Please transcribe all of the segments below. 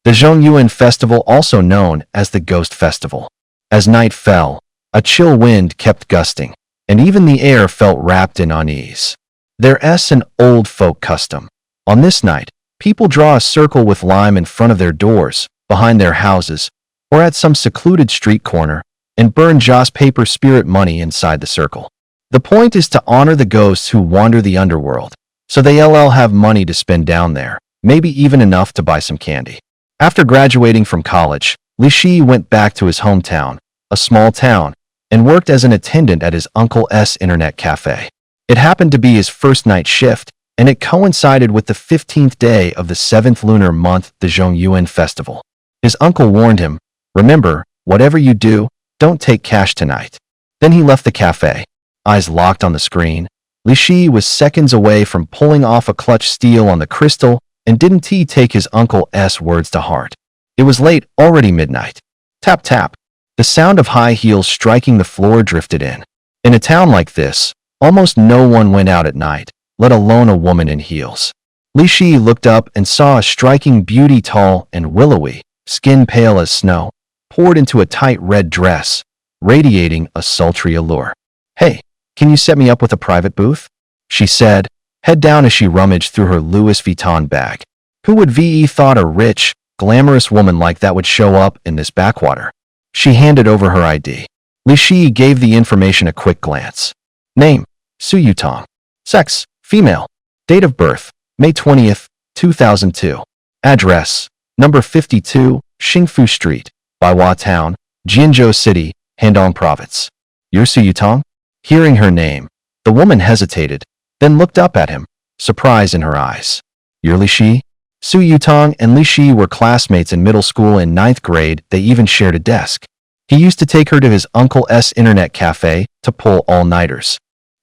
the Zhongyuan Festival, also known as the Ghost Festival. As night fell, a chill wind kept gusting, and even the air felt wrapped in unease. There's an old folk custom. On this night, people draw a circle with lime in front of their doors, behind their houses, or at some secluded street corner, and burn joss paper spirit money inside the circle. The point is to honor the ghosts who wander the underworld, so they'll have money to spend down there, maybe even enough to buy some candy. After graduating from college, Li Shi went back to his hometown, a small town, and worked as an attendant at his uncle's internet cafe. It happened to be his first night shift, and it coincided with the 15th day of the 7th lunar month, the Zhongyuan Festival. His uncle warned him, "Remember, whatever you do, don't take cash tonight." Then he left the cafe. Eyes locked on the screen, Li Shi was seconds away from pulling off a clutch steal on the crystal, and didn't he take his uncle's words to heart. It was late, already midnight. Tap tap. The sound of high heels striking the floor drifted in. In a town like this, almost no one went out at night, let alone a woman in heels. Li Shi looked up and saw a striking beauty, tall and willowy, skin pale as snow, poured into a tight red dress, radiating a sultry allure. "Hey, can you set me up with a private booth?" she said, head down as she rummaged through her Louis Vuitton bag. Who would ve thought a rich, glamorous woman like that would show up in this backwater? She handed over her ID. Li Shi gave the information a quick glance. Name, Su Yutong. Sex, female. Date of birth, May 20th, 2002. Address, number 52, Xingfu Street, Baiwa Town, Jianzhou City, Handong Province. You're Su Yutong? Hearing her name, the woman hesitated, then looked up at him, surprise in her eyes. You're Li Shi? Su Yutong and Li Shi were classmates in middle school. In 9th grade, they even shared a desk. He used to take her to his uncle's internet cafe to pull all-nighters.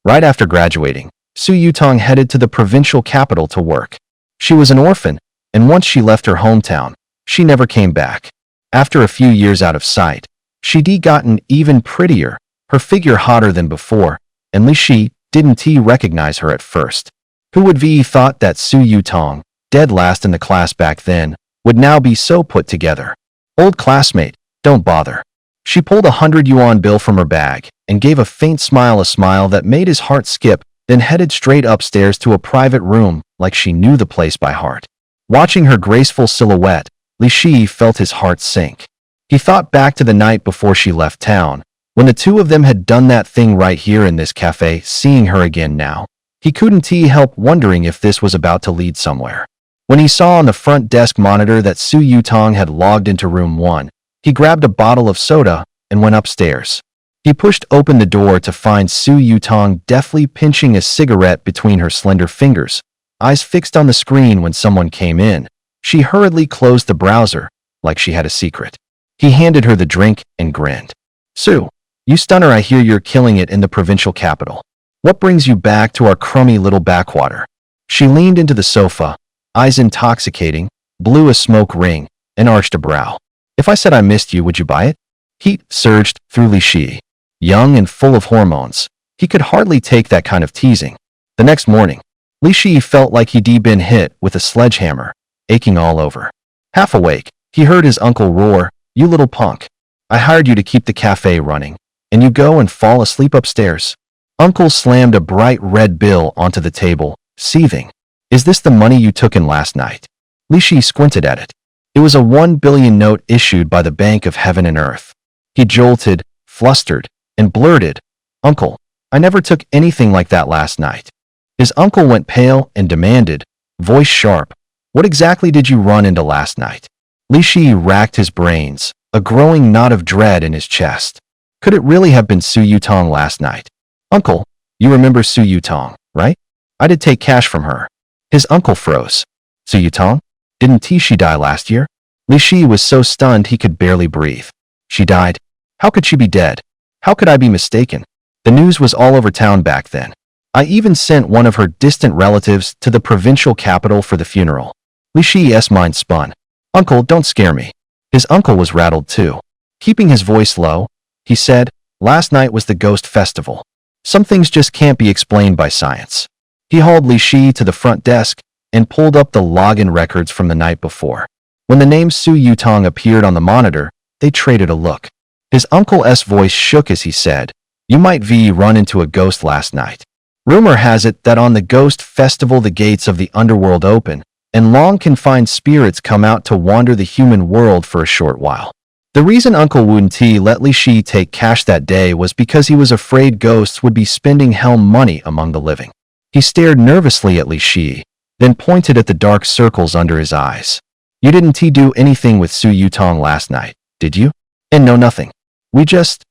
Right after graduating, Su Yutong headed to the provincial capital to work. She was an orphan, and once she left her hometown, she never came back. After a few years out of sight, she'd gotten even prettier, her figure hotter than before, and Li Shi didn't recognize her at first. Who would ve thought that Su Yutong, dead last in the class back then, would now be so put together? Old classmate, don't bother. She pulled a 100 yuan bill from her bag and gave a faint smile, a smile that made his heart skip, then headed straight upstairs to a private room like she knew the place by heart. Watching her graceful silhouette, Li Shi felt his heart sink. He thought back to the night before she left town, when the two of them had done that thing right here in this cafe. Seeing her again now, he couldn't help wondering if this was about to lead somewhere. When he saw on the front desk monitor that Su Yutong had logged into room 1, he grabbed a bottle of soda and went upstairs. He pushed open the door to find Su Yutong deftly pinching a cigarette between her slender fingers, eyes fixed on the screen. When someone came in, she hurriedly closed the browser, like she had a secret. He handed her the drink and grinned. Su, you stunner, I hear you're killing it in the provincial capital. What brings you back to our crummy little backwater? She leaned into the sofa, eyes intoxicating, blew a smoke ring, and arched a brow. If I said I missed you, would you buy it? Heat surged through Li Shi. Young and full of hormones, he could hardly take that kind of teasing. The next morning, Li Shi felt like he'd been hit with a sledgehammer, aching all over. Half awake, he heard his uncle roar, "You little punk. I hired you to keep the cafe running, and you go and fall asleep upstairs." Uncle slammed a bright red bill onto the table, seething. "Is this the money you took in last night?" Li Shi squinted at it. It was a 1 billion note issued by the Bank of Heaven and Earth. He jolted, flustered, and blurted, "Uncle, I never took anything like that last night." His uncle went pale and demanded, voice sharp, "What exactly did you run into last night?" Li Shi racked his brains, a growing knot of dread in his chest. Could it really have been Su Yutong last night? "Uncle, you remember Su Yutong, right? I did take cash from her." His uncle froze. "Su Yutong? Didn't she die last year?" Li Shi was so stunned he could barely breathe. "She died? How could she be dead? How could I be mistaken?" The news was all over town back then. I even sent one of her distant relatives to the provincial capital for the funeral. Li Shi's mind spun. "Uncle, don't scare me." His uncle was rattled too. Keeping his voice low, he said, "Last night was the Ghost Festival. Some things just can't be explained by science." He hauled Li Shi to the front desk and pulled up the login records from the night before. When the name Su Yutong appeared on the monitor, they traded a look. His uncle's voice shook as he said, "You might run into a ghost last night. Rumor has it that on the Ghost Festival the gates of the underworld open, and long-confined spirits come out to wander the human world for a short while." The reason Uncle Wu Ti let Li Shi take cash that day was because he was afraid ghosts would be spending hell money among the living. He stared nervously at Li Shi, then pointed at the dark circles under his eyes. "You didn't do anything with Su Yutong last night, did you?" "And no, nothing. We just,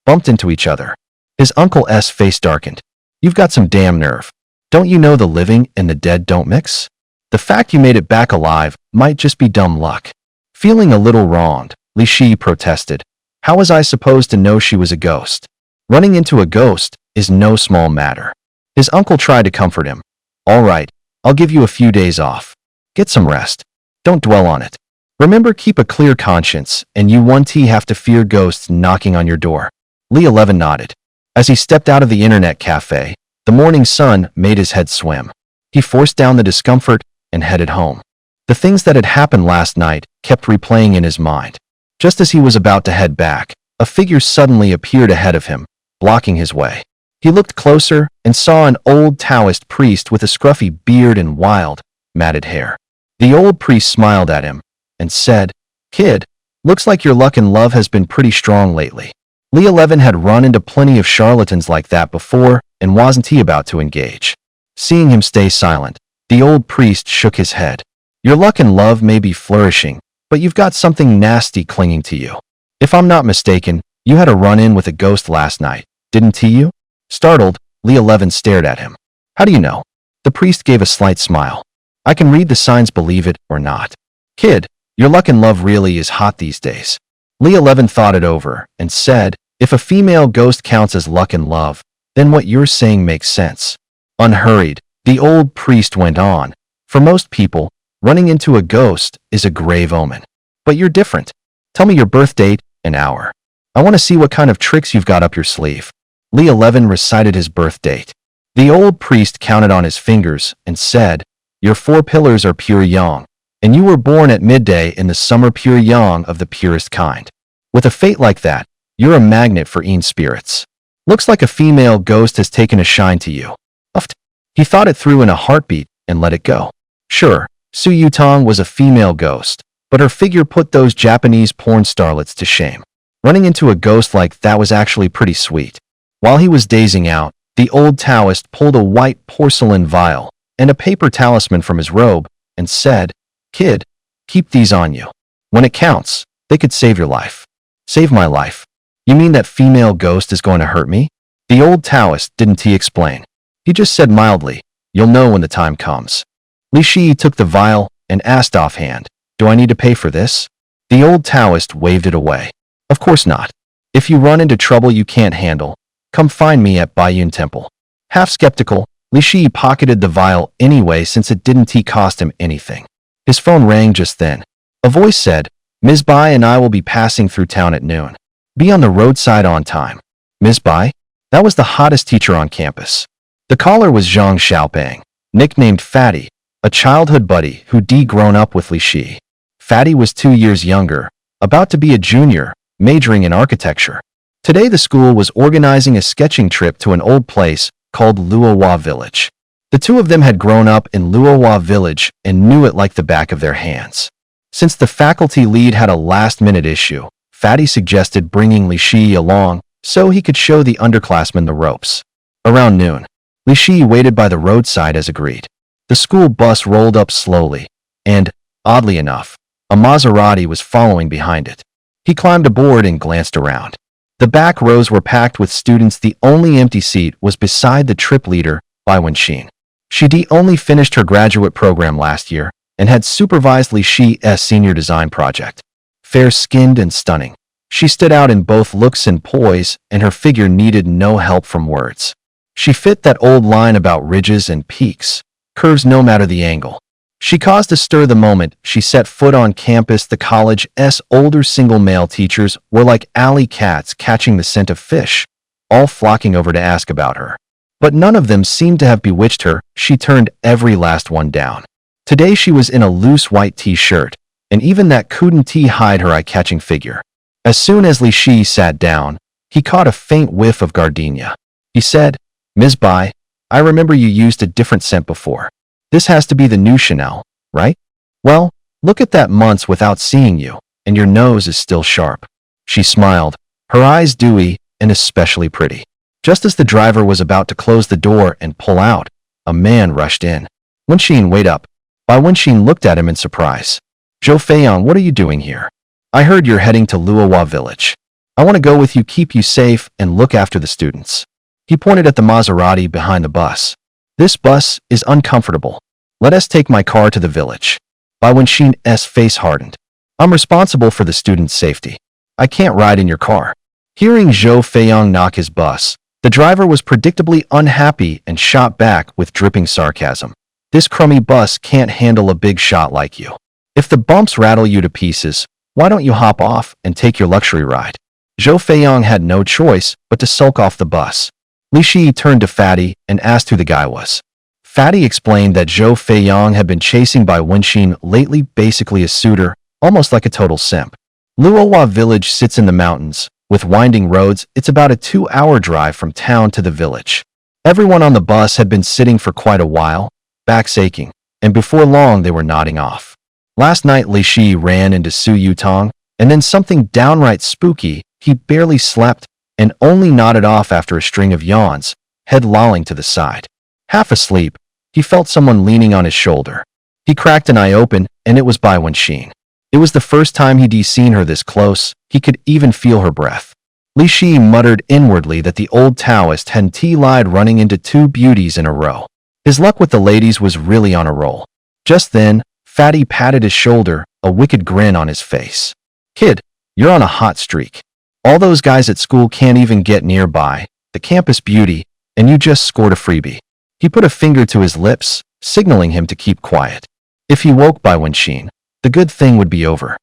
bumped into each other." His uncle's face darkened. "You've got some damn nerve. Don't you know the living and the dead don't mix? The fact you made it back alive might just be dumb luck." Feeling a little wronged, Li Shi protested. "How was I supposed to know she was a ghost? Running into a ghost is no small matter." His uncle tried to comfort him. "All right, I'll give you a few days off. Get some rest. Don't dwell on it. Remember, keep a clear conscience, and you won't have to fear ghosts knocking on your door." Li 11 nodded. As he stepped out of the internet cafe, the morning sun made his head swim. He forced down the discomfort and headed home. The things that had happened last night kept replaying in his mind. Just as he was about to head back, a figure suddenly appeared ahead of him, blocking his way. He looked closer and saw an old Taoist priest with a scruffy beard and wild, matted hair. The old priest smiled at him and said, "Kid, looks like your luck and love has been pretty strong lately." Li 11 had run into plenty of charlatans like that before and wasn't he about to engage. Seeing him stay silent, the old priest shook his head. "Your luck and love may be flourishing, but you've got something nasty clinging to you. If I'm not mistaken, you had a run-in with a ghost last night, didn't you?" Startled, Li 11 stared at him. "How do you know?" The priest gave a slight smile. "I can read the signs, believe it or not. Kid, your luck and love really is hot these days." Li 11 thought it over and said, "If a female ghost counts as luck and love, then what you're saying makes sense." Unhurried, the old priest went on. "For most people, running into a ghost is a grave omen. But you're different. Tell me your birth date and hour. I want to see what kind of tricks you've got up your sleeve." Li 11 recited his birth date. The old priest counted on his fingers and said, "Your 4 pillars are pure yang, and you were born at midday in the summer pure yang of the purest kind. With a fate like that, you're a magnet for een spirits. Looks like a female ghost has taken a shine to you." Uffed. He thought it through in a heartbeat and let it go. Sure, Su Yutong was a female ghost, but her figure put those Japanese porn starlets to shame. Running into a ghost like that was actually pretty sweet. While he was dazing out, the old Taoist pulled a white porcelain vial and a paper talisman from his robe and said, "Kid, keep these on you. When it counts, they could save your life." "Save my life? You mean that female ghost is going to hurt me?" The old Taoist didn't explain. He just said mildly, "You'll know when the time comes." Li Shi took the vial and asked offhand, "Do I need to pay for this?" The old Taoist waved it away. "Of course not. If you run into trouble you can't handle, come find me at Baiyun Temple." Half skeptical, Li Shi pocketed the vial anyway since it didn't cost him anything. His phone rang just then. A voice said, "Ms. Bai and I will be passing through town at noon. Be on the roadside on time." Ms. Bai? That was the hottest teacher on campus. The caller was Zhang Xiaopeng, nicknamed Fatty, a childhood buddy who'd grown up with Li Shi. Fatty was 2 years younger, about to be a junior, majoring in architecture. Today the school was organizing a sketching trip to an old place called Luohua Village. The two of them had grown up in Luohua Village and knew it like the back of their hands. Since the faculty lead had a last-minute issue, Fatty suggested bringing Li Shi along so he could show the underclassmen the ropes. Around noon, Li Shi waited by the roadside as agreed. The school bus rolled up slowly, and, oddly enough, a Maserati was following behind it. He climbed aboard and glanced around. The back rows were packed with students. The only empty seat was beside the trip leader, Bai Wenxin. She'd only finished her graduate program last year and had supervised Li Shi's senior design project. Fair-skinned and stunning, she stood out in both looks and poise, and her figure needed no help from words. She fit that old line about ridges and peaks, curves no matter the angle. She caused a stir the moment she set foot on campus. The college's older single male teachers were like alley cats catching the scent of fish, all flocking over to ask about her. But none of them seemed to have bewitched her. She turned every last one down. Today she was in a loose white t-shirt, and even that couldn't hide her eye-catching figure. As soon as Li Shi sat down, he caught a faint whiff of gardenia. He said, "Ms. Bai, I remember you used a different scent before. This has to be the new Chanel, right? Well, look at that months without seeing you, and your nose is still sharp." She smiled, her eyes dewy and especially pretty. Just as the driver was about to close the door and pull out, a man rushed in. Wenxin, wait up. Bai Wenxin looked at him in surprise. "Zhou Feiyang, what are you doing here? I heard you're heading to Luohua village. I want to go with you, keep you safe, and look after the students." He pointed at the Maserati behind the bus. "This bus is uncomfortable. Let us take my car to the village." Bai Wenxin's face hardened. "I'm responsible for the students' safety. I can't ride in your car." Hearing Zhou Feiyang knock his bus, the driver was predictably unhappy and shot back with dripping sarcasm. "This crummy bus can't handle a big shot like you. If the bumps rattle you to pieces, why don't you hop off and take your luxury ride?" Zhou Feiyang had no choice but to sulk off the bus. Li Shi turned to Fatty and asked who the guy was. Fatty explained that Zhou Feiyang had been chasing Bai Wenxin lately, basically a suitor, almost like a total simp. Luohua village sits in the mountains. With winding roads, it's about a 2-hour drive from town to the village. Everyone on the bus had been sitting for quite a while, backs aching, and before long they were nodding off. Last night Li Shi ran into Su Yutong, and then something downright spooky. He barely slept and only nodded off after a string of yawns, head lolling to the side. Half asleep, he felt someone leaning on his shoulder. He cracked an eye open, and it was Bai Wenxin. It was the first time he'd seen her this close. He could even feel her breath. Li Shi muttered inwardly that the old Taoist hadn't lied, running into 2 beauties in a row. His luck with the ladies was really on a roll. Just then, Fatty patted his shoulder, a wicked grin on his face. "Kid, you're on a hot streak. All those guys at school can't even get nearby, the campus beauty, and you just scored a freebie." He put a finger to his lips, signaling him to keep quiet. If he woke Bai Wenxin, the good thing would be over.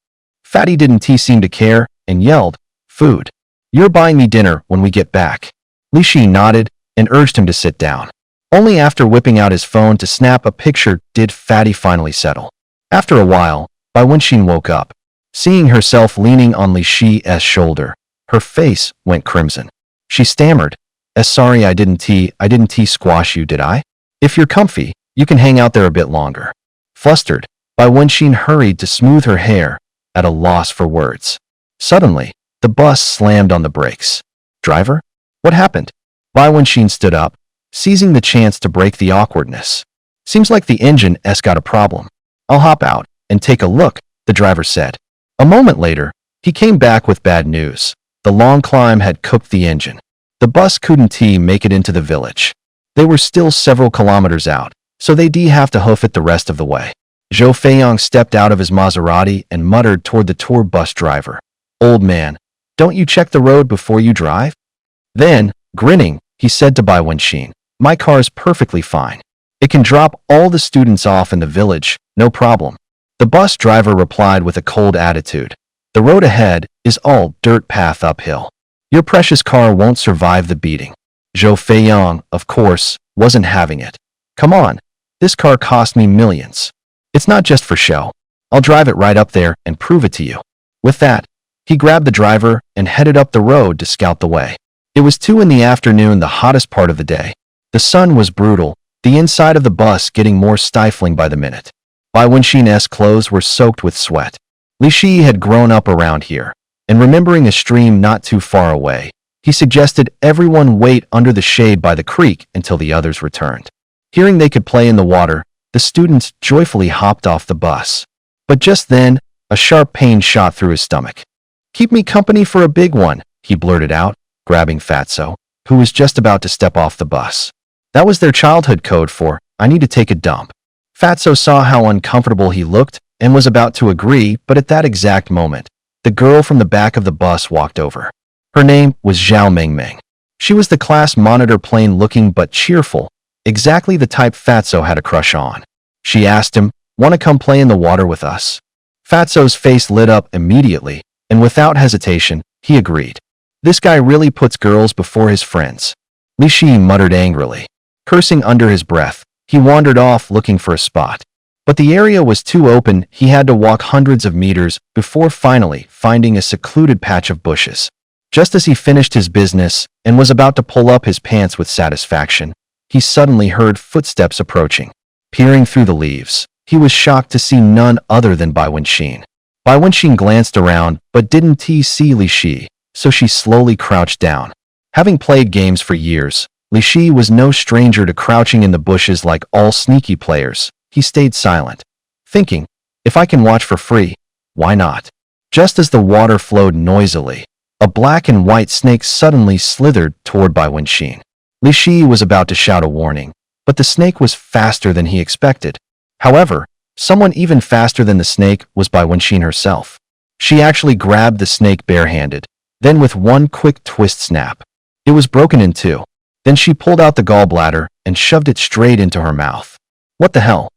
Fatty didn't seem to care and yelled, "Food. You're buying me dinner when we get back." Li Shi nodded and urged him to sit down. Only after whipping out his phone to snap a picture did Fatty finally settle. After a while, Bai Wenxin woke up. Seeing herself leaning on Li Shi's shoulder, her face went crimson. She stammered, Sorry, I didn't squash you, did I? If you're comfy, you can hang out there a bit longer." Flustered, Bai Wenxin hurried to smooth her hair, at a loss for words. Suddenly, the bus slammed on the brakes. "Driver? What happened?" Bai Wenxin stood up, seizing the chance to break the awkwardness. "Seems like the engine's got a problem. I'll hop out and take a look," the driver said. A moment later, he came back with bad news. The long climb had cooked the engine. The bus couldn't make it into the village. They were still several kilometers out, so they'd have to hoof it the rest of the way. Zhou Feiyang stepped out of his Maserati and muttered toward the tour bus driver, "Old man, don't you check the road before you drive?" Then, grinning, he said to Bai Wenxin, "My car's perfectly fine. It can drop all the students off in the village, no problem." The bus driver replied with a cold attitude, "The road ahead is all dirt path uphill. Your precious car won't survive the beating." Zhou Feiyang, of course, wasn't having it. "Come on, this car cost me millions. It's not just for show. I'll drive it right up there and prove it to you." With that, he grabbed the driver and headed up the road to scout the way. It was 2 in the afternoon, the hottest part of the day. The sun was brutal, the inside of the bus getting more stifling by the minute. Bai Wenxin's clothes were soaked with sweat. Li Shi had grown up around here, and remembering a stream not too far away, he suggested everyone wait under the shade by the creek until the others returned. Hearing they could play in the water, the students joyfully hopped off the bus. But just then, a sharp pain shot through his stomach. "Keep me company for a big one," he blurted out, grabbing Fatso, who was just about to step off the bus. That was their childhood code for, "I need to take a dump." Fatso saw how uncomfortable he looked and was about to agree, but at that exact moment, the girl from the back of the bus walked over. Her name was Zhao Mengmeng. She was the class monitor, plain-looking but cheerful, exactly the type Fatso had a crush on. She asked him, "Want to come play in the water with us?" Fatso's face lit up immediately, and without hesitation, he agreed. This guy really puts girls before his friends. Li Shi muttered angrily. Cursing under his breath, he wandered off looking for a spot. But the area was too open, he had to walk hundreds of meters before finally finding a secluded patch of bushes. Just as he finished his business and was about to pull up his pants with satisfaction, he suddenly heard footsteps approaching. Peering through the leaves, he was shocked to see none other than Bai Wenxin. Bai Wenxin glanced around but didn't see Li Shi, so she slowly crouched down. Having played games for years, Li Shi was no stranger to crouching in the bushes like all sneaky players. He stayed silent, thinking, if I can watch for free, why not? Just as the water flowed noisily, a black and white snake suddenly slithered toward Bai Wenxin. Li Shi was about to shout a warning, but the snake was faster than he expected. However, someone even faster than the snake was Bai Wenxin herself. She actually grabbed the snake barehanded, then with one quick twist snap, it was broken in two. Then she pulled out the gallbladder and shoved it straight into her mouth. What the hell?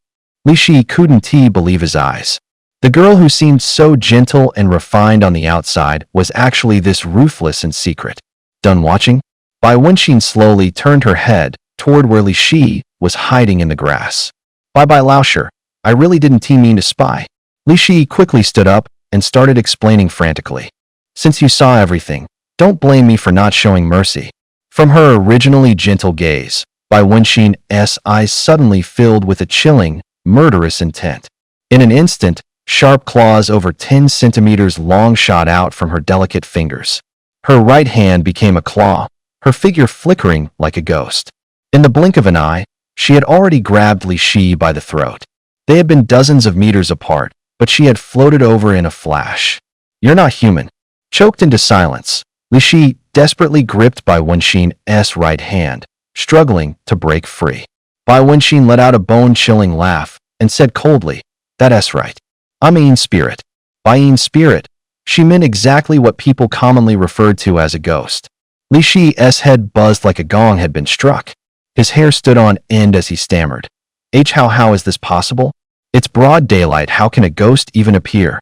Li Shi couldn't believe his eyes. The girl who seemed so gentle and refined on the outside was actually this ruthless in secret. Done watching? Bai Wenxin slowly turned her head toward where Li Shi was hiding in the grass. Bye-bye, Laosher. I really didn't mean to spy. Li Shi quickly stood up and started explaining frantically. Since you saw everything, don't blame me for not showing mercy. From her originally gentle gaze, Bai Wenxin's eyes suddenly filled with a chilling, murderous intent. In an instant, sharp claws over 10 centimeters long shot out from her delicate fingers. Her right hand became a claw, her figure flickering like a ghost. In the blink of an eye, she had already grabbed Li Shi by the throat. They had been dozens of meters apart, but she had floated over in a flash. You're not human. Choked into silence, Li Shi desperately gripped Bai Wenxin's right hand, struggling to break free. Bai Wenxin let out a bone-chilling laugh and said coldly, That's right. I mean spirit. By spirit, she meant exactly what people commonly referred to as a ghost. Li Shi's head buzzed like a gong had been struck. His hair stood on end as he stammered. How is this possible? It's broad daylight, how can a ghost even appear?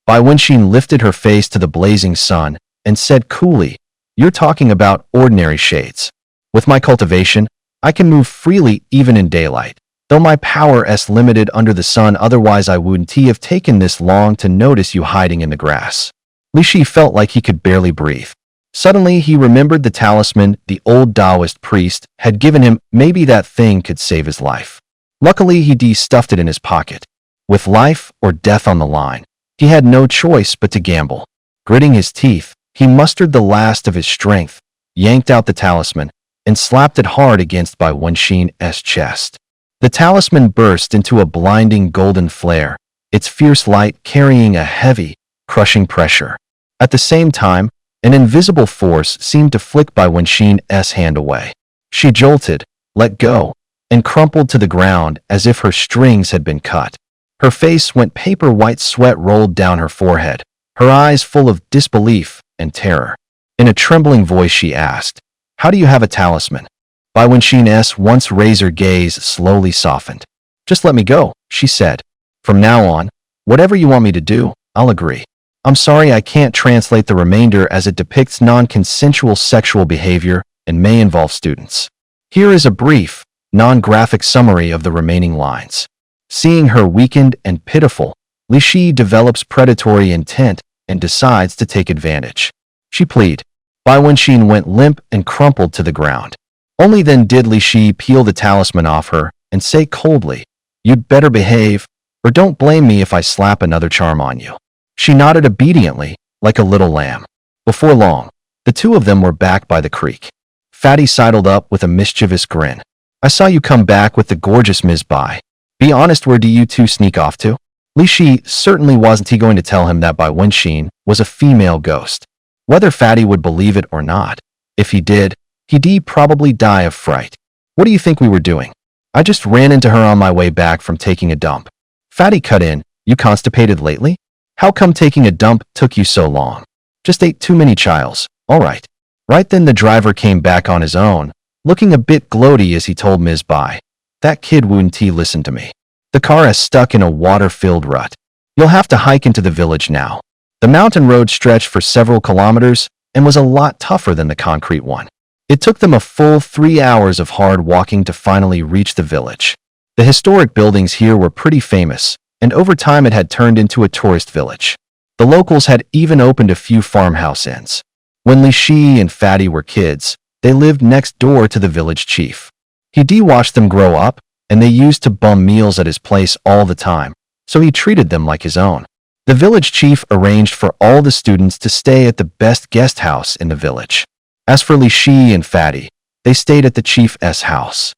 Bai Wenxin lifted her face to the blazing sun and said coolly, You're talking about ordinary shades. With my cultivation, I can move freely even in daylight, though my power is limited under the sun, otherwise I wouldn't have taken this long to notice you hiding in the grass. Li Shi felt like he could barely breathe. Suddenly, he remembered the talisman the old Taoist priest had given him. Maybe that thing could save his life. Luckily, he stuffed it in his pocket. With life or death on the line, he had no choice but to gamble. Gritting his teeth, he mustered the last of his strength, yanked out the talisman, and slapped it hard against Bai Wenxin's chest. The talisman burst into a blinding golden flare, its fierce light carrying a heavy, crushing pressure. At the same time, an invisible force seemed to flick Bai Wenxin's hand away. She jolted, let go, and crumpled to the ground as if her strings had been cut. Her face went paper white, sweat rolled down her forehead, her eyes full of disbelief and terror. In a trembling voice she asked, How do you have a talisman? Bai Wenxin's once razor gaze slowly softened. Just let me go, she said. From now on, whatever you want me to do, I'll agree. I'm sorry I can't translate the remainder as it depicts non-consensual sexual behavior and may involve students. Here is a brief, non-graphic summary of the remaining lines. Seeing her weakened and pitiful, Li Shi develops predatory intent and decides to take advantage. She pleaded. Bai Wenxin went limp and crumpled to the ground. Only then did Li Shi peel the talisman off her and say coldly, You'd better behave, or don't blame me if I slap another charm on you. She nodded obediently, like a little lamb. Before long, the two of them were back by the creek. Fatty sidled up with a mischievous grin. I saw you come back with the gorgeous Ms. Bai. Be honest, where do you two sneak off to? Li Shi certainly wasn't going to tell him that Bai Wenxin was a female ghost. Whether Fatty would believe it or not, if he did, he'd probably die of fright. What do you think we were doing? I just ran into her on my way back from taking a dump. Fatty cut in, You constipated lately? How come taking a dump took you so long? Just ate too many chiles, all right. Right then the driver came back on his own, looking a bit gloaty as he told Ms. Bai. That kid wouldn't listen to me. The car is stuck in a water-filled rut. You'll have to hike into the village now. The mountain road stretched for several kilometers and was a lot tougher than the concrete one. It took them a full 3 hours of hard walking to finally reach the village. The historic buildings here were pretty famous, and over time it had turned into a tourist village. The locals had even opened a few farmhouse inns. When Li Shi and Fatty were kids, they lived next door to the village chief. He watched them grow up, and they used to bum meals at his place all the time, so he treated them like his own. The village chief arranged for all the students to stay at the best guest house in the village. As for Li Shi and Fatty, they stayed at the chief's house.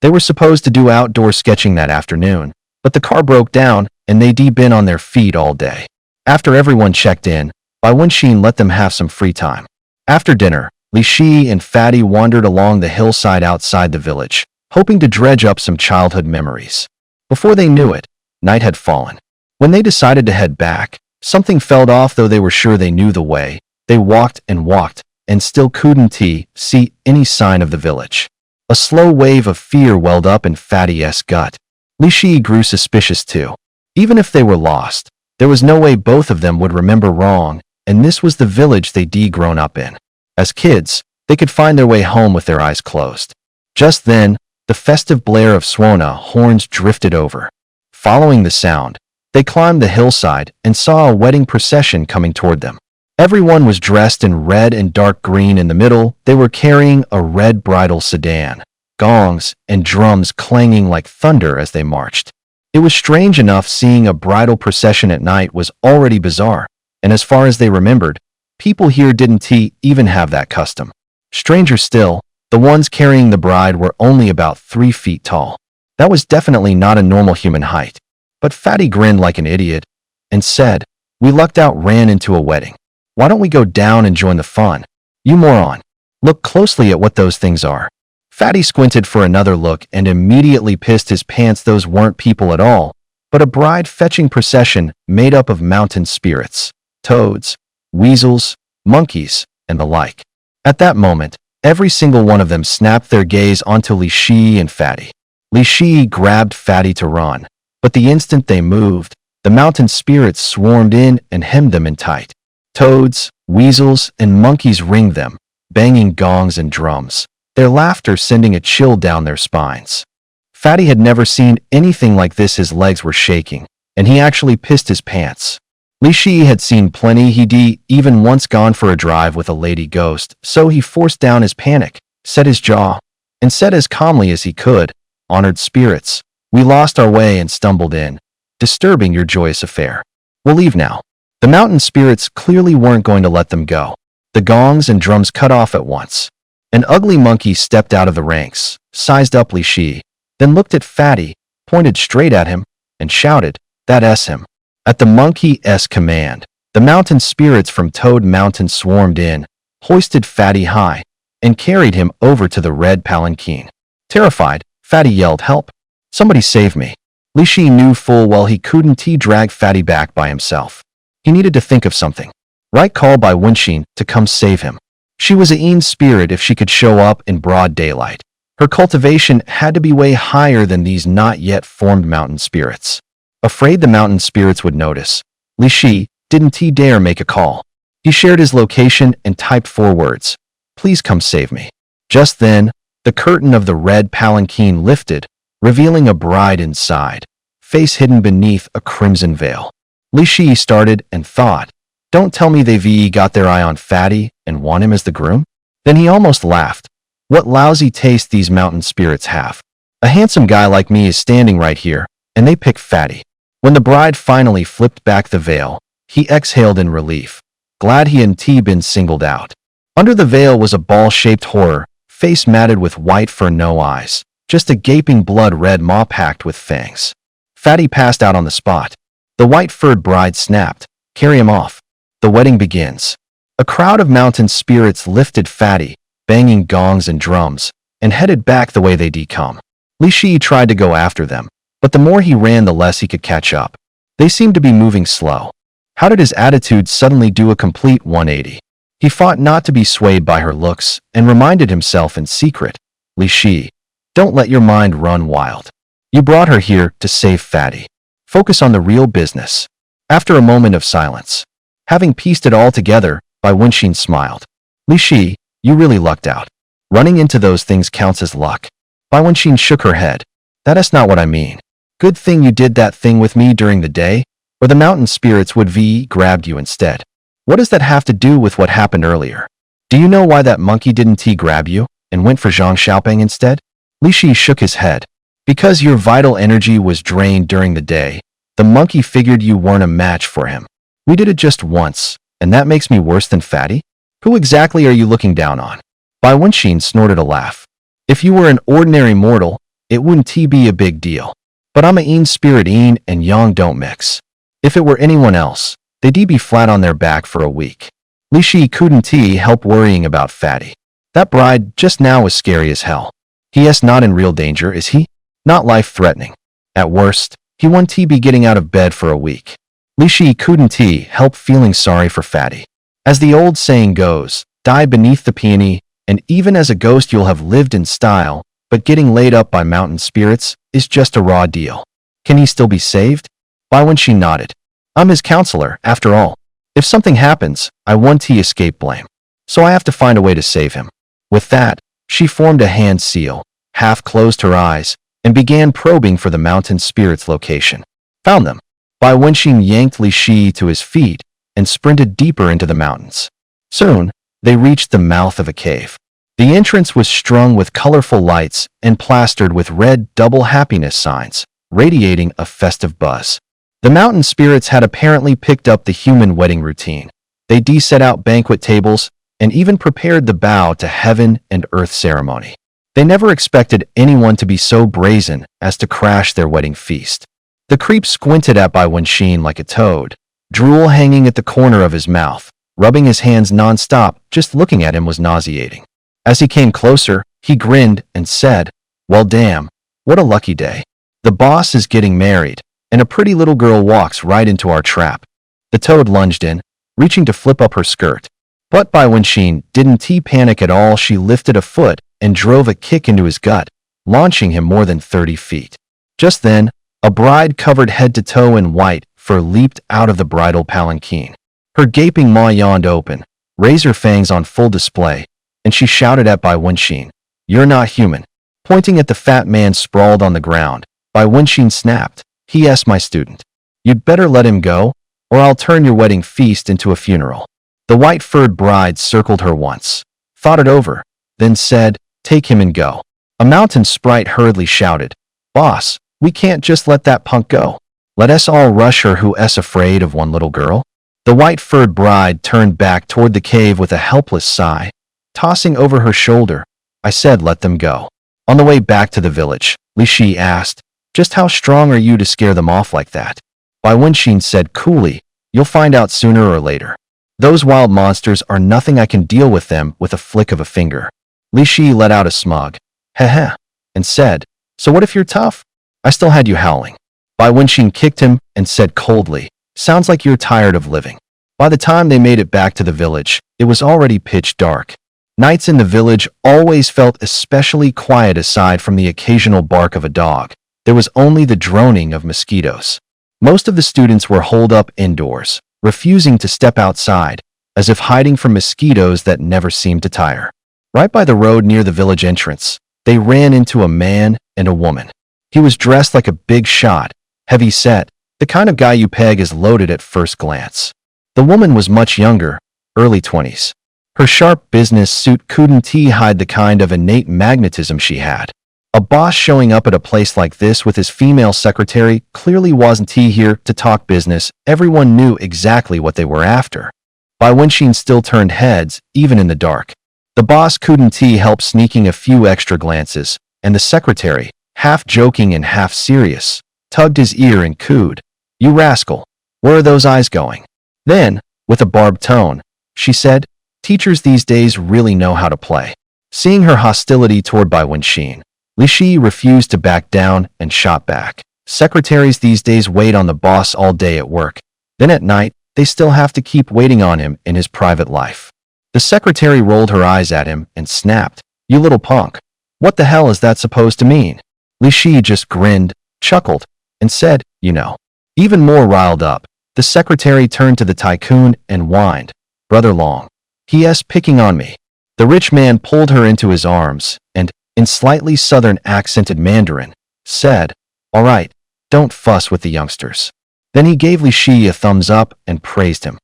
They were supposed to do outdoor sketching that afternoon, but the car broke down and they'd been on their feet all day. After everyone checked in, Bai Wenxin let them have some free time. After dinner, Li Shi and Fatty wandered along the hillside outside the village, hoping to dredge up some childhood memories. Before they knew it, night had fallen. When they decided to head back, something felt off. Though they were sure they knew the way. They walked and still couldn't see any sign of the village. A slow wave of fear welled up in Fatty's gut. Li Shi grew suspicious too. Even if they were lost, there was no way both of them would remember wrong, and this was the village they'd grown up in. As kids, they could find their way home with their eyes closed. Just then, the festive blare of Swana horns drifted over. Following the sound, they climbed the hillside and saw a wedding procession coming toward them. Everyone was dressed in red and dark green. In the middle, they were carrying a red bridal sedan, gongs and drums clanging like thunder as they marched. It was strange enough. Seeing a bridal procession at night was already bizarre, and as far as they remembered, people here didn't even have that custom. Stranger still, the ones carrying the bride were only about 3 feet tall. That was definitely not a normal human height. But Fatty grinned like an idiot and said, "We lucked out, ran into a wedding. Why don't we go down and join the fun? You moron. Look closely at what those things are." Fatty squinted for another look and immediately pissed his pants. Those weren't people at all, but a bride-fetching procession made up of mountain spirits, toads, weasels, monkeys, and the like. At that moment, every single one of them snapped their gaze onto Li Shi and Fatty. Li Shi grabbed Fatty to run, but the instant they moved, the mountain spirits swarmed in and hemmed them in tight. Toads, weasels, and monkeys ringed them, banging gongs and drums, their laughter sending a chill down their spines. Fatty had never seen anything like this. His legs were shaking, and he actually pissed his pants. Li Shi had seen plenty. He'd even once gone for a drive with a lady ghost, so he forced down his panic, set his jaw, and said as calmly as he could, "Honored spirits, we lost our way and stumbled in, disturbing your joyous affair. We'll leave now." The mountain spirits clearly weren't going to let them go. The gongs and drums cut off at once. An ugly monkey stepped out of the ranks, sized up Li Shi, then looked at Fatty, pointed straight at him, and shouted, "That's him." At the monkey's command, the mountain spirits from Toad Mountain swarmed in, hoisted Fatty high, and carried him over to the red palanquin. Terrified, Fatty yelled, "Help! Somebody save me." Li Shi knew full well he couldn't drag Fatty back by himself. He needed to think of something. Right call Bai Wenxin to come save him. She was a Yin spirit if she could show up in broad daylight. Her cultivation had to be way higher than these not yet formed mountain spirits. Afraid the mountain spirits would notice, Li Shi didn't dare make a call. He shared his location and typed 4 words, "Please come save me." Just then, the curtain of the red palanquin lifted, revealing a bride inside, face hidden beneath a crimson veil. Li Shi started and thought, "Don't tell me they've got their eye on Fatty and want him as the groom?" Then he almost laughed. What lousy taste these mountain spirits have. A handsome guy like me is standing right here, and they pick Fatty. When the bride finally flipped back the veil, he exhaled in relief, glad he hadn't been singled out. Under the veil was a ball-shaped horror, face matted with white fur, no eyes, just a gaping blood-red maw packed with fangs. Fatty passed out on the spot. The white-furred bride snapped, "Carry him off. The wedding begins." A crowd of mountain spirits lifted Fatty, banging gongs and drums, and headed back the way they'd come. Li Shi tried to go after them, but the more he ran, the less he could catch up. They seemed to be moving slow. How did his attitude suddenly do a complete 180? He fought not to be swayed by her looks and reminded himself in secret, "Li Shi, don't let your mind run wild. You brought her here to save Fatty. Focus on the real business." After a moment of silence, having pieced it all together, Bai Wenxin smiled. "Li Shi, you really lucked out. Running into those things counts as luck." Bai Wenxin shook her head. That is not what I mean. Good thing you did that thing with me during the day, or the mountain spirits would v grabbed you instead. What does that have to do with what happened earlier? Do you know why that monkey didn't grab you and went for Zhang Xiaoping instead? Li Shi shook his head. Because your vital energy was drained during the day, the monkey figured you weren't a match for him. We did it just once, and that makes me worse than fatty? Who exactly are you looking down on? Bai Wenxin snorted a laugh. If you were an ordinary mortal, it wouldn't be a big deal. But I'm a Yin spirit, Yin and Yang don't mix. If it were anyone else, they'd be flat on their back for a week. Li Shi couldn't help worrying about Fatty. That bride just now is scary as hell. He is not in real danger, is he? Not life-threatening. At worst, he won't be getting out of bed for a week. Li Shi couldn't help feeling sorry for Fatty. As the old saying goes, die beneath the peony, and even as a ghost you'll have lived in style, but getting laid up by mountain spirits is just a raw deal. Can he still be saved? Bai Wenxin nodded. I'm his counselor, after all. If something happens, I won't escape blame. So I have to find a way to save him. With that, she formed a hand seal, half closed her eyes, and began probing for the mountain spirit's location. Found them. Bai Wenxin yanked Li Shi to his feet and sprinted deeper into the mountains. Soon, they reached the mouth of a cave. The entrance was strung with colorful lights and plastered with red double happiness signs, radiating a festive buzz. The mountain spirits had apparently picked up the human wedding routine. They set out banquet tables and even prepared the bow to heaven and earth ceremony. They never expected anyone to be so brazen as to crash their wedding feast. The creep squinted at Bai Wenxin like a toad, drool hanging at the corner of his mouth, rubbing his hands non-stop. Just looking at him was nauseating. As he came closer, he grinned and said, "Well damn, what a lucky day. The boss is getting married, and a pretty little girl walks right into our trap." The toad lunged in, reaching to flip up her skirt. But Bai Wenxin didn't panic at all. She lifted a foot and drove a kick into his gut, launching him more than 30 feet. Just then, a bride covered head to toe in white fur leaped out of the bridal palanquin. Her gaping maw yawned open, razor fangs on full display, and she shouted at Bai Wenxin, "You're not human." Pointing at the fat man sprawled on the ground, Bai Wenxin snapped, "He is my student. You'd better let him go, or I'll turn your wedding feast into a funeral." The white-furred bride circled her once, thought it over, then said, "Take him and go." A mountain sprite hurriedly shouted, "Boss, we can't just let that punk go. Let us all rush her who is afraid of one little girl." The white-furred bride turned back toward the cave with a helpless sigh, tossing over her shoulder, "I said let them go." On the way back to the village, Li Shi asked, "Just how strong are you to scare them off like that?" Bai Wenxin said coolly, "You'll find out sooner or later. Those wild monsters are nothing. I can deal with them with a flick of a finger." Li Shi let out a smug, "Heh," and said, "So what if you're tough? I still had you howling." Bai Wenxin kicked him and said coldly, "Sounds like you're tired of living." By the time they made it back to the village, it was already pitch dark. Nights in the village always felt especially quiet. Aside from the occasional bark of a dog, there was only the droning of mosquitoes. Most of the students were holed up indoors, refusing to step outside, as if hiding from mosquitoes that never seemed to tire. Right by the road near the village entrance, they ran into a man and a woman. He was dressed like a big shot, heavy set, the kind of guy you peg as loaded at first glance. The woman was much younger, early 20s. Her sharp business suit couldn't hide the kind of innate magnetism she had. A boss showing up at a place like this with his female secretary clearly wasn't here to talk business. Everyone knew exactly what they were after. Bai Wenxin still turned heads, even in the dark. The boss couldn't help sneaking a few extra glances, and the secretary, half joking and half serious, tugged his ear and cooed, "You rascal, where are those eyes going?" Then, with a barbed tone, she said, "Teachers these days really know how to play." Seeing her hostility toward Bai Wenxin, Li Shi refused to back down and shot back. Secretaries these days wait on the boss all day at work. Then at night, they still have to keep waiting on him in his private life. The secretary rolled her eyes at him and snapped, "You little punk. What the hell is that supposed to mean?" Li Shi just grinned, chuckled, and said, "You know." Even more riled up, the secretary turned to the tycoon and whined, "Brother Long. He is picking on me." The rich man pulled her into his arms and, in slightly southern accented Mandarin, said, "All right, don't fuss with the youngsters." Then he gave Li Shi a thumbs up and praised him.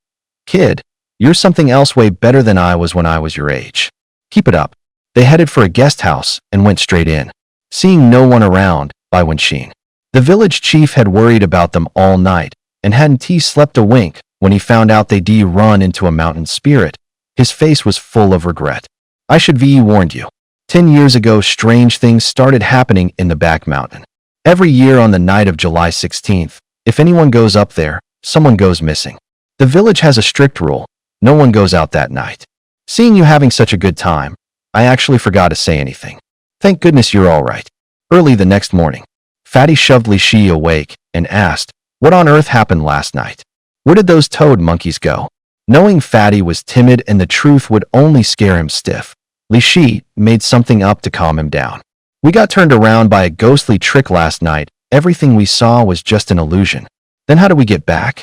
"Kid, you're something else way better than I was when I was your age. Keep it up." They headed for a guest house and went straight in. Seeing no one around, Bai Wenxin, the village chief, had worried about them all night and hadn't he slept a wink when he found out they'd run into a mountain spirit. His face was full of regret. "I should have warned you. 10 years ago, strange things started happening in the back mountain. Every year on the night of July 16th, if anyone goes up there, someone goes missing. The village has a strict rule. No one goes out that night. Seeing you having such a good time, I actually forgot to say anything. Thank goodness you're all right." Early the next morning, Fatty shoved Li Shi awake and asked, "What on earth happened last night? Where did those toad monkeys go?" Knowing Fatty was timid and the truth would only scare him stiff, Li Shi made something up to calm him down. "We got turned around by a ghostly trick last night. Everything we saw was just an illusion. Then how do we get back?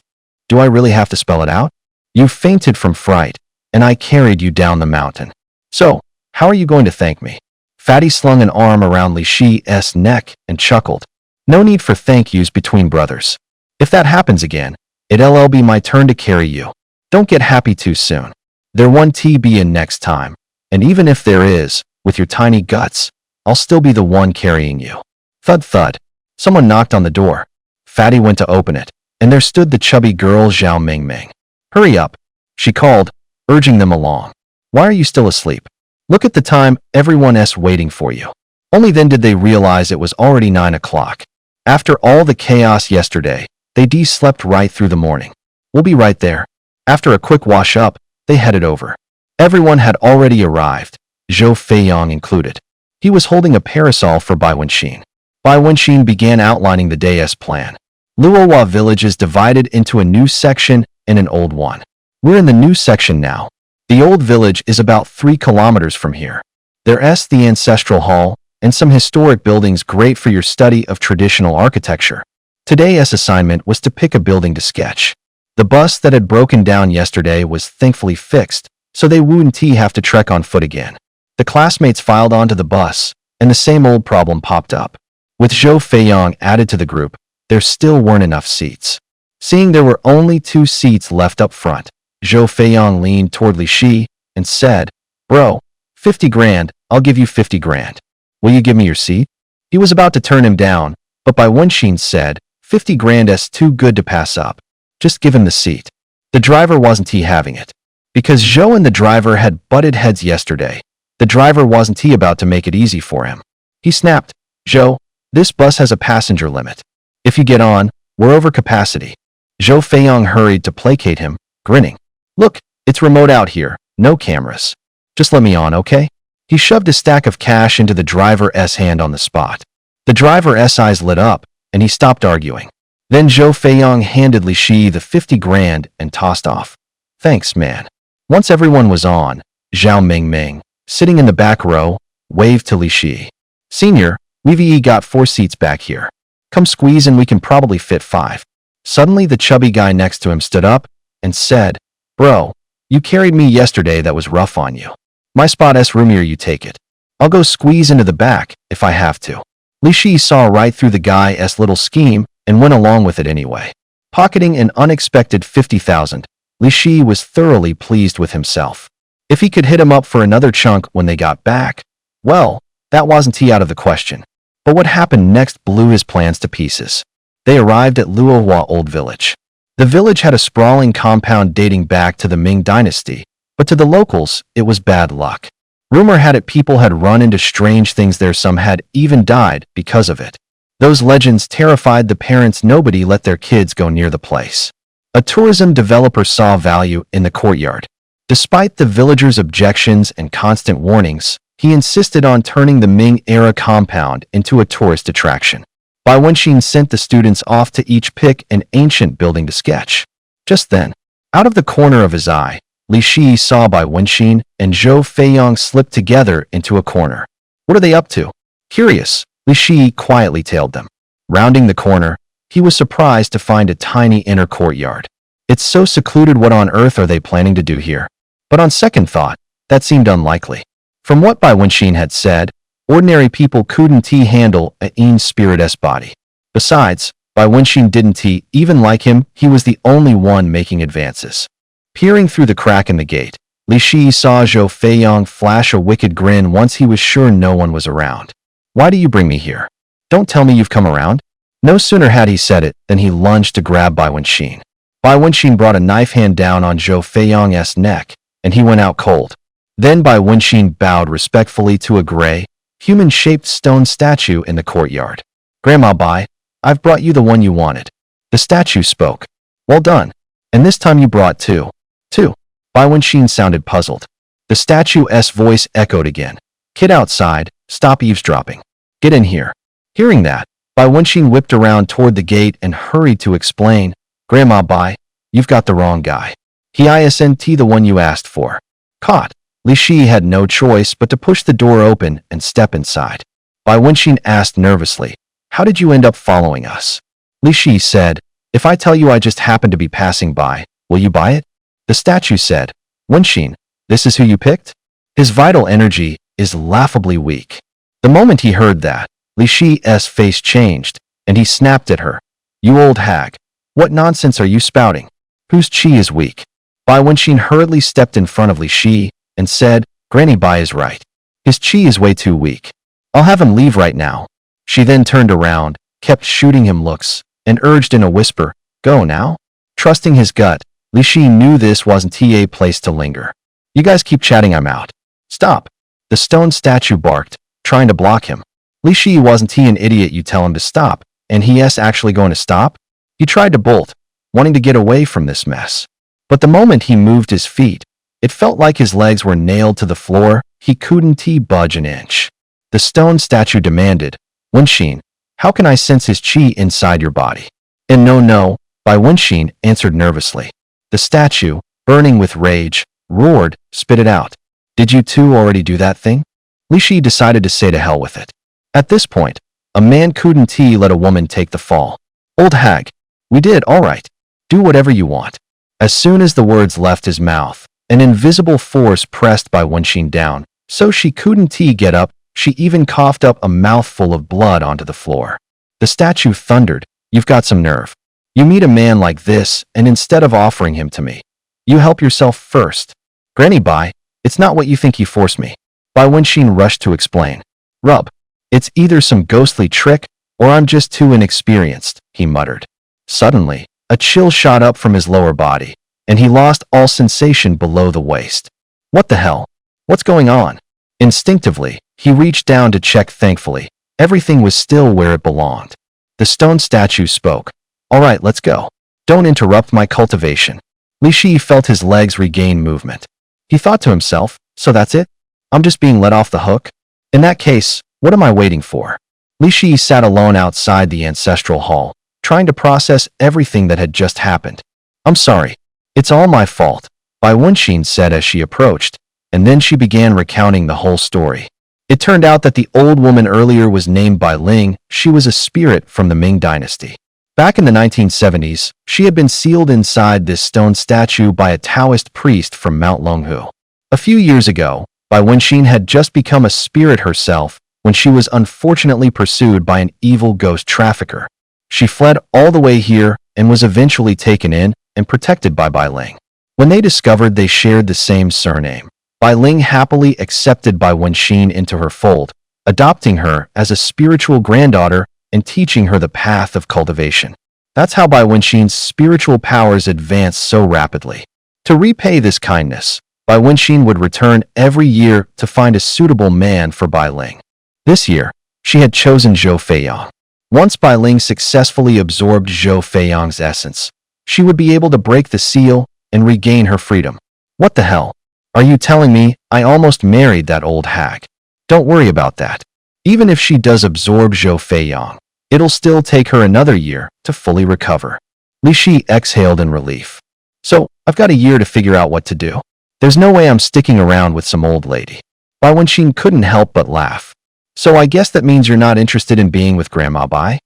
Do I really have to spell it out? You fainted from fright, and I carried you down the mountain. So, how are you going to thank me?" Fatty slung an arm around Li Shi's neck and chuckled. "No need for thank yous between brothers. If that happens again, it'll be my turn to carry you. Don't get happy too soon. There won't be in next time, and even if there is, with your tiny guts, I'll still be the one carrying you." Thud thud. Someone knocked on the door. Fatty went to open it, and there stood the chubby girl Zhao Mingming. "Hurry up," she called, urging them along. "Why are you still asleep? Look at the time, everyone's waiting for you." Only then did they realize it was already 9 o'clock. After all the chaos yesterday, they slept right through the morning. "We'll be right there." After a quick wash up, they headed over. Everyone had already arrived, Zhou Feiyang included. He was holding a parasol for Bai Wenxin. Bai Wenxin began outlining the day's plan. Luohua village is divided into a new section and an old one. We're in the new section now. The old village is about 3 kilometers from here. There's the ancestral hall and some historic buildings great for your study of traditional architecture. Today's assignment was to pick a building to sketch. The bus that had broken down yesterday was thankfully fixed, so they wouldn't have to trek on foot again. The classmates filed onto the bus, and the same old problem popped up. With Zhou Feiyang added to the group, there still weren't enough seats. Seeing there were only 2 seats left up front, Zhou Feiyang leaned toward Li Shi and said, "Bro, 50 grand, I'll give you 50 grand. Will you give me your seat?" He was about to turn him down, but Bai Wenxin said, 50 grand too good to pass up. Just give him the seat. The driver wasn't having it. Because Zhou and the driver had butted heads yesterday, the driver wasn't about to make it easy for him. He snapped, "Zhou, this bus has a passenger limit. If you get on, we're over capacity." Zhou Feiyang hurried to placate him, grinning. "Look, it's remote out here, no cameras. Just let me on, okay?" He shoved a stack of cash into the driver's hand on the spot. The driver's eyes lit up, and he stopped arguing. Then Zhou Feiyang handed Li Shi the 50 grand and tossed off. "Thanks, man." Once everyone was on, Zhao Mingming, sitting in the back row, waved to Li Shi. "Senior, we've got 4 seats back here. Come squeeze and we can probably fit 5. Suddenly the chubby guy next to him stood up and said, "Bro, you carried me yesterday, that was rough on you. My spot's roomier, you take it. I'll go squeeze into the back if I have to." Li Shi saw right through the guy's little scheme and went along with it anyway. Pocketing an unexpected 50,000, Li Shi was thoroughly pleased with himself. If he could hit him up for another chunk when they got back, well, that wasn't out of the question. But what happened next blew his plans to pieces. They arrived at Luohua Old Village. The village had a sprawling compound dating back to the Ming Dynasty, but to the locals, it was bad luck. Rumor had it people had run into strange things there, some had even died because of it. Those legends terrified the parents. Nobody let their kids go near the place. A tourism developer saw value in the courtyard. Despite the villagers' objections and constant warnings, he insisted on turning the Ming-era compound into a tourist attraction. Bai Wenxin sent the students off to each pick an ancient building to sketch. Just then, out of the corner of his eye, Li Shi saw Bai Wenxin and Zhou Feiyang slip together into a corner. What are they up to? Curious, Li Shi quietly tailed them. Rounding the corner, he was surprised to find a tiny inner courtyard. It's so secluded, what on earth are they planning to do here? But on second thought, that seemed unlikely. From what Bai Wenxin had said, Ordinary people couldn't handle a spirit's body. Besides, Bai Wenxin didn't even like him, he was the only one making advances. Peering through the crack in the gate, Li Shi saw Zhou Feiyang flash a wicked grin once he was sure no one was around. Why do you bring me here? Don't tell me you've come around? No sooner had he said it than he lunged to grab Bai Wenxin. Bai Wenxin brought a knife hand down on Zhou Feiyang's neck, and he went out cold. Then Bai Wenxin bowed respectfully to a gray, human-shaped stone statue in the courtyard. Grandma Bai, I've brought you the one you wanted. The statue spoke. Well done. And this time you brought two. Two. Bai Wenxin sounded puzzled. The statue's voice echoed again. Kid outside, stop eavesdropping. Get in here. Hearing that, Bai Wenxin whipped around toward the gate and hurried to explain, Grandma Bai, you've got the wrong guy. He isn't the one you asked for. Caught. Li Shi had no choice but to push the door open and step inside. Bai Wenxin asked nervously, how did you end up following us? Li Shi said, if I tell you I just happened to be passing by, will you buy it? The statue said, Wenxin, this is who you picked? His vital energy is laughably weak. The moment he heard that, Li Shi's face changed, and he snapped at her. You old hag. What nonsense are you spouting? Whose chi is weak? Bai Wenxin hurriedly stepped in front of Li Shi and said, Granny Bai is right. His chi is way too weak. I'll have him leave right now. She then turned around, kept shooting him looks, and urged in a whisper, go now? Trusting his gut, Li Shi knew this wasn't a place to linger. You guys keep chatting, I'm out. Stop. The stone statue barked, trying to block him. Li Shi wasn't an idiot you tell him to stop, and he's actually going to stop? He tried to bolt, wanting to get away from this mess. But the moment he moved his feet, it felt like his legs were nailed to the floor, he couldn't budge an inch. The stone statue demanded, Wenxin, how can I sense his chi inside your body? And no, Bai Wenxin answered nervously. The statue, burning with rage, roared, spit it out. Did you two already do that thing? Li Shi decided to say to hell with it. At this point, a man couldn't let a woman take the fall. Old hag, we did, all right. Do whatever you want. As soon as the words left his mouth, an invisible force pressed Bai Wenxin down, so she couldn't get up. She even coughed up a mouthful of blood onto the floor. The statue thundered, you've got some nerve. You meet a man like this, and instead of offering him to me, you help yourself first. Granny Bai, it's not what you think you forced me. Bai Wenxin rushed to explain. Rub. It's either some ghostly trick, or I'm just too inexperienced, he muttered. Suddenly, a chill shot up from his lower body, and he lost all sensation below the waist. What the hell? What's going on? Instinctively, he reached down to check. Thankfully, everything was still where it belonged. The stone statue spoke. All right, let's go. Don't interrupt my cultivation. Li Shi felt his legs regain movement. He thought to himself, so that's it? I'm just being let off the hook? In that case, what am I waiting for? Li Shi sat alone outside the ancestral hall, trying to process everything that had just happened. I'm sorry. It's all my fault, Bai Wenxin said as she approached, and then she began recounting the whole story. It turned out that the old woman earlier was named Bai Ling. She was a spirit from the Ming dynasty. Back in the 1970s, she had been sealed inside this stone statue by a Taoist priest from Mount Longhu. A few years ago, Bai Wenxin had just become a spirit herself when she was unfortunately pursued by an evil ghost trafficker. She fled all the way here and was eventually taken in and protected by Bai Ling. When they discovered they shared the same surname, Bai Ling happily accepted Bai Wenxin into her fold, adopting her as a spiritual granddaughter and teaching her the path of cultivation. That's how Bai Wenxin's spiritual powers advanced so rapidly. To repay this kindness, Bai Wenxin would return every year to find a suitable man for Bai Ling. This year, she had chosen Zhou Feiyang. Once Bai Ling successfully absorbed Zhou Feiyang's essence, she would be able to break the seal and regain her freedom. What the hell? Are you telling me I almost married that old hag? Don't worry about that. Even if she does absorb Zhou Feiyang, it'll still take her another year to fully recover. Li Shi exhaled in relief. So, I've got a year to figure out what to do. There's no way I'm sticking around with some old lady. Bai Wenxin couldn't help but laugh. So I guess that means you're not interested in being with Grandma Bai?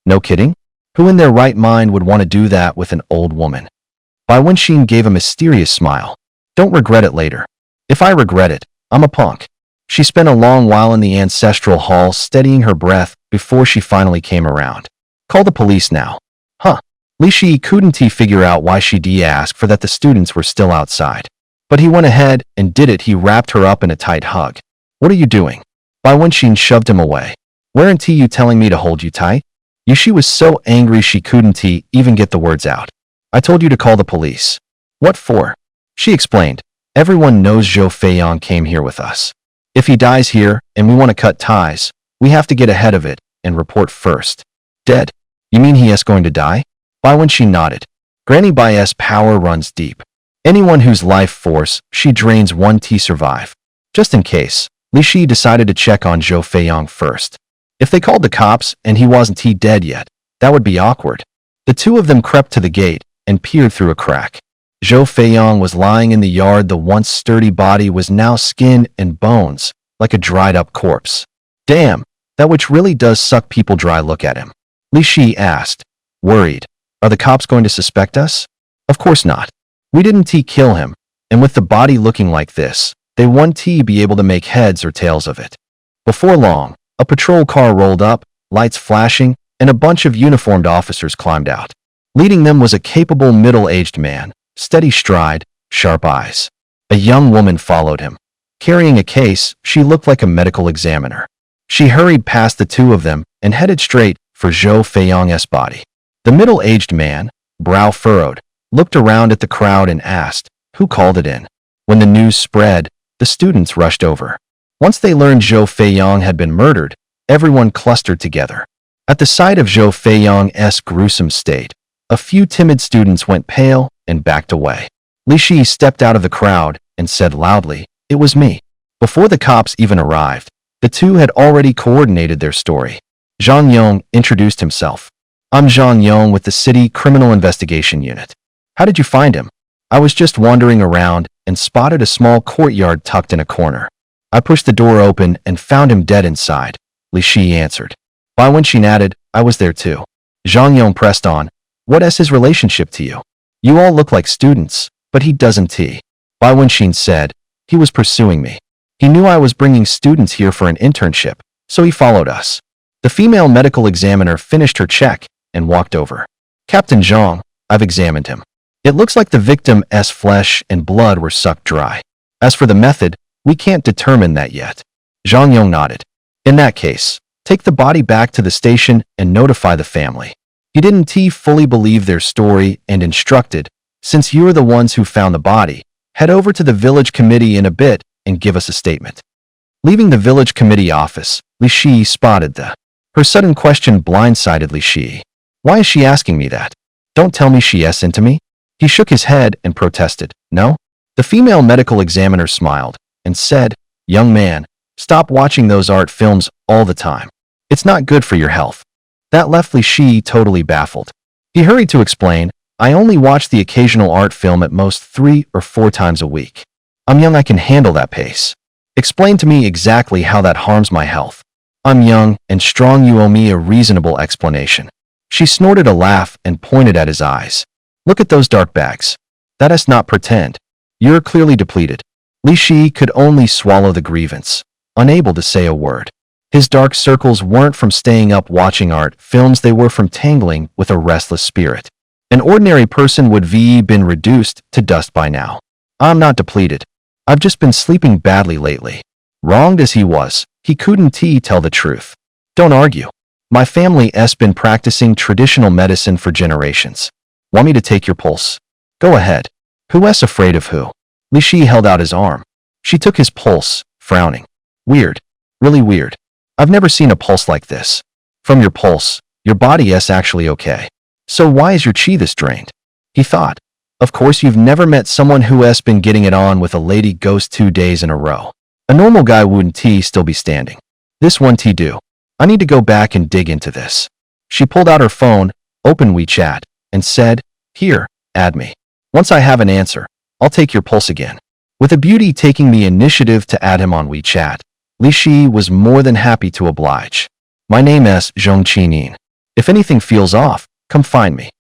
No kidding? Who in their right mind would want to do that with an old woman? Bai Wenxin gave a mysterious smile. Don't regret it later. If I regret it, I'm a punk. She spent a long while in the ancestral hall steadying her breath before she finally came around. Call the police now. Huh. Li Shi couldn't figure out why she asked for that the students were still outside. But he went ahead and did it. He wrapped her up in a tight hug. What are you doing? Bai Wenxin shoved him away. Weren't you telling me to hold you tight? Yushi was so angry she couldn't even get the words out. I told you to call the police. What for? She explained. Everyone knows Zhou Feiyang came here with us. If he dies here and we want to cut ties, we have to get ahead of it and report first. Dead? You mean he is going to die? Bai Wenxin nodded. Granny Bai's power runs deep. Anyone whose life force she drains 1T survive. Just in case, Li Shi decided to check on Zhou Feiyang first. If they called the cops and he wasn't dead yet, that would be awkward. The two of them crept to the gate and peered through a crack. Zhou Feiyang was lying in the yard. The once sturdy body was now skin and bones, like a dried-up corpse. Damn, that witch really does suck people dry. Look at him. Li Shi asked, worried. Are the cops going to suspect us? Of course not. We didn't kill him, and with the body looking like this, they won't be able to make heads or tails of it. Before long, a patrol car rolled up, lights flashing, and a bunch of uniformed officers climbed out. Leading them was a capable middle-aged man, steady stride, sharp eyes. A young woman followed him. Carrying a case, she looked like a medical examiner. She hurried past the two of them and headed straight for Zhou Feiyang's body. The middle-aged man, brow furrowed, looked around at the crowd and asked, who called it in? When the news spread, the students rushed over. Once they learned Zhou Feiyang had been murdered, everyone clustered together. At the sight of Zhou Feiyang's gruesome state, a few timid students went pale and backed away. Li Shi stepped out of the crowd and said loudly, it was me. Before the cops even arrived, the two had already coordinated their story. Zhang Yong introduced himself. I'm Zhang Yong with the City Criminal Investigation Unit. How did you find him? I was just wandering around and spotted a small courtyard tucked in a corner. I pushed the door open and found him dead inside, Li Shi answered. Bai Wenxin added, I was there too. Zhang Yong pressed on, what is his relationship to you? You all look like students, but he doesn't. Bai Wenxin said, he was pursuing me. He knew I was bringing students here for an internship, so he followed us. The female medical examiner finished her check and walked over. Captain Zhang, I've examined him. It looks like the victim's flesh and blood were sucked dry. As for the method, we can't determine that yet. Zhang Yong nodded. In that case, take the body back to the station and notify the family. He didn't fully believe their story and instructed, since you're the ones who found the body, head over to the village committee in a bit and give us a statement. Leaving the village committee office, Li Shi spotted her sudden question blindsided Li Shi. Why is she asking me that? Don't tell me she's into me? He shook his head and protested. No? The female medical examiner smiled and said, young man, stop watching those art films all the time. It's not good for your health. That left Li Shi totally baffled. He hurried to explain, I only watch the occasional art film at most 3 or 4 times a week. I'm young, I can handle that pace. Explain to me exactly how that harms my health. I'm young and strong, you owe me a reasonable explanation. She snorted a laugh and pointed at his eyes. Look at those dark bags. That is not pretend. You're clearly depleted. Li Shi could only swallow the grievance, unable to say a word. His dark circles weren't from staying up watching art films, they were from tangling with a restless spirit. An ordinary person would have been reduced to dust by now. I'm not depleted. I've just been sleeping badly lately. Wronged as he was, he couldn't tell the truth. Don't argue. My family's been practicing traditional medicine for generations. Want me to take your pulse? Go ahead. Who's afraid of who? Li Shi held out his arm. She took his pulse, frowning. Weird. Really weird. I've never seen a pulse like this. From your pulse, your body is actually okay. So why is your chi this drained? He thought. Of course you've never met someone who has been getting it on with a lady ghost 2 days in a row. A normal guy wouldn't still be standing. This one do. I need to go back and dig into this. She pulled out her phone, opened WeChat, and said, here, add me. Once I have an answer, I'll take your pulse again. With a beauty taking the initiative to add him on WeChat, Li Shi was more than happy to oblige. My name is Zhong Qinin. If anything feels off, come find me.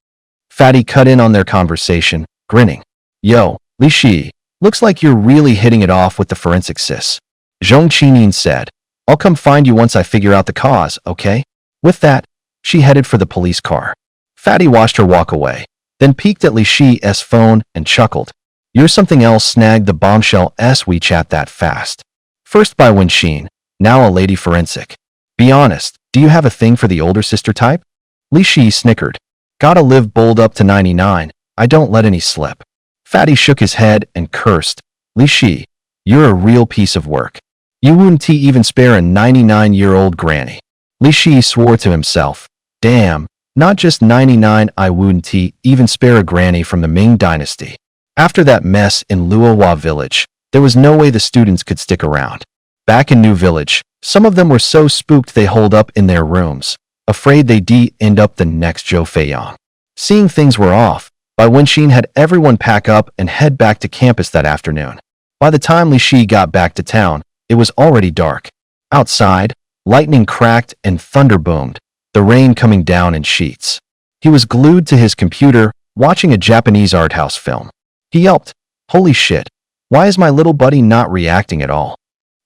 Fatty cut in on their conversation, grinning. Yo, Li Shi, looks like you're really hitting it off with the forensic sis. Zhong Qinin said. I'll come find you once I figure out the cause, okay? With that, she headed for the police car. Fatty watched her walk away, then peeked at Li Shi's phone and chuckled. You're something else, snagged the bombshell's WeChat that fast. First by Wenxin, now a lady forensic. Be honest, do you have a thing for the older sister type? Li Shi snickered. Gotta live bold up to 99, I don't let any slip. Fatty shook his head and cursed. Li Shi, you're a real piece of work. You wouldn't even spare a 99-year-old granny. Li Shi swore to himself. Damn, not just 99, I wouldn't even spare a granny from the Ming dynasty. After that mess in Luohua village, there was no way the students could stick around. Back in New Village, some of them were so spooked they holed up in their rooms, afraid they'd end up the next Zhou Feiyang. Seeing things were off, Bai Wenxin had everyone pack up and head back to campus that afternoon. By the time Li Shi got back to town, it was already dark. Outside, lightning cracked and thunder boomed, the rain coming down in sheets. He was glued to his computer, watching a Japanese art house film. He yelped, "Holy shit, why is my little buddy not reacting at all?"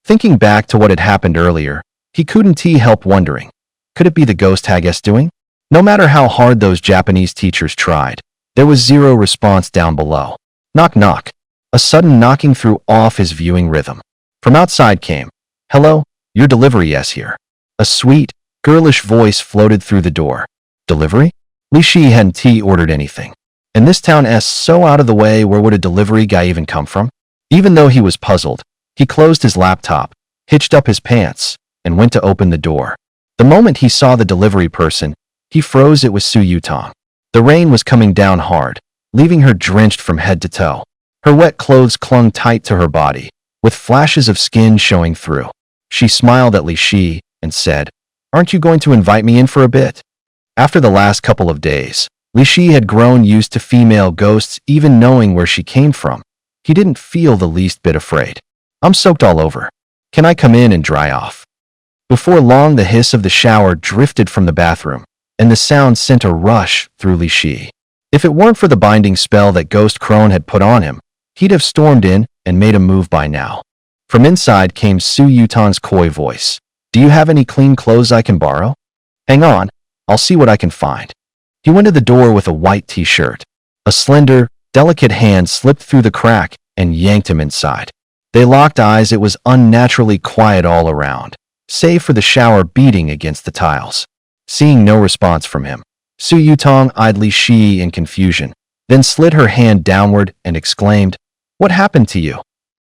Thinking back to what had happened earlier, he couldn't help wondering, could it be the ghost hag's doing? No matter how hard those Japanese teachers tried, there was zero response down below. Knock knock. A sudden knocking threw off his viewing rhythm. From outside came, "Hello, your delivery is here." A sweet, girlish voice floated through the door. Delivery? Li Shi hadn't ordered anything. And this town is so out of the way, where would a delivery guy even come from? Even though he was puzzled, he closed his laptop, hitched up his pants, and went to open the door. The moment he saw the delivery person, he froze. It was Su Yutong. The rain was coming down hard, leaving her drenched from head to toe. Her wet clothes clung tight to her body, with flashes of skin showing through. She smiled at Li Shi and said, "Aren't you going to invite me in for a bit?" After the last couple of days, Li Shi had grown used to female ghosts, even knowing where she came from. He didn't feel the least bit afraid. "I'm soaked all over. Can I come in and dry off?" Before long, the hiss of the shower drifted from the bathroom, and the sound sent a rush through Li Shi. If it weren't for the binding spell that Ghost Crone had put on him, he'd have stormed in and made a move by now. From inside came Su Yutong's coy voice. "Do you have any clean clothes I can borrow?" "Hang on, I'll see what I can find." He went to the door with a white t-shirt. A slender, delicate hand slipped through the crack and yanked him inside. They locked eyes. It was unnaturally quiet all around, save for the shower beating against the tiles. Seeing no response from him, Su Yutong eyed Li Shi in confusion, then slid her hand downward and exclaimed, "What happened to you?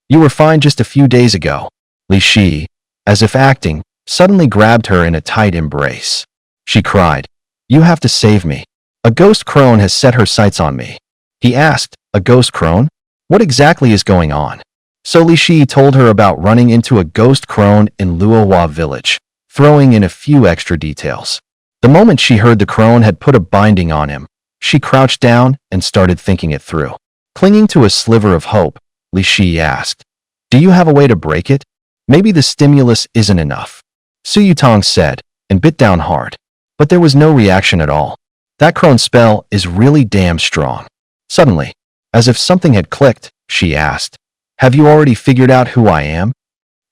You were fine just a few days ago." Li Shi, as if acting, suddenly grabbed her in a tight embrace. She cried, "You have to save me. A ghost crone has set her sights on me." He asked, "A ghost crone? What exactly is going on?" So Li Shi told her about running into a ghost crone in Luohua village, throwing in a few extra details. The moment she heard the crone had put a binding on him, she crouched down and started thinking it through. Clinging to a sliver of hope, Li Shi asked, "Do you have a way to break it? Maybe the stimulus isn't enough." Su Yutong said, and bit down hard. But there was no reaction at all. "That crone spell is really damn strong." Suddenly, as if something had clicked, she asked, "Have you already figured out who I am?"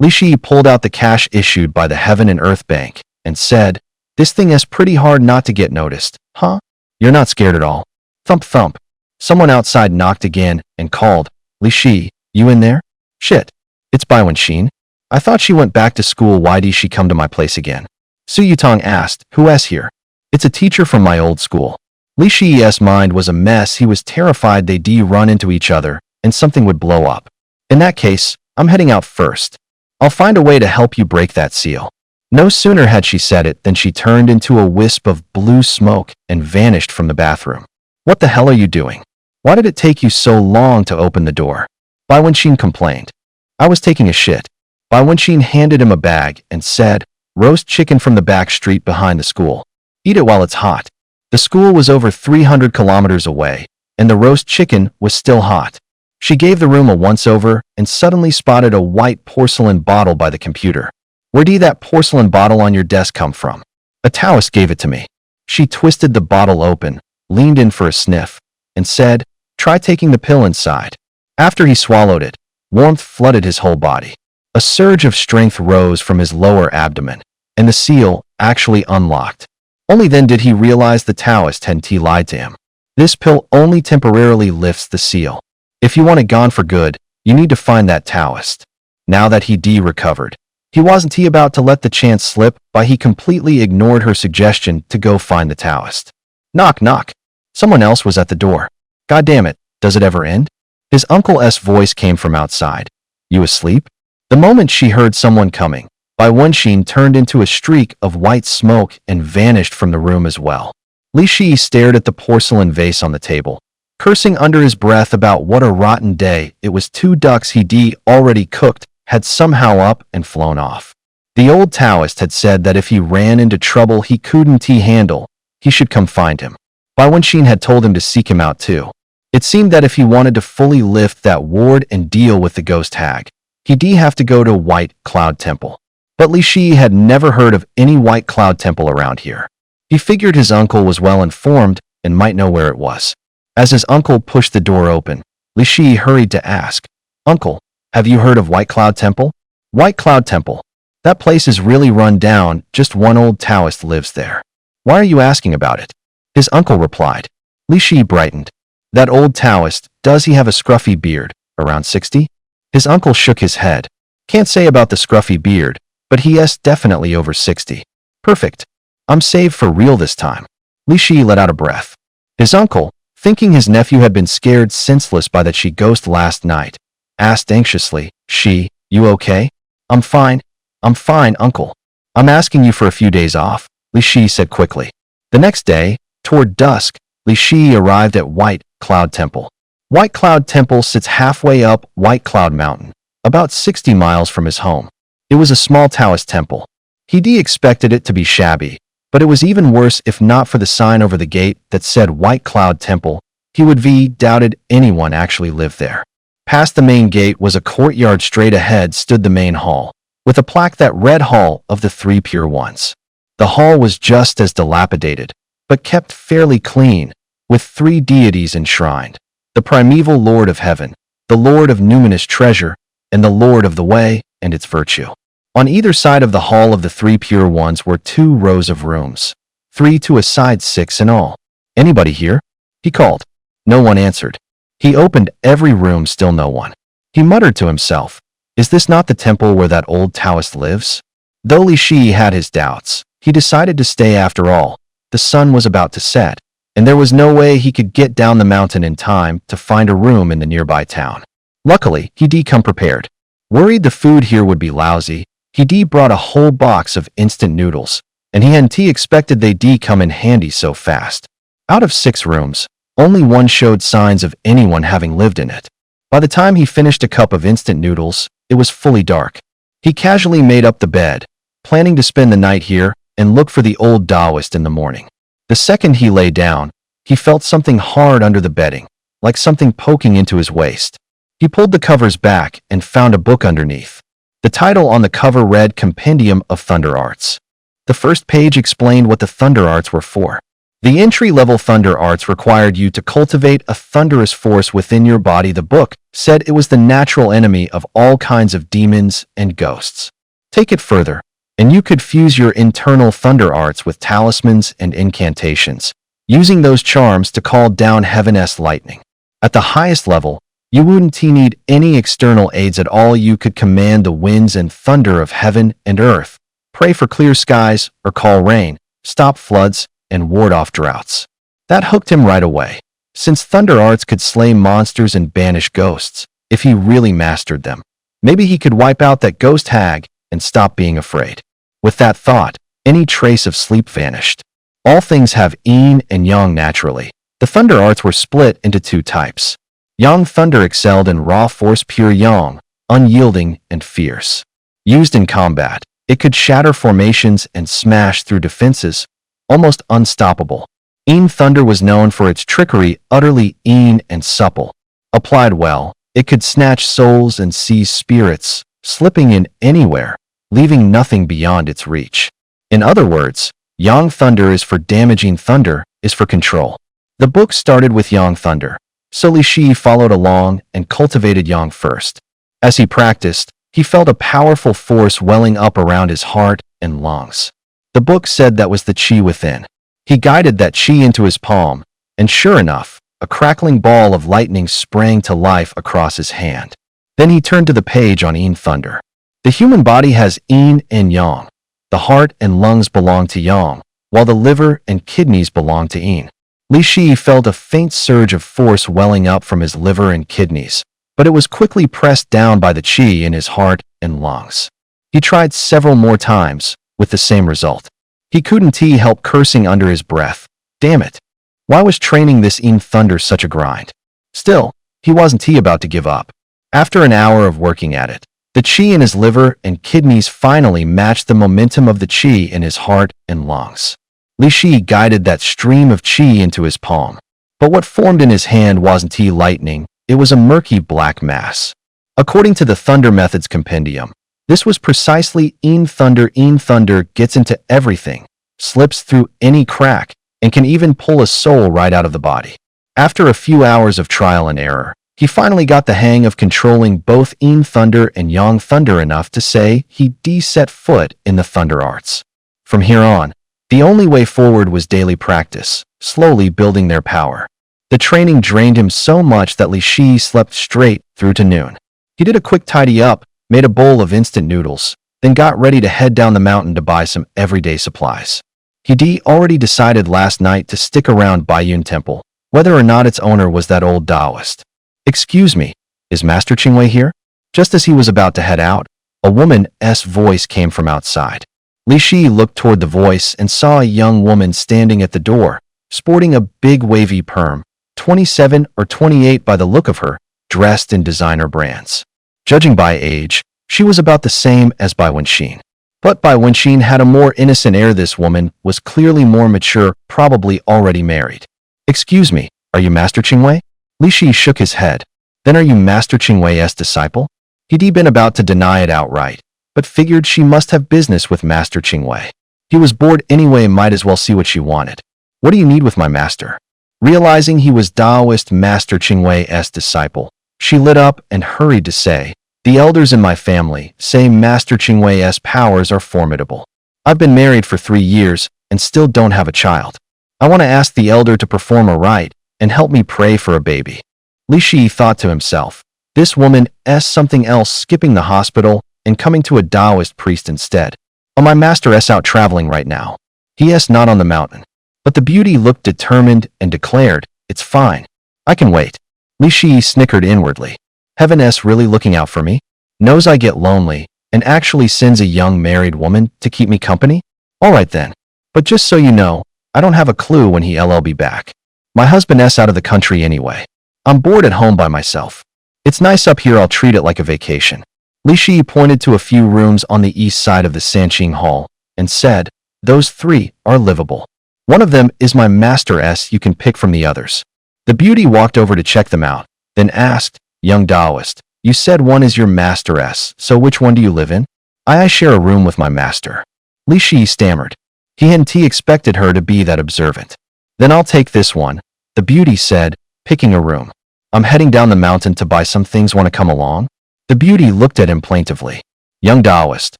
Li Shi pulled out the cash issued by the Heaven and Earth Bank and said, "This thing is pretty hard not to get noticed, huh? You're not scared at all." Thump thump. Someone outside knocked again and called, "Li Shi, you in there?" "Shit. It's Bai Wenxin. I thought she went back to school. Why did she come to my place again?" Su Yutong asked, "Who is here?" "It's a teacher from my old school." Li Shi's mind was a mess. He was terrified they'd run into each other and something would blow up. "In that case, I'm heading out first. I'll find a way to help you break that seal." No sooner had she said it than she turned into a wisp of blue smoke and vanished from the bathroom. "What the hell are you doing? Why did it take you so long to open the door?" Bai Wenxin complained. "I was taking a shit." Bai Wenxin handed him a bag and said, "Roast chicken from the back street behind the school. Eat it while it's hot." The school was over 300 kilometers away, and the roast chicken was still hot. She gave the room a once-over and suddenly spotted a white porcelain bottle by the computer. "Where did that porcelain bottle on your desk come from?" "A Taoist gave it to me." She twisted the bottle open, leaned in for a sniff, and said, "Try taking the pill inside." After he swallowed it, warmth flooded his whole body. A surge of strength rose from his lower abdomen, and the seal actually unlocked. Only then did he realize the Taoist had lied to him. This pill only temporarily lifts the seal. If you want it gone for good, you need to find that Taoist. Now that he recovered, he wasn't about to let the chance slip by he completely ignored her suggestion to go find the Taoist. Knock, knock. Someone else was at the door. God damn it, does it ever end? His uncle's voice came from outside. You asleep? The moment she heard someone coming, Bai Wenxin turned into a streak of white smoke and vanished from the room as well. Li Shi stared at the porcelain vase on the table, cursing under his breath about what a rotten day it was. 2 ducks he'd already cooked had somehow up and flown off. The old Taoist had said that if he ran into trouble he couldn't handle, he should come find him. Bai Wenxin had told him to seek him out too. It seemed that if he wanted to fully lift that ward and deal with the ghost hag, he'd have to go to White Cloud Temple. But Li Shi had never heard of any White Cloud Temple around here. He figured his uncle was well informed and might know where it was. As his uncle pushed the door open, Li Shi hurried to ask, Uncle, have you heard of White Cloud Temple? White Cloud Temple. That place is really run down, just one old Taoist lives there. Why are you asking about it? His uncle replied. Li Shi brightened. That old Taoist, does he have a scruffy beard, around 60? His uncle shook his head. Can't say about the scruffy beard, but he is definitely over 60. Perfect. I'm saved for real this time. Li Shi let out a breath. His uncle, thinking his nephew had been scared senseless by that she ghost last night, asked anxiously, Shi, you okay? I'm fine, uncle. I'm asking you for a few days off, Li Shi said quickly. The next day, toward dusk, Li Shi arrived at White Cloud Temple. White Cloud Temple sits halfway up White Cloud Mountain, about 60 miles from his home. It was a small Taoist temple. He'd expected it to be shabby, but it was even worse if not for the sign over the gate that said White Cloud Temple. He would doubted anyone actually lived there. Past the main gate was a courtyard. Straight ahead stood the main hall, with a plaque that read Hall of the Three Pure Ones. The hall was just as dilapidated, but kept fairly clean, with 3 deities enshrined. The primeval Lord of Heaven, the Lord of Numinous Treasure, and the Lord of the Way and its virtue. On either side of the Hall of the Three Pure Ones were 2 rows of rooms, 3 to a side, 6 in all. Anybody here? He called. No one answered. He opened every room, still no one. He muttered to himself, is this not the temple where that old Taoist lives? Though Li Shi had his doubts, he decided to stay after all. The sun was about to set, and there was no way he could get down the mountain in time to find a room in the nearby town. Luckily, he'd come prepared. Worried the food here would be lousy, he'd brought a whole box of instant noodles, and he hadn't expected they'd come in handy so fast. Out of 6 rooms, only one showed signs of anyone having lived in it. By the time he finished a cup of instant noodles, it was fully dark. He casually made up the bed, planning to spend the night here and look for the old Taoist in the morning. The second he lay down, he felt something hard under the bedding, like something poking into his waist. He pulled the covers back and found a book underneath. The title on the cover read Compendium of Thunder Arts. The first page explained what the Thunder Arts were for. The entry-level Thunder Arts required you to cultivate a thunderous force within your body. The book said it was the natural enemy of all kinds of demons and ghosts. Take it further, and you could fuse your internal Thunder Arts with talismans and incantations, using those charms to call down heaven's lightning. At the highest level, you wouldn't need any external aids at all. You could command the winds and thunder of heaven and earth, pray for clear skies or call rain, stop floods, and ward off droughts. That hooked him right away, since Thunder Arts could slay monsters and banish ghosts. If he really mastered them, maybe he could wipe out that ghost hag and stop being afraid. With that thought, any trace of sleep vanished. All things have yin and yang naturally. The Thunder Arts were split into 2 types. Yang Thunder excelled in raw force, pure yang, unyielding and fierce. Used in combat, it could shatter formations and smash through defenses, almost unstoppable. Yin Thunder was known for its trickery, utterly yin and supple. Applied well, it could snatch souls and seize spirits, slipping in anywhere, leaving nothing beyond its reach. In other words, Yang Thunder is for damaging, Thunder is for control. The book started with Yang Thunder, so Li Shi followed along and cultivated Yang first. As he practiced, He felt a powerful force welling up around his heart and lungs. The book said that was the chi within. He guided that chi into his palm, and sure enough, a crackling ball of lightning sprang to life across his hand. Then he turned to the page on Yin Thunder. The human body has Yin and Yang. The heart and lungs belong to Yang, while the liver and kidneys belong to Yin. Li Shi felt a faint surge of force welling up from his liver and kidneys, but it was quickly pressed down by the qi in his heart and lungs. He tried several more times, with the same result. He couldn't help cursing under his breath. Damn it. Why was training this Yin Thunder such a grind? Still, he wasn't about to give up. After an hour of working at it, the qi in his liver and kidneys finally matched the momentum of the qi in his heart and lungs. Li Shi guided that stream of qi into his palm. But what formed in his hand wasn't lightning, it was a murky black mass. According to the Thunder Methods Compendium, this was precisely Yin Thunder. Yin Thunder gets into everything, slips through any crack, and can even pull a soul right out of the body. After a few hours of trial and error, he finally got the hang of controlling both Yin Thunder and Yang Thunder enough to say he'd set foot in the Thunder Arts. From here on, the only way forward was daily practice, slowly building their power. The training drained him so much that Li Shi slept straight through to noon. He did a quick tidy up, made a bowl of instant noodles, then got ready to head down the mountain to buy some everyday supplies. He already decided last night to stick around Baiyun Temple, whether or not its owner was that old Taoist. "Excuse me, is Master Qingwei here?" Just as he was about to head out, a woman's voice came from outside. Li Shi looked toward the voice and saw a young woman standing at the door, sporting a big wavy perm, 27 or 28 by the look of her, dressed in designer brands. Judging by age, she was about the same as Bai Wenxin. But Bai Wenxin had a more innocent air. This woman was clearly more mature, probably already married. "Excuse me, are you Master Qingwei?" Li Shi shook his head. "Then are you Master Qingwei's disciple?" He'd been about to deny it outright, but figured she must have business with Master Qingwei. He was bored anyway, might as well see what she wanted. "What do you need with my master?" Realizing he was Taoist Master Qingwei's disciple, she lit up and hurried to say, "The elders in my family say Master Qingwei's powers are formidable. I've been married for 3 years and still don't have a child. I want to ask the elder to perform a rite and help me pray for a baby." Li Shi thought to himself, this woman's something else, skipping the hospital and coming to a Taoist priest instead. "Oh, my master's out traveling right now. He's not on the mountain." But the beauty looked determined and declared, "It's fine. I can wait." Li Shi snickered inwardly. Heaven's really looking out for me? Knows I get lonely and actually sends a young married woman to keep me company? All right then. But just so you know, I don't have a clue when he'll be back. My husband's out of the country anyway. I'm bored at home by myself. It's nice up here, I'll treat it like a vacation. Li Shi pointed to a few rooms on the east side of the Sanqing Hall and said, "Those 3 are livable. One of them is my master's, you can pick from the others." The beauty walked over to check them out, then asked, "Young Taoist, you said one is your master's, so which one do you live in?" I share a room with my master." Li Shi stammered. He hadn't expected her to be that observant. "Then I'll take this one," the beauty said, picking a room. "I'm heading down the mountain to buy some things, want to come along?" The beauty looked at him plaintively. "Young Taoist,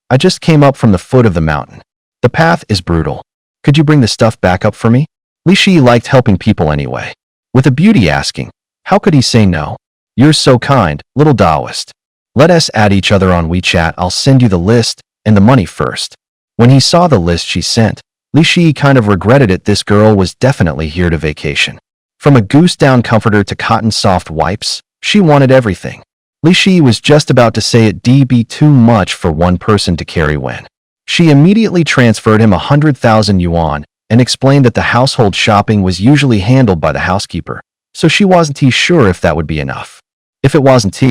I just came up from the foot of the mountain. The path is brutal. Could you bring the stuff back up for me?" Li Shi liked helping people anyway. With the beauty asking, how could he say no? "You're so kind, little Taoist. Let us add each other on WeChat. I'll send you the list and the money first." When he saw the list she sent, Li Shi kind of regretted it. This girl was definitely here to vacation. From a goose down comforter to cotton soft wipes, she wanted everything. Li Shi was just about to say it'd be too much for one person to carry when she immediately transferred him 100,000 yuan and explained that the household shopping was usually handled by the housekeeper, so she wasn't sure if that would be enough. If it wasn't,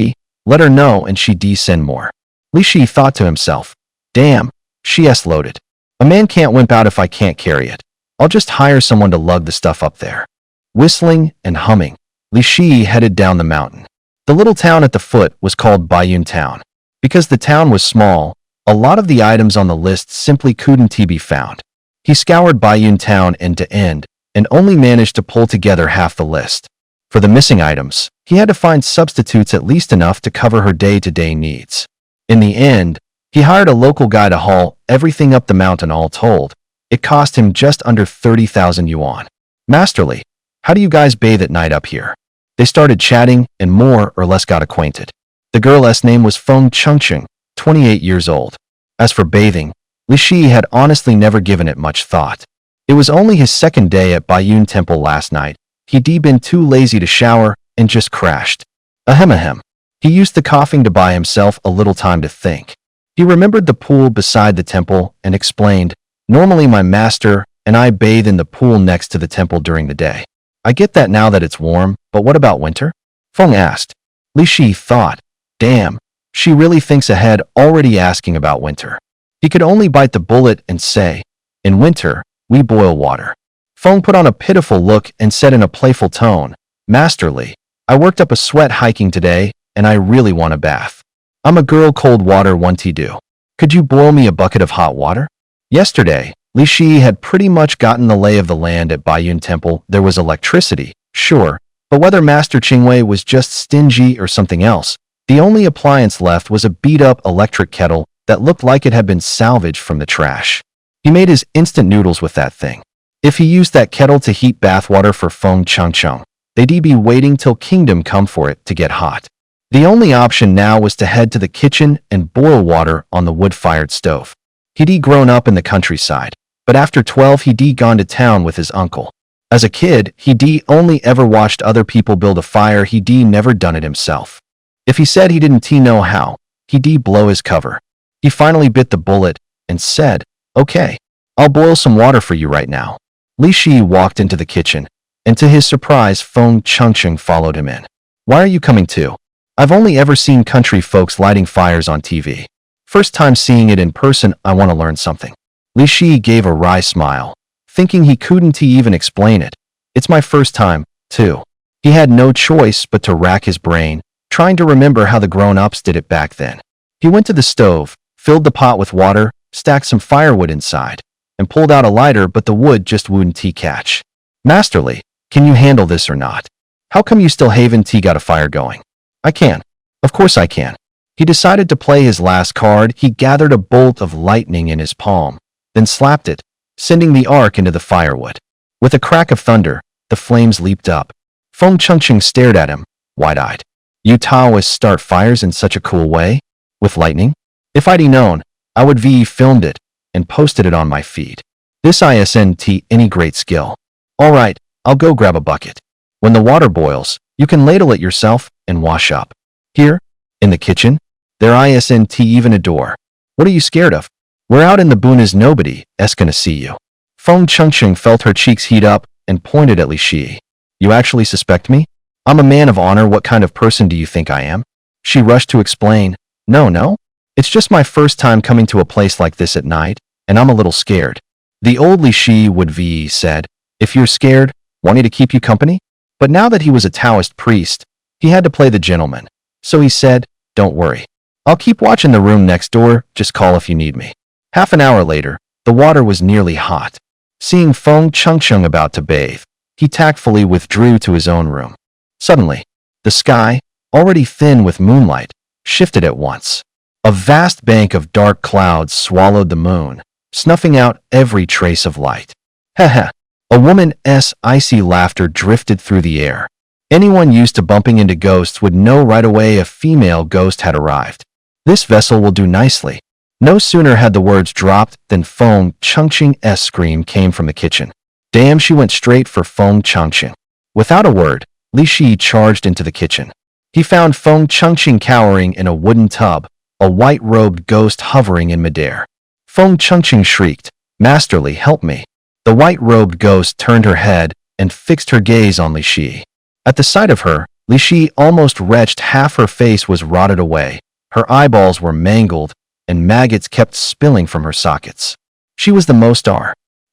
let her know and she'd send more. Li Shi thought to himself, "Damn, she's loaded. A man can't wimp out if I can't carry it. I'll just hire someone to lug the stuff up there." Whistling and humming, Li Shi headed down the mountain. The little town at the foot was called Baiyun Town. Because the town was small, a lot of the items on the list simply couldn't be found. He scoured Baiyun Town end to end and only managed to pull together half the list. For the missing items, he had to find substitutes at least enough to cover her day-to-day needs. In the end, he hired a local guy to haul everything up the mountain. All told, it cost him just under 30,000 yuan. Masterly, how do you guys bathe at night up here? They started chatting and more or less got acquainted. The girl's name was Feng Chengqing, 28 years old. As for bathing, Li Shi had honestly never given it much thought. It was only his second day at Baiyun Temple last night. He'd been too lazy to shower and just crashed. Ahem. He used the coughing to buy himself a little time to think. He remembered the pool beside the temple and explained, normally my master and I bathe in the pool next to the temple during the day. I get that now that it's warm, but what about winter? Feng asked. Li Shi thought, damn, she really thinks ahead, already asking about winter. He could only bite the bullet and say, in winter, we boil water. Feng put on a pitiful look and said in a playful tone, Masterly, I worked up a sweat hiking today and I really want a bath. I'm a girl, cold water won't do. Could you boil me a bucket of hot water? Yesterday, Li Shi had pretty much gotten the lay of the land at Baiyun Temple. There was electricity, sure, but whether Master Qingwei was just stingy or something else, the only appliance left was a beat-up electric kettle that looked like it had been salvaged from the trash. He made his instant noodles with that thing. If he used that kettle to heat bathwater for Feng Chengqing, they'd be waiting till kingdom come for it to get hot. The only option now was to head to the kitchen and boil water on the wood-fired stove. He'd grown up in the countryside, but after 12 he'd gone to town with his uncle. As a kid, he'd only ever watched other people build a fire, he'd never done it himself. If he said he didn't know how, he'd blow his cover. He finally bit the bullet and said, okay, I'll boil some water for you right now. Li Shi walked into the kitchen, and to his surprise Feng Chengqing followed him in. Why are you coming too? I've only ever seen country folks lighting fires on TV. First time seeing it in person, I want to learn something. Li Shi gave a wry smile, thinking he couldn't even explain it. It's my first time, too. He had no choice but to rack his brain, trying to remember how the grown-ups did it back then. He went to the stove, filled the pot with water, stacked some firewood inside, and pulled out a lighter, but the wood just wouldn't catch. Masterly, can you handle this or not? How come you still haven't got a fire going? I can. Of course I can. He decided to play his last card. He gathered a bolt of lightning in his palm, then slapped it, sending the arc into the firewood. With a crack of thunder, the flames leaped up. Feng Chengqing stared at him, wide-eyed. You Taoists start fires in such a cool way? With lightning? If I'd known, I would filmed it and posted it on my feed. This isn't any great skill. Alright, I'll go grab a bucket. When the water boils, you can ladle it yourself and wash up. Here, in the kitchen, there isn't even a door. What are you scared of? We're out in the boonies, nobody's gonna see you. Feng Chengqing felt her cheeks heat up and pointed at Li Shi. You actually suspect me? I'm a man of honor. What kind of person do you think I am? She rushed to explain. No. It's just my first time coming to a place like this at night, and I'm a little scared. The old Li Shi would said, if you're scared, want me to keep you company? But now that he was a Taoist priest, he had to play the gentleman. So he said, don't worry. I'll keep watching the room next door, just call if you need me. Half an hour later, the water was nearly hot. Seeing Feng Chengqing about to bathe, he tactfully withdrew to his own room. Suddenly, the sky, already thin with moonlight, shifted at once. A vast bank of dark clouds swallowed the moon, snuffing out every trace of light. Heh. A woman's icy laughter drifted through the air. Anyone used to bumping into ghosts would know right away a female ghost had arrived. This vessel will do nicely. No sooner had the words dropped than Feng Chengqing's scream came from the kitchen. Damn, she went straight for Feng Chengqing. Without a word, Li Shi charged into the kitchen. He found Feng Chengqing cowering in a wooden tub, a white-robed ghost hovering in midair. Feng Chengqing shrieked, Masterly, help me. The white-robed ghost turned her head and fixed her gaze on Li Shi. At the sight of her, Li Shi almost retched. Half her face was rotted away, her eyeballs were mangled, and maggots kept spilling from her sockets. She was the most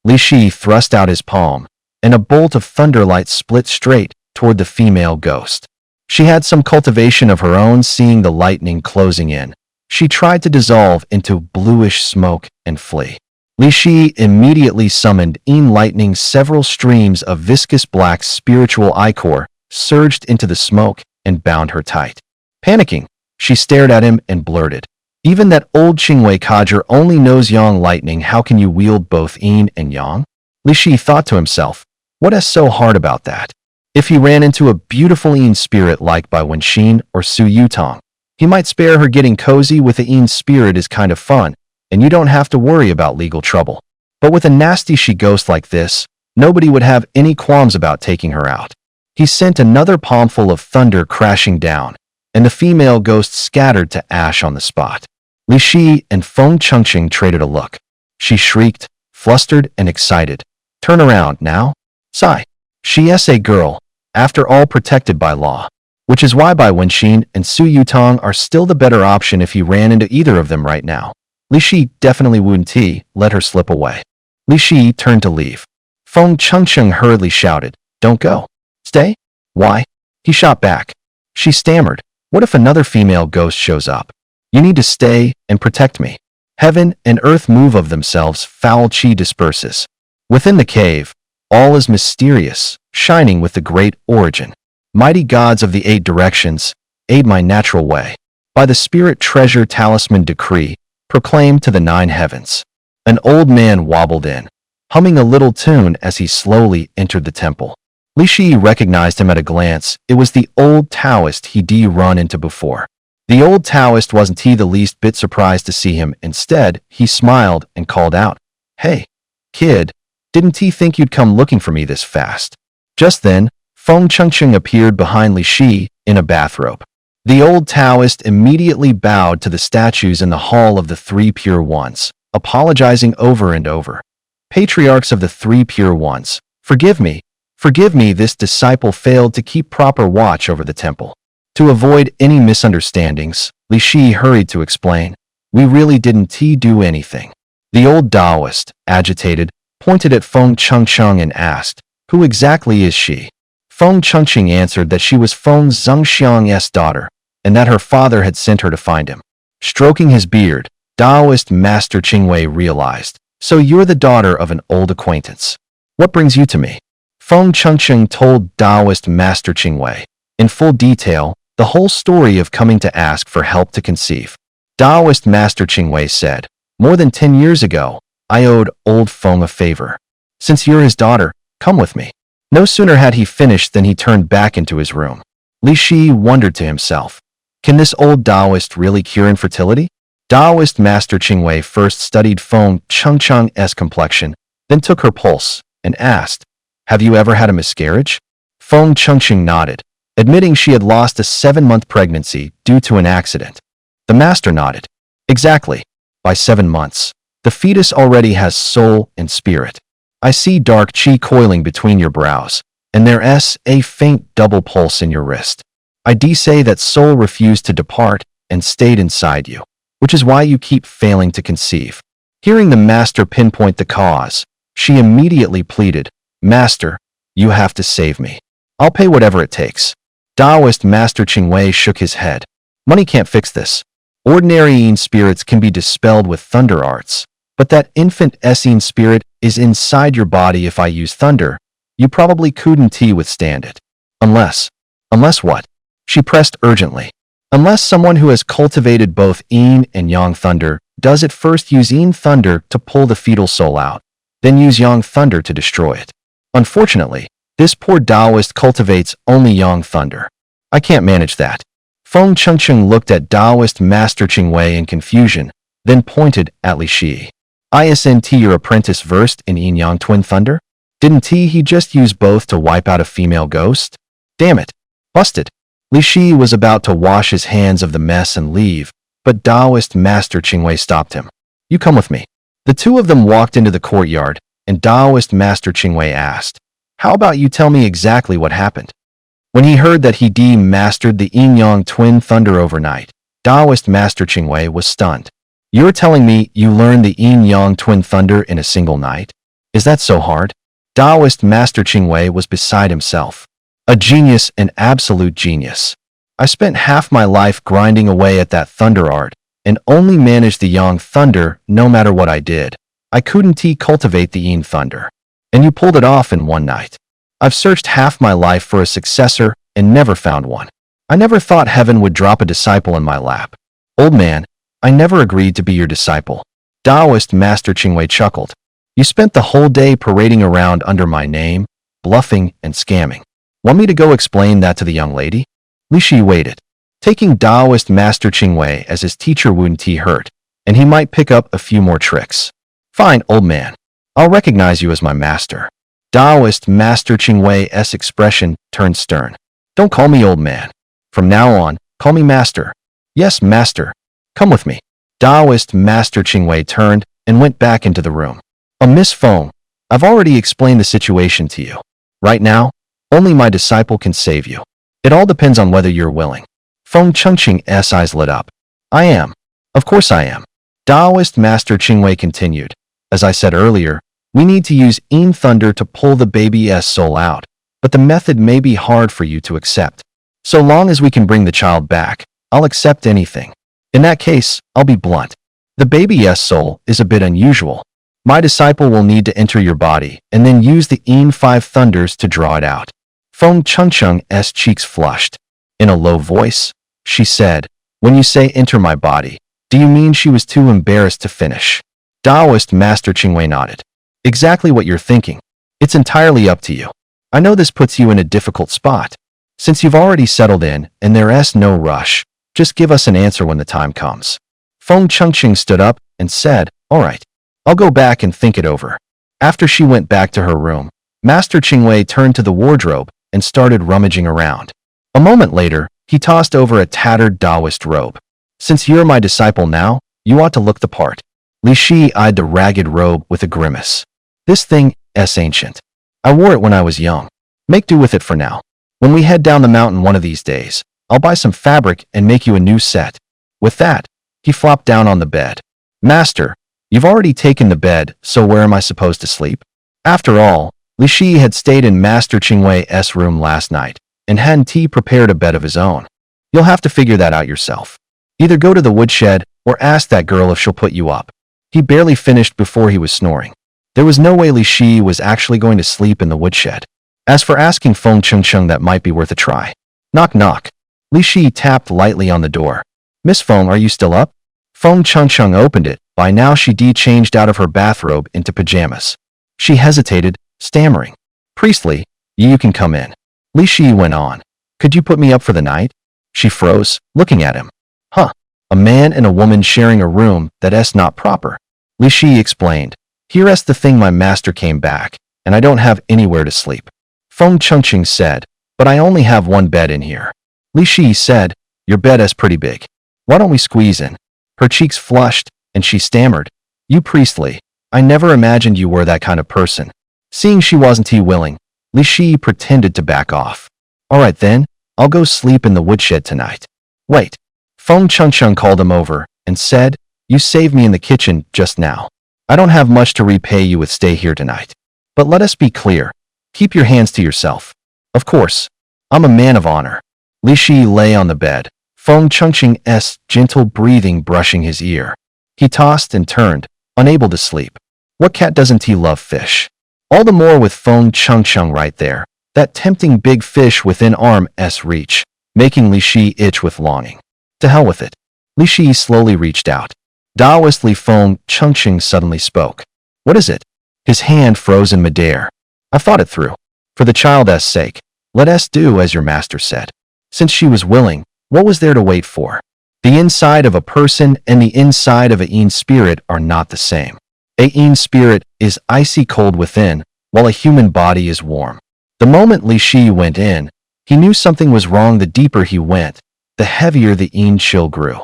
Li Shi thrust out his palm, and a bolt of thunderlight split straight toward the female ghost. She had some cultivation of her own. Seeing the lightning closing in, she tried to dissolve into bluish smoke and flee. Li Shi immediately summoned lightning. Several streams of viscous black spiritual ichor surged into the smoke and bound her tight. Panicking, she stared at him and blurted, Even that old Qingwei codger only knows Yang lightning. How can you wield both yin and yang? Li Shi thought to himself, what is so hard about that? If he ran into a beautiful yin spirit like Bai Wenxin or Su Yutong, he might spare her. Getting cozy with a yin spirit is kind of fun, and you don't have to worry about legal trouble. But with a nasty she ghost like this, nobody would have any qualms about taking her out. He sent another palmful of thunder crashing down, and the female ghost scattered to ash on the spot. Li Shi and Feng Chengqing traded a look. She shrieked, flustered and excited. Turn around now. Sigh. She is a girl, after all protected by law. Which is why Bai Wenxin and Su Yutong are still the better option if he ran into either of them right now. Li Shi definitely wouldn't let her slip away. Li Shi turned to leave. Feng Chengqing hurriedly shouted, don't go. Stay? Why? He shot back. She stammered, what if another female ghost shows up? You need to stay and protect me. Heaven and earth move of themselves, foul chi disperses. Within the cave, all is mysterious, shining with the great origin. Mighty gods of the 8 directions, aid my natural way. By the spirit treasure talisman decree, proclaimed to the 9 heavens. An old man wobbled in, humming a little tune as he slowly entered the temple. Li Shi recognized him at a glance. It was the old Taoist he'd run into before. The old Taoist wasn't the least bit surprised to see him. Instead, he smiled and called out, hey, kid, didn't think you'd come looking for me this fast? Just then, Feng Chengqing appeared behind Li Shi in a bathrobe. The old Taoist immediately bowed to the statues in the Hall of the 3 Pure Ones, apologizing over and over. Patriarchs of the 3 Pure Ones, forgive me, this disciple failed to keep proper watch over the temple. To avoid any misunderstandings, Li Shi hurried to explain, we really didn't do anything. The old Taoist, agitated, pointed at Feng Chengqing and asked, who exactly is she? Feng Chengqing answered that she was Feng Zhengxiang's daughter, and that her father had sent her to find him. Stroking his beard, Taoist Master Qingwei realized, so you're the daughter of an old acquaintance. What brings you to me? Feng Chengqing told Taoist Master Qingwei, in full detail, the whole story of coming to ask for help to conceive. Taoist Master Qingwei said, more than 10 years ago, I owed old Feng a favor. Since you're his daughter, come with me. No sooner had he finished than he turned back into his room. Li Shi wondered to himself, can this old Taoist really cure infertility? Taoist Master Qingwei first studied Feng Chengqing's complexion, then took her pulse, and asked, have you ever had a miscarriage? Feng Chengqing nodded, admitting she had lost a 7-month pregnancy due to an accident. The master nodded. Exactly. By 7 months, the fetus already has soul and spirit. I see dark chi coiling between your brows, and there's a faint double pulse in your wrist. I say that soul refused to depart and stayed inside you, which is why you keep failing to conceive. Hearing the master pinpoint the cause, she immediately pleaded, Master, you have to save me. I'll pay whatever it takes. Taoist Master Qingwei shook his head. Money can't fix this. Ordinary yin spirits can be dispelled with thunder arts, but that infant yin spirit is inside your body. If I use thunder, you probably couldn't withstand it. Unless what? She pressed urgently. Unless someone who has cultivated both yin and yang thunder does at first use yin thunder to pull the fetal soul out, then use yang thunder to destroy it. Unfortunately, this poor Taoist cultivates only yang thunder. I can't manage that. Feng Chengqing looked at Taoist Master Qingwei in confusion, then pointed at Li Shi. Isn't your apprentice versed in yin-yang twin thunder? Didn't he just use both to wipe out a female ghost? Damn it. Busted. Li Shi was about to wash his hands of the mess and leave, but Taoist Master Qingwei stopped him. You come with me. The two of them walked into the courtyard, and Taoist Master Qingwei asked, how about you tell me exactly what happened? When he heard that he mastered the yin-yang twin thunder overnight, Taoist Master Qingwei was stunned. You're telling me you learned the yin-yang twin thunder in a single night? Is that so hard? Taoist Master Qingwei was beside himself. A genius, an absolute genius. I spent half my life grinding away at that thunder art, and only managed the yang thunder no matter what I did. I couldn't cultivate the yin thunder. And you pulled it off in one night. I've searched half my life for a successor and never found one. I never thought heaven would drop a disciple in my lap. Old man, I never agreed to be your disciple. Taoist Master Qingwei chuckled. You spent the whole day parading around under my name, bluffing and scamming. Want me to go explain that to the young lady? Li Shi waited, taking Taoist Master Qingwei as his teacher Wu Ti hurt, and he might pick up a few more tricks. Fine, old man. I'll recognize you as my master. Taoist Master Qingwei's expression turned stern. Don't call me old man. From now on, call me master. Yes, master. Come with me. Taoist Master Qingwei turned and went back into the room. Miss Feng, I've already explained the situation to you. Right now, only my disciple can save you. It all depends on whether you're willing. Feng Chengqing's eyes lit up. I am. Of course I am. Taoist Master Qingwei continued. As I said earlier, we need to use Yin Thunder to pull the baby's soul out, but the method may be hard for you to accept. So long as we can bring the child back, I'll accept anything. In that case, I'll be blunt. The baby's soul is a bit unusual. My disciple will need to enter your body and then use the Yin 5 thunders to draw it out. Feng Chengqing's cheeks flushed. In a low voice, she said, when you say enter my body, do you mean she was too embarrassed to finish? Taoist Master Qingwei nodded. Exactly what you're thinking. It's entirely up to you. I know this puts you in a difficult spot. Since you've already settled in and there's no rush, just give us an answer when the time comes. Feng Chengqing stood up and said, all right. I'll go back and think it over. After she went back to her room, Master Qingwei turned to the wardrobe and started rummaging around. A moment later, he tossed over a tattered Taoist robe. Since you're my disciple now, you ought to look the part. Li Shi eyed the ragged robe with a grimace. This thing's ancient. I wore it when I was young. Make do with it for now. When we head down the mountain one of these days, I'll buy some fabric and make you a new set. With that, he flopped down on the bed. Master, you've already taken the bed, so where am I supposed to sleep? After all, Li Shi had stayed in Master Qingwei's room last night, and Han Ti prepared a bed of his own. You'll have to figure that out yourself. Either go to the woodshed or ask that girl if she'll put you up. He barely finished before he was snoring. There was no way Li Shi was actually going to sleep in the woodshed. As for asking Feng Chengqing, that might be worth a try. Knock knock. Li Shi tapped lightly on the door. Miss Feng, are you still up? Feng Chengqing opened it. By now she changed out of her bathrobe into pajamas. She hesitated, stammering. Priestley, you can come in. Li Shi went on. Could you put me up for the night? She froze, looking at him. Huh. A man and a woman sharing a room, that's not proper. Li Shi explained. Here's the thing, my master came back, and I don't have anywhere to sleep. Feng Chengqing said, but I only have one bed in here. Li Shi said, your bed is pretty big. Why don't we squeeze in? Her cheeks flushed, and she stammered. You Priestley, I never imagined you were that kind of person. Seeing she wasn't willing, Li Shi pretended to back off. All right then, I'll go sleep in the woodshed tonight. Wait. Feng Chengqing called him over and said, you saved me in the kitchen just now. I don't have much to repay you with stay here tonight. But let us be clear. Keep your hands to yourself. Of course. I'm a man of honor. Li Shi lay on the bed, Feng Chengqing's gentle breathing brushing his ear. He tossed and turned, unable to sleep. What cat doesn't love fish? All the more with Feng Chengqing right there, that tempting big fish within arm's reach, making Li Shi itch with longing. To hell with it. Li Shi slowly reached out. Taoist Li Feng Chengqing suddenly spoke. What is it? His hand froze in midair. I've thought it through. For the child's sake, let us do as your master said. Since she was willing, what was there to wait for? The inside of a person and the inside of a Yin spirit are not the same. A Yin spirit is icy cold within, while a human body is warm. The moment Li Shi went in, he knew something was wrong. The deeper he went, the heavier the Yin chill grew.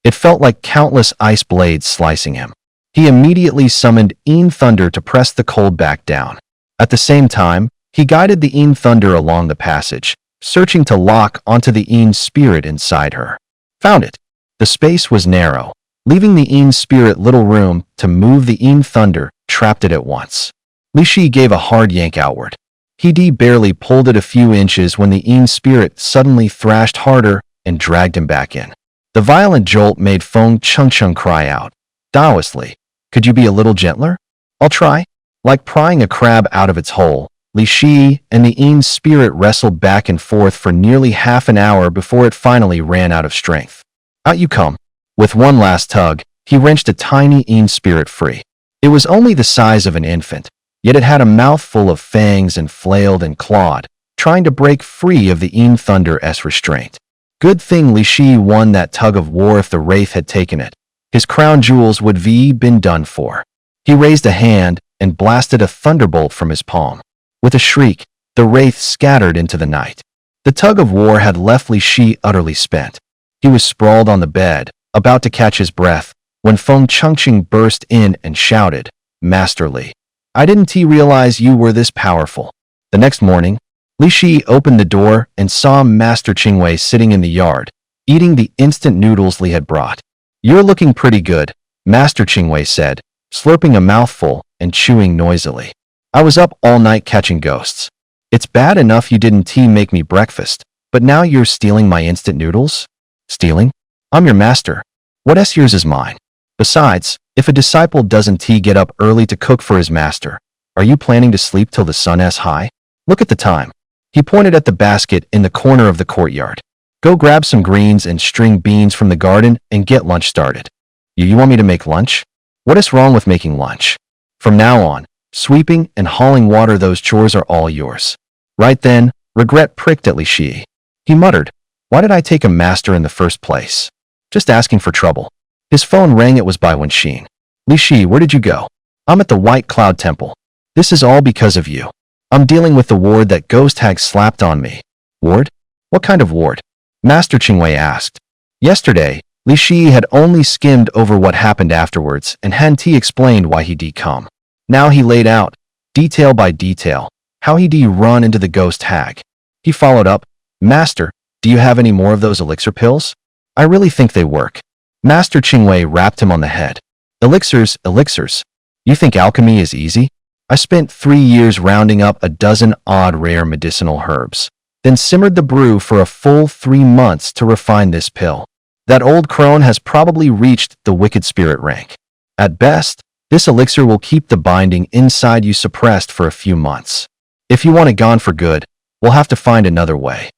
It felt like countless ice blades slicing him. He immediately summoned Yin Thunder to press the cold back down. At the same time, he guided the Yin Thunder along the passage, searching to lock onto the Yin spirit inside her. Found it. The space was narrow, leaving the Yin spirit little room to move. The Yin Thunder trapped it at once. Li Shi gave a hard yank outward. He barely pulled it a few inches when the Yin spirit suddenly thrashed harder and dragged him back in. The violent jolt made Feng Chengqing cry out. Taoistly, could you be a little gentler? I'll try. Like prying a crab out of its hole, Li Shi and the Yin spirit wrestled back and forth for nearly half an hour before it finally ran out of strength. Out you come. With one last tug, he wrenched a tiny Een spirit free. It was only the size of an infant, yet it had a mouth full of fangs and flailed and clawed, trying to break free of the Een Thunder's restraint. Good thing Li Shi won that tug of war. If the Wraith had taken it, his crown jewels would have been done for. He raised a hand and blasted a thunderbolt from his palm. With a shriek, the Wraith scattered into the night. The tug of war had left Li Shi utterly spent. He was sprawled on the bed, about to catch his breath, when Feng Chengqing burst in and shouted, "Master Li, I didn't realize you were this powerful." The next morning, Li Shi opened the door and saw Master Qingwei sitting in the yard, eating the instant noodles Li had brought. "You're looking pretty good," Master Qingwei said, slurping a mouthful and chewing noisily. "I was up all night catching ghosts. It's bad enough you didn't make me breakfast, but now you're stealing my instant noodles?" "Stealing? I'm your master. What's yours is mine. Besides, if a disciple doesn't get up early to cook for his master, are you planning to sleep till the sun's high? Look at the time." He pointed at the basket in the corner of the courtyard. "Go grab some greens and string beans from the garden and get lunch started." You want me to make lunch? What is wrong with making lunch? From now on, sweeping and hauling water, those chores are all yours. Right then, regret pricked at Li Shi. He muttered, "Why did I take a master in the first place? Just asking for trouble." His phone rang. It was Bai Wenxin. "Li Shi, where did you go?" "I'm at the White Cloud Temple. This is all because of you. I'm dealing with the ward that Ghost Hag slapped on me." "Ward? What kind of ward?" Master Qingwei asked. Yesterday, Li Shi had only skimmed over what happened afterwards, and Han Ti explained why he'd come. Now he laid out, detail by detail, how he'd run into the Ghost Hag. He followed up, "Master, do you have any more of those elixir pills? I really think they work." Master Qingwei rapped him on the head. "Elixirs, elixirs. You think alchemy is easy? I spent 3 years rounding up a dozen odd rare medicinal herbs, then simmered the brew for a full 3 months to refine this pill. That old crone has probably reached the wicked spirit rank. At best, this elixir will keep the binding inside you suppressed for a few months. If you want it gone for good, we'll have to find another way."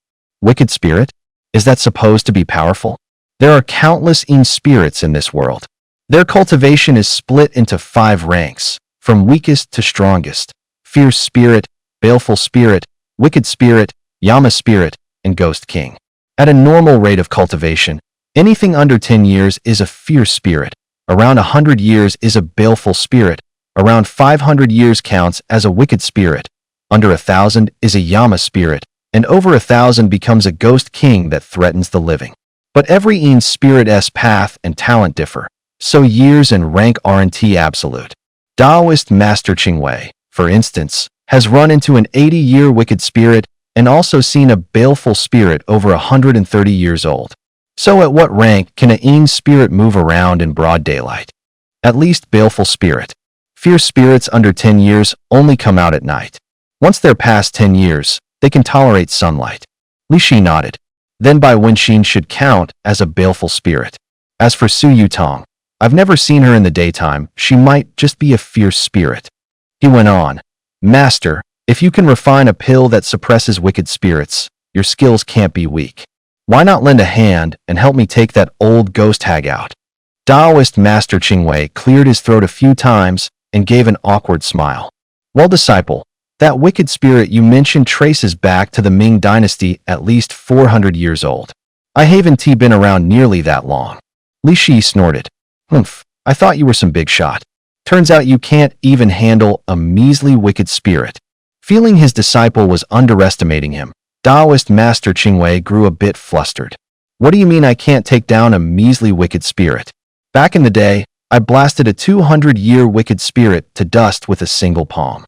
Wicked spirit? Is that supposed to be powerful? There are countless Een spirits in this world. Their cultivation is split into 5 ranks, from weakest to strongest: fierce spirit, baleful spirit, wicked spirit, Yama spirit, and ghost king. At a normal rate of cultivation, anything under 10 years is a fierce spirit, around 100 years is a baleful spirit, around 500 years counts as a wicked spirit, under 1,000 is a Yama spirit, and over 1,000 becomes a ghost king that threatens the living. But every Een spirit's path and talent differ, so years and rank aren't absolute. Taoist Master Qingwei, for instance, has run into an 80-year wicked spirit and also seen a baleful spirit over 130 years old. So at what rank can an Een spirit move around in broad daylight? At least baleful spirit. Fierce spirits under 10 years only come out at night. Once they're past 10 years, they can tolerate sunlight. Li Shi nodded. Then Bai Wenxin should count as a baleful spirit. As for Su Yutong, I've never seen her in the daytime. She might just be a fierce spirit. He went on, "Master, if you can refine a pill that suppresses wicked spirits, your skills can't be weak. Why not lend a hand and help me take that old ghost hag out?" Taoist Master Qingwei cleared his throat a few times and gave an awkward smile. "Well, disciple, that wicked spirit you mentioned traces back to the Ming Dynasty, at least 400 years old. I haven't been around nearly that long." Li Shi snorted. "Humph, I thought you were some big shot. Turns out you can't even handle a measly wicked spirit." Feeling his disciple was underestimating him, Taoist Master Qingwei grew a bit flustered. "What do you mean I can't take down a measly wicked spirit? Back in the day, I blasted a 200-year wicked spirit to dust with a single palm.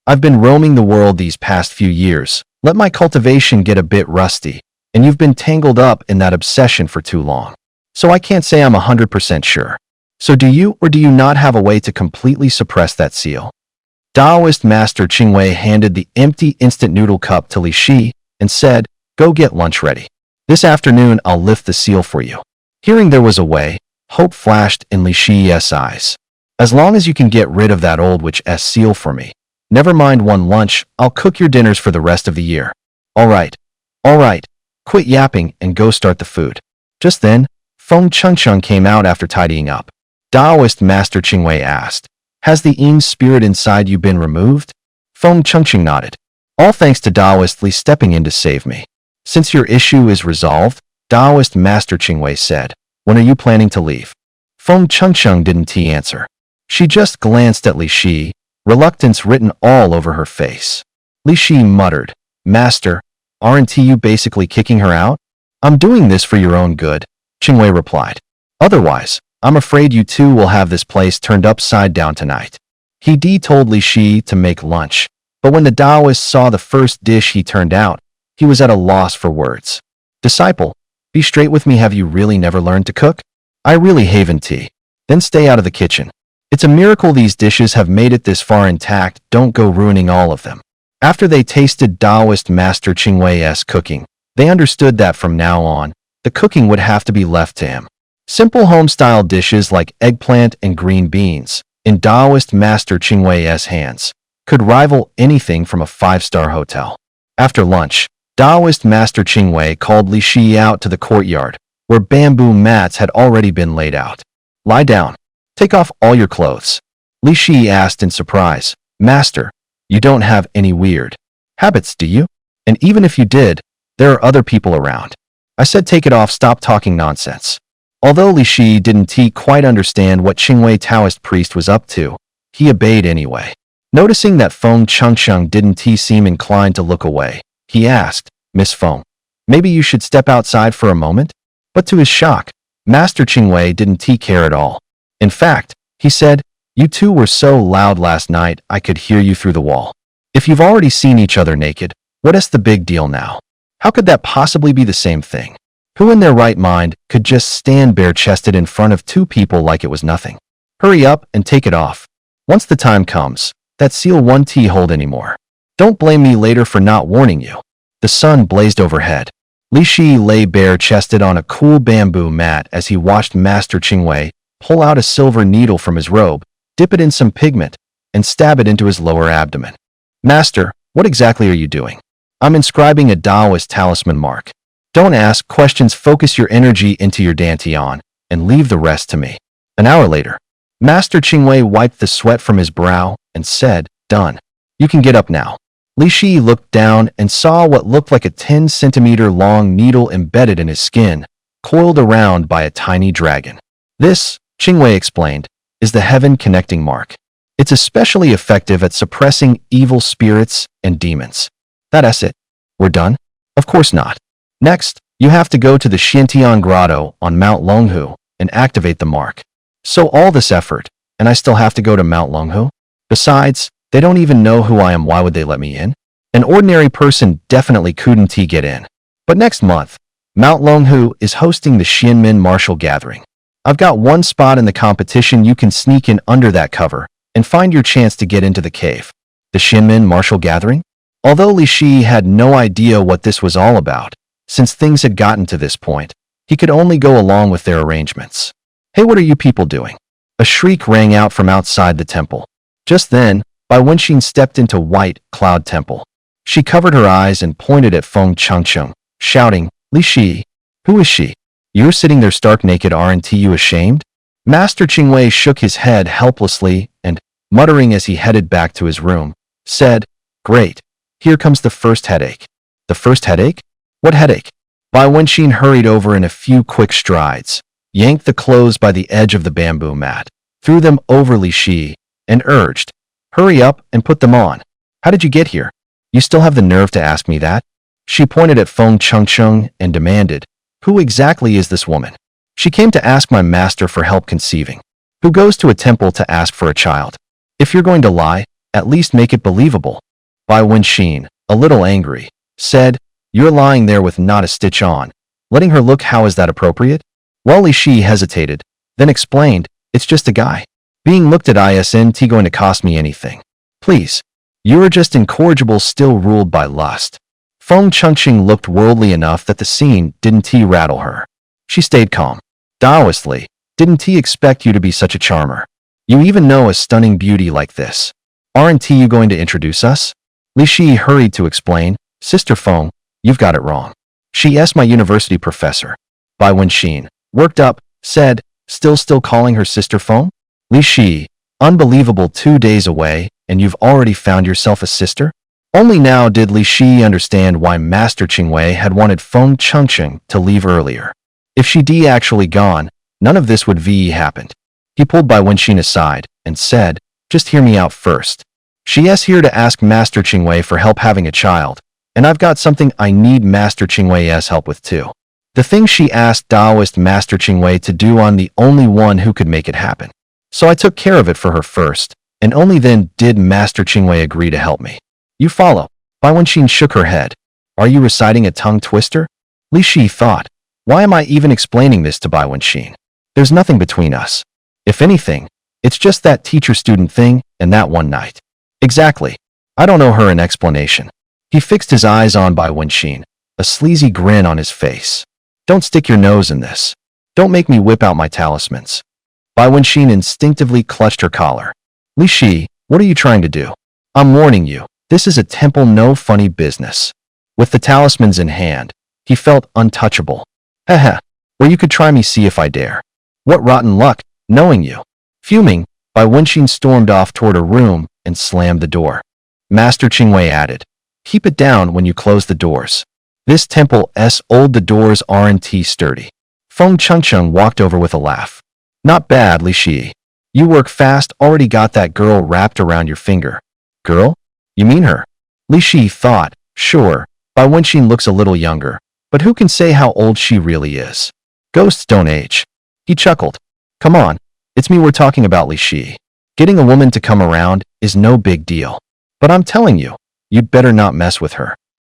I've been roaming the world these past few years, let my cultivation get a bit rusty, and you've been tangled up in that obsession for too long. So I can't say I'm 100% sure. So do you or do you not have a way to completely suppress that seal?" Taoist Master Qingwei handed the empty instant noodle cup to Li Shi and said, "Go get lunch ready. This afternoon I'll lift the seal for you." Hearing there was a way, hope flashed in Li Shi's eyes. "As long as you can get rid of that old witch's seal for me. Never mind one lunch, I'll cook your dinners for the rest of the year." All right. Quit yapping and go start the food." Just then, Feng Chengcheng came out after tidying up. Taoist Master Qingwei asked, "Has the Yin spirit inside you been removed?" Feng Chengcheng nodded. "All thanks to Taoist Li stepping in to save me. Since your issue is resolved," Taoist Master Qingwei said, "when are you planning to leave?" Feng Chengcheng didn't answer. She just glanced at Li Shi, reluctance written all over her face. Li Shi muttered, "Master, aren't you basically kicking her out?" "I'm doing this for your own good," Qingwei replied. "Otherwise, I'm afraid you two will have this place turned upside down tonight." He told Li Shi to make lunch, but when the Taoist saw the first dish he turned out, he was at a loss for words. "Disciple, be straight with me, have you really never learned to cook?" "I really haven't tea." "Then stay out of the kitchen. It's a miracle these dishes have made it this far intact, don't go ruining all of them." After they tasted Taoist Master Qingwei's cooking, they understood that from now on, the cooking would have to be left to him. Simple home-style dishes like eggplant and green beans, in Taoist Master Qingwei's hands, could rival anything from a five-star hotel. After lunch, Taoist Master Qingwei called Li Shi out to the courtyard, where bamboo mats had already been laid out. "Lie down. Take off all your clothes." Li Shi asked in surprise, "Master, you don't have any weird habits, do you? And even if you did, there are other people around." "I said take it off, stop talking nonsense." Although Li Shi didn't quite understand what Qingwei Taoist priest was up to, he obeyed anyway. Noticing that Feng Chengcheng didn't seem inclined to look away, he asked, "Miss Feng, maybe you should step outside for a moment?" But to his shock, Master Qingwei didn't care at all. In fact, he said, "You two were so loud last night I could hear you through the wall. If you've already seen each other naked, what's the big deal now? How could that possibly be the same thing? Who in their right mind could just stand bare-chested in front of two people like it was nothing? Hurry up and take it off. Once the time comes, that seal won't hold anymore. Don't blame me later for not warning you." The sun blazed overhead. Li Shi lay bare-chested on a cool bamboo mat as he watched Master Qingwei pull out a silver needle from his robe, dip it in some pigment, and stab it into his lower abdomen. "Master, what exactly are you doing?" "I'm inscribing a Taoist talisman mark. Don't ask questions, focus your energy into your dantian, and leave the rest to me." An hour later, Master Qingwei wiped the sweat from his brow and said, "Done. You can get up now." Li Shi looked down and saw what looked like a 10-centimeter long needle embedded in his skin, coiled around by a tiny dragon. "This," Qingwei explained, "is the heaven connecting mark. It's especially effective at suppressing evil spirits and demons." "That's it? We're done?" "Of course not. Next, you have to go to the Xiantian Grotto on Mount Longhu and activate the mark." "So all this effort, and I still have to go to Mount Longhu? Besides, they don't even know who I am, why would they let me in? An ordinary person definitely couldn't get in." "But next month, Mount Longhu is hosting the Xianmin Martial Gathering. I've got one spot in the competition, you can sneak in under that cover and find your chance to get into the cave." The Xianmin Martial Gathering? Although Li Shi had no idea what this was all about, since things had gotten to this point, he could only go along with their arrangements. "Hey, what are you people doing?" A shriek rang out from outside the temple. Just then, Bai Wenxin stepped into White Cloud Temple. She covered her eyes and pointed at Feng Chengcheng, shouting, "Li Shi, who is she? You're sitting there stark naked, aren't you ashamed?" Master Qingwei shook his head helplessly and, muttering as he headed back to his room, said, "Great. Here comes the first headache." "The first headache? What headache?" Bai Wenxin hurried over in a few quick strides, yanked the clothes by the edge of the bamboo mat, threw them over Li Shi, and urged, "Hurry up and put them on. How did you get here? You still have the nerve to ask me that?" She pointed at Feng Chengcheng and demanded, "Who exactly is this woman?" "She came to ask my master for help conceiving. Who goes to a temple to ask for a child? If you're going to lie, at least make it believable." Bai Wenxin, a little angry, said, "You're lying there with not a stitch on, letting her look, how is that appropriate?" While Li Shi hesitated, then explained, "It's just a guy. Being looked at isn't going to cost me anything. Please. You are just incorrigible, still ruled by lust." Feng Chengcheng looked worldly enough that the scene didn't rattle her. She stayed calm. "Taoistly, didn't expect you to be such a charmer. You even know a stunning beauty like this. Aren't you going to introduce us?" Li Shi hurried to explain, "Sister Feng, you've got it wrong. She's my university professor." Bai Wenxin, worked up, said, still calling her sister Feng? Li Shi, unbelievable, 2 days away, and you've already found yourself a sister? Only now did Li Shi understand why Master Qingwei had wanted Feng Chengqing to leave earlier. If she'd actually gone, none of this would have happened. He pulled Bai Wenxin aside and said, just hear me out first. She's here to ask Master Qingwei for help having a child, and I've got something I need Master Qingwei's help with too. The thing she asked Taoist Master Qingwei to do, I'm the only one who could make it happen. So I took care of it for her first, and only then did Master Qingwei agree to help me. You follow? Bai Wenxin shook her head. Are you reciting a tongue twister? Li Shi thought. Why am I even explaining this to Bai Wenxin? There's nothing between us. If anything, it's just that teacher-student thing and that one night. Exactly. I don't owe her an explanation. He fixed his eyes on Bai Wenxin, a sleazy grin on his face. Don't stick your nose in this. Don't make me whip out my talismans. Bai Wenxin instinctively clutched her collar. Li Shi, what are you trying to do? I'm warning you, this is a temple, no funny business. With the talismans in hand, he felt untouchable. Heh, or you could try me, see if I dare. What rotten luck, knowing you. Fuming, Bai Wenxin stormed off toward her room and slammed the door. Master Qingwei added, keep it down when you close the doors. This temple's old, the doors aren't sturdy. Feng Chengqing walked over with a laugh. Not bad, Li Shi. You work fast, already got that girl wrapped around your finger. Girl? You mean her? Li Shi thought, sure, Bai Wenxin looks a little younger, but who can say how old she really is? Ghosts don't age. He chuckled. Come on, it's me we're talking about, Li Shi. Getting a woman to come around is no big deal. But I'm telling you, you'd better not mess with her.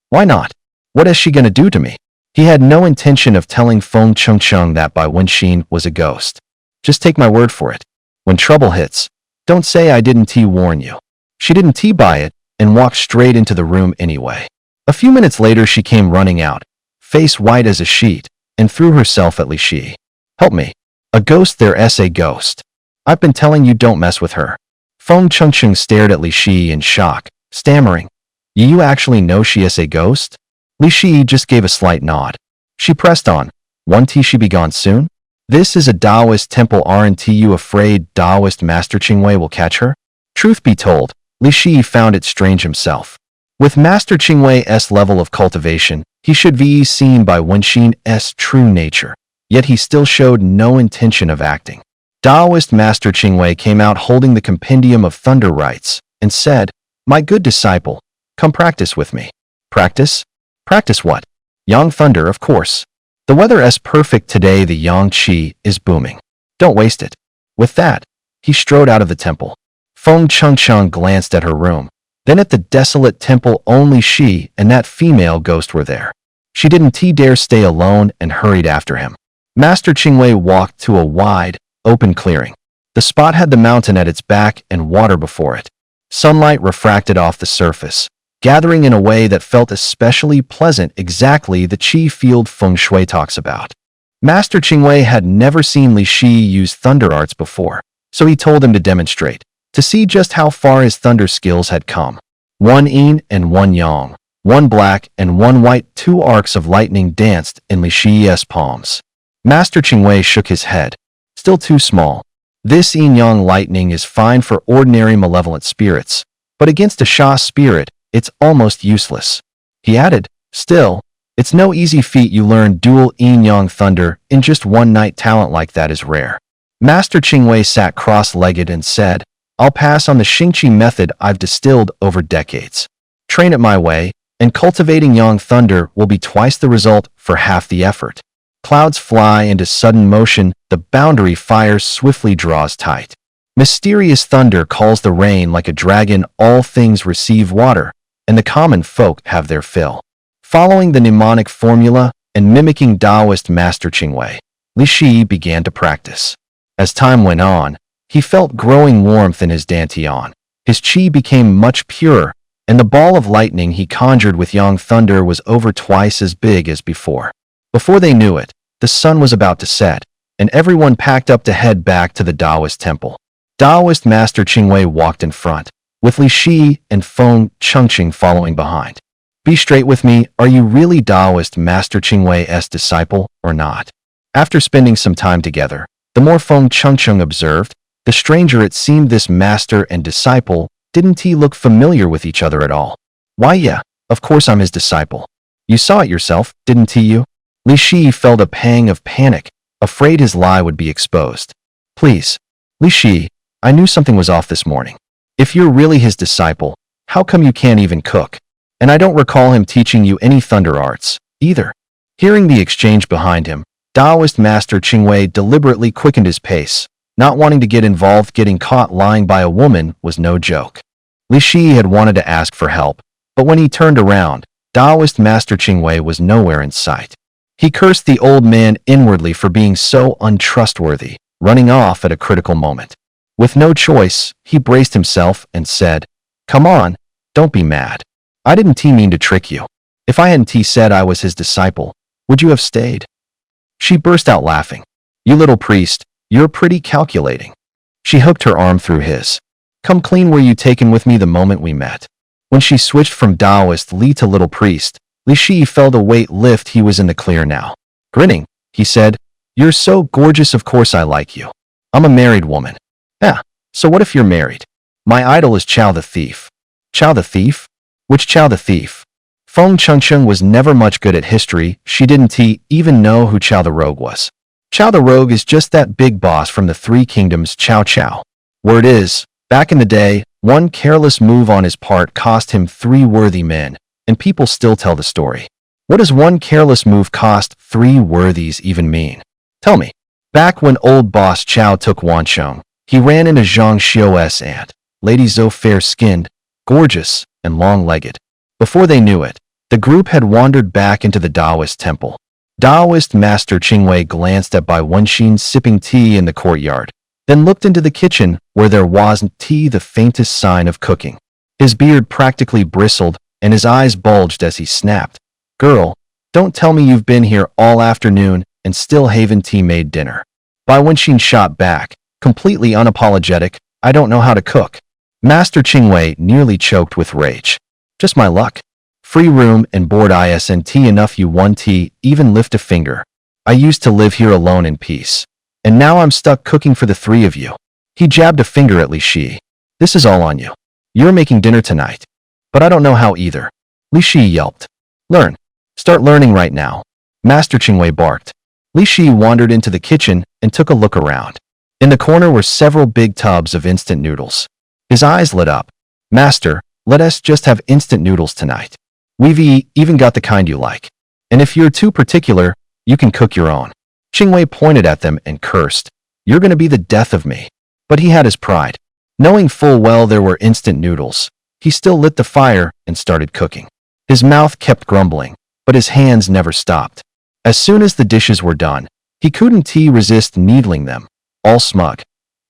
Why not? What is she gonna do to me? He had no intention of telling Feng Chengqing that Bai Wenxin was a ghost. Just take my word for it. When trouble hits, don't say I didn't warn you. She didn't buy it and walked straight into the room anyway. A few minutes later she came running out, face white as a sheet, and threw herself at Li Shi. Help me. A ghost, there's a ghost. I've been telling you don't mess with her. Feng Chengqing stared at Li Shi in shock, stammering. You actually know she is a ghost? Li Shi just gave a slight nod. She pressed on. Won't she be gone soon? This is a Taoist temple, aren't you afraid Taoist Master Qingwei will catch her? Truth be told, Li Shi found it strange himself. With Master Qingwei's level of cultivation, he should be seen by Wenxin's true nature, yet he still showed no intention of acting. Taoist Master Qingwei came out holding the Compendium of Thunder Rites and said, my good disciple, come practice with me. Practice? Practice what? Yang Thunder, of course. The weather is perfect today, the Yang Qi is booming. Don't waste it. With that, he strode out of the temple. Feng Chengqing glanced at her room, then at the desolate temple. Only she and that female ghost were there. She didn't dare stay alone and hurried after him. Master Qingwei walked to a wide, open clearing. The spot had the mountain at its back and water before it. Sunlight refracted off the surface, gathering in a way that felt especially pleasant, exactly the qi field feng shui talks about. Master Qingwei had never seen Li Shi use thunder arts before, so he told him to demonstrate, to see just how far his thunder skills had come. One yin and one yang, one black and one white, 2 arcs of lightning danced in Li Shi's palms. Master Qingwei shook his head. Still too small. This yin-yang lightning is fine for ordinary malevolent spirits, but against a Sha spirit, it's almost useless. He added, still, it's no easy feat. You learn dual yin-yang thunder in just one night. Talent like that is rare. Master Qingwei sat cross-legged and said, I'll pass on the Xingqi method I've distilled over decades. Train it my way, and cultivating yang thunder will be twice the result for half the effort. Clouds fly into sudden motion, the boundary fires swiftly draws tight. Mysterious thunder calls the rain like a dragon. All things receive water, and the common folk have their fill. Following the mnemonic formula and mimicking Taoist Master Qingwei, Li Shi began to practice. As time went on, he felt growing warmth in his dantian. His qi became much purer, and the ball of lightning he conjured with yang thunder was over twice as big as before. Before they knew it, the sun was about to set, and everyone packed up to head back to the Taoist temple. Taoist Master Qingwei walked in front, with Li Shi and Feng Chengqing following behind. Be straight with me, are you really Taoist Master Qingwei's disciple or not? After spending some time together, the more Feng Changcheng observed, the stranger it seemed this master and disciple didn't he look familiar with each other at all. Why yeah, of course I'm his disciple. You saw it yourself, didn't you? Li Shi felt a pang of panic, afraid his lie would be exposed. Please, Li Shi, I knew something was off this morning. If you're really his disciple, how come you can't even cook? And I don't recall him teaching you any thunder arts, either. Hearing the exchange behind him, Taoist Master Qingwei deliberately quickened his pace. Not wanting to get involved, getting caught lying by a woman was no joke. Li Shi had wanted to ask for help, but when he turned around, Taoist Master Qingwei was nowhere in sight. He cursed the old man inwardly for being so untrustworthy, running off at a critical moment. With no choice, he braced himself and said, "Come on, don't be mad. I didn't mean to trick you. If I hadn't said I was his disciple, would you have stayed?" She burst out laughing. "You little priest, you're pretty calculating." She hooked her arm through his. "Come clean, were you taken with me the moment we met?" When she switched from Taoist Li to little priest, Li Shi felt a weight lift. He was in the clear now. Grinning, he said, "You're so gorgeous, of course I like you. I'm a married woman." "Yeah, so what if you're married? My idol is Chao the Thief." "Chao the Thief? Which Chao the Thief?" Feng Changcheng was never much good at history. She didn't even know who Chao the Rogue was. Chao the Rogue is just that big boss from the Three Kingdoms, Cao Cao. Word is, back in the day, one careless move on his part cost him 3 worthy men, and people still tell the story. What does one careless move cost 3 worthies even mean? Tell me. Back when old boss Chao took Wancheng, he ran into Zhang Xiu's aunt, Lady Zhou, fair-skinned, gorgeous, and long-legged. Before they knew it, the group had wandered back into the Taoist temple. Taoist Master Qingwei glanced at Bai Wenxin sipping tea in the courtyard, then looked into the kitchen where there wasn't the faintest sign of cooking. His beard practically bristled and his eyes bulged as he snapped, "Girl, don't tell me you've been here all afternoon and still haven't made dinner." Bai Wenxin shot back, completely unapologetic, "I don't know how to cook." Master Qingwei nearly choked with rage. "Just my luck. Free room and board isn't enough, you won't even lift a finger. I used to live here alone in peace. And now I'm stuck cooking for the 3 of you." He jabbed a finger at Li Shi. "This is all on you. You're making dinner tonight. But I don't know how either." Li Shi yelped. "Learn. Start learning right now." Master Qingwei barked. Li Shi wandered into the kitchen and took a look around. In the corner were several big tubs of instant noodles. His eyes lit up. "Master, let us just have instant noodles tonight. We've even got the kind you like. And if you're too particular, you can cook your own." Qingwei pointed at them and cursed. "You're going to be the death of me." But he had his pride. Knowing full well there were instant noodles, he still lit the fire and started cooking. His mouth kept grumbling, but his hands never stopped. As soon as the dishes were done, he couldn't resist needling them, all smug.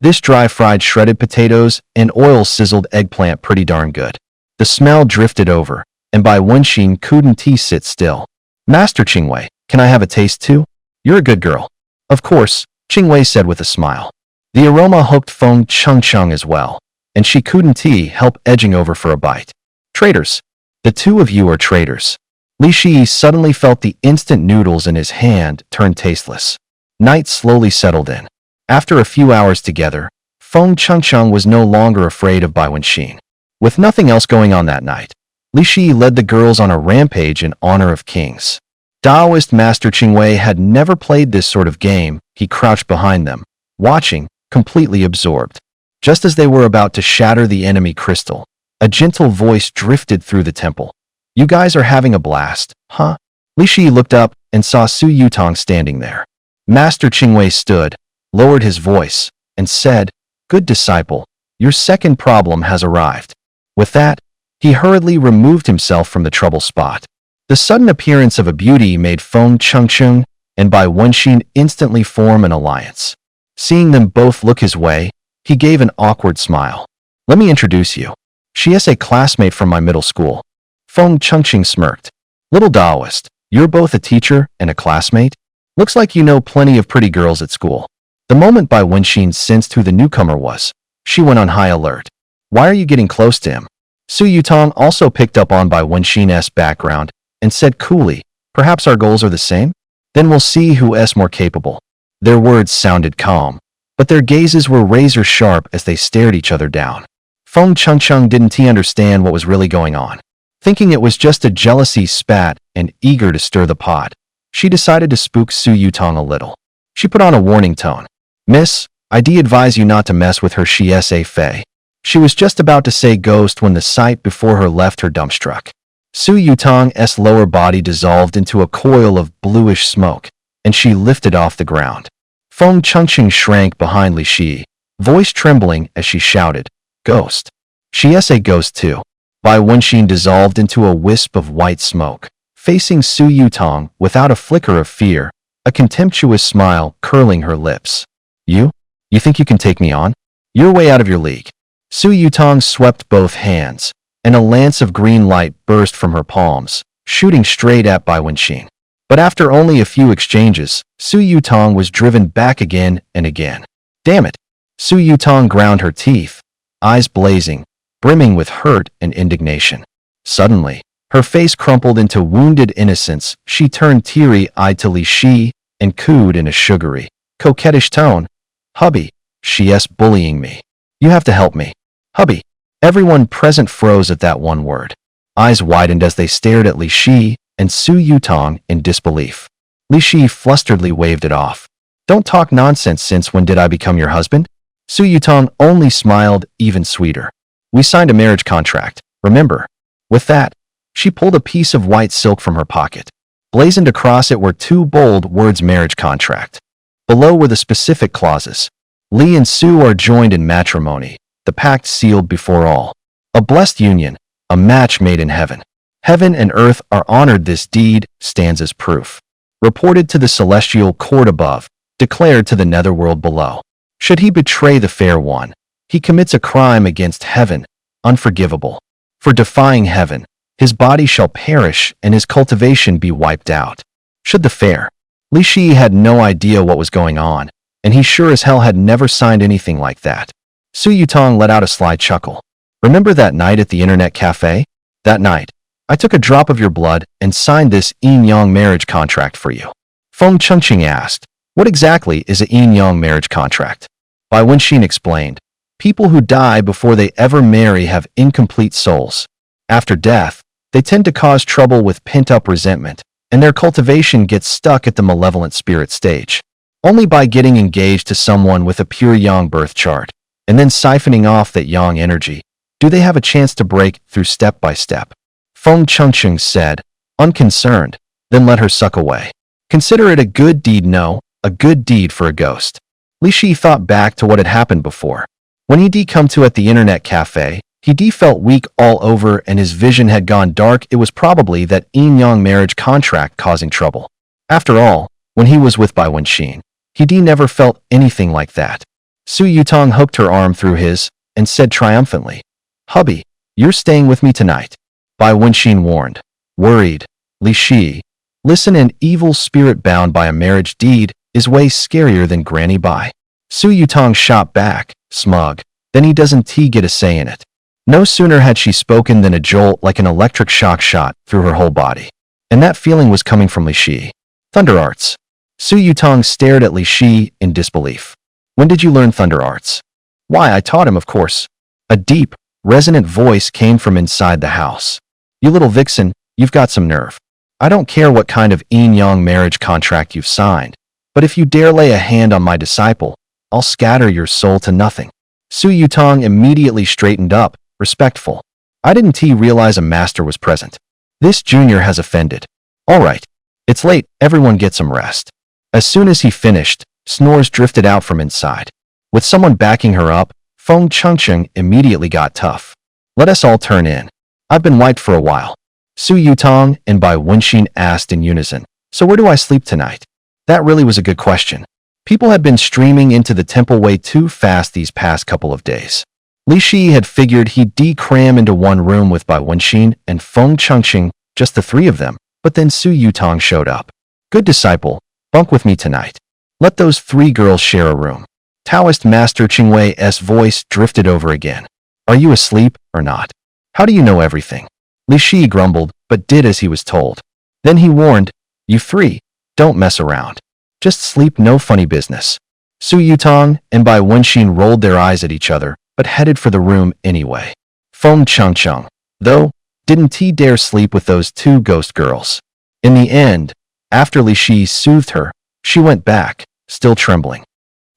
This dry-fried shredded potatoes and oil-sizzled eggplant pretty darn good. The smell drifted over, and Bai Wenxin couldn't sit still. "Master Qingwei, can I have a taste too? You're a good girl." "Of course," Qingwei said with a smile. The aroma hooked Feng Changcheng as well, and she couldn't help edging over for a bite. "Traitors. The 2 of you are traitors." Li Shi suddenly felt the instant noodles in his hand turn tasteless. Night slowly settled in. After a few hours together, Feng Changcheng was no longer afraid of Bai Wenxin. With nothing else going on that night, Li Shi led the girls on a rampage in honor of kings. Taoist Master Qingwei had never played this sort of game. He crouched behind them, watching, completely absorbed. Just as they were about to shatter the enemy crystal, a gentle voice drifted through the temple. "You guys are having a blast, huh?" Li Shi looked up and saw Su Yutong standing there. Master Qingwei stood, lowered his voice, and said, "Good disciple, your second problem has arrived." With that, he hurriedly removed himself from the trouble spot. The sudden appearance of a beauty made Feng Changcheng and Bai Wenxin instantly form an alliance. Seeing them both look his way, he gave an awkward smile. "Let me introduce you. She is a classmate from my middle school." Feng Changcheng smirked. "Little Taoist, you're both a teacher and a classmate? Looks like you know plenty of pretty girls at school." The moment Bai Wenxin sensed who the newcomer was, she went on high alert. "Why are you getting close to him?" Su Yutong also picked up on Bai Wenxin's background and said coolly, "Perhaps our goals are the same?" Then we'll see who's more capable. Their words sounded calm, but their gazes were razor sharp as they stared each other down. Feng Chengcheng didn't understand what was really going on. Thinking it was just a jealousy spat and eager to stir the pot, she decided to spook Su Yutong a little. She put on a warning tone. Miss, I advise you not to mess with her. She's a fey. She was just about to say ghost when the sight before her left her dumbstruck. Su Yutong's lower body dissolved into a coil of bluish smoke, and she lifted off the ground. Feng Chengcheng shrank behind Li Shi, voice trembling as she shouted, Ghost. She's a ghost too. Bai Wenxin dissolved into a wisp of white smoke, facing Su Yutong without a flicker of fear, a contemptuous smile curling her lips. You think you can take me on? You're way out of your league. Su Yutong swept both hands, and a lance of green light burst from her palms, shooting straight at Bai Wenxin. But after only a few exchanges, Su Yutong was driven back again and again. Damn it! Su Yutong ground her teeth, eyes blazing, brimming with hurt and indignation. Suddenly, her face crumpled into wounded innocence. She turned teary-eyed to Li Shi and cooed in a sugary, coquettish tone, Hubby, she's bullying me. You have to help me. Hubby. Everyone present froze at that one word. Eyes widened as they stared at Li Shi and Su Yutong in disbelief. Li Shi flusteredly waved it off. Don't talk nonsense. Since when did I become your husband? Su Yutong only smiled even sweeter. We signed a marriage contract, remember? With that, she pulled a piece of white silk from her pocket. Blazoned across it were two bold words: marriage contract. Below were the specific clauses. Li and Su are joined in matrimony, the pact sealed before all. A blessed union, a match made in heaven. Heaven and earth are honored. This deed stands as proof. Reported to the celestial court above, declared to the netherworld below. Should he betray the fair one, he commits a crime against heaven, unforgivable. For defying heaven, his body shall perish and his cultivation be wiped out. Should the fair. Li Shi had no idea what was going on, and he sure as hell had never signed anything like that. Su Yutong let out a sly chuckle. Remember that night at the internet cafe? That night, I took a drop of your blood and signed this yin-yang marriage contract for you. Feng Chengqing asked, what exactly is a yin-yang marriage contract? Bai Wenxin explained, people who die before they ever marry have incomplete souls. After death, they tend to cause trouble with pent-up resentment, and their cultivation gets stuck at the malevolent spirit stage. Only by getting engaged to someone with a pure yang birth chart, and then siphoning off that yang energy, do they have a chance to break through step by step. Feng Chengqing said, unconcerned, then let her suck away. Consider it a good deed. No, a good deed for a ghost. Li Shi thought back to what had happened before. When he'd come to at the internet cafe, he felt weak all over and his vision had gone dark. It was probably that yin-yang marriage contract causing trouble. After all, when he was with Bai Wenxin, he never felt anything like that. Su Yutong hooked her arm through his and said triumphantly, Hubby, you're staying with me tonight. Bai Wenxin warned, worried, Li Shi, listen, an evil spirit bound by a marriage deed is way scarier than Granny Bai. Su Yutong shot back, smug, then he doesn't get a say in it. No sooner had she spoken than a jolt like an electric shock shot through her whole body. And that feeling was coming from Li Shi. Thunder arts. Su Yutong stared at Li Shi in disbelief. When did you learn thunder arts? Why, I taught him, of course. A deep, resonant voice came from inside the house. You little vixen, you've got some nerve. I don't care what kind of yin-yang marriage contract you've signed, but if you dare lay a hand on my disciple, I'll scatter your soul to nothing. Su Yutong immediately straightened up, respectful. I didn't realize a master was present. This junior has offended. All right. It's late, everyone get some rest. As soon as he finished, snores drifted out from inside. With someone backing her up, Feng Chengqing immediately got tough. Let us all turn in. I've been wiped for a while. Su Yutong and Bai Wenxin asked in unison, so where do I sleep tonight? That really was a good question. People had been streaming into the temple way too fast these past couple of days. Li Shi had figured he'd cram into one room with Bai Wenxin and Feng Chengqing, just the three of them, but then Su Yutong showed up. Good disciple, bunk with me tonight. Let those three girls share a room. Taoist Master Qingwei's voice drifted over again. Are you asleep or not? How do you know everything? Li Shi grumbled, but did as he was told. Then he warned, you three, Don't mess around. Just sleep, no funny business. Su Yutong and Bai Wenxin rolled their eyes at each other, but headed for the room anyway. Feng Changcheng, though, didn't he dare sleep with those two ghost girls. In the end, after Li Shi soothed her, she went back, still trembling.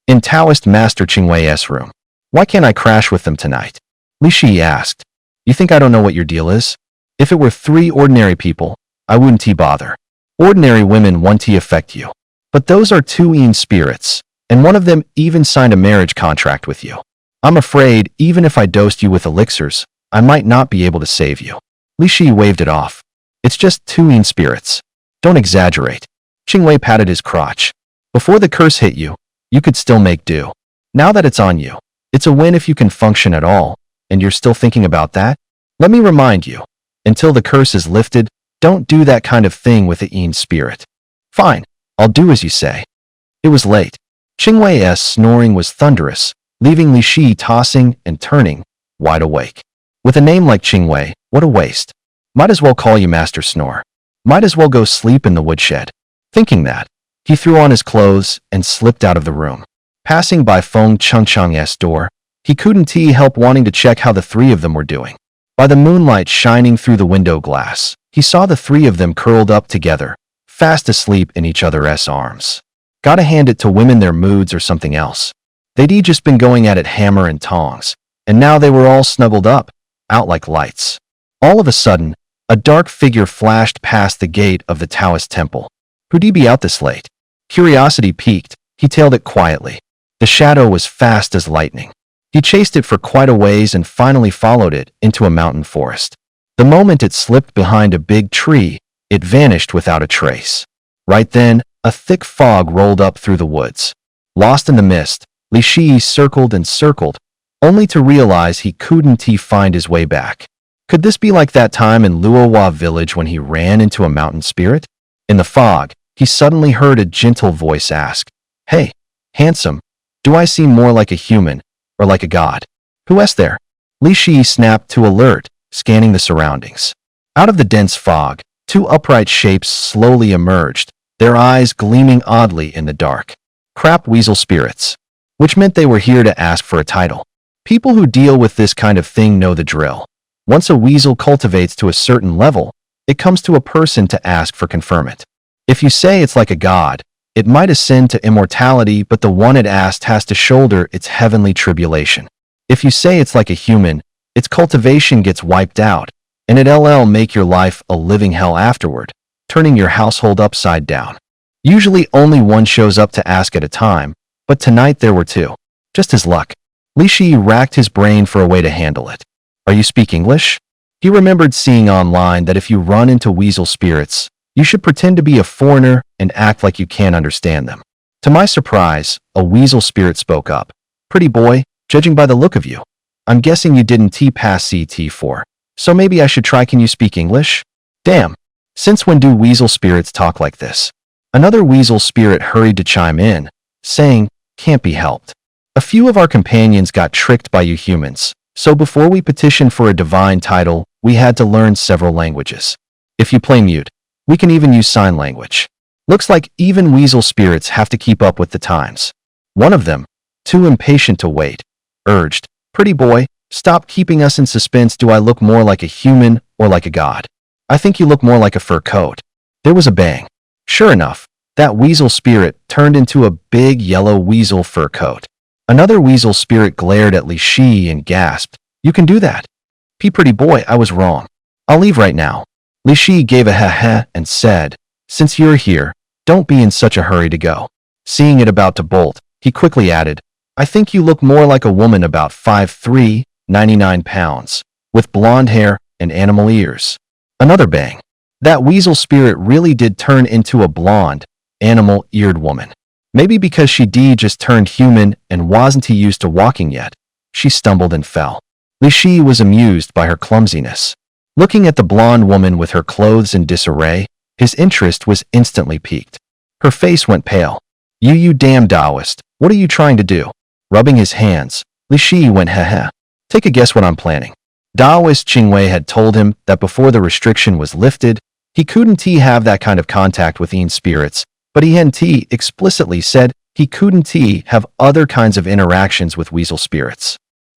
In Taoist Master Qingwei's room. Why can't I crash with them tonight? Li Shi asked. You think I don't know what your deal is? If it were 3 ordinary people, I wouldn't bother. Ordinary women won't affect you. But those are 2 Yin spirits, and one of them even signed a marriage contract with you. I'm afraid even if I dosed you with elixirs, I might not be able to save you. Li Shi waved it off. It's just 2 Yin spirits. Don't exaggerate. Qingwei patted his crotch. Before the curse hit you, you could still make do. Now that it's on you, it's a win if you can function at all, and you're still thinking about that? Let me remind you, until the curse is lifted, don't do that kind of thing with a Yin spirit. Fine, I'll do as you say. It was late. Qingwei's snoring was thunderous, leaving Li Shi tossing and turning, wide awake. With a name like Qingwei, what a waste. Might as well call you Master Snore. Might as well go sleep in the woodshed. Thinking that, he threw on his clothes and slipped out of the room. Passing by Feng Changcheng's door, he couldn't help wanting to check how the 3 of them were doing. By the moonlight shining through the window glass, he saw the 3 of them curled up together, fast asleep in each other's arms. Gotta hand it to women, their moods or something else. They'd just been going at it hammer and tongs, and now they were all snuggled up, out like lights. All of a sudden, a dark figure flashed past the gate of the Taoist temple. Who'd he be out this late? Curiosity piqued, he tailed it quietly. The shadow was fast as lightning. He chased it for quite a ways and finally followed it into a mountain forest. The moment it slipped behind a big tree, it vanished without a trace. Right then, a thick fog rolled up through the woods. Lost in the mist, Li Shi circled and circled, only to realize he couldn't find his way back. Could this be like that time in Luohua village when he ran into a mountain spirit? In the fog, he suddenly heard a gentle voice ask, "Hey, handsome, do I seem more like a human or like a god? Who's there?" Li Shi snapped to alert, scanning the surroundings. Out of the dense fog, 2 upright shapes slowly emerged, their eyes gleaming oddly in the dark. Crap weasel spirits. Which meant they were here to ask for a title. People who deal with this kind of thing know the drill. Once a weasel cultivates to a certain level, it comes to a person to ask for conferment. If you say it's like a god, it might ascend to immortality, but the one it asked has to shoulder its heavenly tribulation. If you say it's like a human, its cultivation gets wiped out, and it'll make your life a living hell afterward, turning your household upside down. Usually only one shows up to ask at a time, but tonight there were 2. Just his luck. Li Shi racked his brain for a way to handle it. Are you speak English? He remembered seeing online that if you run into weasel spirits, you should pretend to be a foreigner and act like you can't understand them. To my surprise, a weasel spirit spoke up. Pretty boy, judging by the look of you, I'm guessing you didn't pass CT4, so maybe I should try. Can you speak English? Damn. Since when do weasel spirits talk like this? Another weasel spirit hurried to chime in, saying, can't be helped. A few of our companions got tricked by you humans, so before we petitioned for a divine title, we had to learn several languages. If you play mute, we can even use sign language. Looks like even weasel spirits have to keep up with the times. One of them, too impatient to wait, urged, pretty boy, stop keeping us in suspense. Do I look more like a human or like a god? I think you look more like a fur coat. There was a bang. Sure enough, that weasel spirit turned into a big yellow weasel fur coat. Another weasel spirit glared at Li Shi and gasped, you can do that? Pretty boy, I was wrong. I'll leave right now. Li Shi gave a heh and said, since you're here, don't be in such a hurry to go. Seeing it about to bolt, he quickly added, I think you look more like a woman about 5'3", 99 pounds, with blonde hair and animal ears. Another bang. That weasel spirit really did turn into a blonde, animal-eared woman. Maybe because she just turned human and wasn't used to walking yet. She stumbled and fell. Li Shi was amused by her clumsiness. Looking at the blonde woman with her clothes in disarray, his interest was instantly piqued. Her face went pale. You damn Taoist, what are you trying to do? Rubbing his hands, Li Shi went heh. Take a guess what I'm planning. Taoist Qingwei had told him that before the restriction was lifted, he couldn't have that kind of contact with Yin spirits, but he hadn't explicitly said he couldn't have other kinds of interactions with weasel spirits.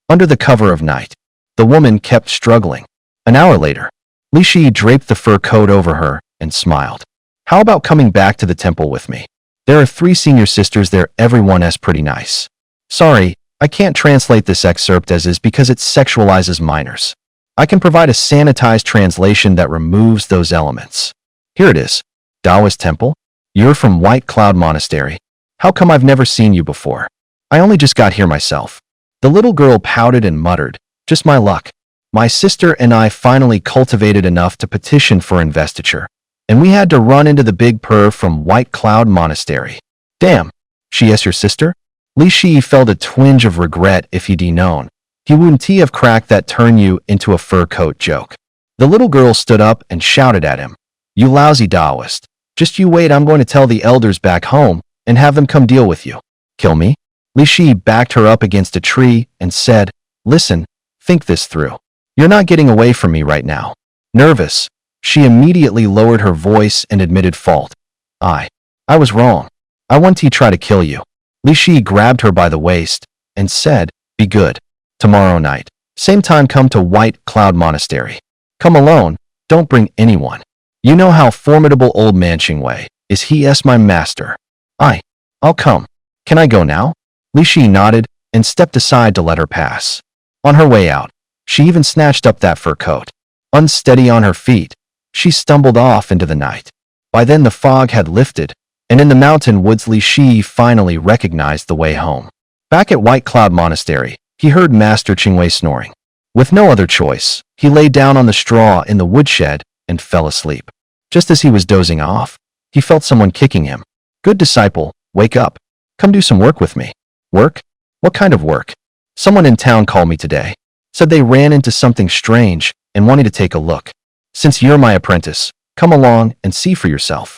Under the cover of night, the woman kept struggling. An hour later, Li Shi draped the fur coat over her and smiled. How about coming back to the temple with me? There are 3 senior sisters there, everyone is pretty nice. Sorry, I can't translate this excerpt as is because it sexualizes minors. I can provide a sanitized translation that removes those elements. Here it is. Taoist Temple? You're from White Cloud Monastery. How come I've never seen you before? I only just got here myself. The little girl pouted and muttered, just my luck. My sister and I finally cultivated enough to petition for investiture, and we had to run into the big purr from White Cloud Monastery. Damn, she is your sister? Li Shi felt a twinge of regret if he'd known. He wouldn't have cracked that turn you into a fur coat joke. The little girl stood up and shouted at him. You lousy Taoist. Just you wait, I'm going to tell the elders back home and have them come deal with you. Kill me? Li Shi backed her up against a tree and said, listen, think this through. You're not getting away from me right now. Nervous, she immediately lowered her voice and admitted fault. I was wrong. I want to try to kill you. Li Shi grabbed her by the waist and said, be good. Tomorrow night, same time come to White Cloud Monastery. Come alone, don't bring anyone. You know how formidable old man Qingwei is, he is my master. I'll come. Can I go now? Li Shi nodded and stepped aside to let her pass. On her way out, she even snatched up that fur coat. Unsteady on her feet, she stumbled off into the night. By then the fog had lifted, and in the mountain woods Li Shi finally recognized the way home. Back at White Cloud Monastery, he heard Master Qingwei snoring. With no other choice, he lay down on the straw in the woodshed and fell asleep. Just as he was dozing off, he felt someone kicking him. Good disciple, wake up. Come do some work with me. Work? What kind of work? Someone in town called me today. Said they ran into something strange and wanted to take a look. Since you're my apprentice, come along and see for yourself.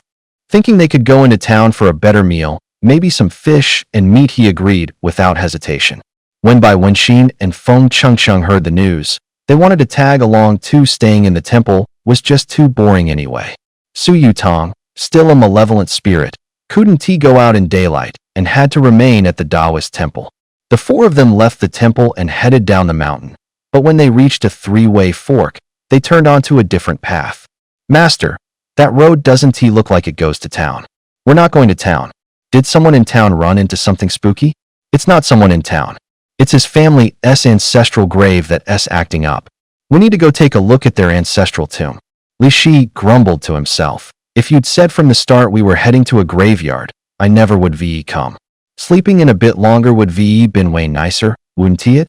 Thinking they could go into town for a better meal, maybe some fish and meat, he agreed without hesitation. When Bai Wenxin and Feng Chengcheng heard the news, they wanted to tag along too. Staying in the temple was just too boring anyway. Su Yutong, still a malevolent spirit, couldn't go out in daylight and had to remain at the Taoist temple. The 4 of them left the temple and headed down the mountain, but when they reached a 3-way fork, they turned onto a different path. Master, that road doesn't look like it goes to town. We're not going to town. Did someone in town run into something spooky? It's not someone in town. It's his family's ancestral grave that's acting up. We need to go take a look at their ancestral tomb. Li Shi grumbled to himself. If you'd said from the start we were heading to a graveyard, I never would come. Sleeping in a bit longer would been way nicer, wouldn't it?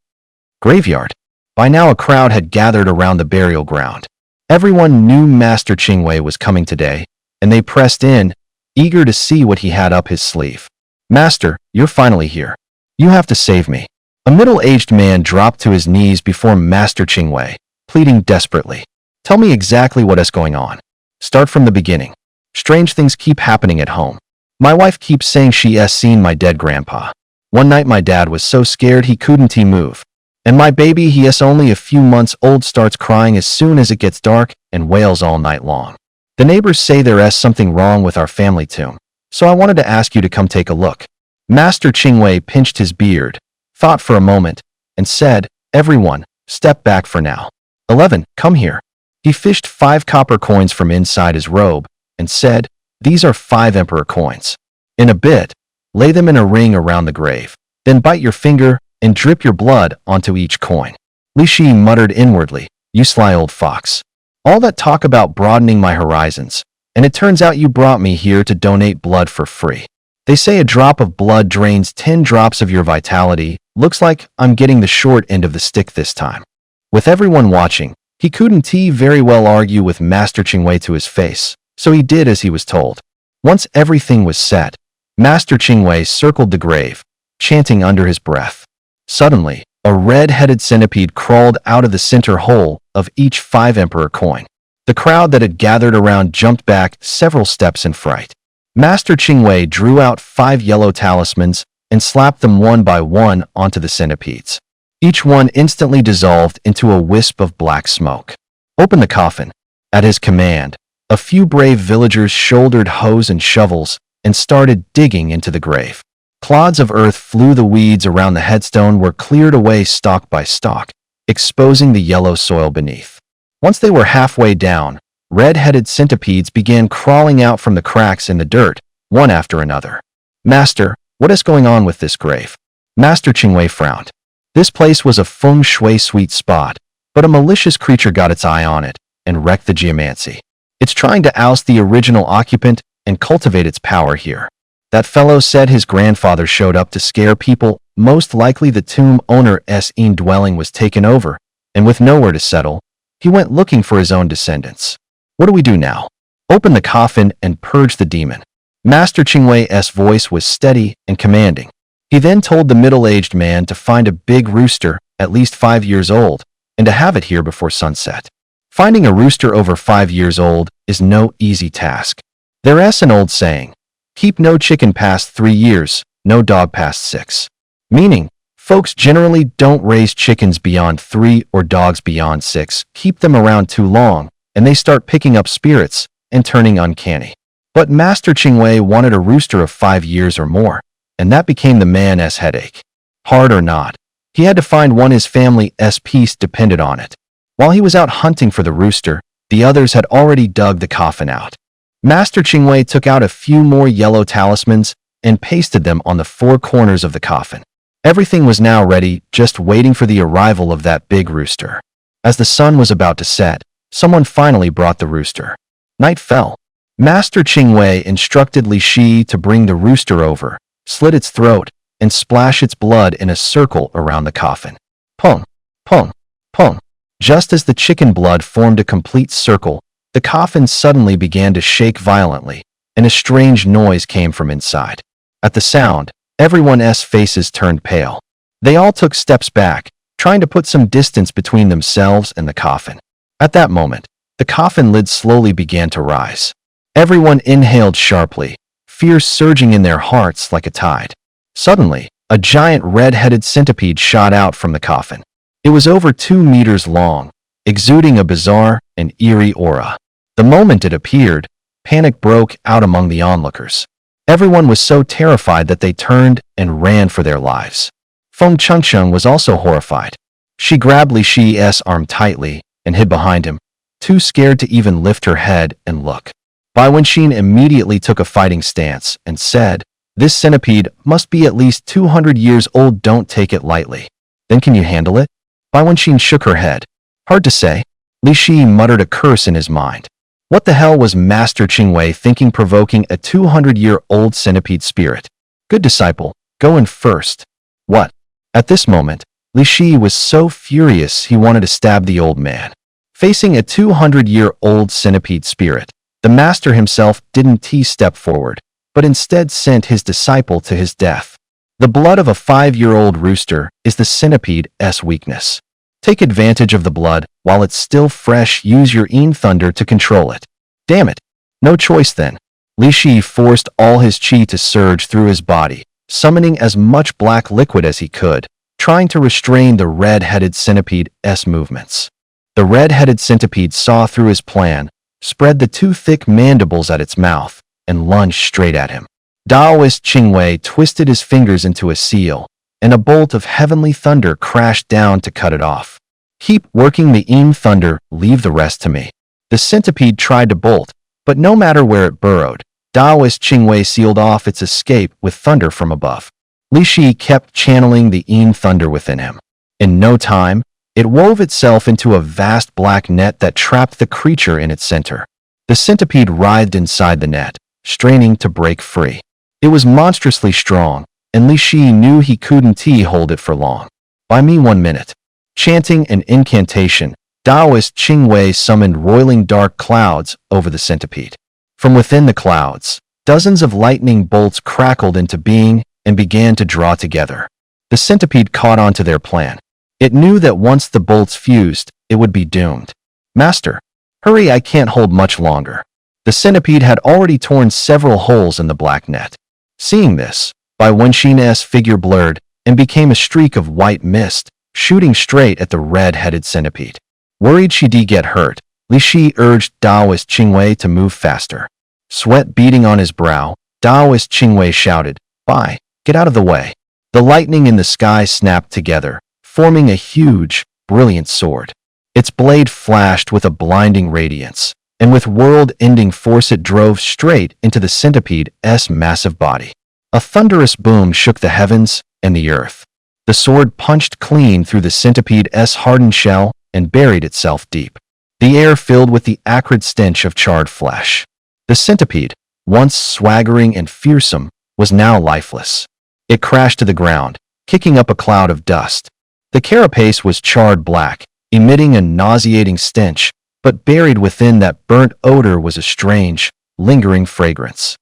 Graveyard. By now a crowd had gathered around the burial ground. Everyone knew Master Qingwei was coming today, and they pressed in, eager to see what he had up his sleeve. Master, you're finally here. You have to save me. A middle-aged man dropped to his knees before Master Qingwei, pleading desperately. Tell me exactly what is going on. Start from the beginning. Strange things keep happening at home. My wife keeps saying she has seen my dead grandpa. One night my dad was so scared he couldn't move. And my baby, he is only a few months old, starts crying as soon as it gets dark and wails all night long. The neighbors say there is something wrong with our family tomb, so I wanted to ask you to come take a look. Master Qingwei pinched his beard, thought for a moment, and said, everyone, step back for now. 11, come here. He fished 5 copper coins from inside his robe and said, these are 5 emperor coins. In a bit, lay them in a ring around the grave, then bite your finger and drip your blood onto each coin. Li Shi muttered inwardly, you sly old fox. All that talk about broadening my horizons, and it turns out you brought me here to donate blood for free. They say a drop of blood drains 10 drops of your vitality. Looks like I'm getting the short end of the stick this time. With everyone watching, he couldn't very well argue with Master Qingwei to his face, so he did as he was told. Once everything was set, Master Qingwei circled the grave, chanting under his breath. Suddenly, a red-headed centipede crawled out of the center hole of each 5 emperor coin. The crowd that had gathered around jumped back several steps in fright. Master Qingwei drew out 5 yellow talismans and slapped them one by one onto the centipedes. Each one instantly dissolved into a wisp of black smoke. Open the coffin. At his command, a few brave villagers shouldered hoes and shovels and started digging into the grave. Clods of earth flew. The weeds around the headstone were cleared away stalk by stalk, exposing the yellow soil beneath. Once they were halfway down, red-headed centipedes began crawling out from the cracks in the dirt, one after another. "Master, what is going on with this grave?" Master Qingwei frowned. This place was a feng shui sweet spot, but a malicious creature got its eye on it and wrecked the geomancy. It's trying to oust the original occupant and cultivate its power here. That fellow said his grandfather showed up to scare people. Most likely the tomb owner's dwelling was taken over, and with nowhere to settle, he went looking for his own descendants. What do we do now? Open the coffin and purge the demon. Master Qingwei's voice was steady and commanding. He then told the middle-aged man to find a big rooster, at least 5 years old, and to have it here before sunset. Finding a rooster over 5 years old is no easy task. There's an old saying, keep no chicken past 3 years, no dog past 6. Meaning, folks generally don't raise chickens beyond 3 or dogs beyond 6, keep them around too long, and they start picking up spirits and turning uncanny. But Master Qingwei wanted a rooster of 5 years or more, and that became the man's headache. Hard or not, he had to find one. His family's peace depended on it. While he was out hunting for the rooster, the others had already dug the coffin out. Master Qingwei took out a few more yellow talismans and pasted them on the 4 corners of the coffin. Everything was now ready, just waiting for the arrival of that big rooster. As the sun was about to set, someone finally brought the rooster. Night fell. Master Qingwei instructed Li Shi to bring the rooster over, slit its throat, and splash its blood in a circle around the coffin. Pung, pung, pung. Just as the chicken blood formed a complete circle, the coffin suddenly began to shake violently, and a strange noise came from inside. At the sound, everyone's faces turned pale. They all took steps back, trying to put some distance between themselves and the coffin. At that moment, the coffin lid slowly began to rise. Everyone inhaled sharply, fear surging in their hearts like a tide. Suddenly, a giant red-headed centipede shot out from the coffin. It was over 2 meters long, exuding a bizarre and eerie aura. The moment it appeared, panic broke out among the onlookers. Everyone was so terrified that they turned and ran for their lives. Feng Chengsheng was also horrified. She grabbed Li Shi's arm tightly and hid behind him, too scared to even lift her head and look. Bai Wenxin immediately took a fighting stance and said, "This centipede must be at least 200 years old. Don't take it lightly." "Then can you handle it?" Bai Wenxin shook her head. "Hard to say." Li Shi muttered a curse in his mind. What the hell was Master Qingwei thinking, provoking a 200-year-old centipede spirit? Good disciple, go in first. What? At this moment, Li Shi was so furious he wanted to stab the old man. Facing a 200-year-old centipede spirit, the master himself didn't step forward, but instead sent his disciple to his death. The blood of a 5-year-old rooster is the centipede's weakness. Take advantage of the blood while it's still fresh. Use your Yin Thunder to control it. Damn it. No choice then. Li Shi forced all his qi to surge through his body, summoning as much black liquid as he could, trying to restrain the red-headed centipede's movements. The red-headed centipede saw through his plan, spread the 2 thick mandibles at its mouth, and lunged straight at him. Daoist Qingwei twisted his fingers into a seal, and a bolt of heavenly thunder crashed down to cut it off. "Keep working the Yin Thunder, leave the rest to me." The centipede tried to bolt, but no matter where it burrowed, Daoist Qingwei sealed off its escape with thunder from above. Li Shi kept channeling the Yin Thunder within him. In no time, it wove itself into a vast black net that trapped the creature in its center. The centipede writhed inside the net, straining to break free. It was monstrously strong, and Li Shi knew he couldn't hold it for long. "Buy me 1 minute." Chanting an incantation, Daoist Qingwei summoned roiling dark clouds over the centipede. From within the clouds, dozens of lightning bolts crackled into being and began to draw together. The centipede caught on to their plan. It knew that once the bolts fused, it would be doomed. "Master, hurry, I can't hold much longer." The centipede had already torn several holes in the black net. Seeing this, Bai Wenxin's figure blurred and became a streak of white mist, shooting straight at the red-headed centipede. Worried she'd get hurt, Li Shi urged Daoist Qingwei to move faster. Sweat beading on his brow, Daoist Qingwei shouted. Bye, get out of the way. The lightning in the sky snapped together, forming a huge, brilliant sword. Its blade flashed with a blinding radiance, and with world-ending force it drove straight into the centipede's massive body. A thunderous boom shook the heavens and the earth. The sword punched clean through the centipede's hardened shell and buried itself deep. The air filled with the acrid stench of charred flesh. The centipede, once swaggering and fearsome, was now lifeless. It crashed to the ground, kicking up a cloud of dust. The carapace was charred black, emitting a nauseating stench, but buried within that burnt odor was a strange, lingering fragrance.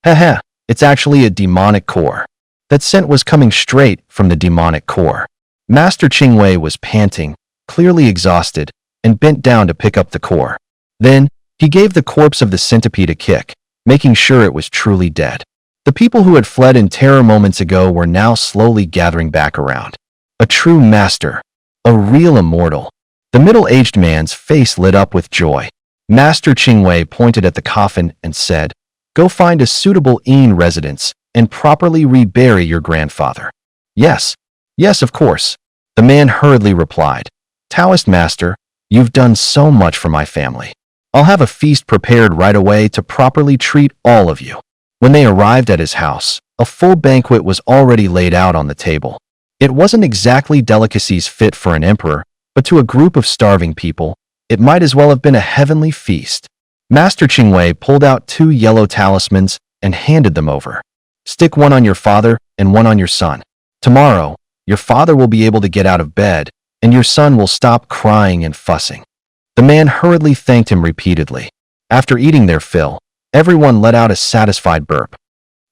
Heh, it's actually a demonic core. That scent was coming straight from the demonic core. Master Qingwei was panting, clearly exhausted, and bent down to pick up the core. Then, he gave the corpse of the centipede a kick, making sure it was truly dead. The people who had fled in terror moments ago were now slowly gathering back around. A true master. A real immortal. The middle-aged man's face lit up with joy. Master Qingwei pointed at the coffin and said, "Go find a suitable inn residence and properly rebury your grandfather." Yes, of course. The man hurriedly replied. "Taoist master, you've done so much for my family. I'll have a feast prepared right away to properly treat all of you." When they arrived at his house, a full banquet was already laid out on the table. It wasn't exactly delicacies fit for an emperor, but to a group of starving people, it might as well have been a heavenly feast. Master Qingwei pulled out 2 yellow talismans and handed them over. "Stick one on your father and one on your son. Tomorrow, your father will be able to get out of bed, and your son will stop crying and fussing." The man hurriedly thanked him repeatedly. After eating their fill, everyone let out a satisfied burp.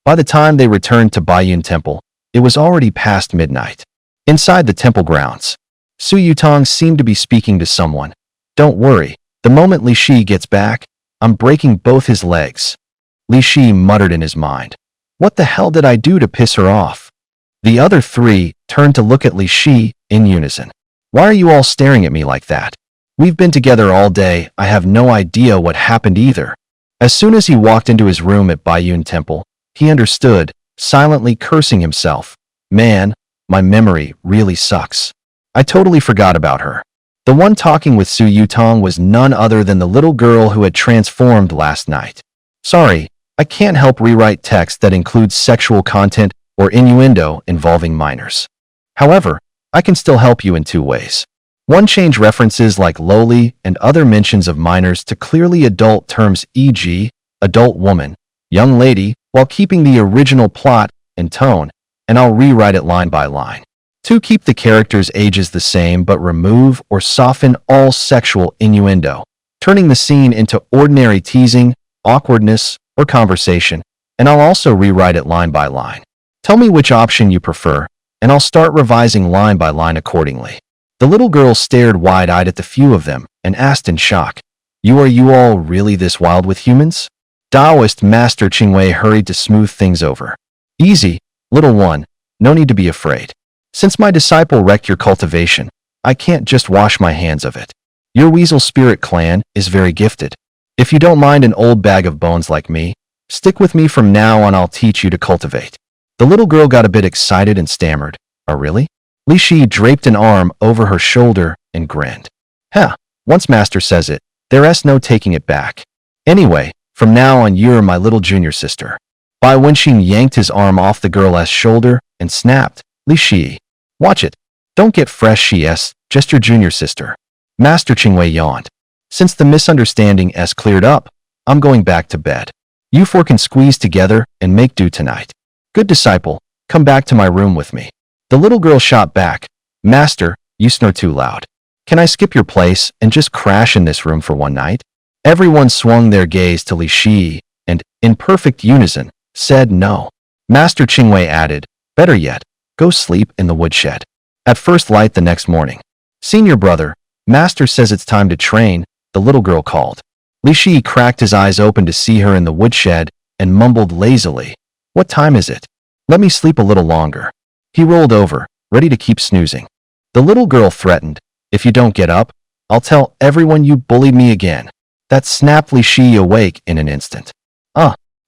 By the time they returned to Baiyun Temple, it was already past midnight. Inside the temple grounds, Su Yutong seemed to be speaking to someone. "Don't worry, the moment Li Shi gets back, I'm breaking both his legs." Li Shi muttered in his mind. "What the hell did I do to piss her off?" The other 3 turned to look at Li Shi in unison. "Why are you all staring at me like that? We've been together all day, I have no idea what happened either." As soon as he walked into his room at Baiyun Temple, he understood, silently cursing himself. "Man, my memory really sucks. I totally forgot about her." The one talking with Su Yutong was none other than the little girl who had transformed last night. "Sorry, I can't help rewrite text that includes sexual content or innuendo involving minors. However, I can still help you in 2 ways. One, change references like lowly and other mentions of minors to clearly adult terms, e.g., adult woman, young lady, while keeping the original plot and tone, and I'll rewrite it line by line. 2, keep the characters' ages the same but remove or soften all sexual innuendo, turning the scene into ordinary teasing, awkwardness, or conversation, and I'll also rewrite it line by line. Tell me which option you prefer, and I'll start revising line by line accordingly." The little girl stared wide-eyed at the few of them and asked in shock, Are you all really this wild with humans?" Daoist Master Qingwei hurried to smooth things over. "Easy, little one, no need to be afraid. Since my disciple wrecked your cultivation, I can't just wash my hands of it. Your weasel spirit clan is very gifted. If you don't mind an old bag of bones like me, stick with me from now on, I'll teach you to cultivate." The little girl got a bit excited and stammered, "Oh really?" Li Shi draped an arm over her shoulder and grinned. Once master says it, there's no taking it back. Anyway, from now on you're my little junior sister." Bai Wenxin yanked his arm off the girl's shoulder and snapped, "Li Shi, watch it. Don't get fresh, she's just your junior sister." Master Qingwei yawned. "Since the misunderstanding cleared up, I'm going back to bed. You 4 can squeeze together and make do tonight. Good disciple, come back to my room with me." The little girl shot back, "Master, you snore too loud. Can I skip your place and just crash in this room for one night?" Everyone swung their gaze to Li Shi and, in perfect unison, said no. Master Qingwei added, "Better yet, go sleep in the woodshed. At first light the next morning. Senior brother, Master says it's time to train," the little girl called. Li Shi cracked his eyes open to see her in the woodshed and mumbled lazily, "What time is it? Let me sleep a little longer." He rolled over, ready to keep snoozing. The little girl threatened, "If you don't get up, I'll tell everyone you bullied me again." That snapped Li Shi awake in an instant.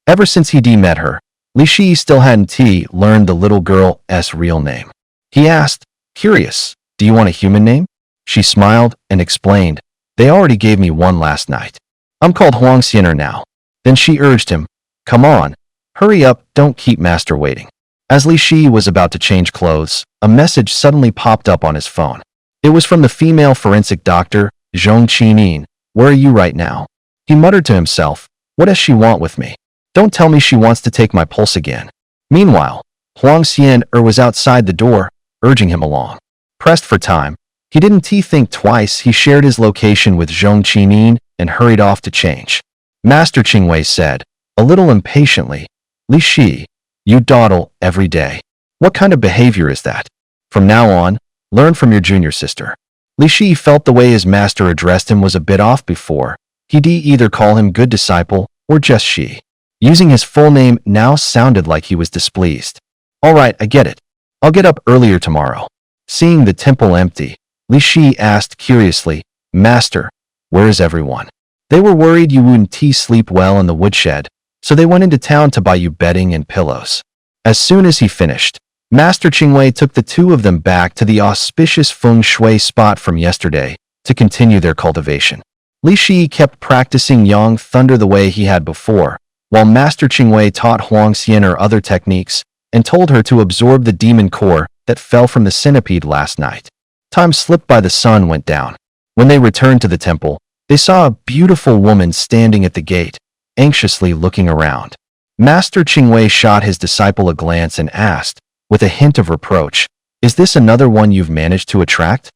Ever since he'd met her, Li Shi still hadn't learned the little girl's real name. He asked, curious, do you want a human name? She smiled and explained, they already gave me one last night. I'm called Huang Xianer now. Then she urged him, come on, hurry up, don't keep master waiting. As Li Shi was about to change clothes, a message suddenly popped up on his phone. It was from the female forensic doctor, Zhong Qinin. Where are you right now? He muttered to himself, what does she want with me? Don't tell me she wants to take my pulse again. Meanwhile, Huang Xianer was outside the door, urging him along. Pressed for time, he didn't think twice. He shared his location with Zhong Qinin and hurried off to change. Master Qingwei said, a little impatiently, Li Shi, you dawdle every day. What kind of behavior is that? From now on, learn from your junior sister. Li Shi felt the way his master addressed him was a bit off before. He'd either call him good disciple or just Shi. Using his full name now sounded like he was displeased. All right, I get it. I'll get up earlier tomorrow. Seeing the temple empty, Li Shi asked curiously, Master, where is everyone? They were worried you wouldn't sleep well in the woodshed, so they went into town to buy you bedding and pillows. As soon as he finished, Master Qingwei took the two of them back to the auspicious feng shui spot from yesterday to continue their cultivation. Li Shi kept practicing Yang Thunder the way he had before, while Master Qingwei taught Huang Xianer other techniques and told her to absorb the demon core that fell from the centipede last night. Time slipped by. The sun went down. When they returned to the temple, they saw a beautiful woman standing at the gate, anxiously looking around. Master Qingwei shot his disciple a glance and asked, with a hint of reproach, is this another one you've managed to attract?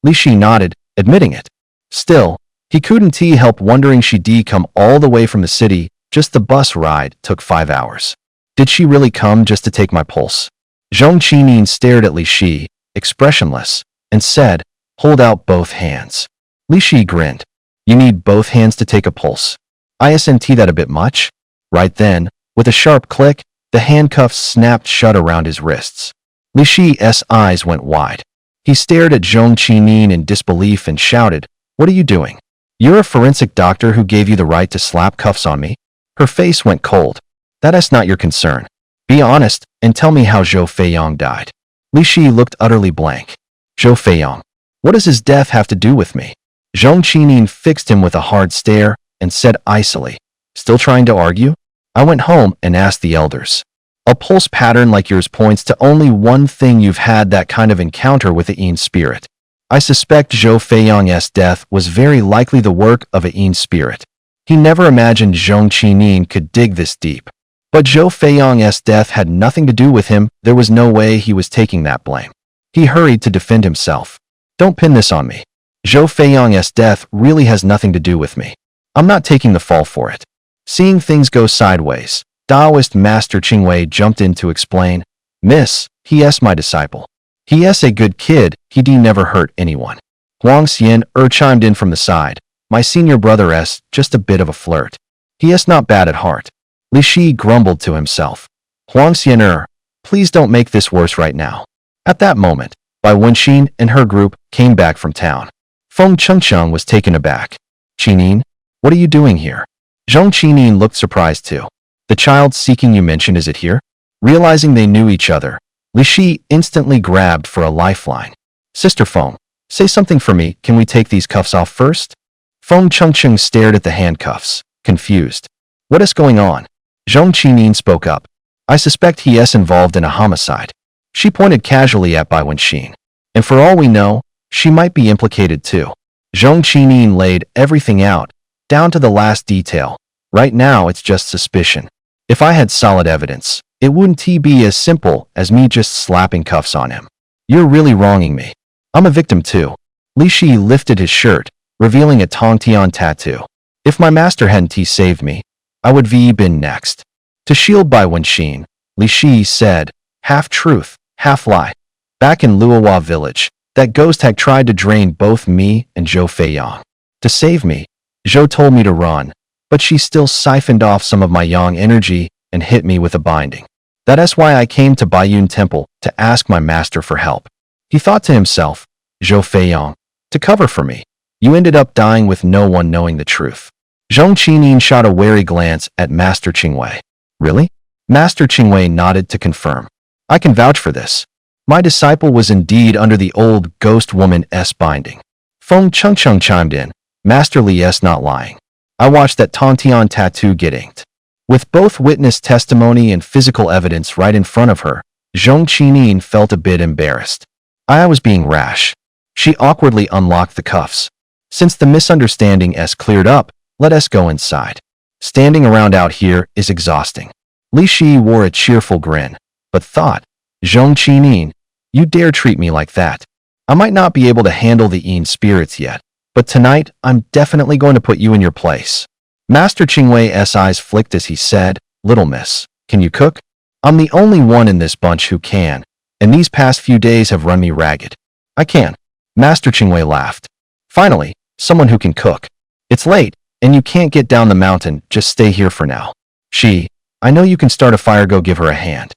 Li Shi nodded, admitting it. Still, he couldn't help wondering she'd come all the way from the city. Just the bus ride took 5 hours. Did she really come just to take my pulse? Zhong Qinin stared at Li Shi, expressionless, and said, hold out both hands. Li Shi grinned. You need both hands to take a pulse. Isn't that a bit much? Right then, with a sharp click, the handcuffs snapped shut around his wrists. Li Shi's eyes went wide. He stared at Zhong Qinin in disbelief and shouted, what are you doing? You're a forensic doctor who gave you the right to slap cuffs on me? Her face went cold. That's not your concern. Be honest and tell me how Zhou Feiyang died. Li Shi looked utterly blank. Zhou Feiyang. What does his death have to do with me? Zhong Qinin fixed him with a hard stare and said icily, still trying to argue? I went home and asked the elders. A pulse pattern like yours points to only one thing. You've had that kind of encounter with the Yin spirit. I suspect Zhou Feiyang's death was very likely the work of a Yin spirit. He never imagined Zhong Qinin could dig this deep. But Zhou Feiyang's death had nothing to do with him. There was no way he was taking that blame. He hurried to defend himself. Don't pin this on me. Zhou Feiyang's death really has nothing to do with me. I'm not taking the fall for it. Seeing things go sideways, Taoist Master Qingwei jumped in to explain, Miss, he's my disciple. He's a good kid, he'd never hurt anyone. Huang Xianer chimed in from the side. My senior brother's just a bit of a flirt. He's not bad at heart. Li Shi grumbled to himself. Huang Xianer, please don't make this worse right now. At that moment, Bai Wenxin and her group came back from town. Feng Chengcheng was taken aback. Qinin, what are you doing here? Zhong Qinin looked surprised too. The child seeking you mentioned, is it here? Realizing they knew each other, Li Shi instantly grabbed for a lifeline. Sister Feng, say something for me. Can we take these cuffs off first? Feng Chengcheng stared at the handcuffs, confused. What is going on? Zhong Qinin spoke up. I suspect he's involved in a homicide. She pointed casually at Bai Wenxin. And for all we know, she might be implicated too. Zhong Qinin laid everything out, down to the last detail. Right now it's just suspicion. If I had solid evidence, it wouldn't be as simple as me just slapping cuffs on him. You're really wronging me. I'm a victim too. Li Shi lifted his shirt, revealing a Tongtian tattoo. If my master hadn't saved me, I would been next. To shield Bai Wenxin, Li Shi said, half truth, half lie. Back in Luohua village, that ghost had tried to drain both me and Zhou Feiyang. To save me, Zhou told me to run, but she still siphoned off some of my yang energy and hit me with a binding. That's why I came to Baiyun Temple to ask my master for help. He thought to himself, Zhou Feiyang, to cover for me, you ended up dying with no one knowing the truth. Zhong Qinin shot a wary glance at Master Qingwei. Really? Master Qingwei nodded to confirm. I can vouch for this. My disciple was indeed under the old ghost woman's binding. Feng Chengcheng chimed in. Master Li's not lying. I watched that Tontian tattoo get inked. With both witness testimony and physical evidence right in front of her, Zhong Qinin felt a bit embarrassed. I was being rash. She awkwardly unlocked the cuffs. Since the misunderstanding has cleared up, let us go inside. Standing around out here is exhausting. Li Shi wore a cheerful grin, but thought, Zhong Qinin, you dare treat me like that. I might not be able to handle the Yin spirits yet, but tonight I'm definitely going to put you in your place. Master Qingwei's eyes flicked as he said, Little miss, can you cook? I'm the only one in this bunch who can, and these past few days have run me ragged. I can. Master Qingwei laughed. Finally, someone who can cook. It's late, and you can't get down the mountain, just stay here for now. Shi, I know you can start a fire, go give her a hand.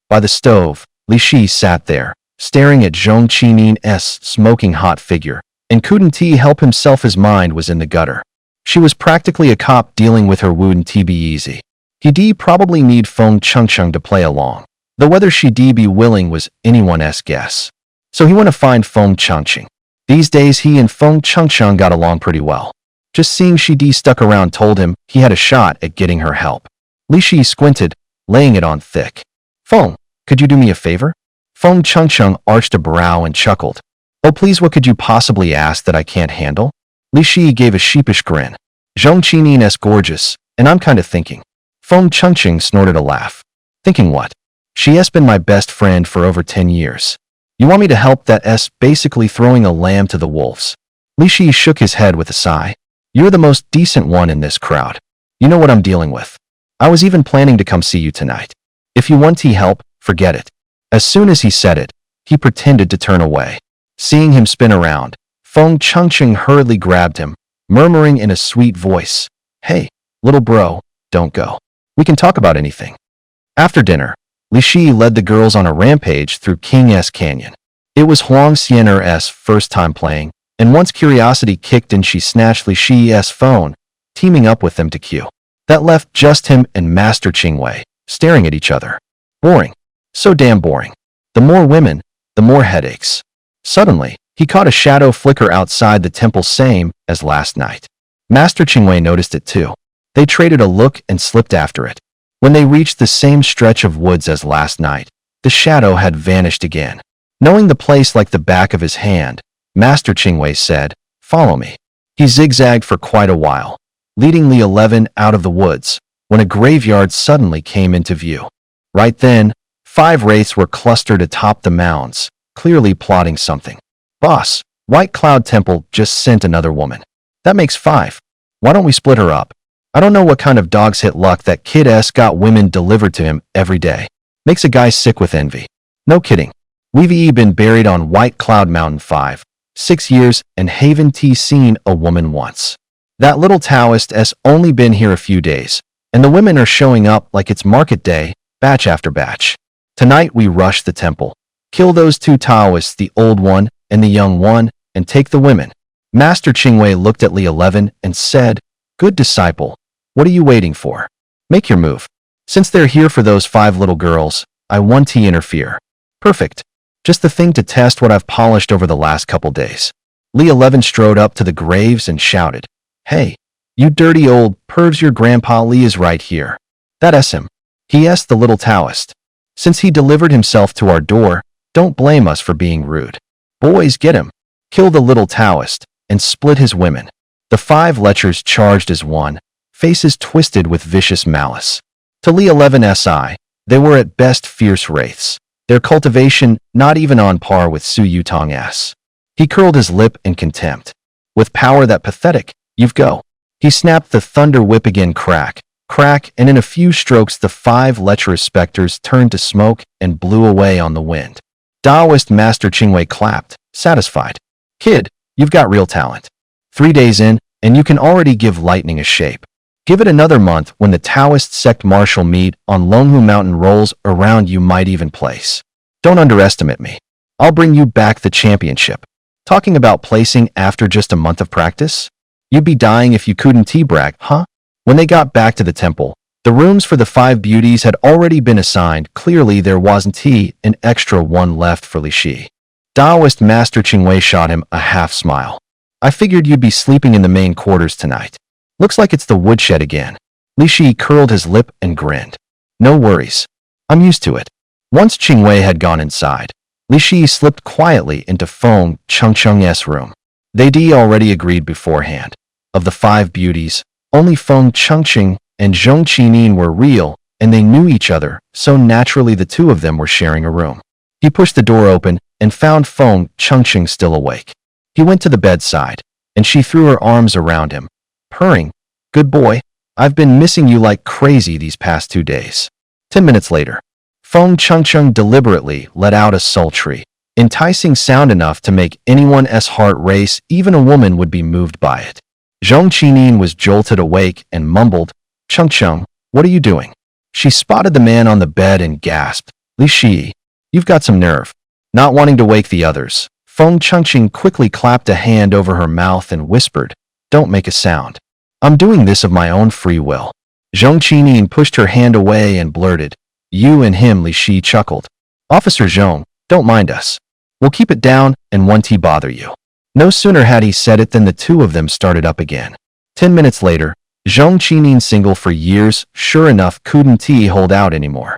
By the stove, Li Shi sat there, staring at Zhong Qinin's smoking hot figure, and couldn't he help himself, his mind was in the gutter. She was practically a cop dealing with her wouldn't be easy. He'd probably need Feng Chengcheng to play along, though whether she'd be willing was anyone's guess. So he went to find Feng Chengcheng. These days he and Feng Chengcheng got along pretty well. Just seeing she stuck around told him he had a shot at getting her help. Li Shi squinted, laying it on thick. Feng, could you do me a favor? Feng Chengcheng arched a brow and chuckled. Oh please, what could you possibly ask that I can't handle? Li Shi gave a sheepish grin. Zhong Qinin's gorgeous, and I'm kinda thinking. Feng Chengcheng snorted a laugh. Thinking what? She has been my best friend for over 10 years. You want me to help that basically throwing a lamb to the wolves? Li Shi shook his head with a sigh. You're the most decent one in this crowd. You know what I'm dealing with. I was even planning to come see you tonight. If you want help, forget it. As soon as he said it, he pretended to turn away. Seeing him spin around, Feng Chengcheng hurriedly grabbed him, murmuring in a sweet voice, Hey, little bro, don't go. We can talk about anything. After dinner, Li Shi led the girls on a rampage through King's Canyon. It was Huang Xian'er's first time playing, and once curiosity kicked in, she snatched Li Shi's phone, teaming up with them to queue. That left just him and Master Qingwei, staring at each other. Boring. So damn boring. The more women, the more headaches. Suddenly, he caught a shadow flicker outside the temple, same as last night. Master Qingwei noticed it too. They traded a look and slipped after it. When they reached the same stretch of woods as last night, the shadow had vanished again. Knowing the place like the back of his hand, Master Qingwei said, Follow me. He zigzagged for quite a while, leading Li 11 out of the woods, when a graveyard suddenly came into view. Right then, 5 wraiths were clustered atop the mounds, clearly plotting something. Boss, White Cloud Temple just sent another woman. That makes 5. Why don't we split her up? I don't know what kind of dog's hit luck that kid's got women delivered to him every day. Makes a guy sick with envy. No kidding. We've been buried on White Cloud Mountain 5-6 years and haven't seen a woman once. That little Taoist's only been here a few days, and the women are showing up like it's market day, batch after batch. Tonight we rush the temple, kill those 2 Taoists, the old one and the young one, and take the women. Master Qingwei looked at Li 11 and said, Good disciple. What are you waiting for? Make your move. Since they're here for those 5 little girls, I want to interfere. Perfect. Just the thing to test what I've polished over the last couple days. Li 11 strode up to the graves and shouted, Hey, you dirty old pervs, your grandpa Li is right here. That's him. He asked the little Taoist. Since he delivered himself to our door, don't blame us for being rude. Boys, get him. Kill the little Taoist and split his women. The 5 lechers charged as one, faces twisted with vicious malice. To Li 11's eye, they were at best fierce wraiths, their cultivation not even on par with Su Yutong's. He curled his lip in contempt. With power that pathetic, you've go. He snapped the thunder whip again, crack, crack, and in a few strokes the 5 lecherous specters turned to smoke and blew away on the wind. Taoist Master Qingwei clapped, satisfied. Kid, you've got real talent. 3 days in, and you can already give lightning a shape. Give it another month when the Taoist sect martial meet on Longhu Mountain rolls around, you might even place. Don't underestimate me. I'll bring you back the championship. Talking about placing after just a month of practice? You'd be dying if you couldn't brag, huh? When they got back to the temple, The rooms for the 5 beauties had already been assigned. Clearly, there wasn't an extra one left for Li Shi. Daoist Master Qingwei shot him a half smile. I figured you'd be sleeping in the main quarters tonight. Looks like it's the woodshed again. Li Shi curled his lip and grinned. No worries. I'm used to it. Once Qingwei had gone inside, Li Shi slipped quietly into Feng Chengcheng's room. They'd already agreed beforehand. Of the 5 beauties, only Feng Chengcheng and Zhong Qinin were real, and they knew each other, so naturally the two of them were sharing a room. He pushed the door open and found Feng Chengcheng still awake. He went to the bedside, and she threw her arms around him, purring, "Good boy, I've been missing you like crazy these past 2 days." 10 minutes later, Feng Chengcheng deliberately let out a sultry, enticing sound enough to make anyone's heart race. Even a woman would be moved by it. Zhong Qinin was jolted awake and mumbled, "Chengcheng, what are you doing?" She spotted the man on the bed and gasped, "Li Shi, you've got some nerve." Not wanting to wake the others, Feng Chengcheng quickly clapped a hand over her mouth and whispered, "Don't make a sound. I'm doing this of my own free will." Zhong Qinin pushed her hand away and blurted, "You and him." Li Shi chuckled. "Officer Zhong, don't mind us. We'll keep it down and won't bother you." No sooner had he said it than the two of them started up again. 10 minutes later, Zhong Qinin, single for years, sure enough couldn't hold out anymore.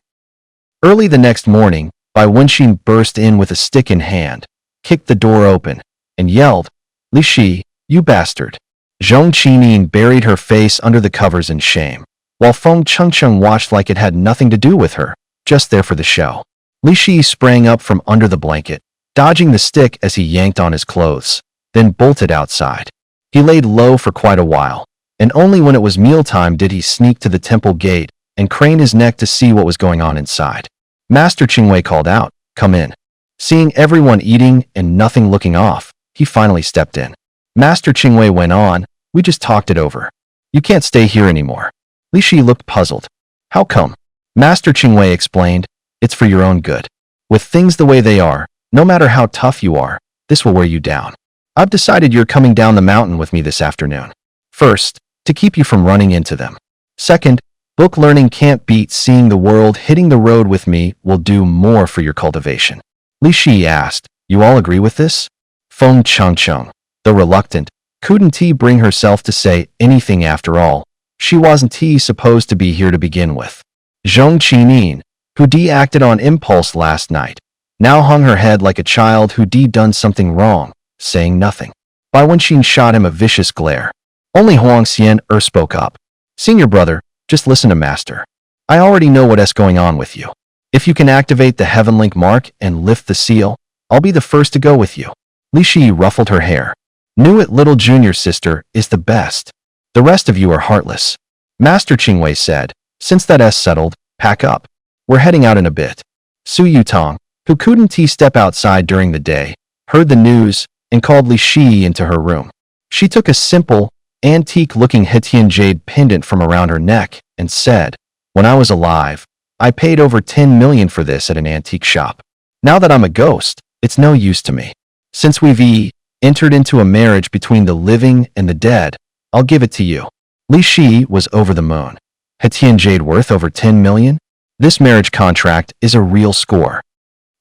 Early the next morning, Bai Wenxin burst in with a stick in hand, kicked the door open, and yelled, "Li Shi, you bastard." Zhong Qinin buried her face under the covers in shame, while Feng Chengcheng watched like it had nothing to do with her, just there for the show. Li Shi sprang up from under the blanket, dodging the stick as he yanked on his clothes, then bolted outside. He laid low for quite a while, and only when it was mealtime did he sneak to the temple gate and crane his neck to see what was going on inside. Master Qingwei called out, "Come in." Seeing everyone eating and nothing looking off, he finally stepped in. Master Qingwei went on, "We just talked it over. You can't stay here anymore." Li Shi looked puzzled. "How come?" Master Qingwei explained, "It's for your own good. With things the way they are, no matter how tough you are, this will wear you down. I've decided you're coming down the mountain with me this afternoon. First, to keep you from running into them. Second, book learning can't beat seeing the world. Hitting the road with me will do more for your cultivation." Li Shi asked, "You all agree with this?" Feng Chengcheng, though reluctant, couldn't bring herself to say anything. After all, she wasn't supposed to be here to begin with. Zhong Qinin, who acted on impulse last night, now hung her head like a child who done something wrong, saying nothing. Bai Wenxin shot him a vicious glare. Only Huang Xian spoke up. "Senior brother, just listen to Master. I already know what's going on with you. If you can activate the Heaven Link mark and lift the seal, I'll be the first to go with you." Li Shi ruffled her hair. "Knew it, little junior sister is the best. The rest of you are heartless." Master Qingwei said, "Since that's settled, pack up. We're heading out in a bit." Su Yutong, who couldn't step outside during the day, heard the news and called Li Shi into her room. She took a simple, antique-looking Hetian jade pendant from around her neck and said, "When I was alive, I paid over 10 million for this at an antique shop. Now that I'm a ghost, it's no use to me. Since we've entered into a marriage between the living and the dead, I'll give it to you." Li Shi was over the moon. Hetian jade worth over 10 million? This marriage contract is a real score.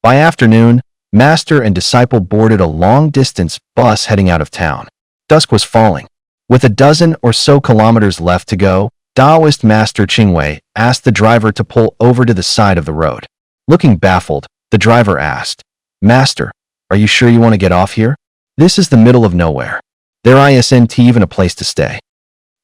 By afternoon, master and disciple boarded a long-distance bus heading out of town. Dusk was falling. With a dozen or so kilometers left to go, Daoist Master Qingwei asked the driver to pull over to the side of the road. Looking baffled, the driver asked, "Master, are you sure you want to get off here? This is the middle of nowhere. There isn't even a place to stay."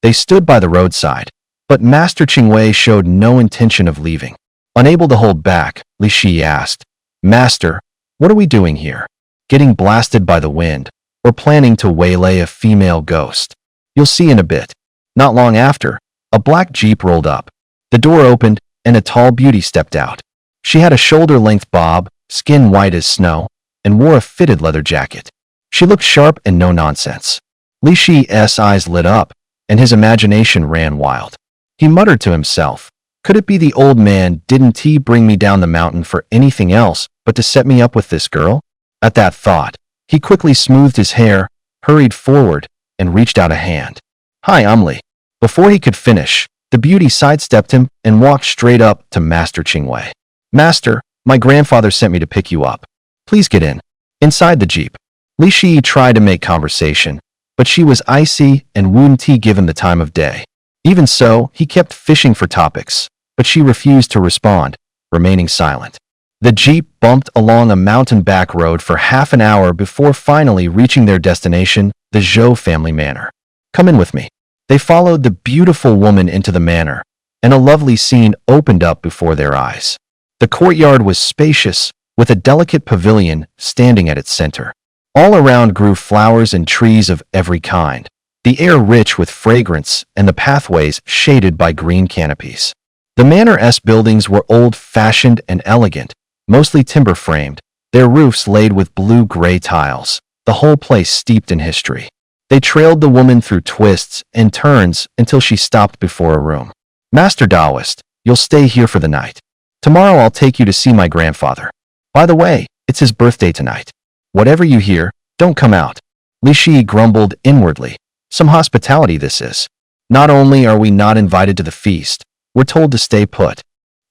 They stood by the roadside, but Master Qingwei showed no intention of leaving. Unable to hold back, Li Shi asked, "Master, what are we doing here? Getting blasted by the wind, or planning to waylay a female ghost? You'll see in a bit." Not long after, a black Jeep rolled up. The door opened, and a tall beauty stepped out. She had a shoulder-length bob, skin white as snow, and wore a fitted leather jacket. She looked sharp and no-nonsense. Li Shi's eyes lit up, and his imagination ran wild. He muttered to himself, "Could it be the old man? Didn't he bring me down the mountain for anything else but to set me up with this girl?" At that thought, he quickly smoothed his hair, hurried forward, and reached out a hand. "Hi, I'm Li." Before he could finish, The beauty sidestepped him and walked straight up to Master Qingwei. Master, my grandfather sent me to pick you up. Please get in. Inside the jeep, Li Shi tried to make conversation, but she was icy and wouldn't give him the time of day. Even so, he kept fishing for topics, but she refused to respond, remaining silent. The jeep bumped along a mountain back road for half an hour before finally reaching their destination, the Zhou family manor. Come in with me. They followed the beautiful woman into the manor, and a lovely scene opened up before their eyes. The courtyard was spacious, with a delicate pavilion standing at its center. All around grew flowers and trees of every kind, the air rich with fragrance and the pathways shaded by green canopies. The manor's buildings were old-fashioned and elegant, mostly timber-framed, their roofs laid with blue-gray tiles, the whole place steeped in history. They trailed the woman through twists and turns until she stopped before a room. Master Taoist, you'll stay here for the night. Tomorrow I'll take you to see my grandfather. By the way, it's his birthday tonight. Whatever you hear, don't come out. Li Shi grumbled inwardly. Some hospitality this is. Not only are we not invited to the feast, we're told to stay put.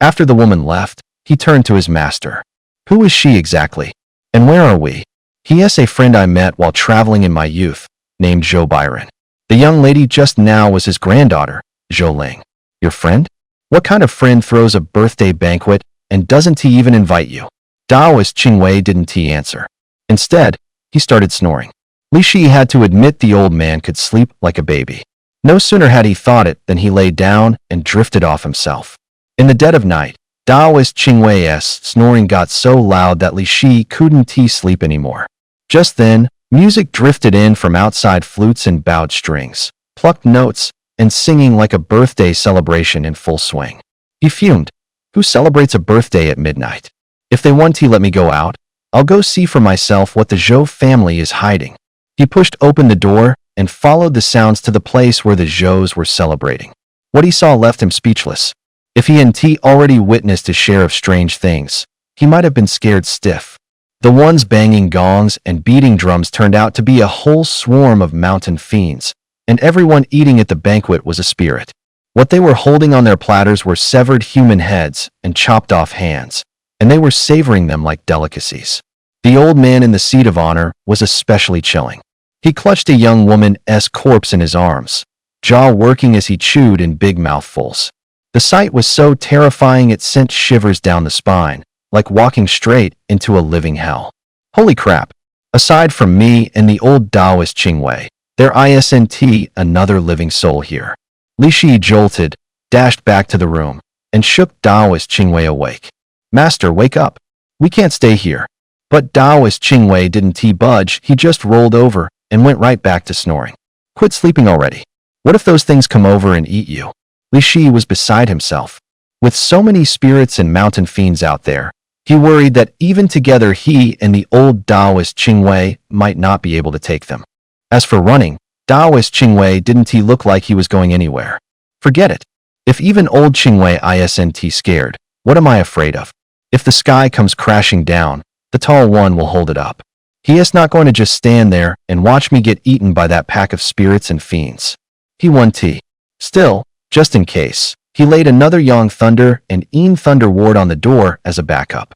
After the woman left, he turned to his master. Who is she exactly? And where are we? He is a friend I met while traveling in my youth, named Zhou Byron. The young lady just now was his granddaughter, Zhou Ling. Your friend? What kind of friend throws a birthday banquet and doesn't he even invite you? Taoist Qingwei didn't he answer. Instead, he started snoring. Li Shi had to admit the old man could sleep like a baby. No sooner had he thought it than he lay down and drifted off himself. In the dead of night, Taoist Qingwei's snoring got so loud that Li Shi couldn't sleep anymore. Just then, music drifted in from outside, flutes and bowed strings, plucked notes, and singing like a birthday celebration in full swing. He fumed. Who celebrates a birthday at midnight? If they want to let me go out, I'll go see for myself what the Zhou family is hiding. He pushed open the door and followed the sounds to the place where the Zhous were celebrating. What he saw left him speechless. If he hadn't already witnessed a share of strange things, he might have been scared stiff. The ones banging gongs and beating drums turned out to be a whole swarm of mountain fiends, and everyone eating at the banquet was a spirit. What they were holding on their platters were severed human heads and chopped off hands, and they were savoring them like delicacies. The old man in the seat of honor was especially chilling. He clutched a young woman's corpse in his arms, jaw working as he chewed in big mouthfuls. The sight was so terrifying it sent shivers down the spine, like walking straight into a living hell. Holy crap! Aside from me and the old Taoist Qingwei, there isn't another living soul here. Li Shi jolted, dashed back to the room, and shook Taoist Qingwei awake. Master, wake up. We can't stay here. But Taoist Qingwei didn't budge, he just rolled over and went right back to snoring. Quit sleeping already. What if those things come over and eat you? Li Shi was beside himself. With so many spirits and mountain fiends out there, he worried that even together he and the old Taoist Qingwei might not be able to take them. As for running, Taoist Qingwei didn't look like he was going anywhere. Forget it. If even old Qingwei isn't scared, what am I afraid of? If the sky comes crashing down, the tall one will hold it up. He is not going to just stand there and watch me get eaten by that pack of spirits and fiends. He won tea. Still, just in case, he laid another Yang Thunder and Een Thunder ward on the door as a backup.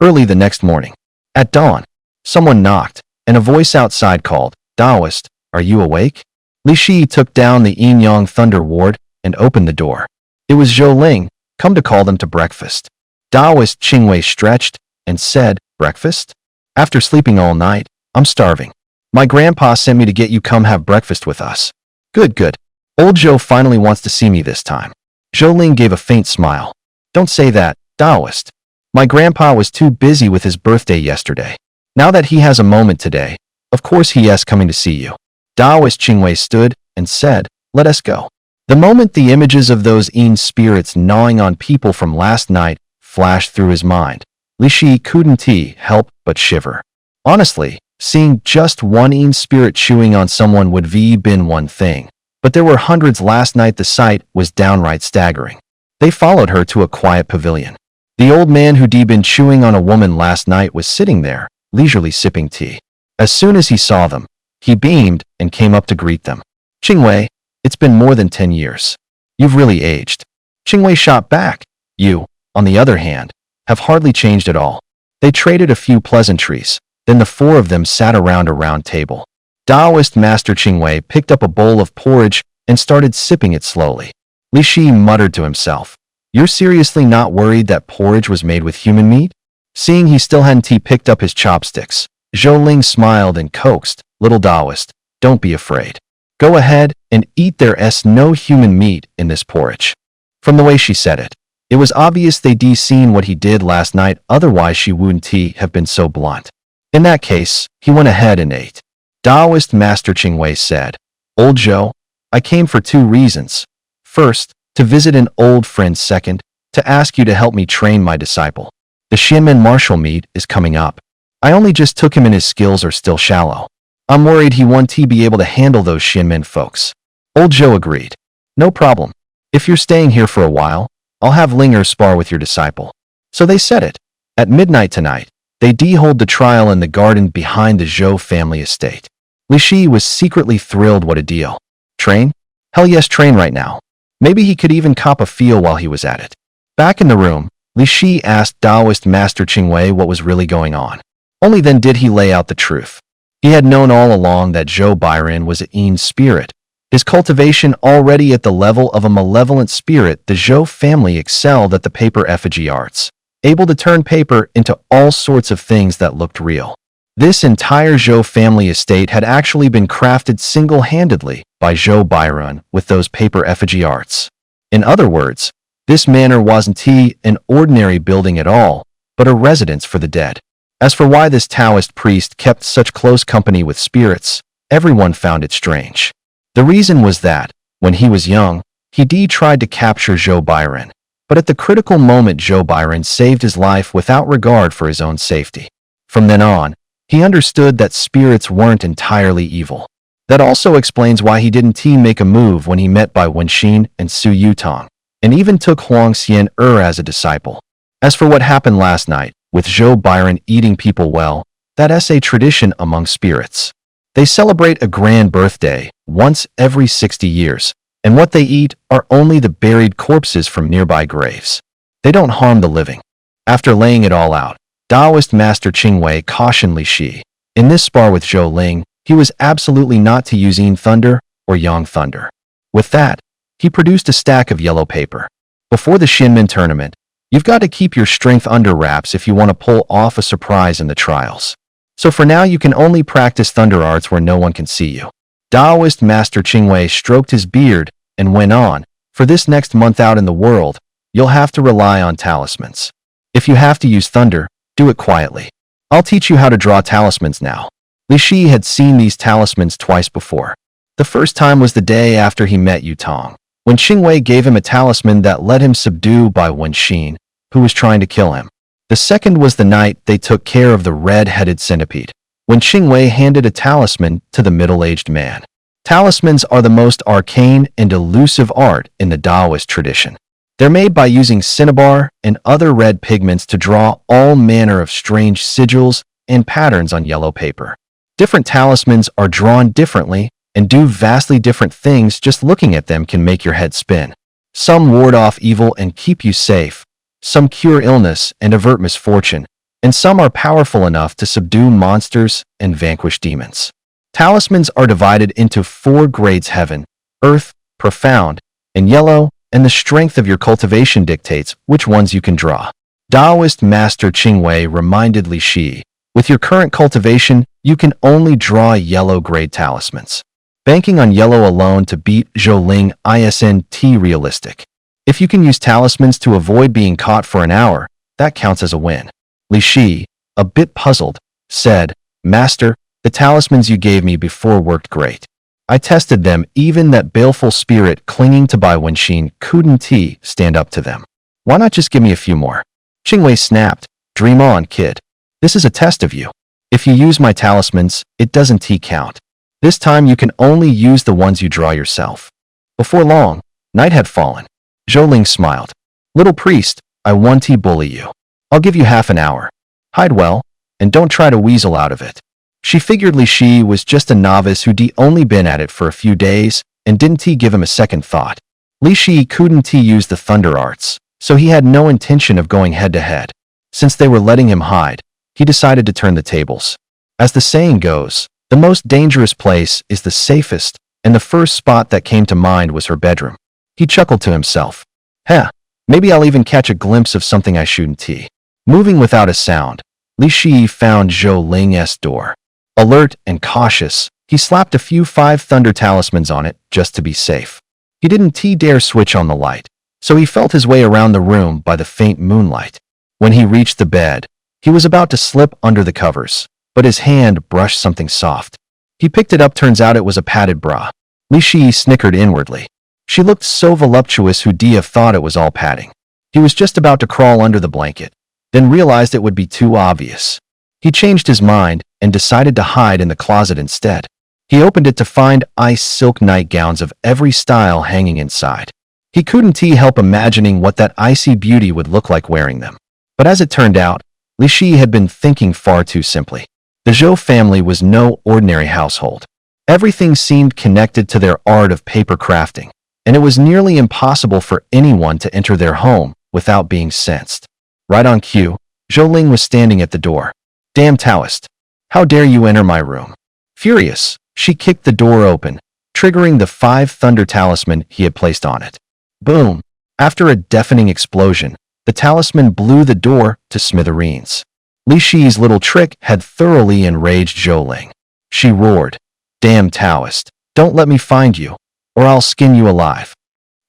Early the next morning, at dawn, someone knocked, and a voice outside called, Taoist, are you awake? Li Shi took down the Een Yang Thunder ward and opened the door. It was Zhou Ling, come to call them to breakfast. Taoist Qingwei stretched and said, breakfast? After sleeping all night, I'm starving. My grandpa sent me to get you come have breakfast with us. Good, good. Old Zhou finally wants to see me this time. Zhou Ling gave a faint smile. Don't say that, Taoist. My grandpa was too busy with his birthday yesterday. Now that he has a moment today, of course he is coming to see you. Taoist Qingwei stood and said, let us go. The moment the images of those Een spirits gnawing on people from last night flashed through his mind, Li Shi couldn't help but shiver. Honestly, seeing just one Een spirit chewing on someone would have been one thing, but there were hundreds last night. The sight was downright staggering. They followed her to a quiet pavilion. The old man who'd been chewing on a woman last night was sitting there, leisurely sipping tea. As soon as he saw them, he beamed and came up to greet them. Qingwei, it's been more than 10 years. You've really aged. Qingwei shot back. You, on the other hand, have hardly changed at all. They traded a few pleasantries. Then the four of them sat around a round table. Taoist Master Qingwei picked up a bowl of porridge and started sipping it slowly. Li Shi muttered to himself, "You're seriously not worried that porridge was made with human meat?" Seeing he still hadn't picked up his chopsticks, Zhou Ling smiled and coaxed, "Little Taoist, don't be afraid. Go ahead and eat. There's no human meat in this porridge." From the way she said it, it was obvious they'd seen what he did last night, otherwise she wouldn't have been so blunt. In that case, he went ahead and ate. Taoist Master Qingwei said, "Old Zhou, I came for two reasons. First, to visit an old friend. Second, to ask you to help me train my disciple. The Xianmen martial meet is coming up. I only just took him and his skills are still shallow. I'm worried he won't be able to handle those Xianmen folks." Old Zhou agreed. "No problem. If you're staying here for a while, I'll have Linger spar with your disciple." So they said it. At midnight tonight, they hold the trial in the garden behind the Zhou family estate. Li Shi was secretly thrilled. What a deal. Train? Hell yes, train right now. Maybe he could even cop a feel while he was at it. Back in the room, Li Shi asked Taoist Master Qingwei what was really going on. Only then did he lay out the truth. He had known all along that Zhou Bairen was a Yin spirit. His cultivation already at the level of a malevolent spirit, the Zhou family excelled at the paper effigy arts, able to turn paper into all sorts of things that looked real. This entire Zhou family estate had actually been crafted single-handedly by Zhou Bairen with those paper effigy arts. In other words, this manor wasn't an ordinary building at all, but a residence for the dead. As for why this Taoist priest kept such close company with spirits, everyone found it strange. The reason was that, when he was young, he tried to capture Zhou Bairen, but at the critical moment Zhou Bairen saved his life without regard for his own safety. From then on, he understood that spirits weren't entirely evil. That also explains why he didn't make a move when he met Bai Wenxin and Su Yutong, and even took Huang Xian as a disciple. As for what happened last night, with Zhou Bairen eating people, well, that's a tradition among spirits. They celebrate a grand birthday once every 60 years, and what they eat are only the buried corpses from nearby graves. They don't harm the living. After laying it all out, Taoist Master Qingwei cautioned Li Shi. In this spar with Zhou Ling, he was absolutely not to use Yin Thunder or Yang Thunder. With that, he produced a stack of yellow paper. Before the Xianmen tournament, you've got to keep your strength under wraps if you want to pull off a surprise in the trials. So for now you can only practice thunder arts where no one can see you. Taoist Master Qingwei stroked his beard and went on, "For this next month out in the world, you'll have to rely on talismans. If you have to use thunder, do it quietly. I'll teach you how to draw talismans now." Li Shi had seen these talismans twice before. The first time was the day after he met Yutong, when Qingwei gave him a talisman that let him subdue Bai Wenxin, who was trying to kill him. The second was the night they took care of the red-headed centipede, when Qingwei handed a talisman to the middle-aged man. Talismans are the most arcane and elusive art in the Taoist tradition. They're made by using cinnabar and other red pigments to draw all manner of strange sigils and patterns on yellow paper. Different talismans are drawn differently and do vastly different things. Just looking at them can make your head spin. Some ward off evil and keep you safe, some cure illness and avert misfortune, and some are powerful enough to subdue monsters and vanquish demons. Talismans are divided into 4 grades: heaven, earth, profound, and yellow, and the strength of your cultivation dictates which ones you can draw. Taoist Master Qingwei reminded Li Shi, with your current cultivation, you can only draw yellow grade talismans. Banking on yellow alone to beat Zhou Ling isn't realistic. If you can use talismans to avoid being caught for an hour, that counts as a win. Li Shi, a bit puzzled, said, "Master, the talismans you gave me before worked great. I tested them, even that baleful spirit clinging to Bai Wenxin couldn't stand up to them. Why not just give me a few more?" Qingwei snapped, "Dream on, kid. This is a test of you. If you use my talismans, it doesn't count. This time you can only use the ones you draw yourself." Before long, night had fallen. Zhou Ling smiled. "Little priest, I won't bully you. I'll give you half an hour. Hide well, and don't try to weasel out of it." She figured Li Shi was just a novice who'd only been at it for a few days and didn't give him a second thought. Li Shi couldn't use the thunder arts, so he had no intention of going head-to-head. Since they were letting him hide, he decided to turn the tables. As the saying goes, the most dangerous place is the safest, and the first spot that came to mind was her bedroom. He chuckled to himself. Heh, maybe I'll even catch a glimpse of something I shouldn't see. Moving without a sound, Li Shi found Zhou Ling's door. Alert and cautious, he slapped a few 5 thunder talismans on it just to be safe. He didn't dare switch on the light, so he felt his way around the room by the faint moonlight. When he reached the bed, he was about to slip under the covers, but his hand brushed something soft. He picked it up. Turns out it was a padded bra. Li Shi snickered inwardly. She looked so voluptuous, who'd have thought it was all padding. He was just about to crawl under the blanket, then realized it would be too obvious. He changed his mind and decided to hide in the closet instead. He opened it to find ice silk nightgowns of every style hanging inside. He couldn't help imagining what that icy beauty would look like wearing them. But as it turned out, Li Shi had been thinking far too simply. The Zhou family was no ordinary household. Everything seemed connected to their art of paper crafting, and it was nearly impossible for anyone to enter their home without being sensed. Right on cue, Zhou Ling was standing at the door. Damn Taoist! How dare you enter my room? Furious, she kicked the door open, triggering the 5 thunder talisman he had placed on it. Boom! After a deafening explosion, the talisman blew the door to smithereens. Li Shi's little trick had thoroughly enraged Zhou Ling. She roared, Damn Taoist, don't let me find you, or I'll skin you alive.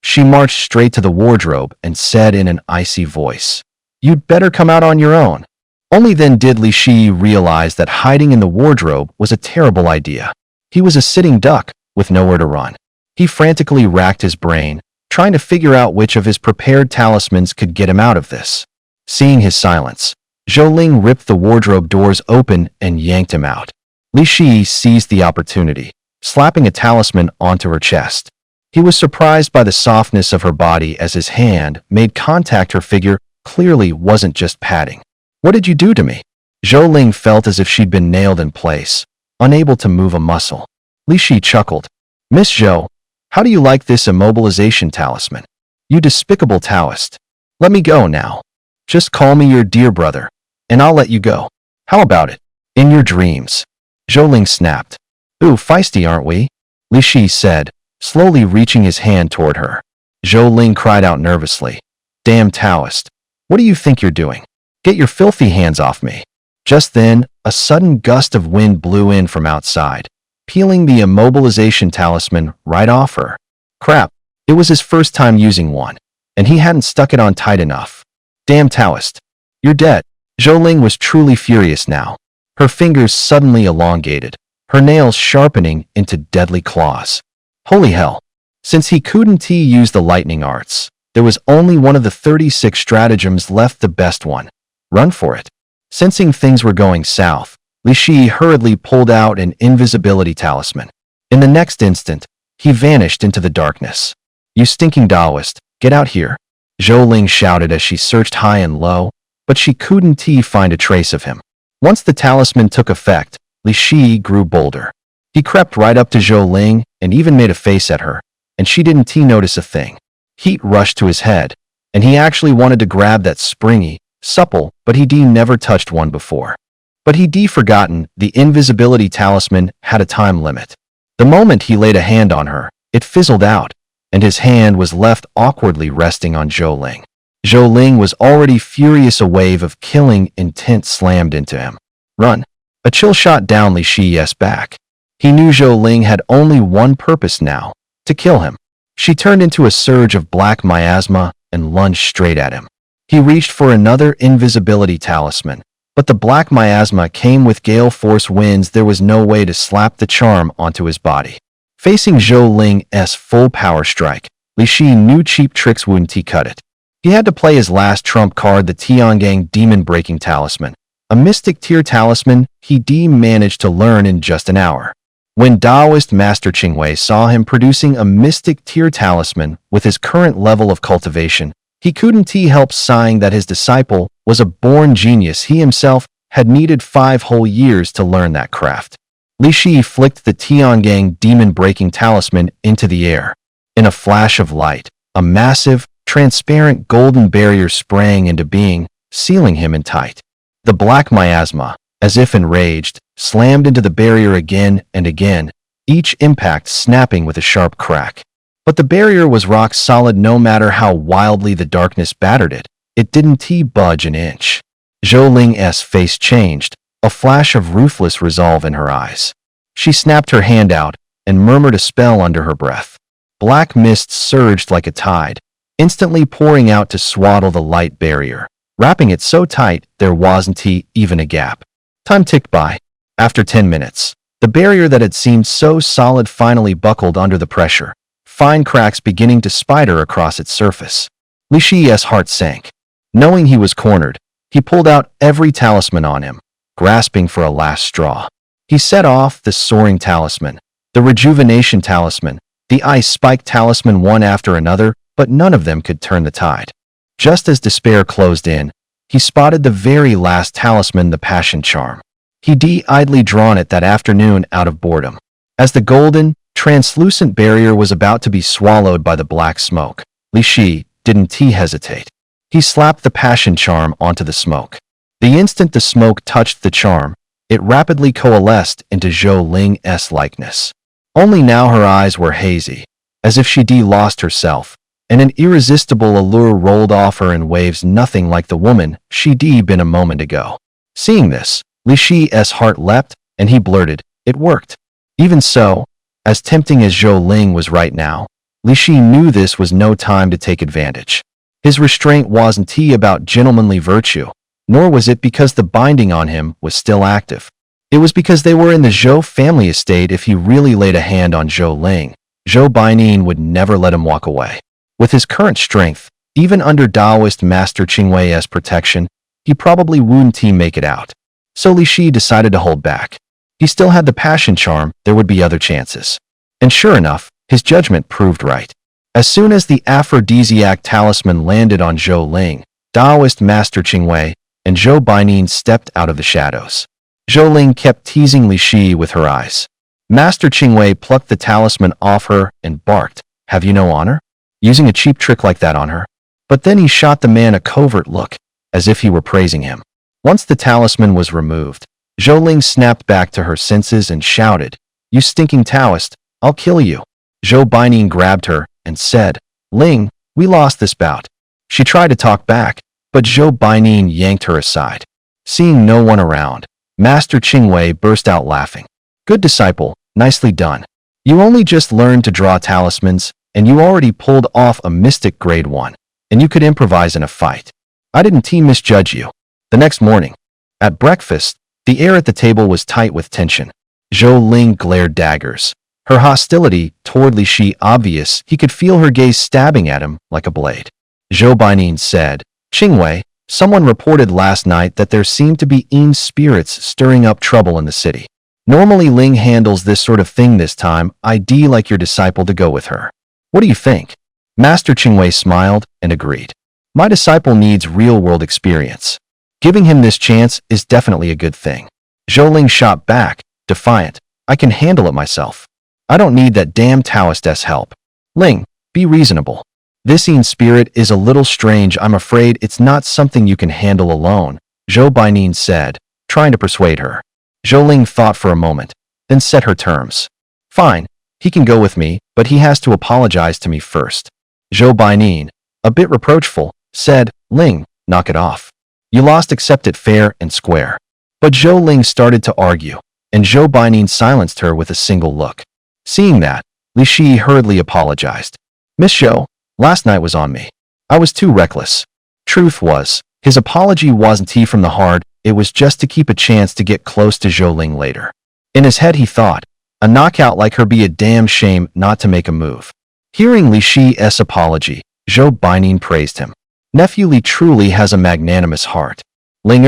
She marched straight to the wardrobe and said in an icy voice, You'd better come out on your own. Only then did Li Shi realize that hiding in the wardrobe was a terrible idea. He was a sitting duck with nowhere to run. He frantically racked his brain, trying to figure out which of his prepared talismans could get him out of this. Seeing his silence, Zhou Ling ripped the wardrobe doors open and yanked him out. Li Shi seized the opportunity, slapping a talisman onto her chest. He was surprised by the softness of her body as his hand made contact. Her figure clearly wasn't just padding. What did you do to me? Zhou Ling felt as if she'd been nailed in place, unable to move a muscle. Li Shi chuckled. Miss Zhou, how do you like this immobilization talisman? You despicable Taoist. Let me go now. Just call me your dear brother, and I'll let you go. How about it? In your dreams. Zhou Ling snapped. Ooh, feisty, aren't we? Li Shi said, slowly reaching his hand toward her. Zhou Ling cried out nervously. Damn Taoist. What do you think you're doing? Get your filthy hands off me. Just then, a sudden gust of wind blew in from outside, peeling the immobilization talisman right off her. Crap, it was his first time using one, and he hadn't stuck it on tight enough. Damn Taoist. You're dead. Zhou Ling was truly furious now. Her fingers suddenly elongated, her nails sharpening into deadly claws. Holy hell. Since he couldn't use the lightning arts, there was only one of the 36 stratagems left, the best one. Run for it. Sensing things were going south, Li Shi hurriedly pulled out an invisibility talisman. In the next instant, he vanished into the darkness. You stinking Taoist, get out here. Zhou Ling shouted as she searched high and low, but she couldn't find a trace of him. Once the talisman took effect, Li Shi grew bolder. He crept right up to Zhou Ling and even made a face at her, and she didn't notice a thing. Heat rushed to his head, and he actually wanted to grab that springy, supple, but he never touched one before. But he forgotten the invisibility talisman had a time limit. The moment he laid a hand on her, it fizzled out, and his hand was left awkwardly resting on Zhou Ling. Zhou Ling was already furious. A wave of killing intent slammed into him. Run. A chill shot down Li Shi's back. He knew Zhou Ling had only one purpose now, to kill him. She turned into a surge of black miasma and lunged straight at him. He reached for another invisibility talisman, but the black miasma came with gale force winds. There was no way to slap the charm onto his body. Facing Zhou Ling's full power strike, Li Shi knew cheap tricks wouldn't cut it. He had to play his last trump card, the Tiangang Demon Breaking Talisman, a mystic tier talisman he managed to learn in just an hour. When Taoist Master Qingwei saw him producing a mystic tier talisman with his current level of cultivation, he couldn't help sighing that his disciple was a born genius. He himself had needed 5 whole years to learn that craft. Li Shi flicked the Tiangang Demon Breaking Talisman into the air. In a flash of light, a massive, transparent golden barrier sprang into being, sealing him in tight. The black miasma, as if enraged, slammed into the barrier again and again, each impact snapping with a sharp crack. But the barrier was rock solid no matter how wildly the darkness battered it. It didn't budge an inch. Zhou Ling's face changed, a flash of ruthless resolve in her eyes. She snapped her hand out and murmured a spell under her breath. Black mist surged like a tide, instantly pouring out to swaddle the light barrier, wrapping it so tight there wasn't even a gap. Time ticked by. After 10 minutes, the barrier that had seemed so solid finally buckled under the pressure, fine cracks beginning to spider across its surface. Li Shi's heart sank. Knowing he was cornered, he pulled out every talisman on him, grasping for a last straw. He set off the soaring talisman, the rejuvenation talisman, the ice spike talisman one after another, but none of them could turn the tide. Just as despair closed in, he spotted the very last talisman, the passion charm. He'd idly drawn it that afternoon out of boredom. As the golden, translucent barrier was about to be swallowed by the black smoke, Li Shi didn't hesitate. He slapped the passion charm onto the smoke. The instant the smoke touched the charm, it rapidly coalesced into Zhou Ling's likeness. Only now her eyes were hazy, as if she'd lost herself, and an irresistible allure rolled off her in waves nothing like the woman she'd been a moment ago. Seeing this, Li Shi's heart leapt, and he blurted, "It worked." Even so, as tempting as Zhou Ling was right now, Li Shi knew this was no time to take advantage. His restraint wasn't about gentlemanly virtue, nor was it because the binding on him was still active. It was because they were in the Zhou family estate. If he really laid a hand on Zhou Ling, Zhou Baining would never let him walk away. With his current strength, even under Taoist Master Qingwei's protection, he probably wouldn't make it out. So Li Shi decided to hold back. He still had the passion charm, there would be other chances. And sure enough, his judgment proved right. As soon as the aphrodisiac talisman landed on Zhou Ling, Taoist Master Qingwei and Zhou Baining stepped out of the shadows. Zhou Ling kept teasing Li Shi with her eyes. Master Qingwei plucked the talisman off her and barked, "Have you no honor? Using a cheap trick like that on her?" But then he shot the man a covert look, as if he were praising him. Once the talisman was removed, Zhou Ling snapped back to her senses and shouted, "You stinking Taoist, I'll kill you." Zhou Baining grabbed her and said, "Ling, we lost this bout." She tried to talk back, but Zhou Baining yanked her aside. Seeing no one around, Master Qingwei burst out laughing. "Good disciple, nicely done. You only just learned to draw talismans, and you already pulled off a mystic grade 1, and you could improvise in a fight. I didn't misjudge you." The next morning, at breakfast, the air at the table was tight with tension. Zhou Ling glared daggers, her hostility toward Li Shi obvious. He could feel her gaze stabbing at him like a blade. Zhou Baining said, "Qingwei, someone reported last night that there seemed to be spirits stirring up trouble in the city. Normally Ling handles this sort of thing. This time, I'd like your disciple to go with her. What do you think?" Master Qingwei smiled and agreed. "My disciple needs real-world experience. Giving him this chance is definitely a good thing." Zhou Ling shot back, defiant, "I can handle it myself. I don't need that damn Taoist's help." "Ling, be reasonable. This spirit is a little strange. I'm afraid it's not something you can handle alone," Zhou Baining said, trying to persuade her. Zhou Ling thought for a moment, then set her terms. "Fine, he can go with me, but he has to apologize to me first." Zhou Baining, a bit reproachful, said, "Ling, knock it off. You lost, accept it fair and square." But Zhou Ling started to argue, and Zhou Baining silenced her with a single look. Seeing that, Li Shi hurriedly apologized. "Miss Zhou, last night was on me. I was too reckless." Truth was, his apology wasn't from the heart, it was just to keep a chance to get close to Zhou Ling later. In his head he thought, a knockout like her be a damn shame not to make a move. Hearing Li Shi's apology, Zhou Baining praised him. "Nephew Li truly has a magnanimous heart. Ling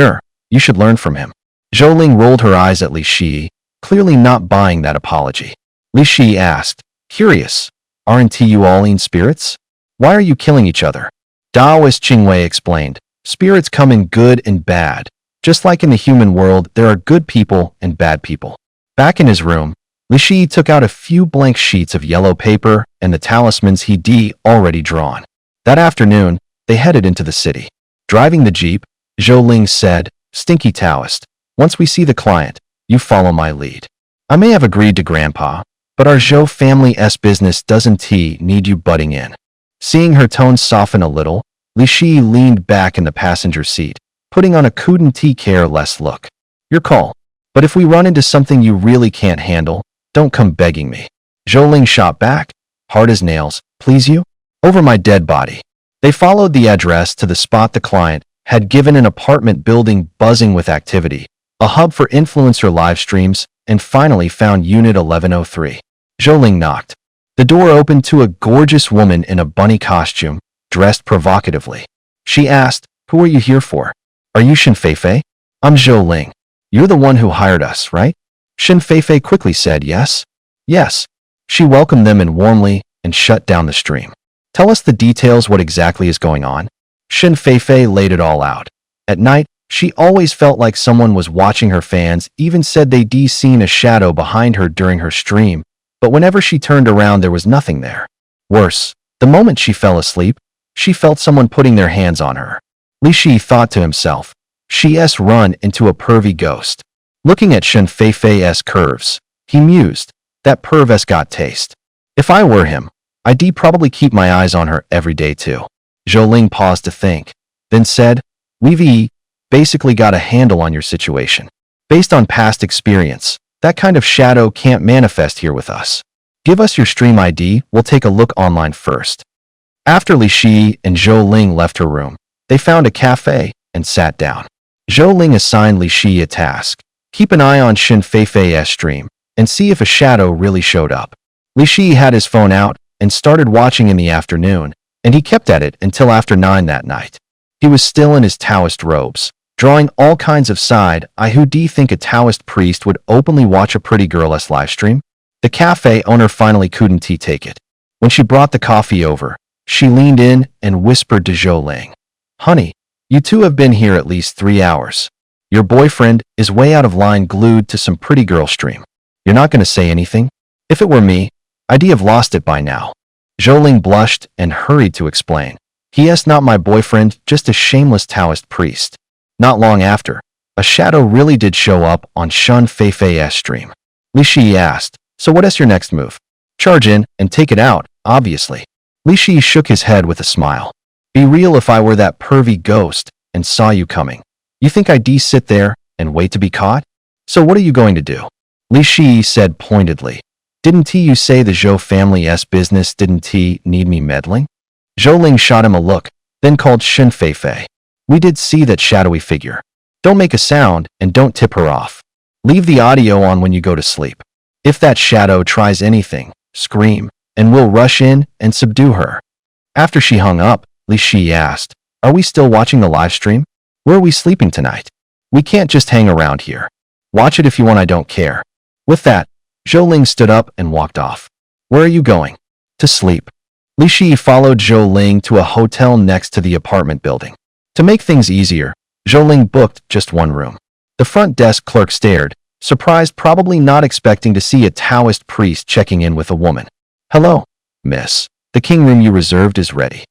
you should learn from him." Zhou Ling rolled her eyes at Li Shi, clearly not buying that apology. Li Shi asked, "Curious, aren't you all spirits? Why are you killing each other?" Taoist Qingwei explained, "Spirits come in good and bad. Just like in the human world, there are good people and bad people." Back in his room, Li Shi took out a few blank sheets of yellow paper and the talismans he'd already drawn. That afternoon, they headed into the city. Driving the jeep, Zhou Ling said, "Stinky Taoist, once we see the client, you follow my lead. I may have agreed to Grandpa, but our Zhou family's business doesn't need you butting in." Seeing her tone soften a little, Li Shi leaned back in the passenger seat, putting on a couldn't care less look. "Your call. But if we run into something you really can't handle, don't come begging me." Zhou Ling shot back, hard as nails, "Please you? Over my dead body." They followed the address to the spot the client had given, an apartment building buzzing with activity, a hub for influencer live streams, and finally found Unit 1103. Zhou Ling knocked. The door opened to a gorgeous woman in a bunny costume, dressed provocatively. She asked, "Who are you here for?" "Are you Shen Feifei?" "I'm Zhou Ling. You're the one who hired us, right?" Shen Feifei quickly said yes. Yes. She welcomed them in warmly and shut down the stream. "Tell us the details. What exactly is going on?" Shen Feifei laid it all out. At night, she always felt like someone was watching her. Fans even said they'd seen a shadow behind her during her stream, but whenever she turned around there was nothing there. Worse, the moment she fell asleep, she felt someone putting their hands on her. Li Shi thought to himself, she's run into a pervy ghost. Looking at Shen Feifei's curves, he mused, that perv's got taste. If I were him, I'd probably keep my eyes on her every day too. Zhou Ling paused to think, then said, "We've basically got a handle on your situation. Based on past experience, that kind of shadow can't manifest here with us. Give us your stream ID, we'll take a look online first." After Li Shi and Zhou Ling left her room, they found a cafe and sat down. Zhou Ling assigned Li Shi a task. Keep an eye on Shen Feifei's stream and see if a shadow really showed up. Li Shi had his phone out and started watching in the afternoon, and he kept at it until after 9 that night. He was still in his Taoist robes, drawing all kinds of side eye. Who do you think a Taoist priest would openly watch a pretty girl's livestream? The cafe owner finally couldn't take it. When she brought the coffee over, she leaned in and whispered to Zhou Ling, "Honey, you two have been here at least 3 hours. Your boyfriend is way out of line glued to some pretty girl stream. You're not going to say anything? If it were me, I'd have lost it by now." Zhou Ling blushed and hurried to explain. "He's not my boyfriend, just a shameless Taoist priest." Not long after, a shadow really did show up on Shen Feifei's stream. Li Shi asked, "So what is your next move?" "Charge in and take it out, obviously." Li Shi shook his head with a smile. "Be real. If I were that pervy ghost and saw you coming, you think I'd sit there and wait to be caught? So what are you going to do?" Li Shi said pointedly, "Didn't you say the Zhou family's business didn't need me meddling?" Zhou Ling shot him a look, then called Shen Feifei. "We did see that shadowy figure. Don't make a sound and don't tip her off. Leave the audio on when you go to sleep. If that shadow tries anything, scream, and we'll rush in and subdue her." After she hung up, Li Shi asked, "Are we still watching the live stream? Where are we sleeping tonight? We can't just hang around here. Watch it if you want, I don't care." With that, Zhou Ling stood up and walked off. "Where are you going?" "To sleep." Li Shi followed Zhou Ling to a hotel next to the apartment building. To make things easier, Zhou Ling booked just one room. The front desk clerk stared, surprised, probably not expecting to see a Taoist priest checking in with a woman. "Hello, miss. The king room you reserved is ready."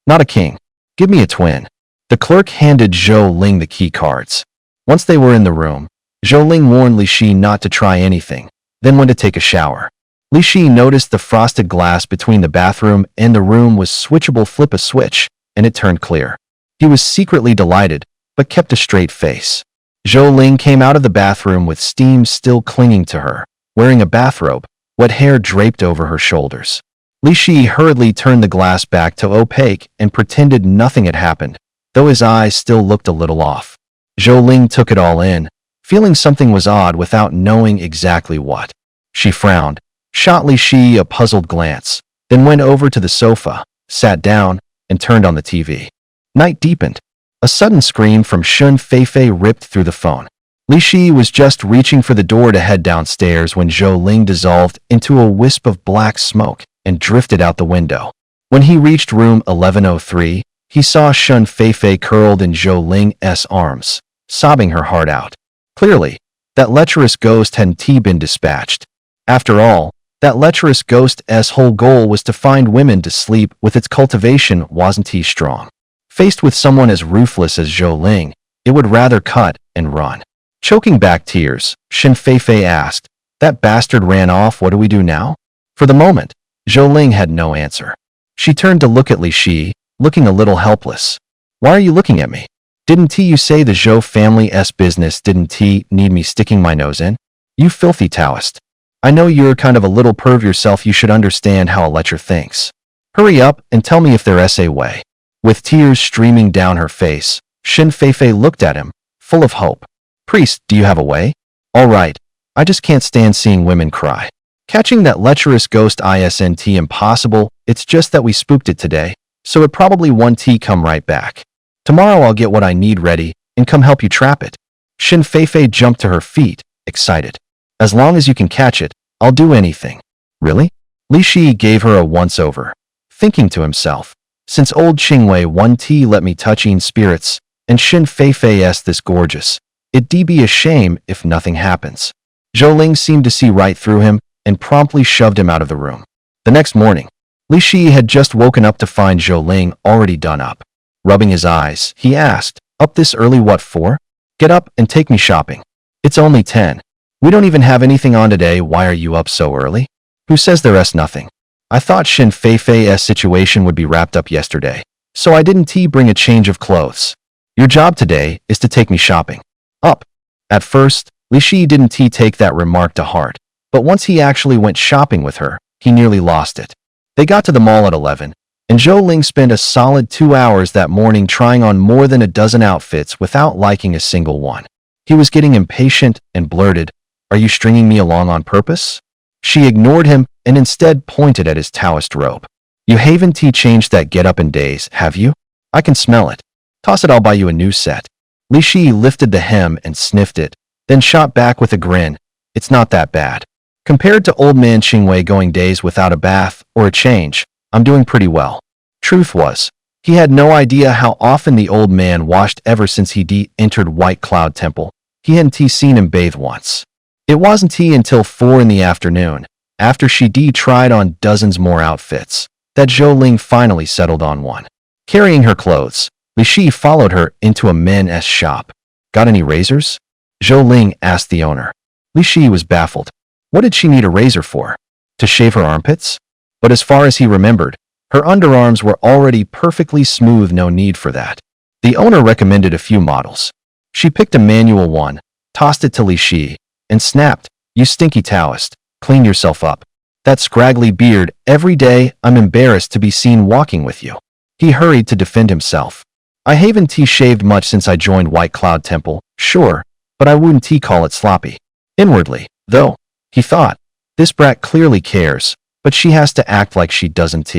"Not a king. Give me a twin." The clerk handed Zhou Ling the key cards. Once they were in the room, Zhou Ling warned Li Shi not to try anything, then went to take a shower. Li Shi noticed the frosted glass between the bathroom and the room was switchable. Flip a switch, and it turned clear. He was secretly delighted, but kept a straight face. Zhou Ling came out of the bathroom with steam still clinging to her, wearing a bathrobe, wet hair draped over her shoulders. Li Shi hurriedly turned the glass back to opaque and pretended nothing had happened, though his eyes still looked a little off. Zhou Ling took it all in, feeling something was odd without knowing exactly what. She frowned, shot Li Shi a puzzled glance, then went over to the sofa, sat down, and turned on the TV. Night deepened. A sudden scream from Shen Feifei ripped through the phone. Li Shi was just reaching for the door to head downstairs when Zhou Ling dissolved into a wisp of black smoke and drifted out the window. When he reached room 1103, he saw Shen Feifei curled in Zhou Ling's arms, sobbing her heart out. Clearly, that lecherous ghost hadn't been dispatched. After all, that lecherous ghost's whole goal was to find women to sleep with. Its cultivation wasn't he strong. Faced with someone as ruthless as Zhou Ling, it would rather cut and run. Choking back tears, Shen Feifei asked, "That bastard ran off, what do we do now?" For the moment, Zhou Ling had no answer. She turned to look at Li Shi, looking a little helpless. "Why are you looking at me? Didn't you say the Zhou family's business didn't need me sticking my nose in? You filthy Taoist. I know you're kind of a little perv yourself, you should understand how a lecher thinks. Hurry up and tell me if there's a way." With tears streaming down her face, Shen Feifei looked at him, full of hope. "Priest, do you have a way?" "All right. I just can't stand seeing women cry. Catching that lecherous ghost isn't impossible, it's just that we spooked it today, so it probably won't come right back. Tomorrow I'll get what I need ready and come help you trap it." Shen Feifei jumped to her feet, excited. "As long as you can catch it, I'll do anything." "Really?" Li Shi gave her a once-over, thinking to himself, "Since old Qingwei won't let me touching spirits, and Shen Feifei's this gorgeous, it'd be a shame if nothing happens." Zhou Ling seemed to see right through him and promptly shoved him out of the room. The next morning, Li Shi had just woken up to find Zhou Ling already done up. Rubbing his eyes, he asked, "Up this early what for? Get up and take me shopping. It's only 10. We don't even have anything on today, why are you up so early?" "Who says there's nothing? I thought Shen Feifei's situation would be wrapped up yesterday, so I didn't bring a change of clothes. Your job today is to take me shopping." Up. At first, Li Shi didn't take that remark to heart, but once he actually went shopping with her, he nearly lost it. They got to the mall at 11, and Zhou Ling spent a solid 2 hours that morning trying on more than a dozen outfits without liking a single one. He was getting impatient and blurted, "Are you stringing me along on purpose?" She ignored him and instead pointed at his Taoist robe. "You haven't changed that get-up in days, have you? I can smell it. Toss it, I'll buy you a new set." Li Shi lifted the hem and sniffed it, then shot back with a grin. "It's not that bad. Compared to old man Qingwei going days without a bath or a change, I'm doing pretty well." Truth was, he had no idea how often the old man washed ever since he entered White Cloud Temple. He hadn't seen him bathe once. It wasn't until 4 in the afternoon, after she tried on dozens more outfits, that Zhou Ling finally settled on one. Carrying her clothes, Li Shi followed her into a men's shop. "Got any razors?" Zhou Ling asked the owner. Li Shi was baffled. What did she need a razor for? To shave her armpits? But as far as he remembered, her underarms were already perfectly smooth, no need for that. The owner recommended a few models. She picked a manual one, tossed it to Li Shi, and snapped, "You stinky Taoist, clean yourself up. That scraggly beard, every day I'm embarrassed to be seen walking with you." He hurried to defend himself. "I haven't shaved much since I joined White Cloud Temple, sure, but I wouldn't call it sloppy." Inwardly, though, he thought, this brat clearly cares, but she has to act like she doesn't.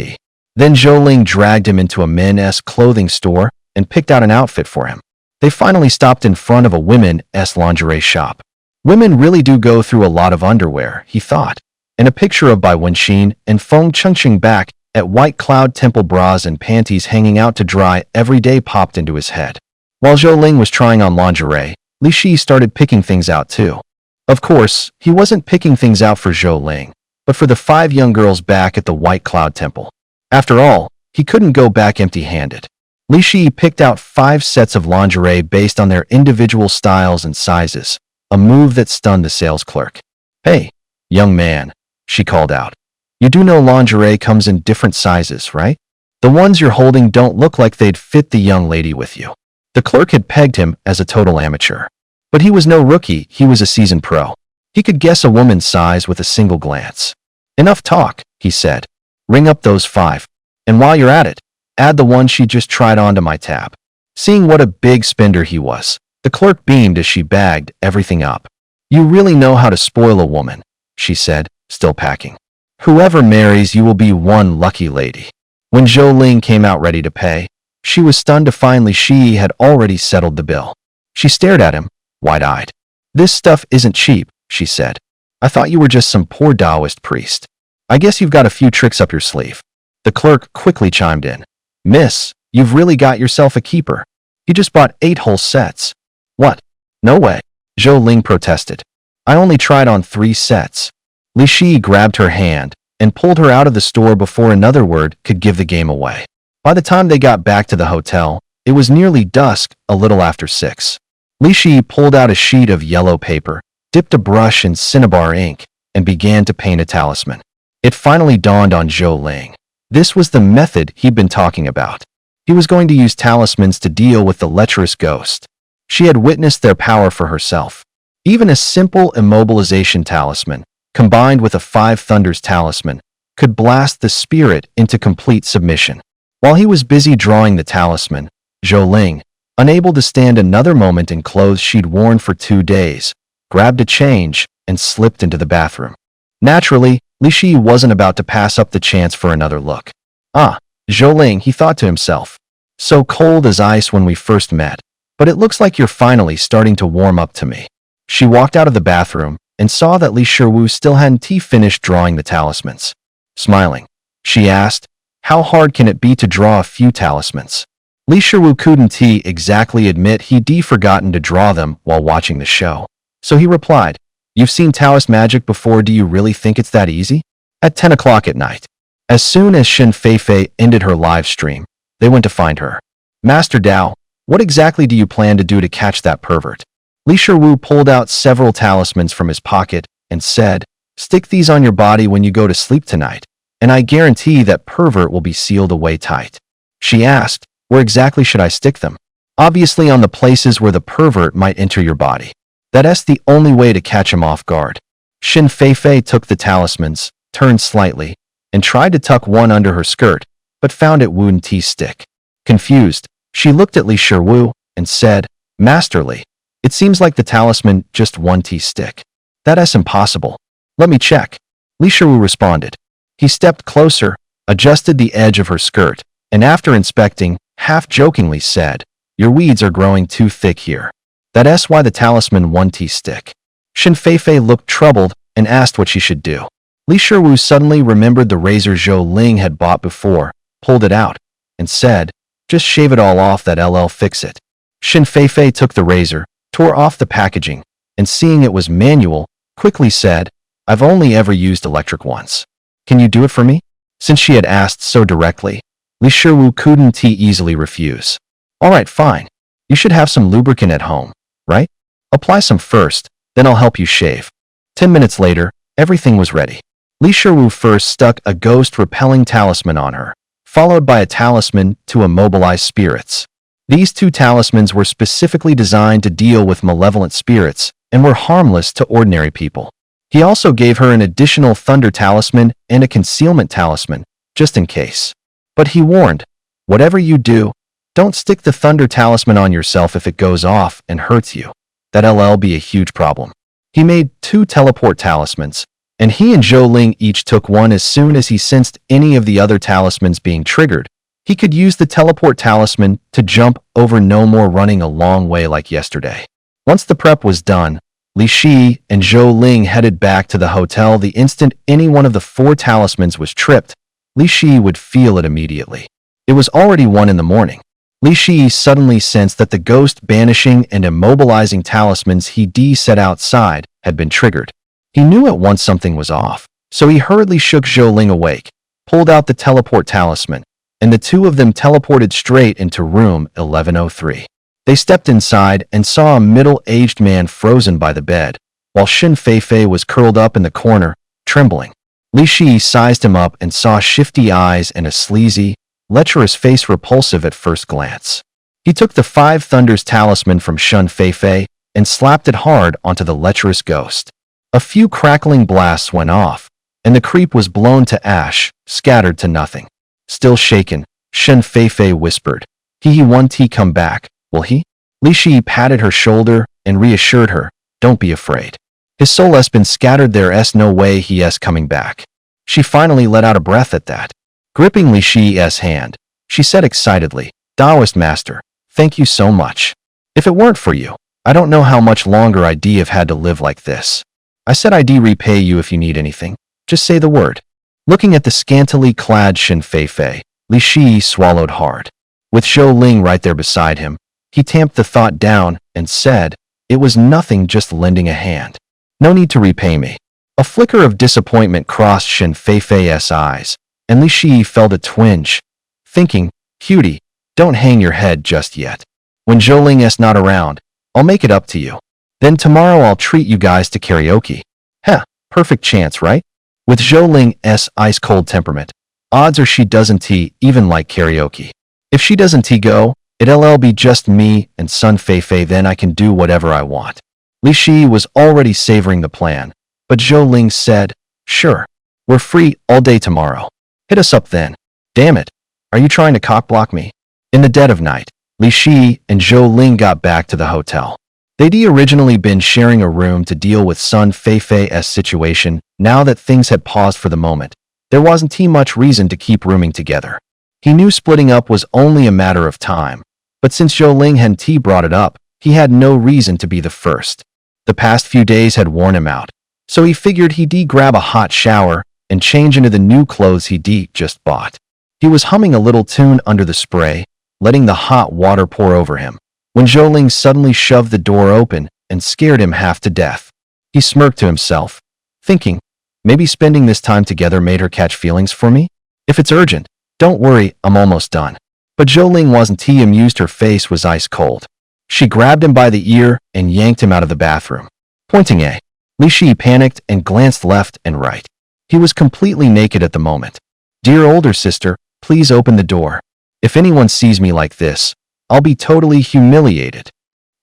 Then Zhou Ling dragged him into a men's clothing store and picked out an outfit for him. They finally stopped in front of a women's lingerie shop. Women really do go through a lot of underwear, he thought, and a picture of Bai Wenxin and Feng Chengqing back at White Cloud Temple bras and panties hanging out to dry every day popped into his head. While Zhou Ling was trying on lingerie, Li Shi started picking things out too. Of course, he wasn't picking things out for Zhou Ling, but for the 5 young girls back at the White Cloud Temple. After all, he couldn't go back empty-handed. Li Shi picked out 5 sets of lingerie based on their individual styles and sizes, a move that stunned the sales clerk. "Hey, young man," she called out. "You do know lingerie comes in different sizes, right? The ones you're holding don't look like they'd fit the young lady with you." The clerk had pegged him as a total amateur. But he was no rookie, he was a seasoned pro. He could guess a woman's size with a single glance. "Enough talk," he said. "Ring up those 5. And while you're at it, add the one she just tried onto my tab." Seeing what a big spender he was, the clerk beamed as she bagged everything up. "You really know how to spoil a woman," she said, still packing. "Whoever marries you will be one lucky lady." When Zhou Ling came out ready to pay, she was stunned to find Li Shi had already settled the bill. She stared at him, wide-eyed. "This stuff isn't cheap," she said. "I thought you were just some poor Taoist priest. I guess you've got a few tricks up your sleeve." The clerk quickly chimed in. "Miss, you've really got yourself a keeper. You just bought 8 whole sets." "What? No way," Zhou Ling protested. "I only tried on 3 sets." Li Shi grabbed her hand and pulled her out of the store before another word could give the game away. By the time they got back to the hotel, it was nearly dusk, a little after 6. Li Shi pulled out a sheet of yellow paper, dipped a brush in cinnabar ink, and began to paint a talisman. It finally dawned on Zhou Ling. This was the method he'd been talking about. He was going to use talismans to deal with the lecherous ghost. She had witnessed their power for herself. Even a simple immobilization talisman, combined with a 5 Thunders talisman, could blast the spirit into complete submission. While he was busy drawing the talisman, Zhou Ling, unable to stand another moment in clothes she'd worn for 2 days, grabbed a change and slipped into the bathroom. Naturally, Li Shi wasn't about to pass up the chance for another look. Ah, Zhou Ling, he thought to himself. So cold as ice when we first met, but it looks like you're finally starting to warm up to me. She walked out of the bathroom and saw that Li Shiwu still hadn't finished drawing the talismans. Smiling, she asked, how hard can it be to draw a few talismans? Li Shiwu couldn't exactly admit he'd forgotten to draw them while watching the show. So he replied, you've seen Taoist magic before, do you really think it's that easy? At 10 o'clock at night. As soon as Shen Feifei ended her live stream, they went to find her. Master Dao, what exactly do you plan to do to catch that pervert? Li Shiwu pulled out several talismans from his pocket and said, stick these on your body when you go to sleep tonight, and I guarantee that pervert will be sealed away tight. She asked, where exactly should I stick them? Obviously on the places where the pervert might enter your body. That's the only way to catch him off guard. Shen Feifei took the talismans, turned slightly, and tried to tuck one under her skirt, but found it wouldn't stick. Confused, she looked at Li Shiwu and said, Master Li, it seems like the talisman just won't stick. That's impossible. Let me check. Li Shiwu responded. He stepped closer, adjusted the edge of her skirt, and after inspecting, half-jokingly said, your weeds are growing too thick here. That's why the talisman won't stick. Shen Feifei looked troubled and asked what she should do. Li Shiwu suddenly remembered the razor Zhou Ling had bought before, pulled it out, and said, just shave it all off, that'll fix it. Shen Feifei took the razor, tore off the packaging, and seeing it was manual, quickly said, I've only ever used electric once. Can you do it for me? Since she had asked so directly, Li Shiwu couldn't easily refuse. Alright, fine. You should have some lubricant at home, right? Apply some first, then I'll help you shave. 10 minutes later, everything was ready. Li Shiwu first stuck a ghost-repelling talisman on her, followed by a talisman to immobilize spirits. These 2 talismans were specifically designed to deal with malevolent spirits and were harmless to ordinary people. He also gave her an additional thunder talisman and a concealment talisman, just in case. But he warned, whatever you do, don't stick the thunder talisman on yourself if it goes off and hurts you. That'll be a huge problem. He made 2 teleport talismans, and he and Zhou Ling each took one as soon as he sensed any of the other talismans being triggered. He could use the teleport talisman to jump over, no more running a long way like yesterday. Once the prep was done, Li Shi and Zhou Ling headed back to the hotel. The instant any one of the 4 talismans was tripped, Li Shi would feel it immediately. It was already 1 in the morning. Li Shi suddenly sensed that the ghost banishing and immobilizing talismans he'd set outside had been triggered. He knew at once something was off, so he hurriedly shook Zhou Ling awake, pulled out the teleport talisman, and the 2 of them teleported straight into room 1103. They stepped inside and saw a middle-aged man frozen by the bed, while Shen Feifei was curled up in the corner, trembling. Li Shi sized him up and saw shifty eyes and a sleazy, lecherous face repulsive at first glance. He took the 5 Thunders talisman from Shen Feifei and slapped it hard onto the lecherous ghost. A few crackling blasts went off, and the creep was blown to ash, scattered to nothing. Still shaken, Shen Feifei whispered, he won't come back, will he? Li Shi patted her shoulder and reassured her, don't be afraid. His soul has been scattered, there's no way he's coming back. She finally let out a breath at that. Gripping Li Shi's hand, she said excitedly, Taoist master, thank you so much. If it weren't for you, I don't know how much longer I'd have had to live like this. I said I'd repay you if you need anything. Just say the word. Looking at the scantily clad Shen Feifei, Li Shi swallowed hard. With Zhou Ling right there beside him, he tamped the thought down and said, it was nothing, just lending a hand. No need to repay me. A flicker of disappointment crossed Shen Feifei's eyes, and Li Shi felt a twinge, thinking, "Cutie, don't hang your head just yet. When Zhou Ling's not around, I'll make it up to you. Then tomorrow I'll treat you guys to karaoke." Heh, perfect chance, right? With Zhou Ling's ice-cold temperament, odds are she doesn't even like karaoke. If she doesn't go, it'll be just me and Sun Feifei, then I can do whatever I want. Li Shi was already savoring the plan, but Zhou Ling said, "Sure, we're free all day tomorrow. Hit us up then." "Damn it, are you trying to cockblock me?" In the dead of night, Li Shi and Zhou Ling got back to the hotel. They'd originally been sharing a room to deal with Sun Feifei's situation. Now that things had paused for the moment, there wasn't much reason to keep rooming together. He knew splitting up was only a matter of time, but since Zhou Ling and brought it up, he had no reason to be the first. The past few days had worn him out, so he figured he'd grab a hot shower and change into the new clothes he'd just bought. He was humming a little tune under the spray, letting the hot water pour over him, when Zhou Ling suddenly shoved the door open and scared him half to death. He smirked to himself, thinking, maybe spending this time together made her catch feelings for me? If it's urgent, don't worry, I'm almost done. But Zhou Ling wasn't amused. Her face was ice cold. She grabbed him by the ear and yanked him out of the bathroom. Pointing a, Li Shi panicked and glanced left and right. He was completely naked at the moment. "Dear older sister, please open the door. If anyone sees me like this, I'll be totally humiliated."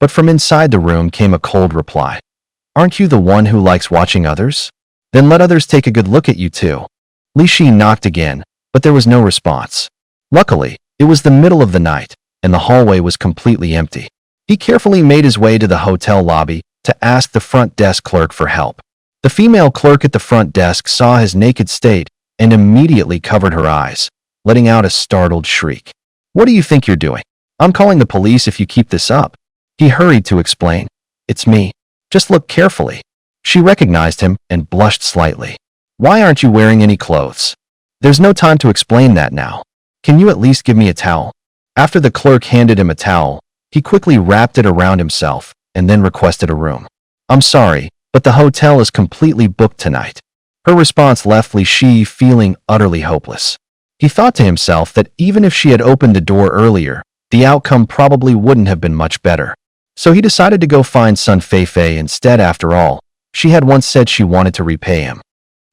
But from inside the room came a cold reply. "Aren't you the one who likes watching others? Then let others take a good look at you too." Li Shi knocked again, but there was no response. Luckily, it was the middle of the night, and the hallway was completely empty. He carefully made his way to the hotel lobby to ask the front desk clerk for help. The female clerk at the front desk saw his naked state and immediately covered her eyes, letting out a startled shriek. "What do you think you're doing? I'm calling the police if you keep this up." He hurried to explain. "It's me. Just look carefully." She recognized him and blushed slightly. "Why aren't you wearing any clothes?" "There's no time to explain that now. Can you at least give me a towel?" After the clerk handed him a towel, he quickly wrapped it around himself and then requested a room. "I'm sorry, but the hotel is completely booked tonight." Her response left Li Shi feeling utterly hopeless. He thought to himself that even if she had opened the door earlier, the outcome probably wouldn't have been much better. So he decided to go find Sun Feifei instead. After all, she had once said she wanted to repay him.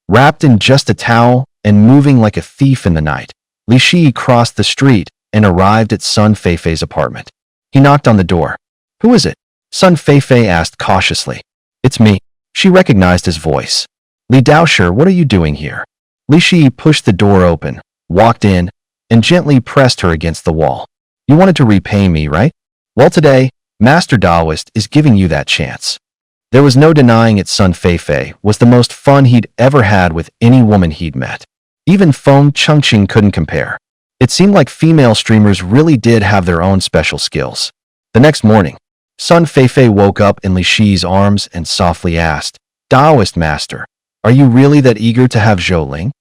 Wrapped in just a towel and moving like a thief in the night, Li Shi crossed the street and arrived at Sun Feifei's apartment. He knocked on the door. "Who is it?" Sun Feifei asked cautiously. "It's me." She recognized his voice. "Li Daoshi, what are you doing here?" Li Shi pushed the door open, walked in, and gently pressed her against the wall. "You wanted to repay me, right? Well, today, Master Daoist is giving you that chance." There was no denying it. Sun Feifei was the most fun he'd ever had with any woman he'd met. Even Feng Chengqing couldn't compare. It seemed like female streamers really did have their own special skills. The next morning, Sun Feifei woke up in Li Shi's arms and softly asked, "Daoist Master, are you really that eager to have Zhou Ling?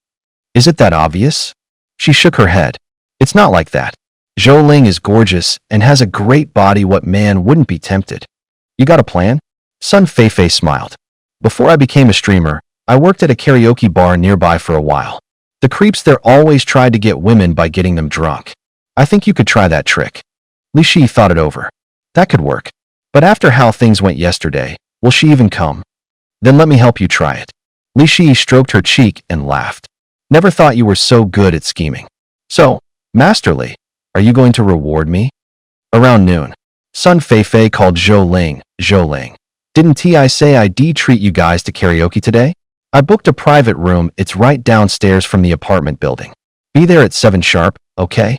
Is it that obvious?" She shook her head. "It's not like that. Zhou Ling is gorgeous and has a great body. What man wouldn't be tempted? You got a plan?" Sun Feifei smiled. "Before I became a streamer, I worked at a karaoke bar nearby for a while. The creeps there always tried to get women by getting them drunk. I think you could try that trick." Li Shi thought it over. "That could work. But after how things went yesterday, will she even come?" "Then let me help you try it." Li Shi stroked her cheek and laughed. "Never thought you were so good at scheming. So, Master Li, are you going to reward me?" Around noon, Sun Feifei called Zhou Ling. "Zhou Ling, didn't I say I'd treat you guys to karaoke today? I booked a private room. It's right downstairs from the apartment building. Be there at 7 sharp, okay?"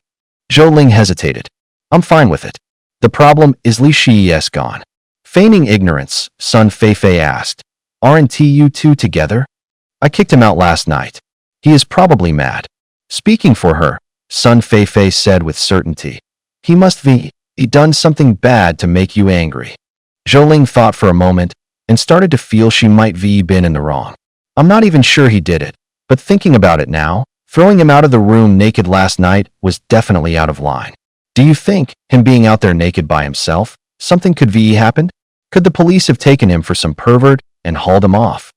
Zhou Ling hesitated. "I'm fine with it. The problem is Li Shi's gone." Feigning ignorance, Sun Feifei asked, "Aren't you two together? I kicked him out last night. He is probably mad." Speaking for her, Sun Feifei said with certainty, "He must be done something bad to make you angry." Zhou Ling thought for a moment and started to feel she might have been in the wrong. "I'm not even sure he did it, but thinking about it now, throwing him out of the room naked last night was definitely out of line. Do you think, him being out there naked by himself, something could have happened? Could the police have taken him for some pervert and hauled him off?"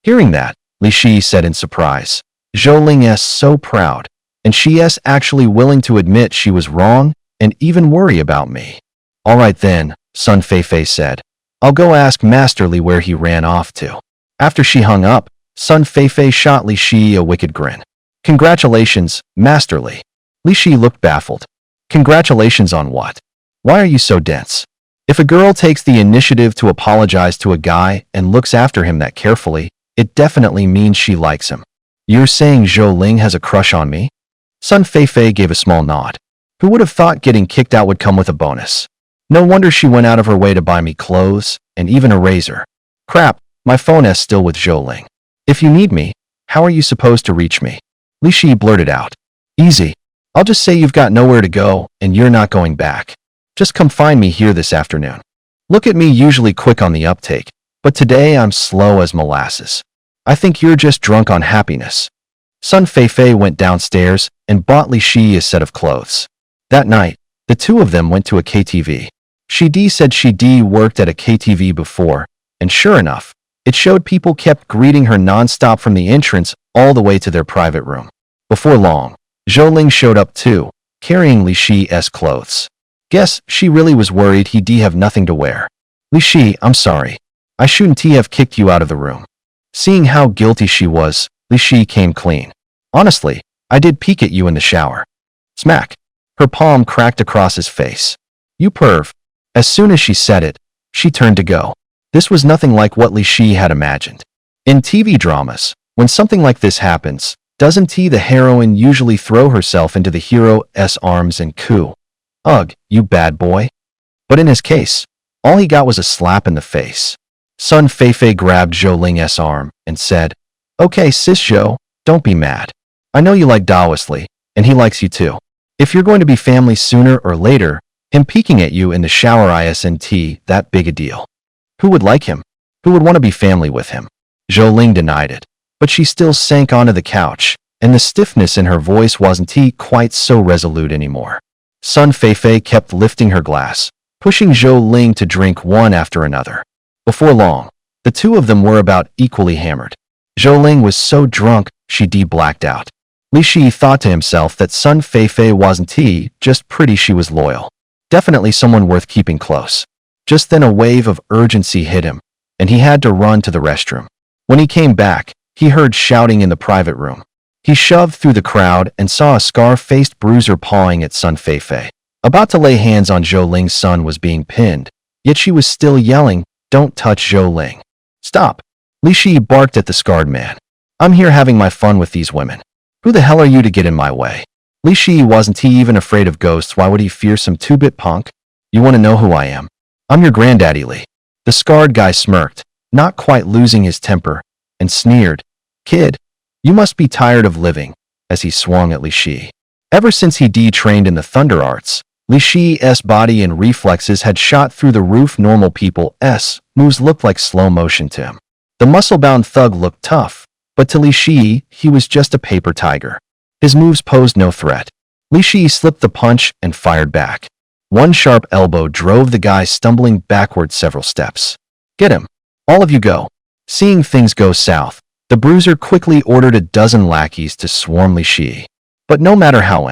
Hearing that, Li Shi said in surprise. Zhou Ling is so proud, and she is actually willing to admit she was wrong and even worry about me. All right then, Sun Feifei said. I'll go ask Master Li where he ran off to. After she hung up, Sun Feifei shot Li Shi a wicked grin. Congratulations, Master Li. Li Shi looked baffled. Congratulations on what? Why are you so dense? If a girl takes the initiative to apologize to a guy and looks after him that carefully, it definitely means she likes him. You're saying Zhou Ling has a crush on me? Sun Feifei gave a small nod. Who would have thought getting kicked out would come with a bonus? No wonder she went out of her way to buy me clothes and even a razor. Crap, my phone is still with Zhou Ling. If you need me, how are you supposed to reach me? Li Shi blurted out. Easy. I'll just say you've got nowhere to go and you're not going back. Just come find me here this afternoon. Look at me, usually quick on the uptake, but today I'm slow as molasses. I think you're just drunk on happiness. Sun Feifei went downstairs and bought Li Shi a set of clothes. That night, the two of them went to a KTV. Shi said she worked at a KTV before, and sure enough, it showed people kept greeting her non-stop from the entrance all the way to their private room. Before long, Zhou Ling showed up too, carrying Li Shi's clothes. Guess she really was worried he'd have nothing to wear. Li Shi, I'm sorry. I shouldn't have kicked you out of the room. Seeing how guilty she was, Li Shi came clean. Honestly, I did peek at you in the shower. Smack. Her palm cracked across his face. You perv. As soon as she said it, she turned to go. This was nothing like what Li Shi had imagined. In TV dramas, when something like this happens, doesn't the heroine usually throw herself into the hero's arms and coo? Ugh, you bad boy. But in his case, all he got was a slap in the face. Sun Feifei grabbed Zhou Ling's arm and said, Okay, sis Zhou, don't be mad. I know you like Daoist Li, and he likes you too. If you're going to be family sooner or later, him peeking at you in the shower isn't that big a deal. Who would like him? Who would want to be family with him? Zhou Ling denied it, but she still sank onto the couch, and the stiffness in her voice wasn't quite so resolute anymore. Sun Feifei kept lifting her glass, pushing Zhou Ling to drink one after another. Before long, the two of them were about equally hammered. Zhou Ling was so drunk, she blacked out. Li Shi thought to himself that Sun Feifei wasn't just pretty, she was loyal. Definitely someone worth keeping close. Just then a wave of urgency hit him, and he had to run to the restroom. When he came back, he heard shouting in the private room. He shoved through the crowd and saw a scar-faced bruiser pawing at Sun Feifei. About to lay hands on Zhou Ling's son was being pinned, yet she was still yelling, Don't touch Zhou Ling. Stop. Li Shi barked at the scarred man. I'm here having my fun with these women. Who the hell are you to get in my way? Li Shi wasn't even afraid of ghosts. Why would he fear some two-bit punk? You want to know who I am? I'm your granddaddy Li. The scarred guy smirked, not quite losing his temper, and sneered, Kid, you must be tired of living, as he swung at Li Shi. Ever since he trained in the Thunder Arts, Li Shi's body and reflexes had shot through the roof. Normal people's moves looked like slow motion to him. The muscle-bound thug looked tough, but to Li Shi, he was just a paper tiger. His moves posed no threat. Li Shi slipped the punch and fired back. One sharp elbow drove the guy stumbling backward several steps. Get him. All of you go. Seeing things go south, the bruiser quickly ordered a dozen lackeys to swarm Li Shi. But no matter how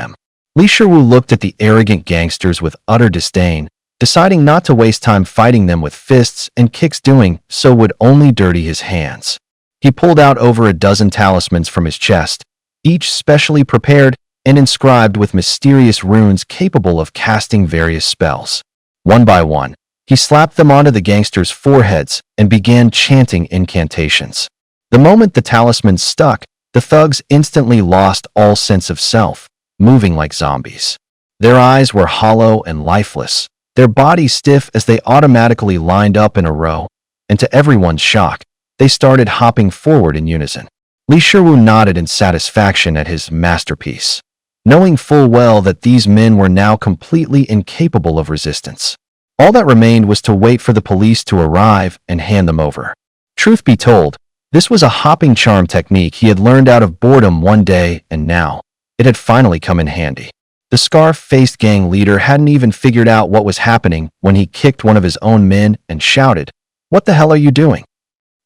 Li Shiwu looked at the arrogant gangsters with utter disdain, deciding not to waste time fighting them with fists and kicks. Doing so would only dirty his hands. He pulled out over a dozen talismans from his chest, each specially prepared and inscribed with mysterious runes capable of casting various spells. One by one, he slapped them onto the gangsters' foreheads and began chanting incantations. The moment the talismans stuck, the thugs instantly lost all sense of self, moving like zombies. Their eyes were hollow and lifeless, their bodies stiff as they automatically lined up in a row, and to everyone's shock, they started hopping forward in unison. Li Shiwu nodded in satisfaction at his masterpiece, knowing full well that these men were now completely incapable of resistance. All that remained was to wait for the police to arrive and hand them over. Truth be told, this was a hopping charm technique he had learned out of boredom one day, and now it had finally come in handy. The scarf-faced gang leader hadn't even figured out what was happening when he kicked one of his own men and shouted, "What the hell are you doing?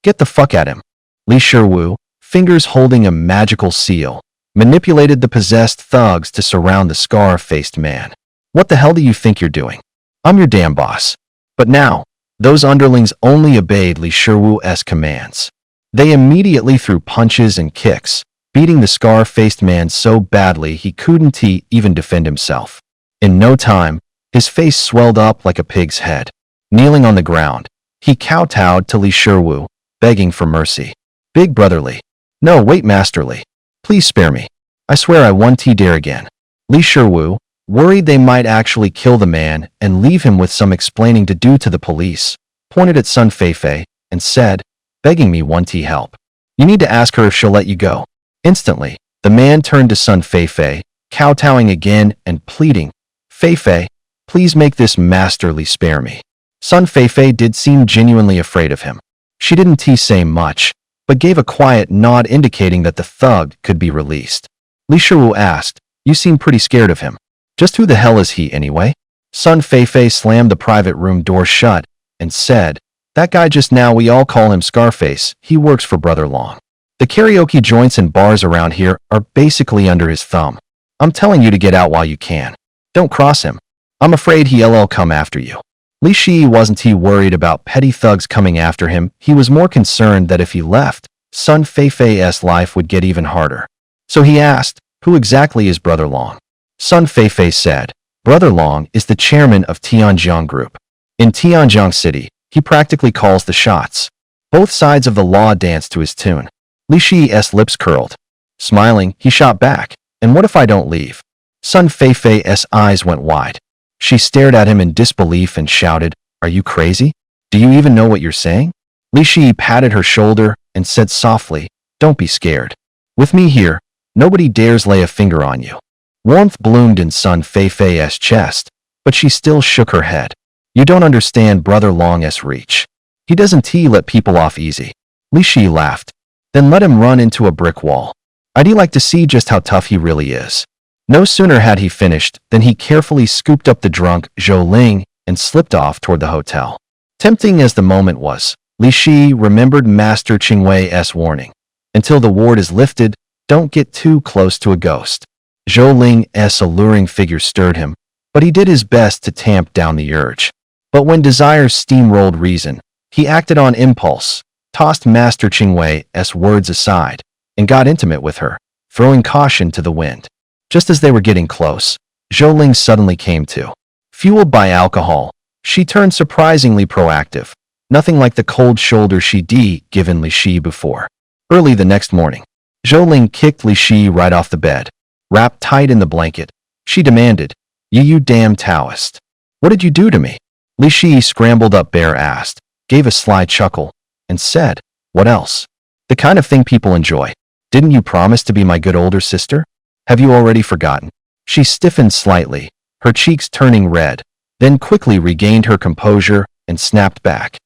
Get the fuck at him." Li Shiwu, fingers holding a magical seal, manipulated the possessed thugs to surround the scar-faced man. What the hell do you think you're doing? I'm your damn boss. But now, those underlings only obeyed Li Shiwu's commands. They immediately threw punches and kicks, beating the scar-faced man so badly he couldn't even defend himself. In no time, his face swelled up like a pig's head. Kneeling on the ground, he kowtowed to Li Shiwu, begging for mercy. Big brotherly. No, wait, masterly. Please spare me. I swear I won't dare again. Li Shiwu, worried they might actually kill the man and leave him with some explaining to do to the police, pointed at Sun Feifei and said, begging me won't help. You need to ask her if she'll let you go. Instantly, the man turned to Sun Feifei, kowtowing again and pleading, Feifei, please make this masterly spare me. Sun Feifei did seem genuinely afraid of him. She didn't say much, but gave a quiet nod indicating that the thug could be released. Li Shiwu asked, you seem pretty scared of him. Just who the hell is he anyway? Sun Feifei slammed the private room door shut and said, that guy just now, we all call him Scarface, he works for Brother Long. The karaoke joints and bars around here are basically under his thumb. I'm telling you to get out while you can. Don't cross him. I'm afraid he'll come after you. Li Shi wasn't worried about petty thugs coming after him, he was more concerned that if he left, Sun Feifei's life would get even harder. So he asked, who exactly is Brother Long? Sun Feifei said, Brother Long is the chairman of Tianjiang Group. In Tianjiang City, he practically calls the shots. Both sides of the law danced to his tune. Li Shi's lips curled. Smiling, he shot back, and what if I don't leave? Sun Feifei's eyes went wide. She stared at him in disbelief and shouted, are you crazy? Do you even know what you're saying? Li Shi patted her shoulder and said softly, don't be scared. With me here, nobody dares lay a finger on you. Warmth bloomed in Sun Feifei's chest, but she still shook her head. You don't understand Brother Long's reach. He doesn't let people off easy. Li Shi laughed. Then let him run into a brick wall. I'd like to see just how tough he really is. No sooner had he finished than he carefully scooped up the drunk Zhou Ling and slipped off toward the hotel. Tempting as the moment was, Li Shi remembered Master Qingwei's warning. Until the ward is lifted, don't get too close to a ghost. Zhou Ling's alluring figure stirred him, but he did his best to tamp down the urge. But when desire steamrolled reason, he acted on impulse, tossed Master Qingwei's words aside, and got intimate with her, throwing caution to the wind. Just as they were getting close, Zhou Ling suddenly came to. Fueled by alcohol, she turned surprisingly proactive, nothing like the cold shoulder she'd given Li Shi before. Early the next morning, Zhou Ling kicked Li Shi right off the bed. Wrapped tight in the blanket, she demanded, you damn Taoist. What did you do to me? Li Shi scrambled up bare-assed, gave a sly chuckle, and said, what else? The kind of thing people enjoy. Didn't you promise to be my good older sister? Have you already forgotten? She stiffened slightly, her cheeks turning red, then quickly regained her composure and snapped back.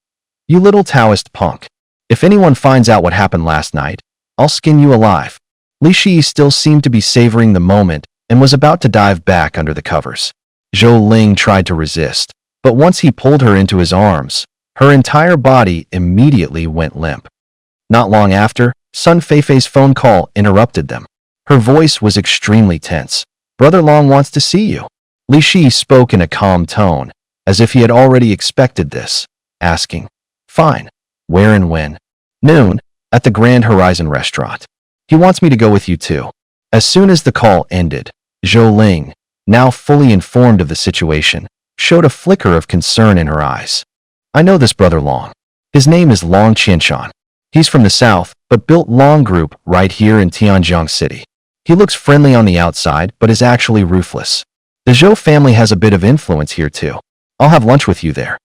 You little Taoist punk. If anyone finds out what happened last night, I'll skin you alive. Li Shi still seemed to be savoring the moment and was about to dive back under the covers. Zhou Ling tried to resist, but once he pulled her into his arms, her entire body immediately went limp. Not long after, Sun Feifei's phone call interrupted them. Her voice was extremely tense. Brother Long wants to see you. Li Shi spoke in a calm tone, as if he had already expected this, asking, fine. Where and when? Noon, at the Grand Horizon restaurant. He wants me to go with you too. As soon as the call ended, Zhou Ling, now fully informed of the situation, showed a flicker of concern in her eyes. I know this Brother Long. His name is Long Qianshan. He's from the south, but built Long Group right here in Tianjiang City. He looks friendly on the outside, but is actually ruthless. The Zhou family has a bit of influence here too. I'll have lunch with you there.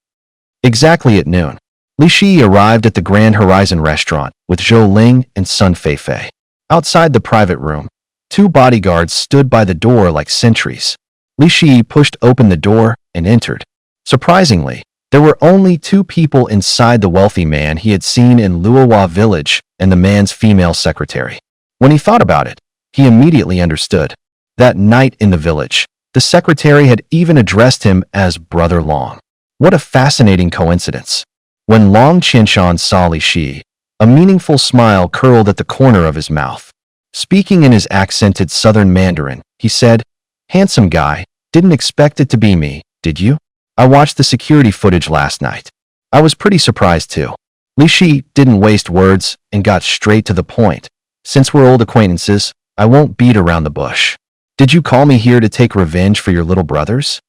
Exactly at noon, Li Shi arrived at the Grand Horizon restaurant with Zhou Ling and Sun Feifei. Outside the private room, two bodyguards stood by the door like sentries. Li Shi pushed open the door and entered. Surprisingly, there were only two people inside: the wealthy man he had seen in Luohua village and the man's female secretary. When he thought about it, he immediately understood. That night in the village, the secretary had even addressed him as Brother Long. What a fascinating coincidence. When Long Qianshan saw Li Shi, A meaningful smile curled at the corner of his mouth. Speaking in his accented southern Mandarin, he said, "Handsome guy, didn't expect it to be me, did you? I watched the security footage last night. I was pretty surprised too." Li Shi didn't waste words and got straight to the point. "Since we're old acquaintances, I won't beat around the bush. Did you call me here to take revenge for your little brothers?"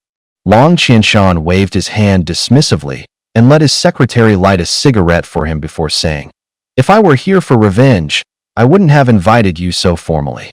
Long Qianshan waved his hand dismissively and let his secretary light a cigarette for him before saying, "If I were here for revenge, I wouldn't have invited you so formally.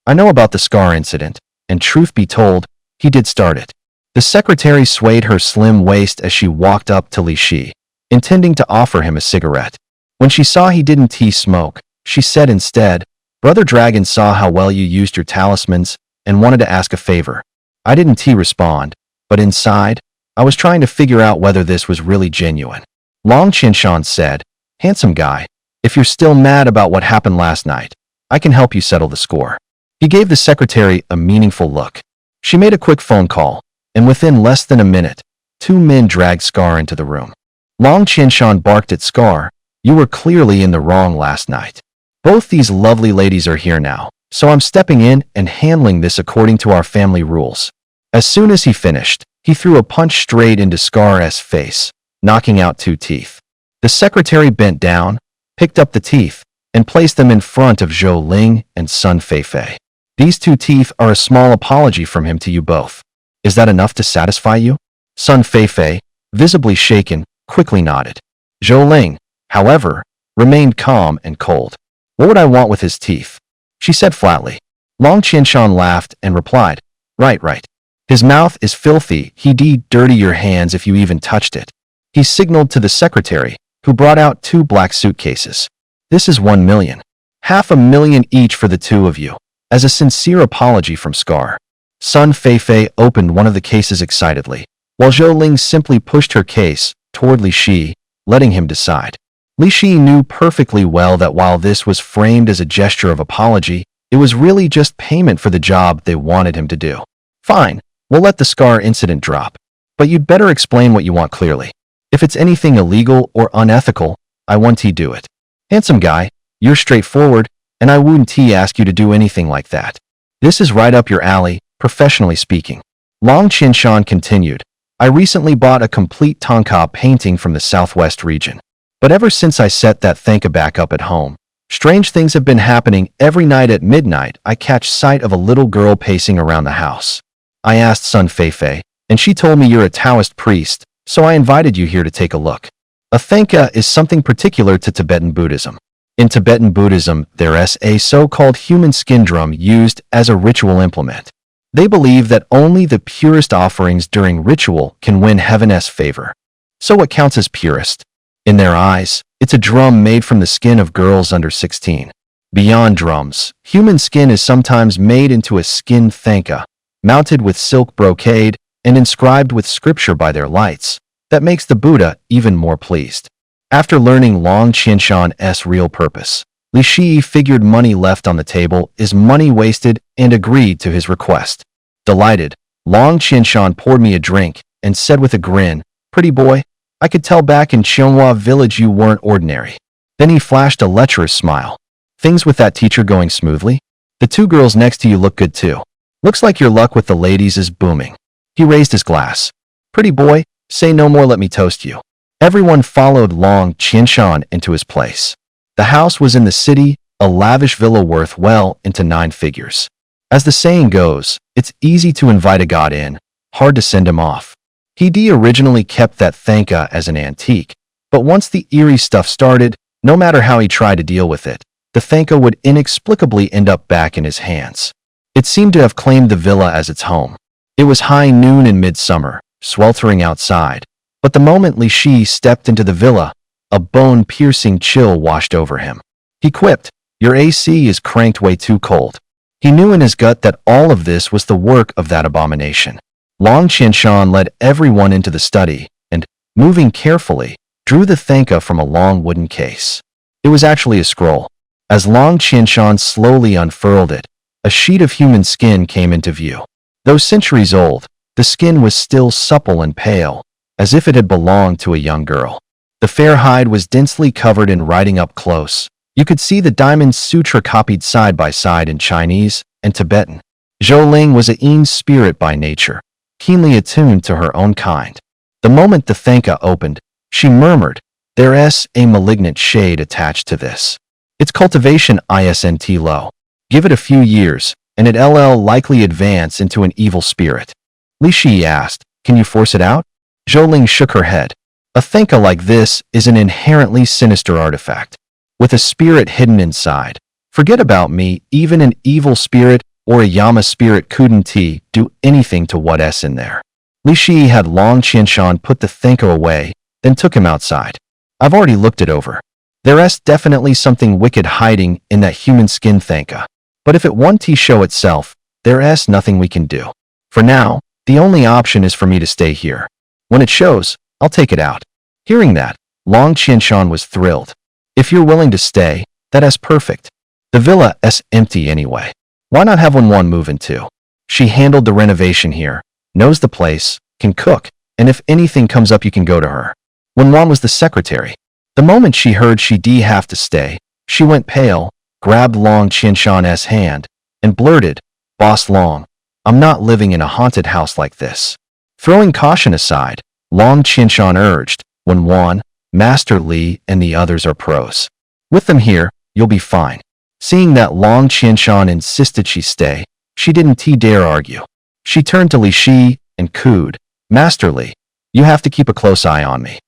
I know about the Scar incident, and truth be told, he did start it." The secretary swayed her slim waist as she walked up to Li Shi, intending to offer him a cigarette. When she saw he didn't smoke, she said instead, "Brother Dragon saw how well you used your talismans and wanted to ask a favor." I didn't respond, but inside, I was trying to figure out whether this was really genuine. Long Qianshan said, "Handsome guy, if you're still mad about what happened last night, I can help you settle the score." He gave the secretary a meaningful look. She made a quick phone call, and within less than a minute, 2 men dragged Scar into the room. Long Qianshan barked at Scar, "You were clearly in the wrong last night. Both these lovely ladies are here now, so I'm stepping in and handling this according to our family rules." As soon as he finished, he threw a punch straight into Scar's face, knocking out 2 teeth. The secretary bent down, picked up the teeth, and placed them in front of Zhou Ling and Sun Feifei. "These 2 teeth are a small apology from him to you both. Is that enough to satisfy you?" Sun Feifei, visibly shaken, quickly nodded. Zhou Ling, however, remained calm and cold. "What would I want with his teeth?" she said flatly. Long Qianshan laughed and replied, Right. His mouth is filthy, he'd dirty your hands if you even touched it." He signaled to the secretary, who brought out 2 black suitcases. "This is 1 million. $500,000 each for the 2 of you, as a sincere apology from Scar." Sun Feifei opened one of the cases excitedly, while Zhou Ling simply pushed her case toward Li Shi, letting him decide. Li Shi knew perfectly well that while this was framed as a gesture of apology, it was really just payment for the job they wanted him to do. "Fine, we'll let the Scar incident drop. But you'd better explain what you want clearly. If it's anything illegal or unethical, I won't do it." "Handsome guy, you're straightforward, and I wouldn't ask you to do anything like that. This is right up your alley, professionally speaking." Long Qianshan continued, "I recently bought a complete Tonka painting from the southwest region. But ever since I set that Thanka back up at home, strange things have been happening. Every night at midnight I catch sight of a little girl pacing around the house. I asked Sun Feifei, and she told me you're a Taoist priest, so I invited you here to take a look. A Thanka is something particular to Tibetan Buddhism. In Tibetan Buddhism, there's a so-called human skin drum used as a ritual implement. They believe that only the purest offerings during ritual can win heaven's favor. So what counts as purest? In their eyes, it's a drum made from the skin of girls under 16. Beyond drums, human skin is sometimes made into a skin Thanka, mounted with silk brocade and inscribed with scripture by their lights, that makes the Buddha even more pleased." After learning Long Qianshan's real purpose, Li Shi figured money left on the table is money wasted and agreed to his request. Delighted, Long Qianshan poured me a drink and said with a grin, "Pretty boy, I could tell back in Qianhua village you weren't ordinary." Then he flashed a lecherous smile. "Things with that teacher going smoothly? The 2 girls next to you look good too. Looks like your luck with the ladies is booming." He raised his glass. "Pretty boy, say no more, let me toast you." Everyone followed Long Qianshan into his place. The house was in the city, a lavish villa worth well into 9 figures. As the saying goes, it's easy to invite a god in, hard to send him off. He originally kept that Thanka as an antique, but once the eerie stuff started, no matter how he tried to deal with it, the Thanka would inexplicably end up back in his hands. It seemed to have claimed the villa as its home. It was high noon in midsummer, sweltering outside, but the moment Li Shi stepped into the villa, a bone-piercing chill washed over him. He quipped, "Your AC is cranked way too cold." He knew in his gut that all of this was the work of that abomination. Long Qianshan led everyone into the study and, moving carefully, drew the Thanka from a long wooden case. It was actually a scroll. As Long Qianshan slowly unfurled it, a sheet of human skin came into view. Though centuries old, the skin was still supple and pale, as if it had belonged to a young girl. The fair hide was densely covered in writing up close. You could see the diamond sutra copied side by side in Chinese and Tibetan. Zhou Ling was a Yin spirit by nature, keenly attuned to her own kind. The moment the Thanka opened, she murmured, "There's a malignant shade attached to this. Its cultivation isn't low. Give it a few years, and it'll likely advance into an evil spirit." Li Shi asked, "Can you force it out?" Zhou Ling shook her head. "A Thanka like this is an inherently sinister artifact, with a spirit hidden inside. Forget about me, even an evil spirit or a Yama spirit couldn't do anything to what's in there." Li Shi had Long Qianshan put the Thanka away, then took him outside. "I've already looked it over. There's definitely something wicked hiding in that human skin Thanka. But if it won't show itself, there's nothing we can do. For now, the only option is for me to stay here. When it shows, I'll take it out." Hearing that, Long Qianshan was thrilled. "If you're willing to stay, that's perfect. The villa's empty anyway. Why not have one move into? She handled the renovation here, knows the place, can cook, and if anything comes up you can go to her." Wan was the secretary. The moment she heard she'd have to stay, she went pale, grabbed Long Qianshan's hand, and blurted, "Boss Long, I'm not living in a haunted house like this." Throwing caution aside, Long Qianshan urged, "Wan, Master Li and the others are pros. With them here, you'll be fine." Seeing that Long Qianshan insisted she stay, she didn't dare argue. She turned to Li Shi and cooed, "Master Li, you have to keep a close eye on me."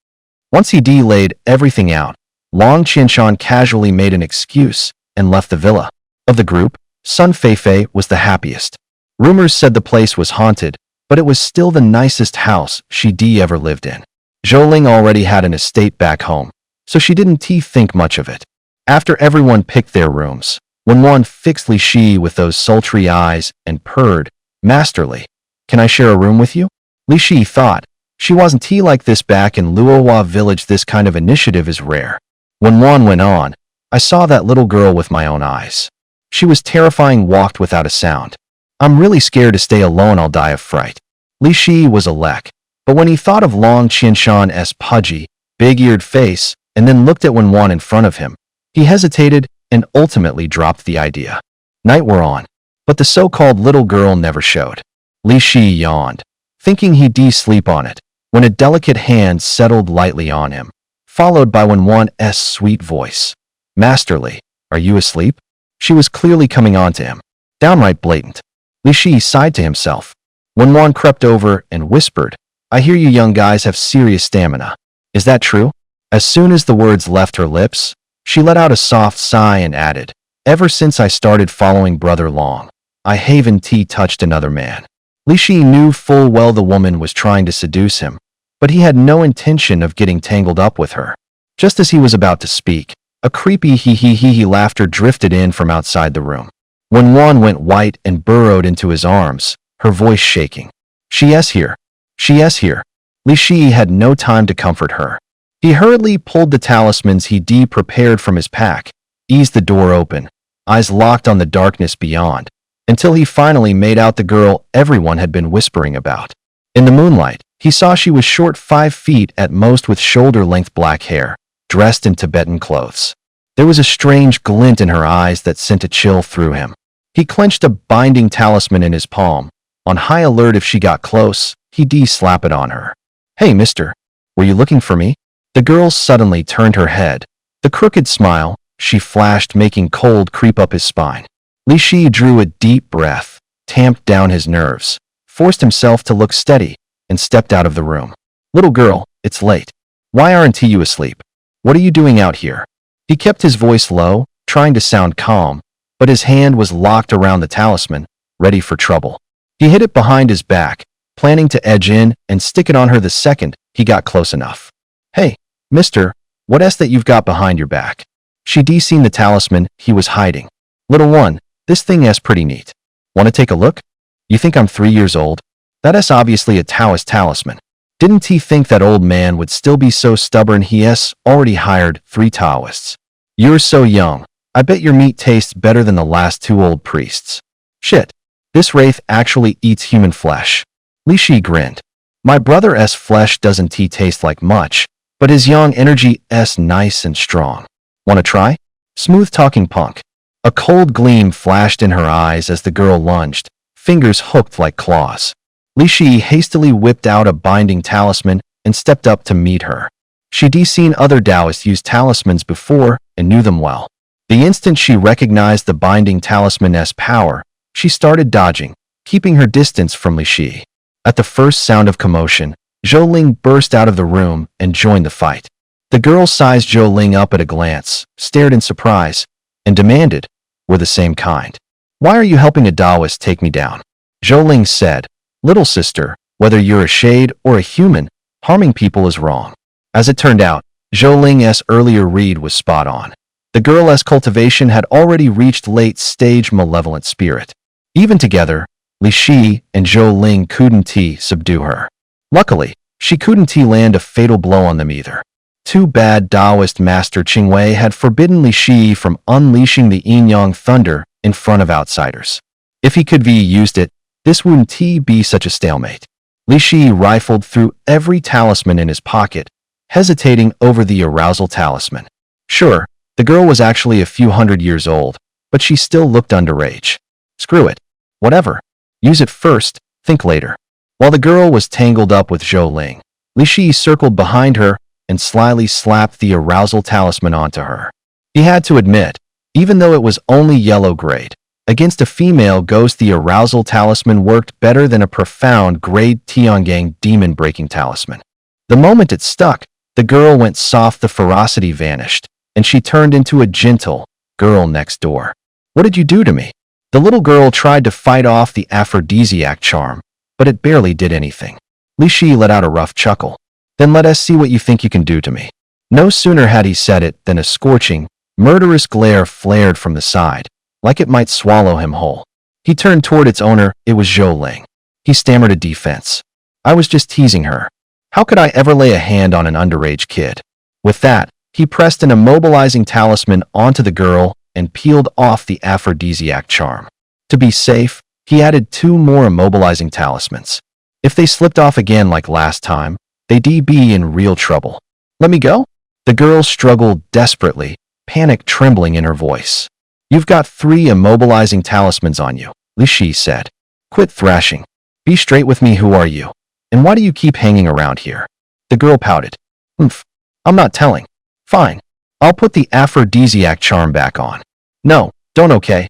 Once he laid everything out, Long Qianshan casually made an excuse and left the villa. Of the group, Sun Feifei was the happiest. Rumors said the place was haunted, but it was still the nicest house she'd ever lived in. Zhou Ling already had an estate back home, so she didn't think much of it. After everyone picked their rooms, Wan fixed Li Shi with those sultry eyes and purred, "Master Li, can I share a room with you?" Li Shi thought, she wasn't like this back in Luohua village. This kind of initiative is rare. When Wan went on, "I saw that little girl with my own eyes. She was terrifying, walked without a sound. I'm really scared to stay alone, I'll die of fright." Li Shi was a lek, but when he thought of Long Qianshan's pudgy, big-eared face and then looked at Wan in front of him, he hesitated and ultimately dropped the idea. Night wore on, but the so-called little girl never showed. Li Shi yawned, thinking he'd sleep on it, when a delicate hand settled lightly on him, followed by Wan's sweet voice. "Master Li, are you asleep?" She was clearly coming on to him, downright blatant. Li Shi sighed to himself. Wan crept over and whispered, "I hear you young guys have serious stamina. Is that true?" As soon as the words left her lips, she let out a soft sigh and added, "Ever since I started following Brother Long, I haven't touched another man." Li Shi knew full well the woman was trying to seduce him, but he had no intention of getting tangled up with her. Just as he was about to speak, a creepy hee laughter drifted in from outside the room. When Wan went white and burrowed into his arms, her voice shaking. She's here. She's here." Li Shi had no time to comfort her. He hurriedly pulled the talismans he'd prepared from his pack, eased the door open, eyes locked on the darkness beyond, until he finally made out the girl everyone had been whispering about. In the moonlight, he saw she was short 5 feet at most with shoulder-length black hair, dressed in Tibetan clothes. There was a strange glint in her eyes that sent a chill through him. He clenched a binding talisman in his palm, on high alert if she got close, he'd slap it on her. "Hey, mister, were you looking for me?" The girl suddenly turned her head. The crooked smile she flashed making cold creep up his spine. Li Shi drew a deep breath, tamped down his nerves, forced himself to look steady, and stepped out of the room. "Little girl, it's late. Why aren't you asleep? What are you doing out here?" He kept his voice low, trying to sound calm, but his hand was locked around the talisman, ready for trouble. He hid it behind his back, planning to edge in and stick it on her the second he got close enough. "Hey, mister, what's that you've got behind your back?" She'd seen the talisman he was hiding. "Little one, this thing's pretty neat. Want to take a look? You think I'm 3 years old? That's obviously a Taoist talisman." Didn't he think that old man would still be so stubborn? He's already hired 3 Taoists. "You're so young. I bet your meat tastes better than the last 2 old priests." "Shit, this wraith actually eats human flesh." Li Shi grinned. "My brother's flesh doesn't taste like much, but his yang energy nice and strong. Wanna try? Smooth-talking punk. A cold gleam flashed in her eyes as the girl lunged, fingers hooked like claws. Li Shi hastily whipped out a binding talisman and stepped up to meet her. She'd seen other Taoists use talismans before and knew them well. The instant she recognized the binding talisman's power, she started dodging, keeping her distance from Li Shi. At the first sound of commotion, Zhou Ling burst out of the room and joined the fight. The girl sized Zhou Ling up at a glance, stared in surprise, and demanded, "We're the same kind. Why are you helping a Taoist take me down?" Zhou Ling said, "Little sister, whether you're a shade or a human, harming people is wrong." As it turned out, Zhou Ling's earlier read was spot on. The girl's cultivation had already reached late-stage malevolent spirit. Even together, Li Shi and Zhou Ling couldn't subdue her. Luckily, she couldn't land a fatal blow on them either. Too bad Taoist Master Qingwei had forbidden Li Shi from unleashing the yin-yang thunder in front of outsiders. If he could used it, this wouldn't be such a stalemate. Li Shi rifled through every talisman in his pocket, hesitating over the arousal talisman. Sure, the girl was actually a few hundred years old, but she still looked underage. Screw it. Whatever. Use it first, think later. While the girl was tangled up with Zhou Ling, Li Shi circled behind her and slyly slapped the arousal talisman onto her. He had to admit, even though it was only yellow grade, against a female ghost the arousal talisman worked better than a profound grade Tiangang demon-breaking talisman. The moment it stuck, the girl went soft, the ferocity vanished, and she turned into a gentle girl next door. "What did you do to me?" The little girl tried to fight off the aphrodisiac charm, but it barely did anything. Li Shi let out a rough chuckle. "Then let us see what you think you can do to me." No sooner had he said it than a scorching, murderous glare flared from the side, like it might swallow him whole. He turned toward its owner. It was Zhou Ling. He stammered a defense. "I was just teasing her. How could I ever lay a hand on an underage kid?" With that, he pressed an immobilizing talisman onto the girl and peeled off the aphrodisiac charm. To be safe, he added 2 more immobilizing talismans. If they slipped off again like last time, they'd be in real trouble. "Let me go?" The girl struggled desperately, panic trembling in her voice. "You've got 3 immobilizing talismans on you," Li Shi said. "Quit thrashing. Be straight with me. Who are you? And why do you keep hanging around here?" The girl pouted. I'm not telling." "Fine. I'll put the aphrodisiac charm back on." "No, don't." Okay,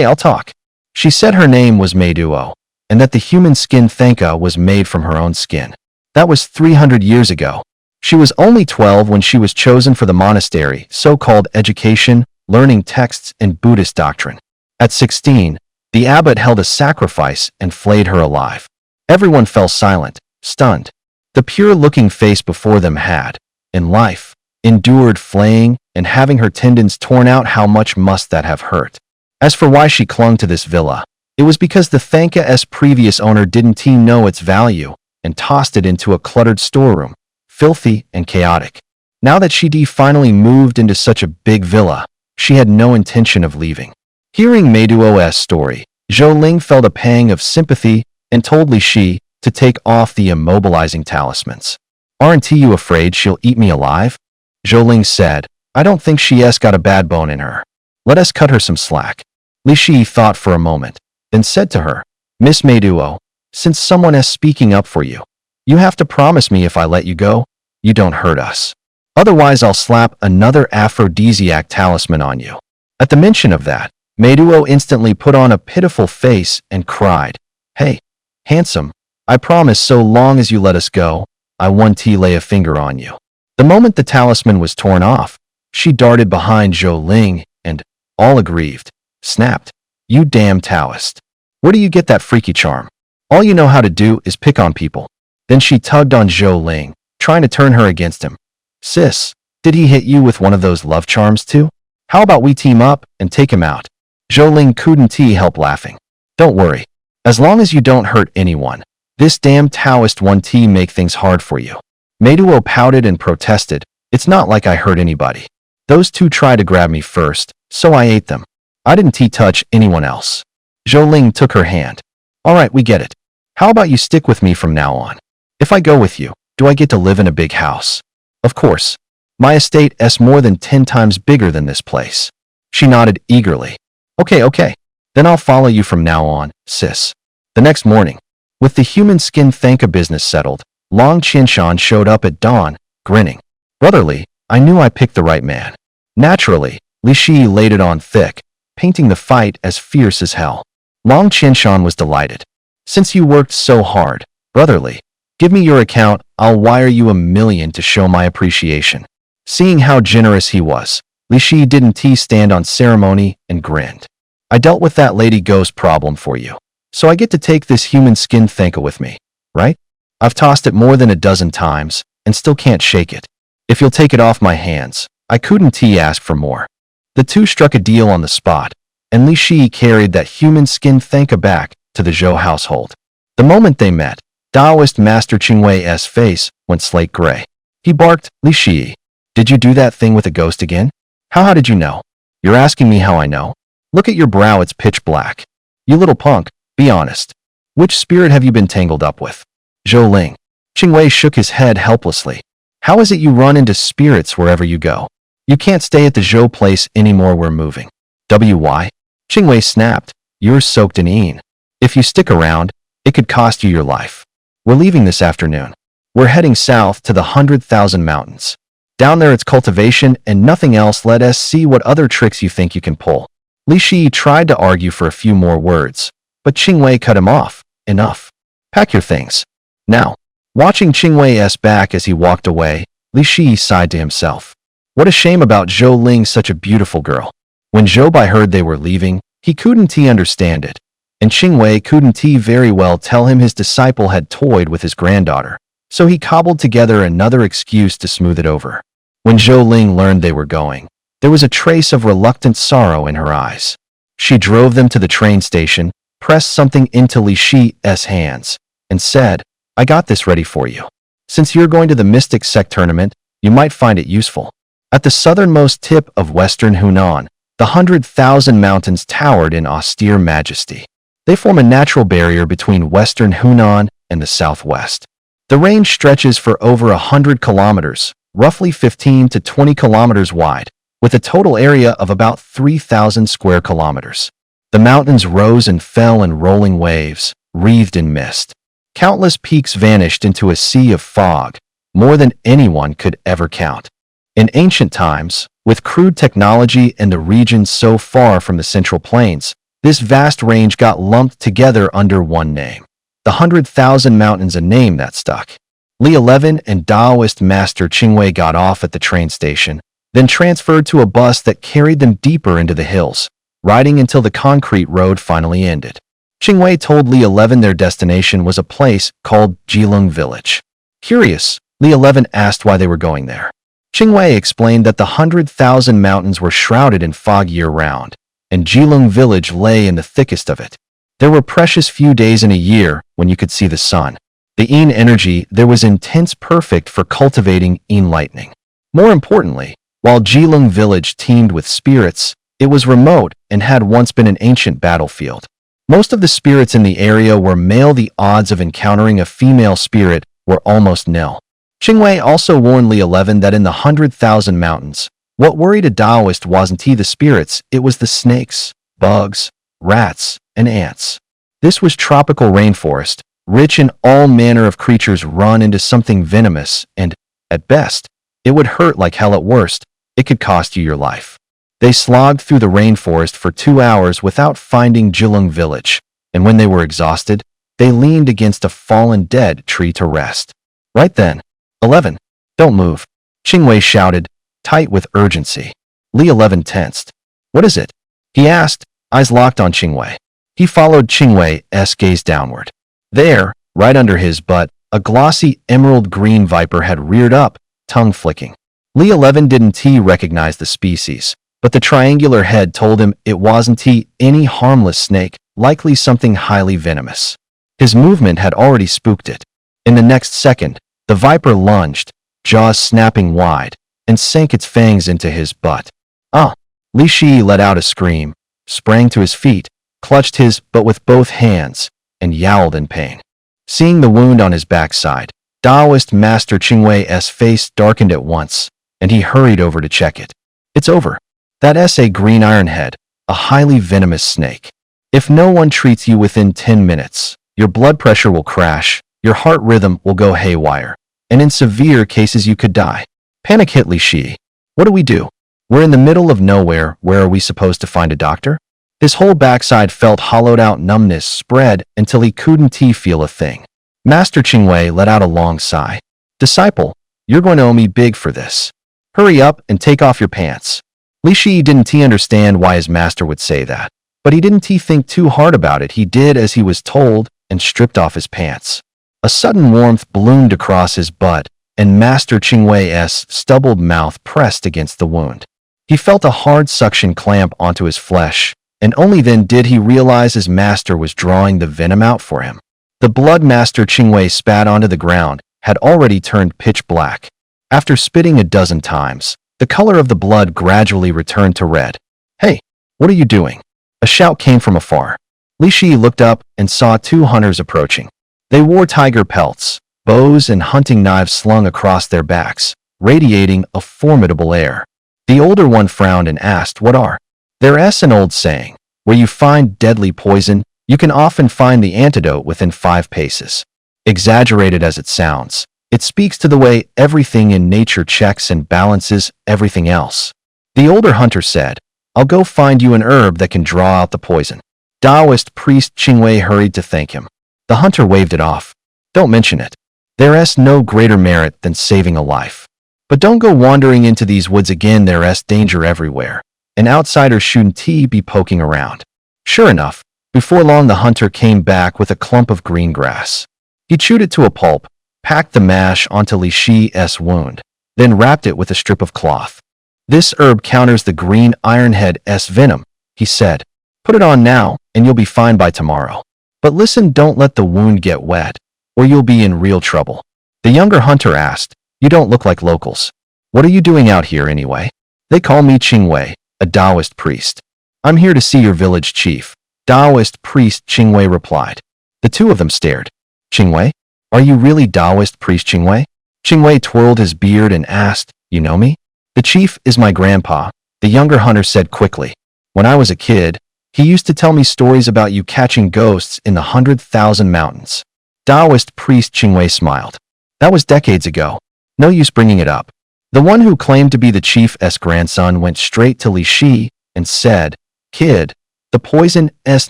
I'll talk." She said her name was Mei Duo, and that the human skin Thanka was made from her own skin. That was 300 years ago. She was only 12 when she was chosen for the monastery, so-called education, learning texts and Buddhist doctrine. At 16, the abbot held a sacrifice and flayed her alive. Everyone fell silent, stunned. The pure-looking face before them had, in life, endured flaying and having her tendons torn out. How much must that have hurt? As for why she clung to this villa, it was because the Thanka's previous owner didn't know its value and tossed it into a cluttered storeroom, filthy and chaotic. Now that she'd finally moved into such a big villa, she had no intention of leaving. Hearing Meiduo's story, Zhou Ling felt a pang of sympathy and told Li Shi to take off the immobilizing talismans. "Aren't you afraid she'll eat me alive?" Zhou Ling said. "I don't think she's got a bad bone in her. Let us cut her some slack." Li Shi thought for a moment, then said to her, "Miss Meiduo, since someone is speaking up for you, you have to promise me if I let you go, you don't hurt us. Otherwise I'll slap another aphrodisiac talisman on you." At the mention of that, Meiduo instantly put on a pitiful face and cried, "Hey, handsome, I promise so long as you let us go, I won't lay a finger on you." The moment the talisman was torn off, she darted behind Zhou Ling and, all aggrieved, snapped, "You damn Taoist. Where do you get that freaky charm? All you know how to do is pick on people." Then she tugged on Zhou Ling, trying to turn her against him. "Sis, did he hit you with one of those love charms too? How about we team up and take him out?" Zhou Ling couldn't help laughing. "Don't worry. As long as you don't hurt anyone, this damn Taoist won't make things hard for you." Meiduo pouted and protested. "It's not like I hurt anybody. Those 2 tried to grab me first, so I ate them. I didn't touch anyone else." Zhou Ling took her hand. "All right, we get it. How about you stick with me from now on? If I go with you, do I get to live in a big house?" Of course. My estate is more than 10 times bigger than this place. She nodded eagerly. Okay. Then I'll follow you from now on, sis. The next morning, with the human skin Thanka business settled, Long Qinshan showed up at dawn, grinning. Brotherly, I knew I picked the right man. Naturally, Li Shi laid it on thick, painting the fight as fierce as hell. Long Qinshan was delighted. Since you worked so hard, brotherly, give me your account, I'll wire you $1 million to show my appreciation. Seeing how generous he was, Li Shi didn't stand on ceremony and grinned. I dealt with that lady ghost problem for you, so I get to take this human skin Thanka with me, right? I've tossed it more than a dozen times and still can't shake it. If you'll take it off my hands, I couldn't ask for more. The two struck a deal on the spot, and Li Shi carried that human skin Thanka back to the Zhou household. The moment they met, Taoist Master Qingwei's face went slate gray. He barked, Li Shi, did you do that thing with a ghost again? How did you know? You're asking me how I know? Look at your brow, it's pitch black. You little punk, be honest. Which spirit have you been tangled up with? Zhou Ling. Qingwei shook his head helplessly. How is it you run into spirits wherever you go? You can't stay at the Zhou place anymore, we're moving. Why? Qingwei snapped, you're soaked in yin. If you stick around, it could cost you your life. We're leaving this afternoon. We're heading south to the 100,000 mountains. Down there it's cultivation and nothing else. Let us see what other tricks you think you can pull. Li Shi tried to argue for a few more words, but Qingwei cut him off. Enough. Pack your things. Now. Watching Qingwei's back as he walked away, Li Shi sighed to himself. What a shame about Zhou Ling, such a beautiful girl. When Zhou Bai heard they were leaving, he couldn't understand it, and Qingwei couldn't very well tell him his disciple had toyed with his granddaughter, so he cobbled together another excuse to smooth it over. When Zhou Ling learned they were going, there was a trace of reluctant sorrow in her eyes. She drove them to the train station, pressed something into Li Shi's hands, and said, I got this ready for you. Since you're going to the Mystic Sect tournament, you might find it useful. At the southernmost tip of western Hunan, the 100,000 mountains towered in austere majesty. They form a natural barrier between western Hunan and the southwest. The range stretches for over 100 kilometers, roughly 15 to 20 kilometers wide, with a total area of about 3,000 square kilometers. The mountains rose and fell in rolling waves, wreathed in mist. Countless peaks vanished into a sea of fog, more than anyone could ever count. In ancient times, with crude technology and the region so far from the Central Plains, this vast range got lumped together under one name. The 100,000 Mountains, a name that stuck. Li 11 and Taoist Master Qingwei got off at the train station, then transferred to a bus that carried them deeper into the hills, riding until the concrete road finally ended. Qingwei told Li 11 their destination was a place called Jilong Village. Curious, Li 11 asked why they were going there. Qingwei explained that the 100,000 mountains were shrouded in fog year-round, and Jilong Village lay in the thickest of it. There were precious few days in a year when you could see the sun. The Yin energy there was intense, perfect for cultivating Yin lightning. More importantly, while Jilong Village teemed with spirits, it was remote and had once been an ancient battlefield. Most of the spirits in the area were male. The odds of encountering a female spirit were almost nil. Qingwei also warned Li 11 that in the 100,000 mountains, what worried a Taoist wasn't the spirits, it was the snakes, bugs, rats, and ants. This was tropical rainforest, rich in all manner of creatures. Run into something venomous and, at best, it would hurt like hell. At worst, it could cost you your life. They slogged through the rainforest for 2 hours without finding Jilong Village, and when they were exhausted, they leaned against a fallen dead tree to rest. Right then, 11, don't move, Qingwei shouted, tight with urgency. Li 11 tensed. What is it? He asked, eyes locked on Qingwei. He followed Qingwei's gaze downward. There, right under his butt, a glossy emerald green viper had reared up, tongue flicking. Li 11 didn't recognize the species, but the triangular head told him it wasn't any harmless snake, likely something highly venomous. His movement had already spooked it. In the next second, the viper lunged, jaws snapping wide, and sank its fangs into his butt. Ah! Li Shi let out a scream, sprang to his feet, clutched his butt with both hands, and yowled in pain. Seeing the wound on his backside, Daoist Master Qingwei's face darkened at once, and he hurried over to check it. It's over. That's a green ironhead, a highly venomous snake. If no one treats you within 10 minutes, your blood pressure will crash, your heart rhythm will go haywire, and in severe cases you could die. Panic hit Li Shi. What do we do? We're in the middle of nowhere. Where are we supposed to find a doctor? His whole backside felt hollowed out. Numbness spread until he couldn't feel a thing. Master Qingwei let out a long sigh. Disciple, you're going to owe me big for this. Hurry up and take off your pants. Li Shi didn't understand why his master would say that, but he didn't think too hard about it. He did as he was told and stripped off his pants. A sudden warmth ballooned across his butt, and Master Qingwei's stubbled mouth pressed against the wound. He felt a hard suction clamp onto his flesh, and only then did he realize his master was drawing the venom out for him. The blood Master Qingwei spat onto the ground had already turned pitch black. After spitting a dozen times, the color of the blood gradually returned to red. Hey, what are you doing? A shout came from afar. Li Shi looked up and saw two hunters approaching. They wore tiger pelts, bows and hunting knives slung across their backs, radiating a formidable air. The older one frowned and asked, "What are?" There's an old saying, where you find deadly poison, you can often find the antidote within 5 paces. Exaggerated as it sounds, it speaks to the way everything in nature checks and balances everything else. The older hunter said, "I'll go find you an herb that can draw out the poison." Taoist priest Qingwei hurried to thank him. The hunter waved it off. "Don't mention it. There's no greater merit than saving a life. But don't go wandering into these woods again. There's danger everywhere. An outsider shouldn't be poking around." Sure enough, before long the hunter came back with a clump of green grass. He chewed it to a pulp, packed the mash onto Li Shi's wound, then wrapped it with a strip of cloth. "This herb counters the green ironhead's venom," he said. "Put it on now, and you'll be fine by tomorrow. But listen, don't let the wound get wet, or you'll be in real trouble." The younger hunter asked, "You don't look like locals. What are you doing out here anyway?" "They call me Qingwei, a Taoist priest. I'm here to see your village chief." Taoist priest Qingwei replied. The two of them stared. "Qingwei? Are you really Taoist priest Qingwei?" Qingwei twirled his beard and asked, "You know me?" "The chief is my grandpa," the younger hunter said quickly. "When I was a kid, he used to tell me stories about you catching ghosts in the 100,000 mountains." Taoist priest Qingwei smiled. "That was decades ago. No use bringing it up." The one who claimed to be the chief's grandson went straight to Li Shi and said, "Kid, the poison is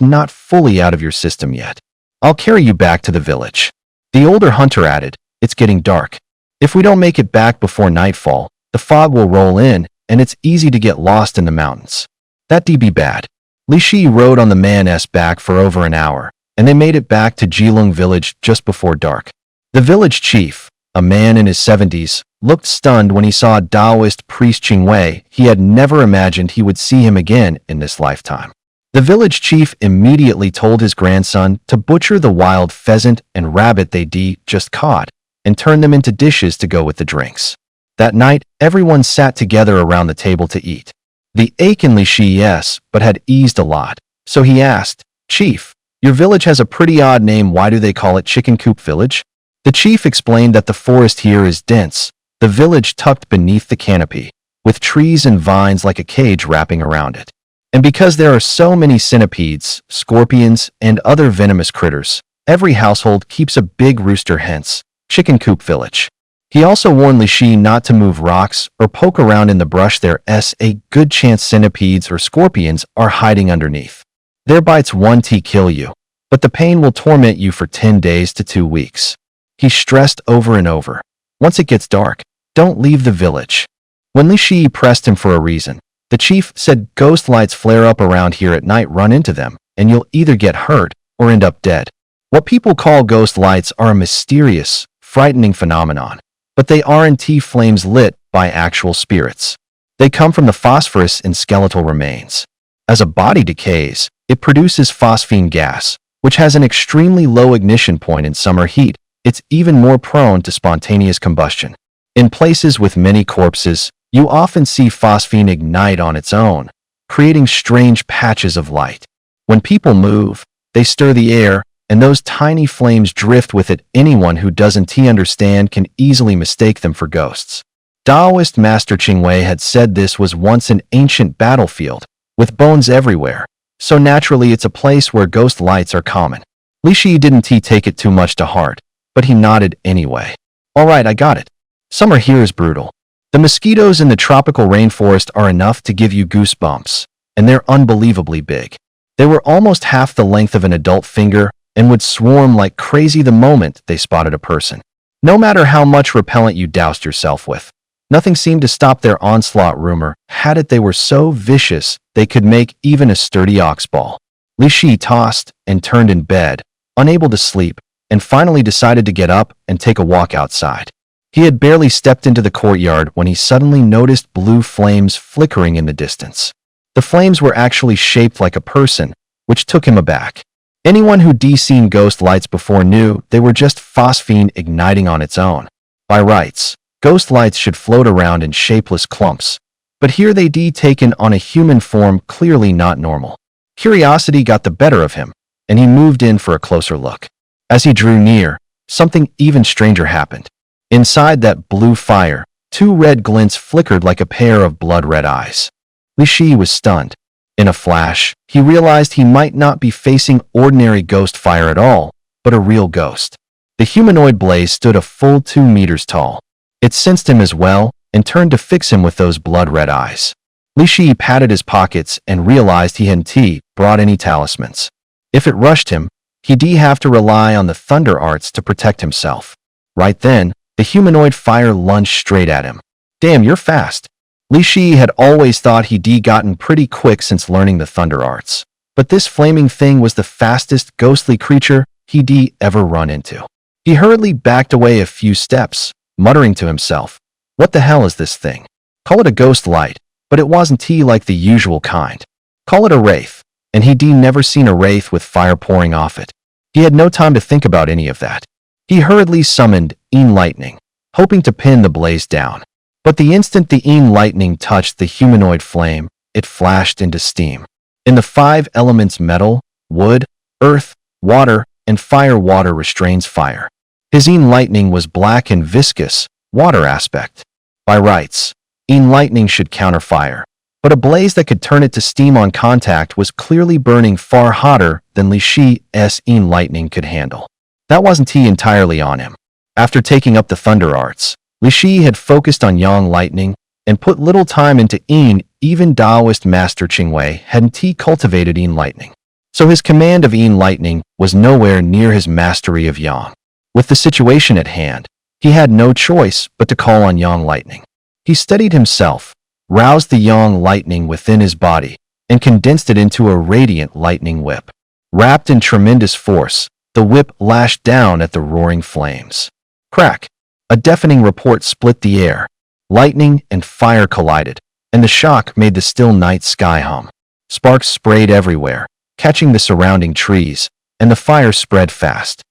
not fully out of your system yet. I'll carry you back to the village." The older hunter added, "It's getting dark. If we don't make it back before nightfall, the fog will roll in, and it's easy to get lost in the mountains. That'd be bad." Li Shi rode on the man's back for over an hour, and they made it back to Jilong village just before dark. The village chief, a man in his 70s, looked stunned when he saw Taoist priest Qingwei. He had never imagined he would see him again in this lifetime. The village chief immediately told his grandson to butcher the wild pheasant and rabbit they'd just caught and turn them into dishes to go with the drinks. That night, everyone sat together around the table to eat. The ache in Li Shi's but had eased a lot, so he asked, "Chief, your village has a pretty odd name. Why do they call it Chicken Coop Village?" The chief explained that the forest here is dense, the village tucked beneath the canopy, with trees and vines like a cage wrapping around it. And because there are so many centipedes, scorpions, and other venomous critters, every household keeps a big rooster, hence Chicken Coop Village. He also warned Li Shi not to move rocks or poke around in the brush. There's a good chance centipedes or scorpions are hiding underneath. Their bites won't kill you, but the pain will torment you for 10 days to 2 weeks. He stressed over and over. Once it gets dark, don't leave the village. When Li Shi pressed him for a reason, the chief said ghost lights flare up around here at night. Run into them, and you'll either get hurt or end up dead. What people call ghost lights are a mysterious, frightening phenomenon, but they aren't flames lit by actual spirits. They come from the phosphorus in skeletal remains. As a body decays, it produces phosphine gas, which has an extremely low ignition point in summer heat. It's even more prone to spontaneous combustion. In places with many corpses, you often see phosphine ignite on its own, creating strange patches of light. When people move, they stir the air, and those tiny flames drift with it. Anyone who doesn't understand can easily mistake them for ghosts. Taoist Master Qingwei had said this was once an ancient battlefield, with bones everywhere, so naturally it's a place where ghost lights are common. Li Shi didn't take it too much to heart, but he nodded anyway. All right, I got it. Summer here is brutal. The mosquitoes in the tropical rainforest are enough to give you goosebumps, and they're unbelievably big. They were almost half the length of an adult finger and would swarm like crazy the moment they spotted a person. No matter how much repellent you doused yourself with, nothing seemed to stop their onslaught. Rumor had it they were so vicious they could make even a sturdy ox ball. Li Shi tossed and turned in bed, unable to sleep, and finally decided to get up and take a walk outside. He had barely stepped into the courtyard when he suddenly noticed blue flames flickering in the distance. The flames were actually shaped like a person, which took him aback. Anyone who'd seen ghost lights before knew they were just phosphine igniting on its own. By rights, ghost lights should float around in shapeless clumps, but here they'd taken on a human form, clearly not normal. Curiosity got the better of him, and he moved in for a closer look. As he drew near, something even stranger happened. Inside that blue fire, two red glints flickered like a pair of blood-red eyes. Li Shi was stunned. In a flash, he realized he might not be facing ordinary ghost fire at all, but a real ghost. The humanoid blaze stood a full 2 meters tall. It sensed him as well and turned to fix him with those blood-red eyes. Li Shi patted his pockets and realized he hadn't brought any talismans. If it rushed him, he'd have to rely on the thunder arts to protect himself. Right then, the humanoid fire lunged straight at him. Damn, you're fast. Li Shi had always thought he'd gotten pretty quick since learning the thunder arts, but this flaming thing was the fastest ghostly creature he'd ever run into. He hurriedly backed away a few steps, muttering to himself, "What the hell is this thing? Call it a ghost light, but it wasn't like the usual kind. Call it a wraith," and he'd never seen a wraith with fire pouring off it. He had no time to think about any of that. He hurriedly summoned Yin Lightning, hoping to pin the blaze down. But the instant the Yin Lightning touched the humanoid flame, it flashed into steam. In the 5 elements metal, wood, earth, water, and fire, water restrains fire. His Yin Lightning was black and viscous, water aspect. By rights, Yin Lightning should counter fire, but a blaze that could turn it to steam on contact was clearly burning far hotter than Li Shi's Yin Lightning could handle. That wasn't entirely on him. After taking up the thunder arts, Li Shi had focused on Yang Lightning and put little time into Yin. Even Taoist Master Qingwei hadn't cultivated Yin Lightning, so his command of Yin Lightning was nowhere near his mastery of Yang. With the situation at hand, he had no choice but to call on Yang Lightning. He steadied himself, roused the Yang Lightning within his body, and condensed it into a radiant lightning whip. Wrapped in tremendous force, the whip lashed down at the roaring flames. Crack! A deafening report split the air. Lightning and fire collided, and the shock made the still night sky hum. Sparks sprayed everywhere, catching the surrounding trees, and the fire spread fast.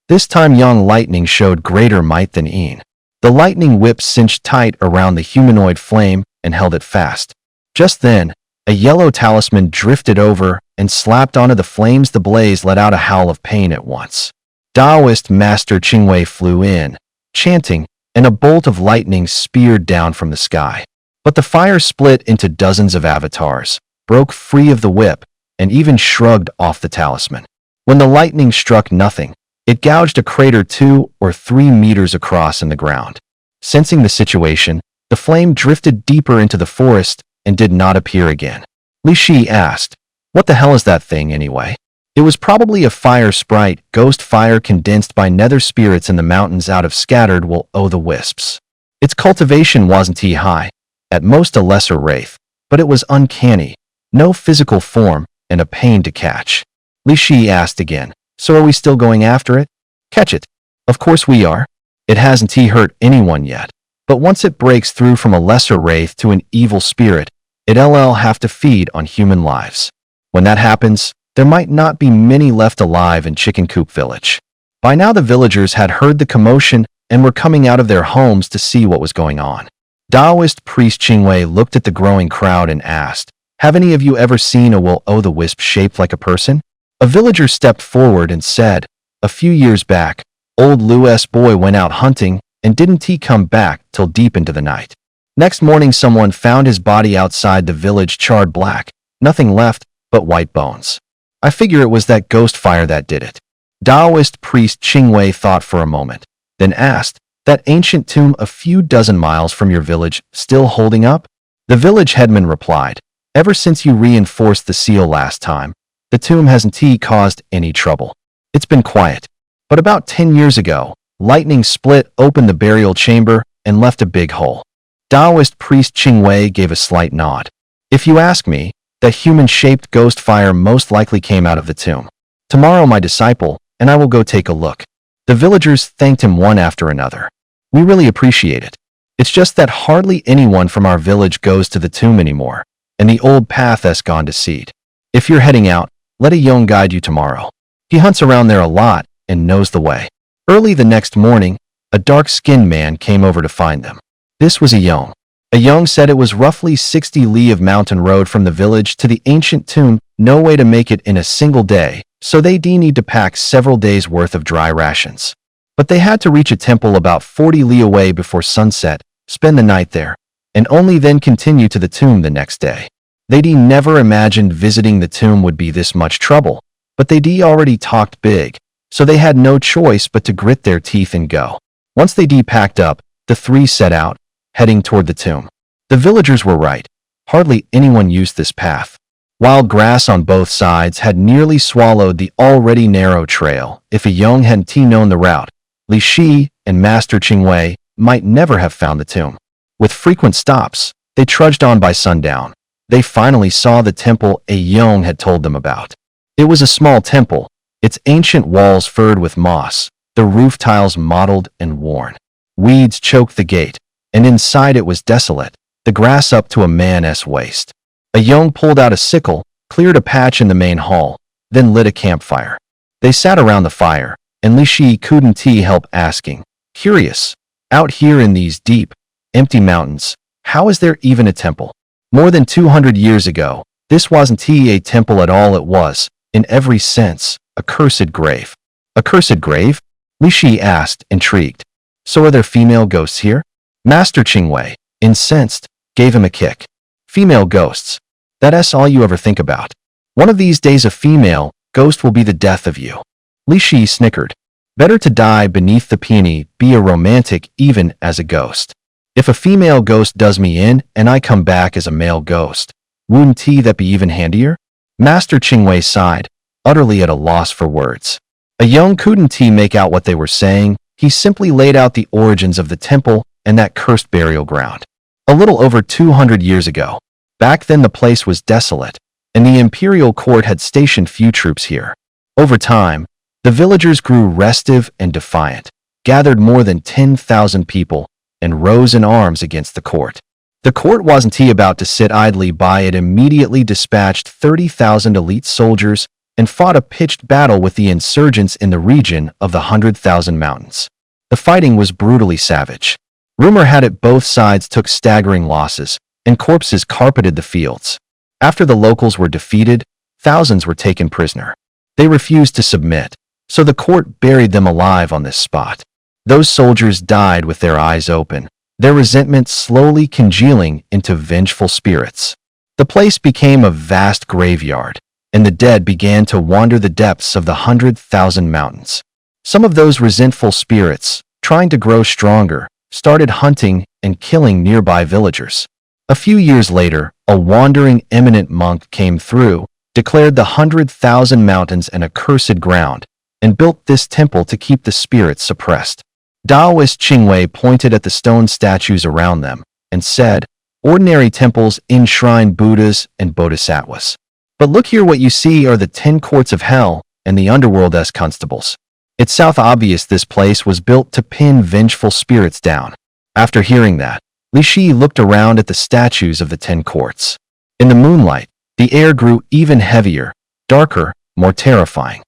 This time Yang Lightning showed greater might than Yin. The lightning whip cinched tight around the humanoid flame and held it fast. Just then, a yellow talisman drifted over and slapped onto the flames. The blaze let out a howl of pain at once. Taoist Master Qingwei flew in, chanting, and a bolt of lightning speared down from the sky. But the fire split into dozens of avatars, broke free of the whip, and even shrugged off the talisman. When the lightning struck nothing, it gouged a crater 2 or 3 meters across in the ground. Sensing the situation, the flame drifted deeper into the forest and did not appear again. Li Shi asked, "What the hell is that thing anyway?" It was probably a fire sprite, ghost fire condensed by nether spirits in the mountains out of scattered will-o'-the-wisps. Its cultivation wasn't high, at most a lesser wraith, but it was uncanny, no physical form, and a pain to catch. Li Shi asked again, "So are we still going after it?" "Catch it. Of course we are. It hasn't hurt anyone yet, but once it breaks through from a lesser wraith to an evil spirit, it'll have to feed on human lives. When that happens, there might not be many left alive in Chicken Coop Village." By now the villagers had heard the commotion and were coming out of their homes to see what was going on. Taoist priest Qingwei looked at the growing crowd and asked, "Have any of you ever seen a will-o'-the-wisp shaped like a person?" A villager stepped forward and said, A few years back, old Louis boy went out hunting, and didn't he come back till deep into the night. Next morning someone found his body outside the village charred black, nothing left but white bones. I figure it was that ghost fire that did it. Taoist priest Qingwei thought for a moment, then asked, that ancient tomb a few dozen miles from your village still holding up? The village headman replied, ever since you reinforced the seal last time, the tomb hasn't caused any trouble. It's been quiet. But about 10 years ago, lightning split open the burial chamber and left a big hole. Taoist priest Qingwei gave a slight nod. If you ask me, that human-shaped ghost fire most likely came out of the tomb. Tomorrow my disciple and I will go take a look. The villagers thanked him one after another. We really appreciate it. It's just that hardly anyone from our village goes to the tomb anymore, and the old path has gone to seed. If you're heading out, let a Yong guide you tomorrow. He hunts around there a lot and knows the way. Early the next morning, a dark-skinned man came over to find them. This was a Yong. A Yong said it was roughly 60 li of mountain road from the village to the ancient tomb, no way to make it in a single day, so they need to pack several days' worth of dry rations. But they had to reach a temple about 40 li away before sunset, spend the night there, and only then continue to the tomb the next day. They never imagined visiting the tomb would be this much trouble, but they already talked big, so they had no choice but to grit their teeth and go. Once they packed up, the three set out, heading toward the tomb. The villagers were right. Hardly anyone used this path. Wild grass on both sides had nearly swallowed the already narrow trail. If a Yong hadn't known the route, Li Shi and Master Qingwei might never have found the tomb. With frequent stops, they trudged on by sundown. They finally saw the temple a Yong had told them about. It was a small temple, its ancient walls furred with moss, the roof tiles mottled and worn. Weeds choked the gate, and inside it was desolate, the grass up to a man's waist. A Yong pulled out a sickle, cleared a patch in the main hall, then lit a campfire. They sat around the fire, and Li Shi couldn't help asking, curious, out here in these deep, empty mountains, how is there even a temple? More than 200 years ago, this wasn't a temple at all. It was, in every sense, a cursed grave. A cursed grave? Li Shi asked, intrigued. So are there female ghosts here? Master Qingwei, incensed, gave him a kick. Female ghosts. That's all you ever think about. One of these days a female ghost will be the death of you. Li Shi snickered. Better to die beneath the peony, be a romantic even as a ghost. If a female ghost does me in and I come back as a male ghost, wouldn't that be even handier? Master Qingwei sighed, utterly at a loss for words. A Yong couldn't make out what they were saying. He simply laid out the origins of the temple and that cursed burial ground. A little over 200 years ago. Back then the place was desolate, and the imperial court had stationed few troops here. Over time, the villagers grew restive and defiant, gathered more than 10,000 people, and rose in arms against the court. The court wasn't about to sit idly by. It immediately dispatched 30,000 elite soldiers and fought a pitched battle with the insurgents in the region of the 100,000 mountains. The fighting was brutally savage. Rumor had it both sides took staggering losses, and corpses carpeted the fields. After the locals were defeated, thousands were taken prisoner. They refused to submit, so the court buried them alive on this spot. Those soldiers died with their eyes open, their resentment slowly congealing into vengeful spirits. The place became a vast graveyard, and the dead began to wander the depths of the 100,000 mountains. Some of those resentful spirits, trying to grow stronger, started hunting and killing nearby villagers. A few years later, a wandering eminent monk came through, declared the 100,000 mountains an accursed ground, and built this temple to keep the spirits suppressed. Taoist Qingwei pointed at the stone statues around them and said, ordinary temples enshrine Buddhas and Bodhisattvas. But look here, what you see are the 10 courts of hell and the underworld as constables. It's obvious this place was built to pin vengeful spirits down. After hearing that, Li Shi looked around at the statues of the 10 courts. In the moonlight, the air grew even heavier, darker, more terrifying.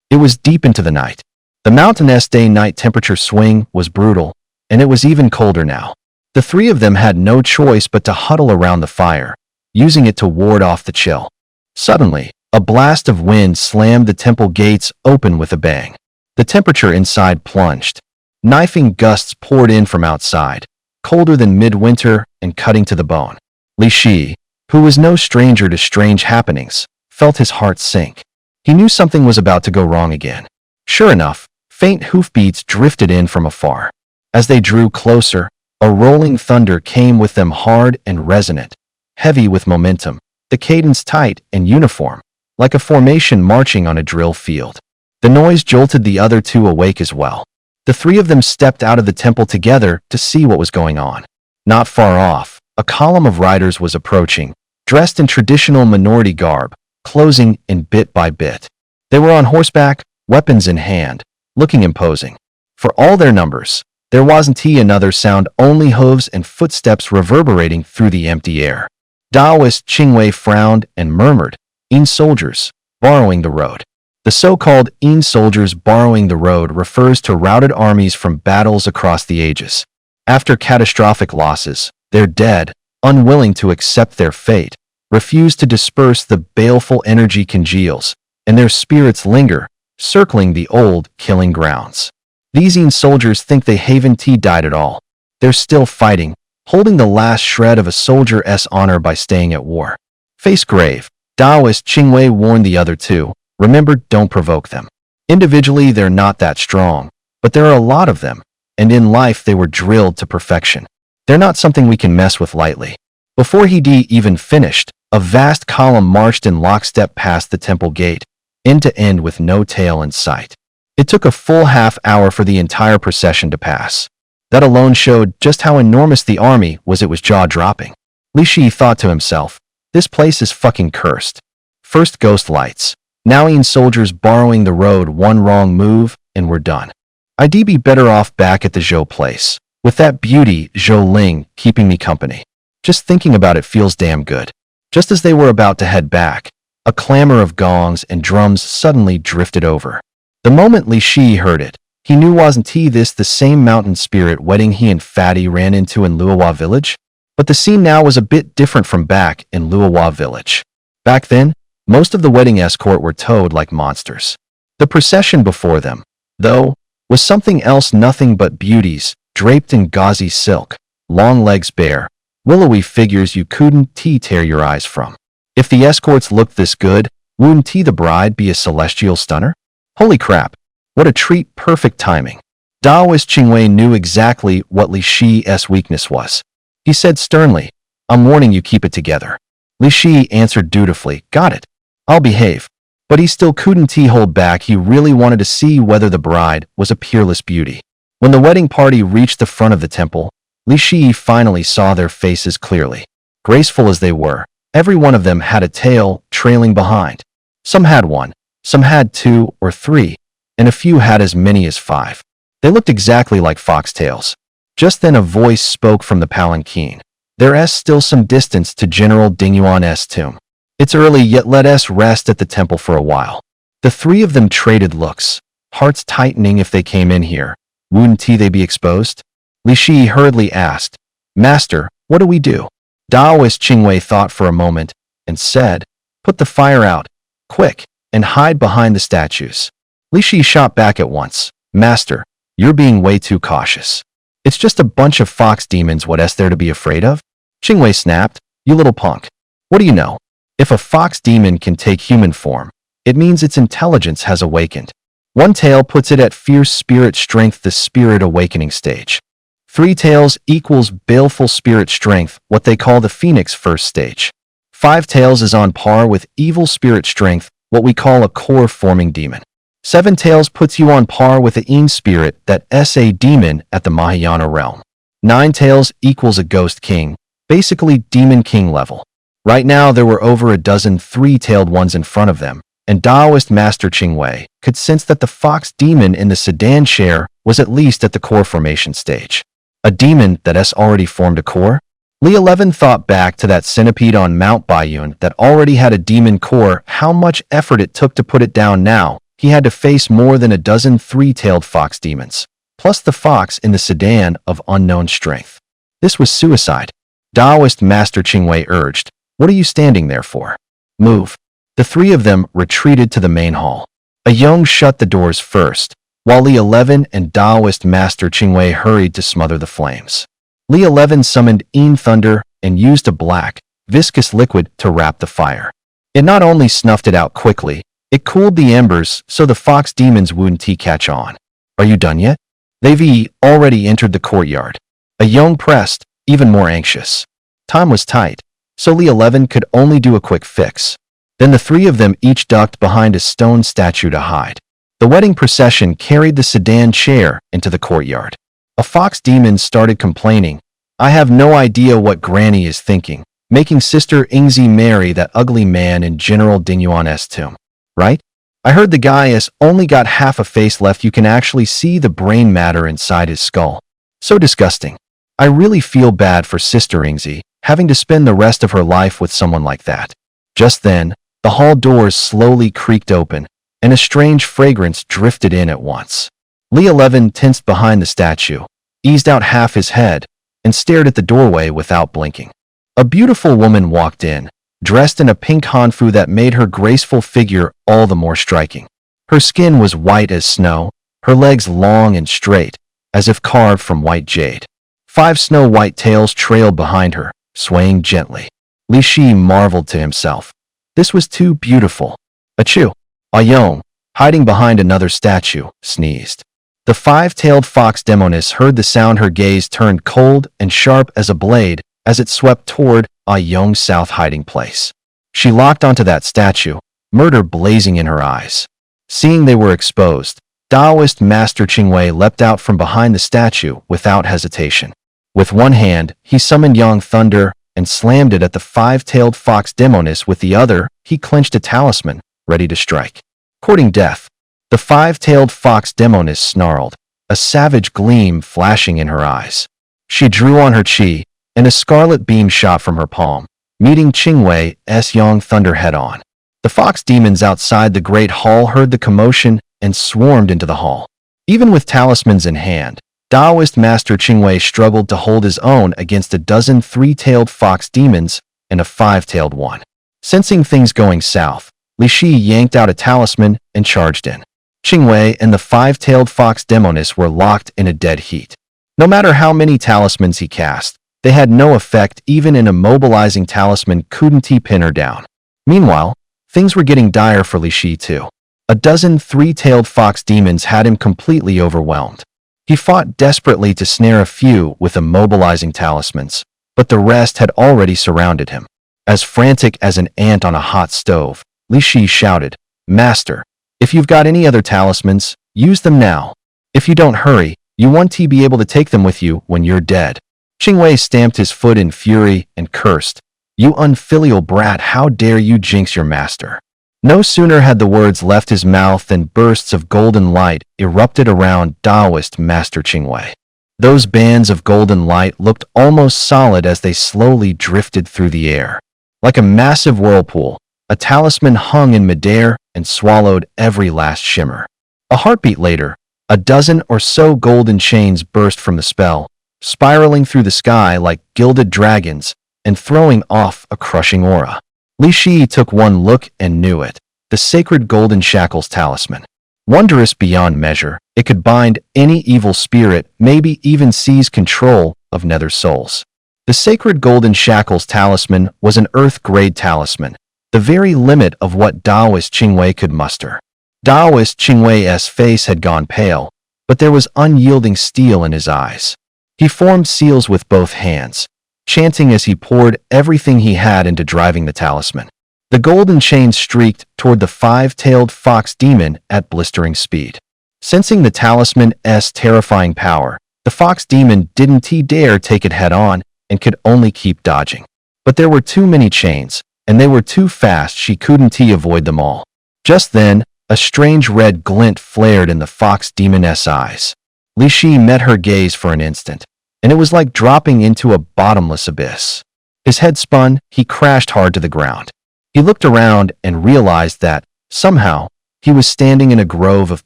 It was deep into the night. The mountainous day-night temperature swing was brutal, and it was even colder now. The three of them had no choice but to huddle around the fire, using it to ward off the chill. Suddenly, a blast of wind slammed the temple gates open with a bang. The temperature inside plunged. Knifing gusts poured in from outside, colder than midwinter and cutting to the bone. Li Shi, who was no stranger to strange happenings, felt his heart sink. He knew something was about to go wrong again. Sure enough, faint hoofbeats drifted in from afar. As they drew closer, a rolling thunder came with them, hard and resonant, heavy with momentum, the cadence tight and uniform, like a formation marching on a drill field. The noise jolted the other two awake as well. The three of them stepped out of the temple together to see what was going on. Not far off, a column of riders was approaching, dressed in traditional minority garb, closing in bit by bit. They were on horseback, weapons in hand, looking imposing. For all their numbers, there wasn't another sound, only hooves and footsteps reverberating through the empty air. Daoist Qingwei frowned and murmured, "In soldiers, borrowing the road." The so-called In soldiers borrowing the road refers to routed armies from battles across the ages. After catastrophic losses, their dead, unwilling to accept their fate, refuse to disperse, the baleful energy congeals, and their spirits linger, circling the old, killing grounds. These In soldiers think they haven't died at all. They're still fighting, holding the last shred of a soldier's honor by staying at war. Face grave, Daoist Qingwei warned the other two. Remember, don't provoke them. Individually, they're not that strong, but there are a lot of them, and in life they were drilled to perfection. They're not something we can mess with lightly. Before he even finished, a vast column marched in lockstep past the temple gate, end to end with no tail in sight. It took a full half-hour for the entire procession to pass. That alone showed just how enormous the army was. It was jaw-dropping. Li Shi thought to himself, this place is fucking cursed. First ghost lights. Now In soldiers borrowing the road, one wrong move, and we're done. I'd be better off back at the Zhou place, with that beauty Zhou Ling keeping me company. Just thinking about it feels damn good. Just as they were about to head back, a clamor of gongs and drums suddenly drifted over. The moment Li Shi heard it, he knew wasn't this the same mountain spirit wedding he and Fatty ran into in Luohua village? But the scene now was a bit different from back in Luohua village. Back then, most of the wedding escort were towed like monsters. The procession before them, though, was something else, nothing but beauties, draped in gauzy silk, long legs bare, willowy figures you couldn't tear your eyes from. If the escorts looked this good, wouldn't the bride be a celestial stunner? Holy crap, what a treat, perfect timing. Daoist Qingwei knew exactly what Li Shi's weakness was. He said sternly, I'm warning you, keep it together. Li Shi answered dutifully, got it. I'll behave. But he still couldn't hold back. He really wanted to see whether the bride was a peerless beauty. When the wedding party reached the front of the temple, Li Shi finally saw their faces clearly. Graceful as they were, every one of them had a tail trailing behind. Some had one, some had 2 or 3, and a few had as many as 5. They looked exactly like foxtails. Just then a voice spoke from the palanquin. There's still some distance to General Dingyuan's tomb. It's early, yet let us rest at the temple for a while. The three of them traded looks, hearts tightening. If they came in here, wouldn't they be exposed? Li Shi hurriedly asked, Master, what do we do? Daoist Qingwei thought for a moment and said, put the fire out, quick, and hide behind the statues. Li Shi shot back at once, Master, you're being way too cautious. It's just a bunch of fox demons, what's there to be afraid of? Qingwei snapped, you little punk. What do you know? If a fox demon can take human form, it means its intelligence has awakened. One tail puts it at fierce spirit strength, the spirit awakening stage. 3 tails equals baleful spirit strength, what they call the phoenix first stage. 5 tails is on par with evil spirit strength, what we call a core forming demon. 7 tails puts you on par with the In spirit, that's a demon at the Mahayana realm. 9 tails equals a ghost king, basically demon king level. Right now there were over a dozen 3-tailed ones in front of them, and Daoist Master Qingwei could sense that the fox demon in the sedan chair was at least at the core formation stage. A demon that's already formed a core? Li 11 thought back to that centipede on Mount Baiyun that already had a demon core, how much effort it took to put it down. Now he had to face more than a dozen 3-tailed fox demons, plus the fox in the sedan of unknown strength. This was suicide. Daoist Master Qingwei urged, what are you standing there for? Move. The 3 of them retreated to the main hall. A Yong shut the doors first, while Li 11 and Taoist Master Qingwei hurried to smother the flames. Li 11 summoned Yin Thunder and used a black, viscous liquid to wrap the fire. It not only snuffed it out quickly, it cooled the embers so the fox demons wouldn't catch on. Are you done yet? They've already entered the courtyard. A young pressed, even more anxious. Time was tight, so Li 11 could only do a quick fix. Then the three of them each ducked behind a stone statue to hide. The wedding procession carried the sedan chair into the courtyard. A fox demon started complaining, "I have no idea what Granny is thinking, making Sister Ingzi marry that ugly man in General Dinyuan's tomb. Right? I heard the guy has only got half a face left. You can actually see the brain matter inside his skull. So disgusting. I really feel bad for Sister Ingzi, having to spend the rest of her life with someone like that." Just then, the hall doors slowly creaked open, and a strange fragrance drifted in at once. Li 11 tensed behind the statue, eased out half his head, and stared at the doorway without blinking. A beautiful woman walked in, dressed in a pink hanfu that made her graceful figure all the more striking. Her skin was white as snow, her legs long and straight, as if carved from white jade. 5 snow-white tails trailed behind her, swaying gently. Li Shi marveled to himself. This was too beautiful. Achoo! A Yong, hiding behind another statue, sneezed. The 5-tailed fox demoness heard the sound. Her gaze turned cold and sharp as a blade as it swept toward A Yong's south hiding place. She locked onto that statue, murder blazing in her eyes. Seeing they were exposed, Taoist Master Qingwei leapt out from behind the statue without hesitation. With one hand, he summoned Yang Thunder and slammed it at the 5-tailed fox demoness. With the other, he clenched a talisman, ready to strike. Courting death. The 5-tailed fox demoness snarled, a savage gleam flashing in her eyes. She drew on her chi, and a scarlet beam shot from her palm, meeting Qingwei's Yang Thunder head-on. The fox demons outside the great hall heard the commotion and swarmed into the hall. Even with talismans in hand, Taoist Master Qingwei struggled to hold his own against a dozen 3-tailed fox demons and a 5-tailed one. Sensing things going south, Li Shi yanked out a talisman and charged in. Qingwei and the 5-tailed fox demoness were locked in a dead heat. No matter how many talismans he cast, they had no effect. Even an immobilizing talisman couldn't pin her down. Meanwhile, things were getting dire for Li Shi too. A dozen 3-tailed fox demons had him completely overwhelmed. He fought desperately to snare a few with immobilizing talismans, but the rest had already surrounded him. As frantic as an ant on a hot stove, Li Shi shouted, "Master, if you've got any other talismans, use them now. If you don't hurry, you won't be able to take them with you when you're dead." Qingwei stamped his foot in fury and cursed, "You unfilial brat, how dare you jinx your master." No sooner had the words left his mouth than bursts of golden light erupted around Taoist Master Qingwei. Those bands of golden light looked almost solid as they slowly drifted through the air. Like a massive whirlpool, a talisman hung in midair and swallowed every last shimmer. A heartbeat later, a dozen or so golden chains burst from the spell, spiraling through the sky like gilded dragons and throwing off a crushing aura. Li Shi took one look and knew it, the sacred golden shackles talisman. Wondrous beyond measure, it could bind any evil spirit, maybe even seize control of nether souls. The sacred golden shackles talisman was an earth-grade talisman, the very limit of what Taoist Qingwei could muster. Taoist Qingwei's face had gone pale, but there was unyielding steel in his eyes. He formed seals with both hands, chanting as he poured everything he had into driving the talisman. The golden chain streaked toward the 5-tailed fox demon at blistering speed. Sensing the talisman's terrifying power, the fox demon didn't dare take it head-on and could only keep dodging. But there were too many chains, and they were too fast. She couldn't avoid them all. Just then, a strange red glint flared in the fox demoness eyes. Li Shi met her gaze for an instant, and it was like dropping into a bottomless abyss. His head spun, he crashed hard to the ground. He looked around and realized that, somehow, he was standing in a grove of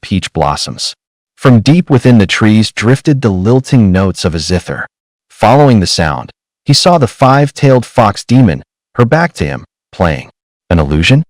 peach blossoms. From deep within the trees drifted the lilting notes of a zither. Following the sound, he saw the 5-tailed fox demon, her back to him, playing. An illusion?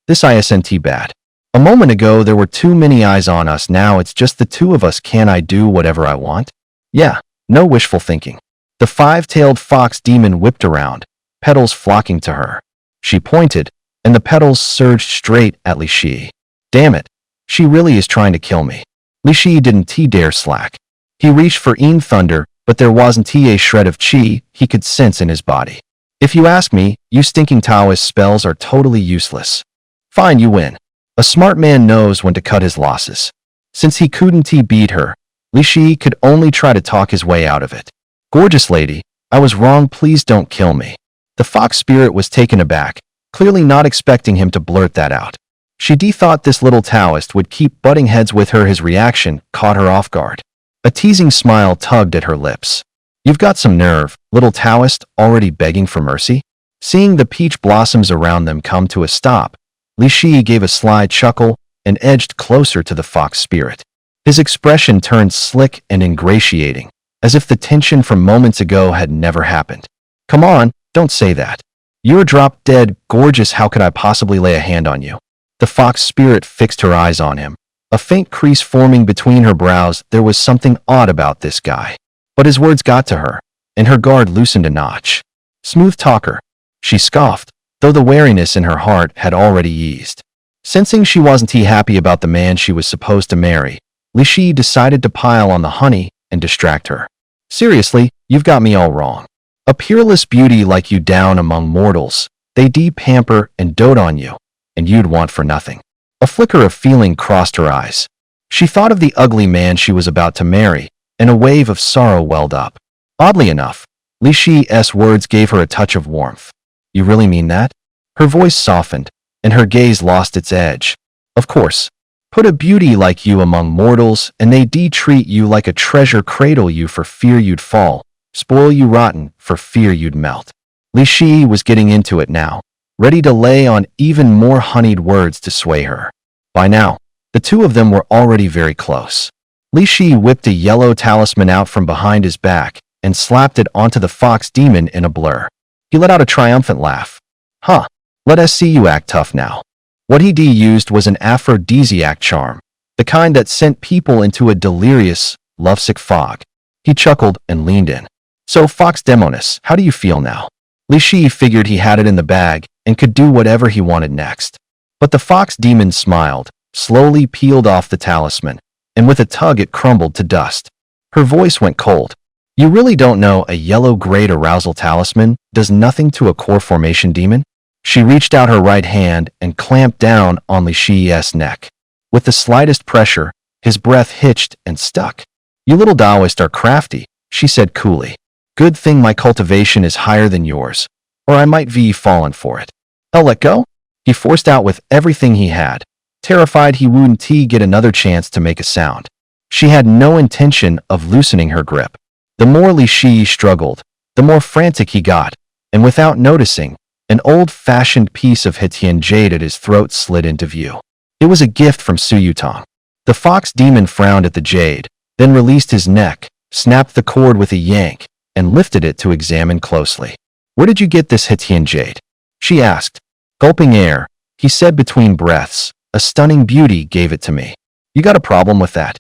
This isn't bad. A moment ago, there were too many eyes on us. Now it's just the two of us. Can I do whatever I want? Yeah, no wishful thinking. The five-tailed fox demon whipped around, petals flocking to her. She pointed, and the petals surged straight at Li Shi. Damn it. She really is trying to kill me. Li Shi didn't dare slack. He reached for Yin Thunder, but there wasn't a shred of chi he could sense in his body. If you ask me, you stinking Taoist spells are totally useless. Fine, you win. A smart man knows when to cut his losses. Since he couldn't beat her, Li Shi could only try to talk his way out of it. Gorgeous lady, I was wrong, please don't kill me. The fox spirit was taken aback, clearly not expecting him to blurt that out. She thought this little Taoist would keep butting heads with her. His reaction caught her off guard. A teasing smile tugged at her lips. You've got some nerve, little Taoist, already begging for mercy? Seeing the peach blossoms around them come to a stop, Li Shi gave a sly chuckle and edged closer to the fox spirit. His expression turned slick and ingratiating, as if the tension from moments ago had never happened. Come on, don't say that. You're drop-dead gorgeous. How could I possibly lay a hand on you? The fox spirit fixed her eyes on him, a faint crease forming between her brows. There was something odd about this guy. But his words got to her, and her guard loosened a notch. Smooth talker, she scoffed, though the wariness in her heart had already eased. Sensing she wasn't happy about the man she was supposed to marry, Li Shi decided to pile on the honey and distract her. Seriously, you've got me all wrong. A peerless beauty like you down among mortals, they pamper and dote on you, and you'd want for nothing. A flicker of feeling crossed her eyes. She thought of the ugly man she was about to marry, and a wave of sorrow welled up. Oddly enough, Li Shi's words gave her a touch of warmth. You really mean that? Her voice softened, and her gaze lost its edge. Of course. Put a beauty like you among mortals, and they treat you like a treasure, cradle you for fear you'd fall, spoil you rotten for fear you'd melt. Li Shi was getting into it now, ready to lay on even more honeyed words to sway her. By now, the two of them were already very close. Li Shi whipped a yellow talisman out from behind his back and slapped it onto the fox demon in a blur. He let out a triumphant laugh. Huh, let us see you act tough now. What he used was an aphrodisiac charm, the kind that sent people into a delirious, lovesick fog. He chuckled and leaned in. So, Fox Demonis, how do you feel now? Li Shi figured he had it in the bag and could do whatever he wanted next. But the fox demon smiled, slowly peeled off the talisman, and with a tug it crumbled to dust. Her voice went cold. You really don't know a yellow-grade arousal talisman does nothing to a core formation demon? She reached out her right hand and clamped down on Li Shi's neck. With the slightest pressure, his breath hitched and stuck. You little Taoists are crafty, she said coolly. Good thing my cultivation is higher than yours, or I might be fallen for it. I'll let go? He forced out with everything he had, terrified he wouldn't get another chance to make a sound. She had no intention of loosening her grip. The more Li Shi struggled, the more frantic he got, and without noticing, an old-fashioned piece of Hetian jade at his throat slid into view. It was a gift from Su Yutong. The fox demon frowned at the jade, then released his neck, snapped the cord with a yank, and lifted it to examine closely. Where did you get this Hetian jade? She asked. Gulping air, he said between breaths, a stunning beauty gave it to me. You got a problem with that?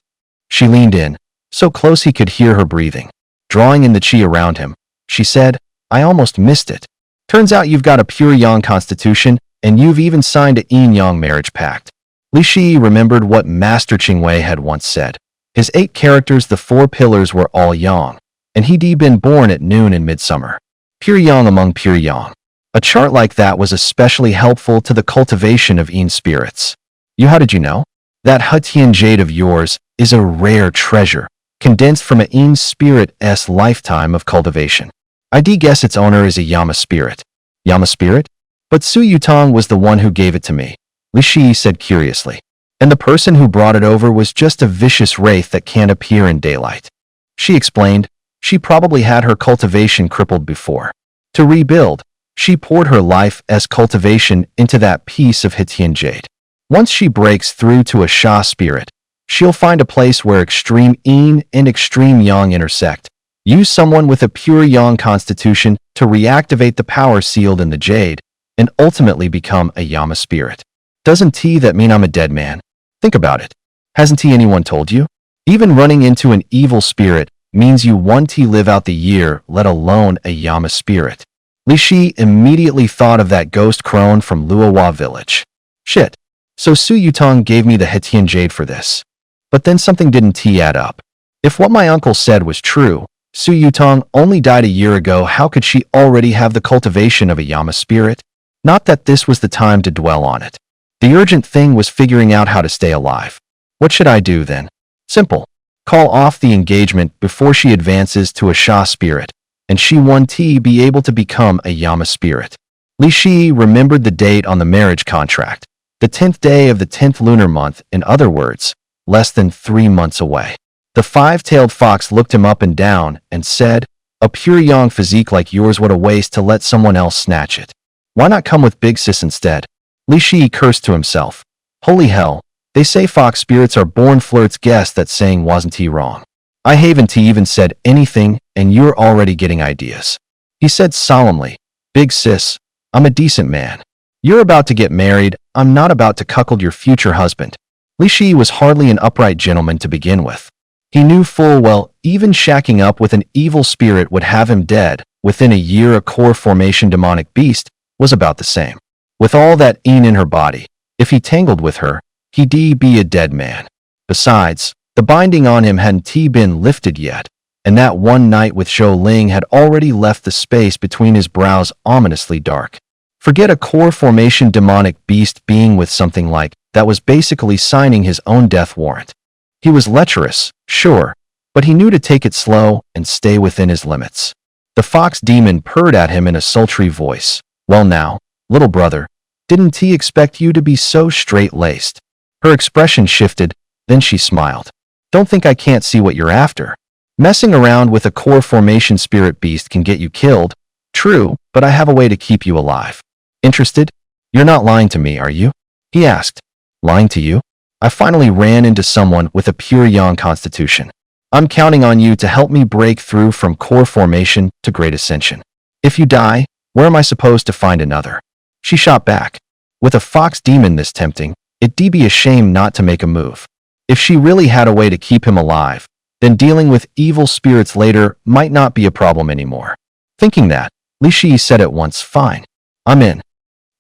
She leaned in, so close he could hear her breathing. Drawing in the chi around him, she said, I almost missed it. Turns out you've got a pure yang constitution, and you've even signed a yin-yang marriage pact. Li Shi remembered what Master Qingwei had once said. His 8 characters, the 4 pillars, were all yang, and he'd been born at noon in midsummer. Pure yang among pure yang. A chart like that was especially helpful to the cultivation of yin spirits. How did you know? That Hetian jade of yours is a rare treasure, condensed from a yin spirit's lifetime of cultivation. I'd guess its owner is a Yama spirit. Yama spirit? But Su Yutong was the one who gave it to me, Li Shi said curiously. And the person who brought it over was just a vicious wraith that can't appear in daylight. She explained, she probably had her cultivation crippled before. To rebuild, she poured her life's cultivation into that piece of Hetian jade. Once she breaks through to a Sha spirit, she'll find a place where extreme yin and extreme yang intersect. Use someone with a pure yang constitution to reactivate the power sealed in the jade, and ultimately become a Yama spirit. Doesn't T that mean I'm a dead man? Think about it. Hasn't T anyone told you? Even running into an evil spirit means you won't T live out the year, let alone a Yama spirit. Li Shi immediately thought of that ghost crone from Luohua village. Shit. So Su Yutong gave me the Hetian Jade for this. But then something didn't T add up. If what my uncle said was true, Su Yutong only died a year ago, how could she already have the cultivation of a Yama spirit? Not that this was the time to dwell on it. The urgent thing was figuring out how to stay alive. What should I do then? Simple. Call off the engagement before she advances to a Sha spirit, and she won't be able to become a Yama spirit. Li Shi remembered the date on the marriage contract, the 10th day of the 10th lunar month, in other words, less than 3 months away. The five-tailed fox looked him up and down and said, "A pure young physique like yours, what a waste to let someone else snatch it. Why not come with Big Sis instead?" Li Shi cursed to himself. Holy hell, they say fox spirits are born flirts. Guess that saying wasn't he wrong. I haven't even said anything and you're already getting ideas. He said solemnly, "Big Sis, I'm a decent man. You're about to get married, I'm not about to cuckold your future husband." Li Shi was hardly an upright gentleman to begin with. He knew full well even shacking up with an evil spirit would have him dead. Within a year, a core formation demonic beast was about the same. With all that in her body, if he tangled with her, he'd be a dead man. Besides, the binding on him hadn't been lifted yet, and that one night with Zhou Ling had already left the space between his brows ominously dark. Forget a core formation demonic beast being with something like that was basically signing his own death warrant. He was lecherous, sure, but he knew to take it slow and stay within his limits. The fox demon purred at him in a sultry voice. "Well now, little brother, didn't he expect you to be so straight-laced?" Her expression shifted, then she smiled. "Don't think I can't see what you're after. Messing around with a core formation spirit beast can get you killed. True, but I have a way to keep you alive. Interested? You're not lying to me, are you?" he asked. "Lying to you? I finally ran into someone with a pure yang constitution. I'm counting on you to help me break through from core formation to great ascension. If you die, where am I supposed to find another?" She shot back. With a fox demon this tempting, it'd be a shame not to make a move. If she really had a way to keep him alive, then dealing with evil spirits later might not be a problem anymore. Thinking that, Li Shi said at once, "Fine. I'm in."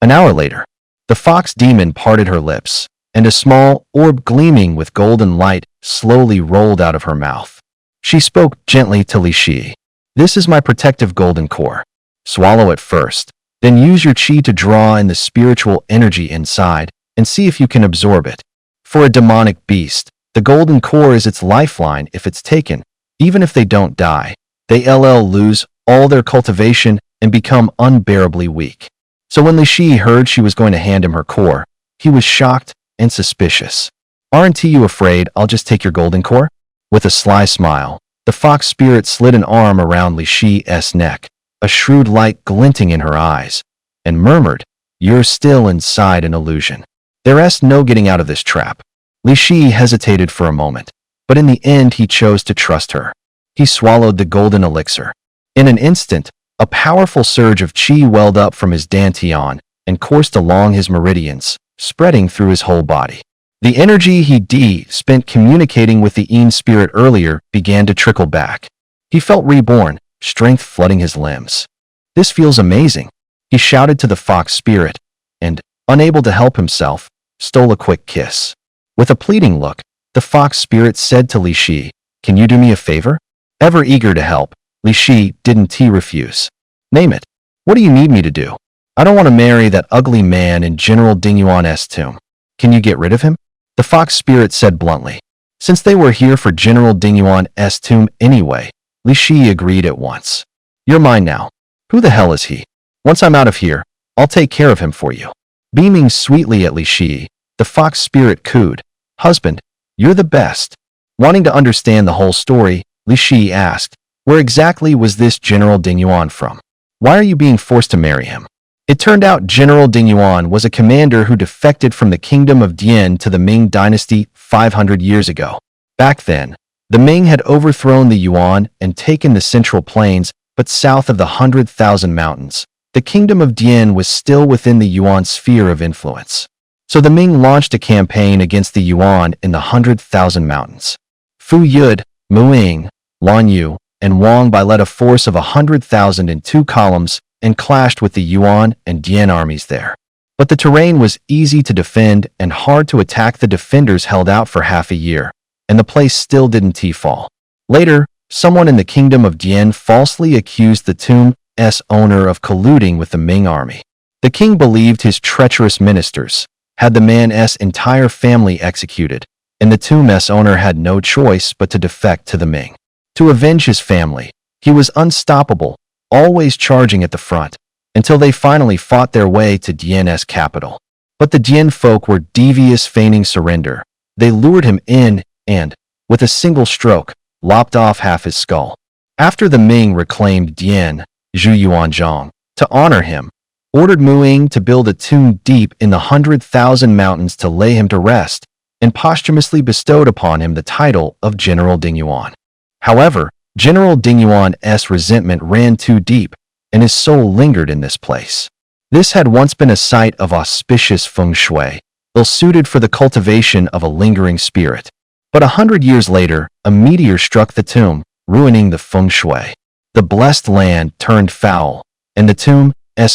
An hour later, the fox demon parted her lips, and a small orb gleaming with golden light slowly rolled out of her mouth. She spoke gently to Li Shi. "This is my protective golden core. Swallow it first, then use your qi to draw in the spiritual energy inside and see if you can absorb it. For a demonic beast, the golden core is its lifeline. If it's taken, even if they don't die, they lose all their cultivation and become unbearably weak." So when Li Shi heard she was going to hand him her core, he was shocked and suspicious. "Aren't you afraid I'll just take your golden core?" With a sly smile, the fox spirit slid an arm around Li Shi's neck, a shrewd light glinting in her eyes, and murmured, "You're still inside an illusion. There's no getting out of this trap." Li Shi hesitated for a moment, but in the end he chose to trust her. He swallowed the golden elixir. In an instant, a powerful surge of qi welled up from his dantian and coursed along his meridians, spreading through his whole body. The energy he'd spent communicating with the Yin spirit earlier began to trickle back. He felt reborn, strength flooding his limbs. "This feels amazing," he shouted to the fox spirit, and, unable to help himself, stole a quick kiss. With a pleading look, the fox spirit said to Li Shi, "Can you do me a favor?" Ever eager to help, Li Shi didn't refuse. "Name it. What do you need me to do?" "I don't want to marry that ugly man in General Dingyuan's tomb. Can you get rid of him?" The fox spirit said bluntly. Since they were here for General Dingyuan's tomb anyway, Li Shi agreed at once. "You're mine now. Who the hell is he? Once I'm out of here, I'll take care of him for you." Beaming sweetly at Li Shi, the fox spirit cooed, "Husband, you're the best." Wanting to understand the whole story, Li Shi asked, "Where exactly was this General Dingyuan from? Why are you being forced to marry him?" It turned out General Dingyuan was a commander who defected from the kingdom of Dian to the Ming dynasty 500 years ago. Back then, the Ming had overthrown the Yuan and taken the Central Plains, but south of the 100,000 mountains, the kingdom of Dian was still within the Yuan sphere of influence. So the Ming launched a campaign against the Yuan in the 100,000 Mountains. Fu Yud, Muing, Lan Yu, and Wang Bai led a force of 100,000 in two columns and clashed with the Yuan and Dian armies there. But the terrain was easy to defend and hard to attack. The defenders held out for half a year, and the place still didn't fall. Later, someone in the kingdom of Dian falsely accused the tomb's owner of colluding with the Ming army. The king believed his treacherous ministers, had the man's entire family executed, and the tomb's owner had no choice but to defect to the Ming. To avenge his family, he was unstoppable, always charging at the front, until they finally fought their way to Dian's capital. But the Dian folk were devious, feigning surrender. They lured him in and, with a single stroke, lopped off half his skull. After the Ming reclaimed Dian, Zhu Yuanzhang, to honor him, ordered Muing to build a tomb deep in the 100,000 Mountains to lay him to rest, and posthumously bestowed upon him the title of General Dingyuan. However, General Dingyuan's resentment ran too deep, and his soul lingered in this place. This had once been a site of auspicious feng shui, ill-suited for the cultivation of a lingering spirit. But 100 years later, a meteor struck the tomb, ruining the feng shui. The blessed land turned foul, and the tomb's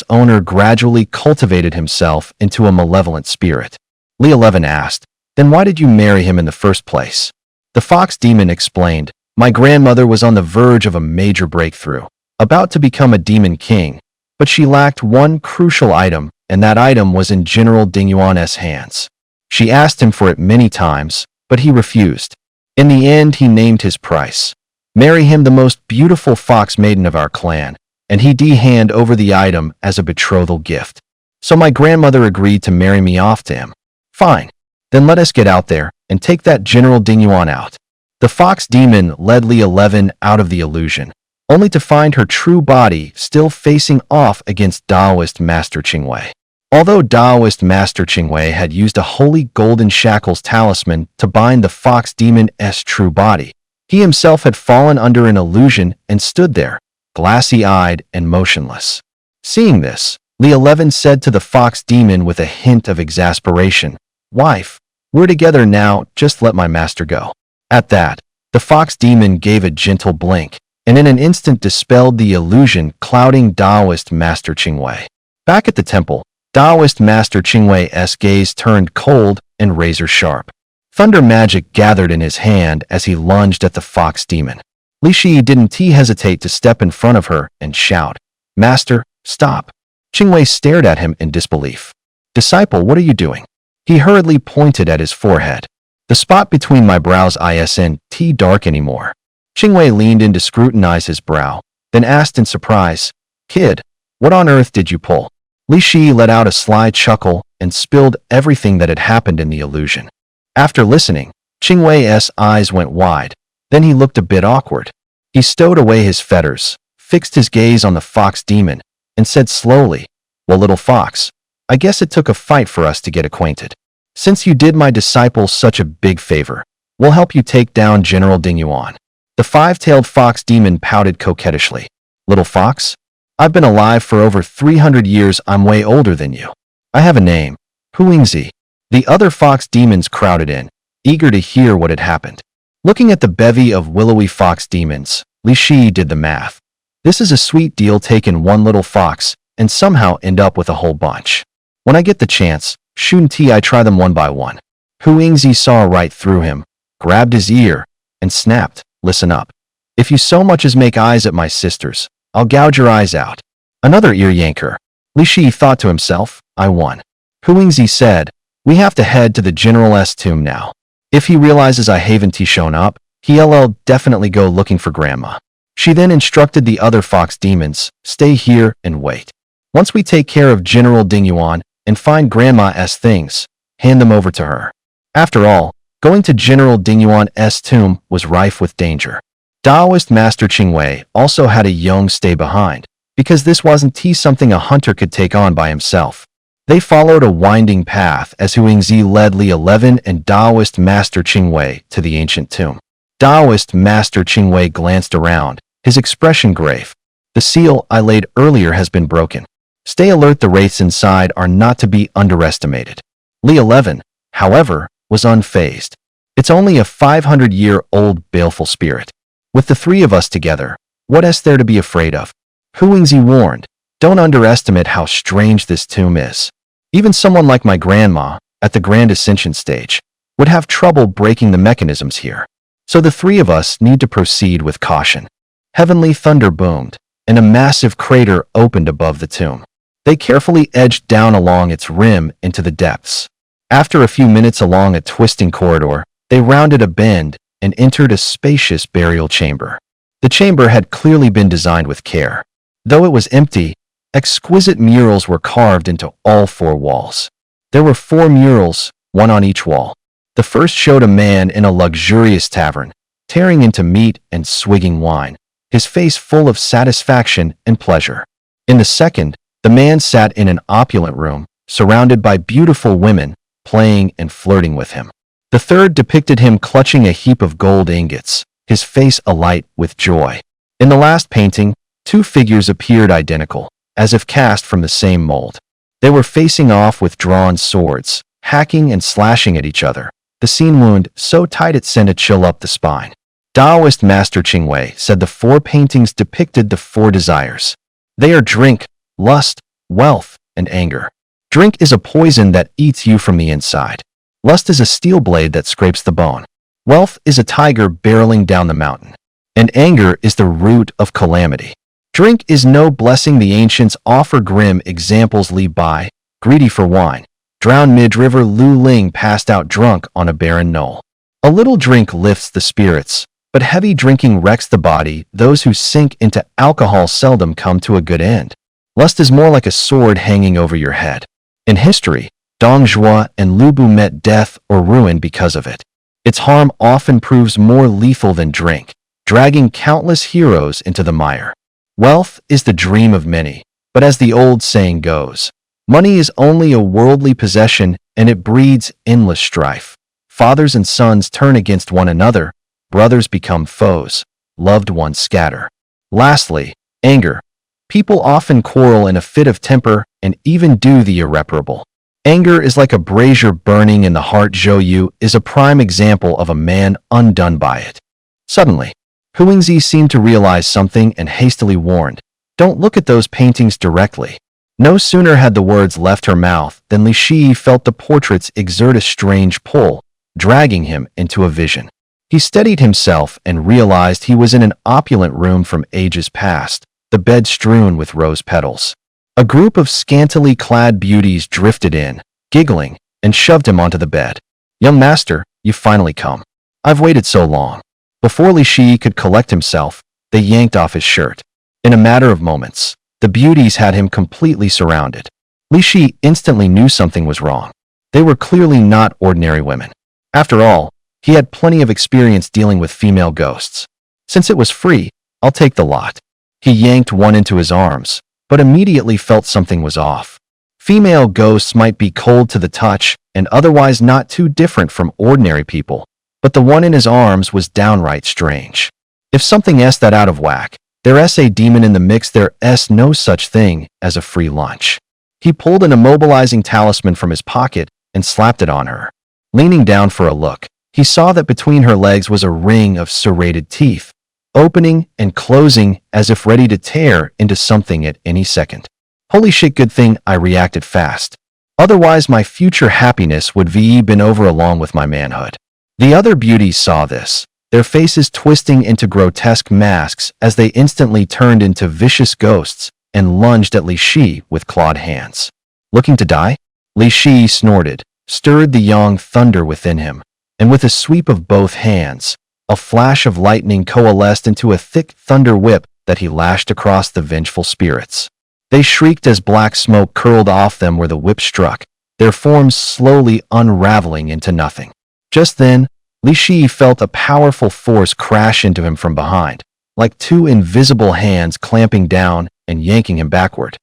owner gradually cultivated himself into a malevolent spirit. Li 11 asked, "Then why did you marry him in the first place?" The fox demon explained, "My grandmother was on the verge of a major breakthrough, about to become a demon king, but she lacked one crucial item, and that item was in General Dingyuan's hands. She asked him for it many times, but he refused. In the end, he named his price. Marry him, the most beautiful fox maiden of our clan, and he'd hand over the item as a betrothal gift. So my grandmother agreed to marry me off to him. Fine, then let us get out there and take that General Dingyuan out." The fox demon led Li 11 out of the illusion, only to find her true body still facing off against Taoist Master Qingwei. Although Taoist Master Qingwei had used a holy golden shackles talisman to bind the fox demon's true body, he himself had fallen under an illusion and stood there, glassy-eyed and motionless. Seeing this, Li 11 said to the fox demon with a hint of exasperation, "Wife, we're together now, just let my master go." At that, the fox demon gave a gentle blink, and in an instant dispelled the illusion clouding Taoist Master Qingwei. Back at the temple, Taoist Master Qingwei's gaze turned cold and razor-sharp. Thunder magic gathered in his hand as he lunged at the fox demon. Li Shi didn't hesitate to step in front of her and shout, "Master, stop!" Qingwei stared at him in disbelief. "Disciple, what are you doing?" He hurriedly pointed at his forehead. "The spot between my brows isn't dark anymore." Qingwei leaned in to scrutinize his brow, then asked in surprise, "Kid, what on earth did you pull?" Li Shi let out a sly chuckle and spilled everything that had happened in the illusion. After listening, Qingwei's eyes went wide, then he looked a bit awkward. He stowed away his fetters, fixed his gaze on the fox demon, and said slowly, "Well, little fox, I guess it took a fight for us to get acquainted. Since you did my disciple such a big favor, we'll help you take down General Dingyuan." The five-tailed fox demon pouted coquettishly. "Little fox, I've been alive for over 300 years. I'm way older than you. I have a name, Huingzi." The other fox demons crowded in, eager to hear what had happened. Looking at the bevy of willowy fox demons, Li Shi did the math. This is a sweet deal, taking one little fox and somehow end up with a whole bunch. When I get the chance, shouldn't I try them one by one? Huingzi saw right through him, grabbed his ear, and snapped, "Listen up. If you so much as make eyes at my sisters, I'll gouge your eyes out." Another ear yanker. Li Shi thought to himself, "I won." Huingzi said, "We have to head to the general's tomb now. If he realizes I haven't shown up, he'll definitely go looking for Grandma." She then instructed the other fox demons, "Stay here and wait. Once we take care of General Dingyuan and find Grandma's things, hand them over to her." After all, going to General Dingyuan's tomb was rife with danger. Taoist Master Qingwei also had a young stay behind, because this wasn't something a hunter could take on by himself. They followed a winding path as Huingzi led Li 11 and Taoist Master Qingwei to the ancient tomb. Taoist Master Qingwei glanced around, his expression grave. "The seal I laid earlier has been broken. Stay alert, the wraiths inside are not to be underestimated." Li 11, however, was unfazed. It's only a 500-year-old baleful spirit. With the three of us together, what is there to be afraid of? Hu Yingzi warned, don't underestimate how strange this tomb is. Even someone like my grandma, at the Grand Ascension stage, would have trouble breaking the mechanisms here. So the three of us need to proceed with caution. Heavenly thunder boomed, and a massive crater opened above the tomb. They carefully edged down along its rim into the depths. After a few minutes along a twisting corridor, they rounded a bend and entered a spacious burial chamber. The chamber had clearly been designed with care. Though it was empty, exquisite murals were carved into all four walls. There were 4 murals, one on each wall. The first showed a man in a luxurious tavern, tearing into meat and swigging wine, his face full of satisfaction and pleasure. In the second, the man sat in an opulent room, surrounded by beautiful women, playing and flirting with him. The third depicted him clutching a heap of gold ingots, his face alight with joy. In the last painting, 2 figures appeared identical, as if cast from the same mold. They were facing off with drawn swords, hacking and slashing at each other. The scene wound so tight it sent a chill up the spine. Taoist Master Qingwei said the 4 paintings depicted the 4 desires. They are drink, lust, wealth, and anger. Drink is a poison that eats you from the inside. Lust is a steel blade that scrapes the bone. Wealth is a tiger barreling down the mountain. And anger is the root of calamity. Drink is no blessing. The ancients offer grim examples. Li Bai, greedy for wine, drowned mid-river. Lu Ling passed out drunk on a barren knoll. A little drink lifts the spirits, but heavy drinking wrecks the body. Those who sink into alcohol seldom come to a good end. Lust is more like a sword hanging over your head. In history, Dong Zhuo and Lu Bu met death or ruin because of it. Its harm often proves more lethal than drink, dragging countless heroes into the mire. Wealth is the dream of many, but as the old saying goes, money is only a worldly possession and it breeds endless strife. Fathers and sons turn against one another, brothers become foes, loved ones scatter. Lastly, anger. People often quarrel in a fit of temper and even do the irreparable. Anger is like a brazier burning in the heart. Zhou Yu is a prime example of a man undone by it. Suddenly, Hu Yingzi seemed to realize something and hastily warned, don't look at those paintings directly. No sooner had the words left her mouth than Li Shi felt the portraits exert a strange pull, dragging him into a vision. He steadied himself and realized he was in an opulent room from ages past, the bed strewn with rose petals. A group of scantily clad beauties drifted in, giggling, and shoved him onto the bed. Young master, you've finally come. I've waited so long. Before Li Shi could collect himself, they yanked off his shirt. In a matter of moments, the beauties had him completely surrounded. Li Shi instantly knew something was wrong. They were clearly not ordinary women. After all, he had plenty of experience dealing with female ghosts. Since it was free, I'll take the lot. He yanked one into his arms, but immediately felt something was off. Female ghosts might be cold to the touch and otherwise not too different from ordinary people, but the one in his arms was downright strange. If something is that out of whack, there's a demon in the mix. There's no such thing as a free lunch. He pulled an immobilizing talisman from his pocket and slapped it on her. Leaning down for a look, he saw that between her legs was a ring of serrated teeth, opening and closing as if ready to tear into something at any second. Holy shit, good thing I reacted fast. Otherwise my future happiness would be been over along with my manhood. The other beauties saw this, their faces twisting into grotesque masks as they instantly turned into vicious ghosts and lunged at Li Shi with clawed hands. Looking to die? Li Shi snorted, stirred the yang thunder within him, and with a sweep of both hands, a flash of lightning coalesced into a thick thunder whip that he lashed across the vengeful spirits. They shrieked as black smoke curled off them where the whip struck, their forms slowly unraveling into nothing. Just then, Li Shi felt a powerful force crash into him from behind, like 2 invisible hands clamping down and yanking him backward.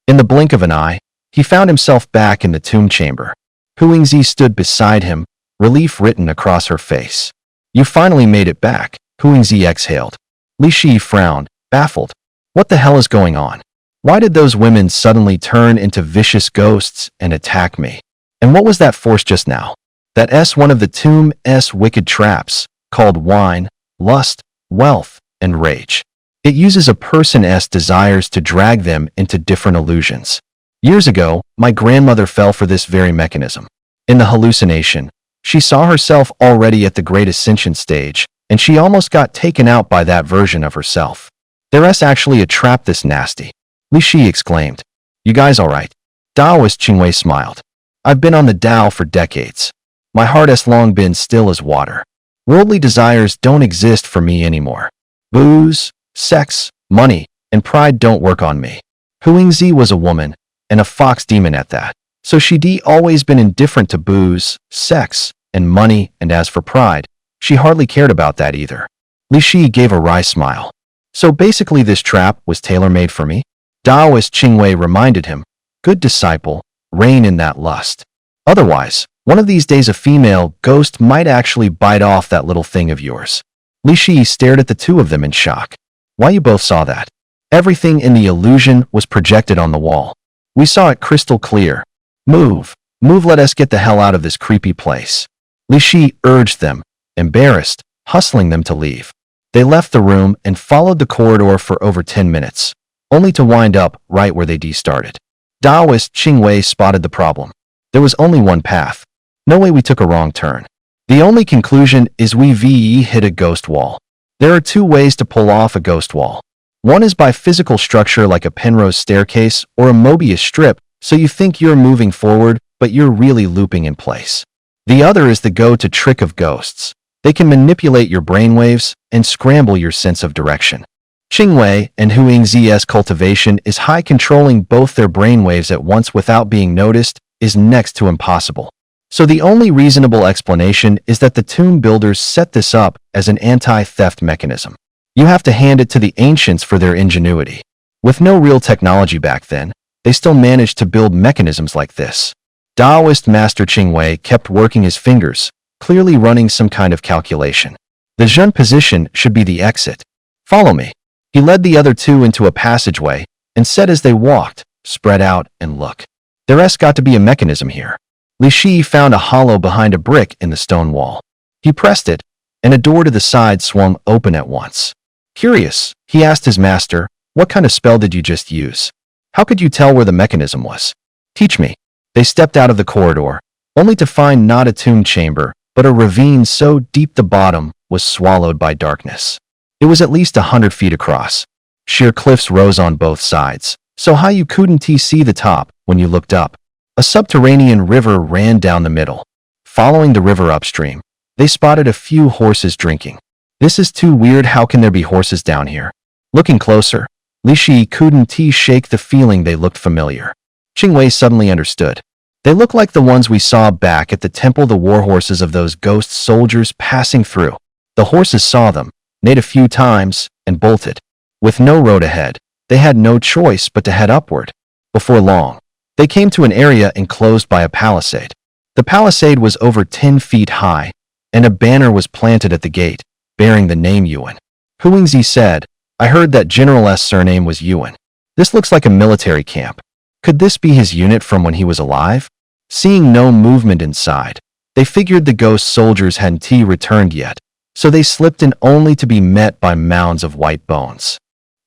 In the blink of an eye, he found himself back in the tomb chamber. Hu Yingzi stood beside him, relief written across her face. You finally made it back, Hu Yingzi exhaled. Li Shi frowned, baffled. What the hell is going on? Why did those women suddenly turn into vicious ghosts and attack me? And what was that force just now? That S, one of the tomb's wicked traps, called wine, lust, wealth, and rage. It uses a person's desires to drag them into different illusions. Years ago, my grandmother fell for this very mechanism. In the hallucination, she saw herself already at the great ascension stage, and she almost got taken out by that version of herself. There's actually a trap this nasty. Li Shi exclaimed. You guys alright? Taoist Qingwei smiled. I've been on the Tao for decades. My heart has long been still as water. Worldly desires don't exist for me anymore. Booze, sex, money, and pride don't work on me. Huingzi was a woman, and a fox demon at that. So she'd always been indifferent to booze, sex, and money, and as for pride, she hardly cared about that either. Li Shi gave a wry smile. So basically this trap was tailor-made for me? Taoist Qingwei reminded him, good disciple, rein in that lust. Otherwise, one of these days a female ghost might actually bite off that little thing of yours. Li Shi stared at the two of them in shock. Why you both saw that? Everything in the illusion was projected on the wall. We saw it crystal clear. Move, let us get the hell out of this creepy place. Li Shi urged them, embarrassed, hustling them to leave. They left the room and followed the corridor for over 10 minutes, only to wind up right where they started. Taoist Qingwei spotted the problem. There was only one path. No way we took a wrong turn. The only conclusion is we hit a ghost wall. There are two ways to pull off a ghost wall. One is by physical structure like a Penrose staircase or a Mobius strip, so you think you're moving forward, but you're really looping in place. The other is the go-to trick of ghosts. They can manipulate your brainwaves and scramble your sense of direction. Qingwei and Huingzi's cultivation is high. Controlling both their brainwaves at once without being noticed is next to impossible. So the only reasonable explanation is that the tomb builders set this up as an anti-theft mechanism. You have to hand it to the ancients for their ingenuity. With no real technology back then, they still managed to build mechanisms like this. Taoist Master Qingwei kept working his fingers, clearly running some kind of calculation. The Zhen position should be the exit. Follow me. He led the other two into a passageway and said as they walked, spread out and look. There's got to be a mechanism here. Li Shi found a hollow behind a brick in the stone wall. He pressed it, and a door to the side swung open at once. Curious, he asked his master, what kind of spell did you just use? How could you tell where the mechanism was? Teach me. They stepped out of the corridor, only to find not a tomb chamber, but a ravine so deep the bottom was swallowed by darkness. It was at least 100 feet across. Sheer cliffs rose on both sides, so high you couldn't see the top when you looked up. A subterranean river ran down the middle. Following the river upstream, they spotted a few horses drinking. This is too weird. How can there be horses down here? Looking closer, Li Shi couldn't shake the feeling they looked familiar. Qingwei suddenly understood. They looked like the ones we saw back at the temple, the war horses of those ghost soldiers passing through. The horses saw them, neighed a few times, and bolted. With no road ahead, they had no choice but to head upward. Before long, they came to an area enclosed by a palisade. The palisade was over 10 feet high, and a banner was planted at the gate, bearing the name Yuan. Huingzi said, I heard that General's surname was Yuan. This looks like a military camp. Could this be his unit from when he was alive? Seeing no movement inside, they figured the ghost soldiers hadn't returned yet, so they slipped in only to be met by mounds of white bones.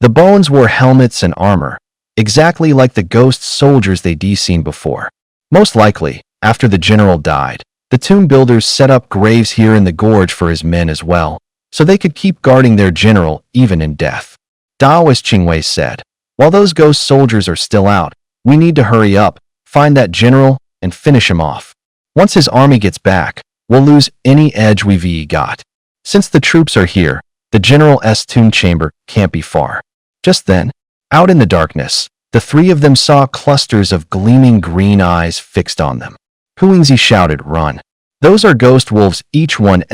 The bones wore helmets and armor, exactly like the ghost soldiers they'd seen before. Most likely, after the general died, the tomb builders set up graves here in the gorge for his men as well, so they could keep guarding their general even in death. Taoist Qingwei said, while those ghost soldiers are still out, we need to hurry up, find that general, and finish him off. Once his army gets back, we'll lose any edge we've got. Since the troops are here, the general's tomb chamber can't be far. Just then, out in the darkness, the three of them saw clusters of gleaming green eyes fixed on them. Huingzi shouted, run. Those are ghost wolves, each one's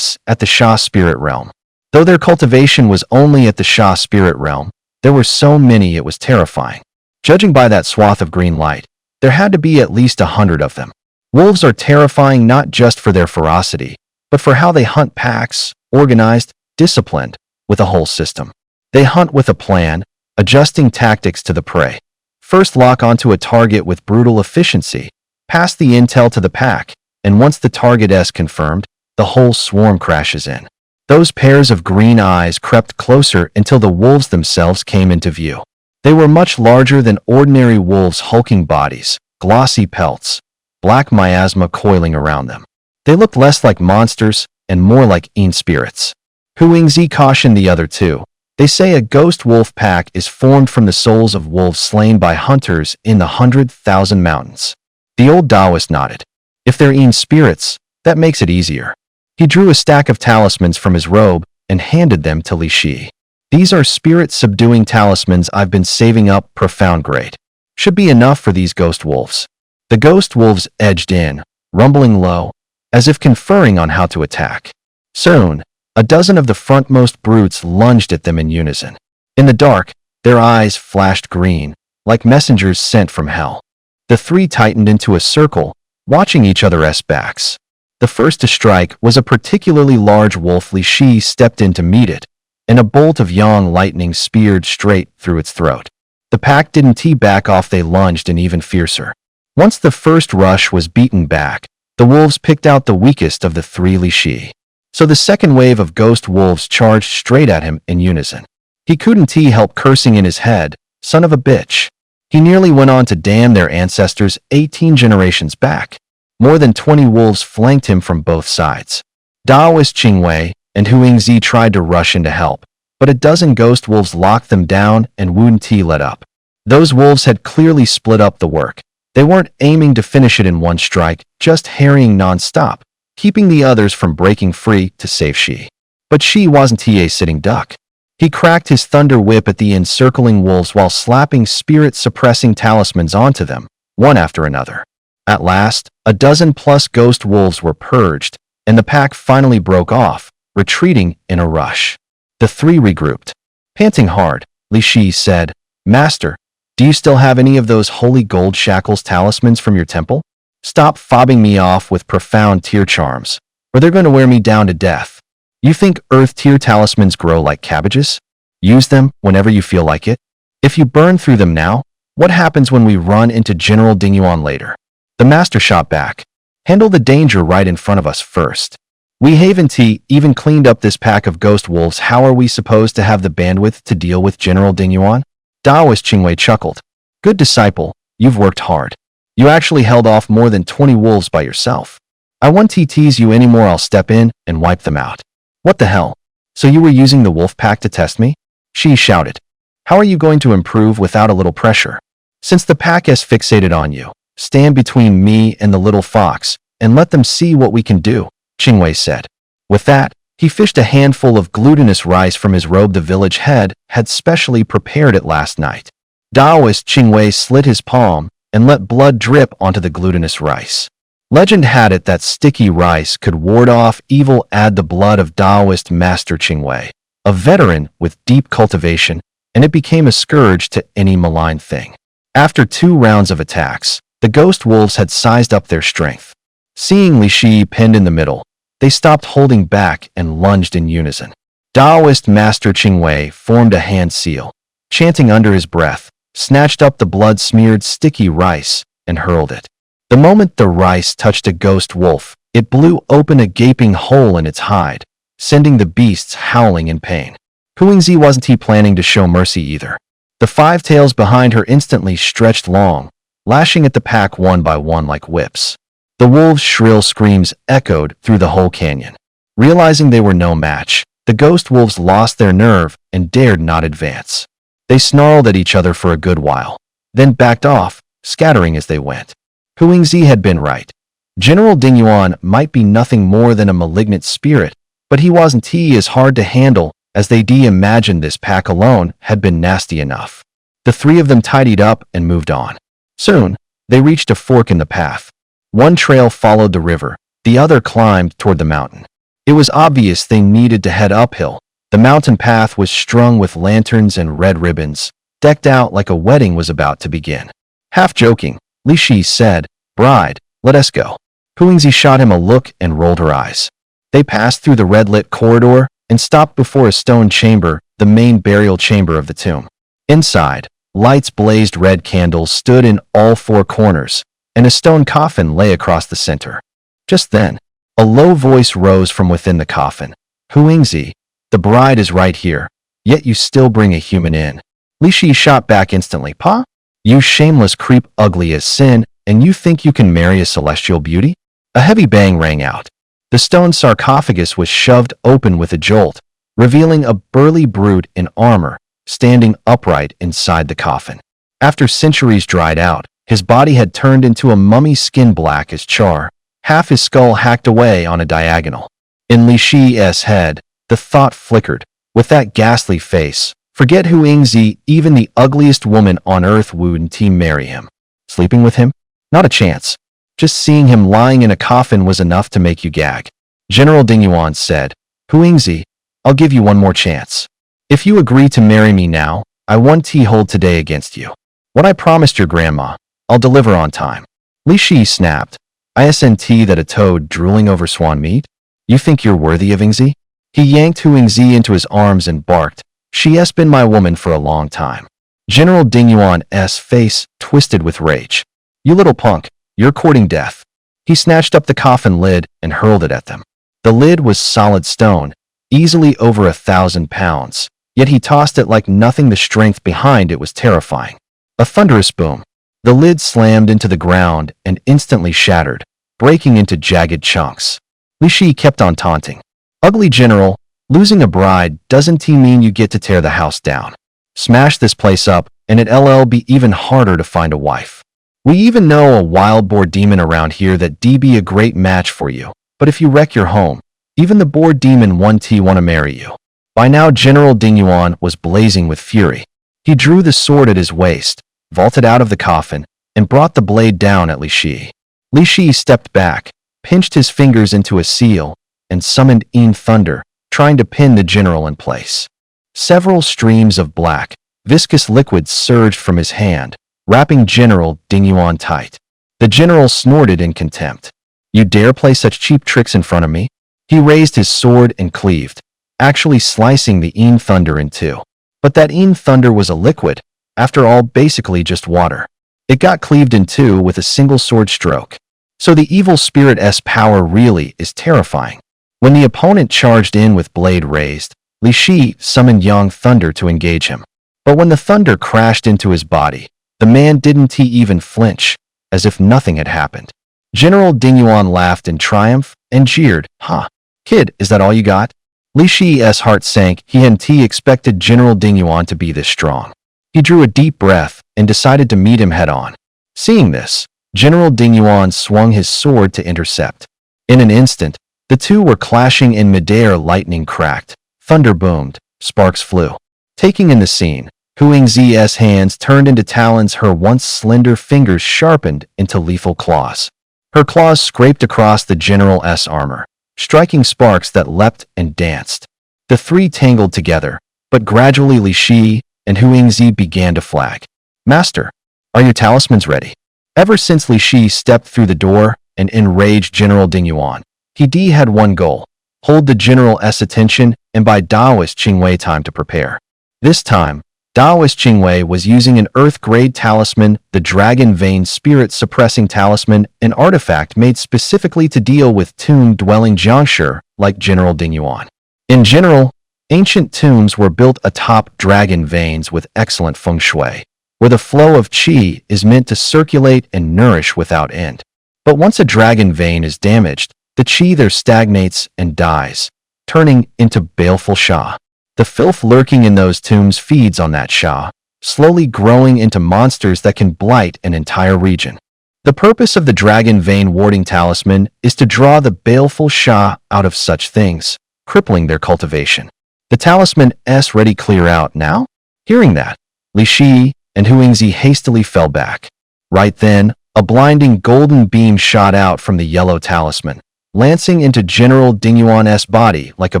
at the Sha spirit realm. Though their cultivation was only at the Sha spirit realm, there were so many it was terrifying. Judging by that swath of green light, there had to be at least 100 of them. Wolves are terrifying not just for their ferocity, but for how they hunt packs, organized, disciplined, with a whole system. They hunt with a plan, adjusting tactics to the prey. First lock onto a target with brutal efficiency, Pass the intel to the pack, and once the target is confirmed, the whole swarm crashes in. Those pairs of green eyes crept closer until the wolves themselves came into view. They were much larger than ordinary wolves' hulking bodies, glossy pelts, black miasma coiling around them. They looked less like monsters and more like spirits. Huangzi cautioned the other two. They say a ghost wolf pack is formed from the souls of wolves slain by hunters in the 100,000 mountains. The old Taoist nodded. If they're spirits, that makes it easier. He drew a stack of talismans from his robe and handed them to Li Shi. These are spirit-subduing talismans I've been saving up. Profound grade. Should be enough for these ghost wolves. The ghost wolves edged in, rumbling low, as if conferring on how to attack. Soon, a dozen of the frontmost brutes lunged at them in unison. In the dark, their eyes flashed green, like messengers sent from hell. The three tightened into a circle, watching each other's backs. The first to strike was a particularly large wolf. Li Shi stepped in to meet it, and a bolt of yang lightning speared straight through its throat. The pack didn't back off, they lunged in even fiercer. Once the first rush was beaten back, the wolves picked out the weakest of the three Li Shi. So the second wave of ghost wolves charged straight at him in unison. He couldn't help cursing in his head, son of a bitch. He nearly went on to damn their ancestors 18 generations back. More than 20 wolves flanked him from both sides. Taoist Qingwei and Huangzi tried to rush in to help, but a dozen ghost wolves locked them down and Wu Ti let up. Those wolves had clearly split up the work. They weren't aiming to finish it in one strike, just harrying non-stop, keeping the others from breaking free to save Shi. But Shi wasn't a sitting duck. He cracked his thunder whip at the encircling wolves while slapping spirit-suppressing talismans onto them, one after another. At last, a dozen-plus ghost wolves were purged, and the pack finally broke off, retreating in a rush. The three regrouped. Panting hard, Li Shi said, "Master, do you still have any of those holy gold shackles talismans from your temple? Stop fobbing me off with profound tear charms, or they're going to wear me down to death. You think earth tear talismans grow like cabbages? Use them whenever you feel like it. If you burn through them now, what happens when we run into General Dingyuan later?" The master shot back. "Handle the danger right in front of us first. We haven't even cleaned up this pack of ghost wolves. How are we supposed to have the bandwidth to deal with General Dingyuan?" Taoist Qingwei chuckled. "Good disciple, you've worked hard. You actually held off more than 20 wolves by yourself. I won't tease you anymore. I'll step in and wipe them out." "What the hell? So you were using the wolf pack to test me?" She shouted. "How are you going to improve without a little pressure? Since the pack is fixated on you, stand between me and the little fox and let them see what we can do," Qingwei said. With that, he fished a handful of glutinous rice from his robe. The village head had specially prepared it last night. Taoist Qingwei slit his palm and let blood drip onto the glutinous rice. Legend had it that sticky rice could ward off evil. Add the blood of Taoist Master Qingwei, a veteran with deep cultivation, and it became a scourge to any malign thing. After 2 rounds of attacks, the ghost wolves had sized up their strength. Seeing Li Shi pinned in the middle, they stopped holding back and lunged in unison. Taoist Master Qingwei formed a hand seal, chanting under his breath, snatched up the blood-smeared sticky rice, and hurled it. The moment the rice touched a ghost wolf, it blew open a gaping hole in its hide, sending the beasts howling in pain. Huangzi wasn't planning to show mercy either. The 5 tails behind her instantly stretched long, lashing at the pack one by one like whips. The wolves' shrill screams echoed through the whole canyon. Realizing they were no match, the ghost wolves lost their nerve and dared not advance. They snarled at each other for a good while, then backed off, scattering as they went. Huangzi had been right. General Dingyuan might be nothing more than a malignant spirit, but he wasn't as hard to handle as they imagined. This pack alone had been nasty enough. The 3 of them tidied up and moved on. Soon, they reached a fork in the path. One trail followed the river, the other climbed toward the mountain. It was obvious they needed to head uphill. The mountain path was strung with lanterns and red ribbons, decked out like a wedding was about to begin. Half joking, Li Shi said, "Bride, let us go." Huangzi shot him a look and rolled her eyes. They passed through the red-lit corridor and stopped before a stone chamber, the main burial chamber of the tomb. Inside, lights blazed. Red candles stood in all 4 corners, and a stone coffin lay across the center. Just then, a low voice rose from within the coffin. Huingzi, the bride is right here, yet you still bring a human in. Li Shi shot back instantly. Pa? You shameless creep, ugly as sin, and you think you can marry a celestial beauty? A heavy bang rang out. The stone sarcophagus was shoved open with a jolt, revealing a burly brute in armor, standing upright inside the coffin. After centuries dried out, his body had turned into a mummy, skin black as char, half his skull hacked away on a diagonal. In Li Shi's head, the thought flickered. With that ghastly face, forget Huingzi, even the ugliest woman on earth wouldn't marry him. Sleeping with him? Not a chance. Just seeing him lying in a coffin was enough to make you gag. General Ding Yuan said, Huingzi, I'll give you one more chance. If you agree to marry me now, I won't hold today against you. What I promised your grandma, I'll deliver on time. Li Shi snapped. Isn't that a toad drooling over swan meat? You think you're worthy of Ingzi? He yanked Huingzi into his arms and barked, She has been my woman for a long time. General Ding Yuan's face twisted with rage. You little punk, you're courting death. He snatched up the coffin lid and hurled it at them. The lid was solid stone, easily over 1,000 pounds, yet he tossed it like nothing. The strength behind it was terrifying. A thunderous boom. The lid slammed into the ground and instantly shattered, breaking into jagged chunks. Li Shi kept on taunting. Ugly general, losing a bride doesn't mean you get to tear the house down. Smash this place up, and it'll be even harder to find a wife. We even know a wild boar demon around here that'd be a great match for you. But if you wreck your home, even the boar demon won't want to marry you. By now, General Ding Yuan was blazing with fury. He drew the sword at his waist, vaulted out of the coffin, and brought the blade down at Li Shi. Li Shi stepped back, pinched his fingers into a seal, and summoned Yin Thunder, trying to pin the general in place. Several streams of black, viscous liquid surged from his hand, wrapping General Ding Yuan tight. The general snorted in contempt. You dare play such cheap tricks in front of me? He raised his sword and cleaved, actually slicing the Yin Thunder in two. But that Yin Thunder was a liquid, after all basically just water. It got cleaved in two with a single sword stroke. So the evil spirit's power really is terrifying. When the opponent charged in with blade raised, Li Shi summoned Yang Thunder to engage him. But when the thunder crashed into his body, the man didn't even flinch, as if nothing had happened. General Ding Yuan laughed in triumph and jeered, "Huh, kid, is that all you got?" Li Shi's heart sank. He hadn't expected General Ding Yuan to be this strong. He drew a deep breath and decided to meet him head-on. Seeing this, General Ding Yuan swung his sword to intercept. In an instant, the two were clashing in midair. Lightning cracked, thunder boomed, sparks flew. Taking in the scene, Huingzi's hands turned into talons, her once slender fingers sharpened into lethal claws. Her claws scraped across the general's armor, striking sparks that leapt and danced. The three tangled together, but gradually Li Shi and Huingzi began to flag. Master, are your talismans ready? Ever since Li Shi stepped through the door, an enraged General Ding Yuan, he had one goal: hold the general's attention and buy Daoist Qingwei time to prepare. This time, Daoist Qingwei was using an Earth-grade talisman, the Dragon Vein Spirit-Suppressing Talisman, an artifact made specifically to deal with tomb-dwelling Jiangshi, like General Ding Yuan. In general, ancient tombs were built atop dragon veins with excellent feng shui, where the flow of qi is meant to circulate and nourish without end. But once a dragon vein is damaged, the qi there stagnates and dies, turning into baleful sha. The filth lurking in those tombs feeds on that sha, slowly growing into monsters that can blight an entire region. The purpose of the Dragon Vein Warding Talisman is to draw the baleful sha out of such things, crippling their cultivation. The talisman's ready clear out now? Hearing that, Li Shi and Huingzi hastily fell back. Right then, a blinding golden beam shot out from the yellow talisman, lancing into General Ding Yuan's body like a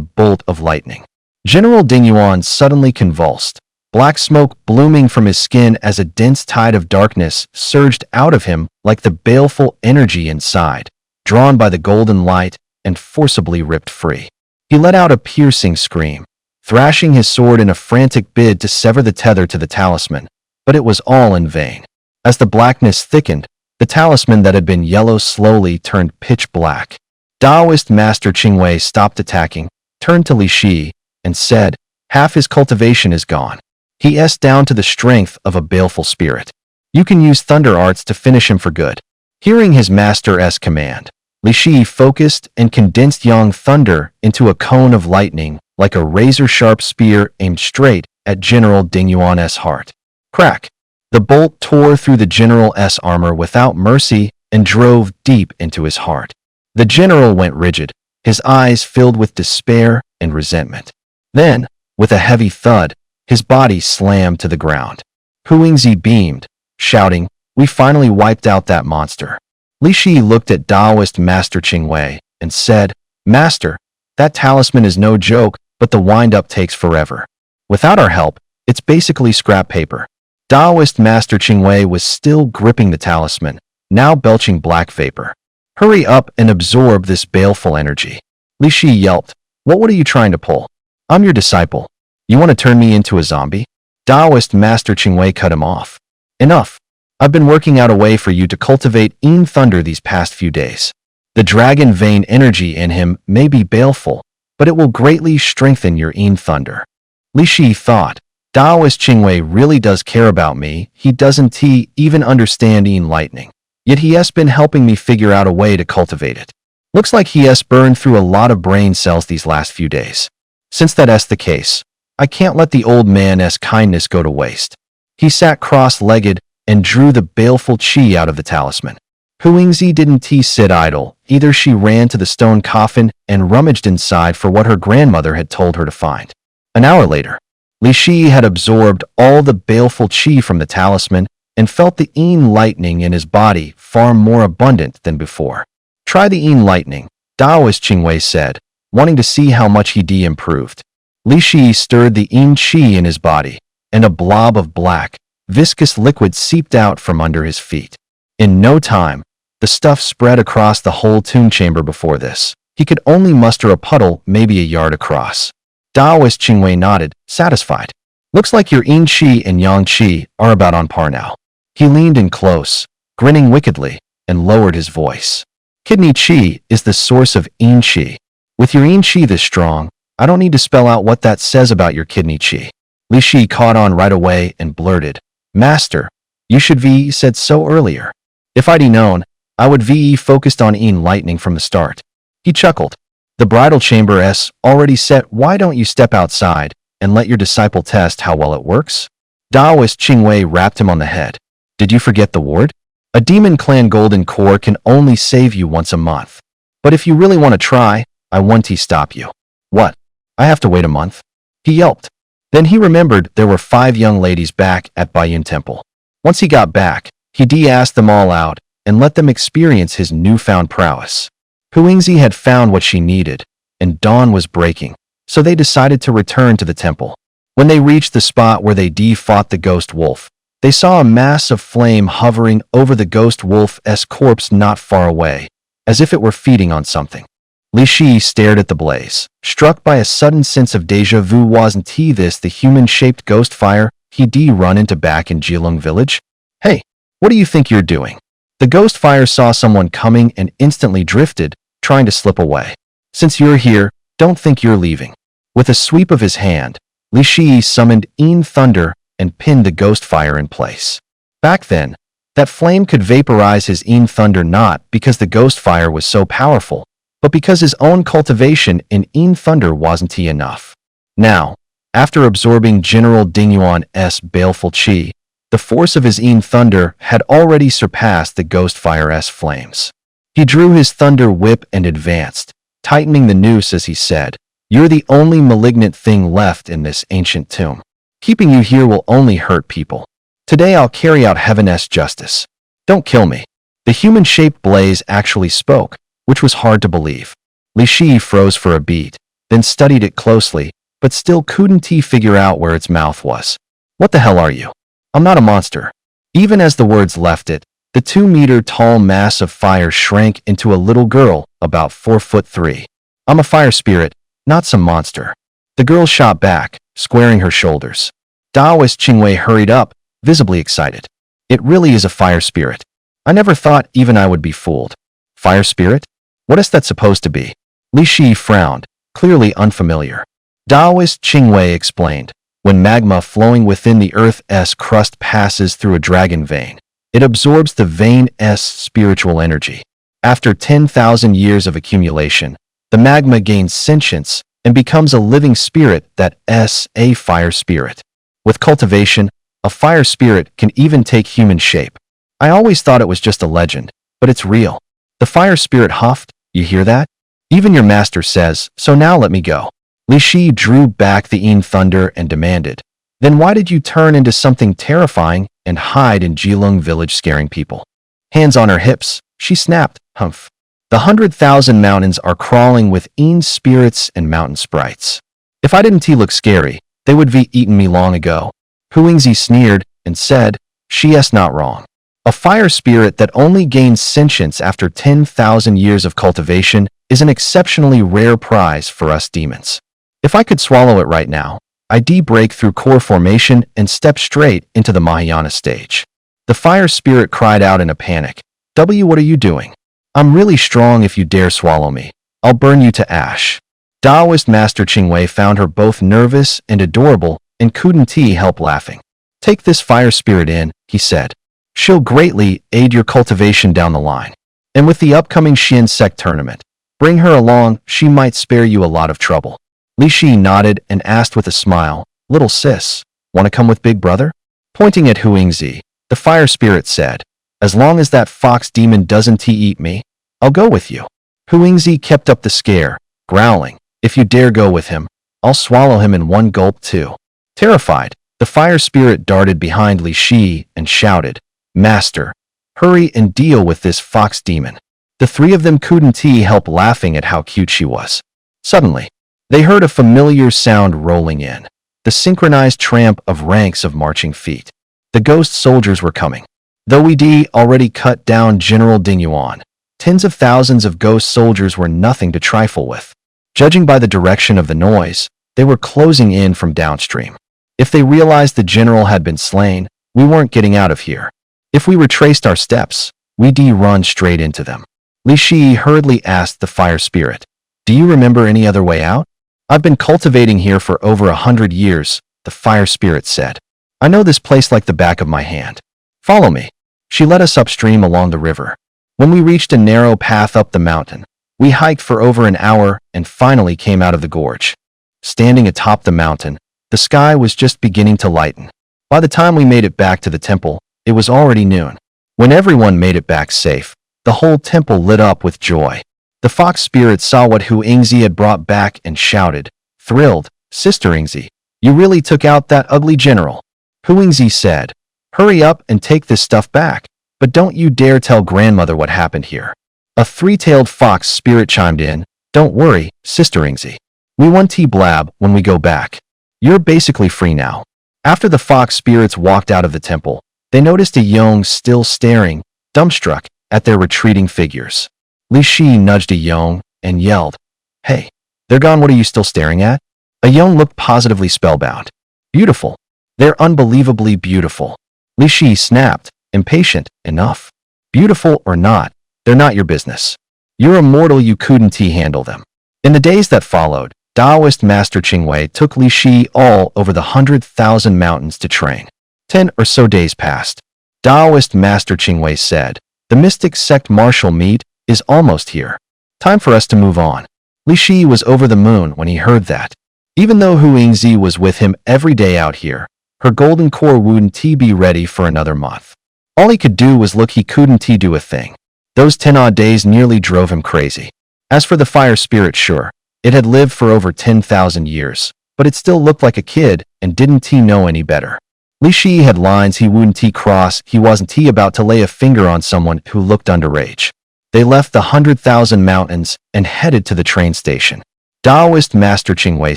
bolt of lightning. General Ding Yuan suddenly convulsed, black smoke blooming from his skin as a dense tide of darkness surged out of him like the baleful energy inside, drawn by the golden light and forcibly ripped free. He let out a piercing scream, thrashing his sword in a frantic bid to sever the tether to the talisman, but it was all in vain. As the blackness thickened, The talisman that had been yellow slowly turned pitch black. Taoist Master Qingwei stopped attacking, turned to Li Shi, and said, "Half his cultivation is gone. He is down to the strength of a baleful spirit. You can use thunder arts to finish him for good." Hearing his master's command, Li Shi focused and condensed Yang Thunder into a cone of lightning like a razor-sharp spear aimed straight at General Ding Yuan's heart. Crack! The bolt tore through the general's armor without mercy and drove deep into his heart. The general went rigid, his eyes filled with despair and resentment. Then, with a heavy thud, his body slammed to the ground. Huangzi beamed, shouting, "We finally wiped out that monster." Li Shi looked at Taoist Master Qingwei and said, "Master, that talisman is no joke, but the wind-up takes forever. Without our help, it's basically scrap paper." Taoist Master Qingwei was still gripping the talisman, now belching black vapor. "Hurry up and absorb this baleful energy." Li Shi yelped, "What are you trying to pull? I'm your disciple. You want to turn me into a zombie?" Taoist Master Qingwei cut him off. "Enough. I've been working out a way for you to cultivate Yin Thunder these past few days. The dragon vein energy in him may be baleful, but it will greatly strengthen your Yin Thunder." Li Shi thought, Taoist Qingwei really does care about me. He doesn't even understand Yin Lightning. Yet he has been helping me figure out a way to cultivate it. Looks like he has burned through a lot of brain cells these last few days. Since that's the case, I can't let the old man's kindness go to waste. He sat cross-legged and drew the baleful qi out of the talisman. Huangzi didn't sit idle. Either she ran to the stone coffin and rummaged inside for what her grandmother had told her to find. An hour later, Li Shi had absorbed all the baleful qi from the talisman and felt the Yin lightning in his body far more abundant than before. "Try the Yin lightning," Taoist Qingwei said, wanting to see how much he improved. Li Shi stirred the Yin qi in his body, and a blob of black, viscous liquid seeped out from under his feet. In no time, the stuff spread across the whole tomb chamber. Before this, he could only muster a puddle maybe a yard across. Taoist Qingwei nodded, satisfied. "Looks like your Yin qi and Yang qi are about on par now." He leaned in close, grinning wickedly, and lowered his voice. "Kidney qi is the source of Yin qi. With your Yin qi this strong, I don't need to spell out what that says about your kidney qi." Li Shi caught on right away and blurted, "Master, you should VE said so earlier. If I'd known, I would VE focused on Yin lightning from the start." He chuckled. "The bridal chamber is already set. Why don't you step outside and let your disciple test how well it works?" Taoist Qingwei rapped him on the head. "Did you forget the ward? A demon clan golden core can only save you once a month. But if you really want to try, I won't stop you." "What? I have to wait a month?" he yelped. Then he remembered there were 5 young ladies back at Baiyun Temple. Once he got back, he asked them all out and let them experience his newfound prowess. Huangzi had found what she needed, and dawn was breaking, so they decided to return to the temple. When they reached the spot where they fought the ghost wolf, they saw a mass of flame hovering over the ghost wolf's corpse not far away, as if it were feeding on something. Li Shi stared at the blaze, struck by a sudden sense of deja vu. Wasn't this the human-shaped ghost fire he'd run into back in Jilong village? "Hey, what do you think you're doing?" The ghost fire saw someone coming and instantly drifted, trying to slip away. "Since you're here, don't think you're leaving." With a sweep of his hand, Li Shi summoned Yin Thunder and pinned the ghost fire in place. Back then, that flame could vaporize his Yin Thunder not because the ghost fire was so powerful, but because his own cultivation in Yin Thunder wasn't enough. Now, after absorbing General Ding Yuan's baleful qi, the force of his Yin Thunder had already surpassed the ghost fire's flames. He drew his thunder whip and advanced, tightening the noose as he said, "You're the only malignant thing left in this ancient tomb. Keeping you here will only hurt people. Today I'll carry out heaven's justice. Don't kill me." The human-shaped blaze actually spoke, which was hard to believe. Li Shi froze for a beat, then studied it closely, but still couldn't figure out where its mouth was. "What the hell are you? I'm not a monster." Even as the words left it, the 2-meter-tall mass of fire shrank into a little girl about 4'3". "I'm a fire spirit, not some monster." The girl shot back, squaring her shoulders. Taoist Qingwei hurried up, visibly excited. "It really is a fire spirit. I never thought even I would be fooled. Fire spirit? What is that supposed to be? Li Shi frowned, clearly unfamiliar. Taoist Qingwei explained, when magma flowing within the Earth's crust passes through a dragon vein, it absorbs the vein's spiritual energy. After 10,000 years of accumulation, the magma gains sentience and becomes a living spirit that's a fire spirit. With cultivation, a fire spirit can even take human shape. I always thought it was just a legend, but it's real. The fire spirit huffed, you hear that? Even your master says, so now let me go. Li Shi drew back the Yin thunder and demanded, then why did you turn into something terrifying and hide in Jilong village scaring people? Hands on her hips, she snapped, humph. The 100,000 mountains are crawling with Yin spirits and mountain sprites. If I didn't look scary, they would be eaten me long ago. Huingzi sneered and said, she's not wrong. A fire spirit that only gains sentience after 10,000 years of cultivation is an exceptionally rare prize for us demons. If I could swallow it right now, I'd break through core formation and step straight into the Mahayana stage. The fire spirit cried out in a panic. What are you doing? I'm really strong if you dare swallow me. I'll burn you to ash. Taoist Master Qingwei found her both nervous and adorable and couldn't help laughing. Take this fire spirit in, he said. She'll greatly aid your cultivation down the line. And with the upcoming Xian Sect tournament, bring her along, she might spare you a lot of trouble. Li Shi nodded and asked with a smile, little sis, want to come with big brother? Pointing at Huingzi, the fire spirit said, as long as that fox demon doesn't eat me, I'll go with you. Huingzi kept up the scare, growling, if you dare go with him, I'll swallow him in one gulp too. Terrified, the fire spirit darted behind Li Shi and shouted, Master, hurry and deal with this fox demon. The three of them couldn't help laughing at how cute she was. Suddenly, they heard a familiar sound rolling in, the synchronized tramp of ranks of marching feet. The ghost soldiers were coming. Though we'd already cut down General Ding Yuan, tens of thousands of ghost soldiers were nothing to trifle with. Judging by the direction of the noise, they were closing in from downstream. If they realized the general had been slain, we weren't getting out of here. If we retraced our steps, we'd run straight into them. Li Shi hurriedly asked the fire spirit, do you remember any other way out? I've been cultivating here for over 100 years, the fire spirit said. I know this place like the back of my hand. Follow me. She led us upstream along the river. When we reached a narrow path up the mountain, we hiked for over an hour and finally came out of the gorge. Standing atop the mountain, the sky was just beginning to lighten. By the time we made it back to the temple, it was already noon. When everyone made it back safe, the whole temple lit up with joy. The fox spirit saw what Huingzi had brought back and shouted, thrilled, Sister Ingzi, you really took out that ugly general. Huingzi said, hurry up and take this stuff back, but don't you dare tell grandmother what happened here. A three-tailed fox spirit chimed in, don't worry, Sister Ingzi. We want blab when we go back. You're basically free now. After the fox spirits walked out of the temple, they noticed a Yong still staring, dumbstruck, at their retreating figures. Li Shi nudged a Yong and yelled, hey, they're gone, what are you still staring at? A Yong looked positively spellbound. Beautiful. They're unbelievably beautiful. Li Shi snapped, impatient, enough. Beautiful or not, they're not your business. You're immortal, you couldn't handle them. In the days that followed, Taoist Master Qingwei took Li Shi all over the 100,000 mountains to train. 10 or so days passed. Taoist Master Qingwei said, the mystic sect martial meet is almost here. Time for us to move on. Li Shi was over the moon when he heard that. Even though Huingzi was with him every day out here, her golden core wouldn't be ready for another month. All he could do was look, he couldn't do a thing. Those 10-odd days nearly drove him crazy. As for the fire spirit, sure, it had lived for over 10,000 years, but it still looked like a kid and didn't know any better. Li Shi had lines he wouldn't cross, he wasn't about to lay a finger on someone who looked underage. They left the 100,000 mountains and headed to the train station. Taoist Master Qingwei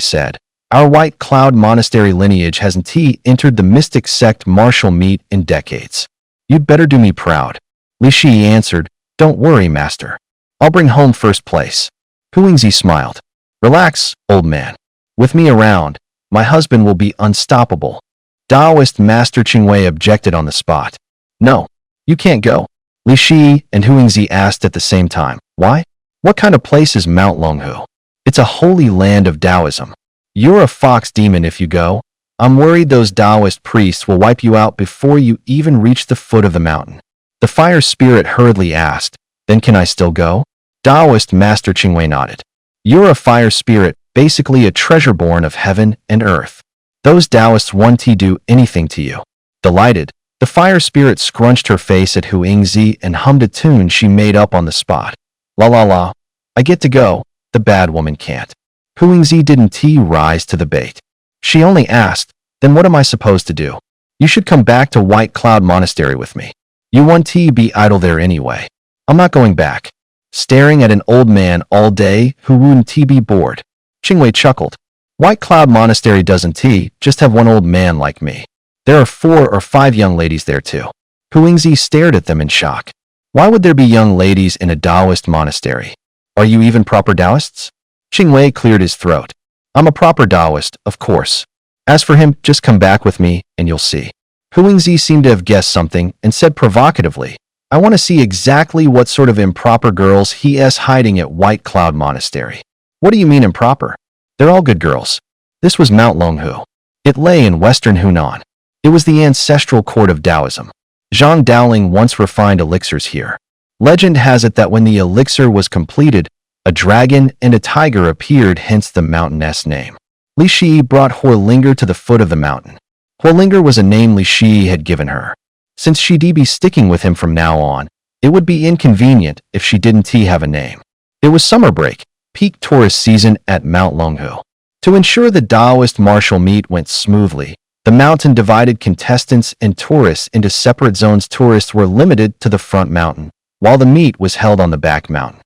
said, our White Cloud Monastery lineage hasn't entered the mystic sect martial meet in decades. You'd better do me proud. Li Shi answered, don't worry, master. I'll bring home first place. Huingzi smiled. Relax, old man. With me around, my husband will be unstoppable. Taoist Master Qingwei objected on the spot. No, you can't go. Li Shi and Huangzi asked at the same time. Why? What kind of place is Mount Longhu? It's a holy land of Taoism. You're a fox demon if you go. I'm worried those Taoist priests will wipe you out before you even reach the foot of the mountain. The fire spirit hurriedly asked, then can I still go? Taoist Master Qingwei nodded. You're a fire spirit, basically a treasure born of heaven and earth. Those Taoists won't do anything to you. Delighted, the fire spirit scrunched her face at Huangzi and hummed a tune she made up on the spot. La la la. I get to go, the bad woman can't. Huangzi didn't rise to the bait. She only asked, then what am I supposed to do? You should come back to White Cloud Monastery with me. You won't be idle there anyway. I'm not going back. Staring at an old man all day who wouldn't be bored. Qingwei chuckled. White Cloud Monastery doesn't just have one old man like me. There are 4 or 5 young ladies there too. Huangzi stared at them in shock. Why would there be young ladies in a Taoist monastery? Are you even proper Taoists? Qingwei cleared his throat. I'm a proper Taoist, of course. As for him, just come back with me, and you'll see. Huangzi seemed to have guessed something and said provocatively, I want to see exactly what sort of improper girls he is hiding at White Cloud Monastery. What do you mean improper? They're all good girls. This was Mount Longhu. It lay in western Hunan. It was the ancestral court of Taoism. Zhang Daoling once refined elixirs here. Legend has it that when the elixir was completed, a dragon and a tiger appeared, hence the mountain's name. Li Shi brought Horlinger to the foot of the mountain. Horlinger was a name Li Shi had given her. Since she'd be sticking with him from now on, it would be inconvenient if she didn't have a name. It was summer break, peak tourist season at Mount Longhu. To ensure the Taoist martial meet went smoothly, the mountain divided contestants and tourists into separate zones. Tourists were limited to the front mountain, while the meet was held on the back mountain.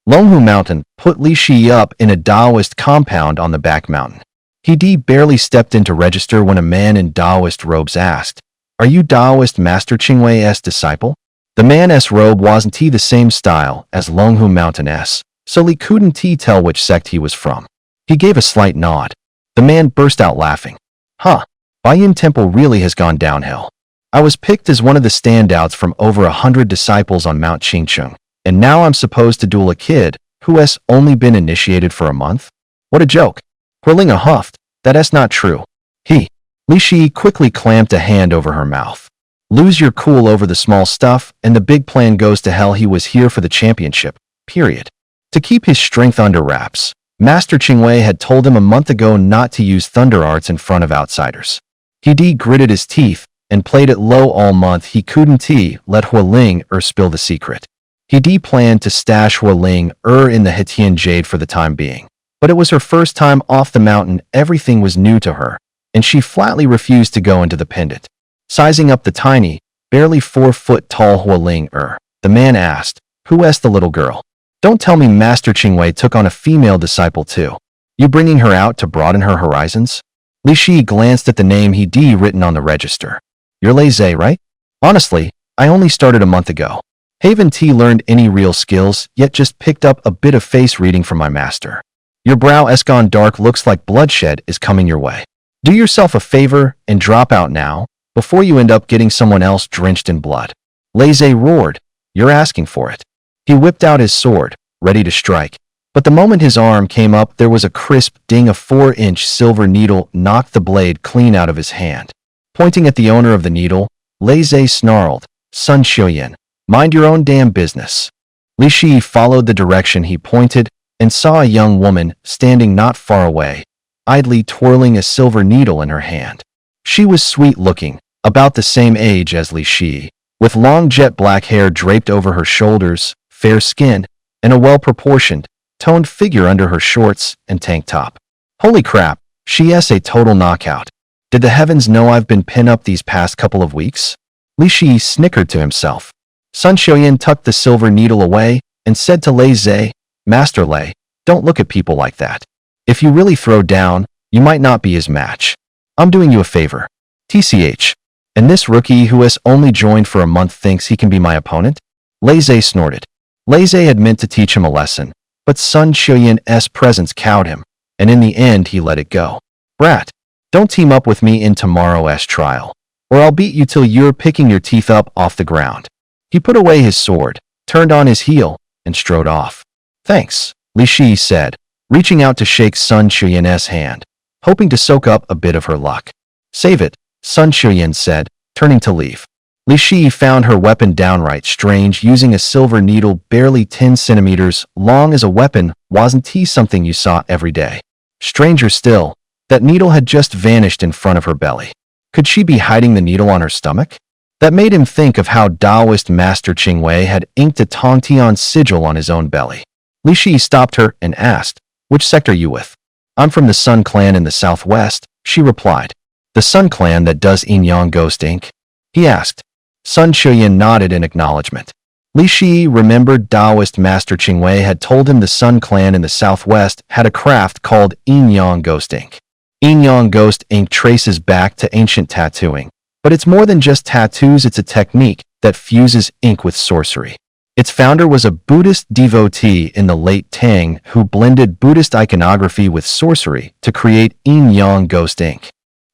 Longhu Mountain put Li Shi up in a Taoist compound on the back mountain. He barely stepped in to register when a man in Taoist robes asked, Are you Taoist Master Qingwei's disciple? The man's robe wasn't the same style as Longhu Mountain's, so Li couldn't tell which sect he was from. He gave a slight nod. The man burst out laughing. Huh, Baiyin Temple really has gone downhill. I was picked as one of the standouts from over 100 disciples on Mount Qingcheng, and now I'm supposed to duel a kid who has only been initiated for a month? What a joke. Horlinger huffed. That's not true. Li Shi quickly clamped a hand over her mouth. Lose your cool over the small stuff, and the big plan goes to hell. He was here for the championship, period. To keep his strength under wraps, Master Qingwei had told him a month ago not to use thunder arts in front of outsiders. He gritted his teeth and played it low all month. He couldn't let Horlinger spill the secret. He planned to stash Horlinger in the Hetian Jade for the time being. But it was her first time off the mountain. Everything was new to her, and she flatly refused to go into the pendant. Sizing up the tiny, barely 4-foot-tall Horlinger, the man asked, Who asked the little girl? Don't tell me Master Qingwei took on a female disciple too. You bringing her out to broaden her horizons? Li Shi glanced at the name he'd written on the register. You're Lei Zhe, right? Honestly, I only started a month ago. Haven't learned any real skills, yet just picked up a bit of face reading from my master. Your brow's gone dark, looks like bloodshed is coming your way. Do yourself a favor and drop out now, before you end up getting someone else drenched in blood. Lei Zhe roared. You're asking for it. He whipped out his sword, ready to strike. But the moment his arm came up, there was a crisp ding. A 4-inch silver needle knocked the blade clean out of his hand. Pointing at the owner of the needle, Lei Zhe snarled, Sun Xiuyan, mind your own damn business. Li Shi followed the direction he pointed and saw a young woman standing not far away, idly twirling a silver needle in her hand. She was sweet-looking, about the same age as Li Shi, with long jet black hair draped over her shoulders, fair skin, and a well-proportioned, toned figure under her shorts and tank top. Holy crap, she's a total knockout. Did the heavens know I've been pinned up these past couple of weeks? Li Shi snickered to himself. Sun Xiuyan tucked the silver needle away and said to Lei Zhe, Master Lei, don't look at people like that. If you really throw down, you might not be his match. I'm doing you a favor. TCH. And this rookie who has only joined for a month thinks he can be my opponent? Lei Zhe snorted. Lei Zhe had meant to teach him a lesson, but Sun Xiuyan's presence cowed him, and in the end he let it go. Brat, don't team up with me in tomorrow's trial, or I'll beat you till you're picking your teeth up off the ground. He put away his sword, turned on his heel, and strode off. Thanks, Li Shi said, reaching out to shake Sun Qiuyan's hand, hoping to soak up a bit of her luck. Save it, Sun Qiuyan said, turning to leave. Li Shi found her weapon downright strange. Using a silver needle barely 10 centimeters long as a weapon wasn't something you saw every day. Stranger still, that needle had just vanished in front of her belly. Could she be hiding the needle on her stomach? That made him think of how Taoist Master Qingwei had inked a Tongtian sigil on his own belly. Li Shi stopped her and asked, "Which sect are you with?" "I'm from the Sun Clan in the southwest," she replied. "The Sun Clan that does Yin Yang Ghost Ink?" he asked. Sun Qiuyan nodded in acknowledgement. Li Shi remembered Taoist Master Qingwei had told him the Sun Clan in the southwest had a craft called Yin Yang Ghost Ink. Yin Yang Ghost Ink traces back to ancient tattooing, but it's more than just tattoos. It's a technique that fuses ink with sorcery. Its founder was a Buddhist devotee in the late Tang who blended Buddhist iconography with sorcery to create Yin Yang Ghost Ink.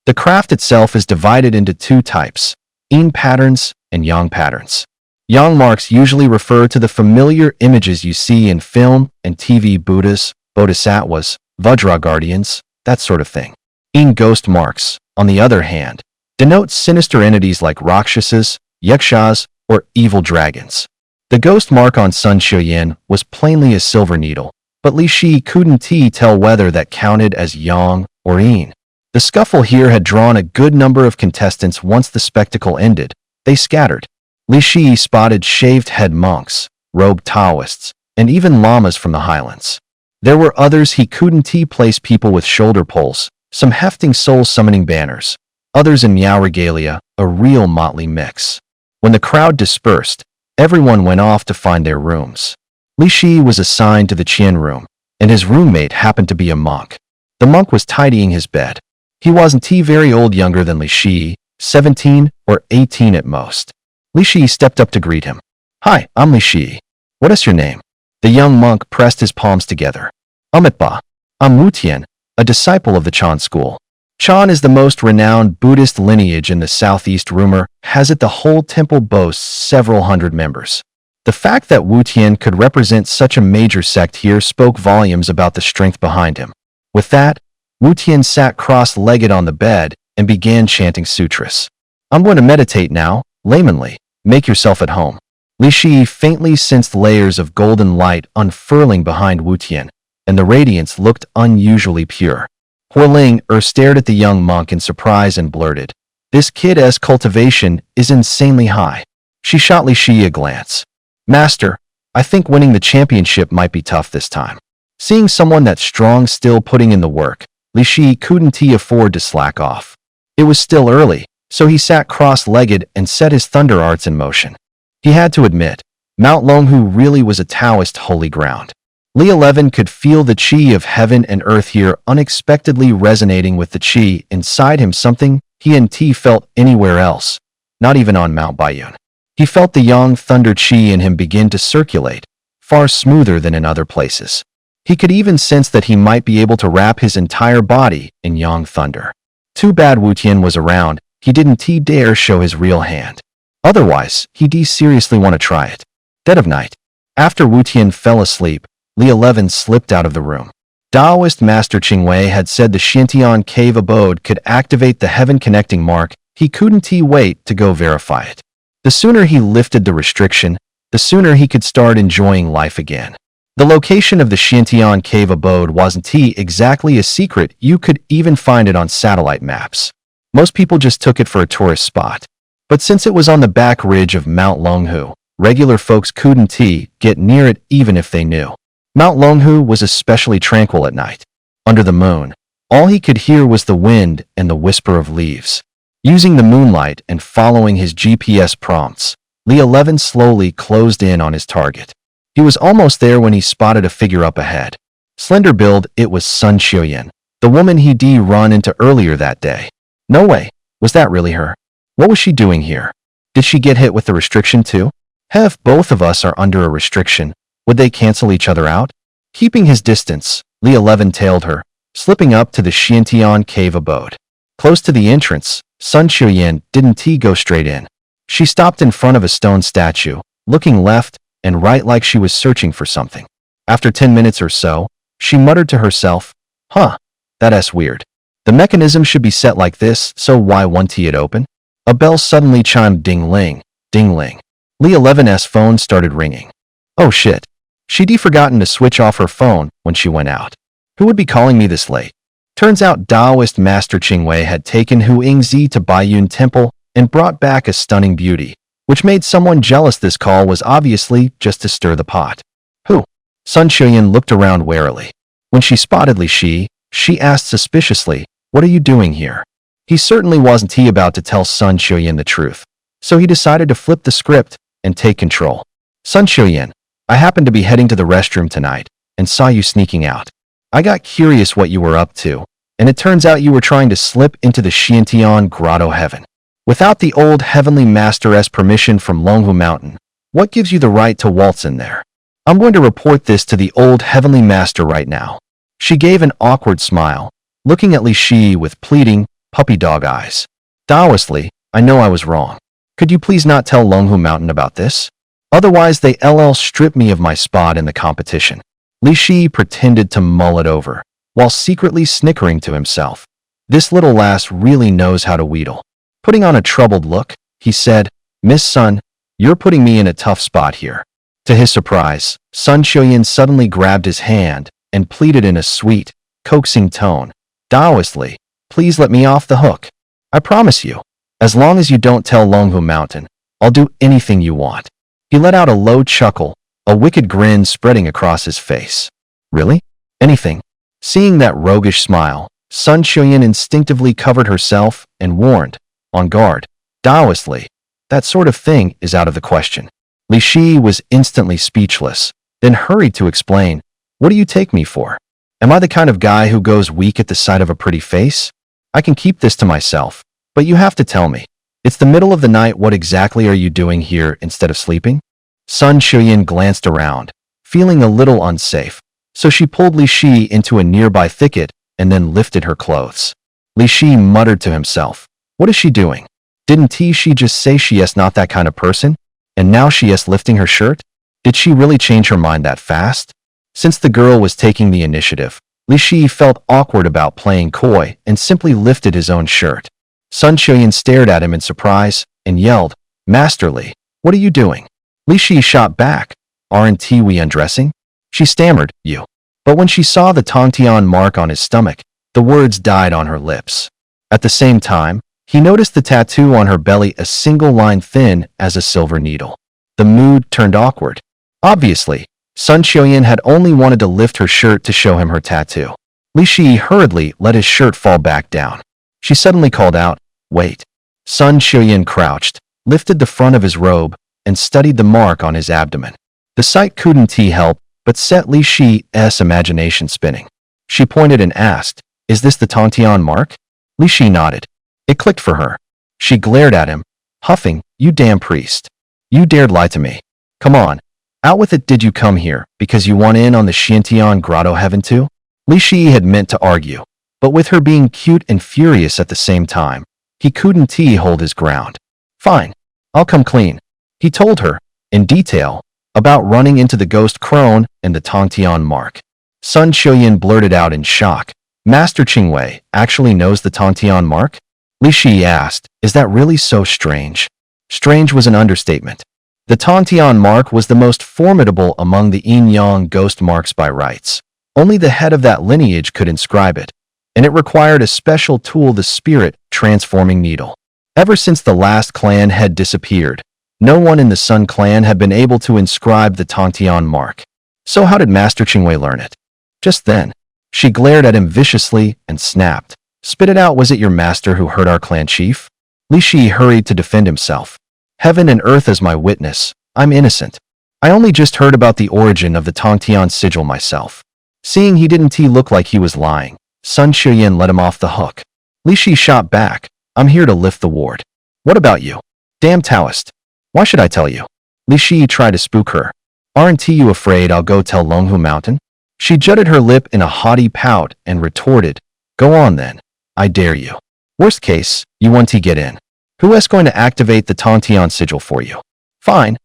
The craft itself is divided into two types, Yin patterns and Yang patterns. Yang marks usually refer to the familiar images you see in film and TV: Buddhas, bodhisattvas, Vajra guardians, that sort of thing. Yin ghost marks, on the other hand, denote sinister entities like Rakshasas, Yakshas, or evil dragons. The ghost mark on Sun Qiuyan was plainly a silver needle, but Li Shi couldn't tell whether that counted as Yang or Yin. The scuffle here had drawn a good number of contestants. Once the spectacle ended, they scattered. Li Shi spotted shaved-head monks, robed Taoists, and even lamas from the highlands. There were others he couldn't place: people with shoulder poles, some hefting soul-summoning banners, others in Miao regalia, a real motley mix. When the crowd dispersed, everyone went off to find their rooms. Li Shi was assigned to the Qian room, and his roommate happened to be a monk. The monk was tidying his bed. He wasn't very old, younger than Li Shi, 17 or 18 at most. Li Shi stepped up to greet him. "Hi, I'm Li Shi. What is your name?" The young monk pressed his palms together. "Amitba. I'm Wu Tian, a disciple of the Chan school." Chan is the most renowned Buddhist lineage in the southeast. Rumor has it the whole temple boasts several hundred members. The fact that Wu Tian could represent such a major sect here spoke volumes about the strength behind him. With that, Wu Tian sat cross-legged on the bed and began chanting sutras. "I'm going to meditate now, laymanly. Make yourself at home." Li Shi faintly sensed layers of golden light unfurling behind Wu Tian, and the radiance looked unusually pure. Huoling stared at the young monk in surprise and blurted, "This kid's cultivation is insanely high." She shot Li Shi a glance. "Master, I think winning the championship might be tough this time." Seeing someone that strong still putting in the work, Li Shi couldn't afford to slack off. It was still early, so he sat cross-legged and set his thunder arts in motion. He had to admit, Mount Longhu really was a Taoist holy ground. Li 11 could feel the qi of heaven and earth here unexpectedly resonating with the qi inside him, something he and T felt anywhere else, not even on Mount Baiyun. He felt the yang thunder qi in him begin to circulate, far smoother than in other places. He could even sense that he might be able to wrap his entire body in yang thunder. Too bad Wu Tian was around. He didn't dare show his real hand. Otherwise, he'd seriously want to try it. Dead of night. After Wu Tian fell asleep, Li 11 slipped out of the room. Taoist Master Qingwei had said the Xiantian cave abode could activate the heaven-connecting mark. He couldn't wait to go verify it. The sooner he lifted the restriction, the sooner he could start enjoying life again. The location of the Xiantian cave abode wasn't exactly a secret. You could even find it on satellite maps. Most people just took it for a tourist spot. But since it was on the back ridge of Mount Longhu, regular folks couldn't get near it even if they knew. Mount Longhu was especially tranquil at night. Under the moon, all he could hear was the wind and the whisper of leaves. Using the moonlight and following his GPS prompts, Li 11 slowly closed in on his target. He was almost there when he spotted a figure up ahead. Slender build, it was Sun Qiuyan, the woman he'd run into earlier that day. No way, was that really her? What was she doing here? Did she get hit with the restriction too? If both of us are under a restriction, would they cancel each other out? Keeping his distance, Li 11 tailed her, slipping up to the Xiantian cave abode. Close to the entrance, Sun Qiuyan didn't go straight in. She stopped in front of a stone statue, looking left and right like she was searching for something. After 10 minutes or so, she muttered to herself, "Huh, that's weird. The mechanism should be set like this, so why won't it open?" A bell suddenly chimed ding-ling, ding-ling. Lee 11's phone started ringing. Oh shit. She'd forgotten to switch off her phone when she went out. Who would be calling me this late? Turns out Taoist Master Qingwei had taken Hu Yingzi to Baiyun Temple and brought back a stunning beauty, which made someone jealous. This call was obviously just to stir the pot. Who? Sun Xiuyan looked around warily. When she spotted Li Shi, she asked suspiciously, "What are you doing here?" He certainly wasn't about to tell Sun Xiuyan the truth, so he decided to flip the script and take control. "Sun Xiuyan, I happened to be heading to the restroom tonight and saw you sneaking out. I got curious what you were up to, and it turns out you were trying to slip into the Xiantian Grotto Heaven. Without the old Heavenly Master's permission from Longhu Mountain, what gives you the right to waltz in there? I'm going to report this to the old Heavenly Master right now." She gave an awkward smile, looking at Li Shi with pleading, puppy dog eyes. "Taoistly, I know I was wrong. Could you please not tell Longhu Mountain about this? Otherwise they'll strip me of my spot in the competition." Li Shi pretended to mull it over, while secretly snickering to himself. This little lass really knows how to wheedle. Putting on a troubled look, he said, "Miss Sun, you're putting me in a tough spot here." To his surprise, Sun Xiuyan suddenly grabbed his hand and pleaded in a sweet, coaxing tone, "Taoistly, please let me off the hook. I promise you, as long as you don't tell Longhu Mountain, I'll do anything you want." He let out a low chuckle, a wicked grin spreading across his face. "Really? Anything?" Seeing that roguish smile, Sun Xiuyan instinctively covered herself and warned, "On guard. Taoistly, that sort of thing is out of the question." Li Shi was instantly speechless, then hurried to explain, "What do you take me for? Am I the kind of guy who goes weak at the sight of a pretty face? I can keep this to myself, but you have to tell me. It's the middle of the night. What exactly are you doing here instead of sleeping?" Sun Xiuyan glanced around, feeling a little unsafe, so she pulled Li Shi into a nearby thicket and then lifted her clothes. Li Shi muttered to himself, "What is she doing? Didn't she just say she is not that kind of person? And now she is lifting her shirt? Did she really change her mind that fast?" Since the girl was taking the initiative, Li Shi felt awkward about playing coy and simply lifted his own shirt. Sun Xiuyan stared at him in surprise and yelled, "Master Li, what are you doing?" Li Shi shot back, "Aren't we undressing?" She stammered, "You." But when she saw the Tongtian mark on his stomach, the words died on her lips. At the same time, he noticed the tattoo on her belly, a single line thin as a silver needle. The mood turned awkward. Obviously, Sun Xiuyan had only wanted to lift her shirt to show him her tattoo. Li Shi hurriedly let his shirt fall back down. She suddenly called out, "Wait." Sun Xiuyan crouched, lifted the front of his robe, and studied the mark on his abdomen. The sight couldn't help but set Li Shi's imagination spinning. She pointed and asked, "Is this the Tongtian mark?" Li Shi nodded. It clicked for her. She glared at him, huffing, "You damn priest. You dared lie to me. Come on, out with it. Did you come here because you want in on the Xiantian Grotto Heaven too?" Li Shi had meant to argue, but with her being cute and furious at the same time, he couldn't hold his ground. "Fine, I'll come clean," he told her, in detail, about running into the ghost crone and the Tongtian mark. Sun Xiuyan blurted out in shock, "Master Qingwei actually knows the Tongtian mark?" Li Shi asked, "Is that really so strange?" Strange was an understatement. The Tongtian mark was the most formidable among the yin-yang ghost marks by rights. Only the head of that lineage could inscribe it, and it required a special tool, the spirit transforming needle. Ever since the last clan had disappeared, no one in the Sun clan had been able to inscribe the Tongtian mark. So how did Master Qingwei learn it? Just then, she glared at him viciously and snapped, "Spit it out. Was it your master who hurt our clan chief?" Li Shi hurried to defend himself. "Heaven and earth as my witness, I'm innocent. I only just heard about the origin of the Tongtian sigil myself." Seeing he didn't look like he was lying, Sun Xiuyan let him off the hook. Li Shi shot back, "I'm here to lift the ward. What about you? Damn Taoist. Why should I tell you?" Li Shi tried to spook her. "Aren't you afraid I'll go tell Longhu Mountain?" She jutted her lip in a haughty pout and retorted, "Go on then. I dare you. Worst case, you want to get in." Who is going to activate the Tontian sigil for you? Fine,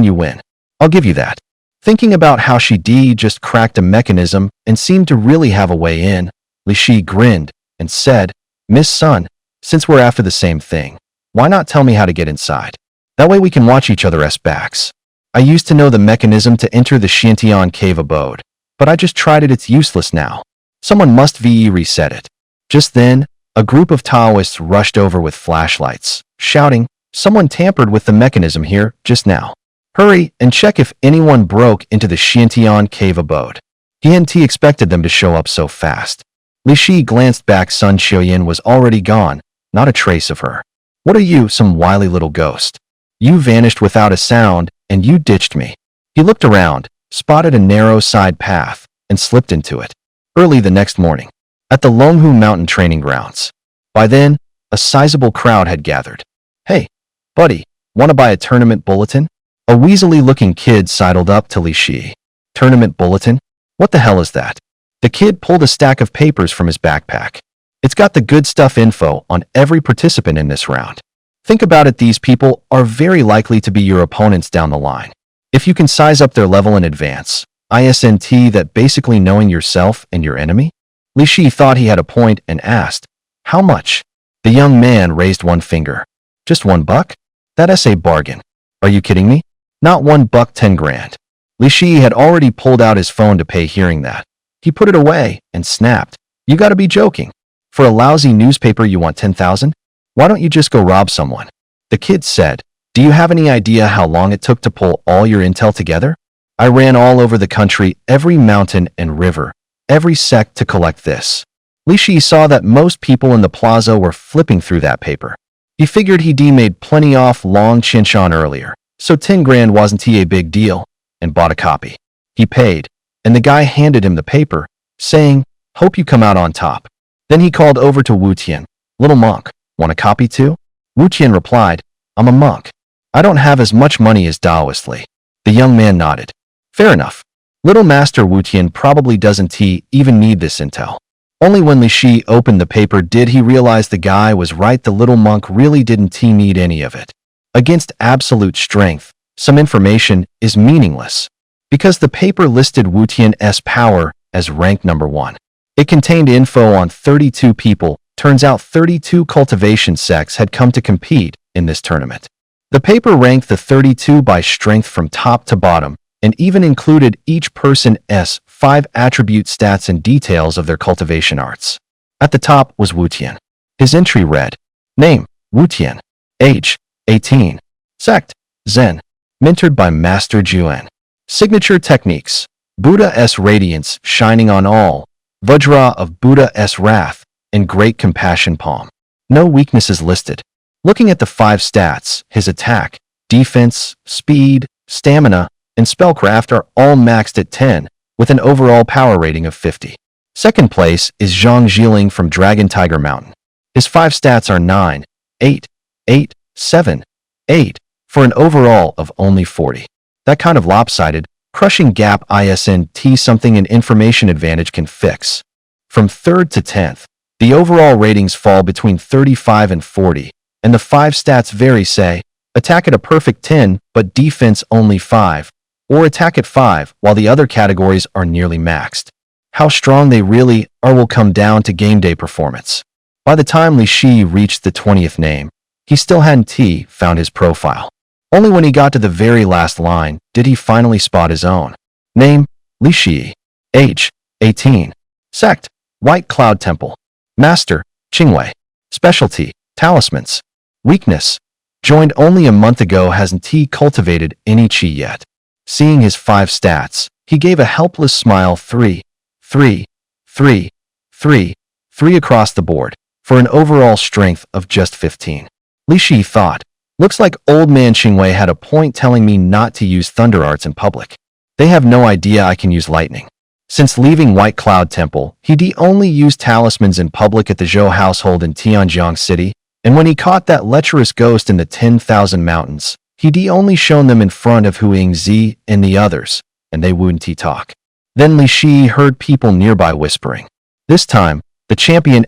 you win. I'll give you that. Thinking about how she just cracked a mechanism and seemed to really have a way in, Li Shi grinned and said, Miss Sun, since we're after the same thing, why not tell me how to get inside? That way we can watch each other's backs. I used to know the mechanism to enter the Xiantian cave abode, but I just tried it, it's useless now. Someone must reset it. Just then, a group of Taoists rushed over with flashlights, shouting, someone tampered with the mechanism here just now. Hurry and check if anyone broke into the Xiantian cave abode. He expected them to show up so fast. Li Shi glanced back. Sun Qiuyan was already gone, not a trace of her. What are you, some wily little ghost? You vanished without a sound, and you ditched me. He looked around, spotted a narrow side path, and slipped into it. Early the next morning, at the Longhu Mountain training grounds. By then, a sizable crowd had gathered. Hey, buddy, want to buy a tournament bulletin? A weaselly-looking kid sidled up to Li Shi. Tournament bulletin? What the hell is that? The kid pulled a stack of papers from his backpack. It's got the good stuff info on every participant in this round. Think about it, these people are very likely to be your opponents down the line. If you can size up their level in advance, isn't that basically knowing yourself and your enemy? Li Shi thought he had a point and asked, how much? The young man raised one finger. Just $1? That's a bargain. Are you kidding me? Not $1, 10 grand. Li Shi had already pulled out his phone to pay. Hearing that, he put it away and snapped. You gotta be joking. For a lousy newspaper you want 10,000? Why don't you just go rob someone? The kid said, do you have any idea how long it took to pull all your intel together? I ran all over the country, every mountain and river, every sect to collect this. Li Shi saw that most people in the plaza were flipping through that paper. He figured he'd made plenty off Long Qinshan earlier, so 10 grand wasn't a big deal, and bought a copy. He paid, and the guy handed him the paper, saying, hope you come out on top. Then he called over to Wu Tian. Little monk, want a copy too? Wu Tian replied, I'm a monk. I don't have as much money as Taoist Li. The young man nodded. Fair enough. Little Master Wu Tian probably doesn't even need this intel. Only when Li Shi opened the paper did he realize the guy was right. The little monk really didn't need any of it. Against absolute strength, some information is meaningless, because the paper listed Wu Tian's power as rank number 1. It contained info on 32 people. Turns out 32 cultivation sects had come to compete in this tournament. The paper ranked the 32 by strength from top to bottom, and even included each person's 5 attribute stats and details of their cultivation arts. At the top was Wu Tian. His entry read, Name, Wu Tian. Age, 18. Sect, Zen. Mentored by Master Juan. Signature techniques, Buddha's radiance shining on all, Vajra of Buddha's wrath, and great compassion palm. No weaknesses listed. Looking at the 5 stats, his attack, defense, speed, stamina, and spellcraft are all maxed at 10, with an overall power rating of 50. Second place is Zhang Jiling from Dragon Tiger Mountain. His 5 stats are 9, 8, 8, 7, 8, for an overall of only 40. That kind of lopsided, crushing gap isn't something an information advantage can fix. From 3rd to 10th, the overall ratings fall between 35 and 40, and the 5 stats vary, say, attack at a perfect 10 but defense only 5, or attack at 5 while the other categories are nearly maxed. How strong they really are will come down to game day performance. By the time Li Shi reached the 20th name, he still hadn't found his profile. Only when he got to the very last line did he finally spot his own. Name, Li Shi. Age, 18. Sect, White Cloud Temple. Master, Qingwei. Specialty, Talismans. Weakness, joined only a month ago, hasn't cultivated any qi yet. Seeing his 5 stats, he gave a helpless smile. 3, 3, 3, 3, 3 across the board, for an overall strength of just 15. Li Shi thought, looks like old man Qingwei had a point telling me not to use thunder arts in public. They have no idea I can use lightning. Since leaving White Cloud Temple, he'd only used talismans in public at the Zhou household in Tianjiang City, and when he caught that lecherous ghost in the 10,000 mountains, he'd only shown them in front of Hu Yingzi and the others, and they wouldn't talk. Then Li Shi heard people nearby whispering. This time, the champion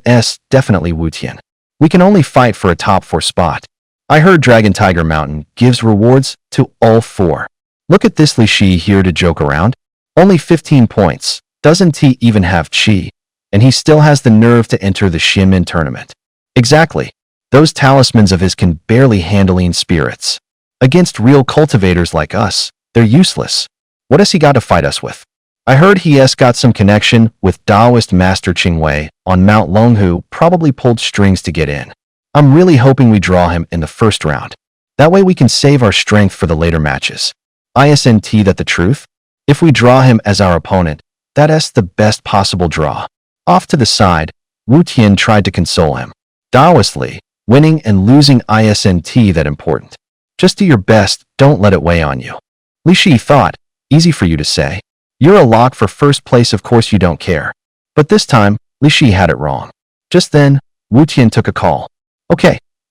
definitely Wu Tian. We can only fight for a top 4 spot. I heard Dragon Tiger Mountain gives rewards to all 4. Look at this Li Shi here to joke around. Only 15 points. Doesn't he even have chi? And he still has the nerve to enter the Xianmin tournament. Exactly. Those talismans of his can barely handle spirits. Against real cultivators like us, they're useless. What has he got to fight us with? I heard he has got some connection with Taoist Master Qing Wei on Mount Longhu, probably pulled strings to get in. I'm really hoping we draw him in the first round. That way we can save our strength for the later matches. Isn't that the truth? If we draw him as our opponent, that's the best possible draw. Off to the side, Wu Tian tried to console him. Taoistly, winning and losing isn't that important. Just do your best, don't let it weigh on you. Li Shi thought, easy for you to say. You're a lock for first place, of course you don't care. But this time, Li Shi had it wrong. Just then, Wu Tian took a call.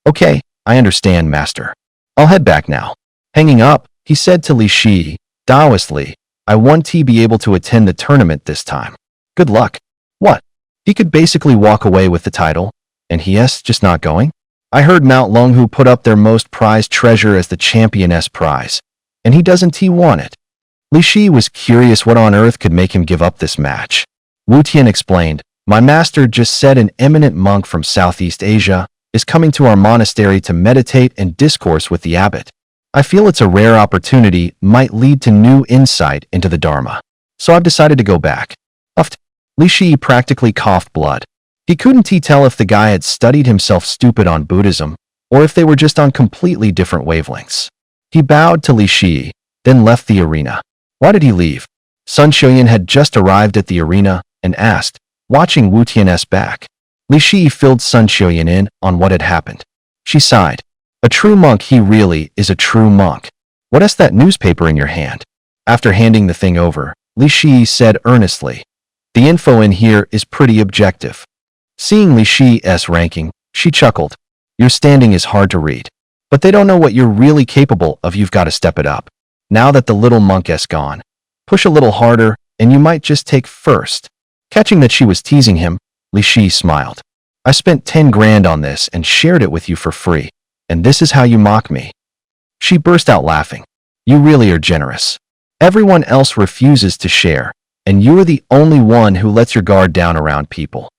Okay, I understand, master. I'll head back now. Hanging up, he said to Li Shi, Taoistly, I want to be able to attend the tournament this time. Good luck. What? He could basically walk away with the title, and he's just not going? I heard Mount Longhu put up their most prized treasure as the championess prize, and he doesn't want it. Li Shi was curious what on earth could make him give up this match. Wu Tian explained, my master just said an eminent monk from Southeast Asia is coming to our monastery to meditate and discourse with the abbot. I feel it's a rare opportunity, might lead to new insight into the Dharma. So I've decided to go back. Uffed. Li Shi practically coughed blood. He couldn't tell if the guy had studied himself stupid on Buddhism, or if they were just on completely different wavelengths. He bowed to Li Shi, then left the arena. Why did he leave? Sun Xiuyan had just arrived at the arena and asked, watching Wu Tian's back. Li Shi filled Sun Xiuyan in on what had happened. She sighed. A true monk, he really is a true monk. What is that newspaper in your hand? After handing the thing over, Li Shi said earnestly, the info in here is pretty objective. Seeing Li Shi's ranking, she chuckled. Your standing is hard to read. But they don't know what you're really capable of, you've got to step it up. Now that the little monk's gone, push a little harder and you might just take first. Catching that she was teasing him, Li Shi smiled. I spent 10 grand on this and shared it with you for free. And this is how you mock me. She burst out laughing. You really are generous. Everyone else refuses to share, and you're the only one who lets your guard down around people.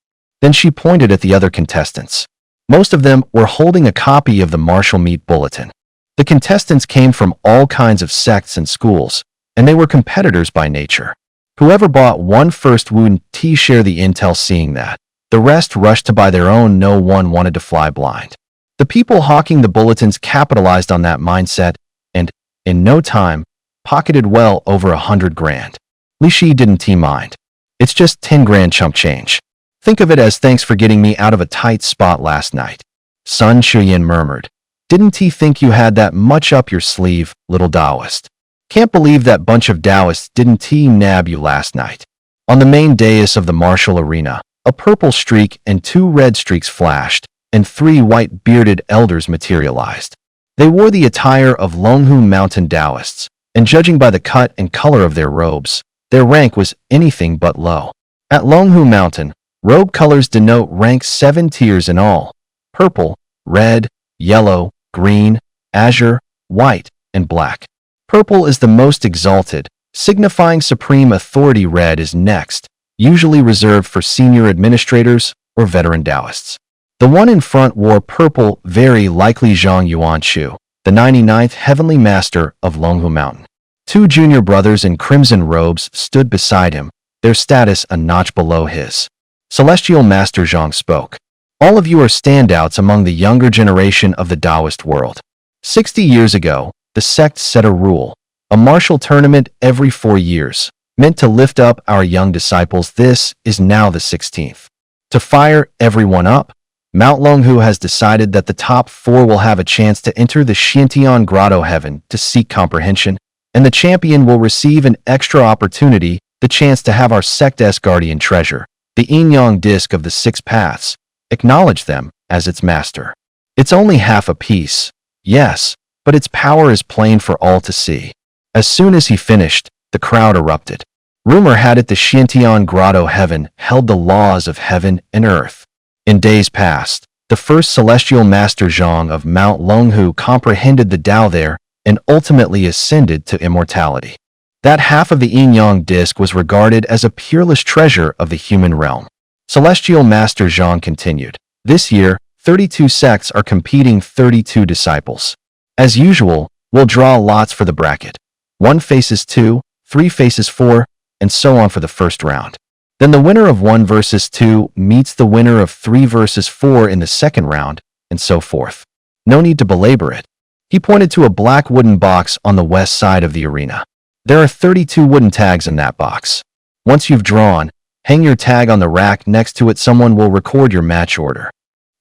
Then she pointed at the other contestants. Most of them were holding a copy of the Martial Meat Bulletin. The contestants came from all kinds of sects and schools, and they were competitors by nature. Whoever bought one first wouldn't share the intel. Seeing that, the rest rushed to buy their own. No one wanted to fly blind. The people hawking the bulletins capitalized on that mindset and, in no time, pocketed well over 100 grand. Li Shi didn't mind. It's just 10 grand chump change. Think of it as thanks for getting me out of a tight spot last night. Sun Xiuyan murmured. Didn't he think you had that much up your sleeve, little Taoist? Can't believe that bunch of Taoists didn't nab you last night. On the main dais of the martial arena, a purple streak and 2 red streaks flashed, and 3 white-bearded elders materialized. They wore the attire of Longhu Mountain Taoists, and judging by the cut and color of their robes, their rank was anything but low. At Longhu Mountain, robe colors denote rank 7 tiers in all: purple, red, yellow, green, azure, white, and black. Purple is the most exalted, signifying supreme authority. Red is next, usually reserved for senior administrators or veteran Taoists. The one in front wore purple, very likely Zhang Yuanchu, the 99th Heavenly Master of Longhu Mountain. 2 junior brothers in crimson robes stood beside him, their status a notch below his. Celestial Master Zhang spoke. All of you are standouts among the younger generation of the Taoist world. 60 years ago, the sect set a rule, a martial tournament every 4 years, meant to lift up our young disciples. This is now the 16th. To fire everyone up, Mount Longhu has decided that the top 4 will have a chance to enter the Xiantian Grotto Heaven to seek comprehension, and the champion will receive an extra opportunity, the chance to have our sect's guardian treasure, the Yin-Yang Disc of the 6 Paths, acknowledge them as its master. It's only half a piece, yes, but its power is plain for all to see. As soon as he finished, the crowd erupted. Rumor had it the Xiantian Grotto Heaven held the laws of heaven and earth. In days past, The first celestial master Zhang of Mount Longhu comprehended the Tao there and ultimately ascended to immortality. That half of the yin-yang disk was regarded as a peerless treasure of the human realm. Celestial Master Zhang continued, "This year, 32 sects are competing 32 disciples. As usual, we'll draw lots for the bracket. 1 faces 2, 3 faces 4, and so on for the first round. Then the winner of 1 versus 2 meets the winner of 3 versus 4 in the second round, and so forth. No need to belabor it." He pointed to a black wooden box on the west side of the arena. "There are 32 wooden tags in that box. Once you've drawn, hang your tag on the rack next to it. Someone will record your match order."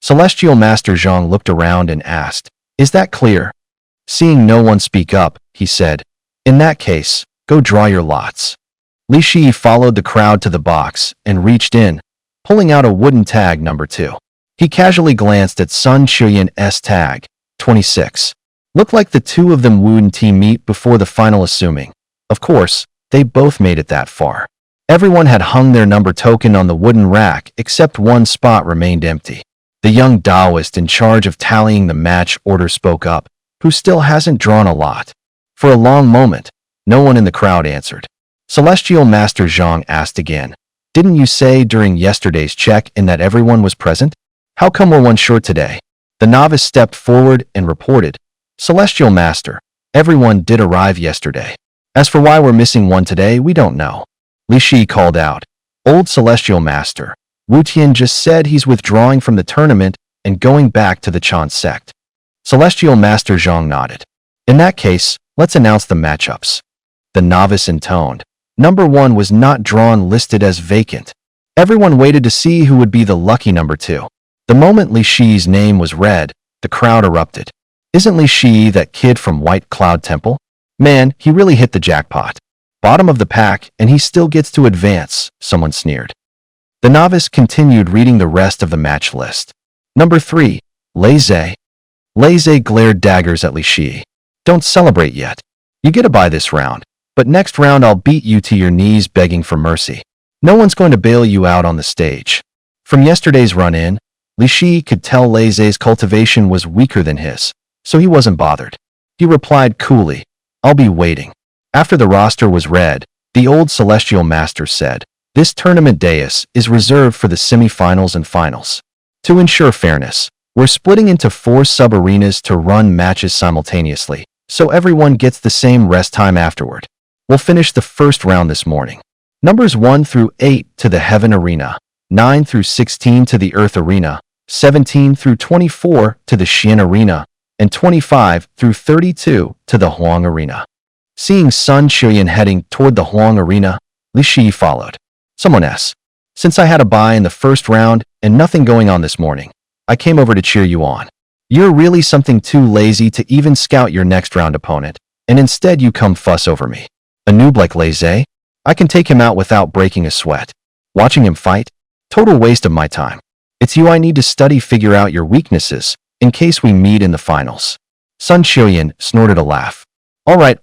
Celestial Master Zhang looked around and asked, "Is that clear?" Seeing no one speak up, he said, "In that case, go draw your lots." Li Shi followed the crowd to the box and reached in, pulling out a wooden tag number 2. He casually glanced at Sun Chuyan's tag, 26. Looked like the two of them wouldn't team meet before the final, assuming. Of course, they both made it that far. Everyone had hung their number token on the wooden rack except one spot remained empty. The young Taoist in charge of tallying the match order spoke up, "Who still hasn't drawn a lot?" For a long moment, no one in the crowd answered. Celestial Master Zhang asked again, "Didn't you say during yesterday's check-in that everyone was present? How come we're one short today?" The novice stepped forward and reported, "Celestial Master, everyone did arrive yesterday. As for why we're missing one today, we don't know." Li Shi called out, "Old Celestial Master, Wu Tian just said he's withdrawing from the tournament and going back to the Chan sect." Celestial Master Zhang nodded. "In that case, let's announce the matchups." The novice intoned. Number 1 was not drawn, listed as vacant. Everyone waited to see who would be the lucky number 2. The moment Li Shi's name was read, the crowd erupted. "Isn't Li Shi that kid from White Cloud Temple? Man, he really hit the jackpot. Bottom of the pack, and he still gets to advance," someone sneered. The novice continued reading the rest of the match list. Number 3, Lei Zhe. Lei Zhe glared daggers at Li Shi. "Don't celebrate yet. You get a bye this round, but next round I'll beat you to your knees begging for mercy. No one's going to bail you out on the stage." From yesterday's run-in, Li Shi could tell Lei Zhe's cultivation was weaker than his, so he wasn't bothered. He replied coolly, "I'll be waiting." After the roster was read, the old Celestial Master said, "This tournament dais is reserved for the semi-finals and finals. To ensure fairness, we're splitting into 4 sub-arenas to run matches simultaneously, so everyone gets the same rest time afterward. We'll finish the first round this morning. Numbers 1 through 8 to the Heaven Arena, 9 through 16 to the Earth Arena, 17 through 24 to the Xian Arena, and 25 through 32 to the Huang Arena." Seeing Sun Chuyan heading toward the Huang Arena, Li Shi followed. Someone asked, "Since I had a bye in the first round and nothing going on this morning, I came over to cheer you on. You're really something too lazy to even scout your next round opponent, and instead you come fuss over me. A noob like Lei Zhe? I can take him out without breaking a sweat. Watching him fight? Total waste of my time. It's you I need to study, figure out your weaknesses, in case we meet in the finals." Sun Chuyan snorted a laugh. All right.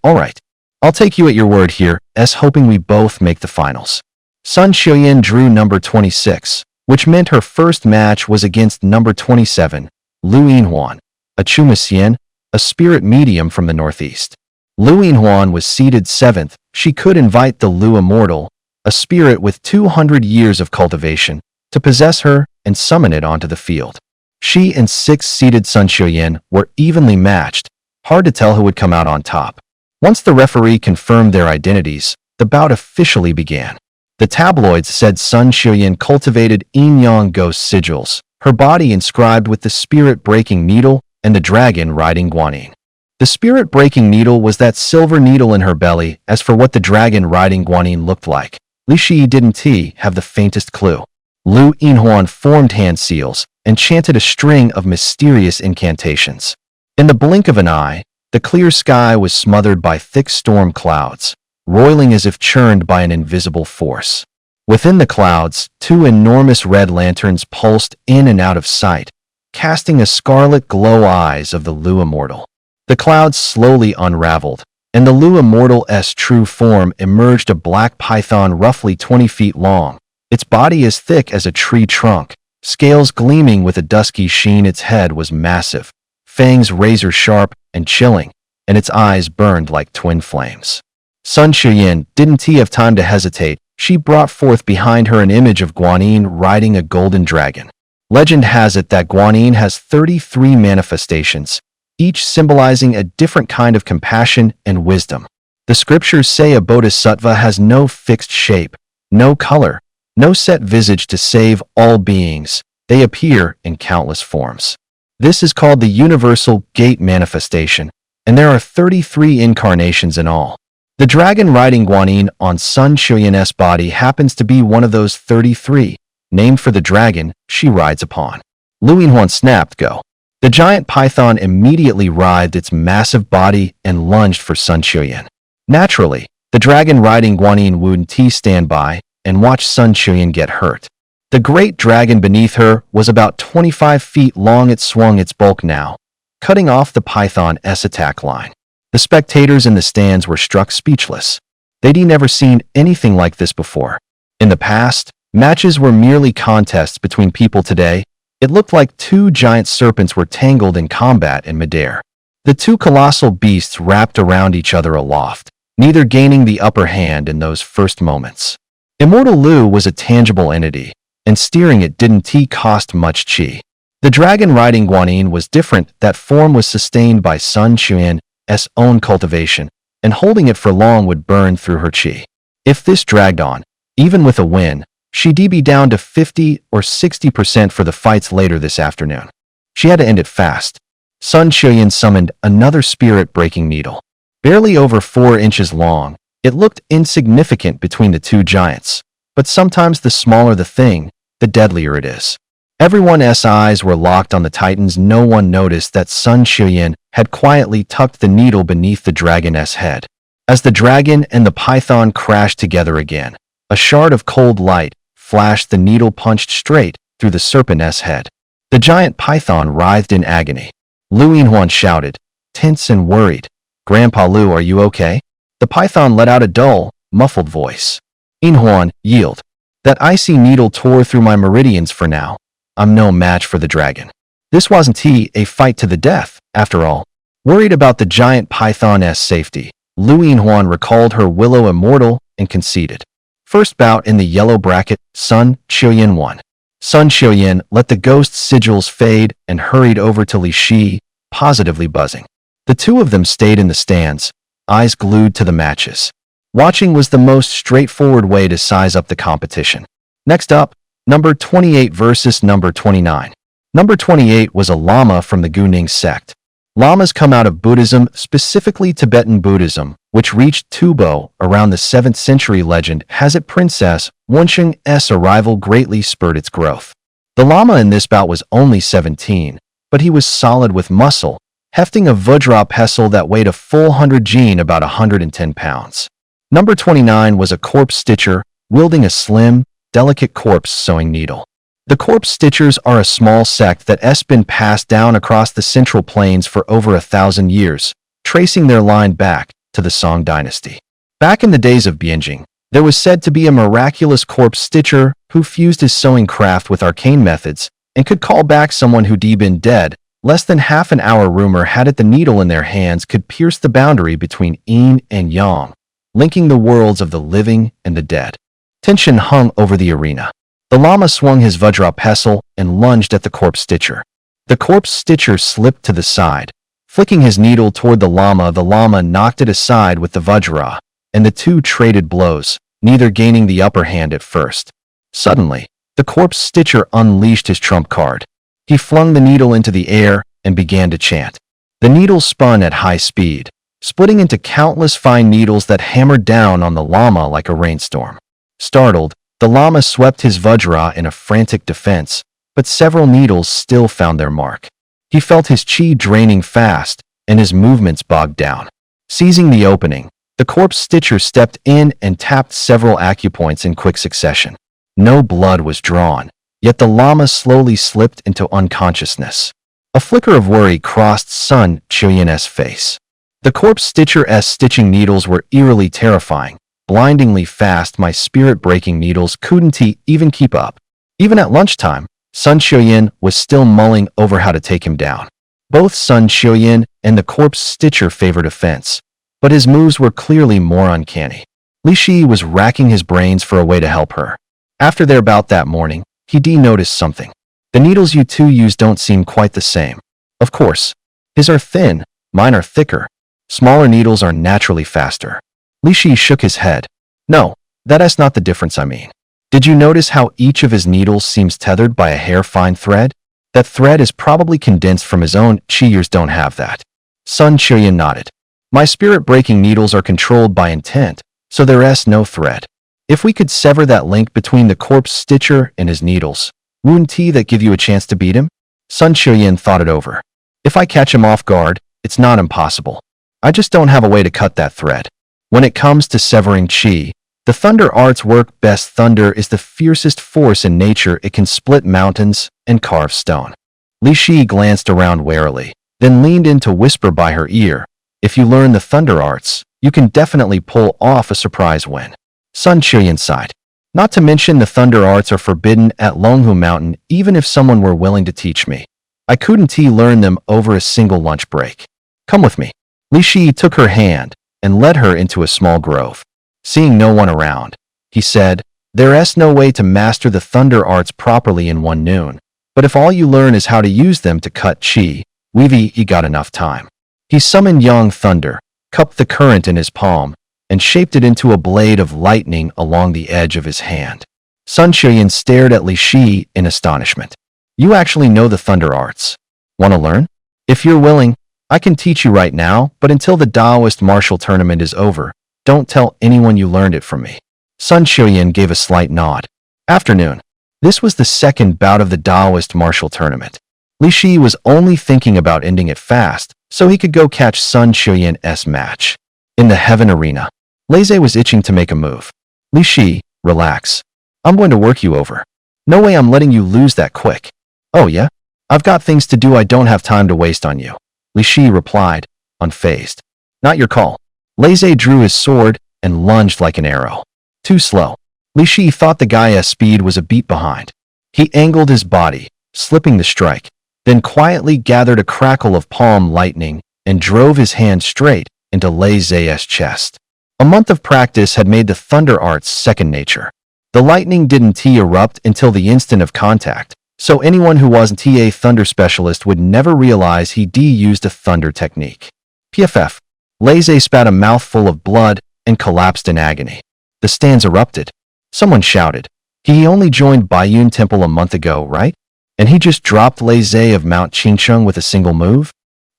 I'll take you at your word here, hoping we both make the finals." Sun Chuyan drew number 26, which meant her first match was against number 27, Lu Yinhuan, a Chumasian, a spirit medium from the northeast. Lu Yinhuan was seeded 7th. She could invite the Lu Immortal, a spirit with 200 years of cultivation, to possess her and summon it onto the field. She and 6th-seeded Sun Chuyan were evenly matched. Hard to tell who would come out on top. Once the referee confirmed their identities, the bout officially began. The tabloids said Sun Chuyan cultivated yin-yang ghost sigils, her body inscribed with the spirit-breaking needle and the dragon riding Guanyin. The spirit-breaking needle was that silver needle in her belly. As for what the dragon riding Guanyin looked like, Li Shi didn't have the faintest clue. Lu Yinhuan formed hand seals and chanted a string of mysterious incantations. In the blink of an eye, the clear sky was smothered by thick storm clouds, roiling as if churned by an invisible force. Within the clouds, 2 enormous red lanterns pulsed in and out of sight, casting a scarlet glow eyes of the Lu Immortal. The clouds slowly unraveled, and the Lu Immortal's true form emerged, a black python roughly 20 feet long, its body as thick as a tree trunk, Scales gleaming with a dusky sheen, its head was massive, fangs razor-sharp and chilling, and its eyes burned like twin flames. Sun Qiuyan didn't have time to hesitate. She brought forth behind her an image of Guanyin riding a golden dragon. Legend has it that Guanyin has 33 manifestations, each symbolizing a different kind of compassion and wisdom. The scriptures say a bodhisattva has no fixed shape, no color, no set visage to save all beings. They appear in countless forms. This is called the Universal Gate Manifestation, and there are 33 incarnations in all. The dragon riding Guanyin on Sun Qiuyan's body happens to be one of those 33, named for the dragon she rides upon. Lu Yinhuan snapped go. The giant python immediately writhed its massive body and lunged for Sun Qiuyan. Naturally, the dragon riding Guanyin wouldn't stand by and watch Sun Qiuyan get hurt. The great dragon beneath her was about 25 feet long. It swung its bulk now, cutting off the python's attack line. The spectators in the stands were struck speechless. They'd never seen anything like this before. In the past, matches were merely contests between people. Today, it looked like two giant serpents were tangled in combat in midair. The two colossal beasts wrapped around each other aloft, neither gaining the upper hand in those first moments. Immortal Lu was a tangible entity, and steering it didn't cost much qi. The dragon riding Guanyin was different. That form was sustained by Sun Qiuyan's own cultivation, and holding it for long would burn through her qi. If this dragged on, even with a win, she'd be down to 50 or 60% for the fights later this afternoon. She had to end it fast. Sun Qiuyan summoned another spirit-breaking needle. Barely over 4 inches long, it looked insignificant between the two giants. But sometimes the smaller the thing, the deadlier it is. Everyone's eyes were locked on the titans. No one noticed that Sun Qiuyan had quietly tucked the needle beneath the dragon's head. As the dragon and the python crashed together again, a shard of cold light flashed. The needle punched straight through the serpent's head. The giant python writhed in agony. Lu Yinhuan shouted, tense and worried, "Grandpa Lu, are you okay?" The python let out a dull, muffled voice. "Yinhuan, yield. That icy needle tore through my meridians. For now, I'm no match for the dragon." This wasn't a fight to the death, after all. Worried about the giant python's safety, Lu Yinhuan recalled her willow immortal and conceded. First bout in the yellow bracket, Sun Qiuyan won. Sun Qiuyan let the ghost sigils fade and hurried over to Li Shi, positively buzzing. The two of them stayed in the stands, eyes glued to the matches. Watching was the most straightforward way to size up the competition. Next up, number 28 versus number 29. Number 28 was a lama from the Guning sect. Lamas come out of Buddhism, specifically Tibetan Buddhism, which reached Tubo around the 7th century. Legend has it Princess Wensheng's arrival greatly spurred its growth. The lama in this bout was only 17, but he was solid with muscle, hefting a Vajra pestle that weighed a full 100 jin, about 110 pounds. Number 29 was a corpse stitcher, wielding a slim, delicate corpse sewing needle. The corpse stitchers are a small sect that has been passed down across the Central Plains for over 1,000 years, tracing their line back to the Song dynasty. Back in the days of Bianjing, there was said to be a miraculous corpse stitcher who fused his sewing craft with arcane methods and could call back someone who'd been dead. Less than half an hour, rumor had it the needle in their hands could pierce the boundary between yin and yang, linking the worlds of the living and the dead. Tension hung over the arena. The lama swung his Vajra pestle and lunged at the corpse stitcher. The corpse stitcher slipped to the side. Flicking his needle toward the lama knocked it aside with the Vajra, and the two traded blows, neither gaining the upper hand at first. Suddenly, the corpse stitcher unleashed his trump card. He flung the needle into the air and began to chant. The needle spun at high speed, splitting into countless fine needles that hammered down on the lama like a rainstorm. Startled, the lama swept his Vajra in a frantic defense, but several needles still found their mark. He felt his qi draining fast, and his movements bogged down. Seizing the opening, the corpse stitcher stepped in and tapped several acupoints in quick succession. No blood was drawn, yet the lama slowly slipped into unconsciousness. A flicker of worry crossed Sun Qiuyan's face. The corpse stitcher's stitching needles were eerily terrifying, blindingly fast. My spirit-breaking needles couldn't even keep up. Even at lunchtime, Sun Xiuyan was still mulling over how to take him down. Both Sun Xiuyan and the corpse stitcher favored offense, but his moves were clearly more uncanny. Li Shi was racking his brains for a way to help her. After their bout that morning, he noticed something. The needles you two use don't seem quite the same. Of course, his are thin, mine are thicker. Smaller needles are naturally faster. Li Shi shook his head. No, that's not the difference I mean. Did you notice how each of his needles seems tethered by a hair-fine thread? That thread is probably condensed from his own. Yours don't have that. Sun Xiuyan nodded. My spirit-breaking needles are controlled by intent, so there's no thread. If we could sever that link between the corpse stitcher and his needles, wouldn't that give you a chance to beat him? Sun Xiuyan thought it over. If I catch him off guard, it's not impossible. I just don't have a way to cut that thread. When it comes to severing qi, the thunder arts work best. Thunder is the fiercest force in nature. It can split mountains and carve stone. Li Shi glanced around warily, then leaned in to whisper by her ear, if you learn the thunder arts, you can definitely pull off a surprise win. Sun Xiuyan sighed. Not to mention the thunder arts are forbidden at Longhu Mountain. Even if someone were willing to teach me, I couldn't learn them over a single lunch break. Come with me. Li Shi took her hand and led her into a small grove. Seeing no one around, he said, there's no way to master the thunder arts properly in one noon, but if all you learn is how to use them to cut qi, we've got enough time. He summoned Yang Thunder, cupped the current in his palm, and shaped it into a blade of lightning along the edge of his hand. Sun Xiuyan stared at Li Shi in astonishment. You actually know the thunder arts. Want to learn? If you're willing, I can teach you right now, but until the Taoist martial tournament is over, don't tell anyone you learned it from me. Sun Xiuyan gave a slight nod. Afternoon. This was the second bout of the Taoist martial tournament. Li Shi was only thinking about ending it fast, so he could go catch Sun Xiuyan's match. In the Heaven Arena, Lei was itching to make a move. Li Shi, relax. I'm going to work you over. No way I'm letting you lose that quick. Oh yeah? I've got things to do. I don't have time to waste on you. Li Shi replied, unfazed. Not your call. Lei drew his sword and lunged like an arrow. Too slow. Li Shi thought the guy's speed was a beat behind. He angled his body, slipping the strike, then quietly gathered a crackle of palm lightning and drove his hand straight into Lei's chest. A month of practice had made the thunder arts second nature. The lightning didn't erupt until the instant of contact, so anyone who wasn't a thunder specialist would never realize he used a thunder technique. PFF. Lei spat a mouthful of blood and collapsed in agony. The stands erupted. Someone shouted. He only joined Baiyun Temple a month ago, right? And he just dropped Lei of Mount Qingcheng with a single move?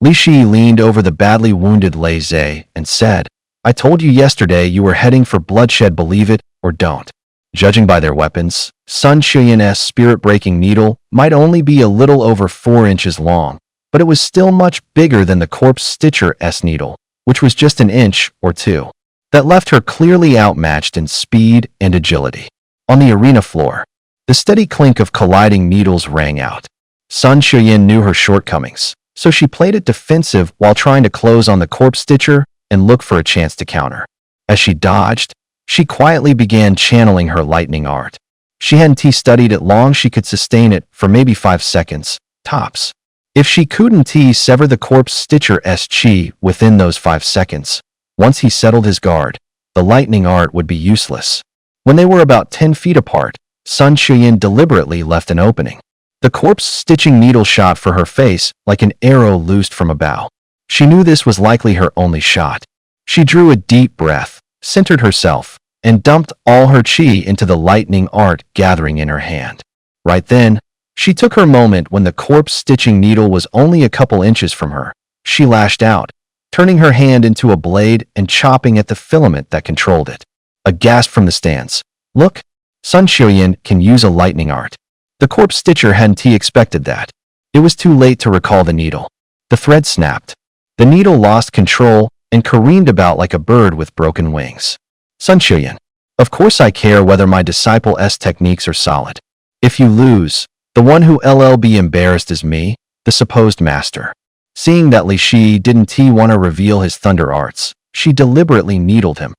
Li Shi leaned over the badly wounded Lei and said, I told you yesterday you were heading for bloodshed, believe it or don't. Judging by their weapons, Sun Xiuyan's spirit-breaking needle might only be a little over 4 inches long, but it was still much bigger than the corpse stitcher's needle, which was just an inch or 2. That left her clearly outmatched in speed and agility. On the arena floor, the steady clink of colliding needles rang out. Sun Xiuyan knew her shortcomings, so she played it defensive while trying to close on the corpse stitcher and look for a chance to counter. As she dodged, she quietly began channeling her lightning art. She hadn't studied it long. She could sustain it for maybe 5 seconds, tops. If she couldn't sever the corpse stitcher's qi within those 5 seconds, once he settled his guard, the lightning art would be useless. When they were about 10 feet apart, Sun Xiuyan deliberately left an opening. The corpse stitching needle shot for her face like an arrow loosed from a bow. She knew this was likely her only shot. She drew a deep breath, centered herself, and dumped all her qi into the lightning art gathering in her hand. Right then, she took her moment. When the corpse stitching needle was only a couple inches from her, she lashed out, turning her hand into a blade and chopping at the filament that controlled it. A gasp from the stands. Look, Sun Xiuyan can use a lightning art. The corpse stitcher hadn't expected that. It was too late to recall the needle. The thread snapped. The needle lost control and careened about like a bird with broken wings. Sun Xiuyan. Of course I care whether my disciple's techniques are solid. If you lose, the one who'll be embarrassed is me, the supposed master. Seeing that Li Shi didn't want to reveal his thunder arts, she deliberately needled him.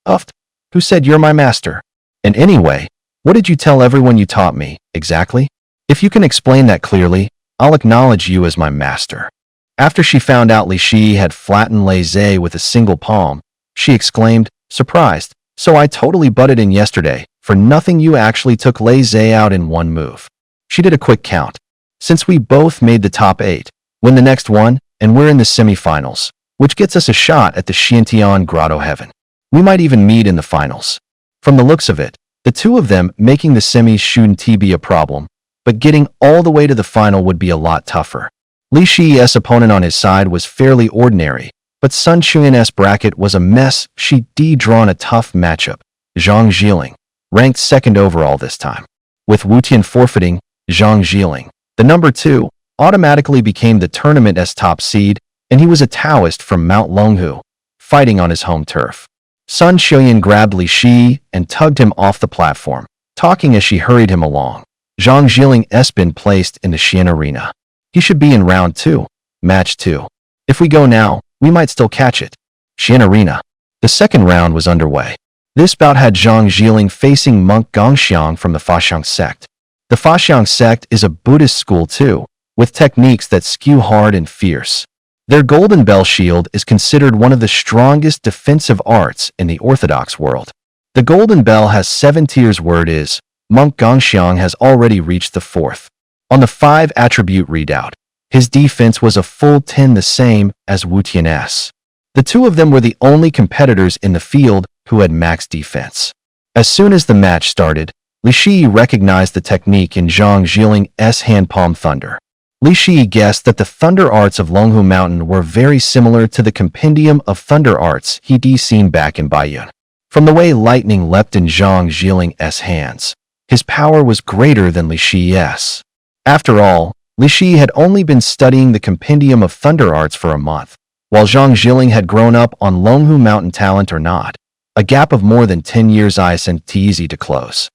Uft. Who said you're my master? And anyway, what did you tell everyone you taught me, exactly? If you can explain that clearly, I'll acknowledge you as my master. After she found out Li Shi had flattened Lei Zhe with a single palm, she exclaimed, surprised, so I totally butted in yesterday. For nothing you actually took Lei Zhe out in one move. She did a quick count. Since we both made the top 8, win the next one, and we're in the semifinals, which gets us a shot at the Xiantian Grotto Heaven. We might even meet in the finals. From the looks of it, the two of them making the semis shouldn't be a problem, but getting all the way to the final would be a lot tougher. Li Shi's opponent on his side was fairly ordinary, but Sun Qian's bracket was a mess. She'd drawn a tough matchup. Zhang Zhiling, ranked second overall this time. With Wu Tian forfeiting, Zhang Zhiling, the number 2, automatically became the tournament's top seed, and he was a Taoist from Mount Longhu, fighting on his home turf. Sun Qian grabbed Li Shi and tugged him off the platform, talking as she hurried him along. Zhang Zhiling's been placed in the Xian Arena. He should be in round 2, match 2. If we go now, we might still catch it. Xian Arena. The second round was underway. This bout had Zhang Zhiling facing monk Gongxiang from the Faxiang sect. The Faxiang sect is a Buddhist school too, with techniques that skew hard and fierce. Their golden bell shield is considered one of the strongest defensive arts in the Orthodox world. The golden bell has 7 tiers. Word is, monk Gongxiang has already reached the 4th. On the 5 attribute readout, his defense was a full 10, the same as Wu Tian's. The two of them were the only competitors in the field who had max defense. As soon as the match started, Li Shi recognized the technique in Zhang Zhiling's hand palm thunder. Li Shi guessed that the thunder arts of Longhu Mountain were very similar to the compendium of thunder arts he'd seen back in Baiyun. From the way lightning leapt in Zhang Zhiling's hands, his power was greater than Li Shi's. After all, Li Shi had only been studying the compendium of thunder arts for a month, while Zhang Zhiling had grown up on Longhu Mountain. Talent or not, a gap of more than 10 years isn't easy to close.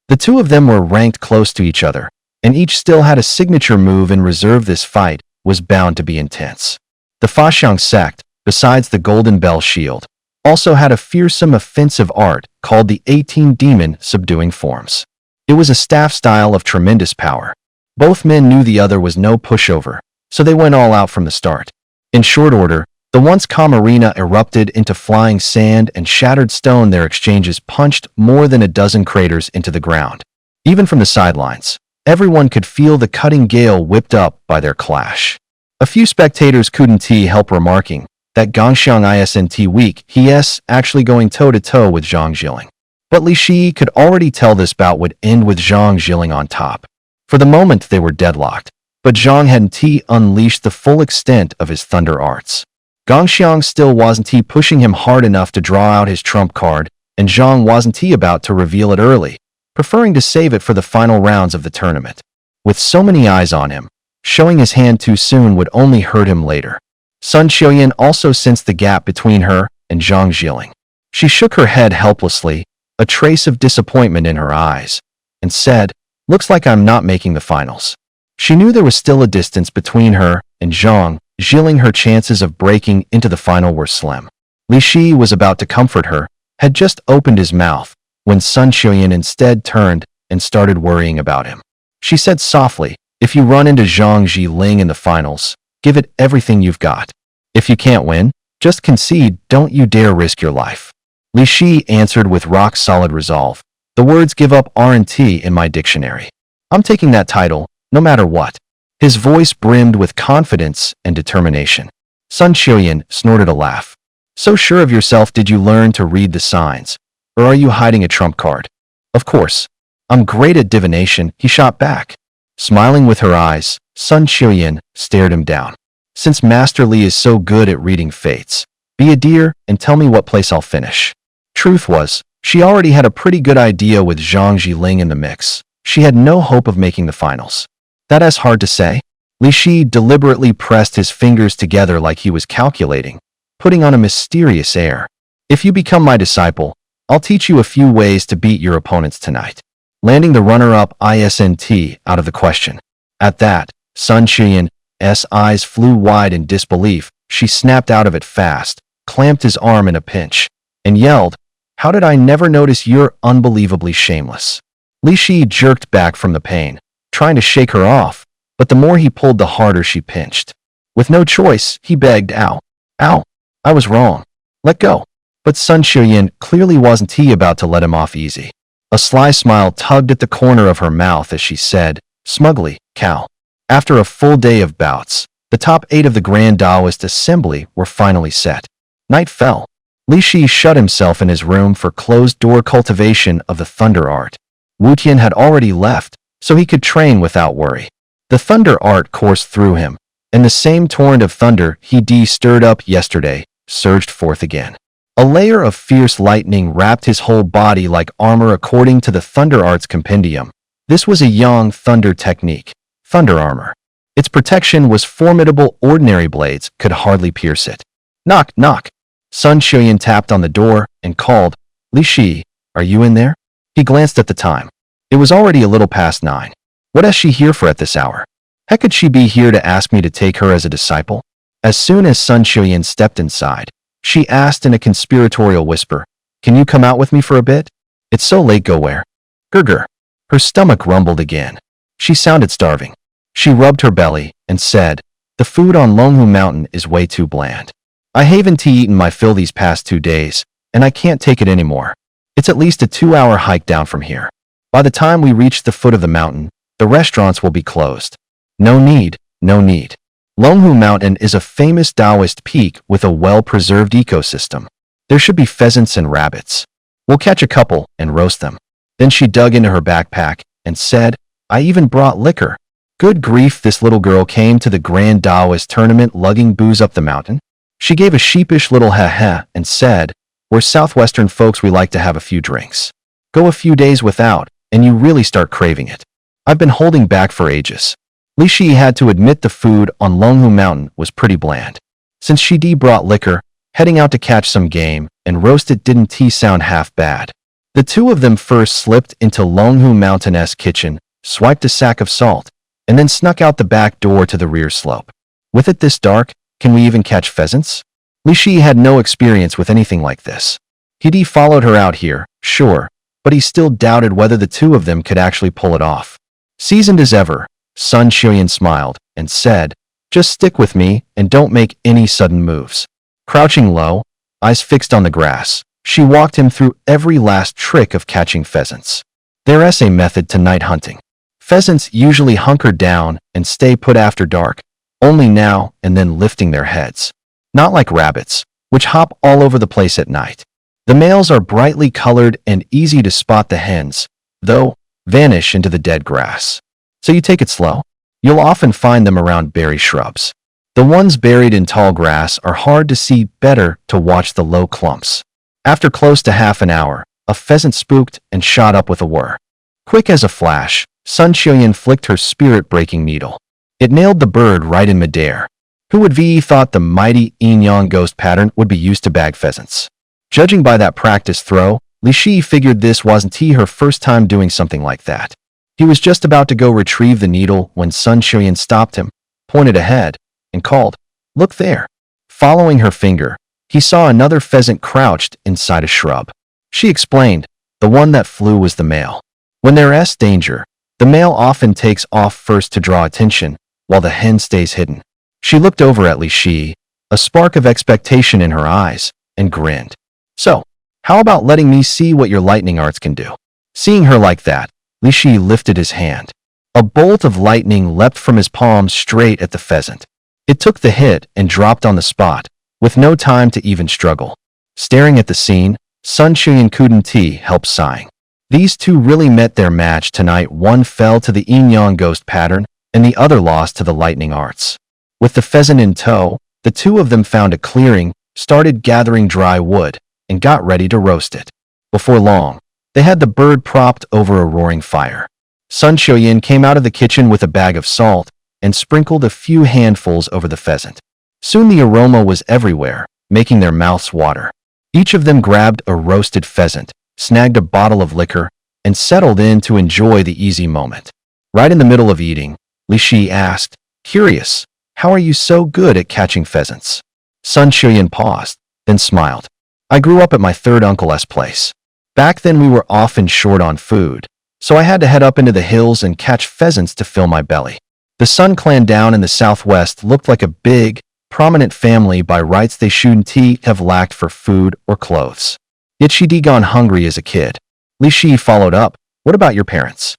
The two of them were ranked close to each other, and each still had a signature move in reserve. This fight was bound to be intense. The Faxiang sect, besides the golden bell shield, also had a fearsome offensive art called the 18 demon subduing forms. It was a staff style of tremendous power. Both men knew the other was no pushover, so they went all out from the start. In short order, the once calm arena erupted into flying sand and shattered stone. Their exchanges punched more than a dozen craters into the ground. Even from the sidelines, everyone could feel the cutting gale whipped up by their clash. A few spectators couldn't help remarking that Gongxiang isn't weak. He's actually going toe-to-toe with Zhang Zhiling. But Li Shi could already tell this bout would end with Zhang Zhiling on top. For the moment they were deadlocked, but Zhang hadn't unleashed the full extent of his thunder arts. Gongxiang still wasn't pushing him hard enough to draw out his trump card, and Zhang wasn't about to reveal it early, preferring to save it for the final rounds of the tournament. With so many eyes on him, showing his hand too soon would only hurt him later. Sun Qian also sensed the gap between her and Zhang Zhiling. She shook her head helplessly, a trace of disappointment in her eyes, and said, "Looks like I'm not making the finals." She knew there was still a distance between her and Zhang Zhiling. Her chances of breaking into the final were slim. Li Shi was about to comfort her, had just opened his mouth, when Sun Qian instead turned and started worrying about him. She said softly, "If you run into Zhang Zhiling in the finals, give it everything you've got. If you can't win, just concede. Don't you dare risk your life." Li Shi answered with rock-solid resolve. "The words give up aren't in my dictionary. I'm taking that title, no matter what." His voice brimmed with confidence and determination. Sun Qian snorted a laugh. "So sure of yourself, did you learn to read the signs? Or are you hiding a trump card?" "Of course. I'm great at divination," he shot back. Smiling with her eyes, Sun Qian stared him down. "Since Master Li is so good at reading fates, be a dear and tell me what place I'll finish." Truth was, she already had a pretty good idea with Zhang Zhiling in the mix. She had no hope of making the finals. That's hard to say. Li Shi deliberately pressed his fingers together like he was calculating, putting on a mysterious air. "If you become my disciple, I'll teach you a few ways to beat your opponents tonight." Landing the runner-up isn't out of the question. At that, Sun Qian's eyes flew wide in disbelief. She snapped out of it fast, clamped his arm in a pinch, and yelled, "How did I never notice? You're unbelievably shameless." Li Shi jerked back from the pain, trying to shake her off, but the more he pulled, the harder she pinched. With no choice, he begged, "Ow, ow, I was wrong. Let go." But Sun Xiuyan clearly wasn't about to let him off easy. A sly smile tugged at the corner of her mouth as she said, smugly, "Cow." After a full day of bouts, the top 8 of the Grand Taoist Assembly were finally set. Night fell. Li Shi shut himself in his room for closed-door cultivation of the Thunder Art. Wu Tian had already left, so he could train without worry. The Thunder Art coursed through him, and the same torrent of thunder he stirred up yesterday surged forth again. A layer of fierce lightning wrapped his whole body like armor according to the Thunder Arts Compendium. This was a Yang Thunder technique, Thunder Armor. Its protection was formidable, ordinary blades could hardly pierce it. Knock, knock. Sun Xiuyan tapped on the door and called, "Li Shi, are you in there?" He glanced at the time. It was already a little past 9. What is she here for at this hour? Heck, could she be here to ask me to take her as a disciple? As soon as Sun Xiuyan stepped inside, she asked in a conspiratorial whisper, "Can you come out with me for a bit? It's so late, go where?" Gurgur. Her stomach rumbled again. She sounded starving. She rubbed her belly and said, "The food on Longhu Mountain is way too bland. I haven't eaten my fill these past 2 days, and I can't take it anymore. It's at least a 2-hour hike down from here. By the time we reach the foot of the mountain, the restaurants will be closed." No need, no need. Longhu Mountain is a famous Taoist peak with a well-preserved ecosystem. There should be pheasants and rabbits. We'll catch a couple and roast them. Then she dug into her backpack and said, "I even brought liquor." Good grief, this little girl came to the Grand Taoist tournament lugging booze up the mountain? She gave a sheepish little ha-ha and said, "We're southwestern folks, we like to have a few drinks. Go a few days without, and you really start craving it. I've been holding back for ages." Li Shi had to admit the food on Longhu Mountain was pretty bland. Since she brought liquor, heading out to catch some game and roast it didn't sound half bad. The two of them first slipped into Longhu Mountain's kitchen, swiped a sack of salt, and then snuck out the back door to the rear slope. With it this dark, can we even catch pheasants? Li Shi had no experience with anything like this. He followed her out here, sure, but he still doubted whether the two of them could actually pull it off. Seasoned as ever, Sun Xiuyan smiled and said, "Just stick with me and don't make any sudden moves." Crouching low, eyes fixed on the grass, she walked him through every last trick of catching pheasants. There's a method to night hunting. Pheasants usually hunker down and stay put after dark, only now and then lifting their heads. Not like rabbits, which hop all over the place at night. The males are brightly colored and easy to spot. The hens, though, vanish into the dead grass. So you take it slow. You'll often find them around berry shrubs. The ones buried in tall grass are hard to see, better to watch the low clumps. After close to half an hour, a pheasant spooked and shot up with a whir. Quick as a flash, Sun Xiuyan flicked her spirit-breaking needle. It nailed the bird right in midair. Who would have thought the mighty Yin Yang ghost pattern would be used to bag pheasants? Judging by that practice throw, Li Shi figured this wasn't her first time doing something like that. He was just about to go retrieve the needle when Sun Xiuyan stopped him, pointed ahead, and called, "Look there." Following her finger, he saw another pheasant crouched inside a shrub. She explained, the one that flew was the male. When there's danger, the male often takes off first to draw attention, while the hen stays hidden. She looked over at Li Shi, a spark of expectation in her eyes, and grinned. "So, how about letting me see what your lightning arts can do?" Seeing her like that, Li Shi lifted his hand. A bolt of lightning leapt from his palm straight at the pheasant. It took the hit and dropped on the spot, with no time to even struggle. Staring at the scene, Sun Xiuyan couldn't help sighing. These two really met their match tonight. One fell to the Yin Yang ghost pattern, and the other lost to the lightning arts. With the pheasant in tow, the two of them found a clearing, started gathering dry wood, and got ready to roast it. Before long, they had the bird propped over a roaring fire. Sun Xiuyan came out of the kitchen with a bag of salt and sprinkled a few handfuls over the pheasant. Soon the aroma was everywhere, making their mouths water. Each of them grabbed a roasted pheasant, snagged a bottle of liquor, and settled in to enjoy the easy moment. Right in the middle of eating, Li Shi asked, "Curious, how are you so good at catching pheasants?" Sun Xiuyan paused, then smiled. "I grew up at my third uncle's place. Back then we were often short on food, so I had to head up into the hills and catch pheasants to fill my belly. The Sun clan down in the southwest looked like a big, prominent family by rights they shouldn't have lacked for food or clothes. Yet she'd gone hungry as a kid. Li Shi followed up, "What about your parents?"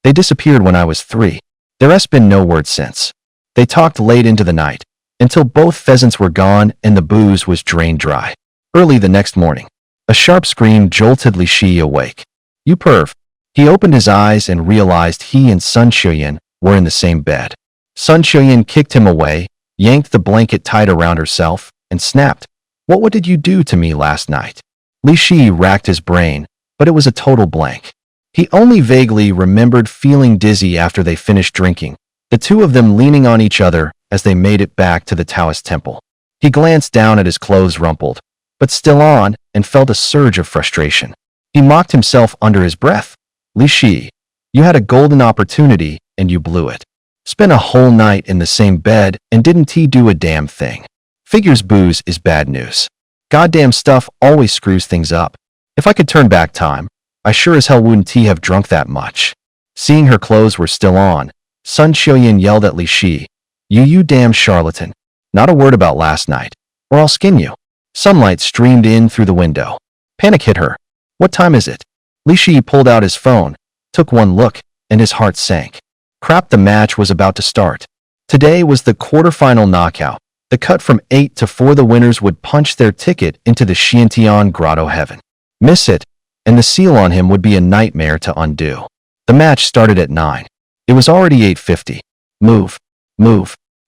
"They disappeared when I was 3. There's been no word since." They talked late into the night, until both pheasants were gone and the booze was drained dry. Early the next morning, a sharp scream jolted Li Shi awake. "You perv." He opened his eyes and realized he and Sun Xiuyan were in the same bed. Sun Xiuyan kicked him away, yanked the blanket tight around herself, and snapped, What did you do to me last night?" Li Shi racked his brain, but it was a total blank. He only vaguely remembered feeling dizzy after they finished drinking, the two of them leaning on each other as they made it back to the Taoist temple. He glanced down at his clothes rumpled, but still on, and felt a surge of frustration. He mocked himself under his breath. "Li Shi, you had a golden opportunity and you blew it. Spent a whole night in the same bed and didn't do a damn thing. Figures booze is bad news. Goddamn stuff always screws things up. If I could turn back time, I sure as hell wouldn't have drunk that much." Seeing her clothes were still on, Sun Xiuyan yelled at Li Shi, You damn charlatan. Not a word about last night, or I'll skin you." Sunlight streamed in through the window. Panic hit her. "What time is it?" Li Shi pulled out his phone, took one look, and his heart sank. Crap, the match was about to start. Today was the quarterfinal knockout. The cut from 8 to 4, the winners would punch their ticket into the Xiantian Grotto heaven. Miss it, and the seal on him would be a nightmare to undo. The match started at 9. It was already 8:50. Move.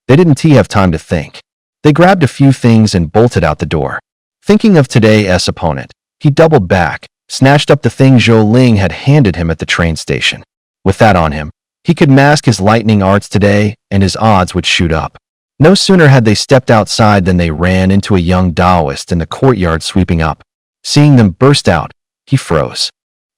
They didn't have time to think. They grabbed a few things and bolted out the door. Thinking of today's opponent, he doubled back, snatched up the thing Zhou Ling had handed him at the train station. With that on him, he could mask his lightning arts today, and his odds would shoot up. No sooner had they stepped outside than they ran into a young Taoist in the courtyard sweeping up. Seeing them burst out, he froze.